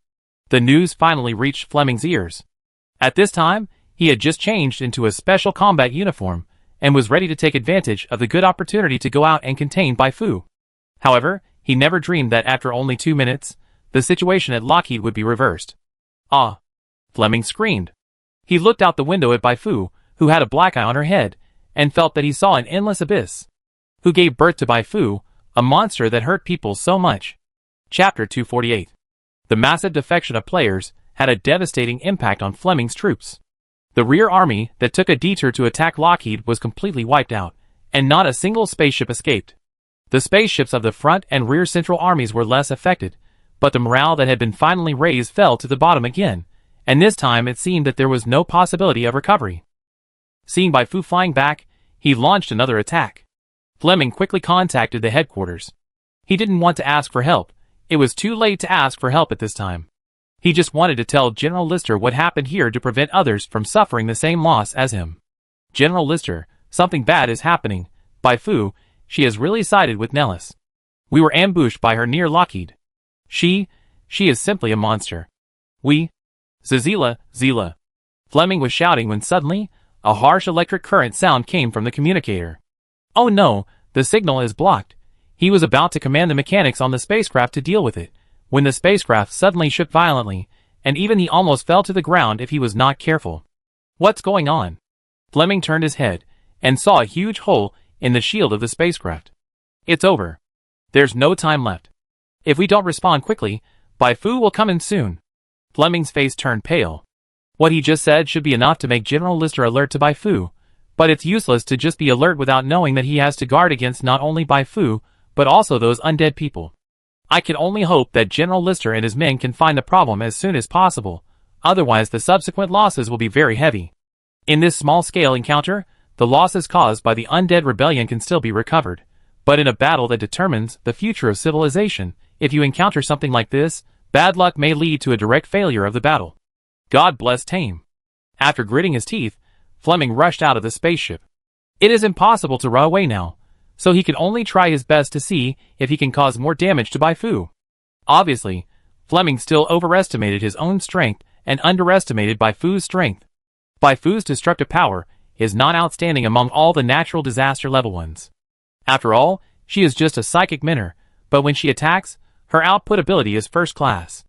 The news finally reached Fleming's ears. At this time, he had just changed into a special combat uniform, and was ready to take advantage of the good opportunity to go out and contain Bai Fu. However, he never dreamed that after only 2 minutes, the situation at Lockheed would be reversed. Ah! Fleming screamed. He looked out the window at Bai Fu, who had a black eye on her head, and felt that he saw an endless abyss. Who gave birth to Bai Fu, a monster that hurt people so much. Chapter 248. The massive defection of players had a devastating impact on Fleming's troops. The rear army that took a detour to attack Lockheed was completely wiped out, and not a single spaceship escaped. The spaceships of the front and rear central armies were less affected, but the morale that had been finally raised fell to the bottom again, and this time it seemed that there was no possibility of recovery. Seeing Bai Fu flying back, he launched another attack. Fleming quickly contacted the headquarters. He didn't want to ask for help. It was too late to ask for help at this time. He just wanted to tell General Lister what happened here to prevent others from suffering the same loss as him. General Lister, something bad is happening. Bai Fu, she has really sided with Nellis. We were ambushed by her near Lockheed. She is simply a monster. Zila. Fleming was shouting when suddenly, a harsh electric current sound came from the communicator. Oh no, the signal is blocked. He was about to command the mechanics on the spacecraft to deal with it, when the spacecraft suddenly shook violently, and even he almost fell to the ground if he was not careful. What's going on? Fleming turned his head, and saw a huge hole in the shield of the spacecraft. It's over. There's no time left. If we don't respond quickly, Bai Fu will come in soon. Fleming's face turned pale. What he just said should be enough to make General Lister alert to Bai Fu, but it's useless to just be alert without knowing that he has to guard against not only Bai Fu, but also those undead people. I can only hope that General Lister and his men can find the problem as soon as possible, otherwise the subsequent losses will be very heavy. In this small-scale encounter, the losses caused by the undead rebellion can still be recovered, but in a battle that determines the future of civilization, if you encounter something like this, bad luck may lead to a direct failure of the battle. God bless Tame. After gritting his teeth, Fleming rushed out of the spaceship. It is impossible to run away now, so he can only try his best to see if he can cause more damage to Bai Fu. Obviously, Fleming still overestimated his own strength and underestimated Bai Fu's strength. Bai Fu's destructive power is not outstanding among all the natural disaster level ones. After all, she is just a psychic minor, but when she attacks, her output ability is first class.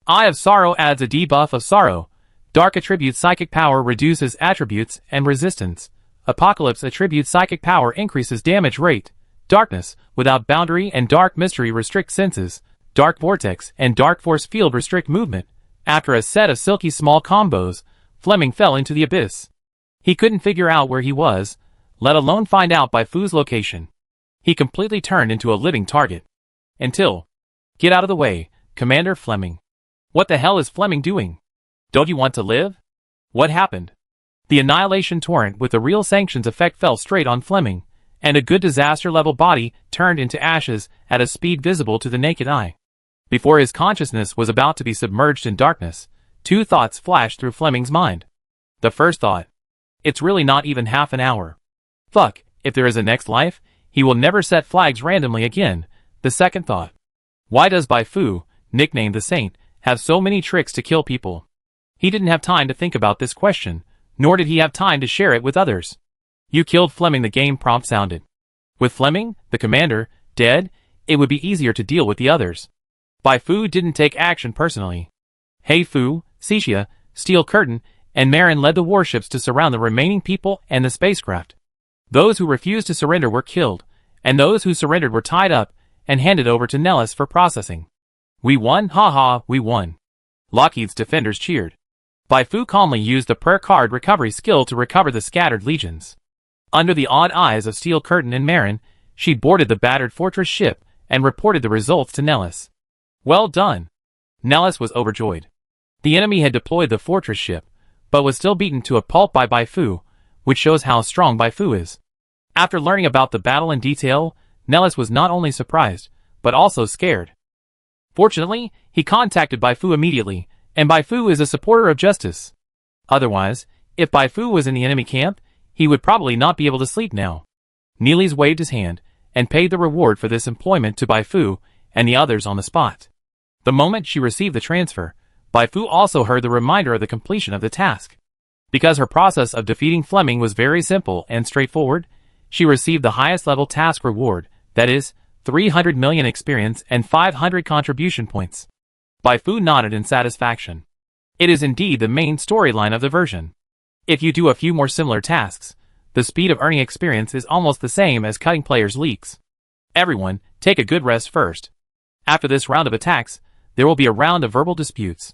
Eye of Sorrow adds a debuff of sorrow. Dark attribute psychic power reduces attributes and resistance. Apocalypse attribute psychic power increases damage rate. Darkness, without boundary and dark mystery restrict senses. Dark vortex and dark force field restrict movement. After a set of silky small combos, Fleming fell into the abyss. He couldn't figure out where he was, let alone find out Bai Fu's location. He completely turned into a living target. Get out of the way, Commander Fleming. What the hell is Fleming doing? Don't you want to live? What happened? The annihilation torrent with the real sanctions effect fell straight on Fleming, and a good disaster-level body turned into ashes at a speed visible to the naked eye. Before his consciousness was about to be submerged in darkness, two thoughts flashed through Fleming's mind. The first thought: it's really not even half an hour. Fuck, if there is a next life, he will never set flags randomly again. The second thought: why does Bai Fu, nicknamed the Saint, have so many tricks to kill people? He didn't have time to think about this question, nor did he have time to share it with others. You killed Fleming, the game prompt sounded. With Fleming, the commander, dead, it would be easier to deal with the others. Bai Fu didn't take action personally. Hei Fu, Cixia, Steel Curtain, and Marin led the warships to surround the remaining people and the spacecraft. Those who refused to surrender were killed, and those who surrendered were tied up and handed over to Nellis for processing. We won, haha, we won. Lockheed's defenders cheered. Bai Fu calmly used the prayer card recovery skill to recover the scattered legions. Under the odd eyes of Steel Curtain and Marin, she boarded the battered fortress ship and reported the results to Nellis. Well done. Nellis was overjoyed. The enemy had deployed the fortress ship, but was still beaten to a pulp by Bai Fu, which shows how strong Bai Fu is. After learning about the battle in detail, Nellis was not only surprised, but also scared. Fortunately, he contacted Bai Fu immediately, and Bai Fu is a supporter of justice. Otherwise, if Bai Fu was in the enemy camp, he would probably not be able to sleep now. Neelix waved his hand, and paid the reward for this employment to Bai Fu and the others on the spot. The moment she received the transfer, Bai Fu also heard the reminder of the completion of the task. Because her process of defeating Fleming was very simple and straightforward, she received the highest level task reward, that is, 300 million experience and 500 contribution points. Bai Fu nodded in satisfaction. It is indeed the main storyline of the version. If you do a few more similar tasks, the speed of earning experience is almost the same as cutting players' leaks. Everyone, take a good rest first. After this round of attacks, there will be a round of verbal disputes.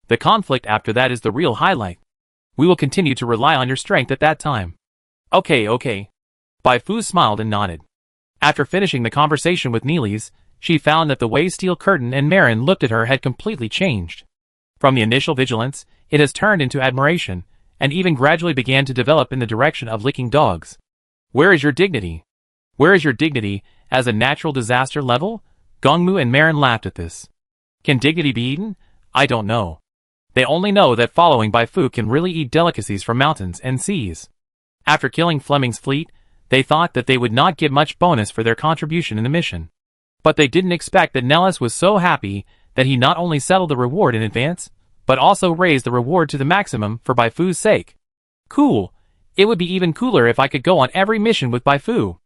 The conflict after that is the real highlight. We will continue to rely on your strength at that time. Okay. Bai Fu smiled and nodded. After finishing the conversation with Neelix, she found that the way Steel Curtain and Marin looked at her had completely changed. From the initial vigilance, it has turned into admiration, and even gradually began to develop in the direction of licking dogs. Where is your dignity? Where is your dignity as a natural disaster level? Gongmu and Marin laughed at this. Can dignity be eaten? I don't know. They only know that following Bai Fu can really eat delicacies from mountains and seas. After killing Fleming's fleet, they thought that they would not get much bonus for their contribution in the mission. But they didn't expect that Nellis was so happy that he not only settled the reward in advance, but also raised the reward to the maximum for Bai Fu's sake. Cool. It would be even cooler if I could go on every mission with Bai Fu.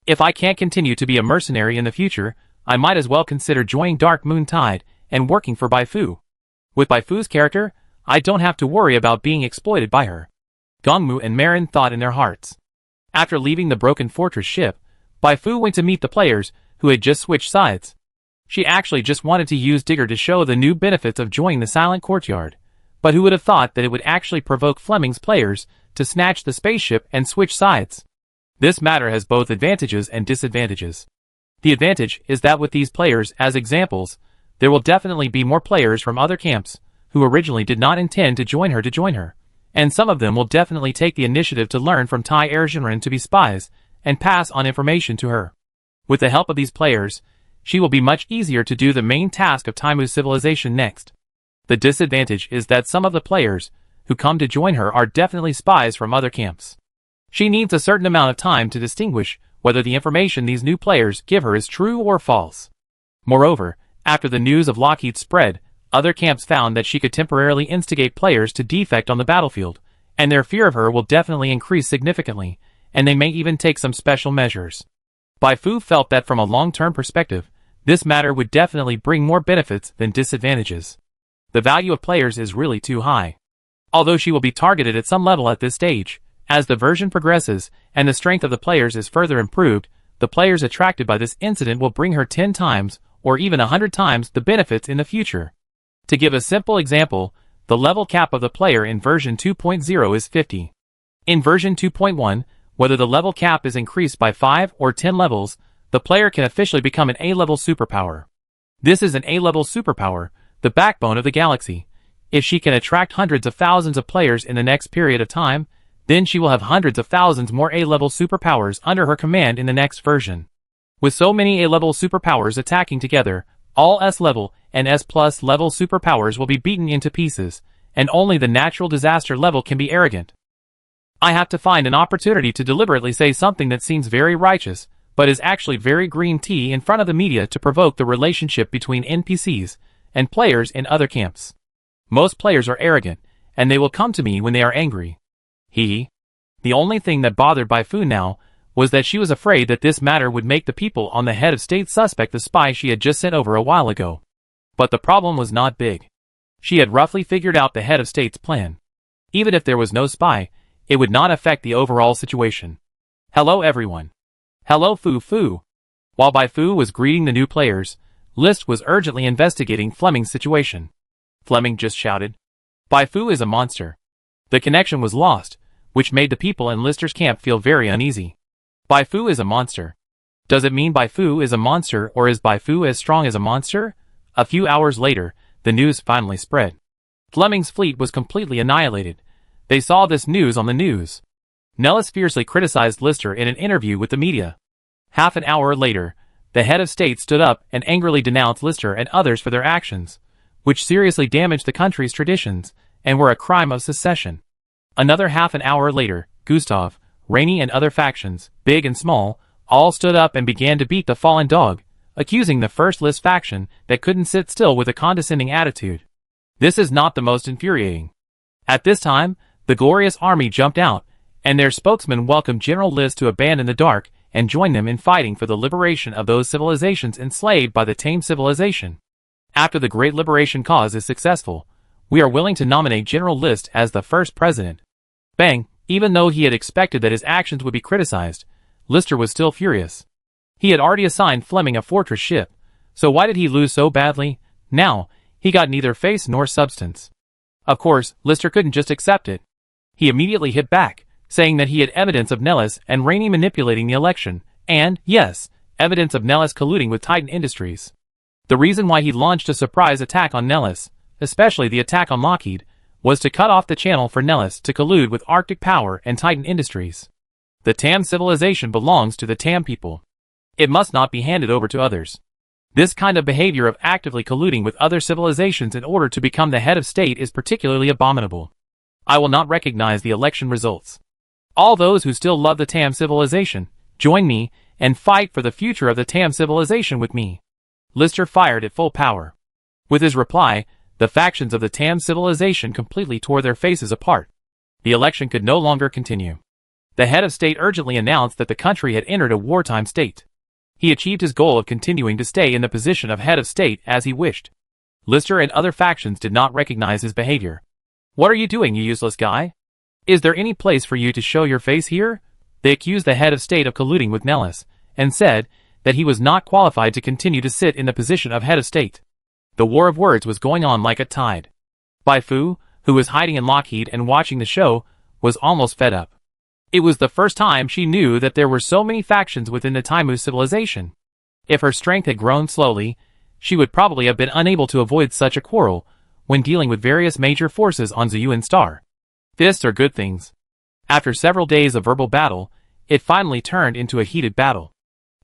If I can't continue to be a mercenary in the future, I might as well consider joining Dark Moon Tide and working for Bai Fu. With Bai Fu's character, I don't have to worry about being exploited by her. Gongmu and Marin thought in their hearts. After leaving the Broken Fortress ship, Bai Fu went to meet the players who had just switched sides. She actually just wanted to use Digger to show the new benefits of joining the Silent Courtyard, but who would have thought that it would actually provoke Fleming's players to snatch the spaceship and switch sides. This matter has both advantages and disadvantages. The advantage is that with these players as examples, there will definitely be more players from other camps who originally did not intend to join her, and some of them will definitely take the initiative to learn from Tai Erjinren to be spies and pass on information to her. With the help of these players, she will be much easier to do the main task of Taimu's civilization next. The disadvantage is that some of the players who come to join her are definitely spies from other camps. She needs a certain amount of time to distinguish whether the information these new players give her is true or false. Moreover, after the news of Lockheed spread, other camps found that she could temporarily instigate players to defect on the battlefield, and their fear of her will definitely increase significantly, and they may even take some special measures. Bai Fu felt that from a long-term perspective, this matter would definitely bring more benefits than disadvantages. The value of players is really too high. Although she will be targeted at some level at this stage, as the version progresses and the strength of the players is further improved, the players attracted by this incident will bring her 10 times or even 100 times the benefits in the future. To give a simple example, the level cap of the player in version 2.0 is 50. In version 2.1, whether the level cap is increased by 5 or 10 levels, the player can officially become an A-level superpower. This is an A-level superpower, the backbone of the galaxy. If she can attract hundreds of thousands of players in the next period of time, then she will have hundreds of thousands more A-level superpowers under her command in the next version. With so many A-level superpowers attacking together, all S-level and S+ level superpowers will be beaten into pieces, and only the natural disaster level can be arrogant. I have to find an opportunity to deliberately say something that seems very righteous, but is actually very green tea in front of the media to provoke the relationship between NPCs and players in other camps. Most players are arrogant, and they will come to me when they are angry. The only thing that bothered Bai Fu now was that she was afraid that this matter would make the people on the head of state suspect the spy she had just sent over a while ago. But the problem was not big. She had roughly figured out the head of state's plan. Even if there was no spy, it would not affect the overall situation. Hello everyone. Hello Fu. While Bai Fu was greeting the new players, List was urgently investigating Fleming's situation. Fleming just shouted, "Bai Fu is a monster." The connection was lost, which made the people in Lister's camp feel very uneasy. Bai Fu is a monster. Does it mean Bai Fu is a monster, or is Bai Fu as strong as a monster? A few hours later, the news finally spread. Fleming's fleet was completely annihilated. They saw this news on the news. Nellis fiercely criticized Lister in an interview with the media. Half an hour later, the head of state stood up and angrily denounced Lister and others for their actions, which seriously damaged the country's traditions and were a crime of secession. Another half an hour later, Gustav, Rainey and other factions, big and small, all stood up and began to beat the fallen dog, accusing the First List faction that couldn't sit still with a condescending attitude. This is not the most infuriating. At this time, the glorious army jumped out, and their spokesman welcomed General List to abandon the dark and join them in fighting for the liberation of those civilizations enslaved by the tame civilization. After the great liberation cause is successful, we are willing to nominate General List as the first president. Bang! Even though he had expected that his actions would be criticized, Lister was still furious. He had already assigned Fleming a fortress ship, so why did he lose so badly? Now, he got neither face nor substance. Of course, Lister couldn't just accept it. He immediately hit back, saying that he had evidence of Nellis and Rainey manipulating the election, and, yes, evidence of Nellis colluding with Titan Industries. The reason why he launched a surprise attack on Nellis, especially the attack on Lockheed, was to cut off the channel for Nellis to collude with Arctic Power and Titan Industries. The Tam civilization belongs to the Tam people. It must not be handed over to others. This kind of behavior of actively colluding with other civilizations in order to become the head of state is particularly abominable. I will not recognize the election results. All those who still love the Tam civilization, join me and fight for the future of the Tam civilization with me. Lister fired at full power. With his reply, the factions of the Tam civilization completely tore their faces apart. The election could no longer continue. The head of state urgently announced that the country had entered a wartime state. He achieved his goal of continuing to stay in the position of head of state as he wished. Lister and other factions did not recognize his behavior. "What are you doing, you useless guy? Is there any place for you to show your face here?" They accused the head of state of colluding with Nellis, and said that he was not qualified to continue to sit in the position of head of state. The war of words was going on like a tide. Bai Fu, who was hiding in Lockheed and watching the show, was almost fed up. It was the first time she knew that there were so many factions within the Taimu civilization. If her strength had grown slowly, she would probably have been unable to avoid such a quarrel when dealing with various major forces on Ziyuan Star. Fists are good things. After several days of verbal battle, it finally turned into a heated battle.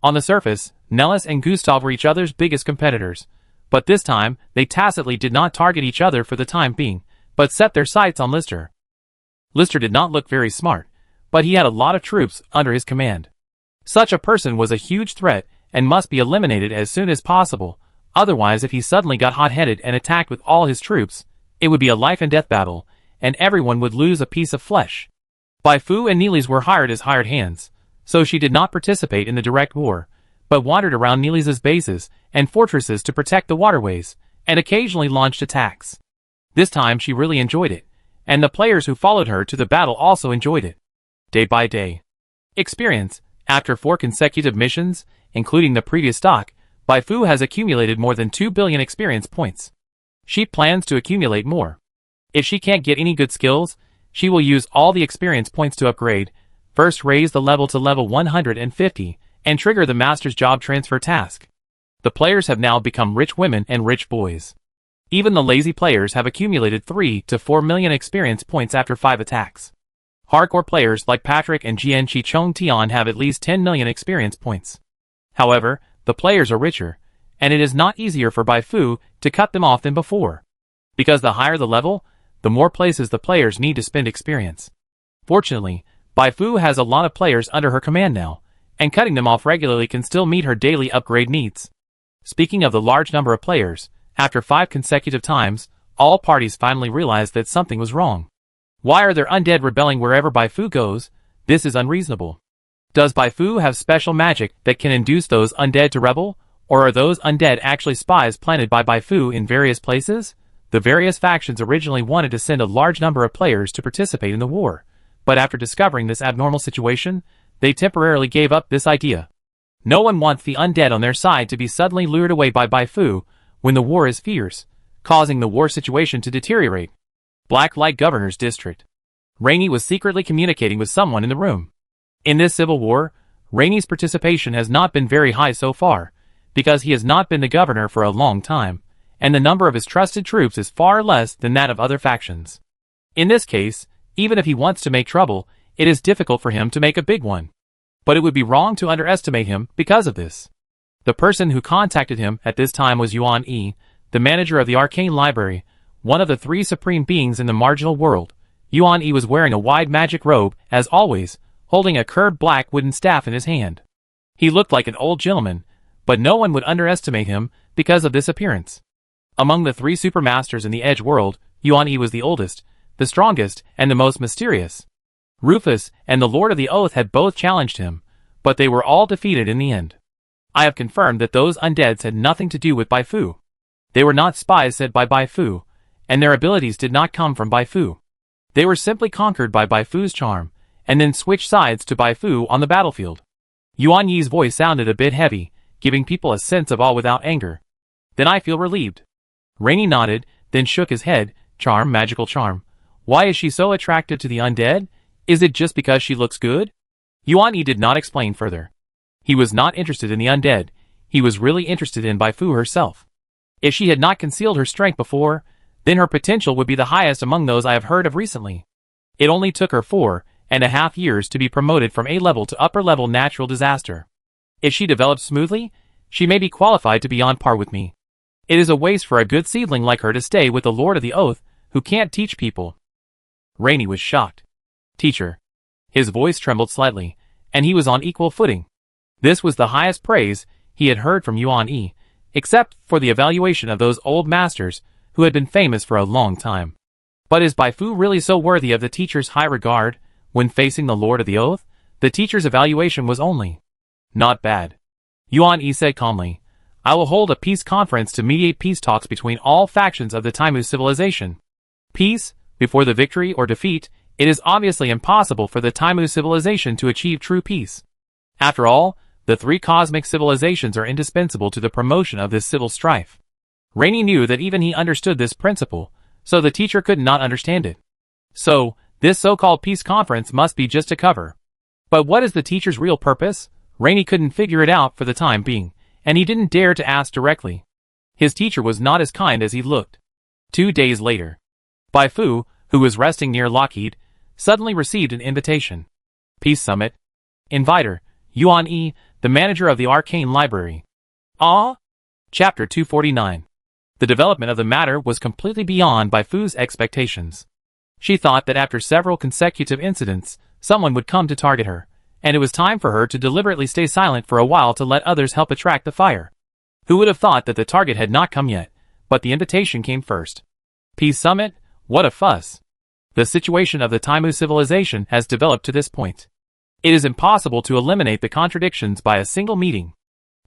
On the surface, Nellis and Gustav were each other's biggest competitors, but this time they tacitly did not target each other for the time being, but set their sights on Lister. Lister did not look very smart, but he had a lot of troops under his command. Such a person was a huge threat and must be eliminated as soon as possible, otherwise if he suddenly got hot-headed and attacked with all his troops, it would be a life-and-death battle, and everyone would lose a piece of flesh. Bai Fu and Neely's were hired as hired hands, so she did not participate in the direct war, but wandered around Neely's bases and fortresses to protect the waterways, and occasionally launched attacks. This time she really enjoyed it, and the players who followed her to the battle also enjoyed it. Day by day. Experience. After 4 consecutive missions, including the previous stock, Bai Fu has accumulated more than 2 billion experience points. She plans to accumulate more. If she can't get any good skills, she will use all the experience points to upgrade, first raise the level to level 150, and trigger the master's job transfer task. The players have now become rich women and rich boys. Even the lazy players have accumulated 3 to 4 million experience points after 5 attacks. Hardcore players like Patrick and Jian Chichong Tian have at least 10 million experience points. However, the players are richer, and it is not easier for Bai Fu to cut them off than before. Because the higher the level, the more places the players need to spend experience. Fortunately, Bai Fu has a lot of players under her command now, and cutting them off regularly can still meet her daily upgrade needs. Speaking of the large number of players, after 5 consecutive times, all parties finally realized that something was wrong. Why are there undead rebelling wherever Bai Fu goes? This is unreasonable. Does Bai Fu have special magic that can induce those undead to rebel? Or are those undead actually spies planted by Bai Fu in various places? The various factions originally wanted to send a large number of players to participate in the war, but after discovering this abnormal situation, they temporarily gave up this idea. No one wants the undead on their side to be suddenly lured away by Bai Fu when the war is fierce, causing the war situation to deteriorate. Black Light Governor's District. Rainey was secretly communicating with someone in the room. In this civil war, Rainey's participation has not been very high so far, because he has not been the governor for a long time, and the number of his trusted troops is far less than that of other factions. In this case, even if he wants to make trouble, it is difficult for him to make a big one. But it would be wrong to underestimate him because of this. The person who contacted him at this time was Yuan Yi, the manager of the Arcane Library, one of the 3 supreme beings in the marginal world. Yuan Yi was wearing a wide magic robe, as always, holding a curved black wooden staff in his hand. He looked like an old gentleman, but no one would underestimate him because of this appearance. Among the 3 supermasters in the Edge world, Yuan Yi was the oldest, the strongest, and the most mysterious. Rufus and the Lord of the Oath had both challenged him, but they were all defeated in the end. I have confirmed that those undeads had nothing to do with Bai Fu. They were not spies sent by Bai Fu, and their abilities did not come from Bai Fu. They were simply conquered by Bai Fu's charm, and then switched sides to Bai Fu on the battlefield. Yuan Yi's voice sounded a bit heavy, giving people a sense of awe without anger. Then I feel relieved. Rainy nodded, then shook his head. Charm, magical charm. Why is she so attracted to the undead? Is it just because she looks good? Yuan Yi did not explain further. He was not interested in the undead. He was really interested in Bai Fu herself. If she had not concealed her strength before, then her potential would be the highest among those I have heard of recently. It only took her 4.5 years to be promoted from A-level to upper-level natural disaster. If she develops smoothly, she may be qualified to be on par with me. It is a waste for a good seedling like her to stay with the Lord of the Oath, who can't teach people. Rainy was shocked. Teacher. His voice trembled slightly, and he was on equal footing. This was the highest praise he had heard from Yuan Yi, except for the evaluation of those old masters who had been famous for a long time. But is Bai Fu really so worthy of the teacher's high regard? When facing the Lord of the Oath, the teacher's evaluation was only not bad. Yuan Yi said calmly, I will hold a peace conference to mediate peace talks between all factions of the Taimu civilization. Peace, before the victory or defeat, it is obviously impossible for the Taimu civilization to achieve true peace. After all, the 3 cosmic civilizations are indispensable to the promotion of this civil strife. Rainy knew that even he understood this principle, so the teacher could not understand it. So, this so-called peace conference must be just a cover. But what is the teacher's real purpose? Rainy couldn't figure it out for the time being, and he didn't dare to ask directly. His teacher was not as kind as he looked. 2 days later, Bai Fu, who was resting near Lockheed, suddenly received an invitation. Peace Summit. Inviter, Yuan Yi, the manager of the Arcane Library. Ah? Chapter 249. The development of the matter was completely beyond Bai Fu's expectations. She thought that after several consecutive incidents, someone would come to target her, and it was time for her to deliberately stay silent for a while to let others help attract the fire. Who would have thought that the target had not come yet, but the invitation came first. Peace Summit? What a fuss. The situation of the Taimu civilization has developed to this point. It is impossible to eliminate the contradictions by a single meeting.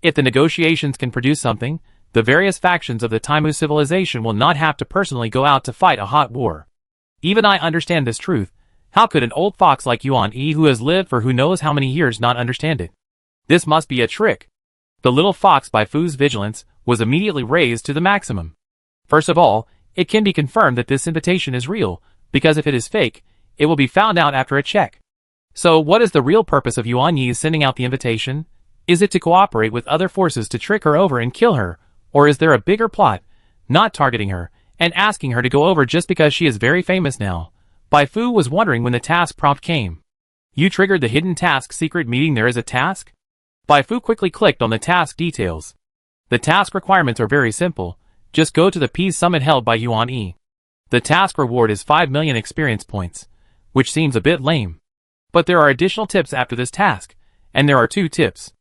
If the negotiations can produce something, the various factions of the Taimu civilization will not have to personally go out to fight a hot war. Even I understand this truth. How could an old fox like Yuan Yi, who has lived for who knows how many years, not understand it? This must be a trick. The little fox Bai Fu's vigilance was immediately raised to the maximum. First of all, it can be confirmed that this invitation is real, because if it is fake, it will be found out after a check. So what is the real purpose of Yuan Yi sending out the invitation? Is it to cooperate with other forces to trick her over and kill her, or is there a bigger plot, not targeting her, and asking her to go over just because she is very famous now? Bai Fu was wondering when the task prompt came. You triggered the hidden task secret meeting. There is a task? Bai Fu quickly clicked on the task details. The task requirements are very simple. Just go to the Peace Summit held by Yuan Yi. The task reward is 5 million experience points, which seems a bit lame. But there are additional tips after this task, and there are 2 tips.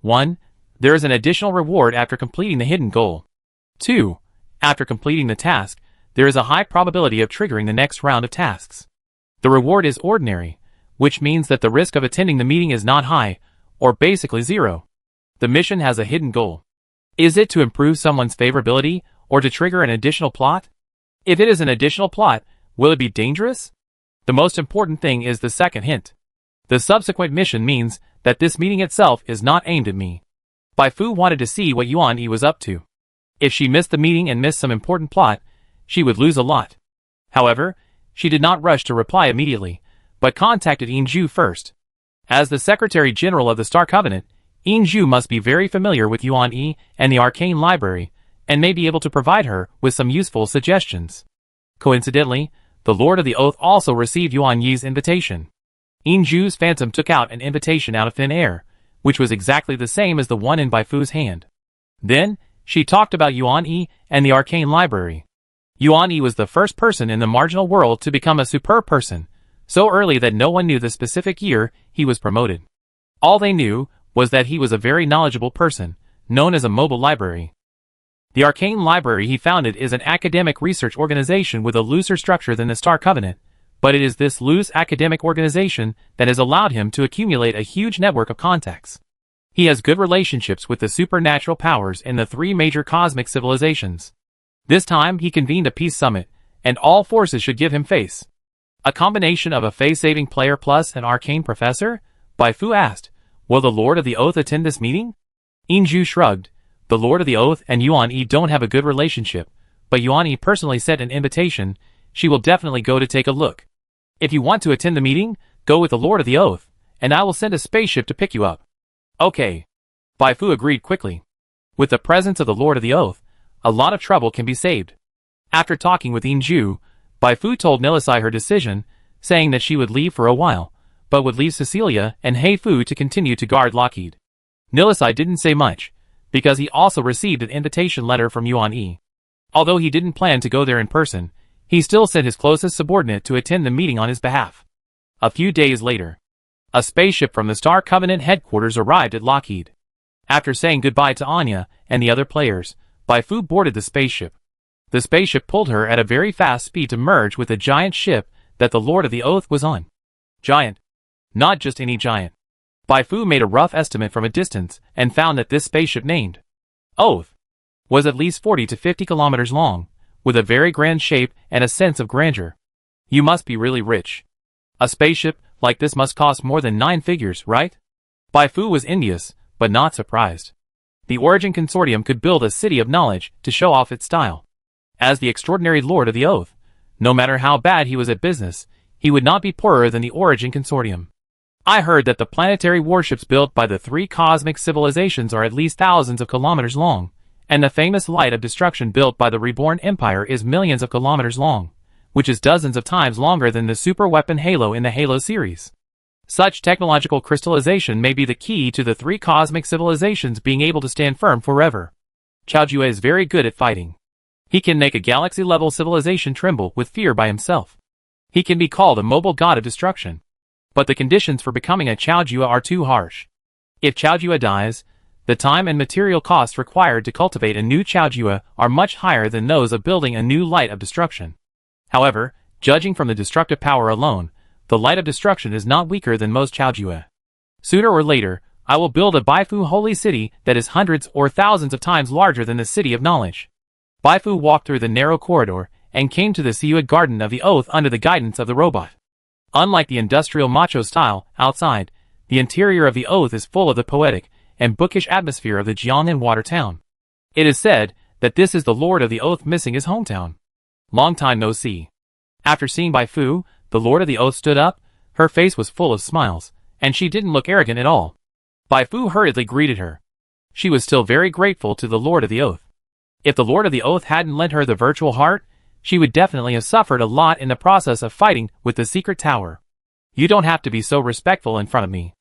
1. There is an additional reward after completing the hidden goal. 2. After completing the task, there is a high probability of triggering the next round of tasks. The reward is ordinary, which means that the risk of attending the meeting is not high, or basically 0. The mission has a hidden goal. Is it to improve someone's favorability, or to trigger an additional plot? If it is an additional plot, will it be dangerous? The most important thing is the second hint. The subsequent mission means that this meeting itself is not aimed at me. Bai Fu wanted to see what Yuan Yi was up to. If she missed the meeting and missed some important plot, she would lose a lot. However, she did not rush to reply immediately, but contacted Yingzhu first. As the Secretary General of the Star Covenant, Yingzhu must be very familiar with Yuan Yi and the Arcane Library, and may be able to provide her with some useful suggestions. Coincidentally, the Lord of the Oath also received Yuan Yi's invitation. Yingzhu's phantom took out an invitation out of thin air, which was exactly the same as the one in Bai Fu's hand. Then, she talked about Yuan Yi and the Arcane Library. Yuan Yi was the first person in the marginal world to become a superb person, so early that no one knew the specific year he was promoted. All they knew was that he was a very knowledgeable person, known as a mobile library. The Arcane Library he founded is an academic research organization with a looser structure than the Star Covenant, but it is this loose academic organization that has allowed him to accumulate a huge network of contacts. He has good relationships with the supernatural powers in the 3 major cosmic civilizations. This time he convened a peace summit, and all forces should give him face. A combination of a face-saving player plus an arcane professor? Bai Fu asked. Will the Lord of the Oath attend this meeting? Yinzhu shrugged. The Lord of the Oath and Yuan Yi don't have a good relationship, but Yuan Yi personally sent an invitation. She will definitely go to take a look. If you want to attend the meeting, go with the Lord of the Oath, and I will send a spaceship to pick you up. Okay. Bai Fu agreed quickly. With the presence of the Lord of the Oath, a lot of trouble can be saved. After talking with Yinzhu, Bai Fu told Nilisai her decision, saying that she would leave for a while, but would leave Cecilia and Hei Fu to continue to guard Lockheed. Nilisai didn't say much, because he also received an invitation letter from Yuan Yi. Although he didn't plan to go there in person, he still sent his closest subordinate to attend the meeting on his behalf. A few days later, a spaceship from the Star Covenant headquarters arrived at Lockheed. After saying goodbye to Anya and the other players, Bai Fu boarded the spaceship. The spaceship pulled her at a very fast speed to merge with the giant ship that the Lord of the Oath was on. Giant. Not just any giant. Bai Fu made a rough estimate from a distance and found that this spaceship named Oath was at least 40 to 50 kilometers long, with a very grand shape and a sense of grandeur. You must be really rich. A spaceship like this must cost more than 9 figures, right? Bai Fu was envious, but not surprised. The Origin Consortium could build a city of knowledge to show off its style. As the extraordinary Lord of the Oath, no matter how bad he was at business, he would not be poorer than the Origin Consortium. I heard that the planetary warships built by the 3 cosmic civilizations are at least thousands of kilometers long, and the famous Light of Destruction built by the Reborn Empire is millions of kilometers long, which is dozens of times longer than the super weapon Halo in the Halo series. Such technological crystallization may be the key to the 3 cosmic civilizations being able to stand firm forever. Chao Jue is very good at fighting. He can make a galaxy-level civilization tremble with fear by himself. He can be called a mobile god of destruction. But the conditions for becoming a Chao Jue are too harsh. If Chao Jue dies, the time and material costs required to cultivate a new Chao Jue are much higher than those of building a new Light of Destruction. However, judging from the destructive power alone, the Light of Destruction is not weaker than most Chao Jue. Sooner or later, I will build a Bai Fu holy city that is hundreds or thousands of times larger than the City of Knowledge. Bai Fu walked through the narrow corridor and came to the Seiyue Garden of the Oath under the guidance of the robot. Unlike the industrial macho style outside, the interior of the Oath is full of the poetic and bookish atmosphere of the Jiangnan water town. It is said that this is the Lord of the Oath missing his hometown. Long time no see. After seeing Bai Fu, the Lord of the Oath stood up. Her face was full of smiles, and she didn't look arrogant at all. Bai Fu hurriedly greeted her. She was still very grateful to the Lord of the Oath. If the Lord of the Oath hadn't lent her the virtual heart, she would definitely have suffered a lot in the process of fighting with the secret tower. You don't have to be so respectful in front of me.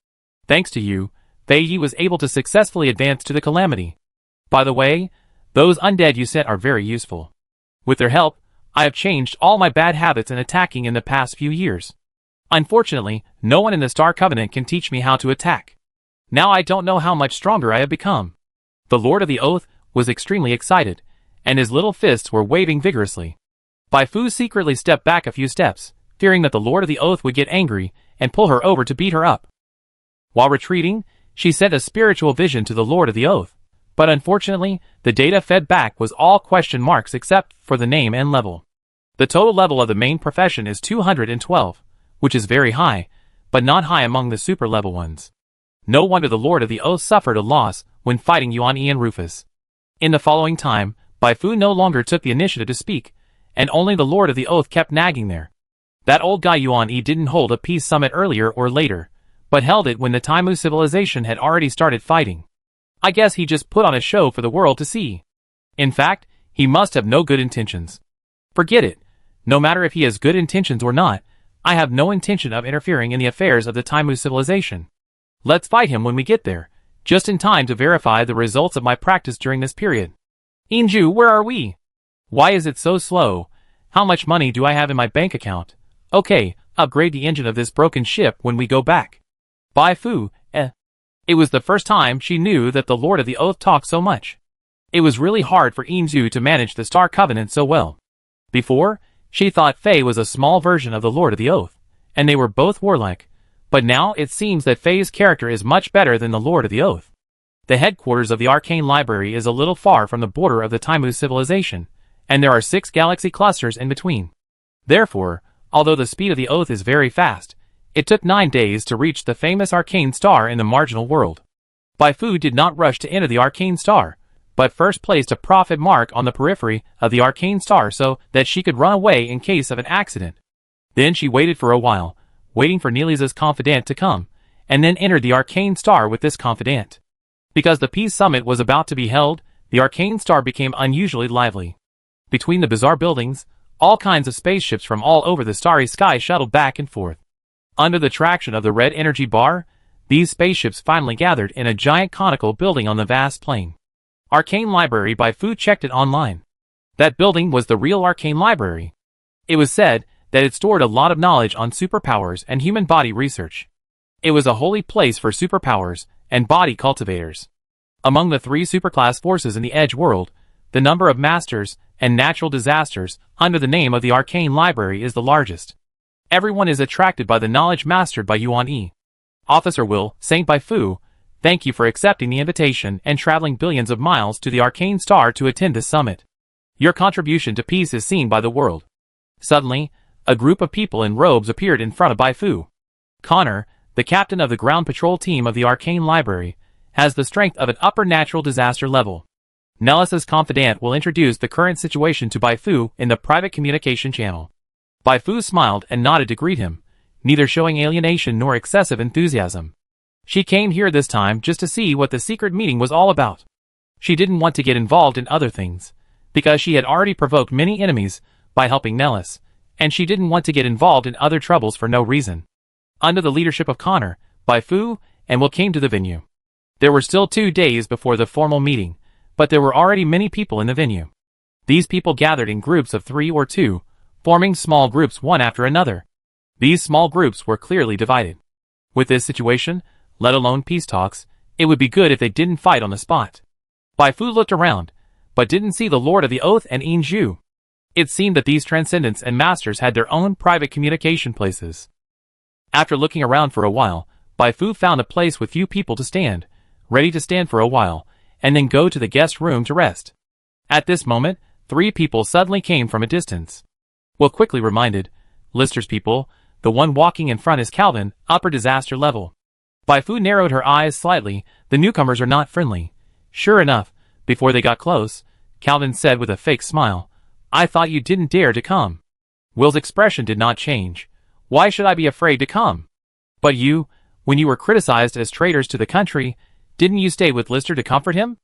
Thanks to you, Fei Yi was able to successfully advance to the Calamity. By the way, those undead you sent are very useful. With their help, I have changed all my bad habits in attacking in the past few years. Unfortunately, no one in the Star Covenant can teach me how to attack. Now I don't know how much stronger I have become. The Lord of the Oath was extremely excited, and his little fists were waving vigorously. Bai Fu secretly stepped back a few steps, fearing that the Lord of the Oath would get angry and pull her over to beat her up. While retreating, she sent a spiritual vision to the Lord of the Oath, but unfortunately, the data fed back was all question marks except for the name and level. The total level of the main profession is 212, which is very high, but not high among the super level ones. No wonder the Lord of the Oath suffered a loss when fighting Yuan Yi and Rufus. In the following time, Bai Fu no longer took the initiative to speak, and only the Lord of the Oath kept nagging there. That old guy Yuan Yi didn't hold a peace summit earlier or later, but held it when the Taimu civilization had already started fighting. I guess he just put on a show for the world to see. In fact, he must have no good intentions. Forget it. No matter if he has good intentions or not, I have no intention of interfering in the affairs of the Taimu civilization. Let's fight him when we get there, just in time to verify the results of my practice during this period. Yinzhu, where are we? Why is it so slow? How much money do I have in my bank account? Okay, upgrade the engine of this broken ship when we go back. Bai Fu, It was the first time she knew that the Lord of the Oath talked so much. It was really hard for Yinzhu to manage the Star Covenant so well. Before, She thought Faye was a small version of the Lord of the Oath, and they were both warlike, but now it seems that Faye's character is much better than the Lord of the Oath. The headquarters of the Arcane Library is a little far from the border of the Taimu civilization, and there are 6 galaxy clusters in between. Therefore, although the speed of the Oath is very fast, it took 9 days to reach the famous arcane star in the marginal world. Bai Fu did not rush to enter the arcane star, but first placed a profit mark on the periphery of the arcane star so that she could run away in case of an accident. Then she waited for a while, waiting for Neeliza's confidant to come, and then entered the arcane star with this confidant. Because the Peace Summit was about to be held, the arcane star became unusually lively. Between the bizarre buildings, all kinds of spaceships from all over the starry sky shuttled back and forth. Under the traction of the red energy bar, these spaceships finally gathered in a giant conical building on the vast plain. Arcane Library by Fu checked it online. That building was the real Arcane Library. It was said that it stored a lot of knowledge on superpowers and human body research. It was a holy place for superpowers and body cultivators. Among the 3 superclass forces in the Edge world, the number of masters and natural disasters under the name of the Arcane Library is the largest. Everyone is attracted by the knowledge mastered by Yuan Yi. Officer Will, Saint Bai Fu, thank you for accepting the invitation and traveling billions of miles to the Arcane Star to attend this summit. Your contribution to peace is seen by the world. Suddenly, a group of people in robes appeared in front of Bai Fu. Connor, the captain of the ground patrol team of the Arcane Library, has the strength of an upper natural disaster level. Nellis's confidant will introduce the current situation to Bai Fu in the private communication channel. Bai Fu smiled and nodded to greet him, neither showing alienation nor excessive enthusiasm. She came here this time just to see what the secret meeting was all about. She didn't want to get involved in other things, because she had already provoked many enemies by helping Nellis, and she didn't want to get involved in other troubles for no reason. Under the leadership of Connor, Bai Fu and Will came to the venue. There were still 2 days before the formal meeting, but there were already many people in the venue. These people gathered in groups of 3 or 2, forming small groups one after another. These small groups were clearly divided. With this situation, let alone peace talks, it would be good if they didn't fight on the spot. Bai Fu looked around, but didn't see the Lord of the Oath and Yin Zhu. It seemed that these transcendents and masters had their own private communication places. After looking around for a while, Bai Fu found a place with few people to stand, ready to stand for a while, and then go to the guest room to rest. At this moment, 3 people suddenly came from a distance. Will quickly reminded, Lister's people, the one walking in front is Calvin, upper disaster level. Bai Fu narrowed her eyes slightly, the newcomers are not friendly. Sure enough, before they got close, Calvin said with a fake smile, I thought you didn't dare to come. Will's expression did not change. Why should I be afraid to come? But you, when you were criticized as traitors to the country, didn't you stay with Lister to comfort him?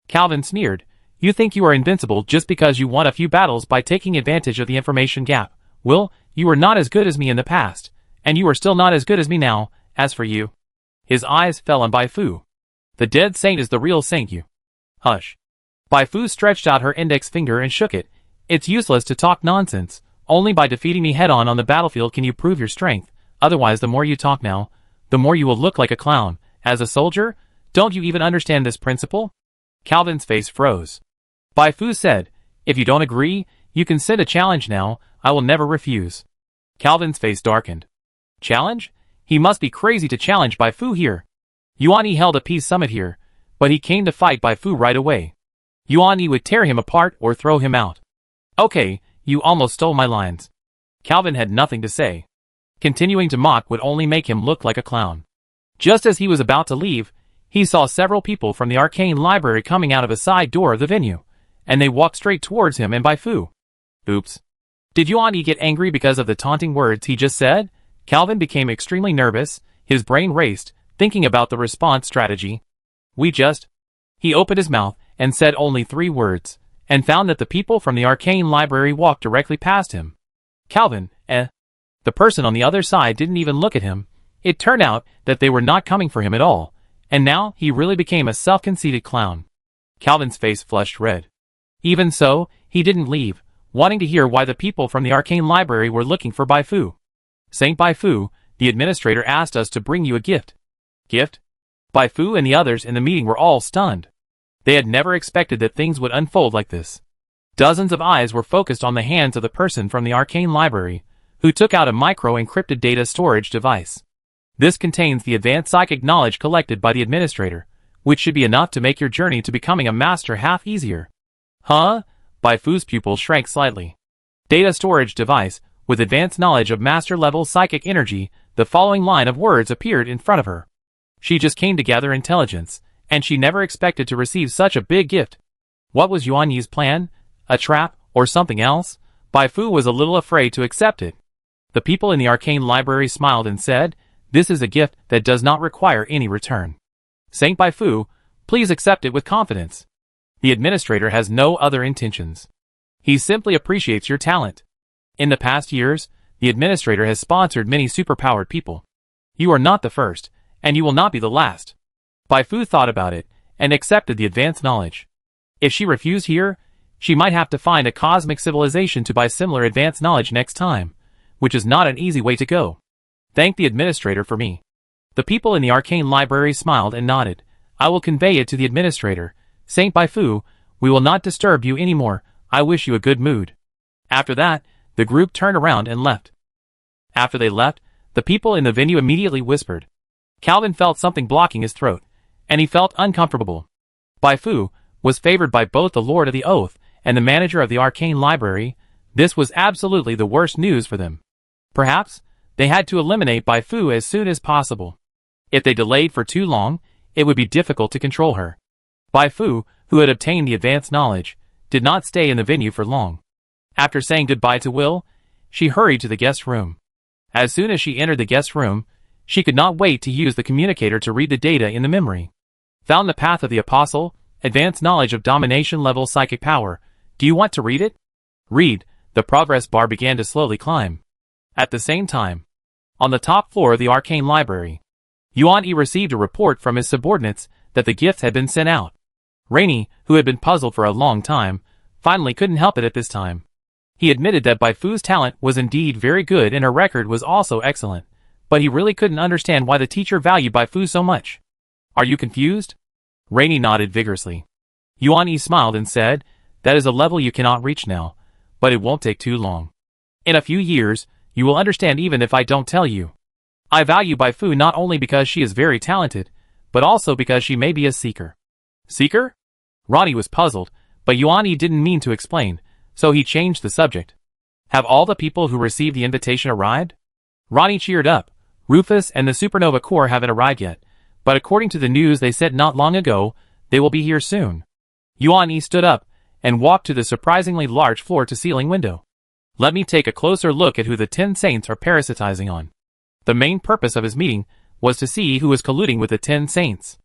Calvin sneered. You think you are invincible just because you won a few battles by taking advantage of the information gap. Will, you were not as good as me in the past, and you are still not as good as me now. As for you. His eyes fell on Bai Fu. The dead saint is the real saint you. Hush. Bai Fu stretched out her index finger and shook it. It's useless to talk nonsense. Only by defeating me head-on on the battlefield can you prove your strength. Otherwise, the more you talk now, the more you will look like a clown. As a soldier, don't you even understand this principle? Calvin's face froze. Bai Fu said, if you don't agree, you can send a challenge now. I will never refuse. Calvin's face darkened. Challenge? He must be crazy to challenge Bai Fu here. Yuan Yi held a peace summit here, but he came to fight Bai Fu right away. Yuan Yi would tear him apart or throw him out. Okay, you almost stole my lines. Calvin had nothing to say. Continuing to mock would only make him look like a clown. Just as he was about to leave, he saw several people from the Arcane Library coming out of a side door of the venue, and they walked straight towards him and Bai Fu. Oops. Did Yuan Yi get angry because of the taunting words he just said? Calvin became extremely nervous, his brain raced, thinking about the response strategy. He opened his mouth and said only 3 words, and found that the people from the Arcane Library walked directly past him. Calvin, The person on the other side didn't even look at him. It turned out that they were not coming for him at all, and now he really became a self-conceited clown. Calvin's face flushed red. Even so, he didn't leave, wanting to hear why the people from the Arcane Library were looking for Bai Fu. Saint Bai Fu, the administrator asked us to bring you a gift. Gift? Bai Fu and the others in the meeting were all stunned. They had never expected that things would unfold like this. Dozens of eyes were focused on the hands of the person from the arcane library, who took out a micro-encrypted data storage device. This contains the advanced psychic knowledge collected by the administrator, which should be enough to make your journey to becoming a master half easier. Huh? Bai Fu's pupil shrank slightly. Data storage device, with advanced knowledge of master-level psychic energy, the following line of words appeared in front of her. She just came to gather intelligence, and she never expected to receive such a big gift. What was Yuan Yi's plan? A trap, or something else? Bai Fu was a little afraid to accept it. The people in the arcane library smiled and said, "This is a gift that does not require any return. Saint Bai Fu, please accept it with confidence. The administrator has no other intentions. He simply appreciates your talent. In the past years, the administrator has sponsored many superpowered people. You are not the first, and you will not be the last." Bai Fu thought about it, and accepted the advanced knowledge. If she refused here, she might have to find a cosmic civilization to buy similar advanced knowledge next time, which is not an easy way to go. Thank the administrator for me. The people in the arcane library smiled and nodded. I will convey it to the administrator. Saint Bai Fu, we will not disturb you anymore. I wish you a good mood. After that, the group turned around and left. After they left, the people in the venue immediately whispered. Calvin felt something blocking his throat, and he felt uncomfortable. Bai Fu was favored by both the Lord of the Oath and the manager of the arcane library. This was absolutely the worst news for them. Perhaps, they had to eliminate Bai Fu as soon as possible. If they delayed for too long, it would be difficult to control her. Bai Fu, who had obtained the advanced knowledge, did not stay in the venue for long. After saying goodbye to Will, she hurried to the guest room. As soon as she entered the guest room, she could not wait to use the communicator to read the data in the memory. Found the path of the apostle, advanced knowledge of domination level psychic power. Do you want to read it? Read. The progress bar began to slowly climb. At the same time, on the top floor of the arcane library, Yuan Yi received a report from his subordinates that the gifts had been sent out. Rainy, who had been puzzled for a long time, finally couldn't help it at this time. He admitted that Bai Fu's talent was indeed very good and her record was also excellent, but he really couldn't understand why the teacher valued Bai Fu so much. Are you confused? Rainy nodded vigorously. Yuan Yi smiled and said, that is a level you cannot reach now, but it won't take too long. In a few years, you will understand even if I don't tell you. I value Bai Fu not only because she is very talented, but also because she may be a seeker. Seeker? Ronnie was puzzled, but Yuan Yi didn't mean to explain, so he changed the subject. Have all the people who received the invitation arrived? Ronnie cheered up. Rufus and the Supernova Corps haven't arrived yet, but according to the news they sent not long ago, they will be here soon. Yuan Yi stood up and walked to the surprisingly large floor-to-ceiling window. Let me take a closer look at who the 10 Saints are parasitizing on. The main purpose of his meeting was to see who was colluding with the 10 Saints.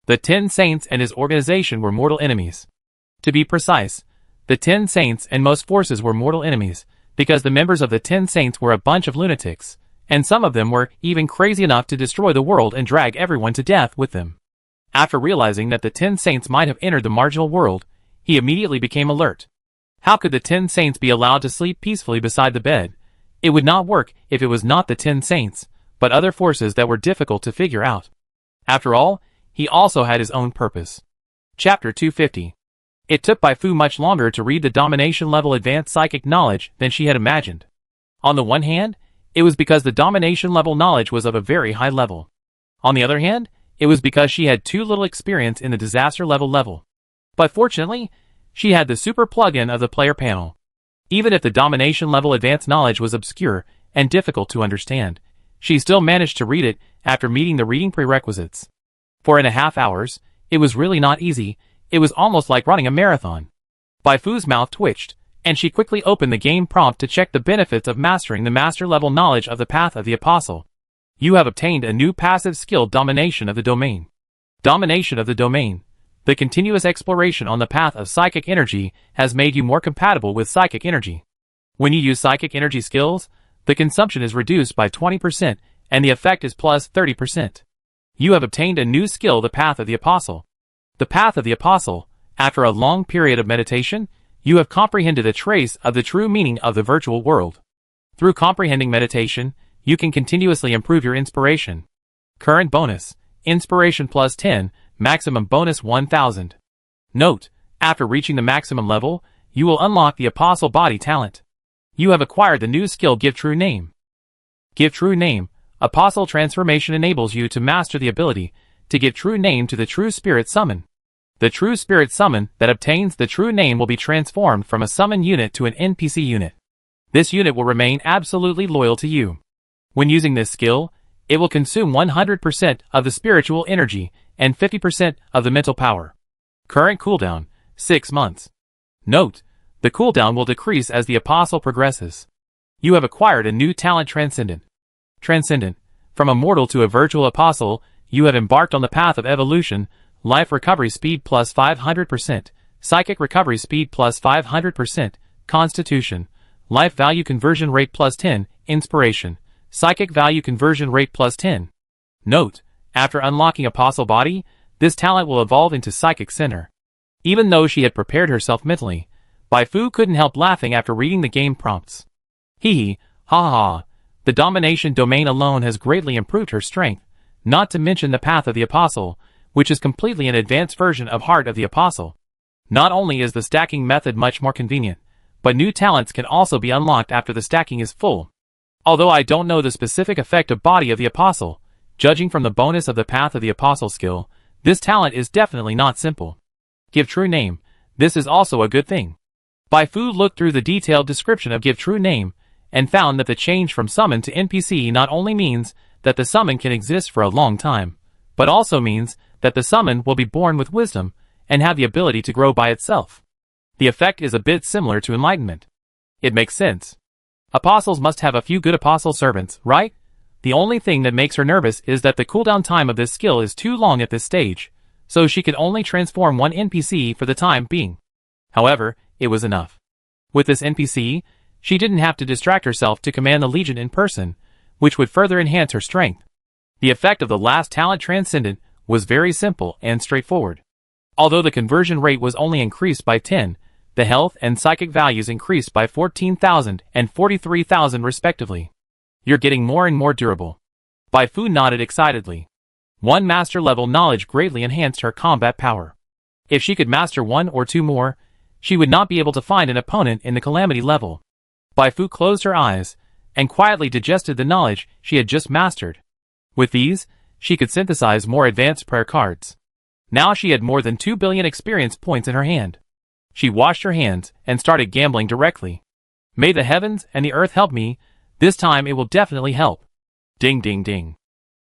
The 10 Saints and his organization were mortal enemies. To be precise, the 10 Saints and most forces were mortal enemies, because the members of the 10 Saints were a bunch of lunatics, and some of them were even crazy enough to destroy the world and drag everyone to death with them. After realizing that the 10 Saints might have entered the marginal world, he immediately became alert. How could the 10 Saints be allowed to sleep peacefully beside the bed? It would not work if it was not the 10 Saints, but other forces that were difficult to figure out. After all, he also had his own purpose. Chapter 250. It took Bai Fu much longer to read the domination level advanced psychic knowledge than she had imagined. On the one hand, it was because the domination level knowledge was of a very high level. On the other hand, it was because she had too little experience in the disaster level. But fortunately, she had the super plugin of the player panel. Even if the domination level advanced knowledge was obscure and difficult to understand, she still managed to read it after meeting the reading prerequisites. 4.5 hours, it was really not easy. It was almost like running a marathon. Bai Fu's mouth twitched, and she quickly opened the game prompt to check the benefits of mastering the master-level knowledge of the path of the apostle. You have obtained a new passive skill, Domination of the Domain. Domination of the Domain. The continuous exploration on the path of psychic energy has made you more compatible with psychic energy. When you use psychic energy skills, the consumption is reduced by 20%, and the effect is plus 30%. You have obtained a new skill, the Path of the Apostle. The Path of the Apostle. After a long period of meditation, you have comprehended a trace of the true meaning of the virtual world. Through comprehending meditation, you can continuously improve your inspiration. Current bonus: Inspiration plus 10, maximum bonus 1000. Note: after reaching the maximum level, you will unlock the Apostle Body talent. You have acquired the new skill Give True Name. Give True Name. Apostle Transformation enables you to master the ability to give true name to the True Spirit Summon. The True Spirit Summon that obtains the true name will be transformed from a summon unit to an NPC unit. This unit will remain absolutely loyal to you. When using this skill, it will consume 100% of the spiritual energy and 50% of the mental power. Current cooldown, 6 months. Note, the cooldown will decrease as the Apostle progresses. You have acquired a new talent Transcendent. Transcendent. From a mortal to a virtual apostle, you have embarked on the path of evolution. Life recovery speed plus 500%, psychic recovery speed plus 500%, constitution, life value conversion rate plus 10, inspiration, psychic value conversion rate plus 10. Note, after unlocking Apostle Body, this talent will evolve into Psychic Center. Even though she had prepared herself mentally, Bai Fu couldn't help laughing after reading the game prompts. Hee hee, ha ha ha. The domination domain alone has greatly improved her strength, not to mention the Path of the Apostle, which is completely an advanced version of Heart of the Apostle. Not only is the stacking method much more convenient, but new talents can also be unlocked after the stacking is full. Although I don't know the specific effect of Body of the Apostle, judging from the bonus of the Path of the Apostle skill, this talent is definitely not simple. Give True Name. This is also a good thing. Bai Fu looked through the detailed description of Give True Name, and found that the change from summon to NPC not only means that the summon can exist for a long time, but also means that the summon will be born with wisdom and have the ability to grow by itself. The effect is a bit similar to enlightenment. It makes sense. Apostles must have a few good apostle servants, right? The only thing that makes her nervous is that the cooldown time of this skill is too long at this stage, so she could only transform one NPC for the time being. However, it was enough. With this NPC, she didn't have to distract herself to command the Legion in person, which would further enhance her strength. The effect of the last talent Transcendent was very simple and straightforward. Although the conversion rate was only increased by 10, the health and psychic values increased by 14,000 and 43,000 respectively. You're getting more and more durable. Bai Fu nodded excitedly. One master level knowledge greatly enhanced her combat power. If she could master 1 or 2 more, she would not be able to find an opponent in the calamity level. Bai Fu closed her eyes and quietly digested the knowledge she had just mastered. With these, she could synthesize more advanced prayer cards. Now she had more than 2 billion experience points in her hand. She washed her hands and started gambling directly. May the heavens and the earth help me, this time it will definitely help. Ding ding ding.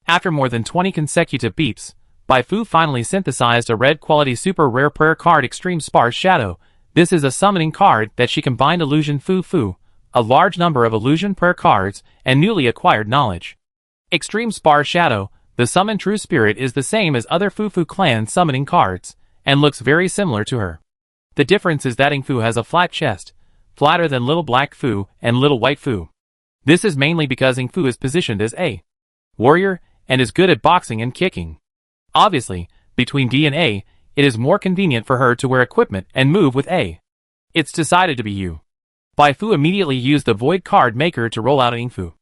After more than 20 consecutive beeps, Bai Fu finally synthesized a red quality super rare prayer card Extreme Sparse Shadow. This is a summoning card that she combined Illusion Fu Fu, a large number of illusion prayer cards, and newly acquired knowledge. Extreme Sparse Shadow, the summoned true spirit is the same as other Fu Fu clan summoning cards, and looks very similar to her. The difference is that Ing Fu has a flat chest, flatter than Little Black Fu and Little White Fu. This is mainly because Ing Fu is positioned as a warrior and is good at boxing and kicking. Obviously, between D and A, it is more convenient for her to wear equipment and move with A. It's decided to be you. Bai Fu immediately used the Void Card Maker to roll out Ing Fu.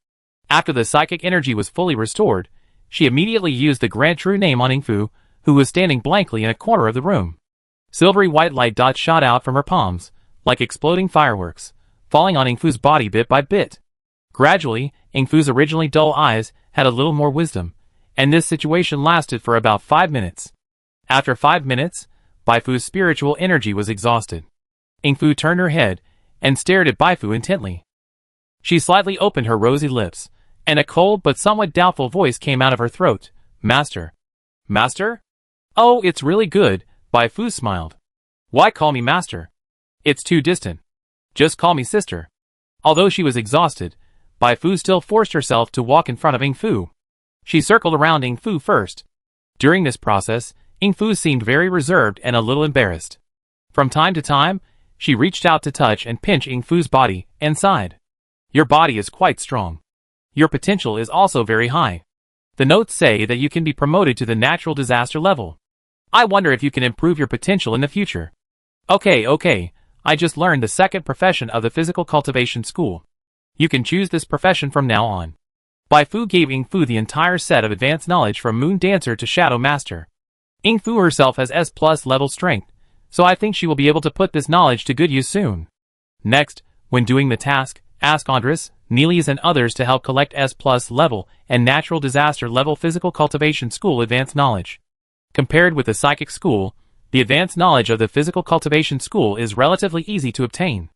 After the psychic energy was fully restored, she immediately used the Grant True Name on Ing Fu, who was standing blankly in a corner of the room. Silvery white light dots shot out from her palms, like exploding fireworks, falling on Ing Fu's body bit by bit. Gradually, Ing Fu's originally dull eyes had a little more wisdom, and this situation lasted for about 5 minutes. After 5 minutes, Bai Fu's spiritual energy was exhausted. Ing Fu turned her head and stared at Bai Fu intently. She slightly opened her rosy lips, and a cold but somewhat doubtful voice came out of her throat. Master. Master? Oh, it's really good, Bai Fu smiled. Why call me master? It's too distant. Just call me sister. Although she was exhausted, Bai Fu still forced herself to walk in front of Ing Fu. She circled around Ing Fu first. During this process, Ing Fu seemed very reserved and a little embarrassed. From time to time, she reached out to touch and pinch Ing Fu's body, and sighed. Your body is quite strong. Your potential is also very high. The notes say that you can be promoted to the natural disaster level. I wonder if you can improve your potential in the future. Okay, I just learned the second profession of the physical cultivation school. You can choose this profession from now on. Bai Fu gave Ing Fu the entire set of advanced knowledge from Moon Dancer to Shadow Master. Ing Fu herself has S+ level strength, so I think she will be able to put this knowledge to good use soon. Next, when doing the task, ask Andres, Neely's and others to help collect S+ level and natural disaster level physical cultivation school advanced knowledge. Compared with the psychic school, the advanced knowledge of the physical cultivation school is relatively easy to obtain.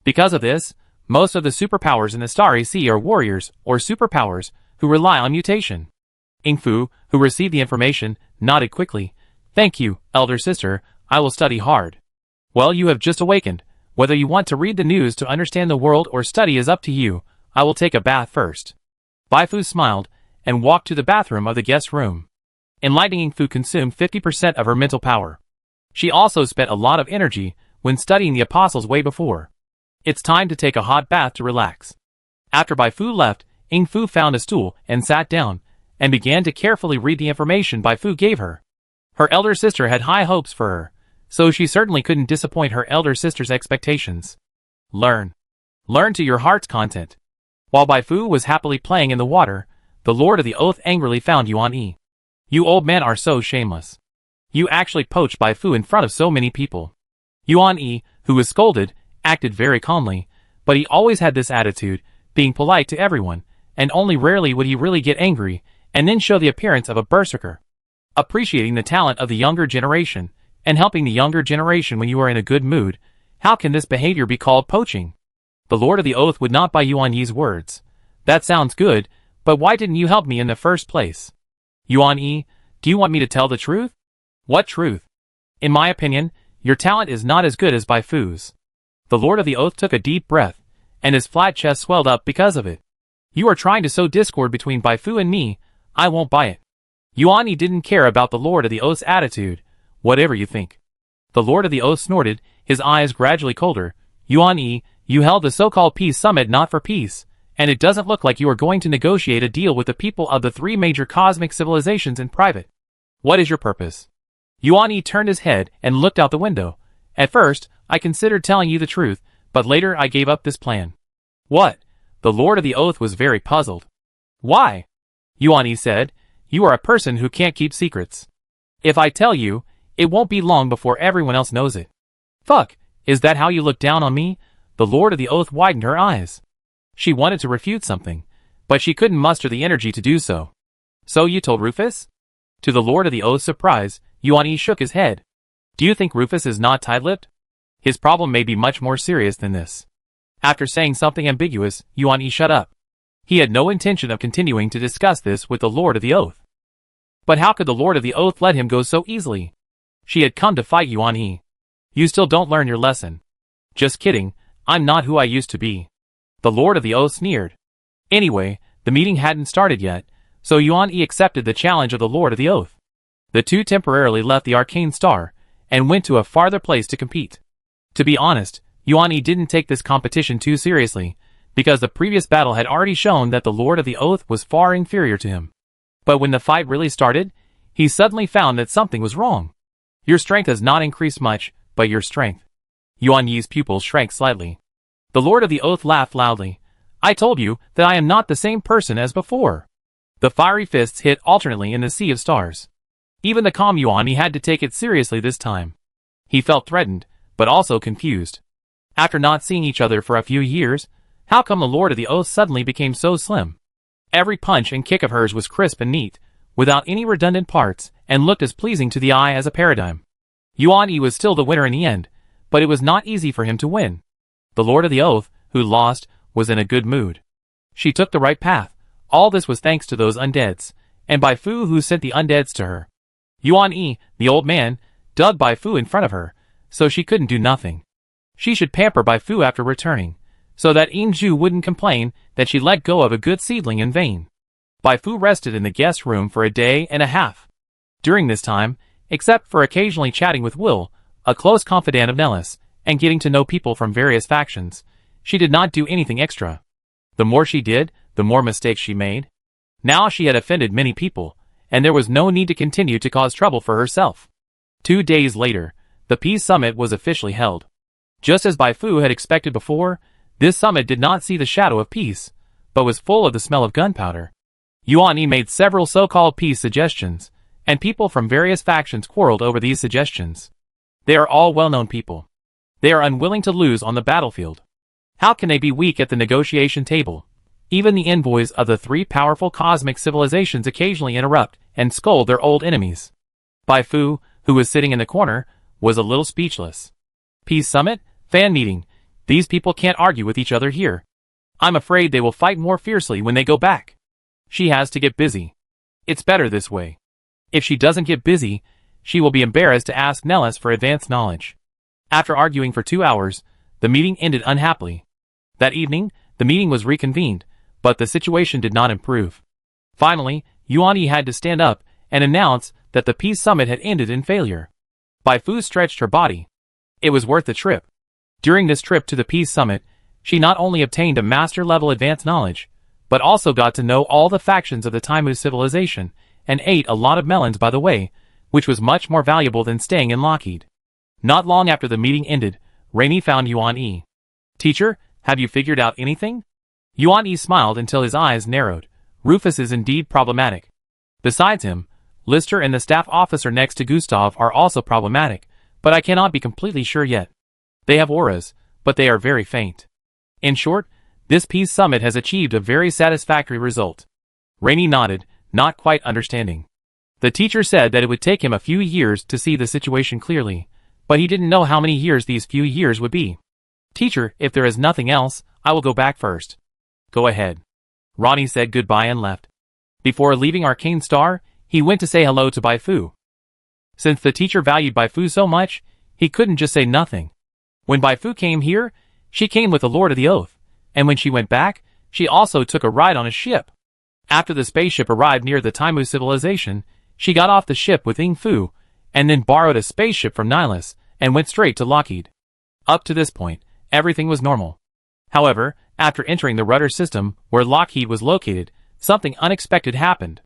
Because of this, most of the superpowers in the Starry Sea are warriors or superpowers who rely on mutation. Ingfu, who received the information, nodded quickly. Thank you, elder sister, I will study hard. Well, you have just awakened. Whether you want to read the news to understand the world or study is up to you. I will take a bath first. Baifu smiled and walked to the bathroom of the guest room. Enlightening Ingfu consumed 50% of her mental power. She also spent a lot of energy when studying the Apostles' Way before. It's time to take a hot bath to relax. After Baifu left, Ingfu found a stool and sat down, and began to carefully read the information Baifu gave her. Her elder sister had high hopes for her, so she certainly couldn't disappoint her elder sister's expectations. Learn. Learn to your heart's content. While Baifu was happily playing in the water, the Lord of the Oath angrily found Yuan Yi. You old men are so shameless. You actually poached Baifu in front of so many people. Yuan Yi, who was scolded, acted very calmly, but he always had this attitude, being polite to everyone, and only rarely would he really get angry, and then show the appearance of a berserker. Appreciating the talent of the younger generation, and helping the younger generation when you are in a good mood, how can this behavior be called poaching? The Lord of the Oath would not buy Yuan Yi's words. That sounds good, but why didn't you help me in the first place? Yuan Yi, do you want me to tell the truth? What truth? In my opinion, your talent is not as good as Baifu's. The Lord of the Oath took a deep breath, and his flat chest swelled up because of it. You are trying to sow discord between Baifu and me. I won't buy it. Yuan Yi didn't care about the Lord of the Oath's attitude, whatever you think. The Lord of the Oath snorted, his eyes gradually colder. Yuan Yi, you held the so-called peace summit not for peace, and it doesn't look like you are going to negotiate a deal with the people of the three major cosmic civilizations in private. What is your purpose? Yuan Yi turned his head and looked out the window. At first, I considered telling you the truth, but later I gave up this plan. What? The Lord of the Oath was very puzzled. Why? Yuan Yi said, you are a person who can't keep secrets. If I tell you, it won't be long before everyone else knows it. Fuck, is that how you look down on me? The Lord of the Oath widened her eyes. She wanted to refute something, but she couldn't muster the energy to do so. So you told Rufus? To the Lord of the Oath's surprise, Yuan Yi shook his head. Do you think Rufus is not tight-lipped? His problem may be much more serious than this. After saying something ambiguous, Yuan Yi shut up. He had no intention of continuing to discuss this with the Lord of the Oath. But how could the Lord of the Oath let him go so easily? She had come to fight Yuan Yi. You still don't learn your lesson. Just kidding, I'm not who I used to be. The Lord of the Oath sneered. Anyway, the meeting hadn't started yet, so Yuan Yi accepted the challenge of the Lord of the Oath. The two temporarily left the Arcane Star, and went to a farther place to compete. To be honest, Yuan Yi didn't take this competition too seriously, because the previous battle had already shown that the Lord of the Oath was far inferior to him. But when the fight really started, he suddenly found that something was wrong. Your strength has not increased much, but your strength. Yuan Yi's pupils shrank slightly. The Lord of the Oath laughed loudly. I told you that I am not the same person as before. The fiery fists hit alternately in the sea of stars. Even the calm Yuan Yi had to take it seriously this time. He felt threatened, but also confused. After not seeing each other for a few years, how come the Lord of the Oath suddenly became so slim? Every punch and kick of hers was crisp and neat, without any redundant parts, and looked as pleasing to the eye as a paradigm. Yuan Yi was still the winner in the end, but it was not easy for him to win. The Lord of the Oath, who lost, was in a good mood. She took the right path. All this was thanks to those undeads, and Baifu who sent the undeads to her. Yuan Yi, the old man, dug Baifu in front of her, so she couldn't do nothing. She should pamper Baifu after returning, so that Ingju wouldn't complain that she let go of a good seedling in vain. Baifu rested in the guest room for a day and a half. During this time, except for occasionally chatting with Will, a close confidant of Nellis, and getting to know people from various factions, she did not do anything extra. The more she did, the more mistakes she made. Now she had offended many people, and there was no need to continue to cause trouble for herself. 2 days later, the Peace Summit was officially held. Just as Baifu had expected before, this summit did not see the shadow of peace, but was full of the smell of gunpowder. Yuan Yi made several so-called peace suggestions, and people from various factions quarreled over these suggestions. They are all well-known people. They are unwilling to lose on the battlefield. How can they be weak at the negotiation table? Even the envoys of the three powerful cosmic civilizations occasionally interrupt and scold their old enemies. Bai Fu, who was sitting in the corner, was a little speechless. Peace Summit? Fan meeting. These people can't argue with each other here. I'm afraid they will fight more fiercely when they go back. She has to get busy. It's better this way. If she doesn't get busy, she will be embarrassed to ask Nellis for advanced knowledge. After arguing for 2 hours, the meeting ended unhappily. That evening, the meeting was reconvened, but the situation did not improve. Finally, Yuan Yi had to stand up and announce that the Peace Summit had ended in failure. Bai Fu stretched her body. It was worth the trip. During this trip to the Peace Summit, she not only obtained a master-level advanced knowledge, but also got to know all the factions of the Taimu civilization, and ate a lot of melons by the way, which was much more valuable than staying in Lockheed. Not long after the meeting ended, Rainey found Yuan Yi. Teacher, have you figured out anything? Yuan Yi smiled until his eyes narrowed. Rufus is indeed problematic. Besides him, Lister and the staff officer next to Gustav are also problematic, but I cannot be completely sure yet. They have auras, but they are very faint. In short, this Peace Summit has achieved a very satisfactory result. Rainey nodded, not quite understanding. The teacher said that it would take him a few years to see the situation clearly, but he didn't know how many years these few years would be. Teacher, if there is nothing else, I will go back first. Go ahead. Ronnie said goodbye and left. Before leaving Arcane Star, he went to say hello to Bai Fu. Since the teacher valued Bai Fu so much, he couldn't just say nothing. When Bai Fu came here, she came with the Lord of the Oath, and when she went back, she also took a ride on a ship. After the spaceship arrived near the Taimu civilization, she got off the ship with Ying Fu, and then borrowed a spaceship from Nihilus, and went straight to Lockheed. Up to this point, everything was normal. However, after entering the rudder system where Lockheed was located, something unexpected happened.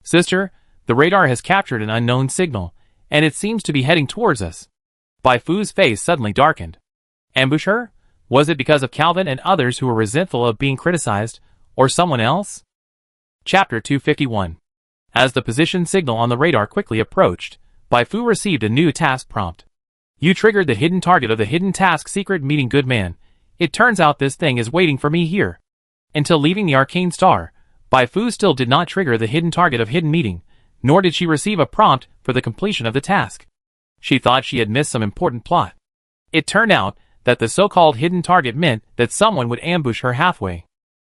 Sister, the radar has captured an unknown signal, and it seems to be heading towards us. Bai Fu's face suddenly darkened. Ambush her? Was it because of Calvin and others who were resentful of being criticized, or someone else? Chapter 251. As the position signal on the radar quickly approached, Bai Fu received a new task prompt. You triggered the hidden target of the hidden task secret meeting, good man. It turns out this thing is waiting for me here. Until leaving the Arcane Star, Bai Fu still did not trigger the hidden target of hidden meeting, nor did she receive a prompt for the completion of the task. She thought she had missed some important plot. It turned out that the so-called hidden target meant that someone would ambush her halfway.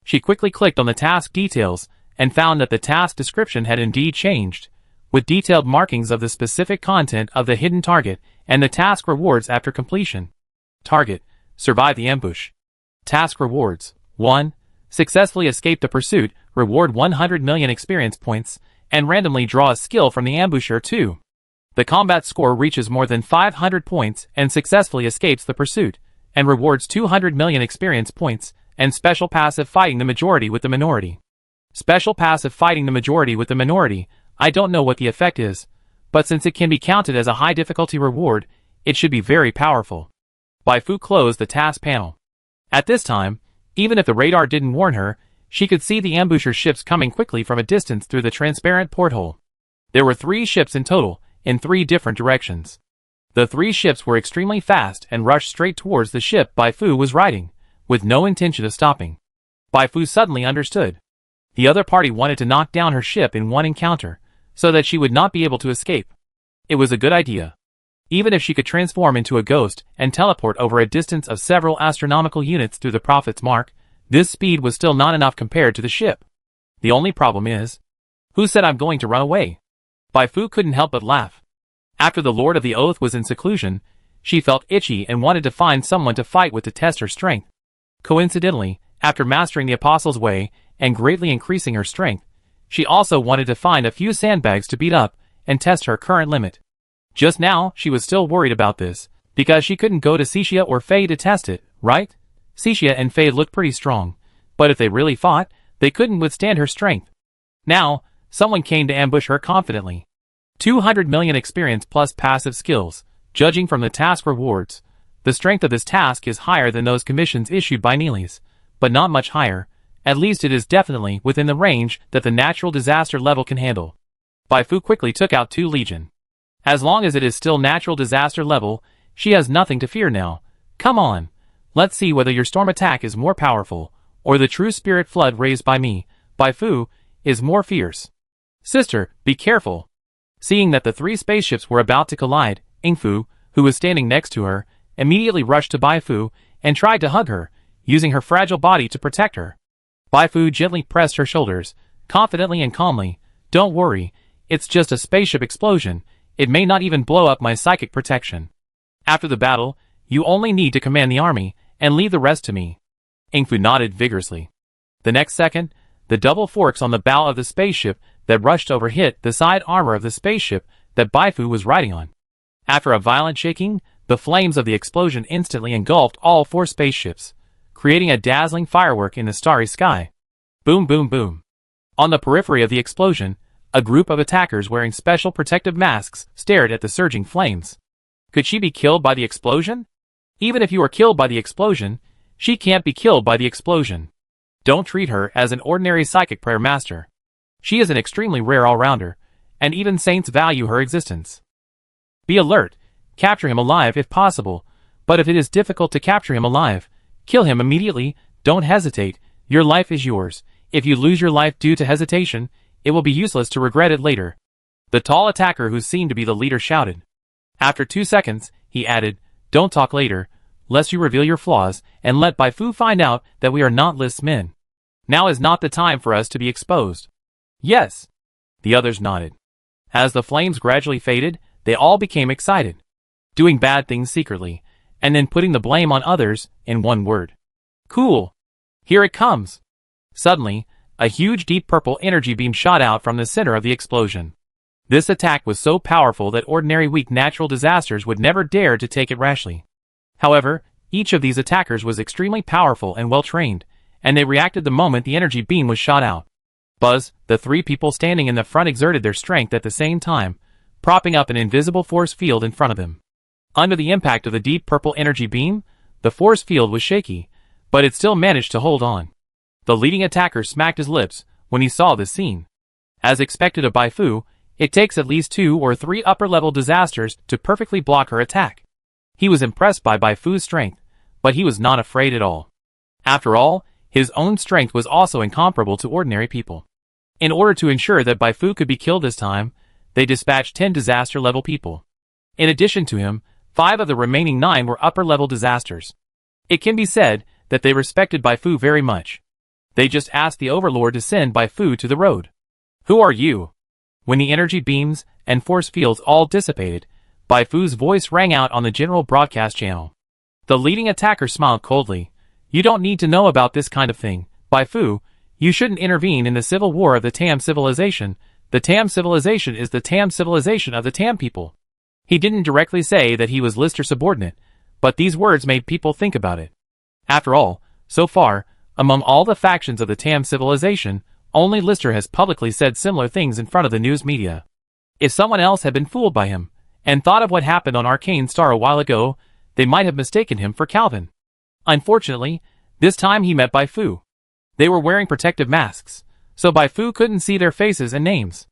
She quickly clicked on the task details and found that the task description had indeed changed, with detailed markings of the specific content of the hidden target and the task rewards after completion. Target: survive the ambush. Task rewards: 1. Successfully escape the pursuit, reward 100 million experience points, and randomly draw a skill from the ambusher. 2. The combat score reaches more than 500 points and successfully escapes the pursuit, and rewards 200 million experience points, and special passive fighting the majority with the minority. Special passive fighting the majority with the minority, I don't know what the effect is, but since it can be counted as a high difficulty reward, it should be very powerful. Bai Fu closed the task panel. At this time, even if the radar didn't warn her, she could see the ambusher ships coming quickly from a distance through the transparent porthole. There were 3 ships in total, in 3 different directions. The 3 ships were extremely fast and rushed straight towards the ship Bai Fu was riding, with no intention of stopping. Bai Fu suddenly understood. The other party wanted to knock down her ship in one encounter, so that she would not be able to escape. It was a good idea. Even if she could transform into a ghost and teleport over a distance of several astronomical units through the Prophet's Mark, this speed was still not enough compared to the ship. The only problem is, who said I'm going to run away? Bai Fu couldn't help but laugh. After the Lord of the Oath was in seclusion, she felt itchy and wanted to find someone to fight with to test her strength. Coincidentally, after mastering the Apostle's Way and greatly increasing her strength, she also wanted to find a few sandbags to beat up and test her current limit. Just now, she was still worried about this, because she couldn't go to Cixia or Faye to test it, right? Cixia and Faye looked pretty strong, but if they really fought, they couldn't withstand her strength. Now, someone came to ambush her confidently. 200 million experience plus passive skills, judging from the task rewards. The strength of this task is higher than those commissions issued by Neely's, but not much higher. At least it is definitely within the range that the natural disaster level can handle. Bai Fu quickly took out 2 legion. As long as it is still natural disaster level, she has nothing to fear now. Come on. Let's see whether your storm attack is more powerful, or the true spirit flood raised by me, by Fu, is more fierce. Sister, be careful. Seeing that the three spaceships were about to collide, Ingfu, who was standing next to her, immediately rushed to Bai Fu and tried to hug her, using her fragile body to protect her. Bai Fu gently pressed her shoulders, confidently and calmly. Don't worry, it's just a spaceship explosion. It may not even blow up my psychic protection. After the battle, you only need to command the army and leave the rest to me. Ingfu nodded vigorously. The next second, the double forks on the bow of the spaceship that rushed over hit the side armor of the spaceship that Bai Fu was riding on. After a violent shaking, the flames of the explosion instantly engulfed all four spaceships, creating a dazzling firework in the starry sky. Boom, boom, boom. On the periphery of the explosion, a group of attackers wearing special protective masks stared at the surging flames. Could she be killed by the explosion? Even if you are killed by the explosion, she can't be killed by the explosion. Don't treat her as an ordinary psychic prayer master. She is an extremely rare all-rounder, and even saints value her existence. Be alert, capture him alive if possible, but if it is difficult to capture him alive, kill him immediately. Don't hesitate, your life is yours. If you lose your life due to hesitation, it will be useless to regret it later. The tall attacker who seemed to be the leader shouted. After 2 seconds, he added, don't talk later, lest you reveal your flaws, and let Bai Fu find out that we are not List's men. Now is not the time for us to be exposed. Yes. The others nodded. As the flames gradually faded, they all became excited. Doing bad things secretly, and then putting the blame on others in one word. Cool. Here it comes. Suddenly, a huge deep purple energy beam shot out from the center of the explosion. This attack was so powerful that ordinary weak natural disasters would never dare to take it rashly. However, each of these attackers was extremely powerful and well-trained, and they reacted the moment the energy beam was shot out. Buzz, the three people standing in the front exerted their strength at the same time, propping up an invisible force field in front of them. Under the impact of the deep purple energy beam, the force field was shaky, but it still managed to hold on. The leading attacker smacked his lips when he saw this scene. As expected of Bai Fu, it takes at least 2 or 3 upper-level disasters to perfectly block her attack. He was impressed by Bai Fu's strength, but he was not afraid at all. After all, his own strength was also incomparable to ordinary people. In order to ensure that Bai Fu could be killed this time, they dispatched 10 disaster-level people. In addition to him, 5 of the remaining 9 were upper-level disasters. It can be said that they respected Bai Fu very much. They just asked the Overlord to send Bai Fu to the road. Who are you? When the energy beams and force fields all dissipated, Bai Fu's voice rang out on the general broadcast channel. The leading attacker smiled coldly. You don't need to know about this kind of thing, Bai Fu. You shouldn't intervene in the civil war of the Tam civilization. The Tam civilization is the Tam civilization of the Tam people. He didn't directly say that he was Lister's subordinate, but these words made people think about it. After all, so far, among all the factions of the Tam civilization, only Lister has publicly said similar things in front of the news media. If someone else had been fooled by him, and thought of what happened on Arcane Star a while ago, they might have mistaken him for Calvin. Unfortunately, this time he met Bai Fu. They were wearing protective masks, so Bai Fu couldn't see their faces and names.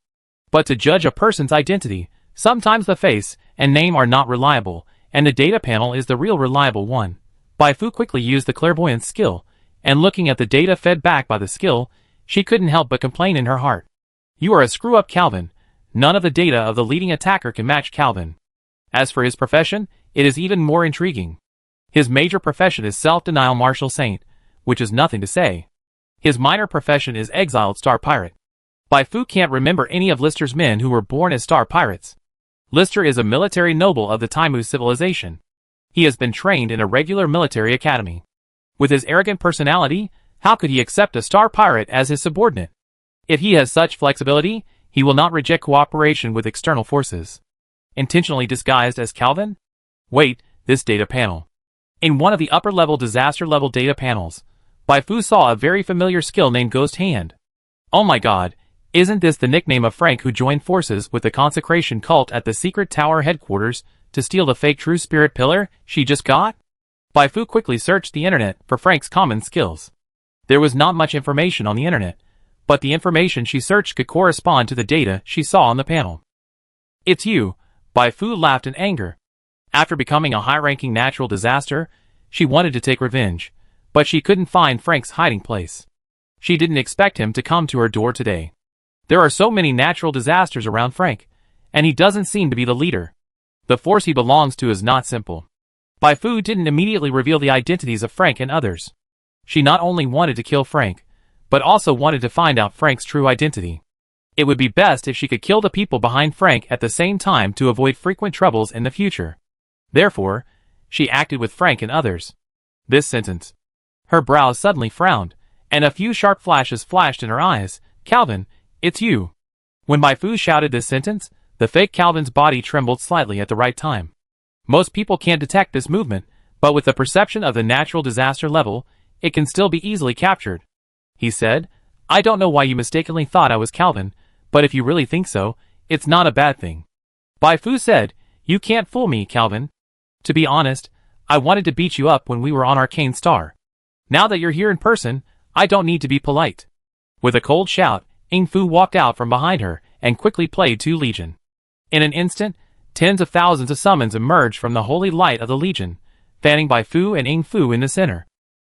But to judge a person's identity, sometimes the face and name are not reliable, and the data panel is the real reliable one. Bai Fu quickly used the clairvoyance skill, and looking at the data fed back by the skill, she couldn't help but complain in her heart. You are a screw-up, Calvin. None of the data of the leading attacker can match Calvin. As for his profession, it is even more intriguing. His major profession is self-denial martial saint, which is nothing to say. His minor profession is exiled star pirate. Bai Fu can't remember any of Lister's men who were born as star pirates. Lister is a military noble of the Taimu civilization. He has been trained in a regular military academy. With his arrogant personality, how could he accept a star pirate as his subordinate? If he has such flexibility, he will not reject cooperation with external forces. Intentionally disguised as Calvin? Wait, this data panel. In one of the upper-level disaster-level data panels, Bai Fu saw a very familiar skill named Ghost Hand. Oh my god, isn't this the nickname of Frank who joined forces with the consecration cult at the secret tower headquarters to steal the fake true spirit pillar she just got? Bai Fu quickly searched the internet for Frank's common skills. There was not much information on the internet, but the information she searched could correspond to the data she saw on the panel. It's you, Bai Fu laughed in anger. After becoming a high-ranking natural disaster, she wanted to take revenge, but she couldn't find Frank's hiding place. She didn't expect him to come to her door today. There are so many natural disasters around Frank, and he doesn't seem to be the leader. The force he belongs to is not simple. Bai Fu didn't immediately reveal the identities of Frank and others. She not only wanted to kill Frank, but also wanted to find out Frank's true identity. It would be best if she could kill the people behind Frank at the same time to avoid frequent troubles in the future. Therefore, she acted with Frank and others. This sentence. Her brows suddenly frowned, and a few sharp flashes flashed in her eyes. Calvin, it's you. When Bai Fu shouted this sentence, the fake Calvin's body trembled slightly at the right time. Most people can't detect this movement, but with the perception of the natural disaster level, it can still be easily captured. He said, I don't know why you mistakenly thought I was Calvin, but if you really think so, it's not a bad thing. Bai Fu said, you can't fool me, Calvin. To be honest, I wanted to beat you up when we were on Arcane Star. Now that you're here in person, I don't need to be polite. With a cold shout, Ing Fu walked out from behind her and quickly played 2 Legion. In an instant, tens of thousands of summons emerged from the holy light of the Legion, fanning Bai Fu and Ing Fu in the center.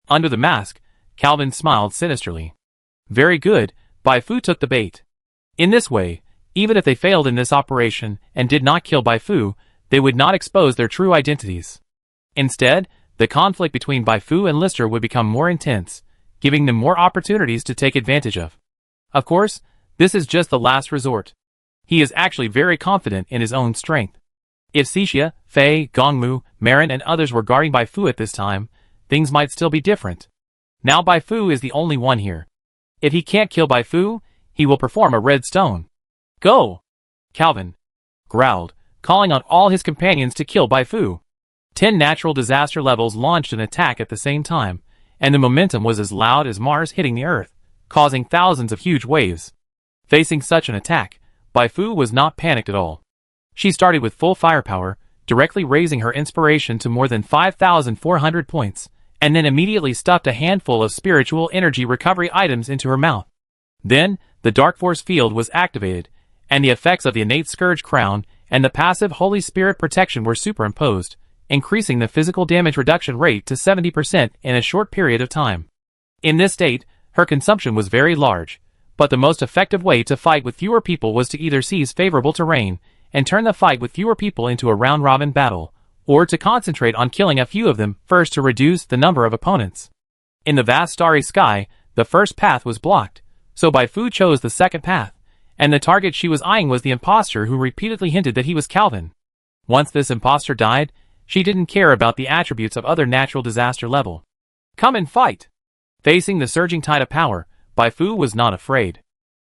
Under the mask, Calvin smiled sinisterly. Very good, Bai Fu took the bait. In this way, even if they failed in this operation and did not kill Bai Fu, they would not expose their true identities. Instead, the conflict between Bai Fu and Lister would become more intense, giving them more opportunities to take advantage of. Of course, this is just the last resort. He is actually very confident in his own strength. If Xixia, Fei, Gongmu, Marin and others were guarding Bai Fu at this time, things might still be different. Now Bai Fu is the only one here. If he can't kill Bai Fu, he will perform a red stone. Go! Calvin growled, calling on all his companions to kill Bai Fu. 10 natural disaster levels launched an attack at the same time, and the momentum was as loud as Mars hitting the Earth, causing thousands of huge waves. Facing such an attack, Bai Fu was not panicked at all. She started with full firepower, directly raising her inspiration to more than 5,400 points, and then immediately stuffed a handful of spiritual energy recovery items into her mouth. Then, the Dark Force field was activated, and the effects of the innate Scourge Crown and the passive Holy Spirit protection were superimposed, increasing the physical damage reduction rate to 70% in a short period of time. In this state, her consumption was very large, but the most effective way to fight with fewer people was to either seize favorable terrain and turn the fight with fewer people into a round-robin battle, or to concentrate on killing a few of them first to reduce the number of opponents. In the vast starry sky, the first path was blocked, so Bai Fu chose the second path, and the target she was eyeing was the imposter who repeatedly hinted that he was Calvin. Once this imposter died, she didn't care about the attributes of other natural disaster level. Come and fight! Facing the surging tide of power, Bai Fu was not afraid.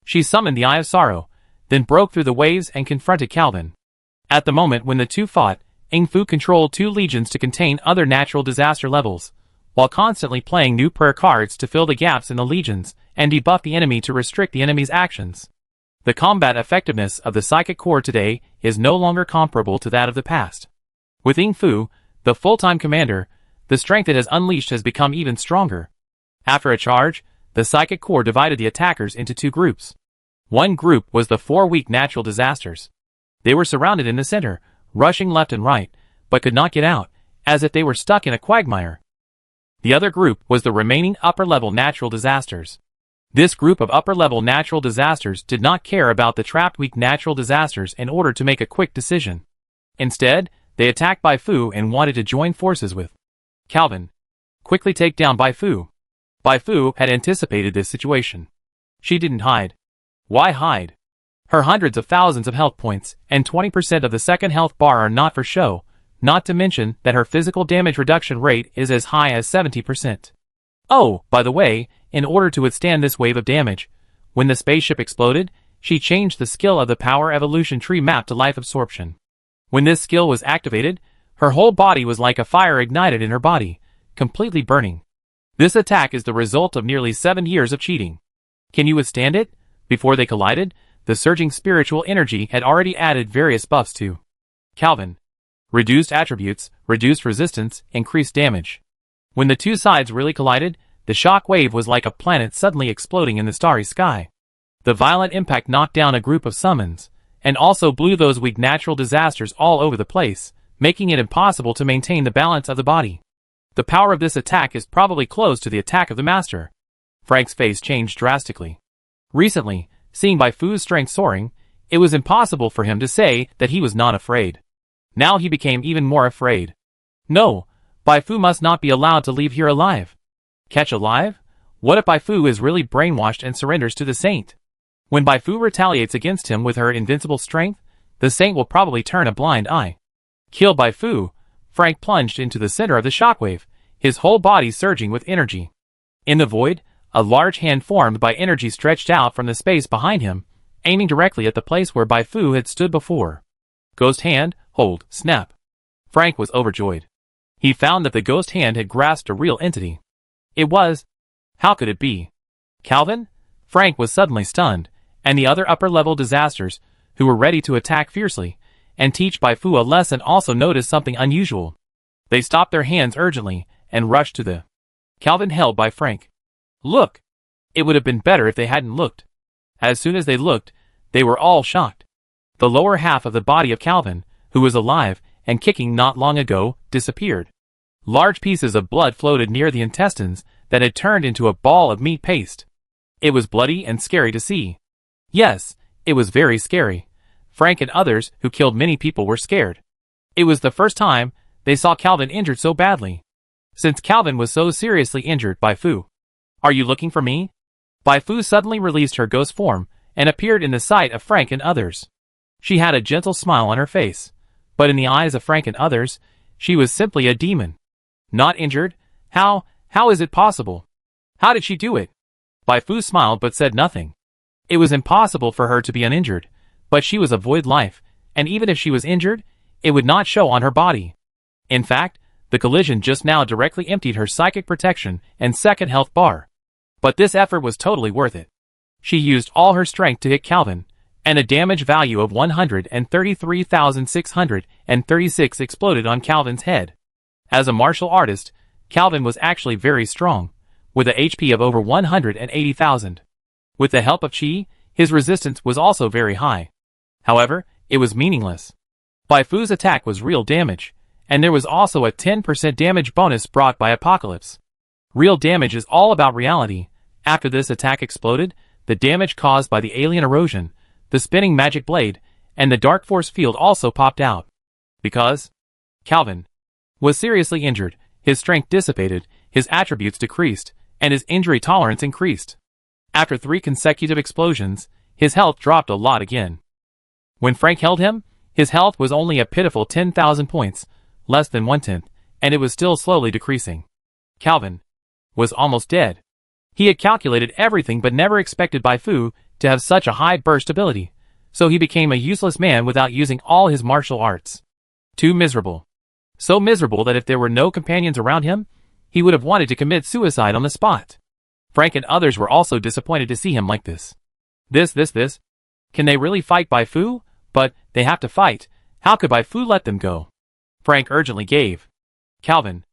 She summoned the Eye of Sorrow, then broke through the waves and confronted Calvin. At the moment when the two fought, Ing Fu controlled 2 legions to contain other natural disaster levels, while constantly playing new prayer cards to fill the gaps in the legions and debuff the enemy to restrict the enemy's actions. The combat effectiveness of the Psychic Core today is no longer comparable to that of the past. With Ing Fu, the full-time commander, the strength it has unleashed has become even stronger. After a charge, the Psychic Core divided the attackers into 2 groups. One group was the 4 weak natural disasters. They were surrounded in the center, rushing left and right, but could not get out, as if they were stuck in a quagmire. The other group was the remaining upper-level natural disasters. This group of upper-level natural disasters did not care about the trapped weak natural disasters in order to make a quick decision. Instead, they attacked Bai Fu and wanted to join forces with Calvin. Quickly take down Bai Fu. Bai Fu had anticipated this situation. She didn't hide. Why hide? Her hundreds of thousands of health points and 20% of the second health bar are not for show, not to mention that her physical damage reduction rate is as high as 70%. Oh, by the way, in order to withstand this wave of damage, when the spaceship exploded, she changed the skill of the power evolution tree map to life absorption. When this skill was activated, her whole body was like a fire ignited in her body, completely burning. This attack is the result of nearly 7 years of cheating. Can you withstand it? Before they collided, the surging spiritual energy had already added various buffs to Calvin. Reduced attributes, reduced resistance, increased damage. When the two sides really collided, the shock wave was like a planet suddenly exploding in the starry sky. The violent impact knocked down a group of summons, and also blew those weak natural disasters all over the place, making it impossible to maintain the balance of the body. The power of this attack is probably close to the attack of the master. Frank's face changed drastically. Recently, seeing Bai Fu's strength soaring, it was impossible for him to say that he was not afraid. Now he became even more afraid. No, Bai Fu must not be allowed to leave here alive. Catch alive? What if Bai Fu is really brainwashed and surrenders to the saint? When Bai Fu retaliates against him with her invincible strength, the saint will probably turn a blind eye. Kill Bai Fu, Frank plunged into the center of the shockwave, his whole body surging with energy. In the void, a large hand formed by energy stretched out from the space behind him, aiming directly at the place where Bai Fu had stood before. Ghost hand, hold, snap. Frank was overjoyed. He found that the ghost hand had grasped a real entity. It was... How could it be? Calvin? Frank was suddenly stunned, and the other upper-level disasters, who were ready to attack fiercely and teach Bai Fu a lesson, also noticed something unusual. They stopped their hands urgently and rushed to the Calvin held by Frank. Look! It would have been better if they hadn't looked. As soon as they looked, they were all shocked. The lower half of the body of Calvin, who was alive and kicking not long ago, disappeared. Large pieces of blood floated near the intestines that had turned into a ball of meat paste. It was bloody and scary to see. Yes, it was very scary. Frank and others who killed many people were scared. It was the first time they saw Calvin injured so badly. Since Calvin was so seriously injured by Fu. Are you looking for me? Bai Fu suddenly released her ghost form and appeared in the sight of Frank and others. She had a gentle smile on her face, but in the eyes of Frank and others, she was simply a demon. Not injured? How is it possible? How did she do it? Bai Fu smiled but said nothing. It was impossible for her to be uninjured, but she was a void life, and even if she was injured, it would not show on her body. In fact, the collision just now directly emptied her psychic protection and second health bar. But this effort was totally worth it. She used all her strength to hit Calvin, and a damage value of 133,636 exploded on Calvin's head. As a martial artist, Calvin was actually very strong, with a HP of over 180,000. With the help of Qi, his resistance was also very high. However, it was meaningless. Bai Fu's attack was real damage, and there was also a 10% damage bonus brought by Apocalypse. Real damage is all about reality. After this attack exploded, the damage caused by the alien erosion, the spinning magic blade, and the dark force field also popped out. Because Calvin was seriously injured, his strength dissipated, his attributes decreased, and his injury tolerance increased. After 3 consecutive explosions, his health dropped a lot again. When Frank held him, his health was only a pitiful 10,000 points, less than 1/10, and it was still slowly decreasing. Calvin was almost dead. He had calculated everything but never expected Bai Fu to have such a high burst ability, so he became a useless man without using all his martial arts. Too miserable. So miserable that if there were no companions around him, he would have wanted to commit suicide on the spot. Frank and others were also disappointed to see him like this. This. Can they really fight Bai Fu? But they have to fight. How could Bai Fu let them go? Frank urgently gave Calvin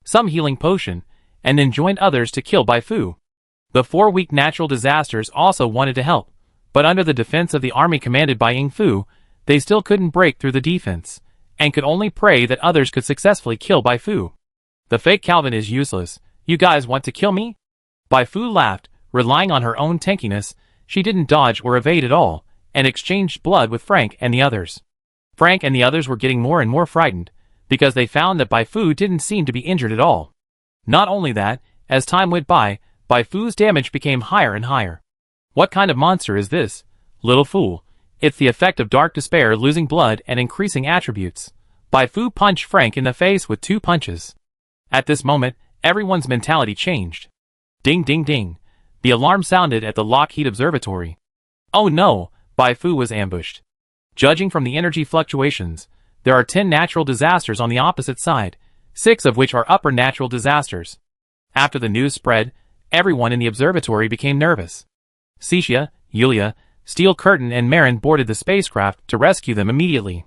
some healing potion, and then joined others to kill Bai Fu. The 4 weak natural disasters also wanted to help, but under the defense of the army commanded by Ying Fu, they still couldn't break through the defense, and could only pray that others could successfully kill Bai Fu. The fake Calvin is useless. You guys want to kill me? Bai Fu laughed, relying on her own tankiness. She didn't dodge or evade at all, and exchanged blood with Frank and the others. Frank and the others were getting more and more frightened, because they found that Bai Fu didn't seem to be injured at all. Not only that, as time went by, Bai Fu's damage became higher and higher. What kind of monster is this? Little fool. It's the effect of dark despair losing blood and increasing attributes. Bai Fu punched Frank in the face with 2 punches. At this moment, everyone's mentality changed. Ding ding ding. The alarm sounded at the Lockheed Observatory. Oh no, Bai Fu was ambushed. Judging from the energy fluctuations, there are 10 natural disasters on the opposite side, 6 of which are upper natural disasters. After the news spread, everyone in the observatory became nervous. Cixia, Yulia, Steel Curtain and Marin boarded the spacecraft to rescue them immediately.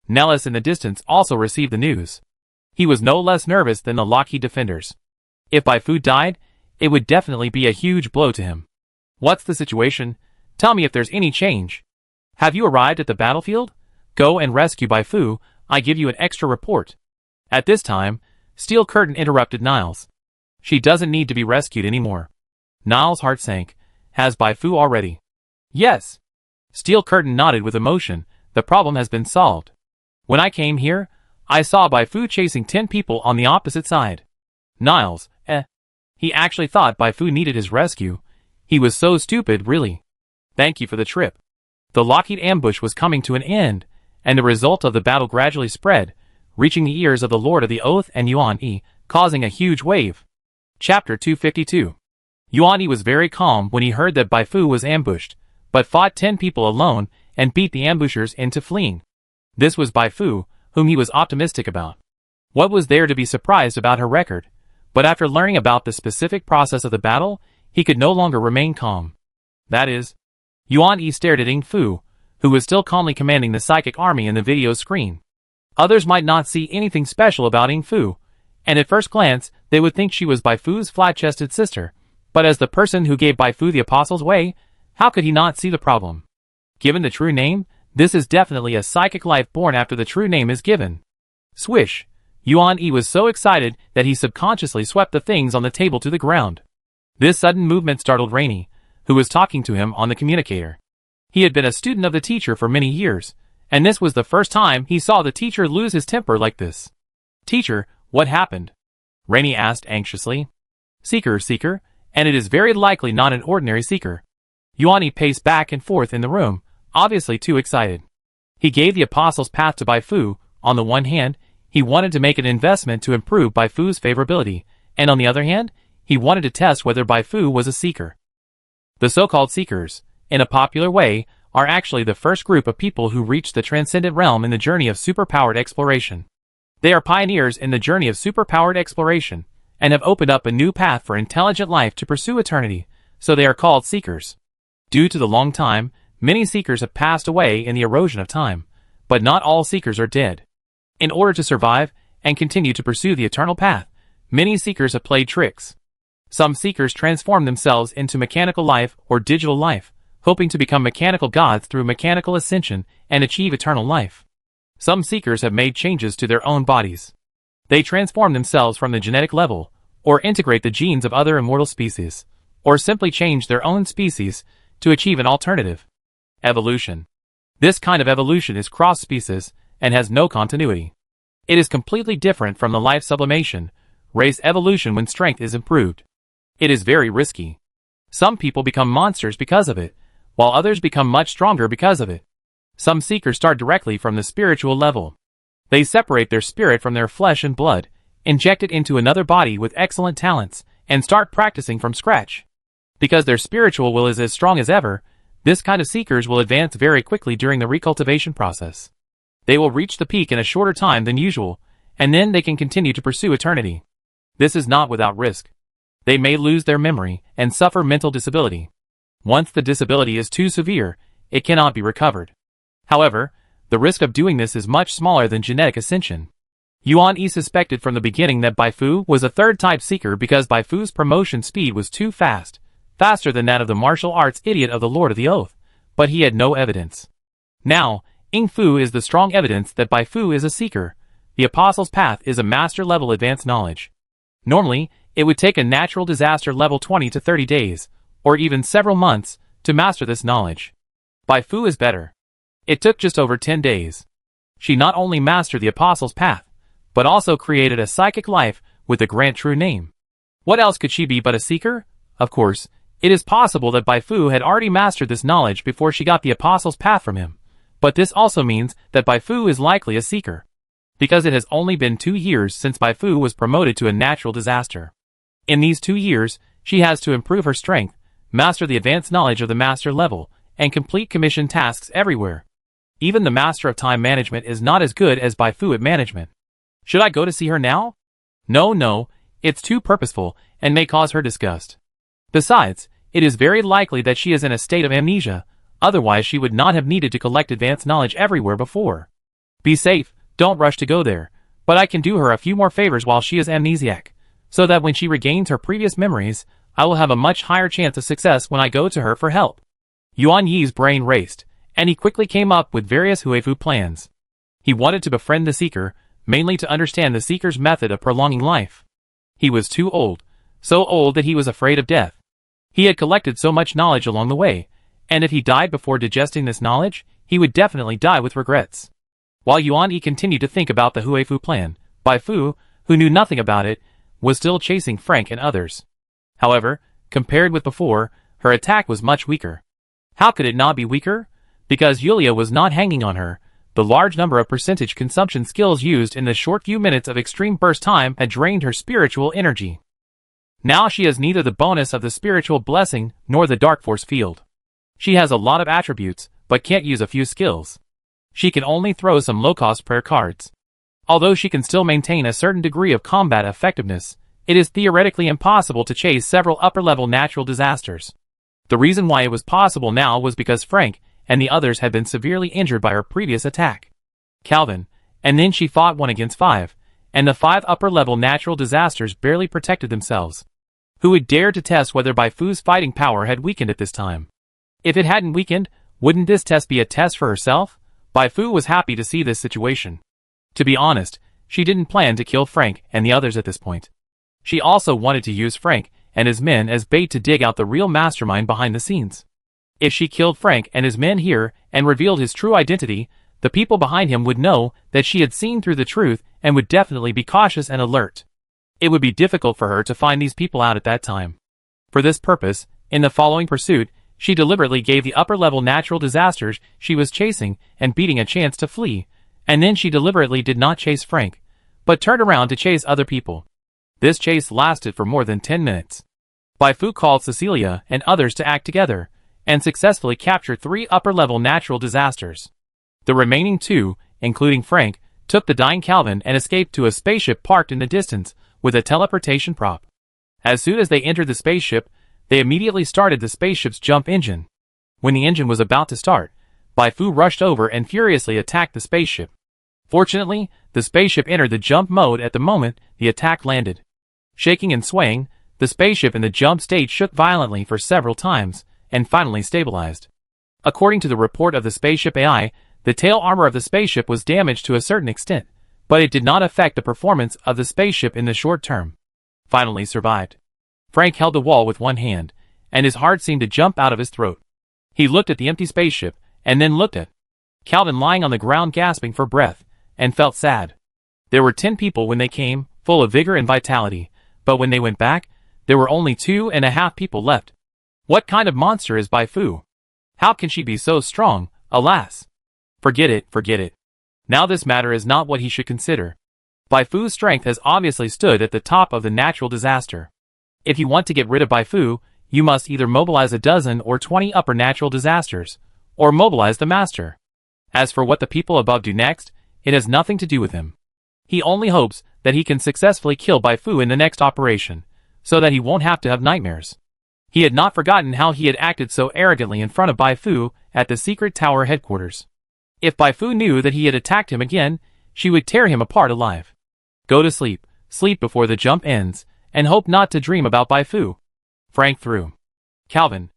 Nellis in the distance also received the news. He was no less nervous than the Lockheed defenders. If Bai Fu died, it would definitely be a huge blow to him. What's the situation? Tell me if there's any change. Have you arrived at the battlefield? Go and rescue Bai Fu, I give you an extra report. At this time, Steel Curtain interrupted Niles. She doesn't need to be rescued anymore. Niles' heart sank. Has Bai Fu already? Yes. Steel Curtain nodded with emotion. The problem has been solved. When I came here, I saw Bai Fu chasing 10 people on the opposite side. Niles, He actually thought Bai Fu needed his rescue. He was so stupid, really. Thank you for the trip. The Lockheed ambush was coming to an end, and the result of the battle gradually spread, reaching the ears of the Lord of the Oath and Yuan Yi, causing a huge wave. Chapter 252. Yuan Yi was very calm when he heard that Bai Fu was ambushed, but fought 10 people alone and beat the ambushers into fleeing. This was Bai Fu, whom he was optimistic about. What was there to be surprised about her record? But after learning about the specific process of the battle, he could no longer remain calm. That is, Yuan Yi stared at Ying Fu, who was still calmly commanding the psychic army in the video screen. Others might not see anything special about Ying Fu, and at first glance, they would think she was Bai Fu's flat-chested sister. But as the person who gave Bai Fu the Apostle's Way, how could he not see the problem? Given the true name, this is definitely a psychic life born after the true name is given. Swish! Yuan Yi was so excited that he subconsciously swept the things on the table to the ground. This sudden movement startled Rainy, who was talking to him on the communicator. He had been a student of the teacher for many years, and this was the first time he saw the teacher lose his temper like this. Teacher, what happened? Rainy asked anxiously. Seeker, and it is very likely not an ordinary seeker. Yuan Yi paced back and forth in the room, obviously too excited. He gave the Apostle's Path to Bai Fu. On the one hand, he wanted to make an investment to improve Bai Fu's favorability, and on the other hand, he wanted to test whether Bai Fu was a seeker. The so-called seekers, in a popular way, are actually the first group of people who reach the transcendent realm in the journey of superpowered exploration. They are pioneers in the journey of superpowered exploration, and have opened up a new path for intelligent life to pursue eternity, so they are called seekers. Due to the long time, many seekers have passed away in the erosion of time, but not all seekers are dead. In order to survive and continue to pursue the eternal path, many seekers have played tricks. Some seekers transform themselves into mechanical life or digital life, hoping to become mechanical gods through mechanical ascension and achieve eternal life. Some seekers have made changes to their own bodies. They transform themselves from the genetic level, or integrate the genes of other immortal species, or simply change their own species to achieve an alternative. Evolution. This kind of evolution is cross-species and has no continuity. It is completely different from the life sublimation, race evolution when strength is improved. It is very risky. Some people become monsters because of it, while others become much stronger because of it. Some seekers start directly from the spiritual level. They separate their spirit from their flesh and blood, inject it into another body with excellent talents, and start practicing from scratch. Because their spiritual will is as strong as ever, this kind of seekers will advance very quickly during the recultivation process. They will reach the peak in a shorter time than usual, and then they can continue to pursue eternity. This is not without risk. They may lose their memory and suffer mental disability. Once the disability is too severe, it cannot be recovered. However, the risk of doing this is much smaller than genetic ascension. Yuan Yi suspected from the beginning that Bai Fu was a third-type seeker because Bai Fu's promotion speed was too fast, faster than that of the martial arts idiot of the Lord of the Oath, but he had no evidence. Now, Ying Fu is the strong evidence that Bai Fu is a seeker. The Apostle's Path is a master-level advanced knowledge. Normally, it would take a natural disaster level 20 to 30 days, or even several months, to master this knowledge. Bai Fu is better. It took just over 10 days. She not only mastered the Apostle's Path, but also created a psychic life with the grand true name. What else could she be but a seeker? Of course, it is possible that Bai Fu had already mastered this knowledge before she got the Apostle's Path from him, but this also means that Bai Fu is likely a seeker, because it has only been 2 years since Bai Fu was promoted to a natural disaster. In these 2 years, she has to improve her strength, master the advanced knowledge of the master level, and complete commission tasks everywhere. Even the master of time management is not as good as Bai Fu at management. Should I go to see her now? No, it's too purposeful and may cause her disgust. Besides, it is very likely that she is in a state of amnesia, otherwise she would not have needed to collect advanced knowledge everywhere before. Be safe, don't rush to go there, but I can do her a few more favors while she is amnesiac, so that when she regains her previous memories, I will have a much higher chance of success when I go to her for help. Yuan Yi's brain raced, and he quickly came up with various Huefu plans. He wanted to befriend the Seeker, mainly to understand the Seeker's method of prolonging life. He was too old, so old that he was afraid of death. He had collected so much knowledge along the way, and if he died before digesting this knowledge, he would definitely die with regrets. While Yuan Yi continued to think about the Huefu plan, Bai Fu, who knew nothing about it, was still chasing Frank and others. However, compared with before, her attack was much weaker. How could it not be weaker? Because Yulia was not hanging on her. The large number of percentage consumption skills used in the short few minutes of extreme burst time had drained her spiritual energy. Now she has neither the bonus of the spiritual blessing nor the dark force field. She has a lot of attributes, but can't use a few skills. She can only throw some low-cost prayer cards. Although she can still maintain a certain degree of combat effectiveness, it is theoretically impossible to chase several upper-level natural disasters. The reason why it was possible now was because Frank and the others had been severely injured by her previous attack. Calvin, and then she fought 1 against 5, and the 5 upper-level natural disasters barely protected themselves. Who would dare to test whether Bai Fu's fighting power had weakened at this time? If it hadn't weakened, wouldn't this test be a test for herself? Bai Fu was happy to see this situation. To be honest, she didn't plan to kill Frank and the others at this point. She also wanted to use Frank and his men as bait to dig out the real mastermind behind the scenes. If she killed Frank and his men here and revealed his true identity, the people behind him would know that she had seen through the truth and would definitely be cautious and alert. It would be difficult for her to find these people out at that time. For this purpose, in the following pursuit, she deliberately gave the upper-level natural disasters she was chasing and beating a chance to flee, and then she deliberately did not chase Frank, but turned around to chase other people. This chase lasted for more than 10 minutes. Bai Fu called Cecilia and others to act together, and successfully captured 3 upper-level natural disasters. The remaining 2, including Frank, took the dying Calvin and escaped to a spaceship parked in the distance with a teleportation prop. As soon as they entered the spaceship, they immediately started the spaceship's jump engine. When the engine was about to start, Bai Fu rushed over and furiously attacked the spaceship. Fortunately, the spaceship entered the jump mode at the moment the attack landed. Shaking and swaying, the spaceship in the jump state shook violently for several times, and finally stabilized. According to the report of the spaceship AI, the tail armor of the spaceship was damaged to a certain extent, but it did not affect the performance of the spaceship in the short term. Finally survived. Frank held the wall with one hand, and his heart seemed to jump out of his throat. He looked at the empty spaceship, and then looked at Calvin lying on the ground gasping for breath, and felt sad. There were 10 people when they came, full of vigor and vitality, but when they went back, there were only 2.5 people left. What kind of monster is Bai Fu? How can she be so strong, alas? Forget it. Now this matter is not what he should consider. Bai Fu's strength has obviously stood at the top of the natural disaster. If you want to get rid of Bai Fu, you must either mobilize a dozen or 20 upper natural disasters, or mobilize the master. As for what the people above do next, it has nothing to do with him. He only hopes that he can successfully kill Bai Fu in the next operation, so that he won't have to have nightmares. He had not forgotten how he had acted so arrogantly in front of Bai Fu at the secret tower headquarters. If Bai Fu knew that he had attacked him again, she would tear him apart alive. Go to sleep before the jump ends, and hope not to dream about Bai Fu. Frank threw Calvin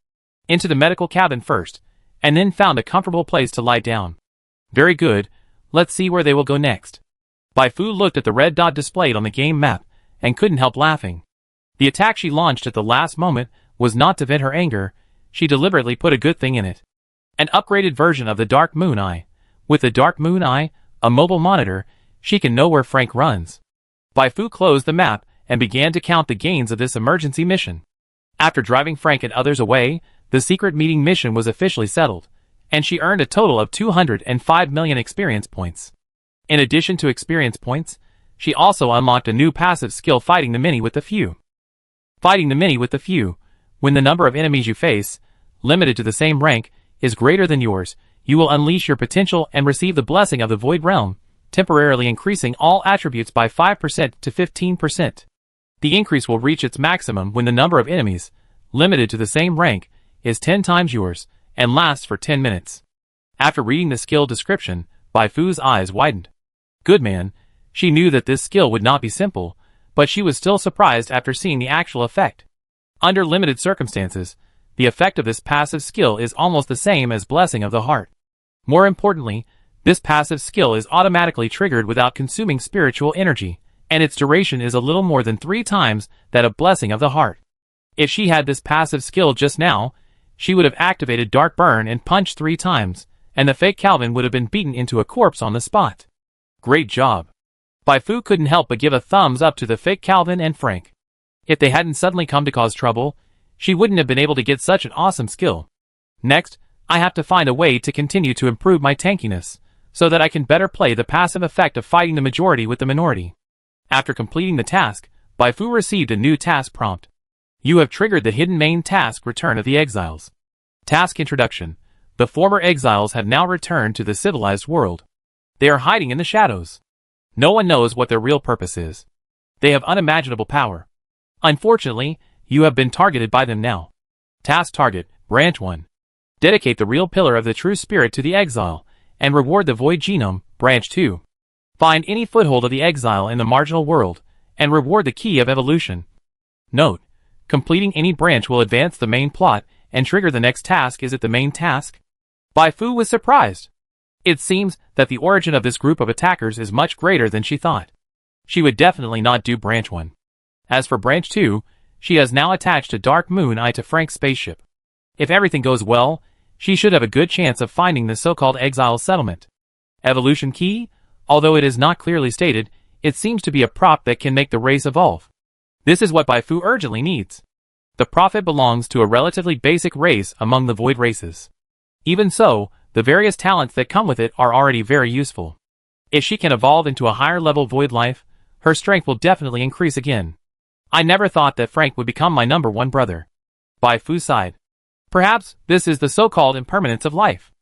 into the medical cabin first, and then found a comfortable place to lie down. Very good, let's see where they will go next. Bai Fu looked at the red dot displayed on the game map, and couldn't help laughing. The attack she launched at the last moment was not to vent her anger, she deliberately put a good thing in it. An upgraded version of the Dark Moon Eye. With the Dark Moon Eye, a mobile monitor, she can know where Frank runs. Bai Fu closed the map and began to count the gains of this emergency mission. After driving Frank and others away, the secret meeting mission was officially settled, and she earned a total of 205 million experience points. In addition to experience points, she also unlocked a new passive skill, Fighting the Many with the Few. Fighting the Many with the Few. When the number of enemies you face, limited to the same rank, is greater than yours, you will unleash your potential and receive the blessing of the Void Realm, temporarily increasing all attributes by 5% to 15%. The increase will reach its maximum when the number of enemies, limited to the same rank, is 10 times yours, and lasts for 10 minutes. After reading the skill description, Bai Fu's eyes widened. Good man, she knew that this skill would not be simple, but she was still surprised after seeing the actual effect. Under limited circumstances, the effect of this passive skill is almost the same as Blessing of the Heart. More importantly, this passive skill is automatically triggered without consuming spiritual energy, and its duration is a little more than 3 times that of Blessing of the Heart. If she had this passive skill just now, she would have activated Dark Burn and punched 3 times, and the fake Calvin would have been beaten into a corpse on the spot. Great job. Bai Fu couldn't help but give a thumbs up to the fake Calvin and Frank. If they hadn't suddenly come to cause trouble, she wouldn't have been able to get such an awesome skill. Next, I have to find a way to continue to improve my tankiness, so that I can better play the passive effect of fighting the majority with the minority. After completing the task, Bai Fu received a new task prompt. You have triggered the hidden main task Return of the Exiles. Task Introduction. The former exiles have now returned to the civilized world. They are hiding in the shadows. No one knows what their real purpose is. They have unimaginable power. Unfortunately, you have been targeted by them now. Task Target, Branch 1. Dedicate the real pillar of the true spirit to the exile, and reward the void genome, Branch 2. Find any foothold of the exile in the marginal world, and reward the key of evolution. Note: completing any branch will advance the main plot, and trigger the next task. Is it the main task? Bai Fu was surprised. It seems that the origin of this group of attackers is much greater than she thought. She would definitely not do Branch 1. As for Branch 2, she has now attached a Dark Moon Eye to Frank's spaceship. If everything goes well, she should have a good chance of finding the so-called exile settlement. Evolution key? Although it is not clearly stated, it seems to be a prop that can make the race evolve. This is what Bai Fu urgently needs. The prophet belongs to a relatively basic race among the void races. Even so, the various talents that come with it are already very useful. If she can evolve into a higher level void life, her strength will definitely increase again. I never thought that Frank would become my number 1 brother. Bai Fu sighed. Perhaps this is the so-called impermanence of life.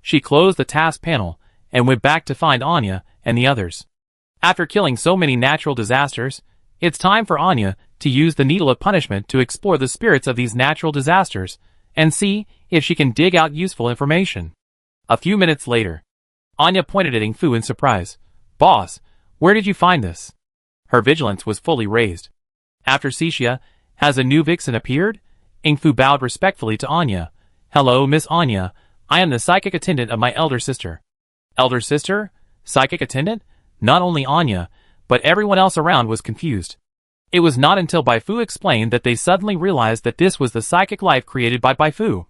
She closed the task panel and went back to find Anya and the others. After killing so many natural disasters, it's time for Anya to use the Needle of Punishment to explore the spirits of these natural disasters and see if she can dig out useful information. A few minutes later, Anya pointed at Ing Fu in surprise. Boss, where did you find this? Her vigilance was fully raised. After Cixia, has a new vixen appeared? Ing Fu bowed respectfully to Anya. Hello, Miss Anya. I am the psychic attendant of my elder sister. Elder sister? Psychic attendant? Not only Anya, but everyone else around was confused. It was not until Bai Fu explained that they suddenly realized that this was the psychic life created by Bai Fu.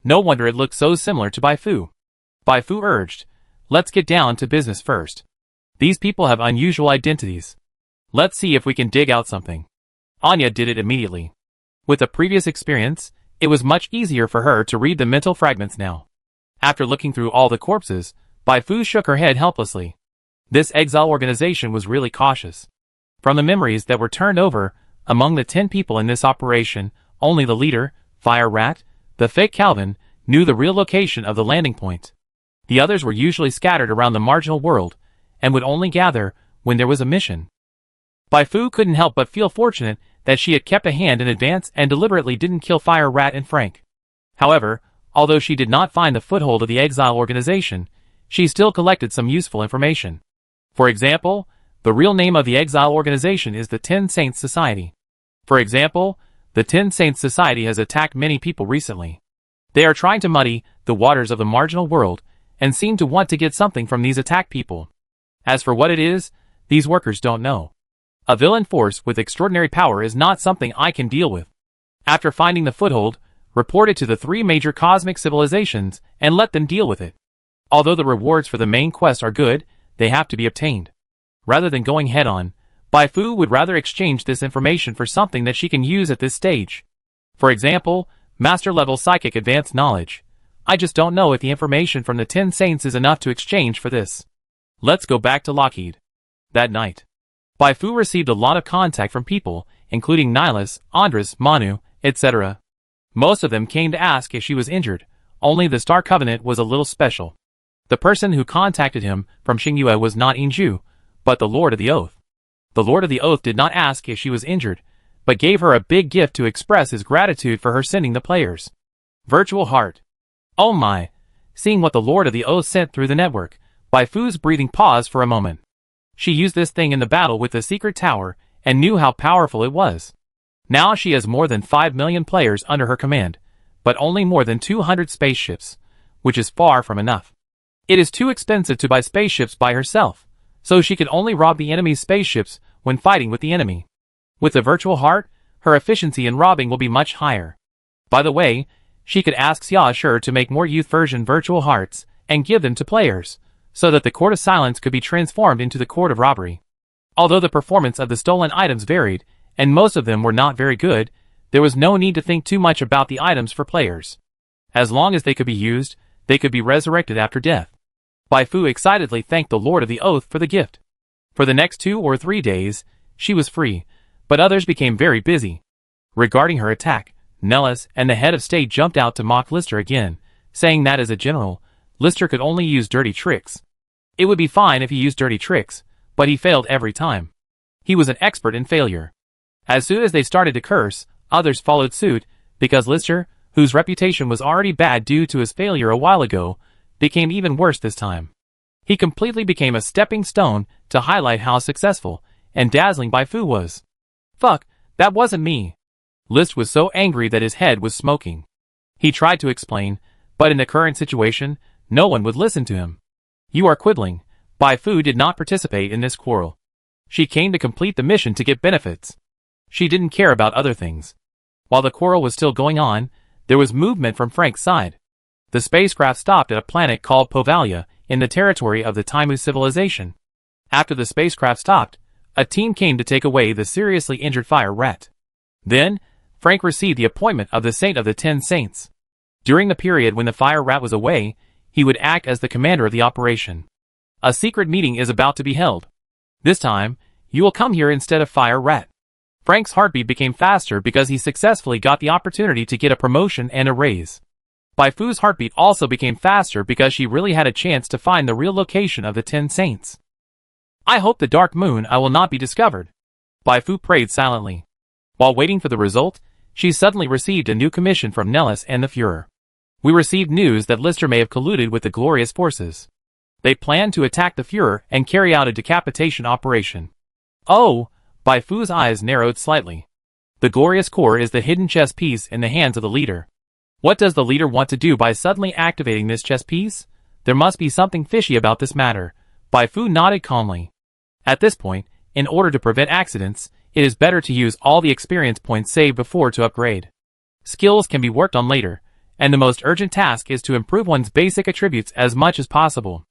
No wonder it looked so similar to Bai Fu. Bai Fu urged, let's get down to business first. These people have unusual identities. Let's see if we can dig out something. Anya did it immediately. With a previous experience, it was much easier for her to read the mental fragments now. After looking through all the corpses, Bai Fu shook her head helplessly. This exile organization was really cautious. From the memories that were turned over, among the 10 people in this operation, only the leader, Fire Rat, the fake Calvin, knew the real location of the landing point. The others were usually scattered around the marginal world, and would only gather when there was a mission. Bai Fu couldn't help but feel fortunate that she had kept a hand in advance and deliberately didn't kill Fire Rat and Frank. However, although she did not find the foothold of the exile organization, she still collected some useful information. For example, the real name of the exile organization is the 10 Saints Society. For example, the 10 Saints Society has attacked many people recently. They are trying to muddy the waters of the marginal world and seem to want to get something from these attacked people. As for what it is, these workers don't know. A villain force with extraordinary power is not something I can deal with. After finding the foothold, report it to the 3 major cosmic civilizations and let them deal with it. Although the rewards for the main quest are good, they have to be obtained. Rather than going head-on, Bai Fu would rather exchange this information for something that she can use at this stage. For example, master-level psychic advanced knowledge. I just don't know if the information from the 10 Saints is enough to exchange for this. Let's go back to Lockheed. That night, Bai Fu received a lot of contact from people, including Nihilus, Andres, Manu, etc. Most of them came to ask if she was injured. Only the Star Covenant was a little special. The person who contacted him from Xingyue was not Yingzhu, but the Lord of the Oath. The Lord of the Oath did not ask if she was injured, but gave her a big gift to express his gratitude for her sending the players. Virtual Heart. Oh my! Seeing what the Lord of the Oath sent through the network, Bai Fu's breathing paused for a moment. She used this thing in the battle with the secret tower, and knew how powerful it was. Now she has more than 5 million players under her command, but only more than 200 spaceships, which is far from enough. It is too expensive to buy spaceships by herself, so she could only rob the enemy's spaceships when fighting with the enemy. With the virtual heart, her efficiency in robbing will be much higher. By the way, she could ask Xiaoshi to make more youth version virtual hearts and give them to players, so that the Court of Silence could be transformed into the Court of Robbery. Although the performance of the stolen items varied, and most of them were not very good, there was no need to think too much about the items for players. As long as they could be used, they could be resurrected after death. Bai Fu excitedly thanked the Lord of the Oath for the gift. For the next 2 or 3 days, she was free, but others became very busy. Regarding her attack, Nellis and the head of state jumped out to mock Lister again, saying that as a general, Lister could only use dirty tricks. It would be fine if he used dirty tricks, but he failed every time. He was an expert in failure. As soon as they started to curse, others followed suit, because Lister, whose reputation was already bad due to his failure a while ago, became even worse this time. He completely became a stepping stone to highlight how successful and dazzling Bai Fu was. Fuck, that wasn't me. List was so angry that his head was smoking. He tried to explain, but in the current situation, no one would listen to him. You are quibbling. Bai Fu did not participate in this quarrel. She came to complete the mission to get benefits. She didn't care about other things. While the quarrel was still going on, there was movement from Frank's side. The spacecraft stopped at a planet called Povalia, in the territory of the Taimu civilization. After the spacecraft stopped, a team came to take away the seriously injured fire rat. Then, Frank received the appointment of the Saint of the 10 Saints. During the period when the fire rat was away, he would act as the commander of the operation. A secret meeting is about to be held. This time, you will come here instead of fire rat. Frank's heartbeat became faster because he successfully got the opportunity to get a promotion and a raise. Bai Fu's heartbeat also became faster because she really had a chance to find the real location of the 10 Saints. I hope the dark moon I will not be discovered. Bai Fu prayed silently. While waiting for the result, she suddenly received a new commission from Nellis and the Fuhrer. We received news that Lister may have colluded with the Glorious Forces. They planned to attack the Fuhrer and carry out a decapitation operation. Oh, Bai Fu's eyes narrowed slightly. The Glorious Core is the hidden chess piece in the hands of the leader. What does the leader want to do by suddenly activating this chess piece? There must be something fishy about this matter. Bai Fu nodded calmly. At this point, in order to prevent accidents, it is better to use all the experience points saved before to upgrade. Skills can be worked on later, and the most urgent task is to improve one's basic attributes as much as possible.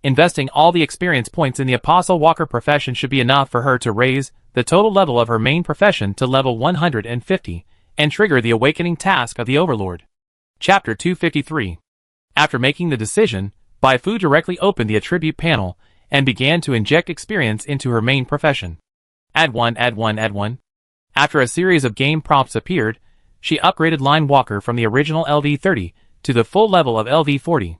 Investing all the experience points in the Apostle Walker profession should be enough for her to raise the total level of her main profession to level 150, and trigger the awakening task of the Overlord. Chapter 253. After making the decision, Bai Fu directly opened the attribute panel and began to inject experience into her main profession. Add 1, add 1, add 1. After a series of game prompts appeared, she upgraded Line Walker from the original LV30 to the full level of LV40.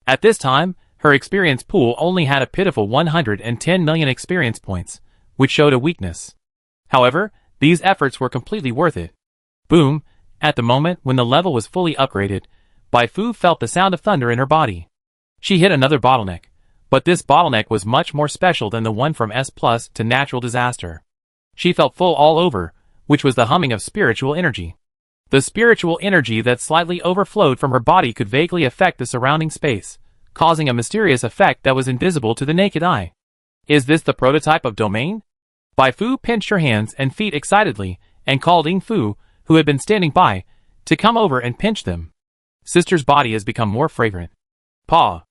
At this time, her experience pool only had a pitiful 110 million experience points, which showed a weakness. However, these efforts were completely worth it. Boom! At the moment when the level was fully upgraded, Bai Fu felt the sound of thunder in her body. She hit another bottleneck, but this bottleneck was much more special than the one from S+ to natural disaster. She felt full all over, which was the humming of spiritual energy. The spiritual energy that slightly overflowed from her body could vaguely affect the surrounding space, causing a mysterious effect that was invisible to the naked eye. Is this the prototype of domain? Bai Fu pinched her hands and feet excitedly, and called Ying Fu, who had been standing by, to come over and pinch them. Sister's body has become more fragrant. Paw.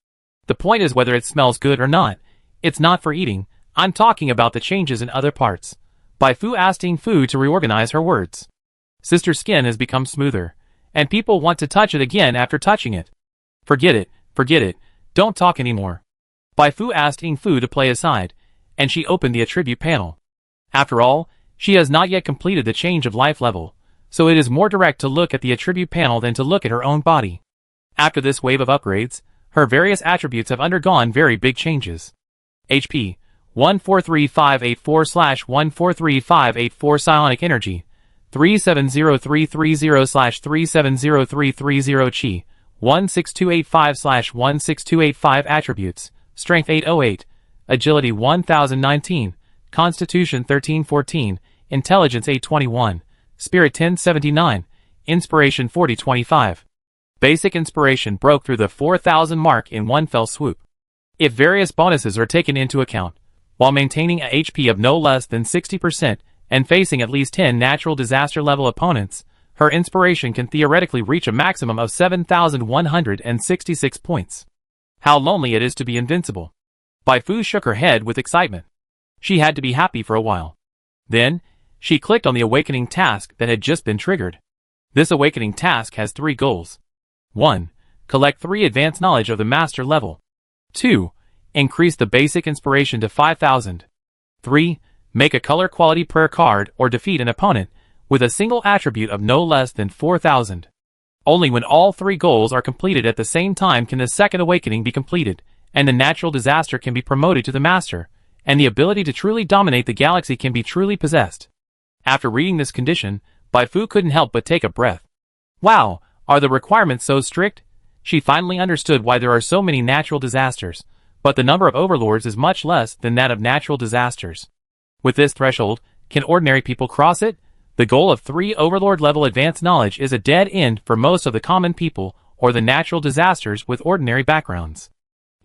The point is whether it smells good or not. It's not for eating. I'm talking about the changes in other parts. Bai Fu asked Ying Fu to reorganize her words. Sister's skin has become smoother, and people want to touch it again after touching it. Forget it, don't talk anymore. Bai Fu asked Ying Fu to play aside, and she opened the attribute panel. After all, she has not yet completed the change of life level, so it is more direct to look at the attribute panel than to look at her own body. After this wave of upgrades, her various attributes have undergone very big changes. HP 143584/143584 Psionic Energy 370330/370330 Chi 16285/16285 Attributes Strength 808, Agility 1019, Constitution 1314, Intelligence 821, Spirit 1079, Inspiration 4025. Basic inspiration broke through the 4,000 mark in one fell swoop. If various bonuses are taken into account, while maintaining a HP of no less than 60% and facing at least 10 natural disaster level opponents, her inspiration can theoretically reach a maximum of 7,166 points. How lonely it is to be invincible. Bai Fu shook her head with excitement. She had to be happy for a while. Then, she clicked on the awakening task that had just been triggered. This awakening task has 3 goals. 1. Collect 3 advanced knowledge of the master level. 2. Increase the basic inspiration to 5,000. 3. Make a color quality prayer card or defeat an opponent with a single attribute of no less than 4,000. Only when all 3 goals are completed at the same time can the second awakening be completed, and the natural disaster can be promoted to the master, and the ability to truly dominate the galaxy can be truly possessed. After reading this condition, Bai Fu couldn't help but take a breath. Wow, are the requirements so strict? She finally understood why there are so many natural disasters, but the number of overlords is much less than that of natural disasters. With this threshold, can ordinary people cross it? The goal of 3 overlord level advanced knowledge is a dead end for most of the common people or the natural disasters with ordinary backgrounds.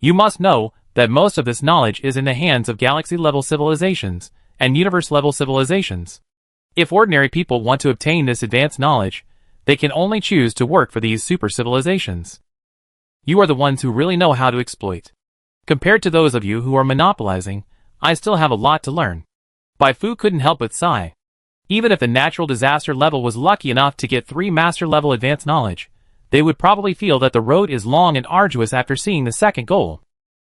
You must know that most of this knowledge is in the hands of galaxy level civilizations and universe level civilizations. If ordinary people want to obtain this advanced knowledge, they can only choose to work for these super civilizations. You are the ones who really know how to exploit. Compared to those of you who are monopolizing, I still have a lot to learn. Bai Fu couldn't help but sigh. Even if the natural disaster level was lucky enough to get 3 master level advanced knowledge, they would probably feel that the road is long and arduous after seeing the second goal.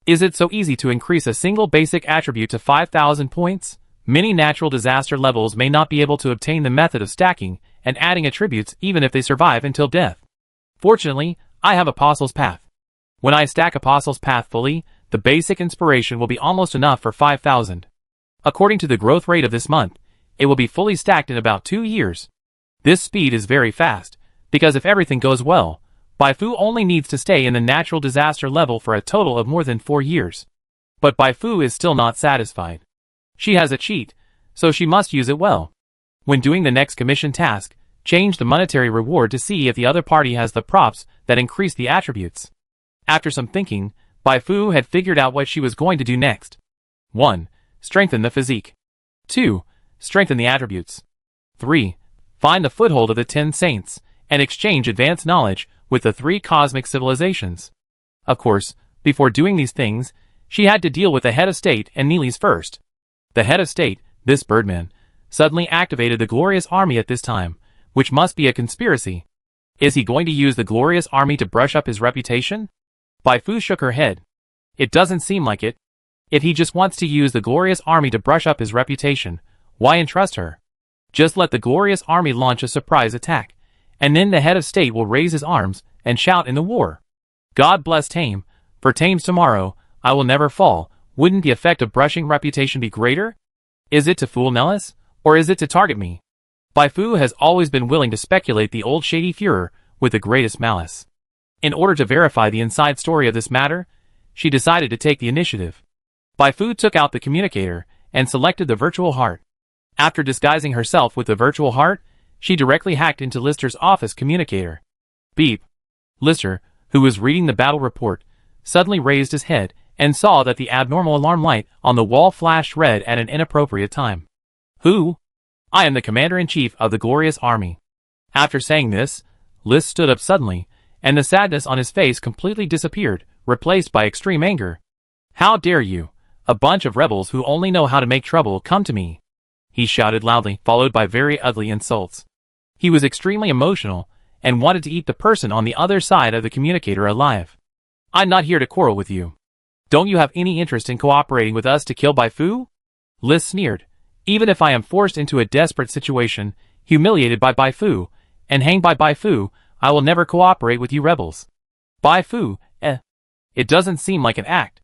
Is it so easy to increase a single basic attribute to 5,000 points? Many natural disaster levels may not be able to obtain the method of stacking and adding attributes even if they survive until death. Fortunately, I have Apostle's Path. When I stack Apostle's Path fully, the basic inspiration will be almost enough for 5,000. According to the growth rate of this month, it will be fully stacked in about 2 years. This speed is very fast, because if everything goes well, Bai Fu only needs to stay in the natural disaster level for a total of more than 4 years. But Bai Fu is still not satisfied. She has a cheat, so she must use it well. When doing the next commission task, change the monetary reward to see if the other party has the props that increase the attributes. After some thinking, Bai Fu had figured out what she was going to do next. 1. Strengthen the physique. 2. Strengthen the attributes. 3. Find the foothold of the 10 saints, and exchange advanced knowledge with the 3 cosmic civilizations. Of course, before doing these things, she had to deal with the head of state and Neely's first. The head of state, this Birdman, suddenly activated the Glorious Army at this time, which must be a conspiracy. Is he going to use the Glorious Army to brush up his reputation? Bai Fu shook her head. It doesn't seem like it. If he just wants to use the Glorious Army to brush up his reputation, why entrust her? Just let the Glorious Army launch a surprise attack, and then the head of state will raise his arms and shout in the war. God bless Tame, for Tame's tomorrow, I will never fall. Wouldn't the effect of brushing reputation be greater? Is it to fool Nellis, or is it to target me? Bai Fu has always been willing to speculate the old shady Führer with the greatest malice. In order to verify the inside story of this matter, she decided to take the initiative. Bai Fu took out the communicator and selected the virtual heart. After disguising herself with the virtual heart, she directly hacked into Lister's office communicator. Beep. Lister, who was reading the battle report, suddenly raised his head and saw that the abnormal alarm light on the wall flashed red at an inappropriate time. Who? I am the commander-in-chief of the Glorious Army. After saying this, List stood up suddenly, and the sadness on his face completely disappeared, replaced by extreme anger. How dare you, a bunch of rebels who only know how to make trouble, come to me? He shouted loudly, followed by very ugly insults. He was extremely emotional, and wanted to eat the person on the other side of the communicator alive. I'm not here to quarrel with you. Don't you have any interest in cooperating with us to kill Bai Fu? List sneered. Even if I am forced into a desperate situation, humiliated by Bai Fu, and hanged by Bai Fu, I will never cooperate with you rebels. Bai Fu, It doesn't seem like an act.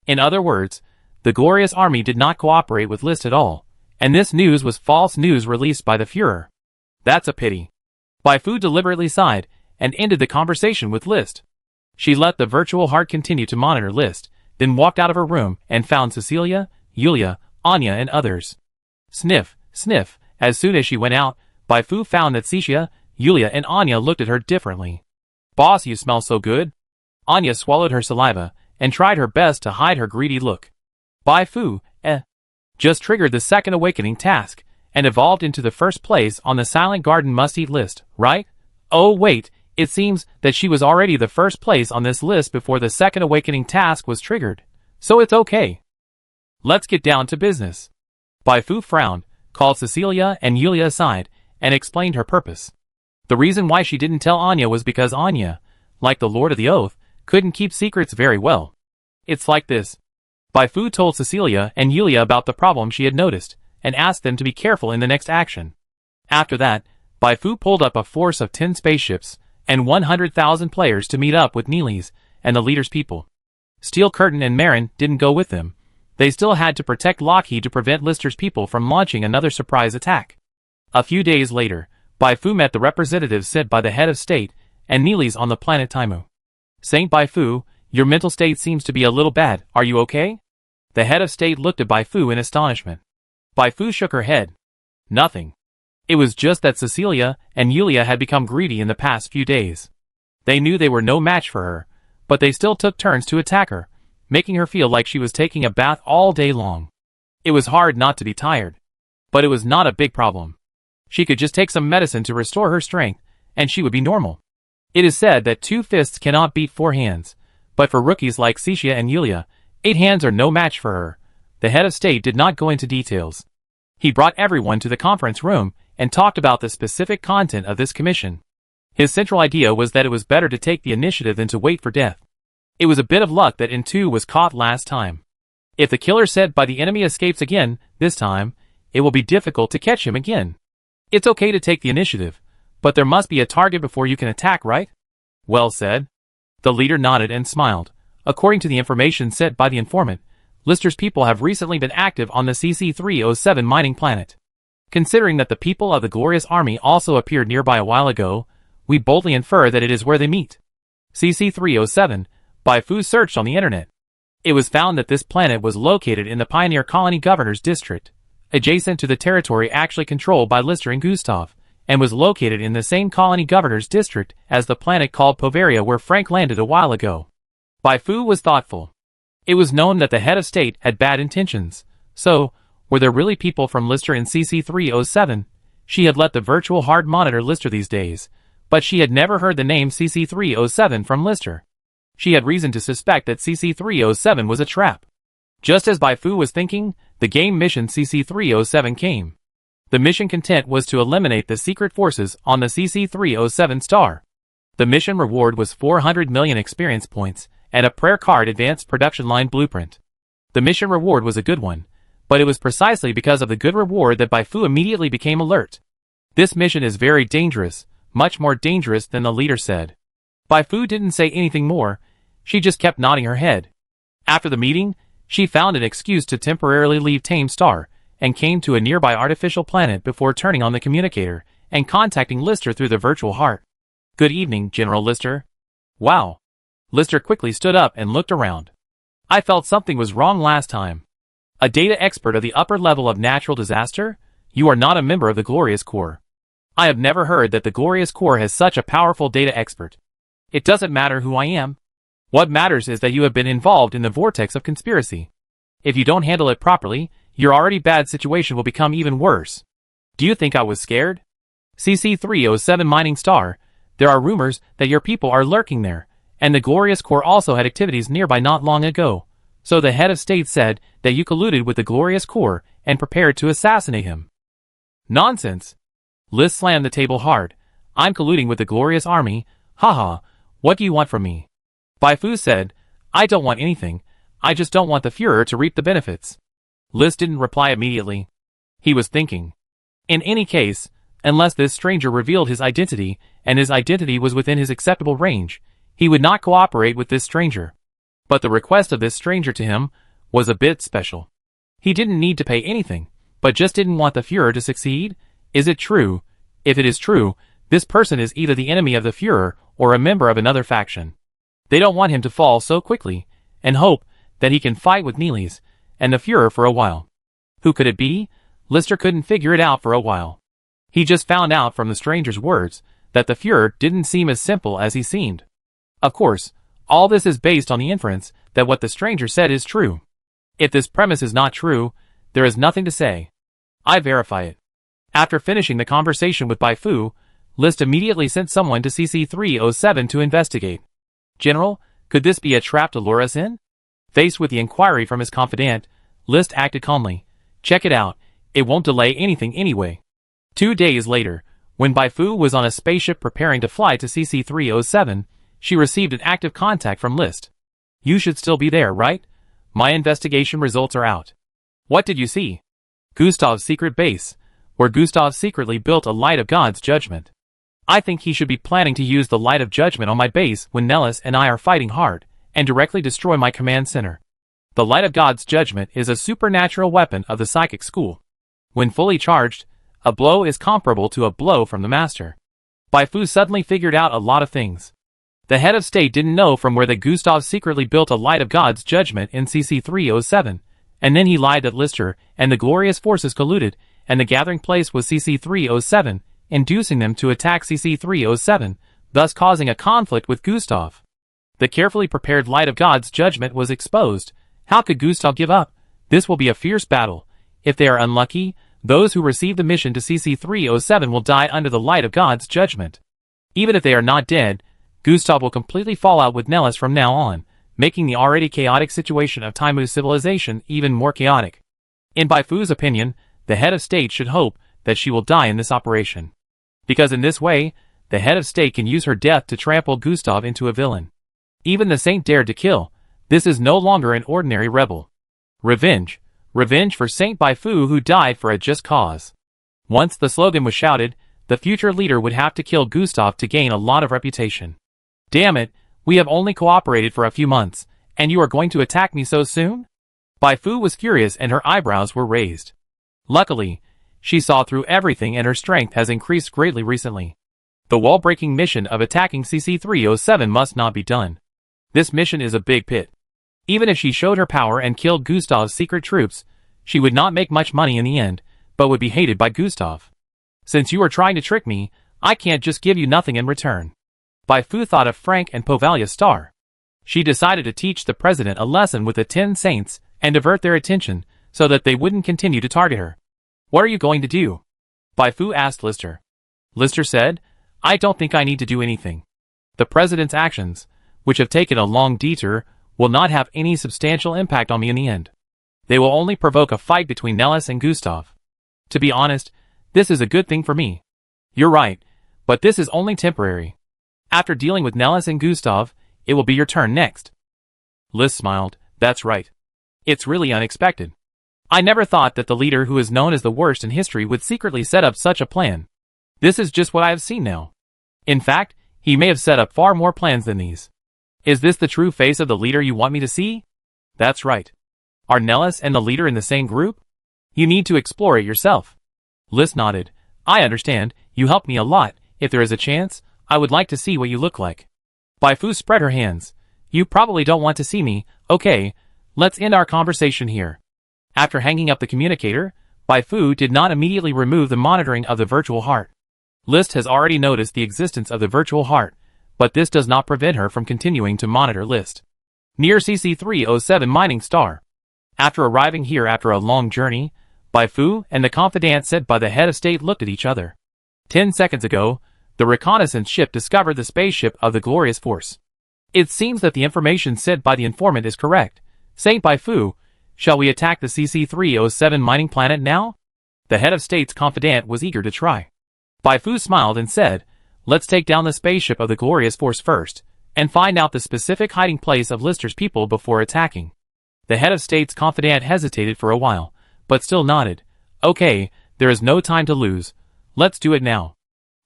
In other words, the Glorious Army did not cooperate with List at all, and this news was false news released by the Führer. That's a pity. Bai Fu deliberately sighed, and ended the conversation with List. She let the virtual heart continue to monitor List, then walked out of her room and found Cecilia, Yulia, Anya and others. Sniff, sniff, as soon as she went out, Bai Fu found that Cecilia, Yulia and Anya looked at her differently. Boss, you smell so good. Anya swallowed her saliva and tried her best to hide her greedy look. Bai Fu, just triggered the second awakening task and evolved into the first place on the Silent Garden must-eat list, right? Oh wait, it seems that she was already the first place on this list before the second awakening task was triggered. So it's okay. Let's get down to business. Bai Fu frowned, called Cecilia and Yulia aside, and explained her purpose. The reason why she didn't tell Anya was because Anya, like the Lord of the Oath, couldn't keep secrets very well. It's like this. Bai Fu told Cecilia and Yulia about the problem she had noticed, and asked them to be careful in the next action. After that, Bai Fu pulled up a force of 10 spaceships and 100,000 players to meet up with Neely's and the leader's people. Steel Curtain and Marin didn't go with them. They still had to protect Lockheed to prevent Lister's people from launching another surprise attack. A few days later, Bai Fu met the representatives sent by the head of state and Neely's on the planet Taimu. Saint Bai Fu, your mental state seems to be a little bad, are you okay? The head of state looked at Bai Fu in astonishment. Bai Fu shook her head. Nothing. It was just that Cecilia and Yulia had become greedy in the past few days. They knew they were no match for her, but they still took turns to attack her, making her feel like she was taking a bath all day long. It was hard not to be tired. But it was not a big problem. She could just take some medicine to restore her strength, and she would be normal. It is said that 2 fists cannot beat 4 hands, but for rookies like Cecilia and Yulia, 8 hands are no match for her. The head of state did not go into details. He brought everyone to the conference room and talked about the specific content of this commission. His central idea was that it was better to take the initiative than to wait for death. It was a bit of luck that N2 was caught last time. If the killer sent by the enemy escapes again, this time, it will be difficult to catch him again. It's okay to take the initiative, but there must be a target before you can attack, right? Well said. The leader nodded and smiled. According to the information sent by the informant, Lister's people have recently been active on the CC307 mining planet. Considering that the people of the Glorious Army also appeared nearby a while ago, we boldly infer that it is where they meet. CC307, Bai Fu searched on the internet. It was found that this planet was located in the Pioneer Colony Governor's District, adjacent to the territory actually controlled by Lister and Gustav, and was located in the same Colony Governor's District as the planet called Povaria where Frank landed a while ago. Bai Fu was thoughtful. It was known that the head of state had bad intentions, so, were there really people from Lister in CC307? She had let the virtual hard monitor Lister these days, but she had never heard the name CC307 from Lister. She had reason to suspect that CC307 was a trap. Just as Bai Fu was thinking, the game mission CC307 came. The mission content was to eliminate the secret forces on the CC307 star. The mission reward was 400 million experience points and a prayer card advanced production line blueprint. The mission reward was a good one, but it was precisely because of the good reward that Bai Fu immediately became alert. This mission is very dangerous, much more dangerous than the leader said. Bai Fu didn't say anything more, she just kept nodding her head. After the meeting, she found an excuse to temporarily leave Tame Star, and came to a nearby artificial planet before turning on the communicator, and contacting Lister through the virtual heart. Good evening, General Lister. Wow. Lister quickly stood up and looked around. I felt something was wrong last time. A data expert of the upper level of natural disaster? You are not a member of the Glorious Corps. I have never heard that the Glorious Corps has such a powerful data expert. It doesn't matter who I am. What matters is that you have been involved in the vortex of conspiracy. If you don't handle it properly, your already bad situation will become even worse. Do you think I was scared? CC307 Mining Star, there are rumors that your people are lurking there, and the Glorious Corps also had activities nearby not long ago, so the head of state said that you colluded with the Glorious Corps and prepared to assassinate him. Nonsense. Liz slammed the table hard. I'm colluding with the Glorious Army, haha, what do you want from me? Bai Fu said, I don't want anything, I just don't want the Führer to reap the benefits. Liz didn't reply immediately. He was thinking. In any case, unless this stranger revealed his identity, and his identity was within his acceptable range, he would not cooperate with this stranger. But the request of this stranger to him was a bit special. He didn't need to pay anything, but just didn't want the Führer to succeed? Is it true? If it is true, this person is either the enemy of the Führer or a member of another faction. They don't want him to fall so quickly, and hope that he can fight with Neely's and the Führer for a while. Who could it be? Lister couldn't figure it out for a while. He just found out from the stranger's words that the Fuhrer didn't seem as simple as he seemed. Of course, all this is based on the inference that what the stranger said is true. If this premise is not true, there is nothing to say. I verify it. After finishing the conversation with Bai Fu, List immediately sent someone to CC-307 to investigate. General, could this be a trap to lure us in? Faced with the inquiry from his confidant, List acted calmly. Check it out, it won't delay anything anyway. 2 days later, when Bai Fu was on a spaceship preparing to fly to CC-307, she received an active contact from List. You should still be there, right? My investigation results are out. What did you see? Gustav's secret base, where Gustav secretly built a Light of God's Judgment. I think he should be planning to use the Light of Judgment on my base when Nellis and I are fighting hard, and directly destroy my command center. The Light of God's Judgment is a supernatural weapon of the psychic school. When fully charged, a blow is comparable to a blow from the master. Bai Fu suddenly figured out a lot of things. The head of state didn't know from where that Gustav secretly built a Light of God's Judgment in CC-307, and then he lied that Lister and the glorious forces colluded, and the gathering place was CC-307, inducing them to attack CC-307, thus causing a conflict with Gustav. The carefully prepared Light of God's Judgment was exposed. How could Gustav give up? This will be a fierce battle. If they are unlucky, those who receive the mission to CC-307 will die under the Light of God's Judgment. Even if they are not dead, Gustav will completely fall out with Nellis from now on, making the already chaotic situation of Taimu's civilization even more chaotic. In Bai Fu's opinion, the head of state should hope that she will die in this operation. Because in this way, the head of state can use her death to trample Gustav into a villain. Even the saint dared to kill. This is no longer an ordinary rebel. Revenge. Revenge for Saint Bai Fu who died for a just cause. Once the slogan was shouted, the future leader would have to kill Gustav to gain a lot of reputation. Damn it, we have only cooperated for a few months, and you are going to attack me so soon? Bai Fu was furious and her eyebrows were raised. Luckily, she saw through everything and her strength has increased greatly recently. The wall-breaking mission of attacking CC-307 must not be done. This mission is a big pit. Even if she showed her power and killed Gustav's secret troops, she would not make much money in the end, but would be hated by Gustav. Since you are trying to trick me, I can't just give you nothing in return. Bai Fu thought of Frank and Povalia's star. She decided to teach the president a lesson with the 10 saints and divert their attention so that they wouldn't continue to target her. What are you going to do? Bai Fu asked Lister. Lister said, I don't think I need to do anything. The president's actions, which have taken a long detour, will not have any substantial impact on me in the end. They will only provoke a fight between Nellis and Gustav. To be honest, this is a good thing for me. You're right, but this is only temporary. After dealing with Nellis and Gustav, it will be your turn next. List smiled. That's right. It's really unexpected. I never thought that the leader who is known as the worst in history would secretly set up such a plan. This is just what I have seen now. In fact, he may have set up far more plans than these. Is this the true face of the leader you want me to see? That's right. Are Nellis and the leader in the same group? You need to explore it yourself. List nodded. I understand, you helped me a lot. If there is a chance, I would like to see what you look like. Bai Fu spread her hands. You probably don't want to see me. Okay, let's end our conversation here. After hanging up the communicator, Bai Fu did not immediately remove the monitoring of the virtual heart. List has already noticed the existence of the virtual heart, but this does not prevent her from continuing to monitor List. Near CC-307 mining star. After arriving here after a long journey, Bai Fu and the confidant sent by the head of state looked at each other. 10 seconds ago, the reconnaissance ship discovered the spaceship of the Glorious Force. It seems that the information sent by the informant is correct. Saint Bai Fu, shall we attack the CC-307 mining planet now? The head of state's confidant was eager to try. Bai Fu smiled and said, let's take down the spaceship of the Glorious Force first, and find out the specific hiding place of Lister's people before attacking. The head of state's confidant hesitated for a while, but still nodded. Okay, there is no time to lose. Let's do it now.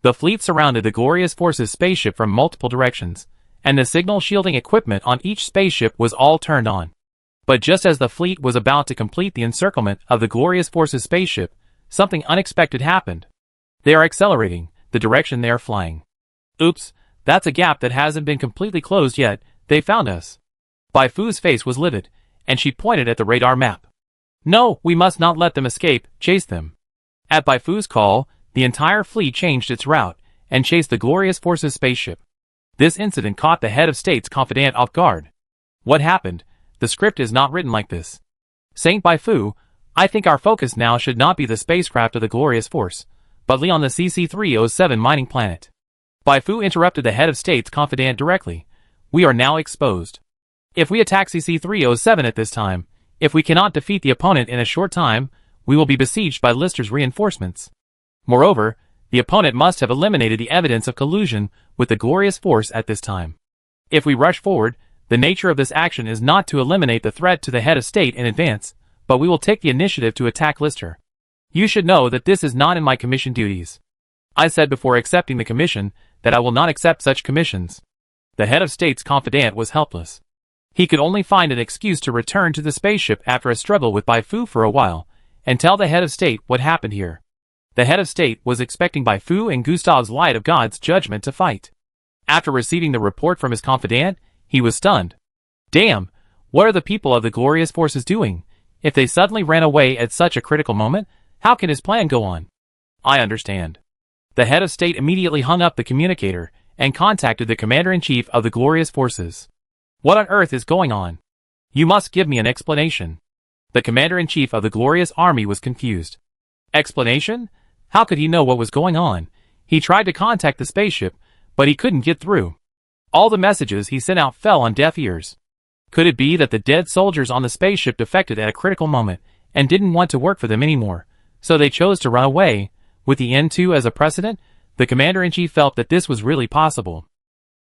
The fleet surrounded the Glorious Force's spaceship from multiple directions, and the signal shielding equipment on each spaceship was all turned on. But just as the fleet was about to complete the encirclement of the Glorious Force's spaceship, something unexpected happened. They are accelerating, the direction they are flying. Oops, that's a gap that hasn't been completely closed yet, they found us. Bai Fu's face was livid, and she pointed at the radar map. No, we must not let them escape, chase them. At Bai Fu's call, the entire fleet changed its route, and chased the Glorious Force's spaceship. This incident caught the head of state's confidant off guard. What happened? The script is not written like this. Saint Baifu, I think our focus now should not be the spacecraft of the Glorious Force, but on the CC307 mining planet. Baifu interrupted the head of state's confidant directly. We are now exposed. If we attack CC307 at this time, if we cannot defeat the opponent in a short time, we will be besieged by Lister's reinforcements. Moreover, the opponent must have eliminated the evidence of collusion with the Glorious Force at this time. If we rush forward, the nature of this action is not to eliminate the threat to the head of state in advance, but we will take the initiative to attack Lister. You should know that this is not in my commission duties. I said before accepting the commission that I will not accept such commissions. The head of state's confidant was helpless. He could only find an excuse to return to the spaceship after a struggle with Baifu for a while, and tell the head of state what happened here. The head of state was expecting Baifu and Gustav's Light of God's judgment to fight. After receiving the report from his confidant, he was stunned. Damn, what are the people of the Glorious Forces doing? If they suddenly ran away at such a critical moment, how can his plan go on? I understand. The head of state immediately hung up the communicator and contacted the commander-in-chief of the Glorious Forces. What on earth is going on? You must give me an explanation. The commander-in-chief of the Glorious Army was confused. Explanation? How could he know what was going on? He tried to contact the spaceship, but he couldn't get through. All the messages he sent out fell on deaf ears. Could it be that the dead soldiers on the spaceship defected at a critical moment and didn't want to work for them anymore, so they chose to run away? With the N2 as a precedent, the commander-in-chief felt that this was really possible.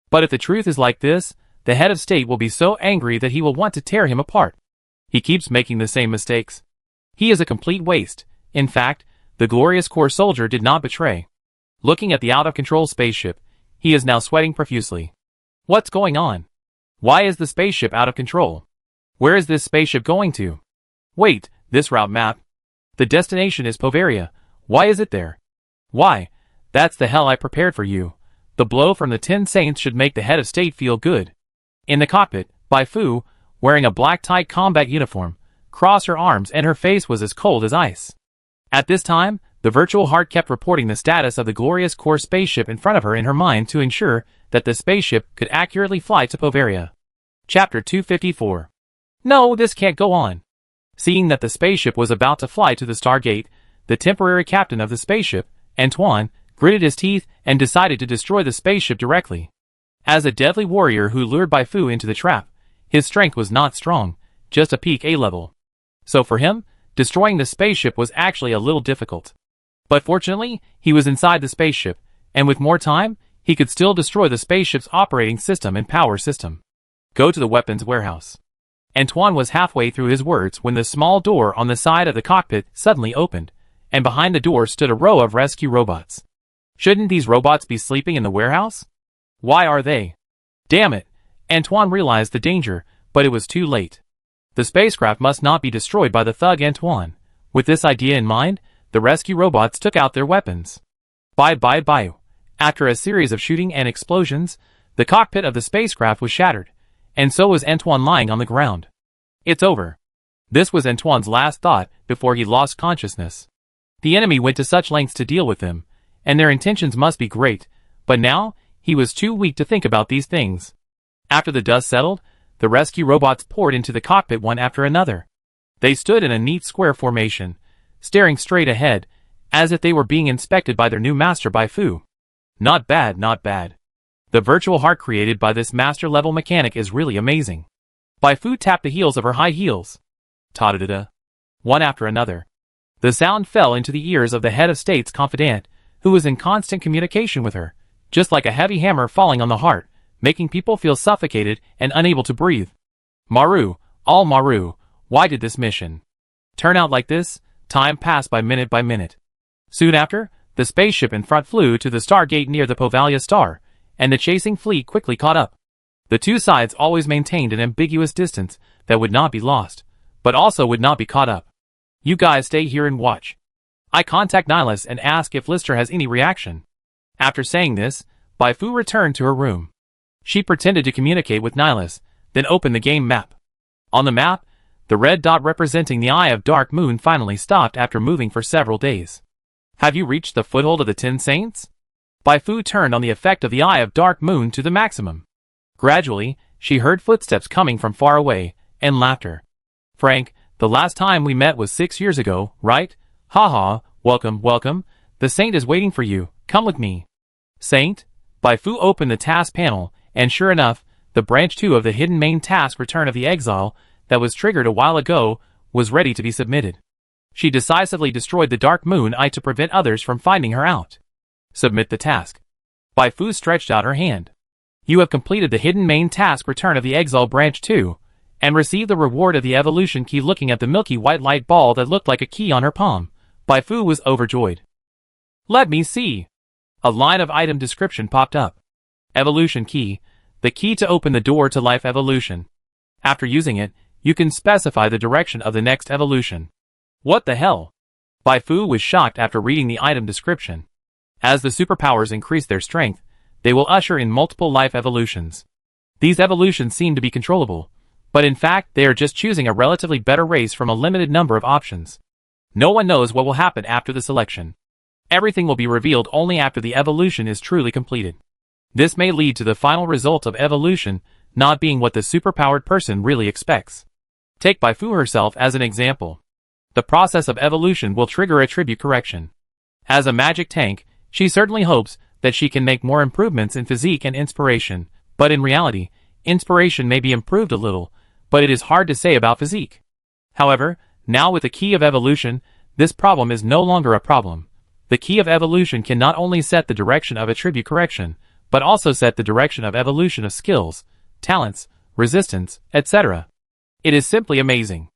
But if the truth is like this, the head of state will be so angry that he will want to tear him apart. He keeps making the same mistakes. He is a complete waste. In fact, the Glorious Corps soldier did not betray. Looking at the out-of-control spaceship, he is now sweating profusely. What's going on? Why is the spaceship out of control? Where is this spaceship going to? Wait, this route map. The destination is Povaria. Why is it there? Why? That's the hell I prepared for you. The blow from the 10 Saints should make the head of state feel good. In the cockpit, Baifu, wearing a black tight combat uniform, crossed her arms and her face was as cold as ice. At this time, the virtual heart kept reporting the status of the Glorious Corps spaceship in front of her in her mind to ensure that the spaceship could accurately fly to Povaria. Chapter 254. No, this can't go on. Seeing that the spaceship was about to fly to the Stargate, the temporary captain of the spaceship, Antoine, gritted his teeth and decided to destroy the spaceship directly. As a deadly warrior who lured Baifu into the trap, his strength was not strong, just a peak A level. So for him, destroying the spaceship was actually a little difficult. But fortunately, he was inside the spaceship, and with more time, he could still destroy the spaceship's operating system and power system. Go to the weapons warehouse. Antoine was halfway through his words when the small door on the side of the cockpit suddenly opened, and behind the door stood a row of rescue robots. Shouldn't these robots be sleeping in the warehouse? Why are they? Damn it! Antoine realized the danger, but it was too late. The spacecraft must not be destroyed by the thug Antoine. With this idea in mind, the rescue robots took out their weapons. Bye. After a series of shooting and explosions, the cockpit of the spacecraft was shattered, and so was Antoine lying on the ground. It's over. This was Antoine's last thought before he lost consciousness. The enemy went to such lengths to deal with him, and their intentions must be great, but now, he was too weak to think about these things. After the dust settled, the rescue robots poured into the cockpit one after another. They stood in a neat square formation, staring straight ahead, as if they were being inspected by their new master Baifu. Not bad. The virtual heart created by this master-level mechanic is really amazing. Baifu tapped the heels of her high heels. Ta-da-da-da. One after another. The sound fell into the ears of the head of state's confidant, who was in constant communication with her, just like a heavy hammer falling on the heart, making people feel suffocated and unable to breathe. Maru, why did this mission turn out like this? Time passed by minute. Soon after, the spaceship in front flew to the Stargate near the Povalia star, and the chasing fleet quickly caught up. The two sides always maintained an ambiguous distance that would not be lost, but also would not be caught up. You guys stay here and watch. I contact Nihilus and ask if Lister has any reaction. After saying this, Baifu returned to her room. She pretended to communicate with Nihilus, then opened the game map. On the map, the red dot representing the Eye of Dark Moon finally stopped after moving for several days. Have you reached the foothold of the 10 Saints? Bai Fu turned on the effect of the Eye of Dark Moon to the maximum. Gradually, she heard footsteps coming from far away, and laughter. Frank, the last time we met was 6 years ago, right? Haha, welcome, welcome. The Saint is waiting for you, come with me. Saint? Bai Fu opened the task panel, and sure enough, the branch 2 of the hidden main task Return of the Exile, that was triggered a while ago, was ready to be submitted. She decisively destroyed the Dark Moon Eye to prevent others from finding her out. Submit the task. Bai Fu stretched out her hand. You have completed the hidden main task Return of the Exile branch 2, and received the reward of the evolution key. Looking at the milky white light ball that looked like a key on her palm, Bai Fu was overjoyed. Let me see. A line of item description popped up. Evolution key, the key to open the door to life evolution. After using it, you can specify the direction of the next evolution. What the hell? Bai Fu was shocked after reading the item description. As the superpowers increase their strength, they will usher in multiple life evolutions. These evolutions seem to be controllable, but in fact they are just choosing a relatively better race from a limited number of options. No one knows what will happen after the selection. Everything will be revealed only after the evolution is truly completed. This may lead to the final result of evolution not being what the superpowered person really expects. Take Bai Fu herself as an example. The process of evolution will trigger attribute correction. As a magic tank, she certainly hopes that she can make more improvements in physique and inspiration, but in reality, inspiration may be improved a little, but it is hard to say about physique. However, now with the key of evolution, this problem is no longer a problem. The key of evolution can not only set the direction of attribute correction, but also set the direction of evolution of skills, talents, resistance, etc. It is simply amazing.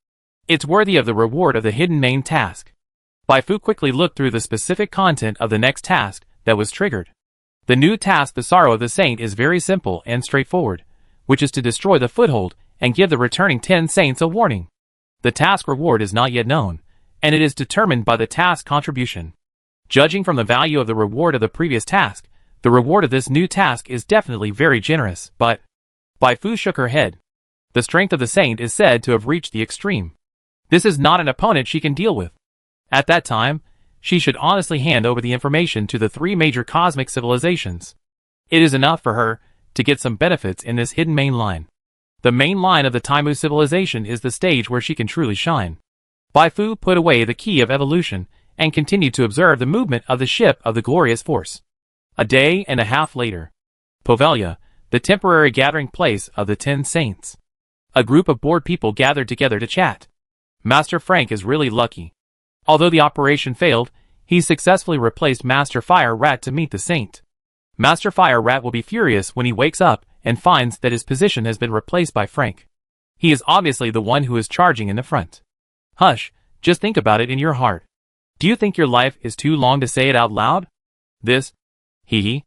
It's worthy of the reward of the hidden main task. Bai Fu quickly looked through the specific content of the next task that was triggered. The new task, the Sorrow of the Saint, is very simple and straightforward, which is to destroy the foothold and give the returning 10 saints a warning. The task reward is not yet known, and it is determined by the task contribution. Judging from the value of the reward of the previous task, the reward of this new task is definitely very generous, but... Bai Fu shook her head. The strength of the saint is said to have reached the extreme. This is not an opponent she can deal with. At that time, she should honestly hand over the information to the 3 major cosmic civilizations. It is enough for her to get some benefits in this hidden main line. The main line of the Taimu civilization is the stage where she can truly shine. Bai Fu put away the key of evolution and continued to observe the movement of the ship of the Glorious Force. A day and a half later. Povelia, the temporary gathering place of the 10 Saints. A group of bored people gathered together to chat. Master Frank is really lucky. Although the operation failed, he successfully replaced Master Fire Rat to meet the Saint. Master Fire Rat will be furious when he wakes up and finds that his position has been replaced by Frank. He is obviously the one who is charging in the front. Hush, just think about it in your heart. Do you think your life is too long to say it out loud? This? Hee.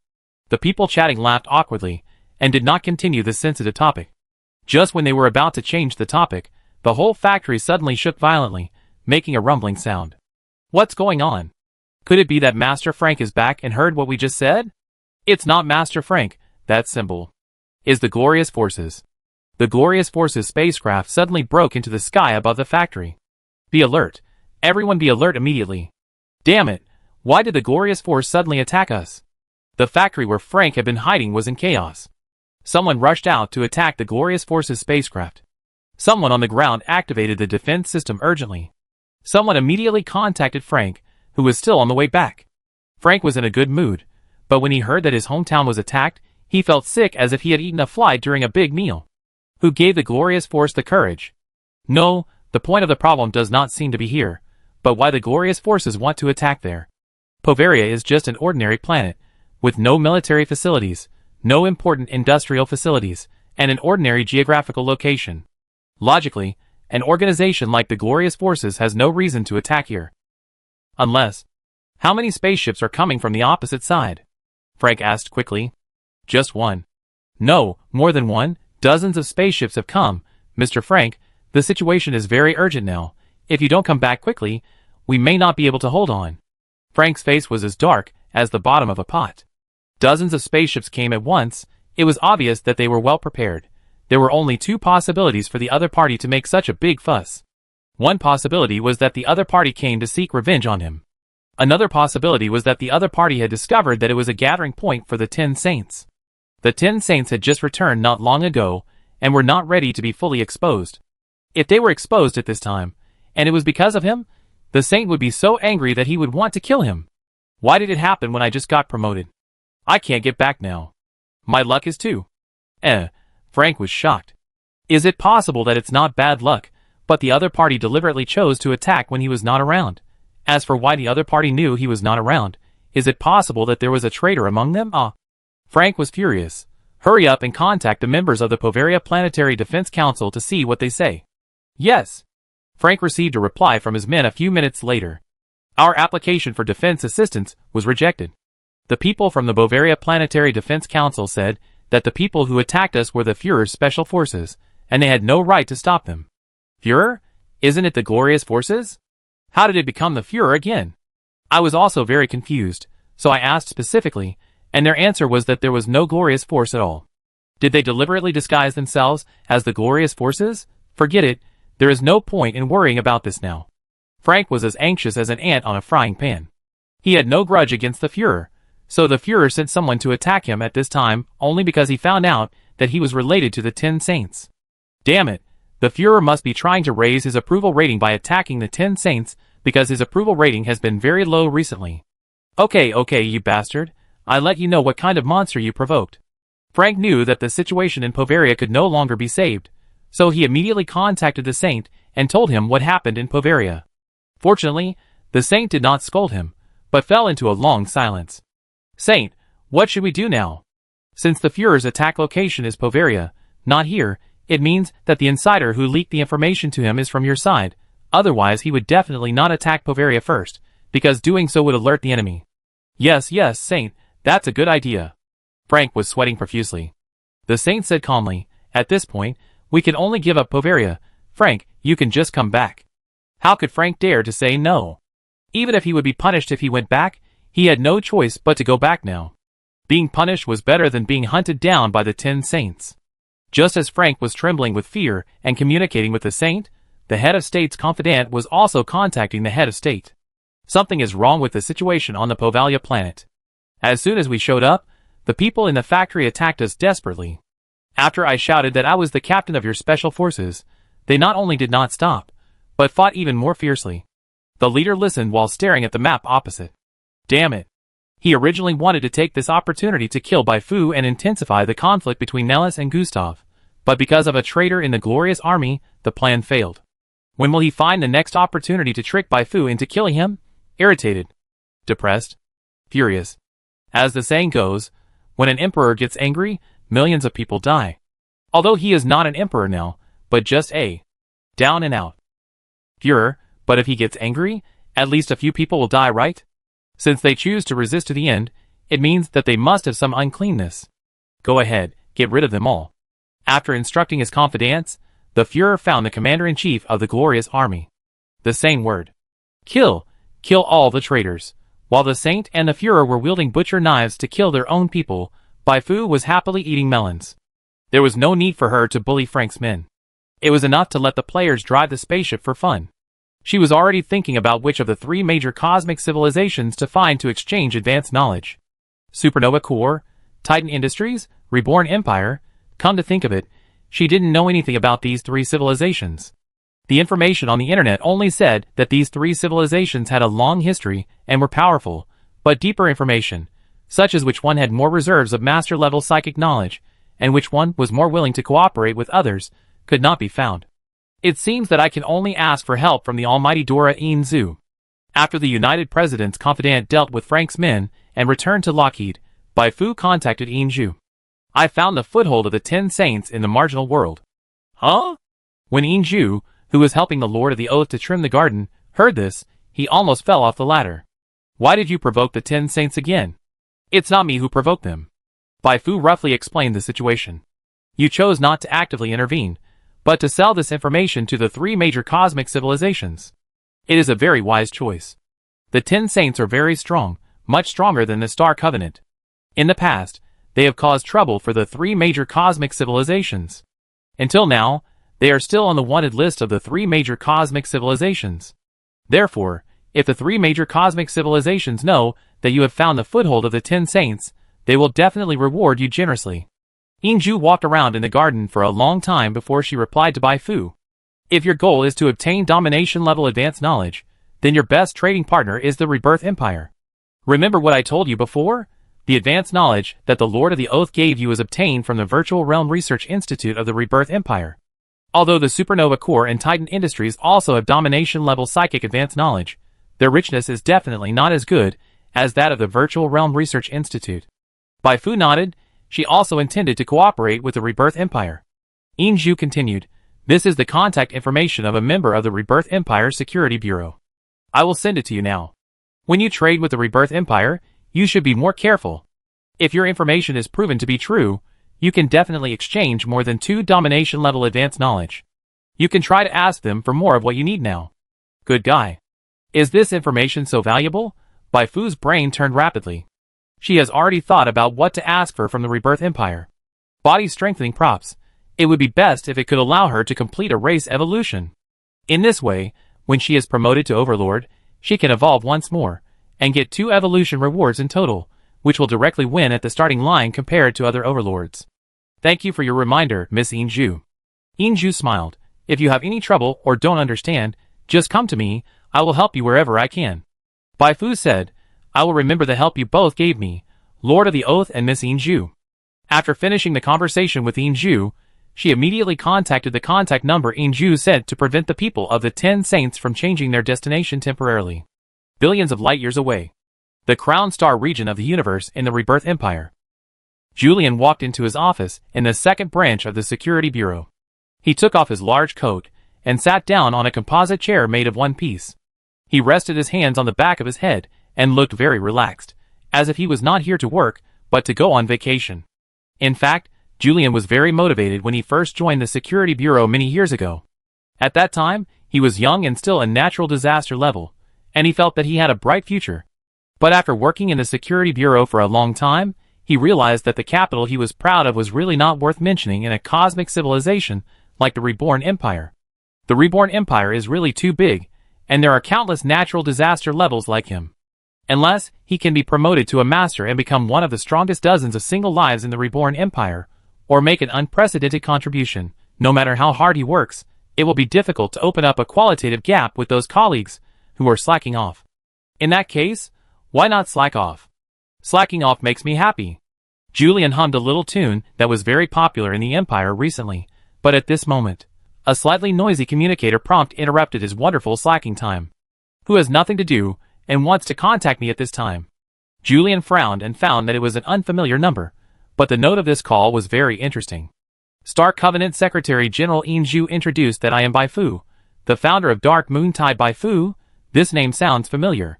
The people chatting laughed awkwardly, and did not continue the sensitive topic. Just when they were about to change the topic, the whole factory suddenly shook violently, making a rumbling sound. What's going on? Could it be that Master Frank is back and heard what we just said? It's not Master Frank, that symbol is the Glorious Forces. The Glorious Forces spacecraft suddenly broke into the sky above the factory. Be alert. Everyone be alert immediately. Damn it, why did the Glorious Force suddenly attack us? The factory where Frank had been hiding was in chaos. Someone rushed out to attack the Glorious Forces spacecraft. Someone on the ground activated the defense system urgently. Someone immediately contacted Frank, who was still on the way back. Frank was in a good mood, but when he heard that his hometown was attacked, he felt sick as if he had eaten a fly during a big meal. Who gave the Glorious Force the courage? No, the point of the problem does not seem to be here, but why the Glorious Forces want to attack there. Poveria is just an ordinary planet, with no military facilities, no important industrial facilities, and an ordinary geographical location. Logically, an organization like the Glorious Forces has no reason to attack here. Unless... How many spaceships are coming from the opposite side? Frank asked quickly. Just one. No, more than one. Dozens of spaceships have come. Mr. Frank, the situation is very urgent now. If you don't come back quickly, we may not be able to hold on. Frank's face was as dark as the bottom of a pot. Dozens of spaceships came at once. It was obvious that they were well prepared. There were only 2 possibilities for the other party to make such a big fuss. One possibility was that the other party came to seek revenge on him. Another possibility was that the other party had discovered that it was a gathering point for the 10 Saints. The 10 Saints had just returned not long ago, and were not ready to be fully exposed. If they were exposed at this time, and it was because of him, the Saint would be so angry that he would want to kill him. Why did it happen when I just got promoted? I can't get back now. My luck is too. Frank was shocked. Is it possible that it's not bad luck, but the other party deliberately chose to attack when he was not around? As for why the other party knew he was not around, is it possible that there was a traitor among them? Frank was furious. Hurry up and contact the members of the Povaria Planetary Defense Council to see what they say. Yes. Frank received a reply from his men a few minutes later. Our application for defense assistance was rejected. The people from the Bavaria Planetary Defense Council said that the people who attacked us were the Führer's special forces, and they had no right to stop them. Führer? Isn't it the glorious forces? How did it become the Führer again? I was also very confused, so I asked specifically, and their answer was that there was no glorious force at all. Did they deliberately disguise themselves as the glorious forces? Forget it, there is no point in worrying about this now. Frank was as anxious as an ant on a frying pan. He had no grudge against the Führer, so the Führer sent someone to attack him at this time only because he found out that he was related to the 10 Saints. Damn it, the Führer must be trying to raise his approval rating by attacking the 10 Saints because his approval rating has been very low recently. Okay, you bastard. I let you know what kind of monster you provoked. Frank knew that the situation in Povaria could no longer be saved, so he immediately contacted the Saint and told him what happened in Povaria. Fortunately, the Saint did not scold him, but fell into a long silence. Saint, what should we do now? Since the Führer's attack location is Povaria, not here, it means that the insider who leaked the information to him is from your side, otherwise he would definitely not attack Povaria first, because doing so would alert the enemy. Yes, Saint, that's a good idea. Frank was sweating profusely. The Saint said calmly, at this point, we can only give up Povaria. Frank, you can just come back. How could Frank dare to say no? Even if he would be punished if he went back, he had no choice but to go back now. Being punished was better than being hunted down by the 10 Saints. Just as Frank was trembling with fear and communicating with the Saint, the head of state's confidant was also contacting the head of state. Something is wrong with the situation on the Povalia planet. As soon as we showed up, the people in the factory attacked us desperately. After I shouted that I was the captain of your special forces, they not only did not stop, but fought even more fiercely. The leader listened while staring at the map opposite. Damn it. He originally wanted to take this opportunity to kill Bai Fu and intensify the conflict between Nellis and Gustav, but because of a traitor in the glorious army, the plan failed. When will he find the next opportunity to trick Bai Fu into killing him? Irritated. Depressed. Furious. As the saying goes, when an emperor gets angry, millions of people die. Although he is not an emperor now, but just a down and out Führer, but if he gets angry, at least a few people will die, right? Since they choose to resist to the end, it means that they must have some uncleanness. Go ahead, get rid of them all. After instructing his confidants, the Führer found the commander-in-chief of the glorious army. The same word. Kill all the traitors. While the Saint and the Führer were wielding butcher knives to kill their own people, Bai Fu was happily eating melons. There was no need for her to bully Frank's men. It was enough to let the players drive the spaceship for fun. She was already thinking about which of the 3 major cosmic civilizations to find to exchange advanced knowledge. Supernova Corps, Titan Industries, Reborn Empire. Come to think of it, she didn't know anything about these 3 civilizations. The information on the internet only said that these 3 civilizations had a long history and were powerful, but deeper information, such as which one had more reserves of master-level psychic knowledge, and which one was more willing to cooperate with others, could not be found. It seems that I can only ask for help from the almighty Dora Een Zhu. After the United President's confidant dealt with Frank's men and returned to Lockheed, Bai Fu contacted Een Zhu. I found the foothold of the 10 Saints in the marginal world. Huh? When Een Zhu, who was helping the Lord of the Oath to trim the garden, heard this, he almost fell off the ladder. Why did you provoke the 10 Saints again? It's not me who provoked them. Bai Fu roughly explained the situation. You chose not to actively intervene, but to sell this information to the 3 major cosmic civilizations. It is a very wise choice. The 10 Saints are very strong, much stronger than the Star Covenant. In the past, they have caused trouble for the 3 major cosmic civilizations. Until now, they are still on the wanted list of the 3 major cosmic civilizations. Therefore, If the 3 major cosmic civilizations know that you have found the foothold of the 10 saints, they will definitely reward you generously. Inju walked around in the garden for a long time before she replied to Bai Fu. If your goal is to obtain domination-level advanced knowledge, then your best trading partner is the Rebirth Empire. Remember what I told you before? The advanced knowledge that the Lord of the Oath gave you is obtained from the Virtual Realm Research Institute of the Rebirth Empire. Although the Supernova Core and Titan Industries also have domination-level psychic advanced knowledge, their richness is definitely not as good as that of the Virtual Realm Research Institute. Bai Fu nodded. She also intended to cooperate with the Rebirth Empire. Inju continued, "This is the contact information of a member of the Rebirth Empire Security Bureau. I will send it to you now. When you trade with the Rebirth Empire, you should be more careful. If your information is proven to be true, you can definitely exchange more than 2 domination-level advanced knowledge. You can try to ask them for more of what you need now." Good guy. Is this information so valuable? Bai Fu's brain turned rapidly. She has already thought about what to ask for from the Rebirth Empire. Body strengthening props. It would be best if it could allow her to complete a race evolution. In this way, when she is promoted to Overlord, she can evolve once more, and get 2 evolution rewards in total, which will directly win at the starting line compared to other Overlords. Thank you for your reminder, Miss Inju. Inju smiled. If you have any trouble or don't understand, just come to me, I will help you wherever I can. Bai Fu said, I will remember the help you both gave me, Lord of the Oath and Miss Inju. After finishing the conversation with Inju, she immediately contacted the contact number Inju said to prevent the people of the 10 Saints from changing their destination temporarily. Billions of light years away. The Crown Star region of the universe in the Rebirth Empire. Julian walked into his office in the second branch of the Security Bureau. He took off his large coat and sat down on a composite chair made of one piece. He rested his hands on the back of his head and looked very relaxed, as if he was not here to work, but to go on vacation. In fact, Julian was very motivated when he first joined the Security Bureau many years ago. At that time, he was young and still a natural disaster level, and he felt that he had a bright future. But after working in the Security Bureau for a long time, he realized that the capital he was proud of was really not worth mentioning in a cosmic civilization like the Reborn Empire. The Reborn Empire is really too big, and there are countless natural disaster levels like him. Unless he can be promoted to a master and become one of the strongest dozens of single lives in the Reborn Empire, or make an unprecedented contribution, no matter how hard he works, it will be difficult to open up a qualitative gap with those colleagues who are slacking off. In that case, why not slack off? Slacking off makes me happy. Julian hummed a little tune that was very popular in the Empire recently, but at this moment, a slightly noisy communicator prompt interrupted his wonderful slacking time. Who has nothing to do and wants to contact me at this time? Julian frowned and found that it was an unfamiliar number, but the note of this call was very interesting. Star Covenant Secretary General Inju introduced that I am Bai Fu, the founder of Dark Moon Tide Bai Fu. This name sounds familiar.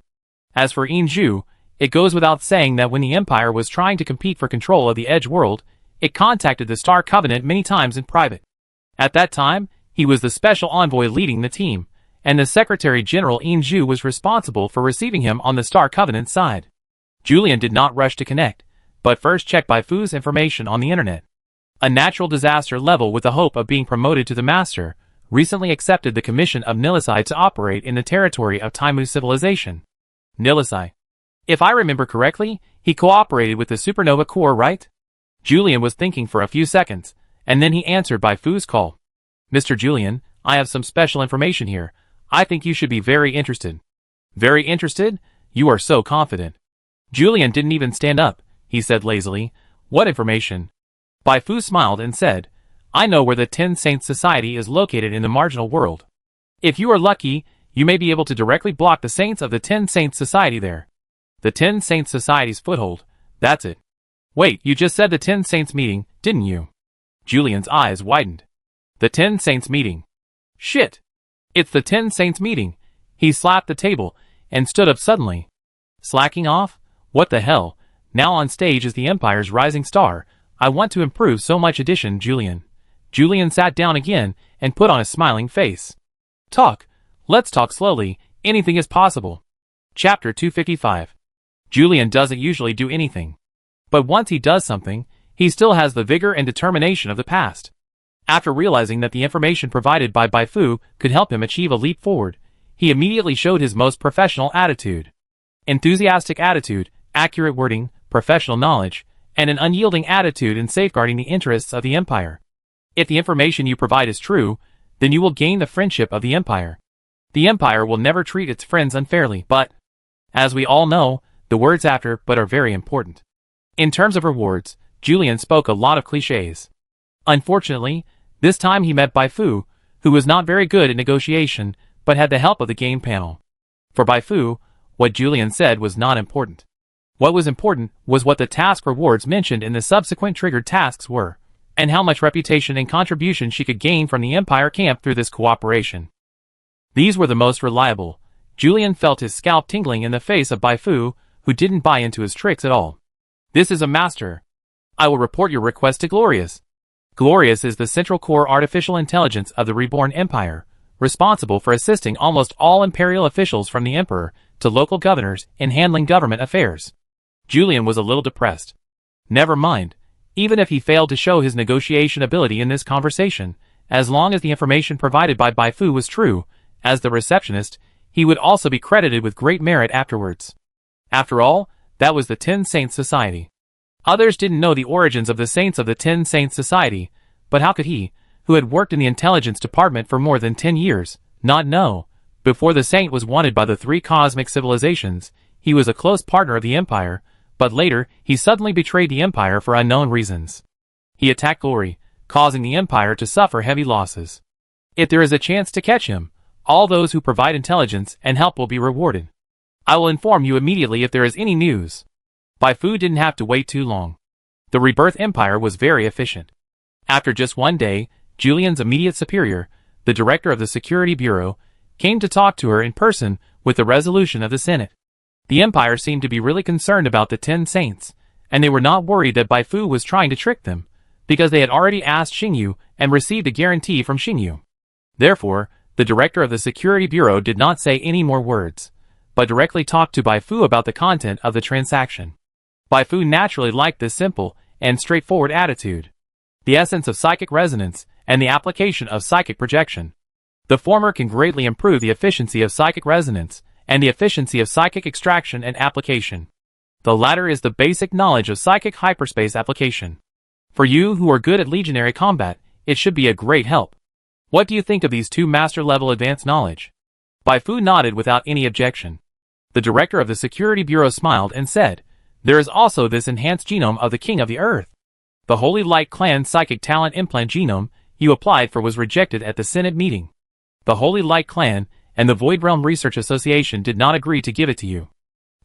As for Inju, it goes without saying that when the Empire was trying to compete for control of the Edge world, it contacted the Star Covenant many times in private. At that time, he was the special envoy leading the team, and the Secretary General Inju was responsible for receiving him on the Star Covenant side. Julian did not rush to connect, but first checked Bai Fu's information on the internet. A natural disaster level with the hope of being promoted to the Master, recently accepted the commission of Nilisai to operate in the territory of Taimu civilization. Nilisai. If I remember correctly, he cooperated with the Supernova Core, right? Julian was thinking for a few seconds, and then he answered Bai Fu's call. Mr. Julian, I have some special information here. I think you should be very interested. Very interested? You are so confident. Julian didn't even stand up, he said lazily. What information? Bai Fu smiled and said, I know where the 10 Saints Society is located in the marginal world. If you are lucky, you may be able to directly block the Saints of the 10 Saints Society there. The 10 Saints Society's foothold, that's it. Wait, you just said the 10 Saints meeting, didn't you? Julian's eyes widened. The 10 Saints meeting. Shit! It's the 10 Saints meeting. He slapped the table and stood up suddenly. Slacking off? What the hell? Now on stage is the Empire's rising star. I want to improve so much. Addition, Julian. Julian sat down again and put on a smiling face. Talk. Let's talk slowly. Anything is possible. Chapter 255. Julian doesn't usually do anything. But once he does something, he still has the vigor and determination of the past. After realizing that the information provided by Bai Fu could help him achieve a leap forward, he immediately showed his most professional attitude. Enthusiastic attitude, accurate wording, professional knowledge, and an unyielding attitude in safeguarding the interests of the empire. If the information you provide is true, then you will gain the friendship of the empire. The empire will never treat its friends unfairly, but, as we all know, the words after "but" are very important. In terms of rewards, Julian spoke a lot of cliches. Unfortunately, this time he met Bai Fu, who was not very good at negotiation, but had the help of the game panel. For Bai Fu, what Julian said was not important. What was important was what the task rewards mentioned in the subsequent triggered tasks were, and how much reputation and contribution she could gain from the Empire camp through this cooperation. These were the most reliable. Julian felt his scalp tingling in the face of Bai Fu, who didn't buy into his tricks at all. This is a master. I will report your request to Glorious. Glorious is the central core artificial intelligence of the reborn empire, responsible for assisting almost all imperial officials from the emperor to local governors in handling government affairs. Julian was a little depressed. Never mind. Even if he failed to show his negotiation ability in this conversation, as long as the information provided by Bai Fu was true, as the receptionist, he would also be credited with great merit afterwards. After all, that was the Ten Saints Society. Others didn't know the origins of the Saints of the Ten Saints Society, but how could he, who had worked in the intelligence department for more than 10 years, not know? Before the Saint was wanted by the three cosmic civilizations, he was a close partner of the Empire, but later he suddenly betrayed the Empire for unknown reasons. He attacked Glory, causing the Empire to suffer heavy losses. If there is a chance to catch him, all those who provide intelligence and help will be rewarded. I will inform you immediately if there is any news. Bai Fu didn't have to wait too long. The Rebirth Empire was very efficient. After just one day, Julian's immediate superior, the director of the Security Bureau, came to talk to her in person with the resolution of the Senate. The Empire seemed to be really concerned about the 10 Saints, and they were not worried that Bai Fu was trying to trick them, because they had already asked Xingyu and received a guarantee from Xingyu. Therefore, the director of the Security Bureau did not say any more words, but directly talked to Bai Fu about the content of the transaction. Bai Fu naturally liked this simple and straightforward attitude. The essence of psychic resonance and the application of psychic projection. The former can greatly improve the efficiency of psychic resonance and the efficiency of psychic extraction and application. The latter is the basic knowledge of psychic hyperspace application. For you who are good at legionary combat, it should be a great help. What do you think of these two master-level advanced knowledge? Bai Fu nodded without any objection. The director of the Security Bureau smiled and said, there is also this enhanced genome of the King of the Earth. The Holy Light Clan Psychic Talent Implant genome you applied for was rejected at the Senate meeting. The Holy Light Clan and the Void Realm Research Association did not agree to give it to you.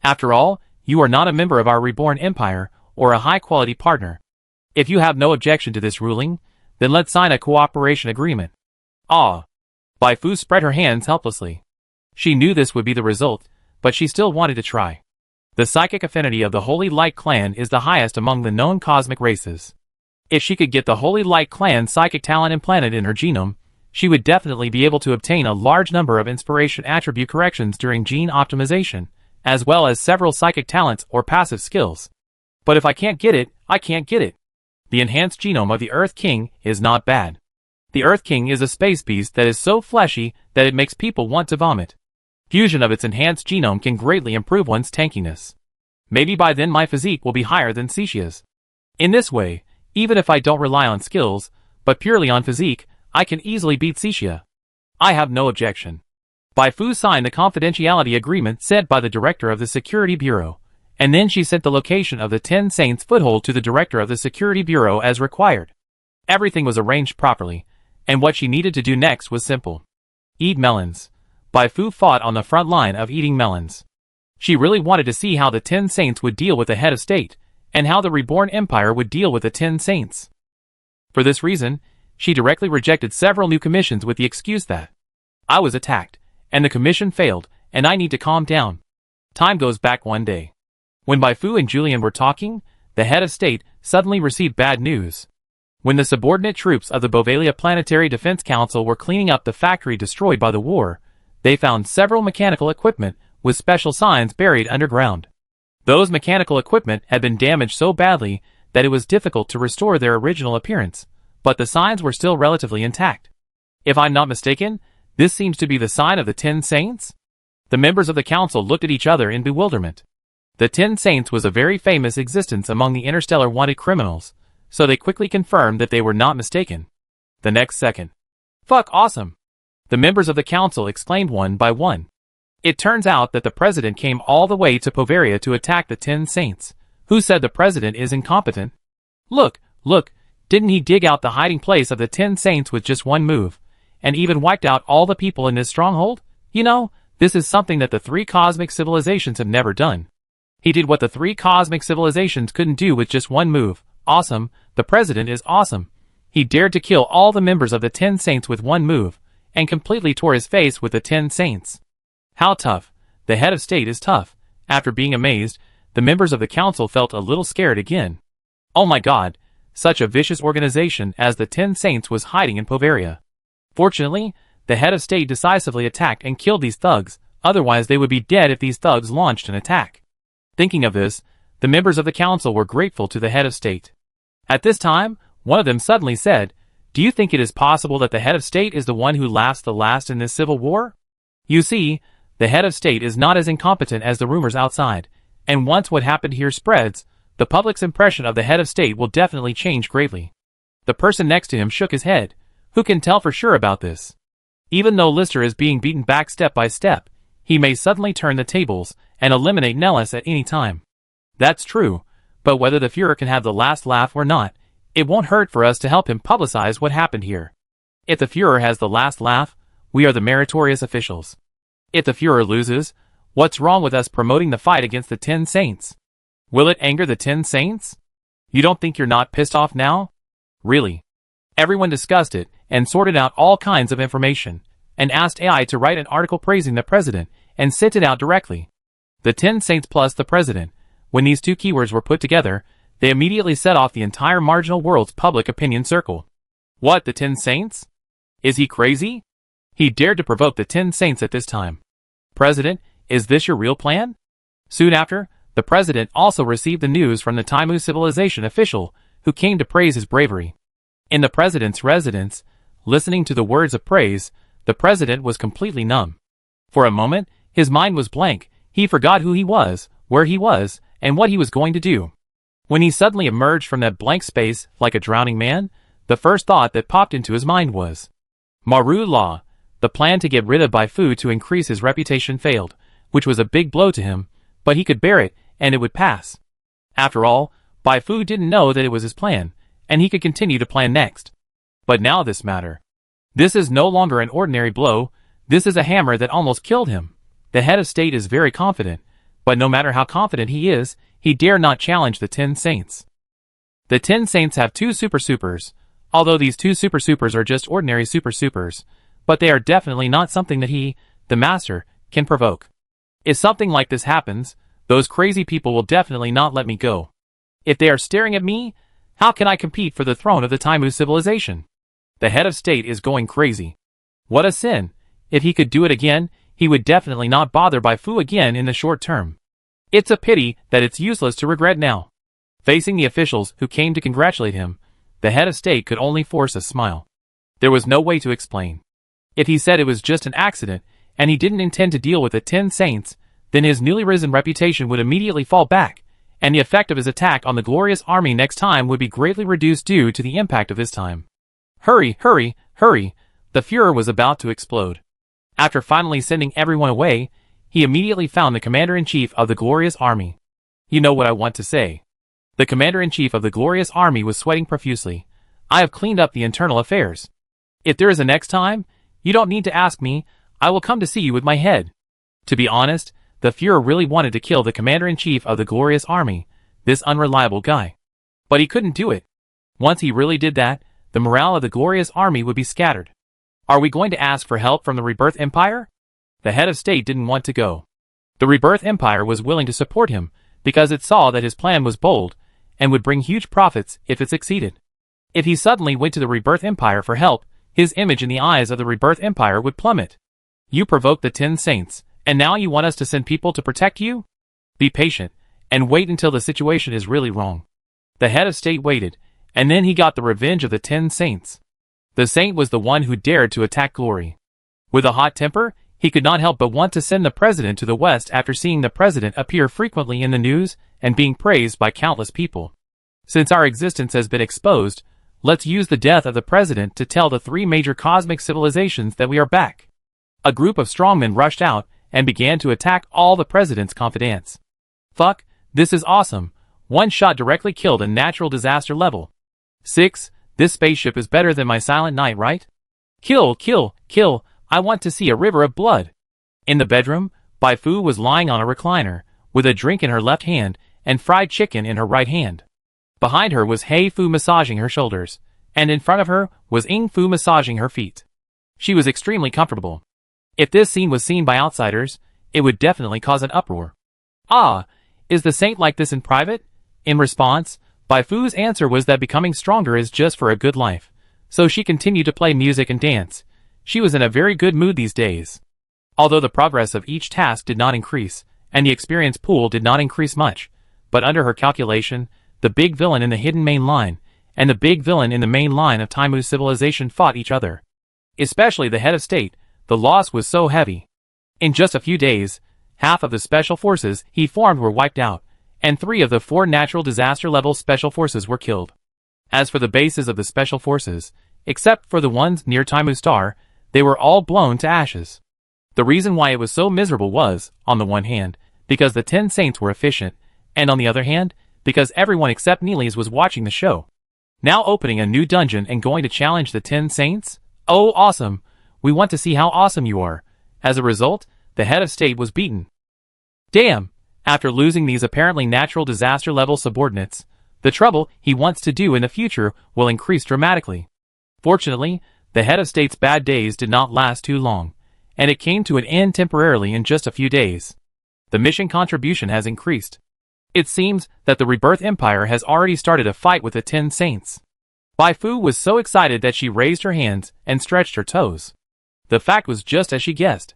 After all, you are not a member of our reborn empire or a high-quality partner. If you have no objection to this ruling, then let's sign a cooperation agreement. Ah! Bai Fu spread her hands helplessly. She knew this would be the result, but she still wanted to try. The psychic affinity of the Holy Light Clan is the highest among the known cosmic races. If she could get the Holy Light Clan psychic talent implanted in her genome, she would definitely be able to obtain a large number of inspiration attribute corrections during gene optimization, as well as several psychic talents or passive skills. But if I can't get it, I can't get it. The enhanced genome of the Earth King is not bad. The Earth King is a space beast that is so fleshy that it makes people want to vomit. Fusion of its enhanced genome can greatly improve one's tankiness. Maybe by then my physique will be higher than Cicia's. In this way, even if I don't rely on skills, but purely on physique, I can easily beat Cicia. I have no objection. Bai Fu signed the confidentiality agreement sent by the director of the Security Bureau, and then she sent the location of the 10 Saints foothold to the director of the Security Bureau as required. Everything was arranged properly, and what she needed to do next was simple. Eat melons. Bai Fu fought on the front line of eating melons. She really wanted to see how the 10 Saints would deal with the head of state, and how the reborn empire would deal with the 10 Saints. For this reason, she directly rejected several new commissions with the excuse that I was attacked, and the commission failed, and I need to calm down. Time goes back one day. When Bai Fu and Julian were talking, the head of state suddenly received bad news. When the subordinate troops of the Bovalia Planetary Defense Council were cleaning up the factory destroyed by the war, they found several mechanical equipment with special signs buried underground. Those mechanical equipment had been damaged so badly that it was difficult to restore their original appearance, but the signs were still relatively intact. If I'm not mistaken, This seems to be the sign of the 10 Saints? The members of the council looked at each other in bewilderment. The 10 Saints was a very famous existence among the interstellar wanted criminals, so they quickly confirmed that they were not mistaken. The next second. Fuck awesome! The members of the council exclaimed one by one. It turns out that the president came all the way to Povaria to attack the 10 Saints. Who said the president is incompetent? Look, didn't he dig out the hiding place of the 10 Saints with just one move, and even wiped out all the people in this stronghold? You know, this is something that the 3 cosmic civilizations have never done. He did what the 3 cosmic civilizations couldn't do with just one move. Awesome, the president is awesome. He dared to kill all the members of the 10 Saints with one move, and completely tore his face with the 10 Saints. How tough. The head of state is tough. After being amazed, the members of the council felt a little scared again. Oh my god, such a vicious organization as the 10 Saints was hiding in Povaria. Fortunately, the head of state decisively attacked and killed these thugs, otherwise they would be dead if these thugs launched an attack. Thinking of this, the members of the council were grateful to the head of state. At this time, one of them suddenly said, "Do you think it is possible that the head of state is the one who laughs the last in this civil war?" You see, the head of state is not as incompetent as the rumors outside, and once what happened here spreads, the public's impression of the head of state will definitely change greatly. The person next to him shook his head. Who can tell for sure about this? Even though Lister is being beaten back step by step, he may suddenly turn the tables and eliminate Nellis at any time. That's true, but whether the Fuhrer can have the last laugh or not, it won't hurt for us to help him publicize what happened here. If the Fuhrer has the last laugh, we are the meritorious officials. If the Fuhrer loses, what's wrong with us promoting the fight against the 10 Saints? Will it anger the 10 Saints? You don't think you're not pissed off now? Really? Everyone discussed it and sorted out all kinds of information, and asked AI to write an article praising the president and sent it out directly. The 10 Saints plus the president. When these 2 keywords were put together, they immediately set off the entire marginal world's public opinion circle. What, the 10 Saints? Is he crazy? He dared to provoke the 10 Saints at this time. President, is this your real plan? Soon after, the president also received the news from the Taimu civilization official, who came to praise his bravery. In the president's residence, listening to the words of praise, the president was completely numb. For a moment, his mind was blank. He forgot who he was, where he was, and what he was going to do. When he suddenly emerged from that blank space like a drowning man, the first thought that popped into his mind was, Maru Law. The plan to get rid of Bai Fu to increase his reputation failed, which was a big blow to him, but he could bear it, and it would pass. After all, Bai Fu didn't know that it was his plan, and he could continue to plan next. But now this matter. This is no longer an ordinary blow, this is a hammer that almost killed him. The head of state is very confident, but no matter how confident he is, he dare not challenge the 10 Saints. The 10 Saints have 2 super supers, although these 2 super supers are just ordinary super supers, but they are definitely not something that he, the master, can provoke. If something like this happens, those crazy people will definitely not let me go. If they are staring at me, how can I compete for the throne of the Taimu civilization? The head of state is going crazy. What a sin. If he could do it again, he would definitely not bother Bai Fu again in the short term. It's a pity that it's useless to regret now. Facing the officials who came to congratulate him, the head of state could only force a smile. There was no way to explain. If he said it was just an accident, and he didn't intend to deal with the 10 Saints, then his newly risen reputation would immediately fall back, and the effect of his attack on the glorious army next time would be greatly reduced due to the impact of this time. Hurry, hurry, hurry! The Fuhrer was about to explode. After finally sending everyone away, he immediately found the commander-in-chief of the glorious army. You know what I want to say. The commander-in-chief of the glorious army was sweating profusely. I have cleaned up the internal affairs. If there is a next time, you don't need to ask me, I will come to see you with my head. To be honest, the Fuhrer really wanted to kill the commander-in-chief of the glorious army, this unreliable guy. But he couldn't do it. Once he really did that, the morale of the glorious army would be scattered. Are we going to ask for help from the Rebirth Empire? The head of state didn't want to go. The Rebirth Empire was willing to support him, because it saw that his plan was bold, and would bring huge profits if it succeeded. If he suddenly went to the Rebirth Empire for help, his image in the eyes of the Rebirth Empire would plummet. You provoked the 10 Saints, and now you want us to send people to protect you? Be patient, and wait until the situation is really wrong. The head of state waited, and then he got the revenge of the 10 Saints. The saint was the one who dared to attack Glory. With a hot temper, he could not help but want to send the president to the west after seeing the president appear frequently in the news and being praised by countless people. Since our existence has been exposed, let's use the death of the president to tell the three major cosmic civilizations that we are back. A group of strongmen rushed out and began to attack all the president's confidants. Fuck, this is awesome. One shot directly killed a natural disaster level. 6. This spaceship is better than my Silent Night, right? Kill, kill, kill. I want to see a river of blood. In the bedroom, Bai Fu was lying on a recliner, with a drink in her left hand and fried chicken in her right hand. Behind her was Hei Fu massaging her shoulders, and in front of her was Ying Fu massaging her feet. She was extremely comfortable. If this scene was seen by outsiders, it would definitely cause an uproar. Ah, is the saint like this in private? In response, Bai Fu's answer was that becoming stronger is just for a good life, so she continued to play music and dance. She was in a very good mood these days. Although the progress of each task did not increase, and the experience pool did not increase much, but under her calculation, the big villain in the hidden main line, and the big villain in the main line of Taimu's civilization fought each other. Especially the head of state, the loss was so heavy. In just a few days, half of the special forces he formed were wiped out, and 3 of the 4 natural disaster level special forces were killed. As for the bases of the special forces, except for the ones near Taimu Star, they were all blown to ashes. The reason why it was so miserable was, on the one hand, because the 10 saints were efficient, and on the other hand, because everyone except Neelix was watching the show. Now opening a new dungeon and going to challenge the 10 saints? Oh, awesome! We want to see how awesome you are. As a result, the head of state was beaten. Damn! After losing these apparently natural disaster level subordinates, the trouble he wants to do in the future will increase dramatically. Fortunately, the head of state's bad days did not last too long, and it came to an end temporarily in just a few days. The mission contribution has increased. It seems that the Rebirth Empire has already started a fight with the 10 saints. Bai Fu was so excited that she raised her hands and stretched her toes. The fact was just as she guessed.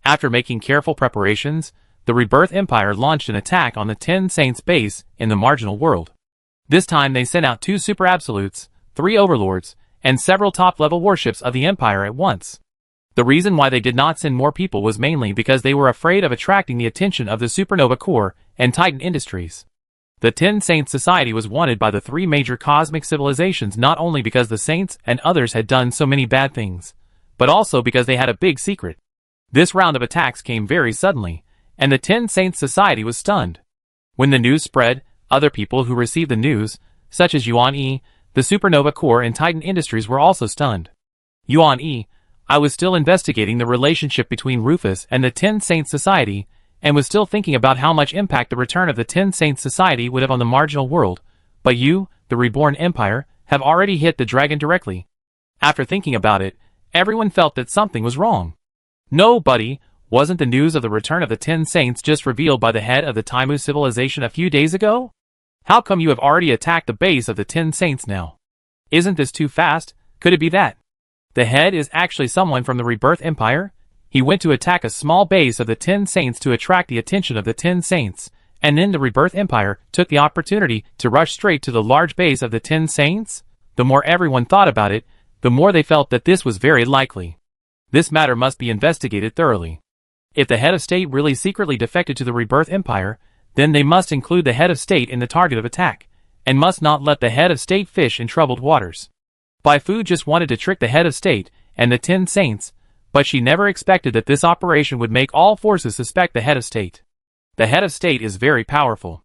After making careful preparations, the Rebirth Empire launched an attack on the 10 saints base in the marginal world. This time they sent out 2 super absolutes, 3 overlords, and several top-level warships of the Empire at once. The reason why they did not send more people was mainly because they were afraid of attracting the attention of the Supernova Corps and Titan Industries. The 10 Saints Society was wanted by the 3 major cosmic civilizations not only because the Saints and others had done so many bad things, but also because they had a big secret. This round of attacks came very suddenly, and the 10 Saints Society was stunned. When the news spread, other people who received the news, such as Yuan Yi, the Supernova Corps and Titan Industries were also stunned. Yuan Yi, I was still investigating the relationship between Rufus and the 10 Saints Society, and was still thinking about how much impact the return of the 10 Saints Society would have on the marginal world, but you, the Reborn Empire, have already hit the dragon directly. After thinking about it, everyone felt that something was wrong. No, buddy, wasn't the news of the return of the 10 Saints just revealed by the head of the Taimu civilization a few days ago? How come you have already attacked the base of the 10 Saints now? Isn't this too fast? Could it be that the head is actually someone from the Rebirth Empire? He went to attack a small base of the 10 Saints to attract the attention of the 10 Saints, and then the Rebirth Empire took the opportunity to rush straight to the large base of the 10 Saints? The more everyone thought about it, the more they felt that this was very likely. This matter must be investigated thoroughly. If the head of state really secretly defected to the Rebirth Empire, then they must include the head of state in the target of attack, and must not let the head of state fish in troubled waters. Bai Fu just wanted to trick the head of state and the 10 Saints, but she never expected that this operation would make all forces suspect the head of state. The head of state is very powerful.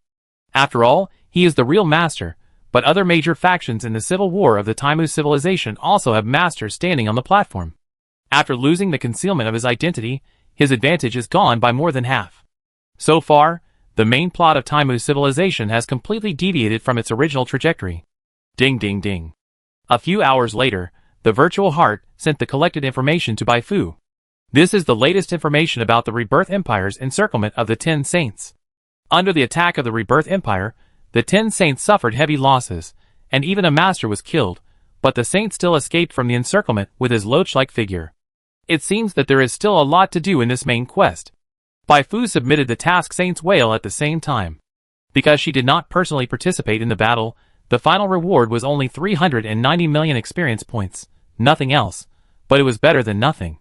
After all, he is the real master, but other major factions in the civil war of the Taimu civilization also have masters standing on the platform. After losing the concealment of his identity, his advantage is gone by more than half. So far, the main plot of Taimu civilization has completely deviated from its original trajectory. Ding ding ding. A few hours later, the virtual heart sent the collected information to Bai Fu. This is the latest information about the Rebirth Empire's encirclement of the 10 Saints. Under the attack of the Rebirth Empire, the 10 Saints suffered heavy losses, and even a master was killed, but the Saint still escaped from the encirclement with his loach-like figure. It seems that there is still a lot to do in this main quest. Bai Fu submitted the task Saint's Whale at the same time. Because she did not personally participate in the battle, the final reward was only 390 million experience points, nothing else, but it was better than nothing.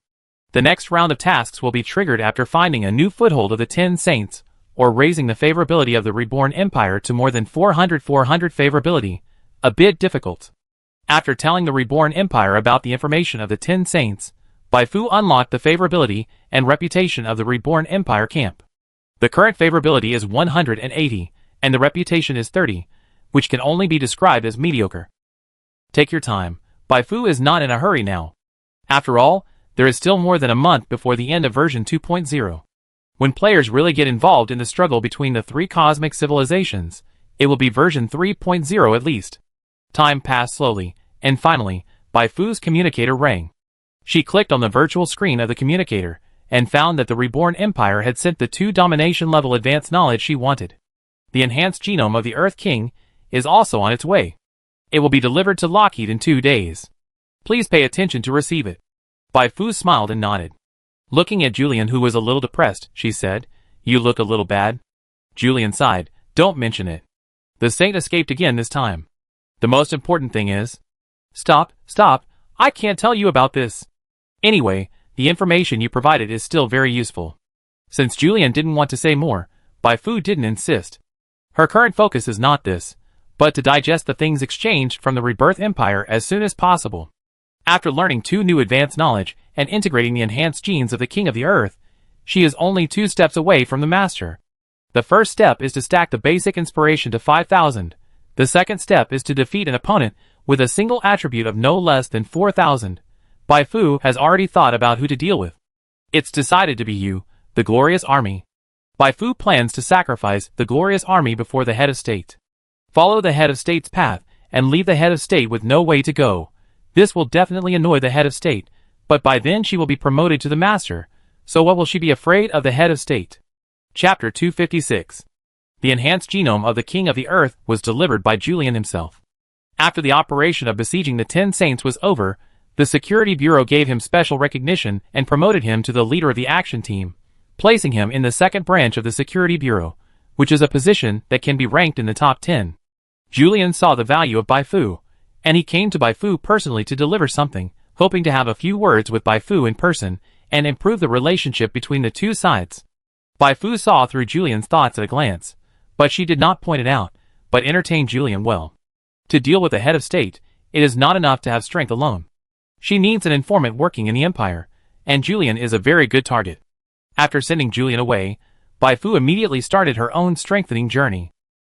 The next round of tasks will be triggered after finding a new foothold of the 10 Saints, or raising the favorability of the Reborn Empire to more than 400 favorability, a bit difficult. After telling the Reborn Empire about the information of the 10 Saints, Baifu unlocked the favorability and reputation of the Reborn Empire camp. The current favorability is 180, and the reputation is 30, which can only be described as mediocre. Take your time. Baifu is not in a hurry now. After all, there is still more than a month before the end of version 2.0. When players really get involved in the struggle between the three cosmic civilizations, it will be version 3.0 at least. Time passed slowly, and finally, Baifu's communicator rang. She clicked on the virtual screen of the communicator, and found that the Reborn Empire had sent the 2 domination-level advanced knowledge she wanted. The enhanced genome of the Earth King is also on its way. It will be delivered to Lockheed in 2 days. Please pay attention to receive it. Baifu smiled and nodded. Looking at Julian, who was a little depressed, she said, "You look a little bad." Julian sighed. "Don't mention it. The saint escaped again this time. The most important thing is..." Stop, I can't tell you about this. Anyway, the information you provided is still very useful." Since Julian didn't want to say more, Baifu didn't insist. Her current focus is not this, but to digest the things exchanged from the Rebirth Empire as soon as possible. After learning 2 new advanced knowledge and integrating the enhanced genes of the King of the Earth, she is only 2 steps away from the Master. The first step is to stack the basic inspiration to 5,000. The second step is to defeat an opponent with a single attribute of no less than 4,000. Baifu has already thought about who to deal with. It's decided to be you, the Glorious Army. Baifu plans to sacrifice the Glorious Army before the Head of State. Follow the Head of State's path and leave the Head of State with no way to go. This will definitely annoy the Head of State, but by then she will be promoted to the Master, so what will she be afraid of the Head of State? Chapter 256. The enhanced genome of the King of the Earth was delivered by Julian himself. After the operation of besieging the 10 Saints was over, the Security Bureau gave him special recognition and promoted him to the leader of the action team, placing him in the second branch of the Security Bureau, which is a position that can be ranked in the top 10. Julian saw the value of Baifu, and he came to Baifu personally to deliver something, hoping to have a few words with Baifu in person and improve the relationship between the 2 sides. Baifu saw through Julian's thoughts at a glance, but she did not point it out, but entertained Julian well. To deal with the Head of State, it is not enough to have strength alone. She needs an informant working in the Empire, and Julian is a very good target. After sending Julian away, Baifu immediately started her own strengthening journey.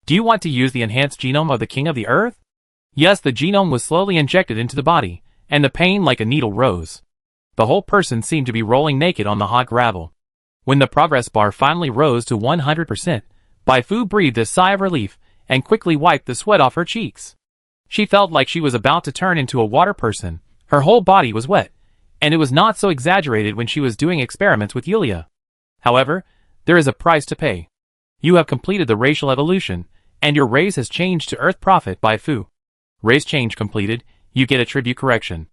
Do you want to use the enhanced genome of the King of the Earth? Yes, the genome was slowly injected into the body, and the pain like a needle rose. The whole person seemed to be rolling naked on the hot gravel. When the progress bar finally rose to 100%, Baifu breathed a sigh of relief and quickly wiped the sweat off her cheeks. She felt like she was about to turn into a water person. Her whole body was wet, and it was not so exaggerated when she was doing experiments with Yulia. However, there is a price to pay. You have completed the racial evolution, and your race has changed to Earth Prophet Baifu. Race change completed, you get attribute correction.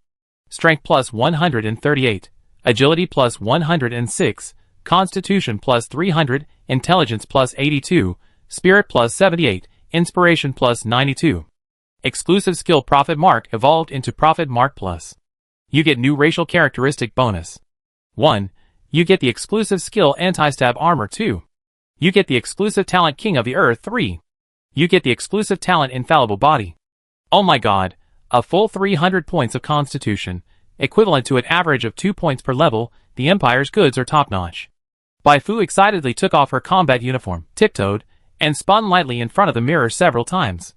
Strength plus 138, Agility plus 106, Constitution plus 300, Intelligence plus 82, Spirit plus 78, Inspiration plus 92. Exclusive skill Prophet Mark evolved into Prophet Mark Plus. You get new racial characteristic bonus. 1. You get the exclusive skill Anti-Stab Armor 2. You get the exclusive talent King of the Earth 3. You get the exclusive talent Infallible Body. Oh my god, a full 300 points of Constitution, equivalent to an average of 2 points per level. The Empire's goods are top-notch. Baifu excitedly took off her combat uniform, tiptoed, and spun lightly in front of the mirror several times.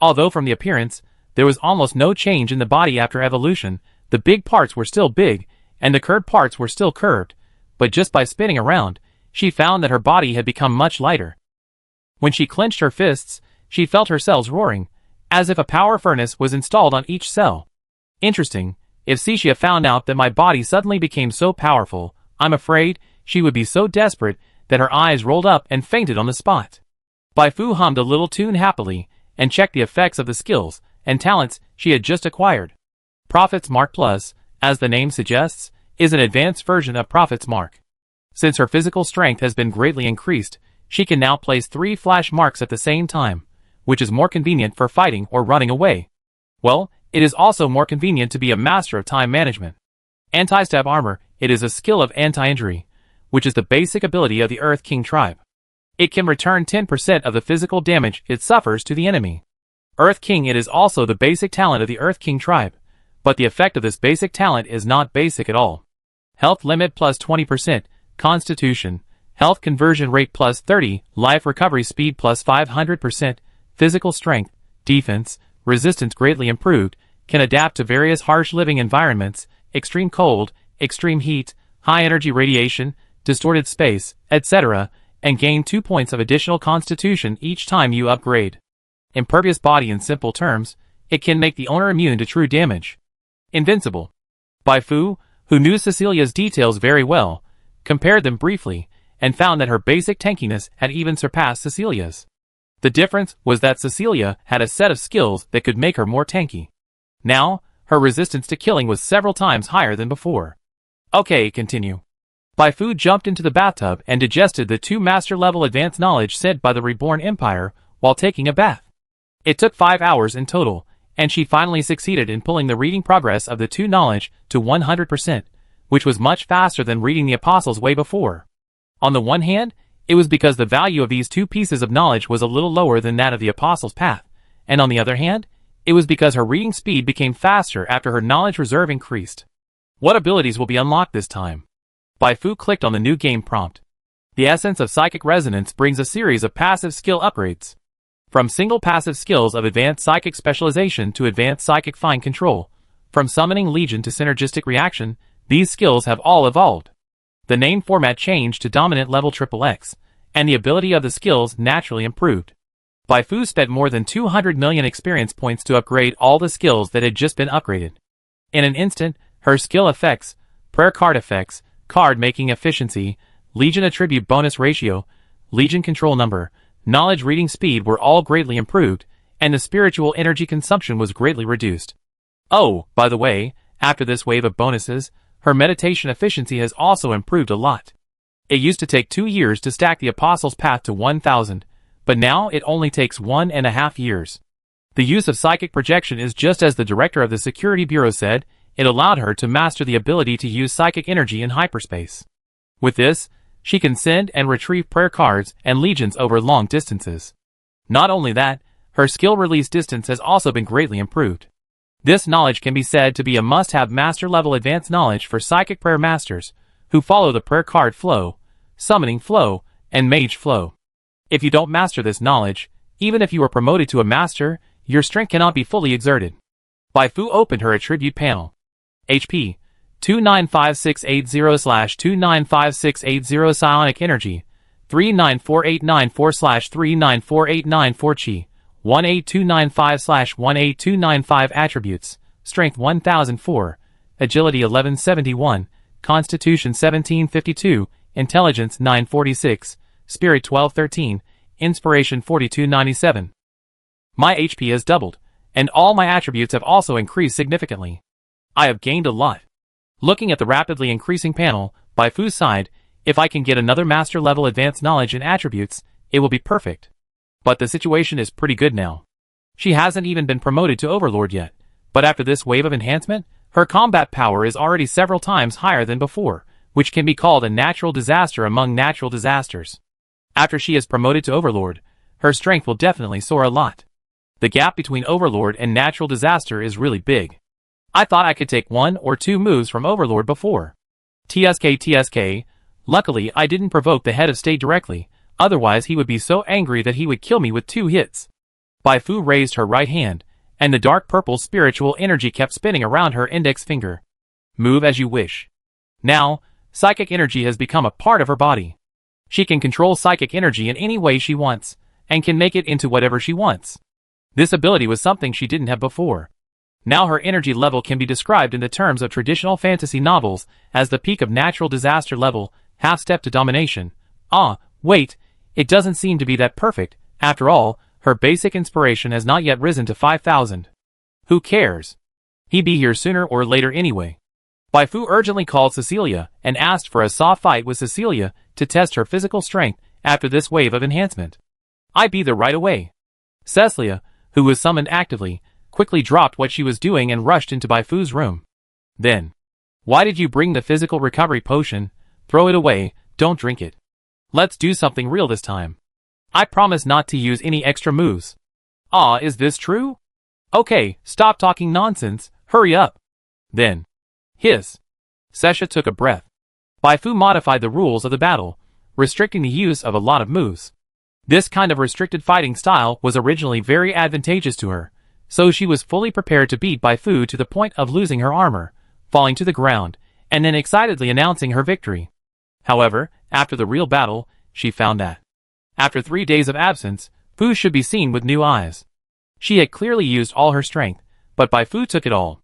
Although from the appearance, there was almost no change in the body after evolution, the big parts were still big, and the curved parts were still curved, but just by spinning around, she found that her body had become much lighter. When she clenched her fists, she felt her cells roaring, as if a power furnace was installed on each cell. Interesting, if Cixia found out that my body suddenly became so powerful, I'm afraid she would be so desperate that her eyes rolled up and fainted on the spot. Baifu hummed a little tune happily, and checked the effects of the skills and talents she had just acquired. Prophet's Mark Plus, as the name suggests, is an advanced version of Prophet's Mark. Since her physical strength has been greatly increased, she can now place 3 flash marks at the same time, which is more convenient for fighting or running away. Well, it is also more convenient to be a master of time management. Anti-stab armor, it is a skill of anti-injury, which is the basic ability of the Earth King tribe. It can return 10% of the physical damage it suffers to the enemy. Earth King, it is also the basic talent of the Earth King tribe, but the effect of this basic talent is not basic at all. Health limit plus 20%, Constitution, health conversion rate plus 30, life recovery speed plus 500%, physical strength, defense, resistance greatly improved, can adapt to various harsh living environments, extreme cold, extreme heat, high energy radiation, distorted space, etc., and gain 2 points of additional constitution each time you upgrade. Impervious body, in simple terms, it can make the owner immune to true damage. Invincible. Bai Fu, who knew Cecilia's details very well, compared them briefly, and found that her basic tankiness had even surpassed Cecilia's. The difference was that Cecilia had a set of skills that could make her more tanky. Now, her resistance to killing was several times higher than before. Okay, continue. Bai Fu jumped into the bathtub and digested the 2 master-level advanced knowledge sent by the Reborn Empire while taking a bath. It took 5 hours in total, and she finally succeeded in pulling the reading progress of the 2 knowledge to 100%, which was much faster than reading the Apostles' Way before. On the one hand, it was because the value of these 2 pieces of knowledge was a little lower than that of the Apostles' Path, and on the other hand, it was because her reading speed became faster after her knowledge reserve increased. What abilities will be unlocked this time? Bai Fu clicked on the new game prompt. The essence of psychic resonance brings a series of passive skill upgrades. From single passive skills of advanced psychic specialization to advanced psychic fine control, from summoning legion to synergistic reaction, these skills have all evolved. The name format changed to dominant level XXX, and the ability of the skills naturally improved. Bai Fu spent more than 200 million experience points to upgrade all the skills that had just been upgraded. In an instant, her skill effects, prayer card effects, card making efficiency, legion attribute bonus ratio, legion control number, knowledge reading speed were all greatly improved, and the spiritual energy consumption was greatly reduced. Oh, by the way, after this wave of bonuses, her meditation efficiency has also improved a lot. It used to take 2 years to stack the Apostles' Path to 1000, but now it only takes 1.5 years. The use of psychic projection is just as the director of the Security Bureau said, it allowed her to master the ability to use psychic energy in hyperspace. With this, she can send and retrieve prayer cards and legions over long distances. Not only that, her skill release distance has also been greatly improved. This knowledge can be said to be a must-have master-level advanced knowledge for psychic prayer masters, who follow the prayer card flow, summoning flow, and mage flow. If you don't master this knowledge, even if you are promoted to a master, your strength cannot be fully exerted. Bai Fu opened her attribute panel. HP 295680/295680 Psionic Energy 394894/394894 Chi 18295/18295 Attributes Strength 1004, Agility 1171, Constitution 1752, Intelligence 946, Spirit 1213, Inspiration 4297. My HP has doubled, and all my attributes have also increased significantly. I have gained a lot. Looking at the rapidly increasing panel, Bai Fu sighed, if I can get another master-level advanced knowledge in attributes, it will be perfect. But the situation is pretty good now. She hasn't even been promoted to Overlord yet, but after this wave of enhancement, her combat power is already several times higher than before, which can be called a natural disaster among natural disasters. After she is promoted to Overlord, her strength will definitely soar a lot. The gap between Overlord and natural disaster is really big. I thought I could take 1 or 2 moves from Overlord before. TSK. Luckily, I didn't provoke the head of state directly, otherwise he would be so angry that he would kill me with 2 hits. Bai Fu raised her right hand, and the dark purple spiritual energy kept spinning around her index finger. Move as you wish. Now, psychic energy has become a part of her body. She can control psychic energy in any way she wants, and can make it into whatever she wants. This ability was something she didn't have before. Now her energy level can be described in the terms of traditional fantasy novels as the peak of natural disaster level, half step to domination. Wait, it doesn't seem to be that perfect. After all, her basic inspiration has not yet risen to 5,000. Who cares? He'd be here sooner or later anyway. Bai Fu urgently called Cecilia and asked for a soft fight with Cecilia to test her physical strength after this wave of enhancement. I'd be there right away. Cecilia, who was summoned actively, quickly dropped what she was doing and rushed into Bai Fu's room. Then, Why did you bring the physical recovery potion? Throw it away, don't drink it. Let's do something real this time. I promise not to use any extra moves. Ah, is this true? Okay, stop talking nonsense, hurry up. Then. Hiss. Sesha took a breath. Bai Fu modified the rules of the battle, restricting the use of a lot of moves. This kind of restricted fighting style was originally very advantageous to her, so she was fully prepared to beat Bai Fu to the point of losing her armor, falling to the ground, and then excitedly announcing her victory. However, after the real battle, she found that after 3 days of absence, Fu should be seen with new eyes. She had clearly used all her strength, but Bai Fu took it all.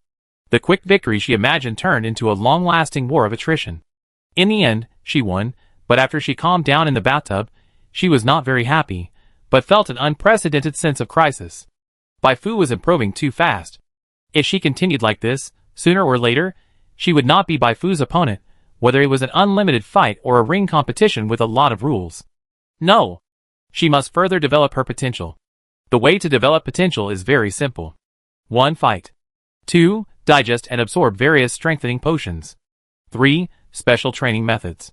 The quick victory she imagined turned into a long-lasting war of attrition. In the end, she won, but after she calmed down in the bathtub, she was not very happy, but felt an unprecedented sense of crisis. Bai Fu was improving too fast. If she continued like this, sooner or later, she would not be Bai Fu's opponent, whether it was an unlimited fight or a ring competition with a lot of rules. No. She must further develop her potential. The way to develop potential is very simple. 1. Fight. 2. Digest and absorb various strengthening potions. 3. Special training methods.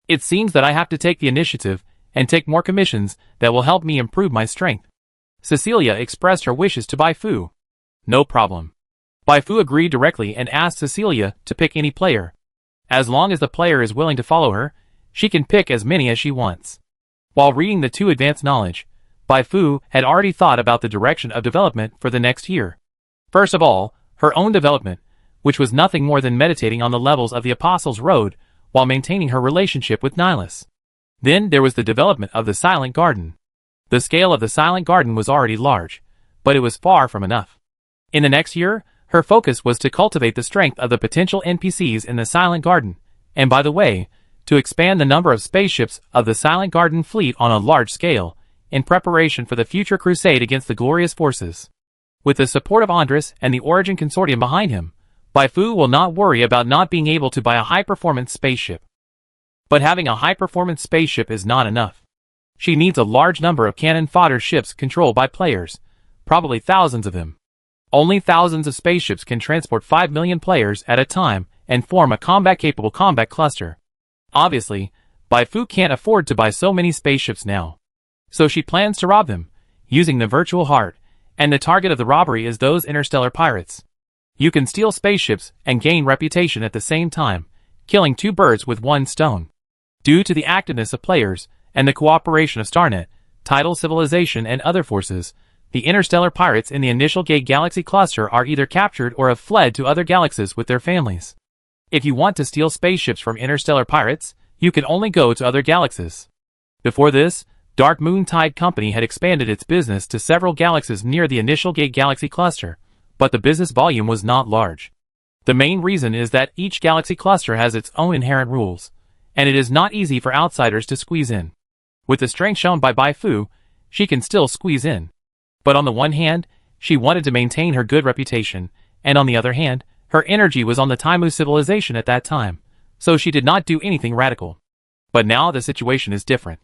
It seems that I have to take the initiative and take more commissions that will help me improve my strength. Cecilia expressed her wishes to Bai Fu. No problem. Bai Fu agreed directly and asked Cecilia to pick any player. As long as the player is willing to follow her, she can pick as many as she wants. While reading the 2 advanced knowledge, Bai Fu had already thought about the direction of development for the next year. First of all, her own development, which was nothing more than meditating on the levels of the Apostles' Road while maintaining her relationship with Nihilus. Then there was the development of the Silent Garden. The scale of the Silent Garden was already large, but it was far from enough. In the next year, her focus was to cultivate the strength of the potential NPCs in the Silent Garden, and by the way, to expand the number of spaceships of the Silent Garden fleet on a large scale, in preparation for the future crusade against the glorious forces. With the support of Andres and the Origin Consortium behind him, Bai Fu will not worry about not being able to buy a high-performance spaceship. But having a high-performance spaceship is not enough. She needs a large number of cannon fodder ships controlled by players, probably thousands of them. Only thousands of spaceships can transport 5 million players at a time and form a combat-capable combat cluster. Obviously, Bai Fu can't afford to buy so many spaceships now. So she plans to rob them, using the virtual heart, and the target of the robbery is those interstellar pirates. You can steal spaceships and gain reputation at the same time, killing 2 birds with 1 stone. Due to the activeness of players and the cooperation of Starnet, Tidal Civilization and other forces, the interstellar pirates in the initial Gate Galaxy cluster are either captured or have fled to other galaxies with their families. If you want to steal spaceships from interstellar pirates, you can only go to other galaxies. Before this, Dark Moon Tide Company had expanded its business to several galaxies near the initial Gate Galaxy cluster, but the business volume was not large. The main reason is that each galaxy cluster has its own inherent rules, and it is not easy for outsiders to squeeze in. With the strength shown by Bai Fu, she can still squeeze in. But on the one hand, she wanted to maintain her good reputation, and on the other hand, her energy was on the Taimu civilization at that time, so she did not do anything radical. But now the situation is different.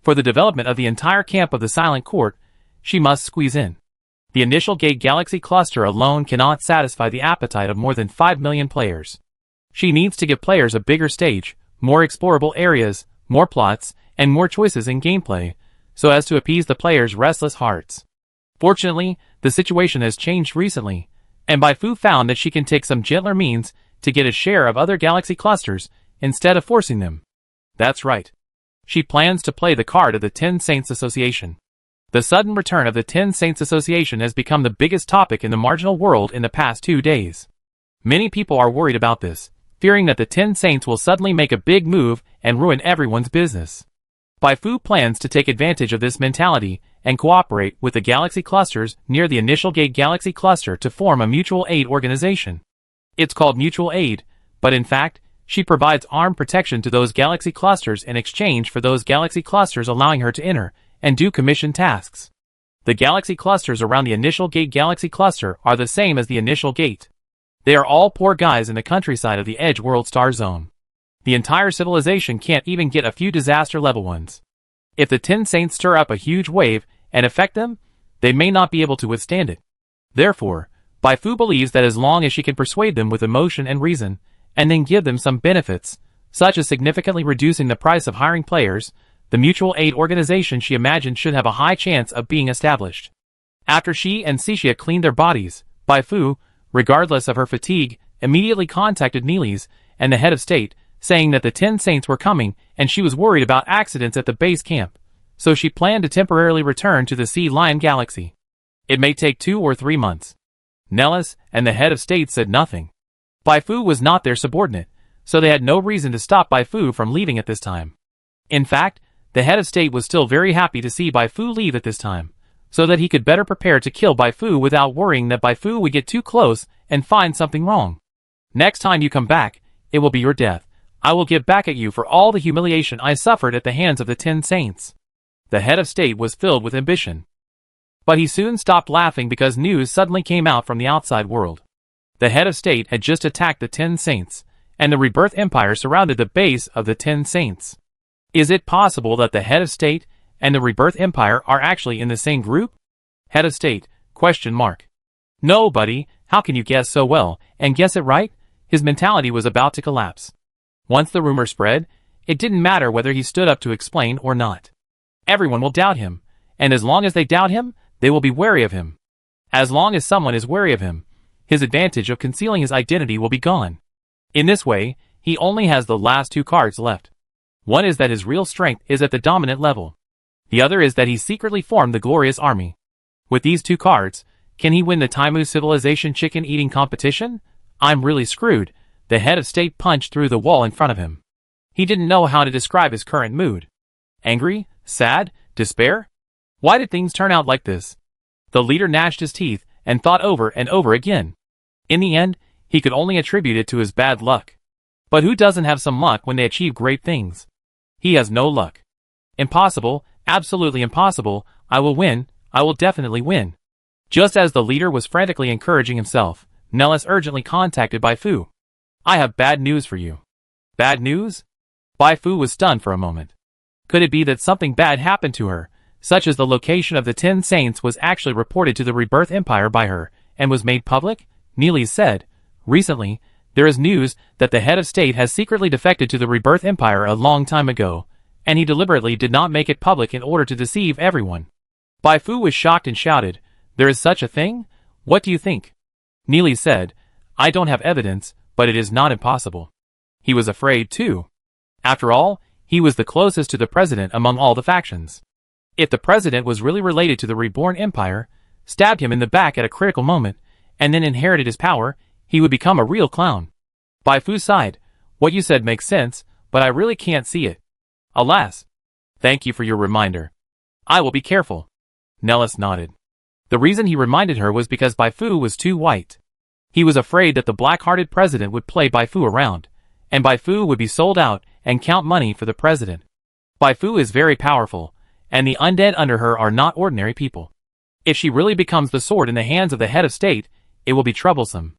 For the development of the entire camp of the Silent Court, she must squeeze in. The initial Gate Galaxy cluster alone cannot satisfy the appetite of more than 5 million players. She needs to give players a bigger stage, more explorable areas, more plots, and more choices in gameplay, so as to appease the players' restless hearts. Fortunately, the situation has changed recently, and Bai Fu found that she can take some gentler means to get a share of other galaxy clusters instead of forcing them. That's right. She plans to play the card of the 10 Saints Association. The sudden return of the 10 Saints Association has become the biggest topic in the marginal world in the past 2 days. Many people are worried about this, fearing that the 10 Saints will suddenly make a big move and ruin everyone's business. Bai Fu plans to take advantage of this mentality and cooperate with the galaxy clusters near the initial Gate Galaxy cluster to form a mutual aid organization. It's called mutual aid, but in fact, she provides armed protection to those galaxy clusters in exchange for those galaxy clusters allowing her to enter and do commission tasks. The galaxy clusters around the initial Gate Galaxy cluster are the same as the initial gate. They are all poor guys in the countryside of the Edge World Star Zone. The entire civilization can't even get a few disaster level ones. If the 10 Saints stir up a huge wave and affect them, they may not be able to withstand it. Therefore, Bai Fu believes that as long as she can persuade them with emotion and reason, and then give them some benefits, such as significantly reducing the price of hiring players. The mutual aid organization she imagined should have a high chance of being established. After she and Cixia cleaned their bodies, Bai Fu, regardless of her fatigue, immediately contacted Neely's and the head of state, saying that the 10 Saints were coming and she was worried about accidents at the base camp, so she planned to temporarily return to the Sea Lion Galaxy. It may take 2 or 3 months. Nellis and the head of state said nothing. Bai Fu was not their subordinate, so they had no reason to stop Bai Fu from leaving at this time. In fact, the head of state was still very happy to see Bai Fu leave at this time, so that he could better prepare to kill Bai Fu without worrying that Bai Fu would get too close and find something wrong. Next time you come back, it will be your death. I will get back at you for all the humiliation I suffered at the hands of the 10 Saints. The head of state was filled with ambition. But he soon stopped laughing because news suddenly came out from the outside world. The head of state had just attacked the 10 Saints, and the Rebirth Empire surrounded the base of the 10 Saints. Is it possible that the head of state and the Rebirth Empire are actually in the same group? Head of state, ? No, buddy, how can you guess so well, and guess it right? His mentality was about to collapse. Once the rumor spread, it didn't matter whether he stood up to explain or not. Everyone will doubt him, and as long as they doubt him, they will be wary of him. As long as someone is wary of him, his advantage of concealing his identity will be gone. In this way, he only has the last 2 cards left. One is that his real strength is at the dominant level. The other is that he secretly formed the glorious army. With these 2 cards, can he win the Taimu Civilization chicken eating competition? I'm really screwed. The head of state punched through the wall in front of him. He didn't know how to describe his current mood. Angry? Sad? Despair? Why did things turn out like this? The leader gnashed his teeth and thought over and over again. In the end, he could only attribute it to his bad luck. But who doesn't have some luck when they achieve great things? He has no luck. Impossible, absolutely impossible. I will win, I will definitely win. Just as the leader was frantically encouraging himself, Nellis urgently contacted Bai Fu. I have bad news for you. Bad news? Bai Fu was stunned for a moment. Could it be that something bad happened to her, such as the location of the 10 Saints was actually reported to the Rebirth Empire by her, and was made public? Neely said, recently, there is news that the head of state has secretly defected to the Rebirth Empire a long time ago, and he deliberately did not make it public in order to deceive everyone. Bai Fu was shocked and shouted, there is such a thing? What do you think? Neely said, I don't have evidence, but it is not impossible. He was afraid too. After all, he was the closest to the president among all the factions. If the president was really related to the Reborn Empire, stabbed him in the back at a critical moment, and then inherited his power, he would become a real clown. Bai Fu sighed, what you said makes sense, but I really can't see it. Alas. Thank you for your reminder. I will be careful. Nellis nodded. The reason he reminded her was because Bai Fu was too white. He was afraid that the black-hearted president would play Bai Fu around, and Bai Fu would be sold out and count money for the president. Bai Fu is very powerful, and the undead under her are not ordinary people. If she really becomes the sword in the hands of the head of state, it will be troublesome.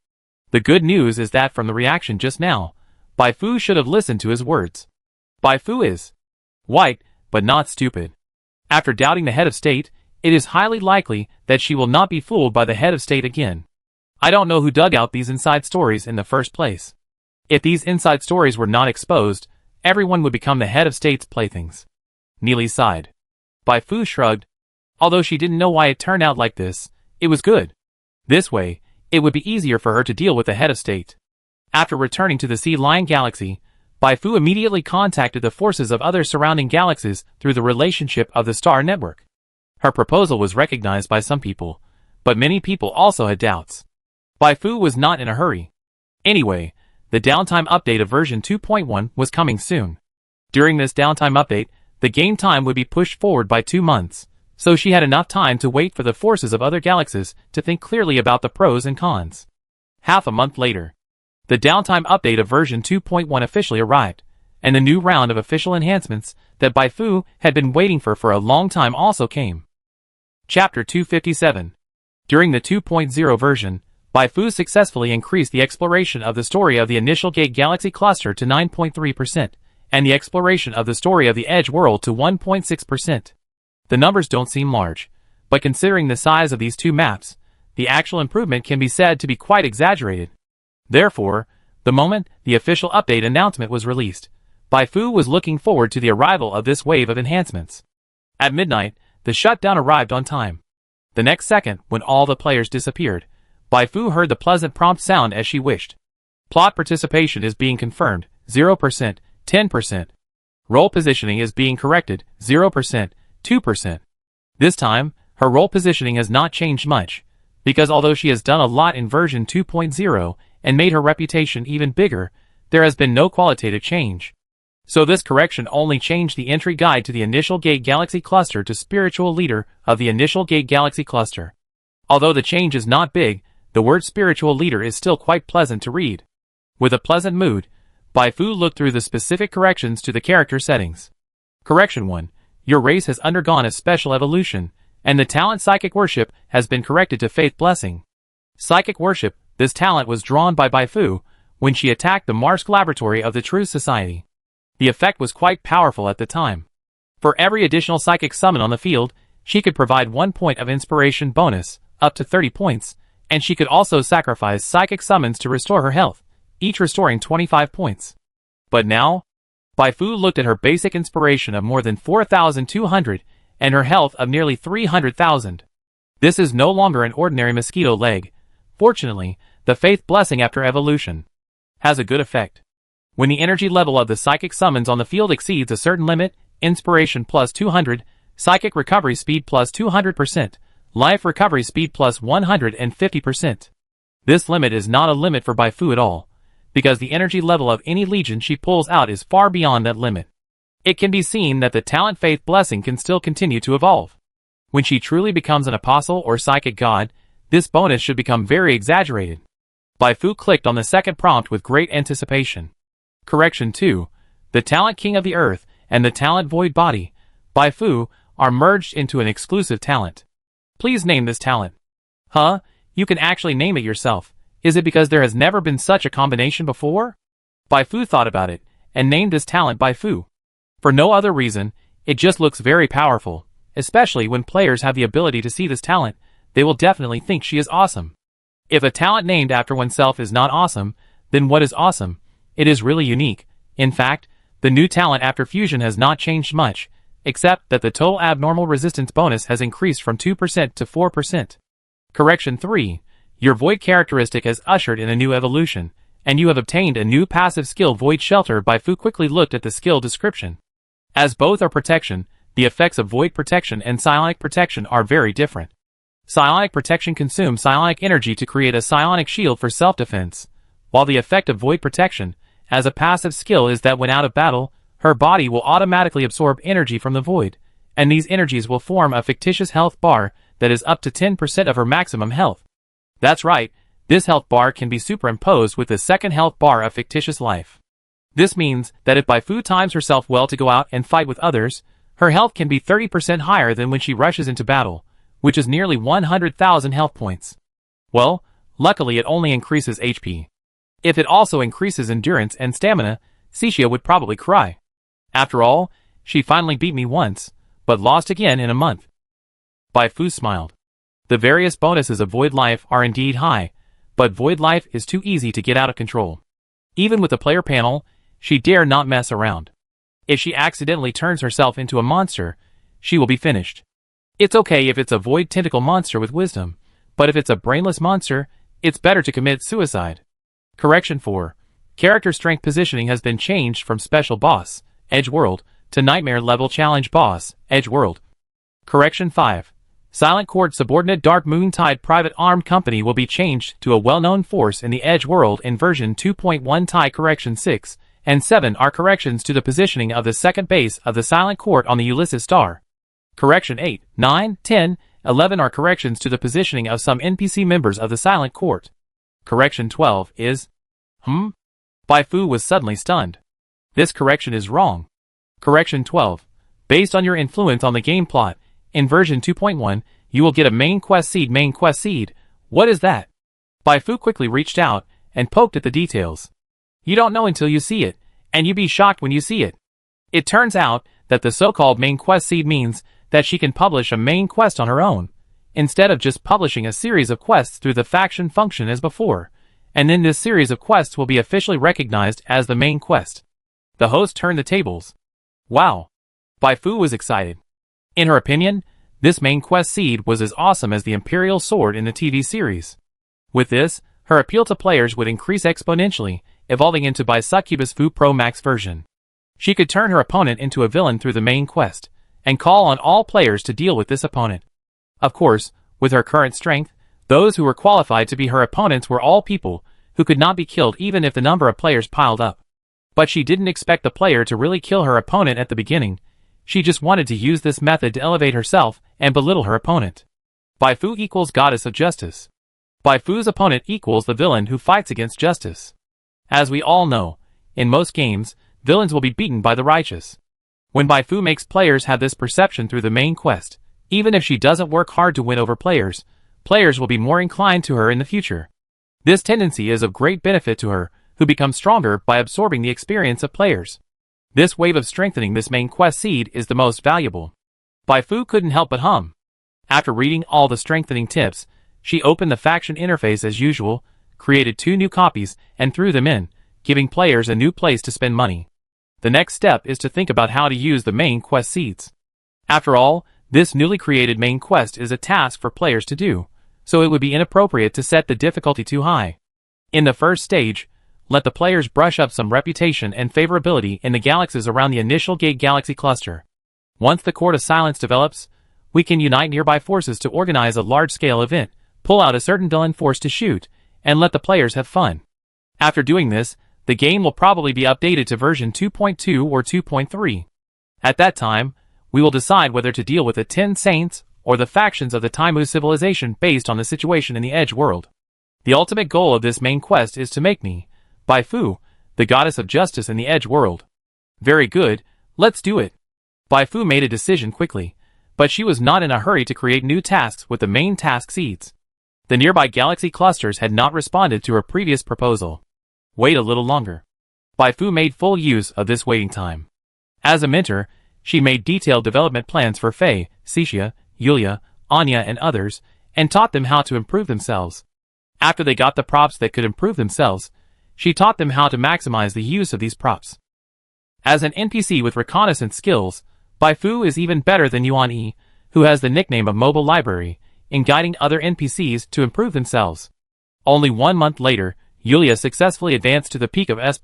The good news is that from the reaction just now, Bai Fu should have listened to his words. Bai Fu is white, but not stupid. After doubting the head of state, it is highly likely that she will not be fooled by the head of state again. I don't know who dug out these inside stories in the first place. If these inside stories were not exposed, everyone would become the head of state's playthings. Neely sighed. Bai Fu shrugged. Although she didn't know why it turned out like this, it was good. This way, it would be easier for her to deal with the head of state. After returning to the Sea Lion Galaxy, Bai Fu immediately contacted the forces of other surrounding galaxies through the relationship of the Star Network. Her proposal was recognized by some people, but many people also had doubts. Bai Fu was not in a hurry. Anyway, the downtime update of version 2.1 was coming soon. During this downtime update, the game time would be pushed forward by 2 months, so she had enough time to wait for the forces of other galaxies to think clearly about the pros and cons. Half a month later, the downtime update of version 2.1 officially arrived, and the new round of official enhancements that Bai Fu had been waiting for a long time also came. Chapter 257. During the 2.0 version, Bai Fu successfully increased the exploration of the story of the initial Gate Galaxy cluster to 9.3%, and the exploration of the story of the Edge world to 1.6%. The numbers don't seem large, but considering the size of these two maps, the actual improvement can be said to be quite exaggerated. Therefore, The moment the official update announcement was released, Bai Fu was looking forward to the arrival of this wave of enhancements. At midnight, the shutdown arrived on time. The next second, when all the players disappeared, Bai Fu heard the pleasant prompt sound as she wished. Plot participation is being confirmed, 0%, 10%. Role positioning is being corrected, 0%, 2%. This time, her role positioning has not changed much, because although she has done a lot in version 2.0 and made her reputation even bigger, there has been no qualitative change. So this correction only changed the entry guide to the Initial Gate Galaxy Cluster to Spiritual Leader of the Initial Gate Galaxy Cluster. Although the change is not big, the word Spiritual Leader is still quite pleasant to read. With a pleasant mood, Bai Fu looked through the specific corrections to the character settings. Correction 1. Your race has undergone a special evolution, and the talent Psychic Worship has been corrected to Faith Blessing. Psychic Worship, this talent was drawn by Bai Fu when she attacked the Marsk Laboratory of the Truth Society. The effect was quite powerful at the time. For every additional psychic summon on the field, she could provide 1 point of inspiration bonus, up to 30 points, and she could also sacrifice psychic summons to restore her health, each restoring 25 points. But now, Bai Fu looked at her basic inspiration of more than 4,200 and her health of nearly 300,000. This is no longer an ordinary mosquito leg. Fortunately, the Faith Blessing after evolution has a good effect. When the energy level of the psychic summons on the field exceeds a certain limit, inspiration plus 200, psychic recovery speed plus 200%, life recovery speed plus 150%. This limit is not a limit for Bai Fu at all, because the energy level of any legion she pulls out is far beyond that limit. It can be seen that the talent Faith Blessing can still continue to evolve. When she truly becomes an apostle or psychic god, this bonus should become very exaggerated. Bai Fu clicked on the second prompt with great anticipation. Correction 2. The talent King of the Earth and the talent Void Body, Bai Fu, are merged into an exclusive talent. Please name this talent. Huh? You can actually name it yourself. Is it because there has never been such a combination before? Bai Fu thought about it, and named this talent Bai Fu. For no other reason, it just looks very powerful, especially when players have the ability to see this talent, they will definitely think she is awesome. If a talent named after oneself is not awesome, then what is awesome? It is really unique. In fact, the new talent after fusion has not changed much, except that the total abnormal resistance bonus has increased from 2% to 4%. Correction 3. Your Void characteristic has ushered in a new evolution, and you have obtained a new passive skill Void Shelter. Bai Fu quickly looked at the skill description. As both are protection, the effects of Void Protection and Psionic Protection are very different. Psionic Protection consumes psionic energy to create a psionic shield for self-defense, while the effect of Void Protection, as a passive skill, is that when out of battle, her body will automatically absorb energy from the void, and these energies will form a fictitious health bar that is up to 10% of her maximum health. That's right, this health bar can be superimposed with the second health bar of fictitious life. This means that if Bai Fu times herself well to go out and fight with others, her health can be 30% higher than when she rushes into battle, which is nearly 100,000 health points. Well, luckily it only increases HP. If it also increases endurance and stamina, Cixia would probably cry. After all, she finally beat me once, but lost again in a month. Bai Fu smiled. The various bonuses of Void Life are indeed high, but Void Life is too easy to get out of control. Even with the player panel, she dare not mess around. If she accidentally turns herself into a monster, she will be finished. It's okay if it's a Void Tentacle monster with wisdom, but if it's a brainless monster, it's better to commit suicide. Correction 4. Character strength positioning has been changed from Special Boss, Edge World, to Nightmare Level Challenge Boss, Edge World. Correction 5. Silent Court subordinate Dark Moon Tide Private Armed Company will be changed to a well-known force in the Edge World in version 2.1. TIE Correction 6 and 7 are corrections to the positioning of the second base of the Silent Court on the Ulysses star. Correction 8, 9, 10, 11 are corrections to the positioning of some NPC members of the Silent Court. Correction 12 is... Bai Fu was suddenly stunned. This correction is wrong. Correction 12. Based on your influence on the game plot, in version 2.1, you will get a main quest seed. Main quest seed? What is that? Bai Fu quickly reached out and poked at the details. You don't know until you see it, and you be shocked when you see it. It turns out that the so-called main quest seed means that she can publish a main quest on her own, instead of just publishing a series of quests through the faction function as before, And then this series of quests will be officially recognized as the main quest. The host turned the tables. Wow. Bai Fu was excited. In her opinion, this main quest seed was as awesome as the Imperial Sword in the TV series. With this, her appeal to players would increase exponentially, evolving into Bai Succubus Fu Pro Max version. She could turn her opponent into a villain through the main quest, and call on all players to deal with this opponent. Of course, with her current strength, those who were qualified to be her opponents were all people who could not be killed even if the number of players piled up. But she didn't expect the player to really kill her opponent at the beginning. She just wanted to use this method to elevate herself and belittle her opponent. Bai Fu equals Goddess of Justice. Bai Fu's opponent equals the villain who fights against justice. As we all know, in most games, villains will be beaten by the righteous. When Bai Fu makes players have this perception through the main quest, even if she doesn't work hard to win over players, players will be more inclined to her in the future. This tendency is of great benefit to her, who becomes stronger by absorbing the experience of players. This wave of strengthening this main quest seed is the most valuable. Bai Fu couldn't help but hum. After reading all the strengthening tips, she opened the faction interface as usual, created 2 new copies, and threw them in, giving players a new place to spend money. The next step is to think about how to use the main quest seeds. After all, this newly created main quest is a task for players to do, so it would be inappropriate to set the difficulty too high. In the first stage, let the players brush up some reputation and favorability in the galaxies around the initial Gate Galaxy cluster. Once the Court of Silence develops, we can unite nearby forces to organize a large-scale event, pull out a certain villain force to shoot, and let the players have fun. After doing this, the game will probably be updated to version 2.2 or 2.3. At that time, we will decide whether to deal with the 10 Saints or the factions of the Taimu civilization based on the situation in the Edge world. The ultimate goal of this main quest is to make me, Bai Fu, the Goddess of Justice in the Edge world. Very good, let's do it. Bai Fu made a decision quickly, but she was not in a hurry to create new tasks with the main task seeds. The nearby galaxy clusters had not responded to her previous proposal. Wait a little longer. Bai Fu made full use of this waiting time. As a mentor, she made detailed development plans for Faye, Cixia, Yulia, Anya and others, and taught them how to improve themselves. After they got the props that could improve themselves, she taught them how to maximize the use of these props. As an NPC with reconnaissance skills, Bai Fu is even better than Yuan Yi, who has the nickname of Mobile Library, in guiding other NPCs to improve themselves. Only 1 month later, Yulia successfully advanced to the peak of S+.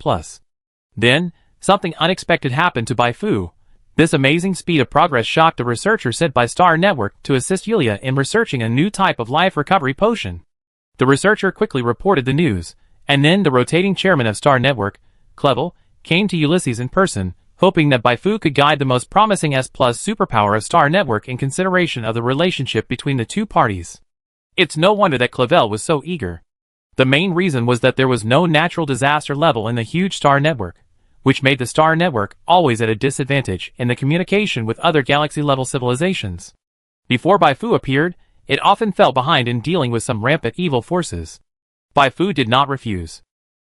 Then, something unexpected happened to Bai Fu. This amazing speed of progress shocked a researcher sent by Star Network to assist Yulia in researching a new type of life recovery potion. The researcher quickly reported the news, and then the rotating chairman of Star Network, Clevel, came to Ulysses in person, hoping that Bai Fu could guide the most promising S+ superpower of Star Network in consideration of the relationship between the two parties. It's no wonder that Clevel was so eager. The main reason was that there was no natural disaster level in the huge Star Network, which made the Star Network always at a disadvantage in the communication with other galaxy-level civilizations. Before Bai Fu appeared, it often fell behind in dealing with some rampant evil forces. Bai Fu did not refuse.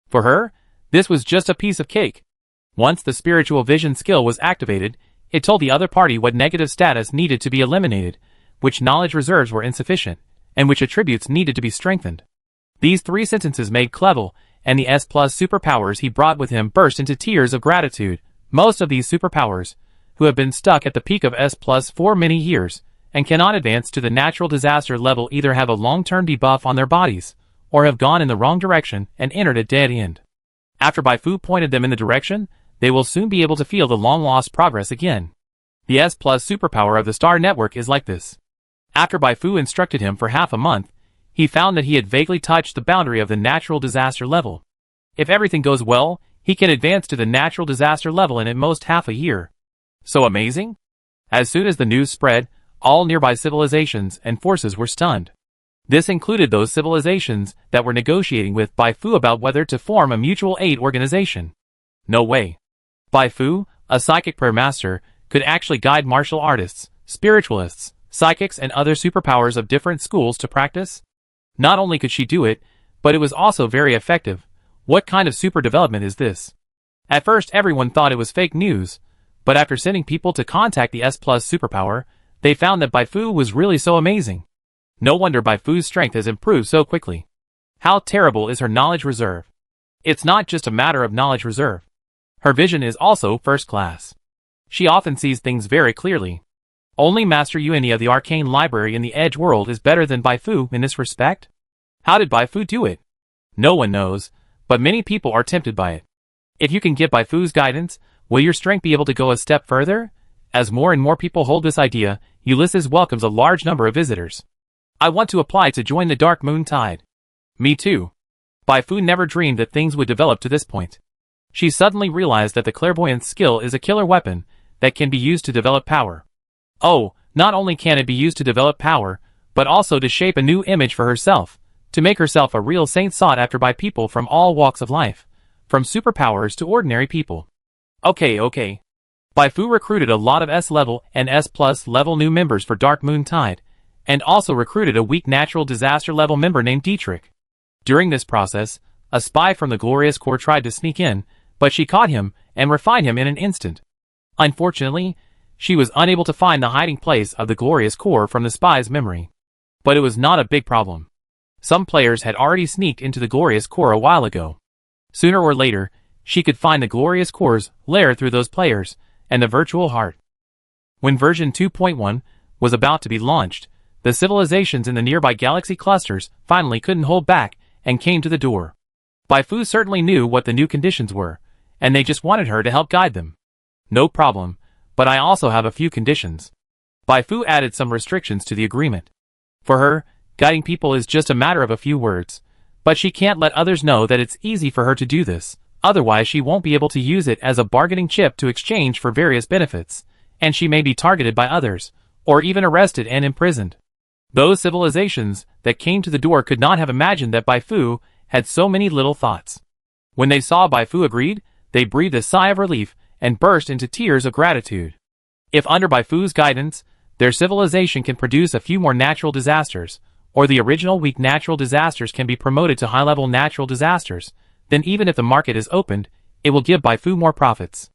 For her, this was just a piece of cake. Once the spiritual vision skill was activated, it told the other party what negative status needed to be eliminated, which knowledge reserves were insufficient, and which attributes needed to be strengthened. These 3 sentences made Clevel and the S+ superpowers he brought with him burst into tears of gratitude. Most of these superpowers, who have been stuck at the peak of S+ for many years, and cannot advance to the natural disaster level, either have a long-term debuff on their bodies, or have gone in the wrong direction and entered a dead end. After Bai Fu pointed them in the direction, they will soon be able to feel the long-lost progress again. The S+ superpower of the Star Network is like this. After Bai Fu instructed him for half a month, he found that he had vaguely touched the boundary of the natural disaster level. If everything goes well, he can advance to the natural disaster level in at most half a year. So amazing? As soon as the news spread, all nearby civilizations and forces were stunned. This included those civilizations that were negotiating with Bai Fu about whether to form a mutual aid organization. No way. Bai Fu, a psychic prayer master, could actually guide martial artists, spiritualists, psychics and other superpowers of different schools to practice? Not only could she do it, but it was also very effective. What kind of super development is this? At first everyone thought it was fake news, but after sending people to contact the S+ superpower, they found that Bai Fu was really so amazing. No wonder Bai Fu's strength has improved so quickly. How terrible is her knowledge reserve? It's not just a matter of knowledge reserve. Her vision is also first class. She often sees things very clearly. Only Master Yuani of the Arcane Library in the Edge world is better than Baifu in this respect. How did Baifu do it? No one knows, but many people are tempted by it. If you can get Baifu's guidance, will your strength be able to go a step further? As more and more people hold this idea, Ulysses welcomes a large number of visitors. I want to apply to join the Dark Moon Tide. Me too. Baifu never dreamed that things would develop to this point. She suddenly realized that the clairvoyance skill is a killer weapon that can be used to develop power. Oh, not only can it be used to develop power, but also to shape a new image for herself, to make herself a real saint sought after by people from all walks of life, from superpowers to ordinary people. Okay. Baifu recruited a lot of S-level and S+ level new members for Dark Moon Tide, and also recruited a weak natural disaster level member named Dietrich. During this process, a spy from the Glorious Corps tried to sneak in, but she caught him and refined him in an instant. Unfortunately, she was unable to find the hiding place of the Glorious Corps from the spy's memory. But it was not a big problem. Some players had already sneaked into the Glorious Corps a while ago. Sooner or later, she could find the Glorious Corps' lair through those players, and the virtual heart. When version 2.1 was about to be launched, the civilizations in the nearby galaxy clusters finally couldn't hold back and came to the door. Baifu certainly knew what the new conditions were, and they just wanted her to help guide them. No problem, but I also have a few conditions. Baifu added some restrictions to the agreement. For her, guiding people is just a matter of a few words, but she can't let others know that it's easy for her to do this, otherwise she won't be able to use it as a bargaining chip to exchange for various benefits, and she may be targeted by others, or even arrested and imprisoned. Those civilizations that came to the door could not have imagined that Baifu had so many little thoughts. When they saw Baifu agreed, they breathed a sigh of relief and burst into tears of gratitude. If under Baifu's guidance, their civilization can produce a few more natural disasters, or the original weak natural disasters can be promoted to high-level natural disasters, then even if the market is opened, it will give Baifu more profits.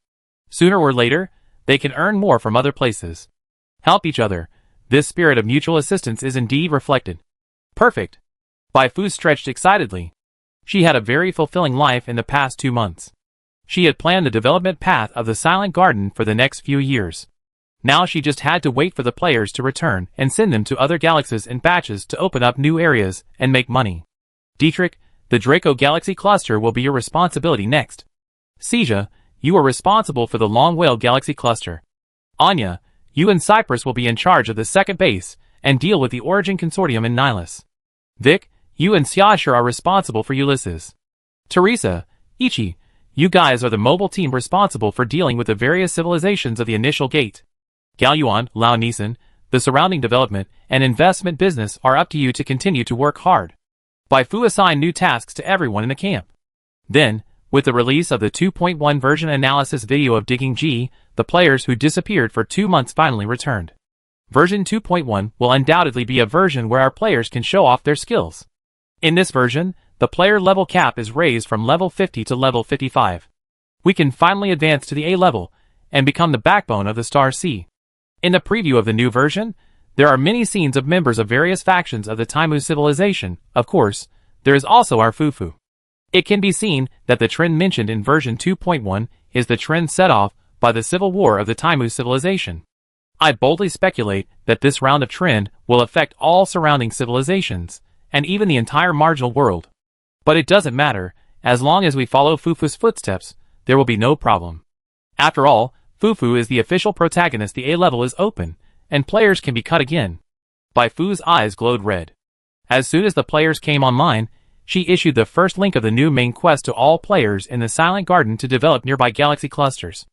Sooner or later, they can earn more from other places. Help each other. This spirit of mutual assistance is indeed reflected. Perfect. Baifu stretched excitedly. She had a very fulfilling life in the past 2 months. She had planned the development path of the Silent Garden for the next few years. Now she just had to wait for the players to return and send them to other galaxies in batches to open up new areas and make money. Dietrich, the Draco Galaxy Cluster will be your responsibility next. Seja, you are responsible for the Long Whale Galaxy Cluster. Anya, you and Cyprus will be in charge of the second base and deal with the Origin Consortium in Nihilus. Vic, you and Xiaoshi are responsible for Ulysses. Teresa, Ichi, you guys are the mobile team responsible for dealing with the various civilizations of the initial gate. Gaoyuan, Lao Nisan, the surrounding development and investment business are up to you to continue to work hard. Baifu assigned new tasks to everyone in the camp. Then, with the release of the 2.1 version analysis video of Digging G, the players who disappeared for 2 months finally returned. Version 2.1 will undoubtedly be a version where our players can show off their skills. In this version, the player level cap is raised from level 50 to level 55. We can finally advance to the A level and become the backbone of the Star Sea. In the preview of the new version, there are many scenes of members of various factions of the Taimu civilization. Of course, there is also our Fufu. It can be seen that the trend mentioned in version 2.1 is the trend set off by the civil war of the Taimu civilization. I boldly speculate that this round of trend will affect all surrounding civilizations, and even the entire marginal world. But it doesn't matter, as long as we follow Fufu's footsteps, there will be no problem. After all, Fufu is the official protagonist. The A level is open, and players can be cut again. Baifu's eyes glowed red. As soon as the players came online, she issued the first link of the new main quest to all players in the Silent Garden to develop nearby galaxy clusters.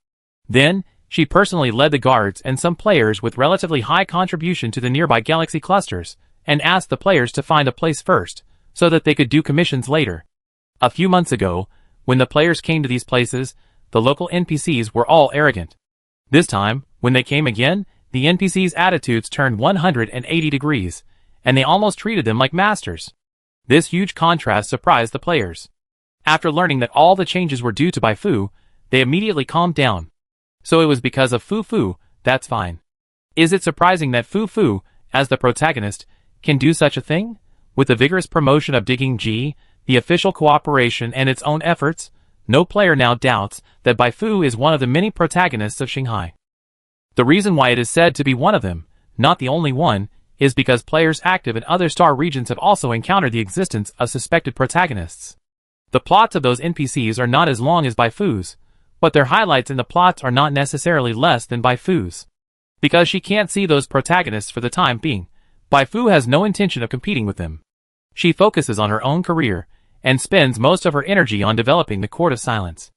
Then, she personally led the guards and some players with relatively high contribution to the nearby galaxy clusters, and asked the players to find a place first, so that they could do commissions later. A few months ago, when the players came to these places, the local NPCs were all arrogant. This time, when they came again, the NPCs' attitudes turned 180 degrees, and they almost treated them like masters. This huge contrast surprised the players. After learning that all the changes were due to Baifu, they immediately calmed down. So it was because of Fufu, that's fine. Is it surprising that Fufu, as the protagonist, can do such a thing? With the vigorous promotion of Digging G, the official cooperation and its own efforts, no player now doubts that Bai Fu is one of the many protagonists of Shanghai. The reason why it is said to be one of them, not the only one, is because players active in other star regions have also encountered the existence of suspected protagonists. The plots of those NPCs are not as long as Bai Fu's, but their highlights in the plots are not necessarily less than Bai Fu's. Because she can't see those protagonists for the time being, Bai Fu has no intention of competing with them. She focuses on her own career, and spends most of her energy on developing the Court of Silence.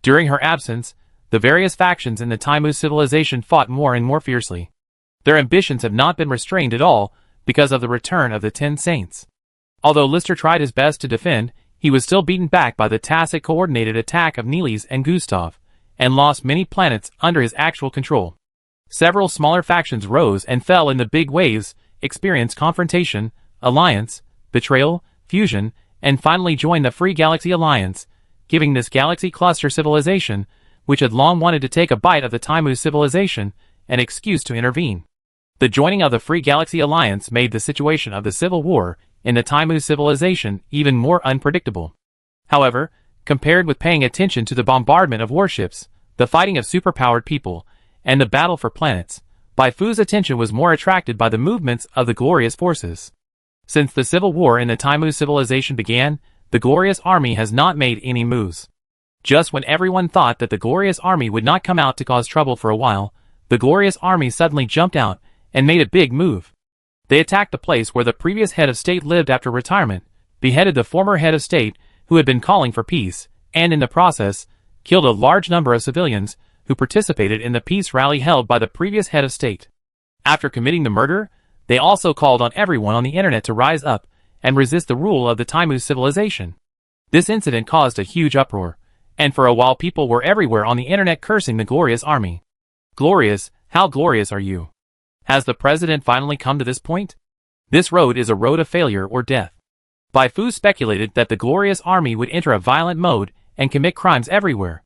During her absence, the various factions in the Taimu civilization fought more and more fiercely. Their ambitions have not been restrained at all because of the return of the 10 Saints. Although Lister tried his best to defend, he was still beaten back by the tacit coordinated attack of Neelis and Gustav, and lost many planets under his actual control. Several smaller factions rose and fell in the big waves, experienced confrontation, alliance, betrayal, fusion, and finally joined the Free Galaxy Alliance, giving this galaxy cluster civilization, which had long wanted to take a bite of the Taimu civilization, an excuse to intervene. The joining of the Free Galaxy Alliance made the situation of the Civil War in the Taimu civilization even more unpredictable. However, compared with paying attention to the bombardment of warships, the fighting of superpowered people, and the battle for planets, Bai Fu's attention was more attracted by the movements of the glorious forces. Since the Civil War in the Taimu civilization began, the Glorious Army has not made any moves. Just when everyone thought that the Glorious Army would not come out to cause trouble for a while, the Glorious Army suddenly jumped out and made a big move. They attacked the place where the previous head of state lived after retirement, beheaded the former head of state who had been calling for peace, and in the process, killed a large number of civilians who participated in the peace rally held by the previous head of state. After committing the murder, they also called on everyone on the internet to rise up and resist the rule of the Taimu civilization. This incident caused a huge uproar, and for a while people were everywhere on the internet cursing the Glorious Army. Glorious, how glorious are you? Has the president finally come to this point? This road is a road of failure or death. Bai Fu speculated that the Glorious Army would enter a violent mode and commit crimes everywhere.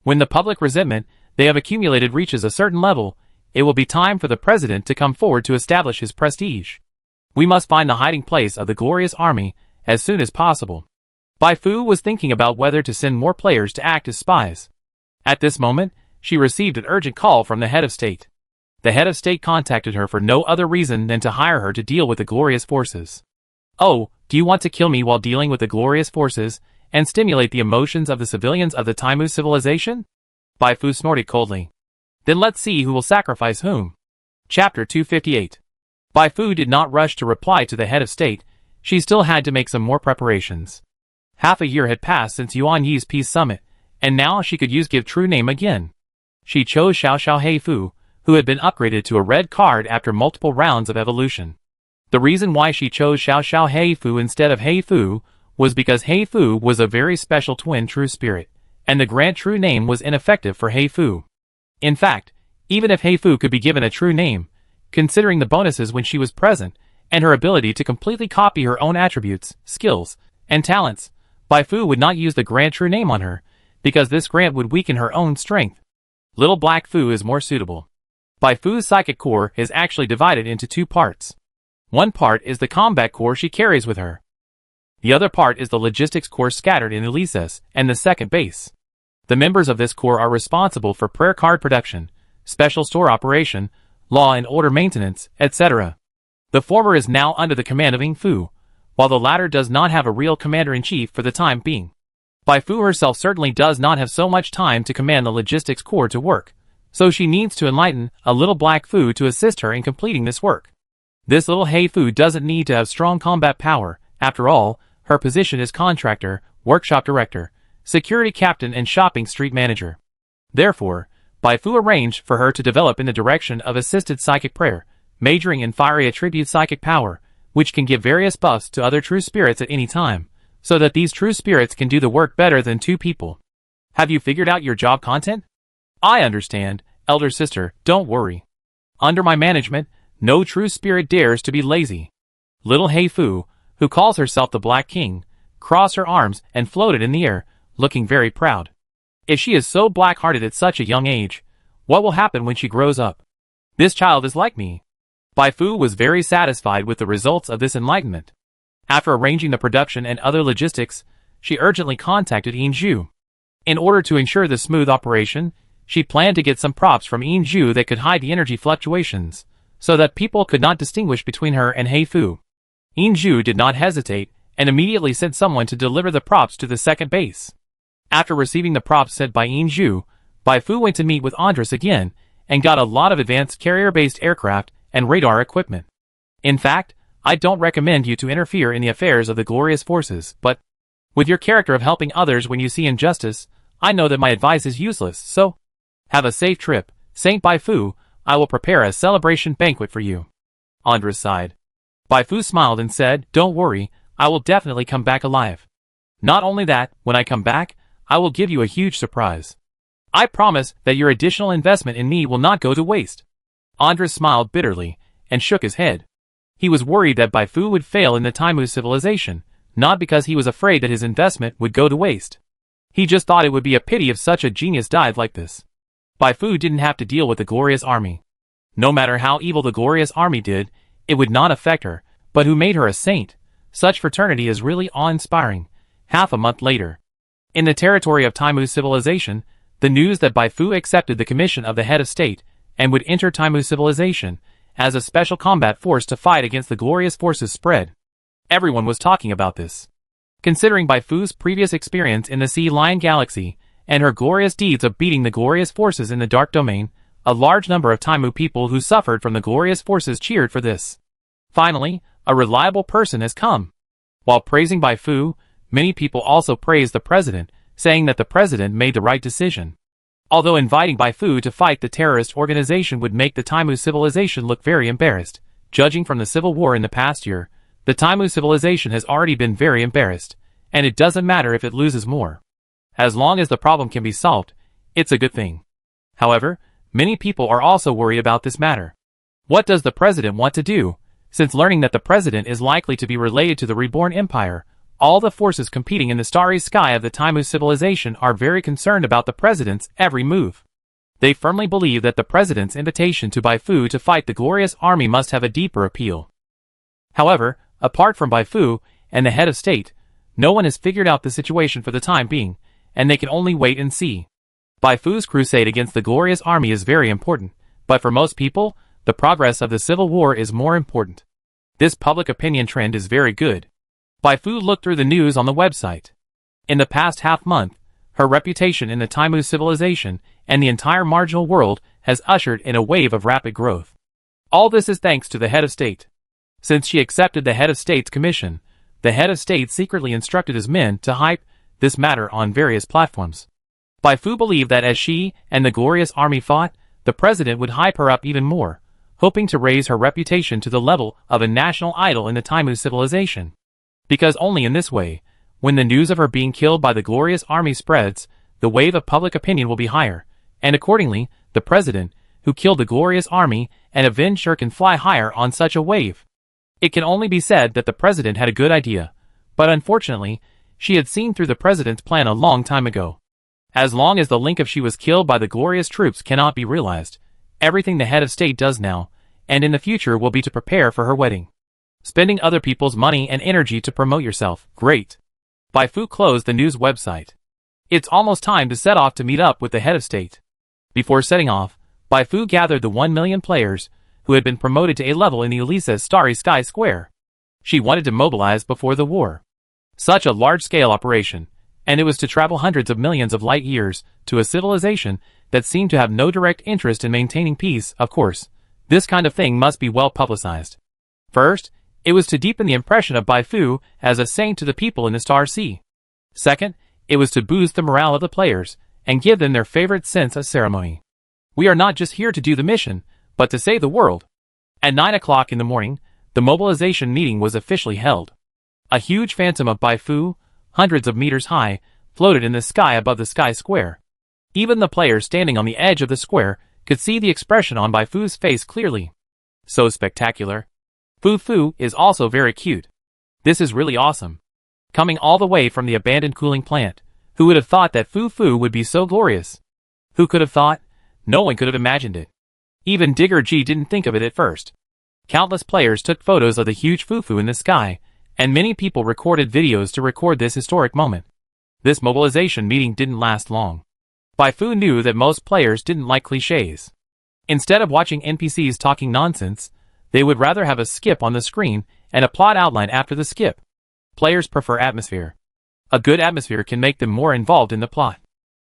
When the public resentment they have accumulated reaches a certain level, it will be time for the president to come forward to establish his prestige. We must find the hiding place of the Glorious Army as soon as possible. Bai Fu was thinking about whether to send more players to act as spies. At this moment, she received an urgent call from the head of state. The head of state contacted her for no other reason than to hire her to deal with the glorious forces. Oh, do you want to kill me while dealing with the glorious forces, and stimulate the emotions of the civilians of the Taimu civilization? Bai Fu snorted coldly. Then let's see who will sacrifice whom. Chapter 258. Bai Fu did not rush to reply to the head of state. She still had to make some more preparations. Half a year had passed since Yuan Yi's peace summit, and now she could use give true name again. She chose Xiao Xiao Hei Fu, who had been upgraded to a red card after multiple rounds of evolution. The reason why she chose Xiao Xiao Hei Fu instead of Hei Fu was because Hei Fu was a very special twin true spirit, and the grant true name was ineffective for Hei Fu. In fact, even if Hei Fu could be given a true name, considering the bonuses when she was present, and her ability to completely copy her own attributes, skills, and talents, Bai Fu would not use the grant true name on her, because this grant would weaken her own strength. Little Black Fu is more suitable. Bai Fu's psychic core is actually divided into two parts. One part is the combat core she carries with her. The other part is the logistics core scattered in Elises and the second base. The members of this core are responsible for prayer card production, special store operation, law and order maintenance, etc. The former is now under the command of Ing Fu, while the latter does not have a real commander-in-chief for the time being. Bai Fu herself certainly does not have so much time to command the logistics core to work, so she needs to enlighten a little Black Fu to assist her in completing this work. This little Hei Fu doesn't need to have strong combat power. After all, her position is contractor, workshop director, security captain and shopping street manager. Therefore, Bai Fu arranged for her to develop in the direction of assisted psychic prayer, majoring in fiery attribute psychic power, which can give various buffs to other true spirits at any time, so that these true spirits can do the work better than two people. Have you figured out your job content? I understand, elder sister, don't worry. Under my management, no true spirit dares to be lazy. Little Hei Fu, who calls herself the Black King, crossed her arms and floated in the air, looking very proud. If she is so black-hearted at such a young age, what will happen when she grows up? This child is like me. Bai Fu was very satisfied with the results of this enlightenment. After arranging the production and other logistics, she urgently contacted Inju. In order to ensure the smooth operation, she planned to get some props from Inju that could hide the energy fluctuations, so that people could not distinguish between her and Heifu. Inju did not hesitate, and immediately sent someone to deliver the props to the second base. After receiving the props sent by Inju, Baifu went to meet with Andres again, and got a lot of advanced carrier-based aircraft and radar equipment. In fact, I don't recommend you to interfere in the affairs of the glorious forces, but with your character of helping others when you see injustice, I know that my advice is useless, so have a safe trip, Saint Baifu. I will prepare a celebration banquet for you. Andres sighed. Baifu smiled and said, "Don't worry, I will definitely come back alive. Not only that, when I come back, I will give you a huge surprise. I promise that your additional investment in me will not go to waste." Andres smiled bitterly, and shook his head. He was worried that Baifu would fail in the Taimu civilization, not because he was afraid that his investment would go to waste. He just thought it would be a pity if such a genius died like this. Baifu didn't have to deal with the glorious army. No matter how evil the glorious army did, it would not affect her, but who made her a saint? Such fraternity is really awe-inspiring. Half a month later, in the territory of Taimu civilization, the news that Baifu accepted the commission of the head of state and would enter Taimu civilization as a special combat force to fight against the glorious forces spread. Everyone was talking about this. Considering Baifu's previous experience in the Sea Lion Galaxy and her glorious deeds of beating the glorious forces in the Dark Domain, a large number of Taimu people who suffered from the glorious forces cheered for this. Finally, a reliable person has come. While praising Baifu, many people also praised the president, saying that the president made the right decision. Although inviting Baifu to fight the terrorist organization would make the Taimu civilization look very embarrassed, judging from the civil war in the past year, the Taimu civilization has already been very embarrassed, and it doesn't matter if it loses more. As long as the problem can be solved, it's a good thing. However, many people are also worried about this matter. What does the president want to do? Since learning that the president is likely to be related to the reborn empire, all the forces competing in the starry sky of the Taimu civilization are very concerned about the president's every move. They firmly believe that the president's invitation to Baifu to fight the glorious army must have a deeper appeal. However, apart from Baifu and the head of state, no one has figured out the situation for the time being, and they can only wait and see. Baifu's crusade against the glorious army is very important, but for most people, the progress of the civil war is more important. This public opinion trend is very good. Baifu looked through the news on the website. In the past half-month, her reputation in the Taimu civilization and the entire marginal world has ushered in a wave of rapid growth. All this is thanks to the head of state. Since she accepted the head of state's commission, the head of state secretly instructed his men to hype this matter on various platforms. Baifu believed that as she and the glorious army fought, the president would hype her up even more, hoping to raise her reputation to the level of a national idol in the Taimu civilization. Because only in this way, when the news of her being killed by the glorious army spreads, the wave of public opinion will be higher, and accordingly, the president, who killed the glorious army and avenged her, can fly higher on such a wave. It can only be said that the president had a good idea, but unfortunately, she had seen through the president's plan a long time ago. As long as the link of she was killed by the glorious troops cannot be realized, everything the head of state does now, and in the future, will be to prepare for her wedding. Spending other people's money and energy to promote yourself, great. Baifu closed the news website. It's almost time to set off to meet up with the head of state. Before setting off, Baifu gathered the 1 million players who had been promoted to A level in the Elisa's Starry Sky Square. She wanted to mobilize before the war. Such a large-scale operation, and it was to travel hundreds of millions of light years to a civilization that seemed to have no direct interest in maintaining peace. Of course, this kind of thing must be well publicized. First, it was to deepen the impression of Baifu as a saint to the people in the Star Sea. Second, it was to boost the morale of the players and give them their favorite sense of ceremony. We are not just here to do the mission, but to save the world. At 9 o'clock in the morning, the mobilization meeting was officially held. A huge phantom of Baifu, hundreds of meters high, floated in the sky above the sky square. Even the players standing on the edge of the square could see the expression on Baifu's face clearly. So spectacular. Fufu is also very cute. This is really awesome. Coming all the way from the abandoned cooling plant, who would have thought that Fufu would be so glorious? Who could have thought? No one could have imagined it. Even Digger G didn't think of it at first. Countless players took photos of the huge Fufu in the sky, and many people recorded videos to record this historic moment. This mobilization meeting didn't last long. Bai Fu knew that most players didn't like cliches. Instead of watching NPCs talking nonsense, they would rather have a skip on the screen and a plot outline after the skip. Players prefer atmosphere. A good atmosphere can make them more involved in the plot.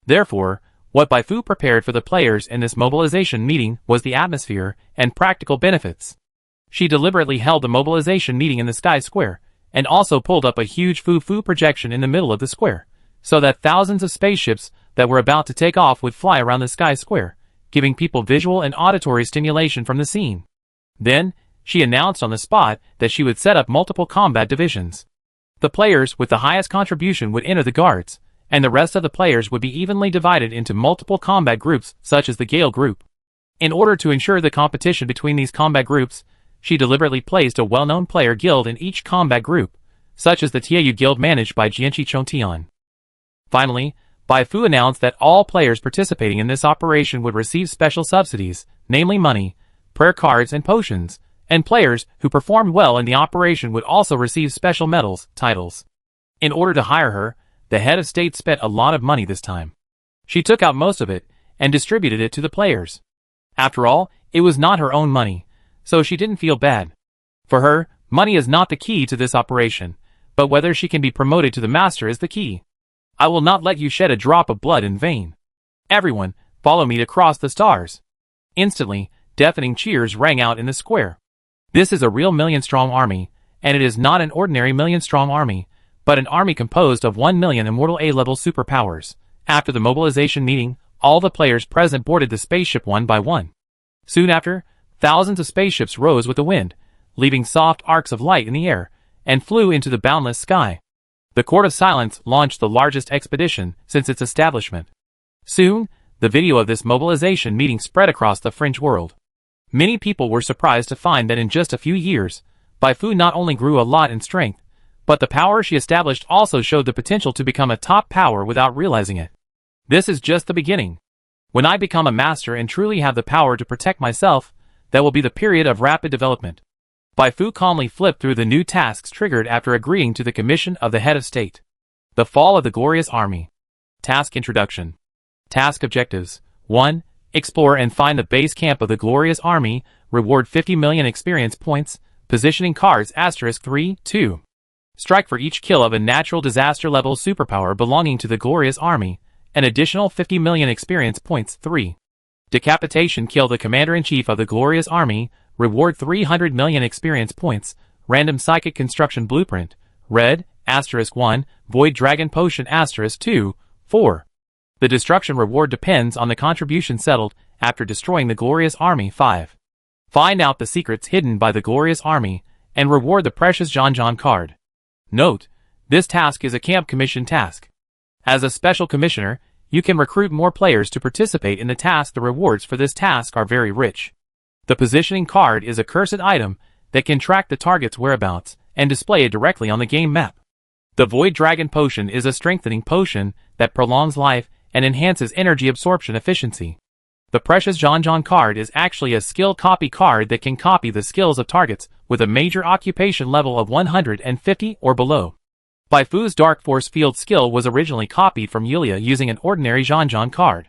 Therefore, what Bai Fu prepared for the players in this mobilization meeting was the atmosphere and practical benefits. She deliberately held the mobilization meeting in the Sky Square, and also pulled up a huge Fu projection in the middle of the square, so that thousands of spaceships that were about to take off would fly around the Sky Square, giving people visual and auditory stimulation from the scene. Then, she announced on the spot that she would set up multiple combat divisions. The players with the highest contribution would enter the guards, and the rest of the players would be evenly divided into multiple combat groups such as the Gale group. In order to ensure the competition between these combat groups, she deliberately placed a well-known player guild in each combat group, such as the Tiayu guild managed by Jianqi Chongtian. Finally, Bai Fu announced that all players participating in this operation would receive special subsidies, namely money, prayer cards and potions, and players who performed well in the operation would also receive special medals, titles. In order to hire her, the head of state spent a lot of money this time. She took out most of it and distributed it to the players. After all, it was not her own money, so she didn't feel bad. For her, money is not the key to this operation, but whether she can be promoted to the master is the key. I will not let you shed a drop of blood in vain. Everyone, follow me to cross the stars. Instantly, deafening cheers rang out in the square. This is a real million-strong army, and it is not an ordinary million-strong army, but an army composed of 1 million immortal A-level superpowers. After the mobilization meeting, all the players present boarded the spaceship one by one. Soon after, thousands of spaceships rose with the wind, leaving soft arcs of light in the air, and flew into the boundless sky. The Court of Silence launched the largest expedition since its establishment. Soon, the video of this mobilization meeting spread across the fringe world. Many people were surprised to find that in just a few years, Bai Fu not only grew a lot in strength, but the power she established also showed the potential to become a top power without realizing it. This is just the beginning. When I become a master and truly have the power to protect myself, that will be the period of rapid development. Bai Fu calmly flipped through the new tasks triggered after agreeing to the commission of the head of state. The Fall of the Glorious Army. Task Introduction. Task Objectives. 1. Explore and find the base camp of the Glorious Army, reward 50 million experience points, positioning cards *3, 2. Strike for each kill of a natural disaster level superpower belonging to the Glorious Army, an additional 50 million experience points 3. Decapitation kill the Commander-in-Chief of the Glorious Army, reward 300 million experience points, random psychic construction blueprint, red, *1, void dragon potion *2, 4. The destruction reward depends on the contribution settled after destroying the Glorious Army 5. Find out the secrets hidden by the Glorious Army, and reward the precious Zhanzhan card. Note, this task is a camp commission task. As a special commissioner, you can recruit more players to participate in the task. The rewards for this task are very rich. The positioning card is a cursed item that can track the target's whereabouts and display it directly on the game map. The Void Dragon Potion is a strengthening potion that prolongs life and enhances energy absorption efficiency. The precious Zhanzhan card is actually a skill copy card that can copy the skills of targets with a major occupation level of 150 or below. Bai Fu's Dark Force Field skill was originally copied from Yulia using an ordinary Zhanzhan card.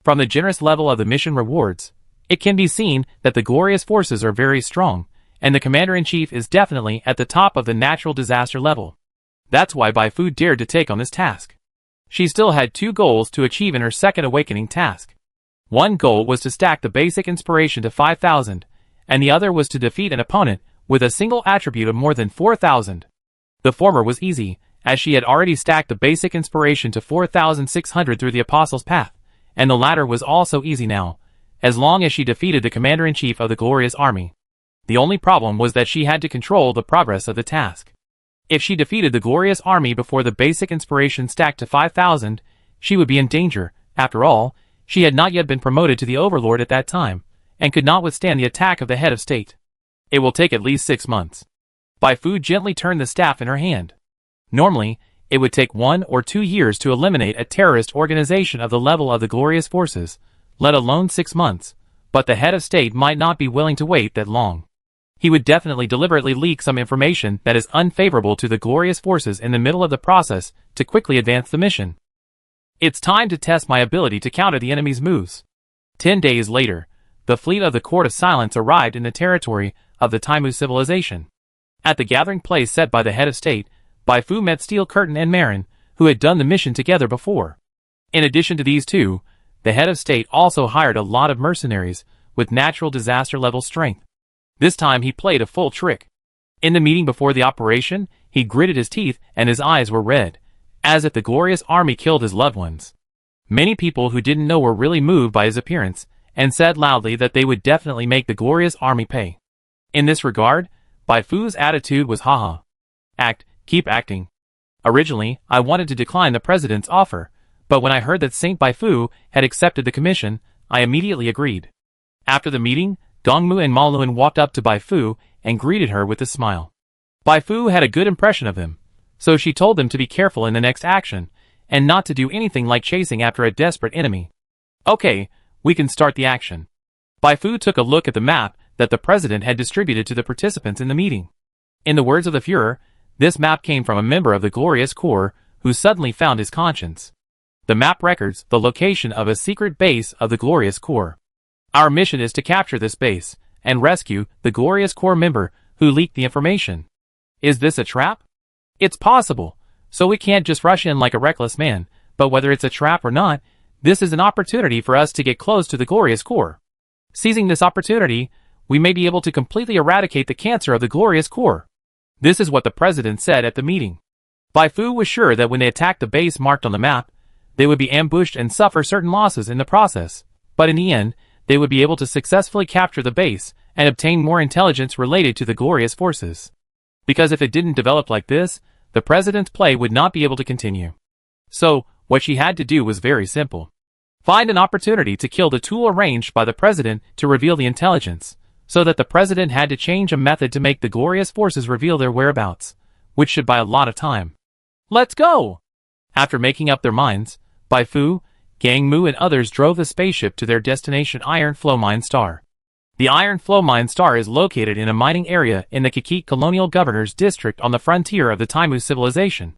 From the generous level of the mission rewards, it can be seen that the glorious forces are very strong, and the Commander-in-Chief is definitely at the top of the natural disaster level. That's why Bai Fu dared to take on this task. She still had 2 goals to achieve in her second awakening task. One goal was to stack the basic inspiration to 5,000, and the other was to defeat an opponent with a single attribute of more than 4,000. The former was easy, as she had already stacked the basic inspiration to 4,600 through the Apostle's Path, and the latter was also easy now, as long as she defeated the Commander-in-Chief of the Glorious Army. The only problem was that she had to control the progress of the task. If she defeated the Glorious Army before the basic inspiration stacked to 5,000, she would be in danger. After all, she had not yet been promoted to the Overlord at that time, and could not withstand the attack of the head of state. It will take at least 6 months. Bai Fu gently turned the staff in her hand. Normally, it would take 1 or 2 years to eliminate a terrorist organization of the level of the Glorious Forces, let alone 6 months, but the head of state might not be willing to wait that long. He would definitely deliberately leak some information that is unfavorable to the glorious forces in the middle of the process to quickly advance the mission. It's time to test my ability to counter the enemy's moves. 10 days later, the fleet of the Court of Silence arrived in the territory of the Taimu civilization. At the gathering place set by the head of state, Bai Fu met Steel Curtain and Marin, who had done the mission together before. In addition to these two, the head of state also hired a lot of mercenaries with natural disaster level strength. This time he played a full trick. In the meeting before the operation, he gritted his teeth and his eyes were red, as if the glorious army killed his loved ones. Many people who didn't know were really moved by his appearance, and said loudly that they would definitely make the glorious army pay. In this regard, Bai Fu's attitude was haha. Keep acting. Originally, I wanted to decline the president's offer, but when I heard that Saint Bai Fu had accepted the commission, I immediately agreed. After the meeting, Gongmu and Maluan walked up to Bai Fu and greeted her with a smile. Bai Fu had a good impression of him, so she told them to be careful in the next action, and not to do anything like chasing after a desperate enemy. Okay, we can start the action. Bai Fu took a look at the map that the president had distributed to the participants in the meeting. In the words of the Führer, this map came from a member of the Glorious Corps who suddenly found his conscience. The map records the location of a secret base of the Glorious Corps. Our mission is to capture this base and rescue the Glorious Corps member who leaked the information. Is this a trap? It's possible, so we can't just rush in like a reckless man, but whether it's a trap or not, this is an opportunity for us to get close to the Glorious Corps. Seizing this opportunity, we may be able to completely eradicate the cancer of the Glorious Corps. This is what the president said at the meeting. Bai Fu was sure that when they attacked the base marked on the map, they would be ambushed and suffer certain losses in the process, but in the end, they would be able to successfully capture the base and obtain more intelligence related to the glorious forces. Because if it didn't develop like this, the president's play would not be able to continue. So, what she had to do was very simple. Find an opportunity to kill the tool arranged by the president to reveal the intelligence, so that the president had to change a method to make the glorious forces reveal their whereabouts, which should buy a lot of time. Let's go! After making up their minds, Bai Fu, Gang Mu and others drove the spaceship to their destination Iron Flow Mine Star. The Iron Flow Mine Star is located in a mining area in the Kikit Colonial Governor's District on the frontier of the Taimu civilization.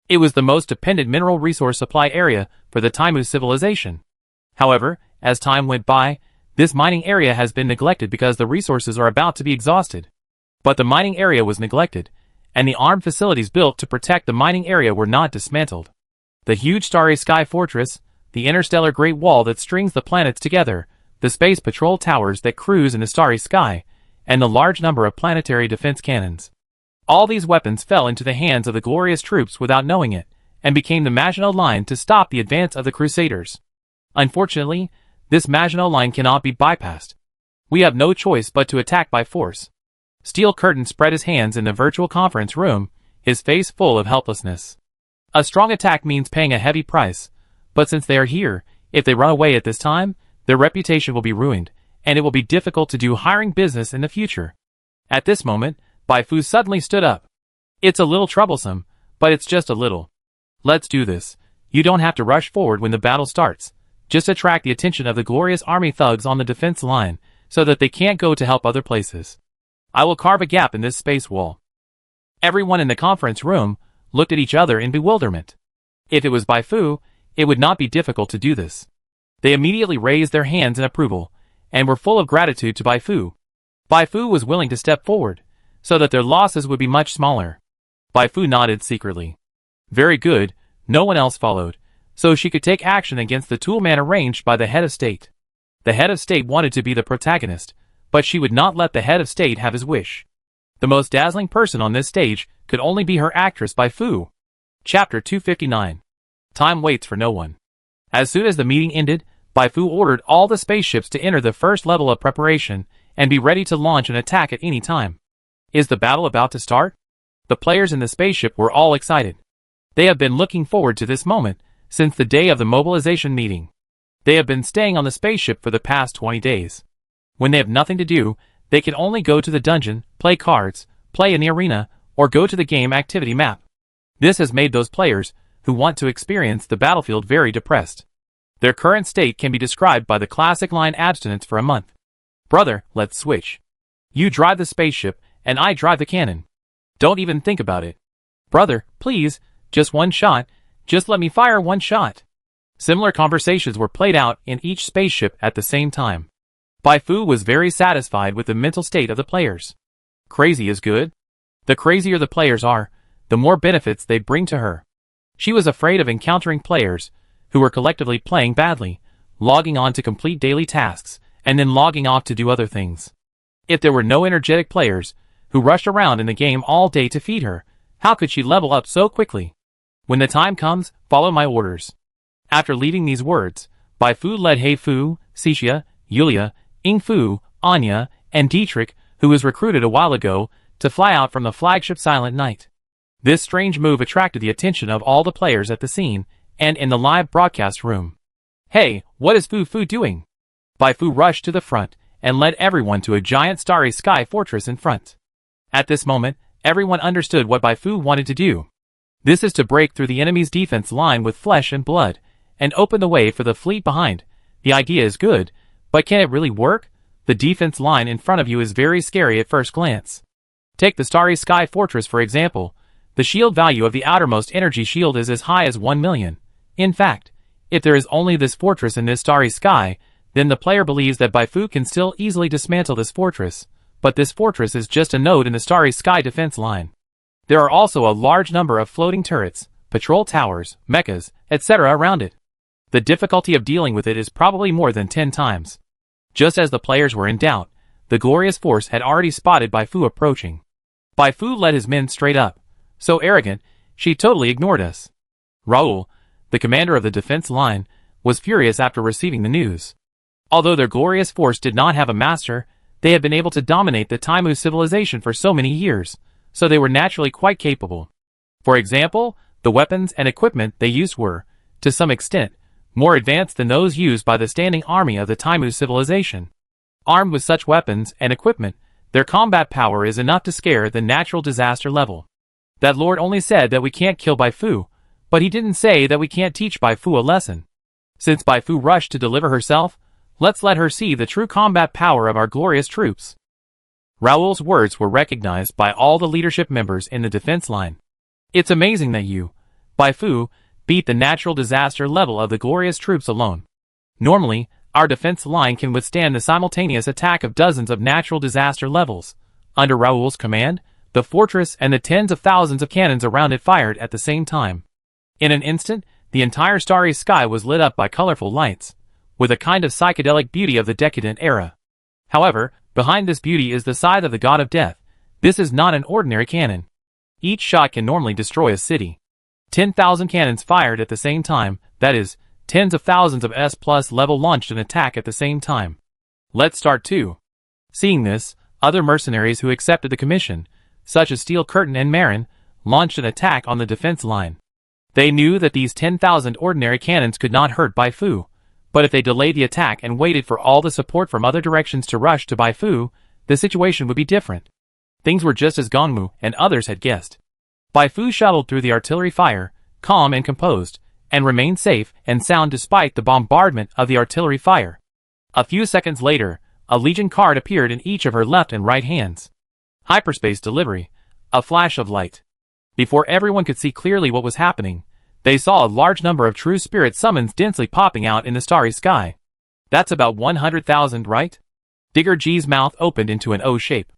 It was the most dependent mineral resource supply area for the Taimu civilization. However, as time went by, this mining area has been neglected because the resources are about to be exhausted. But the mining area was neglected, and the armed facilities built to protect the mining area were not dismantled. The huge starry sky fortress, the interstellar Great Wall that strings the planets together, the space patrol towers that cruise in the starry sky, and the large number of planetary defense cannons. All these weapons fell into the hands of the glorious troops without knowing it, and became the Maginot Line to stop the advance of the Crusaders. Unfortunately, this Maginot Line cannot be bypassed. We have no choice but to attack by force. Steel Curtain spread his hands in the virtual conference room, his face full of helplessness. A strong attack means paying a heavy price, but since they are here, if they run away at this time, their reputation will be ruined, and it will be difficult to do hiring business in the future. At this moment, Bai Fu suddenly stood up. It's a little troublesome, but it's just a little. Let's do this. You don't have to rush forward when the battle starts. Just attract the attention of the glorious army thugs on the defense line, so that they can't go to help other places. I will carve a gap in this space wall. Everyone in the conference room looked at each other in bewilderment. If it was Bai Fu, it would not be difficult to do this. They immediately raised their hands in approval, and were full of gratitude to Bai Fu. Bai Fu was willing to step forward, so that their losses would be much smaller. Bai Fu nodded secretly. Very good, no one else followed, so she could take action against the toolman arranged by the head of state. The head of state wanted to be the protagonist, but she would not let the head of state have his wish. The most dazzling person on this stage could only be her actress Bai Fu. Chapter 259. Time waits for no one. As soon as the meeting ended, Bai Fu ordered all the spaceships to enter the first level of preparation and be ready to launch an attack at any time. Is the battle about to start? The players in the spaceship were all excited. They have been looking forward to this moment since the day of the mobilization meeting. They have been staying on the spaceship for the past 20 days. When they have nothing to do, they can only go to the dungeon, play cards, play in the arena, or go to the game activity map. This has made those players who want to experience the battlefield very depressed. Their current state can be described by the classic line abstinence for a month. Brother, let's switch. You drive the spaceship, and I drive the cannon. Don't even think about it. Brother, please, just one shot, just let me fire one shot. Similar conversations were played out in each spaceship at the same time. Bai Fu was very satisfied with the mental state of the players. Crazy is good. The crazier the players are, the more benefits they bring to her. She was afraid of encountering players who were collectively playing badly, logging on to complete daily tasks, and then logging off to do other things. If there were no energetic players who rushed around in the game all day to feed her, how could she level up so quickly? When the time comes, follow my orders. After leaving these words, Bai Fu led Hei Fu, Xixia, Yulia, Ying Fu, Anya, and Dietrich, who was recruited a while ago, to fly out from the flagship Silent Night. This strange move attracted the attention of all the players at the scene and in the live broadcast room. Hey, what is Fu Fu doing? Bai Fu rushed to the front and led everyone to a giant starry sky fortress in front. At this moment, everyone understood what Bai Fu wanted to do. This is to break through the enemy's defense line with flesh and blood, and open the way for the fleet behind. The idea is good, but can it really work? The defense line in front of you is very scary at first glance. Take the Starry Sky Fortress for example. The shield value of the outermost energy shield is as high as 1 million. In fact, if there is only this fortress in this starry sky, then the player believes that Bai Fu can still easily dismantle this fortress, but this fortress is just a node in the Starry Sky defense line. There are also a large number of floating turrets, patrol towers, mechas, etc. around it. The difficulty of dealing with it is probably more than 10 times. Just as the players were in doubt, the glorious force had already spotted Bai Fu approaching. Bai Fu led his men straight up. So arrogant, she totally ignored us. Raoul, the commander of the defense line, was furious after receiving the news. Although their glorious force did not have a master, they had been able to dominate the Taimu civilization for so many years, so they were naturally quite capable. For example, the weapons and equipment they used were, to some extent, more advanced than those used by the standing army of the Taimu civilization. Armed with such weapons and equipment, their combat power is enough to scare the natural disaster level. That lord only said that we can't kill Bai Fu, but he didn't say that we can't teach Bai Fu a lesson. Since Bai Fu rushed to deliver herself, let's let her see the true combat power of our glorious troops. Raoul's words were recognized by all the leadership members in the defense line. It's amazing that you, Bai Fu, beat the natural disaster level of the glorious troops alone. Normally, our defense line can withstand the simultaneous attack of dozens of natural disaster levels. Under Raoul's command, the fortress and the tens of thousands of cannons around it fired at the same time. In an instant, the entire starry sky was lit up by colorful lights, with a kind of psychedelic beauty of the decadent era. However, behind this beauty is the scythe of the god of death. This is not an ordinary cannon. Each shot can normally destroy a city. 10,000 cannons fired at the same time, that is, tens of thousands of S+ level launched an attack at the same time. Let's start too. Seeing this, other mercenaries who accepted the commission, such as Steel Curtain and Marin, launched an attack on the defense line. They knew that these 10,000 ordinary cannons could not hurt Bai Fu, but if they delayed the attack and waited for all the support from other directions to rush to Bai Fu, the situation would be different. Things were just as Gongmu and others had guessed. Bai Fu shuttled through the artillery fire, calm and composed, and remained safe and sound despite the bombardment of the artillery fire. A few seconds later, a Legion card appeared in each of her left and right hands. Hyperspace delivery. A flash of light. Before everyone could see clearly what was happening, they saw a large number of true spirit summons densely popping out in the starry sky. That's about 100,000, right? Digger G's mouth opened into an O shape.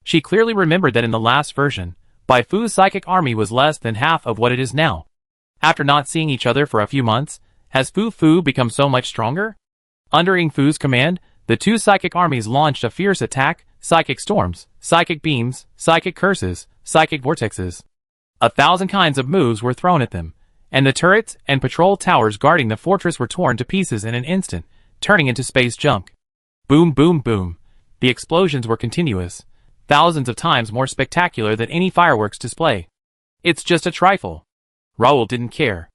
She clearly remembered that in the last version, Bai Fu's psychic army was less than half of what it is now. After not seeing each other for a few months, has Fu Fu become so much stronger? Under Ying Fu's command, the two psychic armies launched a fierce attack, psychic storms, psychic beams, psychic curses, psychic vortexes. 1,000 kinds of moves were thrown at them, and the turrets and patrol towers guarding the fortress were torn to pieces in an instant, turning into space junk. Boom, boom, boom. The explosions were continuous, thousands of times more spectacular than any fireworks display. It's just a trifle. Raoul didn't care.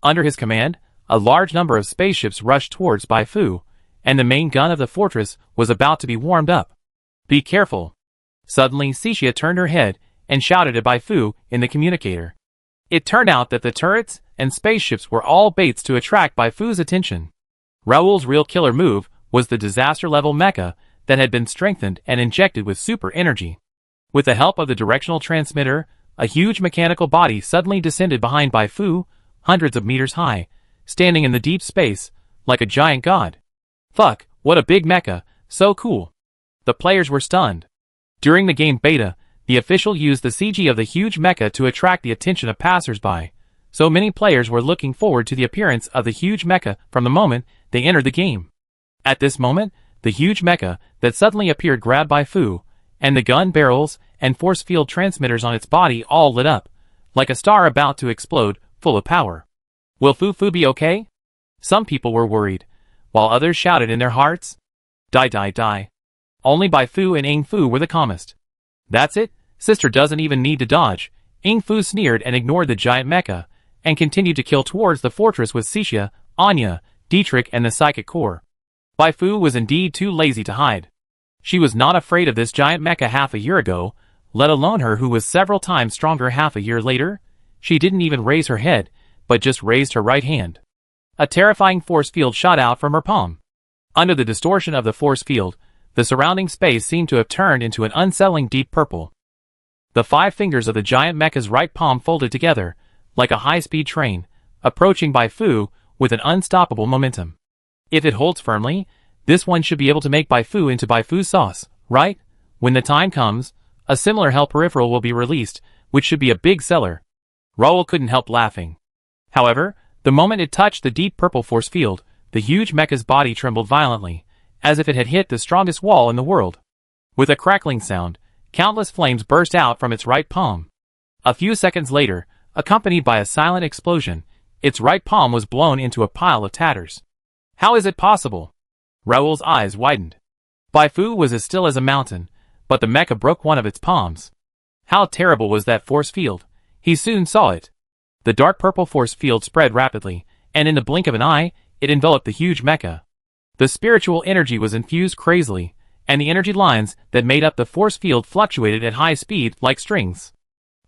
Under his command, a large number of spaceships rushed towards Bai Fu, and the main gun of the fortress was about to be warmed up. Be careful. Suddenly Xixia turned her head and shouted at Bai Fu in the communicator. It turned out that the turrets and spaceships were all baits to attract Bai Fu's attention. Raoul's real killer move was the disaster level mecha that had been strengthened and injected with super energy. With the help of the directional transmitter, a huge mechanical body suddenly descended behind Bai Fu, hundreds of meters high, standing in the deep space, like a giant god. Fuck, what a big mecha, so cool. The players were stunned. During the game beta, the official used the CG of the huge mecha to attract the attention of passersby, so many players were looking forward to the appearance of the huge mecha from the moment they entered the game. At this moment, the huge mecha that suddenly appeared grabbed Bai Fu, and the gun barrels and force field transmitters on its body all lit up, like a star about to explode, full of power. Will Fu be okay? Some people were worried, while others shouted in their hearts, "Die, die, die." Only Bai Fu and Ing Fu were the calmest. That's it, sister doesn't even need to dodge. Ing Fu sneered and ignored the giant mecha, and continued to kill towards the fortress with Xixia, Anya, Dietrich and the psychic core. Bai Fu was indeed too lazy to hide. She was not afraid of this giant mecha half a year ago, let alone her who was several times stronger half a year later. She didn't even raise her head, but just raised her right hand. A terrifying force field shot out from her palm. Under the distortion of the force field, the surrounding space seemed to have turned into an unsettling deep purple. The 5 fingers of the giant mecha's right palm folded together, like a high-speed train, approaching Bai Fu with an unstoppable momentum. If it holds firmly, this one should be able to make Bai Fu into Bai Fu sauce, right? When the time comes, a similar hell peripheral will be released, which should be a big seller. Raoul couldn't help laughing. However, the moment it touched the deep purple force field, the huge mecha's body trembled violently, as if it had hit the strongest wall in the world. With a crackling sound, countless flames burst out from its right palm. A few seconds later, accompanied by a silent explosion, its right palm was blown into a pile of tatters. How is it possible? Raoul's eyes widened. Bai Fu was as still as a mountain, but the mecha broke one of its palms. How terrible was that force field? He soon saw it. The dark purple force field spread rapidly, and in the blink of an eye, it enveloped the huge mecha. The spiritual energy was infused crazily, and the energy lines that made up the force field fluctuated at high speed like strings.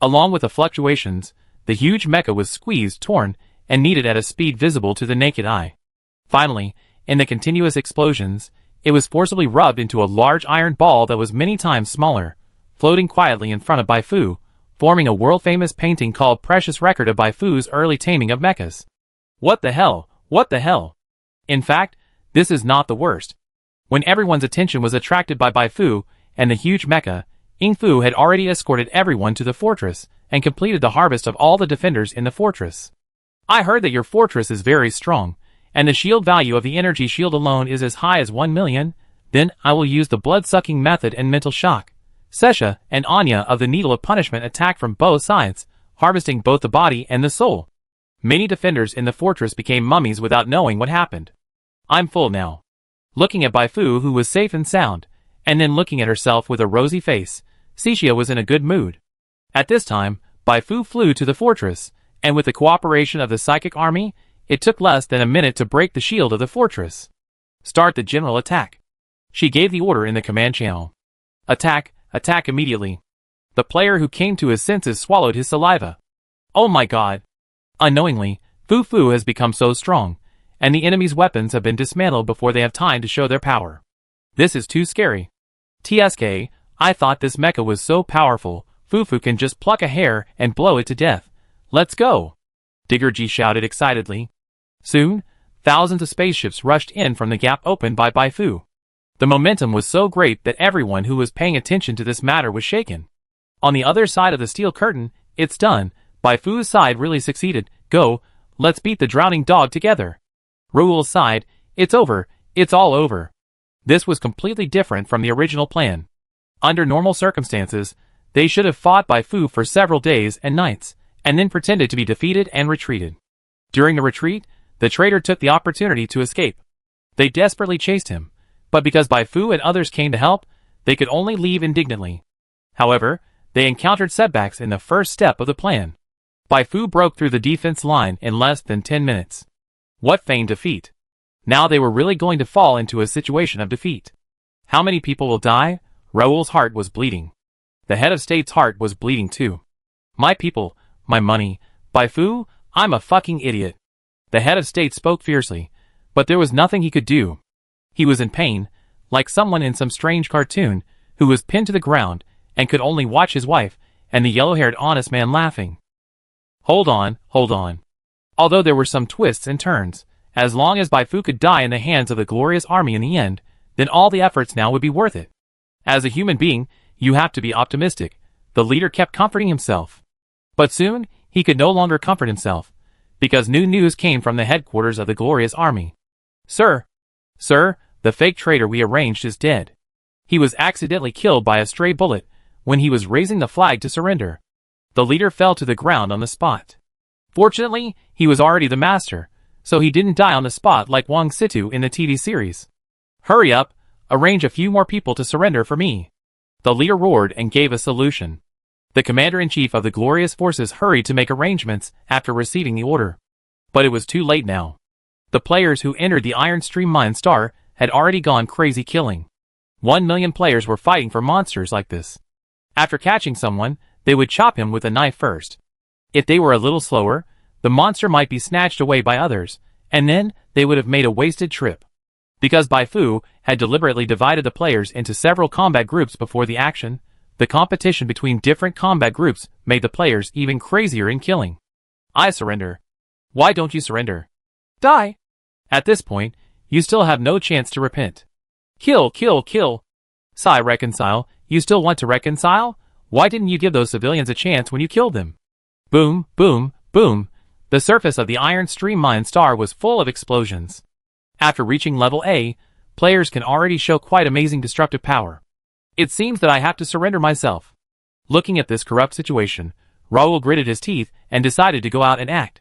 Along with the fluctuations, the huge mecha was squeezed, torn, and kneaded at a speed visible to the naked eye. Finally, in the continuous explosions, it was forcibly rubbed into a large iron ball that was many times smaller, floating quietly in front of Bai Fu, forming a world-famous painting called Precious Record of Bai Fu's early taming of mechas. What the hell? What the hell? In fact, this is not the worst. When everyone's attention was attracted by Bai Fu and the huge mecha, Ing Fu had already escorted everyone to the fortress and completed the harvest of all the defenders in the fortress. I heard that your fortress is very strong, and the shield value of the energy shield alone is as high as 1 million, then I will use the blood-sucking method and mental shock. Xixia and Anya of the Needle of Punishment attacked from both sides, harvesting both the body and the soul. Many defenders in the fortress became mummies without knowing what happened. I'm full now. Looking at Bai Fu, who was safe and sound, and then looking at herself with a rosy face, Xixia was in a good mood. At this time, Bai Fu flew to the fortress, and with the cooperation of the psychic army, it took less than a minute to break the shield of the fortress. Start the general attack. She gave the order in the command channel. Attack, attack immediately. The player who came to his senses swallowed his saliva. Oh my god. Unknowingly, Fu has become so strong, and the enemy's weapons have been dismantled before they have time to show their power. This is too scary. TSK, I thought this mecha was so powerful, Fu can just pluck a hair and blow it to death. Let's go. Digger G shouted excitedly. Soon, thousands of spaceships rushed in from the gap opened by Bai Fu. The momentum was so great that everyone who was paying attention to this matter was shaken. On the other side of the steel curtain, it's done. Bai Fu's side really succeeded. Go, let's beat the drowning dog together. Raoul's side, it's over, it's all over. This was completely different from the original plan. Under normal circumstances, they should have fought Bai Fu for several days and nights, and then pretended to be defeated and retreated. During the retreat, the traitor took the opportunity to escape. They desperately chased him, but because Bai Fu and others came to help, they could only leave indignantly. However, they encountered setbacks in the first step of the plan. Bai Fu broke through the defense line in less than 10 minutes. What feigned defeat! Now they were really going to fall into a situation of defeat. How many people will die? Raoul's heart was bleeding. The head of state's heart was bleeding too. My people, my money, Bai Fu, I'm a fucking idiot. The head of state spoke fiercely, but there was nothing he could do. He was in pain, like someone in some strange cartoon, who was pinned to the ground, and could only watch his wife, and the yellow-haired honest man laughing. Hold on. Although there were some twists and turns, as long as Bai Fu could die in the hands of the glorious army in the end, then all the efforts now would be worth it. As a human being, you have to be optimistic, the leader kept comforting himself. But soon, he could no longer comfort himself, because new news came from the headquarters of the glorious army. Sir, the fake traitor we arranged is dead. He was accidentally killed by a stray bullet when he was raising the flag to surrender. The leader fell to the ground on the spot. Fortunately, he was already the master, so he didn't die on the spot like Wang Situ in the TV series. Hurry up, arrange a few more people to surrender for me. The leader roared and gave a solution. The commander-in-chief of the glorious forces hurried to make arrangements after receiving the order. But it was too late now. The players who entered the Iron Stream Mine Star had already gone crazy killing. 1 million players were fighting for monsters like this. After catching someone, they would chop him with a knife first. If they were a little slower, the monster might be snatched away by others, and then they would have made a wasted trip. Because Bai Fu had deliberately divided the players into several combat groups before the action, the competition between different combat groups made the players even crazier in killing. I surrender. Why don't you surrender? Die! At this point, you still have no chance to repent. Kill! Sigh, reconcile. You still want to reconcile? Why didn't you give those civilians a chance when you killed them? Boom, boom, boom. The surface of the Iron Stream Mine Star was full of explosions. After reaching level A, players can already show quite amazing destructive power. It seems that I have to surrender myself. Looking at this corrupt situation, Raoul gritted his teeth and decided to go out and act.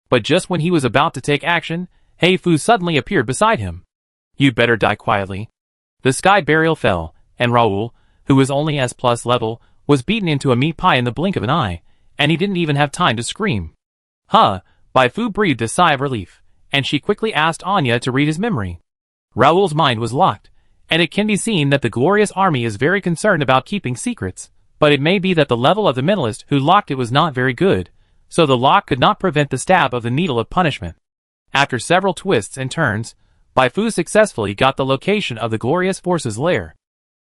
But just when he was about to take action, Hei Fu suddenly appeared beside him. You better die quietly. The sky burial fell, and Raoul, who was only S+ level, was beaten into a meat pie in the blink of an eye, and he didn't even have time to scream. Bai Fu breathed a sigh of relief, and she quickly asked Anya to read his memory. Raoul's mind was locked, and it can be seen that the glorious army is very concerned about keeping secrets, but it may be that the level of the mentalist who locked it was not very good, so the lock could not prevent the stab of the needle of punishment. After several twists and turns, Bai Fu successfully got the location of the Glorious Force's lair.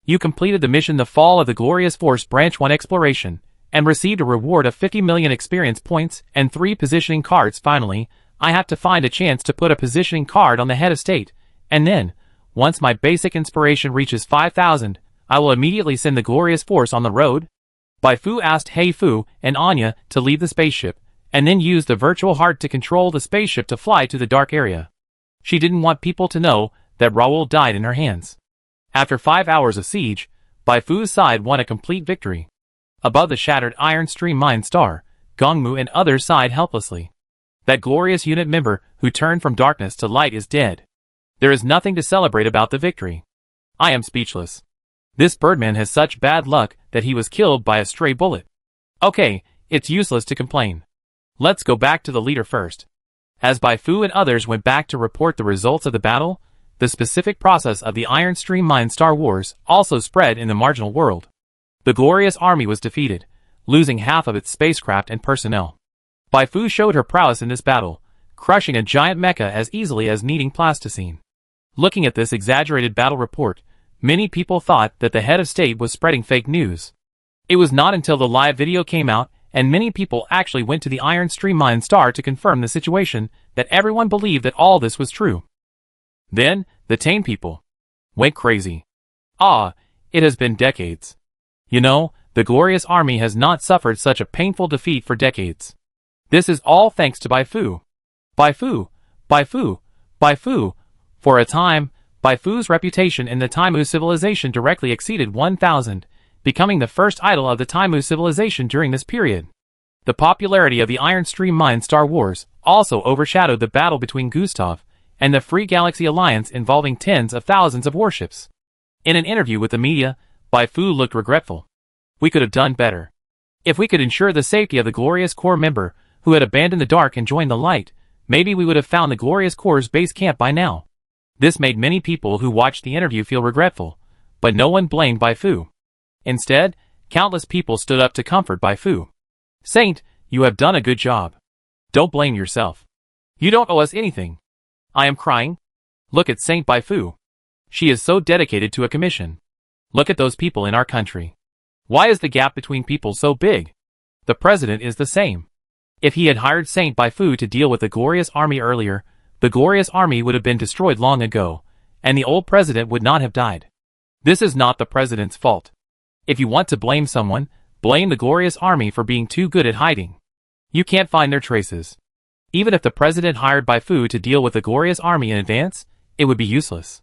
You completed the mission The Fall of the Glorious Force Branch 1 Exploration, and received a reward of 50 million experience points and 3 positioning cards. Finally, I have to find a chance to put a positioning card on the head of state, and then, once my basic inspiration reaches 5,000, I will immediately send the Glorious Force on the road. Bai Fu asked Hei Fu and Anya to leave the spaceship, and then use the virtual heart to control the spaceship to fly to the dark area. She didn't want people to know that Raoul died in her hands. After 5 hours of siege, Bai Fu's side won a complete victory. Above the shattered Iron Stream Mine Star, Gongmu and others sighed helplessly. That glorious unit member who turned from darkness to light is dead. There is nothing to celebrate about the victory. I am speechless. This birdman has such bad luck that he was killed by a stray bullet. Okay, it's useless to complain. Let's go back to the leader first. As Bai Fu and others went back to report the results of the battle, the specific process of the Iron Stream Mine Star Wars also spread in the marginal world. The glorious army was defeated, losing half of its spacecraft and personnel. Bai Fu showed her prowess in this battle, crushing a giant mecha as easily as kneading plasticine. Looking at this exaggerated battle report, many people thought that the head of state was spreading fake news. It was not until the live video came out and many people actually went to the Iron Stream Mine Star to confirm the situation that everyone believed that all this was true. Then, the tame people went crazy. It has been decades. You know, the glorious army has not suffered such a painful defeat for decades. This is all thanks to Bai Fu. Bai Fu, Bai Fu, Bai Fu. For a time, Bai Fu's reputation in the Taimu civilization directly exceeded 1,000, becoming the first idol of the Taimu civilization during this period. The popularity of the Iron Stream Mine Star Wars also overshadowed the battle between Gustav and the Free Galaxy Alliance involving tens of thousands of warships. In an interview with the media, Bai Fu looked regretful. We could have done better. If we could ensure the safety of the Glorious Corps member who had abandoned the dark and joined the light, maybe we would have found the Glorious Corps' base camp by now. This made many people who watched the interview feel regretful, but no one blamed Bai Fu. Instead, countless people stood up to comfort Bai Fu. Saint, you have done a good job. Don't blame yourself. You don't owe us anything. I am crying. Look at Saint Bai Fu. She is so dedicated to a commission. Look at those people in our country. Why is the gap between people so big? The president is the same. If he had hired Saint Baifu to deal with the glorious army earlier, the glorious army would have been destroyed long ago, and the old president would not have died. This is not the president's fault. If you want to blame someone, blame the glorious army for being too good at hiding. You can't find their traces. Even if the president hired Baifu to deal with the glorious army in advance, it would be useless.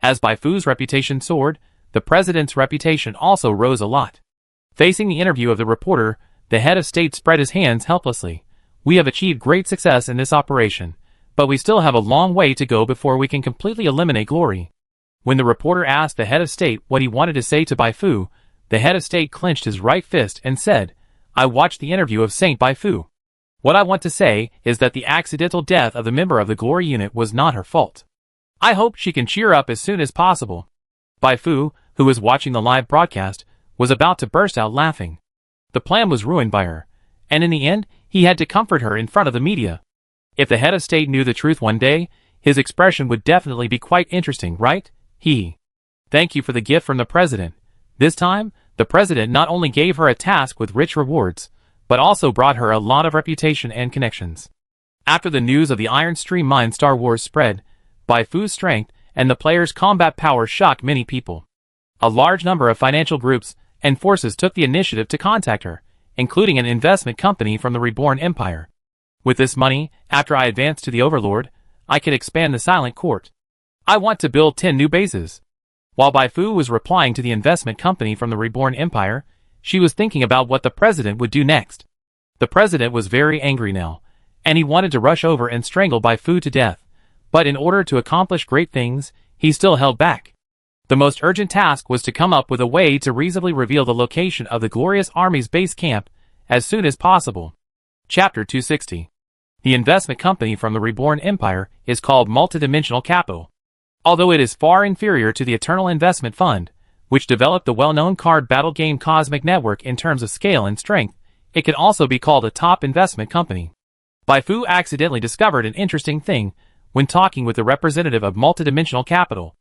As Baifu's reputation soared, the president's reputation also rose a lot. Facing the interview of the reporter, the head of state spread his hands helplessly. We have achieved great success in this operation, but we still have a long way to go before we can completely eliminate glory. When the reporter asked the head of state what he wanted to say to Baifu, the head of state clenched his right fist and said, "I watched the interview of Saint Baifu. What I want to say is that the accidental death of the member of the glory unit was not her fault. I hope she can cheer up as soon as possible." Baifu, who was watching the live broadcast, was about to burst out laughing. The plan was ruined by her, and in the end, he had to comfort her in front of the media. If the head of state knew the truth one day, his expression would definitely be quite interesting, right? Thank you for the gift from the president. This time, the president not only gave her a task with rich rewards, but also brought her a lot of reputation and connections. After the news of the Iron Stream Mine Star Wars spread, Baifu's strength and the player's combat power shocked many people. A large number of financial groups and forces took the initiative to contact her, including an investment company from the Reborn Empire. With this money, after I advance to the Overlord, I can expand the Silent Court. I want to build 10 new bases. While Baifu was replying to the investment company from the Reborn Empire, she was thinking about what the president would do next. The president was very angry now, and he wanted to rush over and strangle Baifu to death, but in order to accomplish great things, he still held back. The most urgent task was to come up with a way to reasonably reveal the location of the glorious army's base camp as soon as possible. Chapter 260. The investment company from the Reborn Empire is called Multidimensional Capital. Although it is far inferior to the Eternal Investment Fund, which developed the well-known card battle game Cosmic Network in terms of scale and strength, it can also be called a top investment company. Baifu accidentally discovered an interesting thing when talking with the representative of Multidimensional Capital.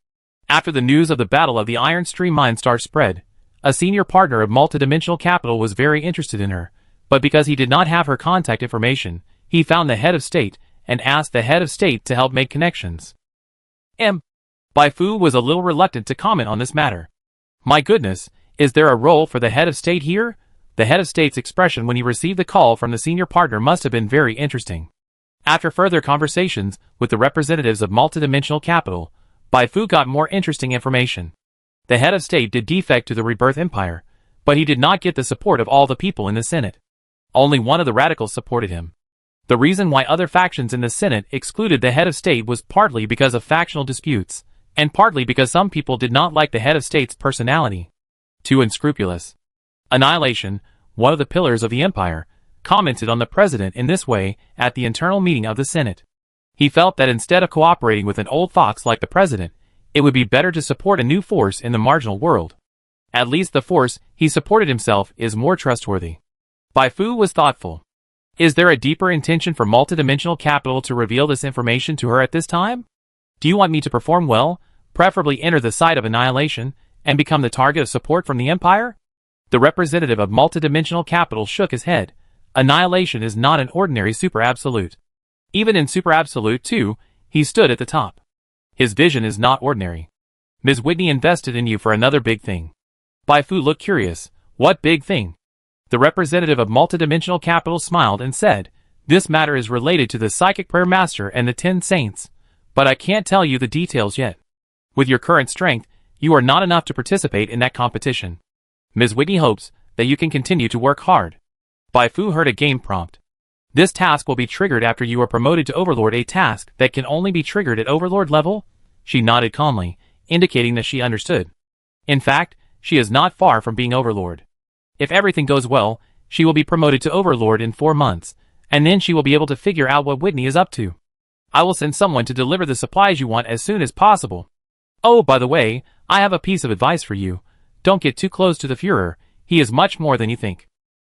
After the news of the Battle of the Iron Stream Mine Star spread, a senior partner of Multidimensional Capital was very interested in her, but because he did not have her contact information, he found the head of state and asked the head of state to help make connections. Baifu was a little reluctant to comment on this matter. My goodness, is there a role for the head of state here? The head of state's expression when he received the call from the senior partner must have been very interesting. After further conversations with the representatives of Multidimensional Capital, Baifu got more interesting information. The head of state did defect to the Rebirth Empire, but he did not get the support of all the people in the Senate. Only one of the radicals supported him. The reason why other factions in the Senate excluded the head of state was partly because of factional disputes, and partly because some people did not like the head of state's personality. Too unscrupulous. Annihilation, one of the pillars of the empire, commented on the president in this way at the internal meeting of the Senate. He felt that instead of cooperating with an old fox like the president, it would be better to support a new force in the marginal world. At least the force he supported himself is more trustworthy. Baifu was thoughtful. Is there a deeper intention for Multidimensional Capital to reveal this information to her at this time? Do you want me to perform well, preferably enter the site of annihilation, and become the target of support from the Empire? The representative of Multidimensional Capital shook his head. Annihilation is not an ordinary super absolute. Even in super absolute 2, he stood at the top. His vision is not ordinary. Ms. Whitney invested in you for another big thing. Baifu looked curious. What big thing? The representative of Multidimensional Capital smiled and said, "This matter is related to the Psychic Prayer Master and the 10 Saints, but I can't tell you the details yet. With your current strength, you are not enough to participate in that competition. Ms. Whitney hopes that you can continue to work hard." Baifu heard a game prompt. This task will be triggered after you are promoted to Overlord, a task that can only be triggered at Overlord level? She nodded calmly, indicating that she understood. In fact, she is not far from being Overlord. If everything goes well, she will be promoted to Overlord in 4 months, and then she will be able to figure out what Whitney is up to. I will send someone to deliver the supplies you want as soon as possible. Oh, by the way, I have a piece of advice for you. Don't get too close to the Führer. He is much more than you think.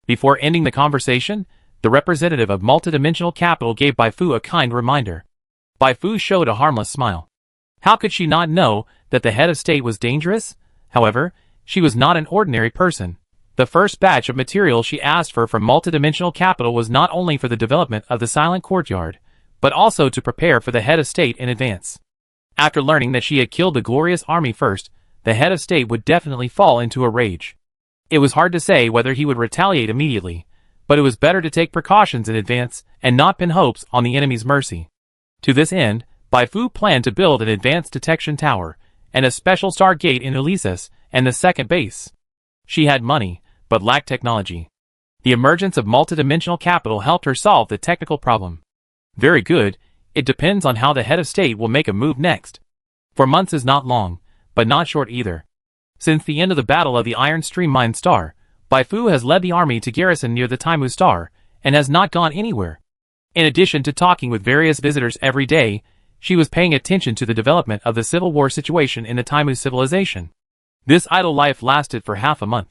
Before ending the conversation, the representative of Multidimensional Capital gave Baifu a kind reminder. Baifu showed a harmless smile. How could she not know that the head of state was dangerous. However, she was not an ordinary person. The first batch of material she asked for from multidimensional capital was not only for the development of the silent courtyard, but also to prepare for the head of state in advance. After learning that she had killed the glorious army first, the head of state would definitely fall into a rage. It was hard to say whether he would retaliate immediately, but it was better to take precautions in advance and not pin hopes on the enemy's mercy. To this end, Bai Fu planned to build an advanced detection tower and a special star gate in Ulysses and the second base. She had money, but lacked technology. The emergence of multidimensional capital helped her solve the technical problem. Very good, it depends on how the head of state will make a move next. 4 months is not long, but not short either. Since the end of the Battle of the Iron Stream Mine Star, Bai Fu has led the army to garrison near the Taimu Star, and has not gone anywhere. In addition to talking with various visitors every day, she was paying attention to the development of the civil war situation in the Taimu civilization. This idle life lasted for half a month.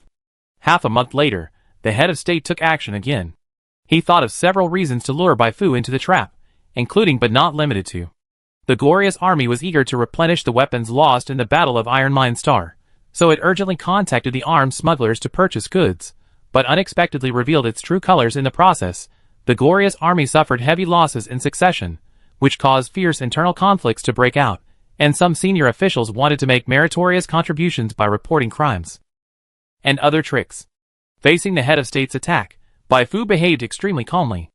Half a month later, the head of state took action again. He thought of several reasons to lure Bai Fu into the trap, including but not limited to. The glorious army was eager to replenish the weapons lost in the Battle of Iron Mine Star, so it urgently contacted the armed smugglers to purchase goods, but unexpectedly revealed its true colors in the process. The glorious army suffered heavy losses in succession, which caused fierce internal conflicts to break out, and some senior officials wanted to make meritorious contributions by reporting crimes and other tricks. Facing the head of state's attack, Bai Fu behaved extremely calmly.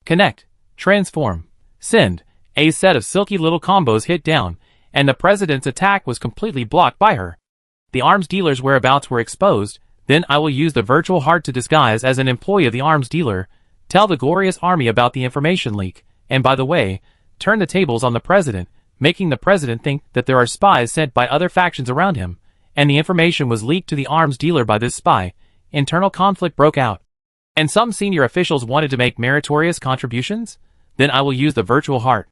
Connect, transform, send, a set of silky little combos hit down, and the president's attack was completely blocked by her. The arms dealer's whereabouts were exposed. Then I will use the virtual heart to disguise as an employee of the arms dealer, tell the glorious army about the information leak, and by the way, turn the tables on the president, making the president think that there are spies sent by other factions around him, and the information was leaked to the arms dealer by this spy. Internal conflict broke out, and some senior officials wanted to make meritorious contributions. Then I will use the virtual heart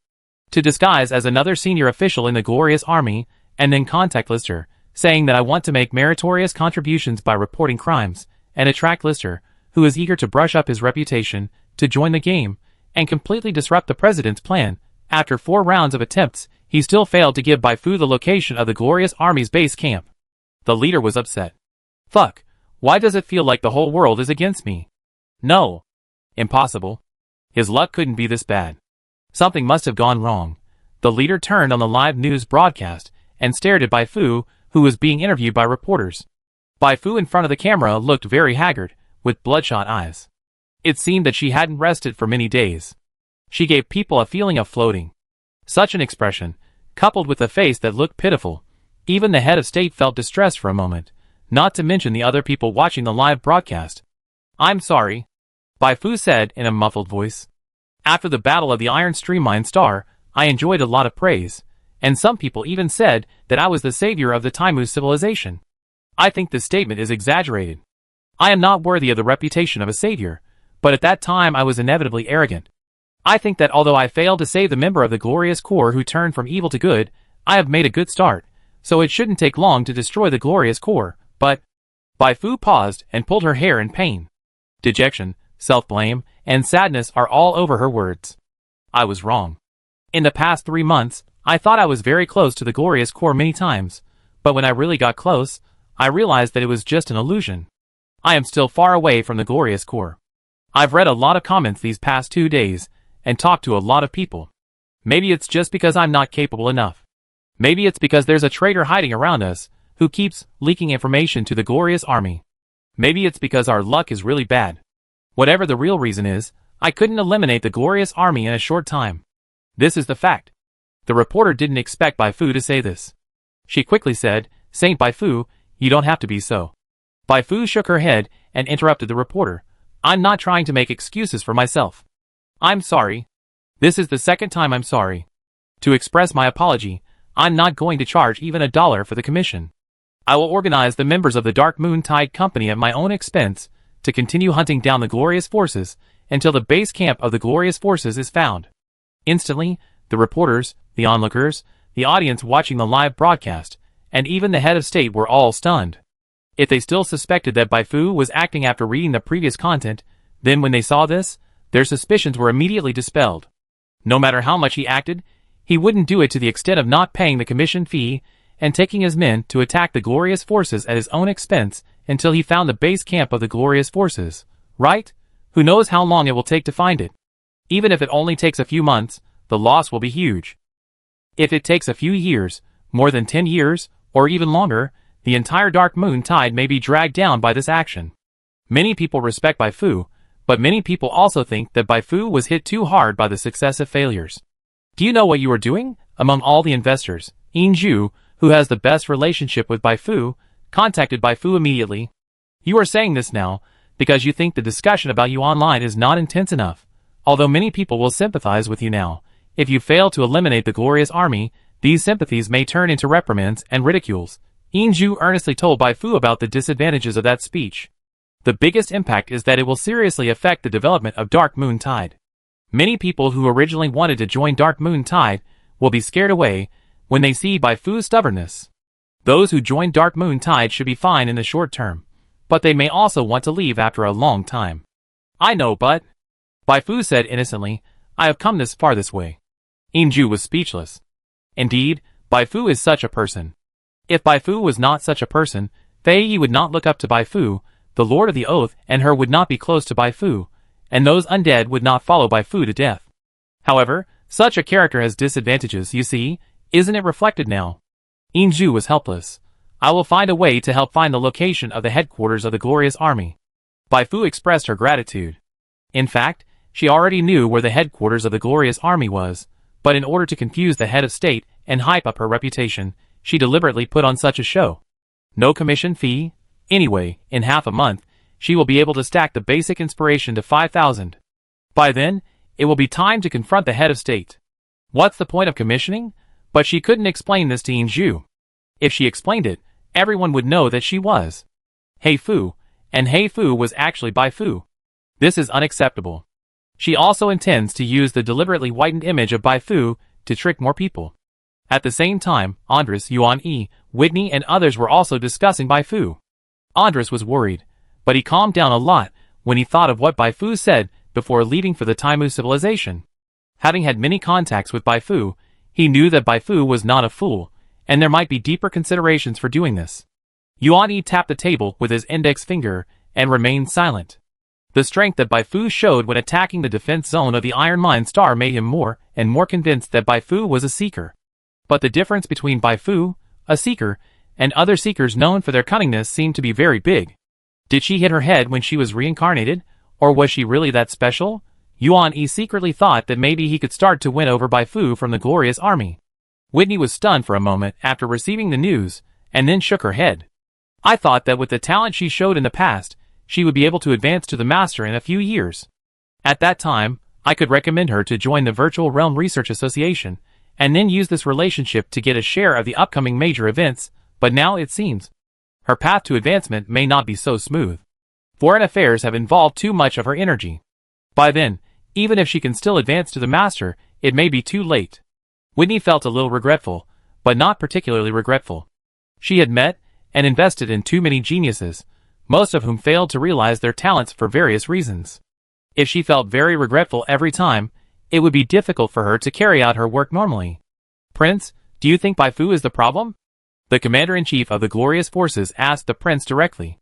to disguise as another senior official in the glorious army, and then contact Lister, saying that I want to make meritorious contributions by reporting crimes, and attract Lister, who is eager to brush up his reputation, to join the game, and completely disrupt the president's plan. After 4 rounds of attempts, he still failed to give Bai Fu the location of the glorious army's base camp. The leader was upset. Fuck, why does it feel like the whole world is against me? No. Impossible. His luck couldn't be this bad. Something must have gone wrong. The leader turned on the live news broadcast, and stared at Bai Fu, who was being interviewed by reporters. Bai Fu in front of the camera looked very haggard, with bloodshot eyes. It seemed that she hadn't rested for many days. She gave people a feeling of floating. Such an expression, coupled with a face that looked pitiful, even the head of state felt distressed for a moment, not to mention the other people watching the live broadcast. I'm sorry, Bai Fu said in a muffled voice. After the Battle of the Iron Stream Mine Star, I enjoyed a lot of praise, and some people even said that I was the savior of the Taimu civilization. I think this statement is exaggerated. I am not worthy of the reputation of a savior, but at that time I was inevitably arrogant. I think that although I failed to save the member of the glorious core who turned from evil to good, I have made a good start, so it shouldn't take long to destroy the glorious core, but... Bai Fu paused and pulled her hair in pain. Dejection, self-blame, and sadness are all over her words. I was wrong. In the past 3 months, I thought I was very close to the glorious core many times, but when I really got close, I realized that it was just an illusion. I am still far away from the glorious core. I've read a lot of comments these past 2 days, and talked to a lot of people. Maybe it's just because I'm not capable enough. Maybe it's because there's a traitor hiding around us, who keeps leaking information to the glorious army. Maybe it's because our luck is really bad. Whatever the real reason is, I couldn't eliminate the glorious army in a short time. This is the fact. The reporter didn't expect Bai Fu to say this. She quickly said, Saint Bai Fu, you don't have to be so. Bai Fu shook her head and interrupted the reporter. I'm not trying to make excuses for myself. I'm sorry. This is the second time I'm sorry. To express my apology, I'm not going to charge even $1 for the commission. I will organize the members of the Dark Moon Tide Company at my own expense to continue hunting down the glorious forces until the base camp of the glorious forces is found. Instantly, the reporters, the onlookers, the audience watching the live broadcast, and even the head of state were all stunned. If they still suspected that Bai Fu was acting after reading the previous content, then when they saw this, their suspicions were immediately dispelled. No matter how much he acted, he wouldn't do it to the extent of not paying the commission fee, and taking his men to attack the glorious forces at his own expense until he found the base camp of the glorious forces, right? Who knows how long it will take to find it? Even if it only takes a few months, the loss will be huge. If it takes a few years, more than 10 years, or even longer, the entire Dark Moon tide may be dragged down by this action. Many people respect Bai Fu, but many people also think that Bai Fu was hit too hard by the successive failures. Do you know what you are doing? Among all the investors, Inju, who has the best relationship with Bai Fu, contacted Bai Fu immediately. You are saying this now because you think the discussion about you online is not intense enough. Although many people will sympathize with you now, if you fail to eliminate the glorious army, these sympathies may turn into reprimands and ridicules. Inju earnestly told Bai Fu about the disadvantages of that speech. The biggest impact is that it will seriously affect the development of Dark Moon Tide. Many people who originally wanted to join Dark Moon Tide will be scared away when they see Bai Fu's stubbornness. Those who join Dark Moon Tide should be fine in the short term, but they may also want to leave after a long time. I know, but... Bai Fu said innocently, I have come this far this way. Inju was speechless. Indeed, Bai Fu is such a person. If Bai Fu was not such a person, Fei Yi would not look up to Bai Fu, the Lord of the Oath and her would not be close to Bai Fu, and those undead would not follow Bai Fu to death. However, such a character has disadvantages, you see, isn't it reflected now? Inju was helpless. I will find a way to help find the location of the headquarters of the glorious army. Bai Fu expressed her gratitude. In fact, she already knew where the headquarters of the glorious army was, but in order to confuse the head of state and hype up her reputation, she deliberately put on such a show. No commission fee? Anyway, in half a month, she will be able to stack the basic inspiration to 5,000. By then, it will be time to confront the head of state. What's the point of commissioning? But she couldn't explain this to Inju. If she explained it, everyone would know that she was Hei Fu, and Hei Fu was actually Bai Fu. This is unacceptable. She also intends to use the deliberately whitened image of Bai Fu to trick more people. At the same time, Andres, Yuan Yi, Whitney and others were also discussing Bai Fu. Andres was worried, but he calmed down a lot when he thought of what Bai Fu said before leaving for the Taimu civilization. Having had many contacts with Bai Fu, he knew that Bai Fu was not a fool, and there might be deeper considerations for doing this. Yuan Yi tapped the table with his index finger and remained silent. The strength that Bai Fu showed when attacking the defense zone of the Iron Mine Star made him more and more convinced that Bai Fu was a seeker. But the difference between Bai Fu, a seeker, and other seekers known for their cunningness seemed to be very big. Did she hit her head when she was reincarnated, or was she really that special? Yuan Yi secretly thought that maybe he could start to win over Bai Fu from the glorious army. Whitney was stunned for a moment after receiving the news, and then shook her head. I thought that with the talent she showed in the past, she would be able to advance to the master in a few years. At that time, I could recommend her to join the Virtual Realm Research Association, and then use this relationship to get a share of the upcoming major events, but now it seems her path to advancement may not be so smooth. Foreign affairs have involved too much of her energy. By then, even if she can still advance to the master, it may be too late. Whitney felt a little regretful, but not particularly regretful. She had met and invested in too many geniuses, most of whom failed to realize their talents for various reasons. If she felt very regretful every time, it would be difficult for her to carry out her work normally. Prince, do you think Bai Fu is the problem? The commander-in-chief of the glorious forces asked the prince directly.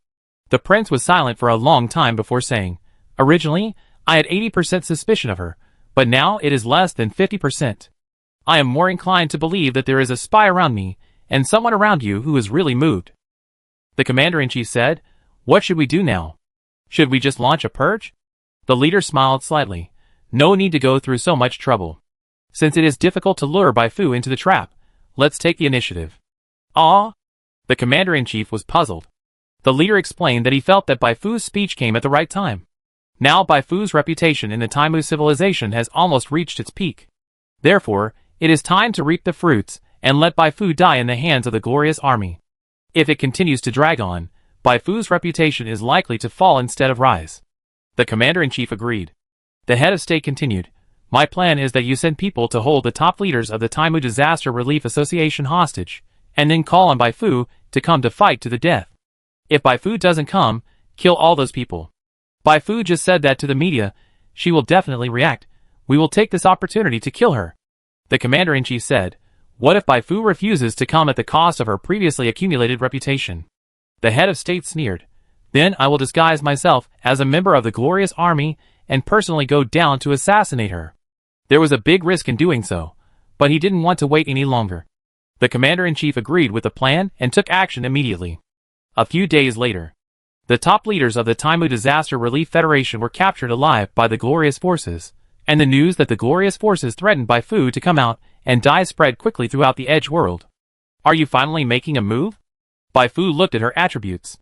The prince was silent for a long time before saying, Originally, I had 80% suspicion of her, but now it is less than 50%. I am more inclined to believe that there is a spy around me, and someone around you who is really moved. The commander-in-chief said, What should we do now? Should we just launch a purge? The leader smiled slightly. No need to go through so much trouble. Since it is difficult to lure Bai Fu into the trap, let's take the initiative. Ah? The commander-in-chief was puzzled. The leader explained that he felt that Bai Fu's speech came at the right time. Now Bai Fu's reputation in the Taimu civilization has almost reached its peak. Therefore, it is time to reap the fruits and let Bai Fu die in the hands of the glorious army. If it continues to drag on, Bai Fu's reputation is likely to fall instead of rise. The commander-in-chief agreed. The head of state continued, My plan is that you send people to hold the top leaders of the Taimu Disaster Relief Association hostage, and then call on Bai Fu to come to fight to the death. If Bai Fu doesn't come, kill all those people. Bai Fu just said that to the media. She will definitely react. We will take this opportunity to kill her. The commander-in-chief said, What if Bai Fu refuses to come at the cost of her previously accumulated reputation? The head of state sneered. Then I will disguise myself as a member of the glorious army and personally go down to assassinate her. There was a big risk in doing so, but he didn't want to wait any longer. The commander-in-chief agreed with the plan and took action immediately. A few days later, the top leaders of the Taimu Disaster Relief Federation were captured alive by the glorious forces, and the news that the glorious forces threatened Bai Fu to come out and die spread quickly throughout the Edge world. Are you finally making a move? Bai Fu looked at her attributes.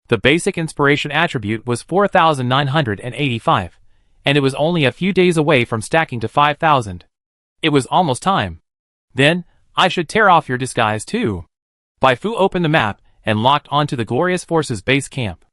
The basic inspiration attribute was 4,985, and it was only a few days away from stacking to 5,000. It was almost time. Then, I should tear off your disguise too. Bai Fu opened the map and locked onto the glorious forces base camp.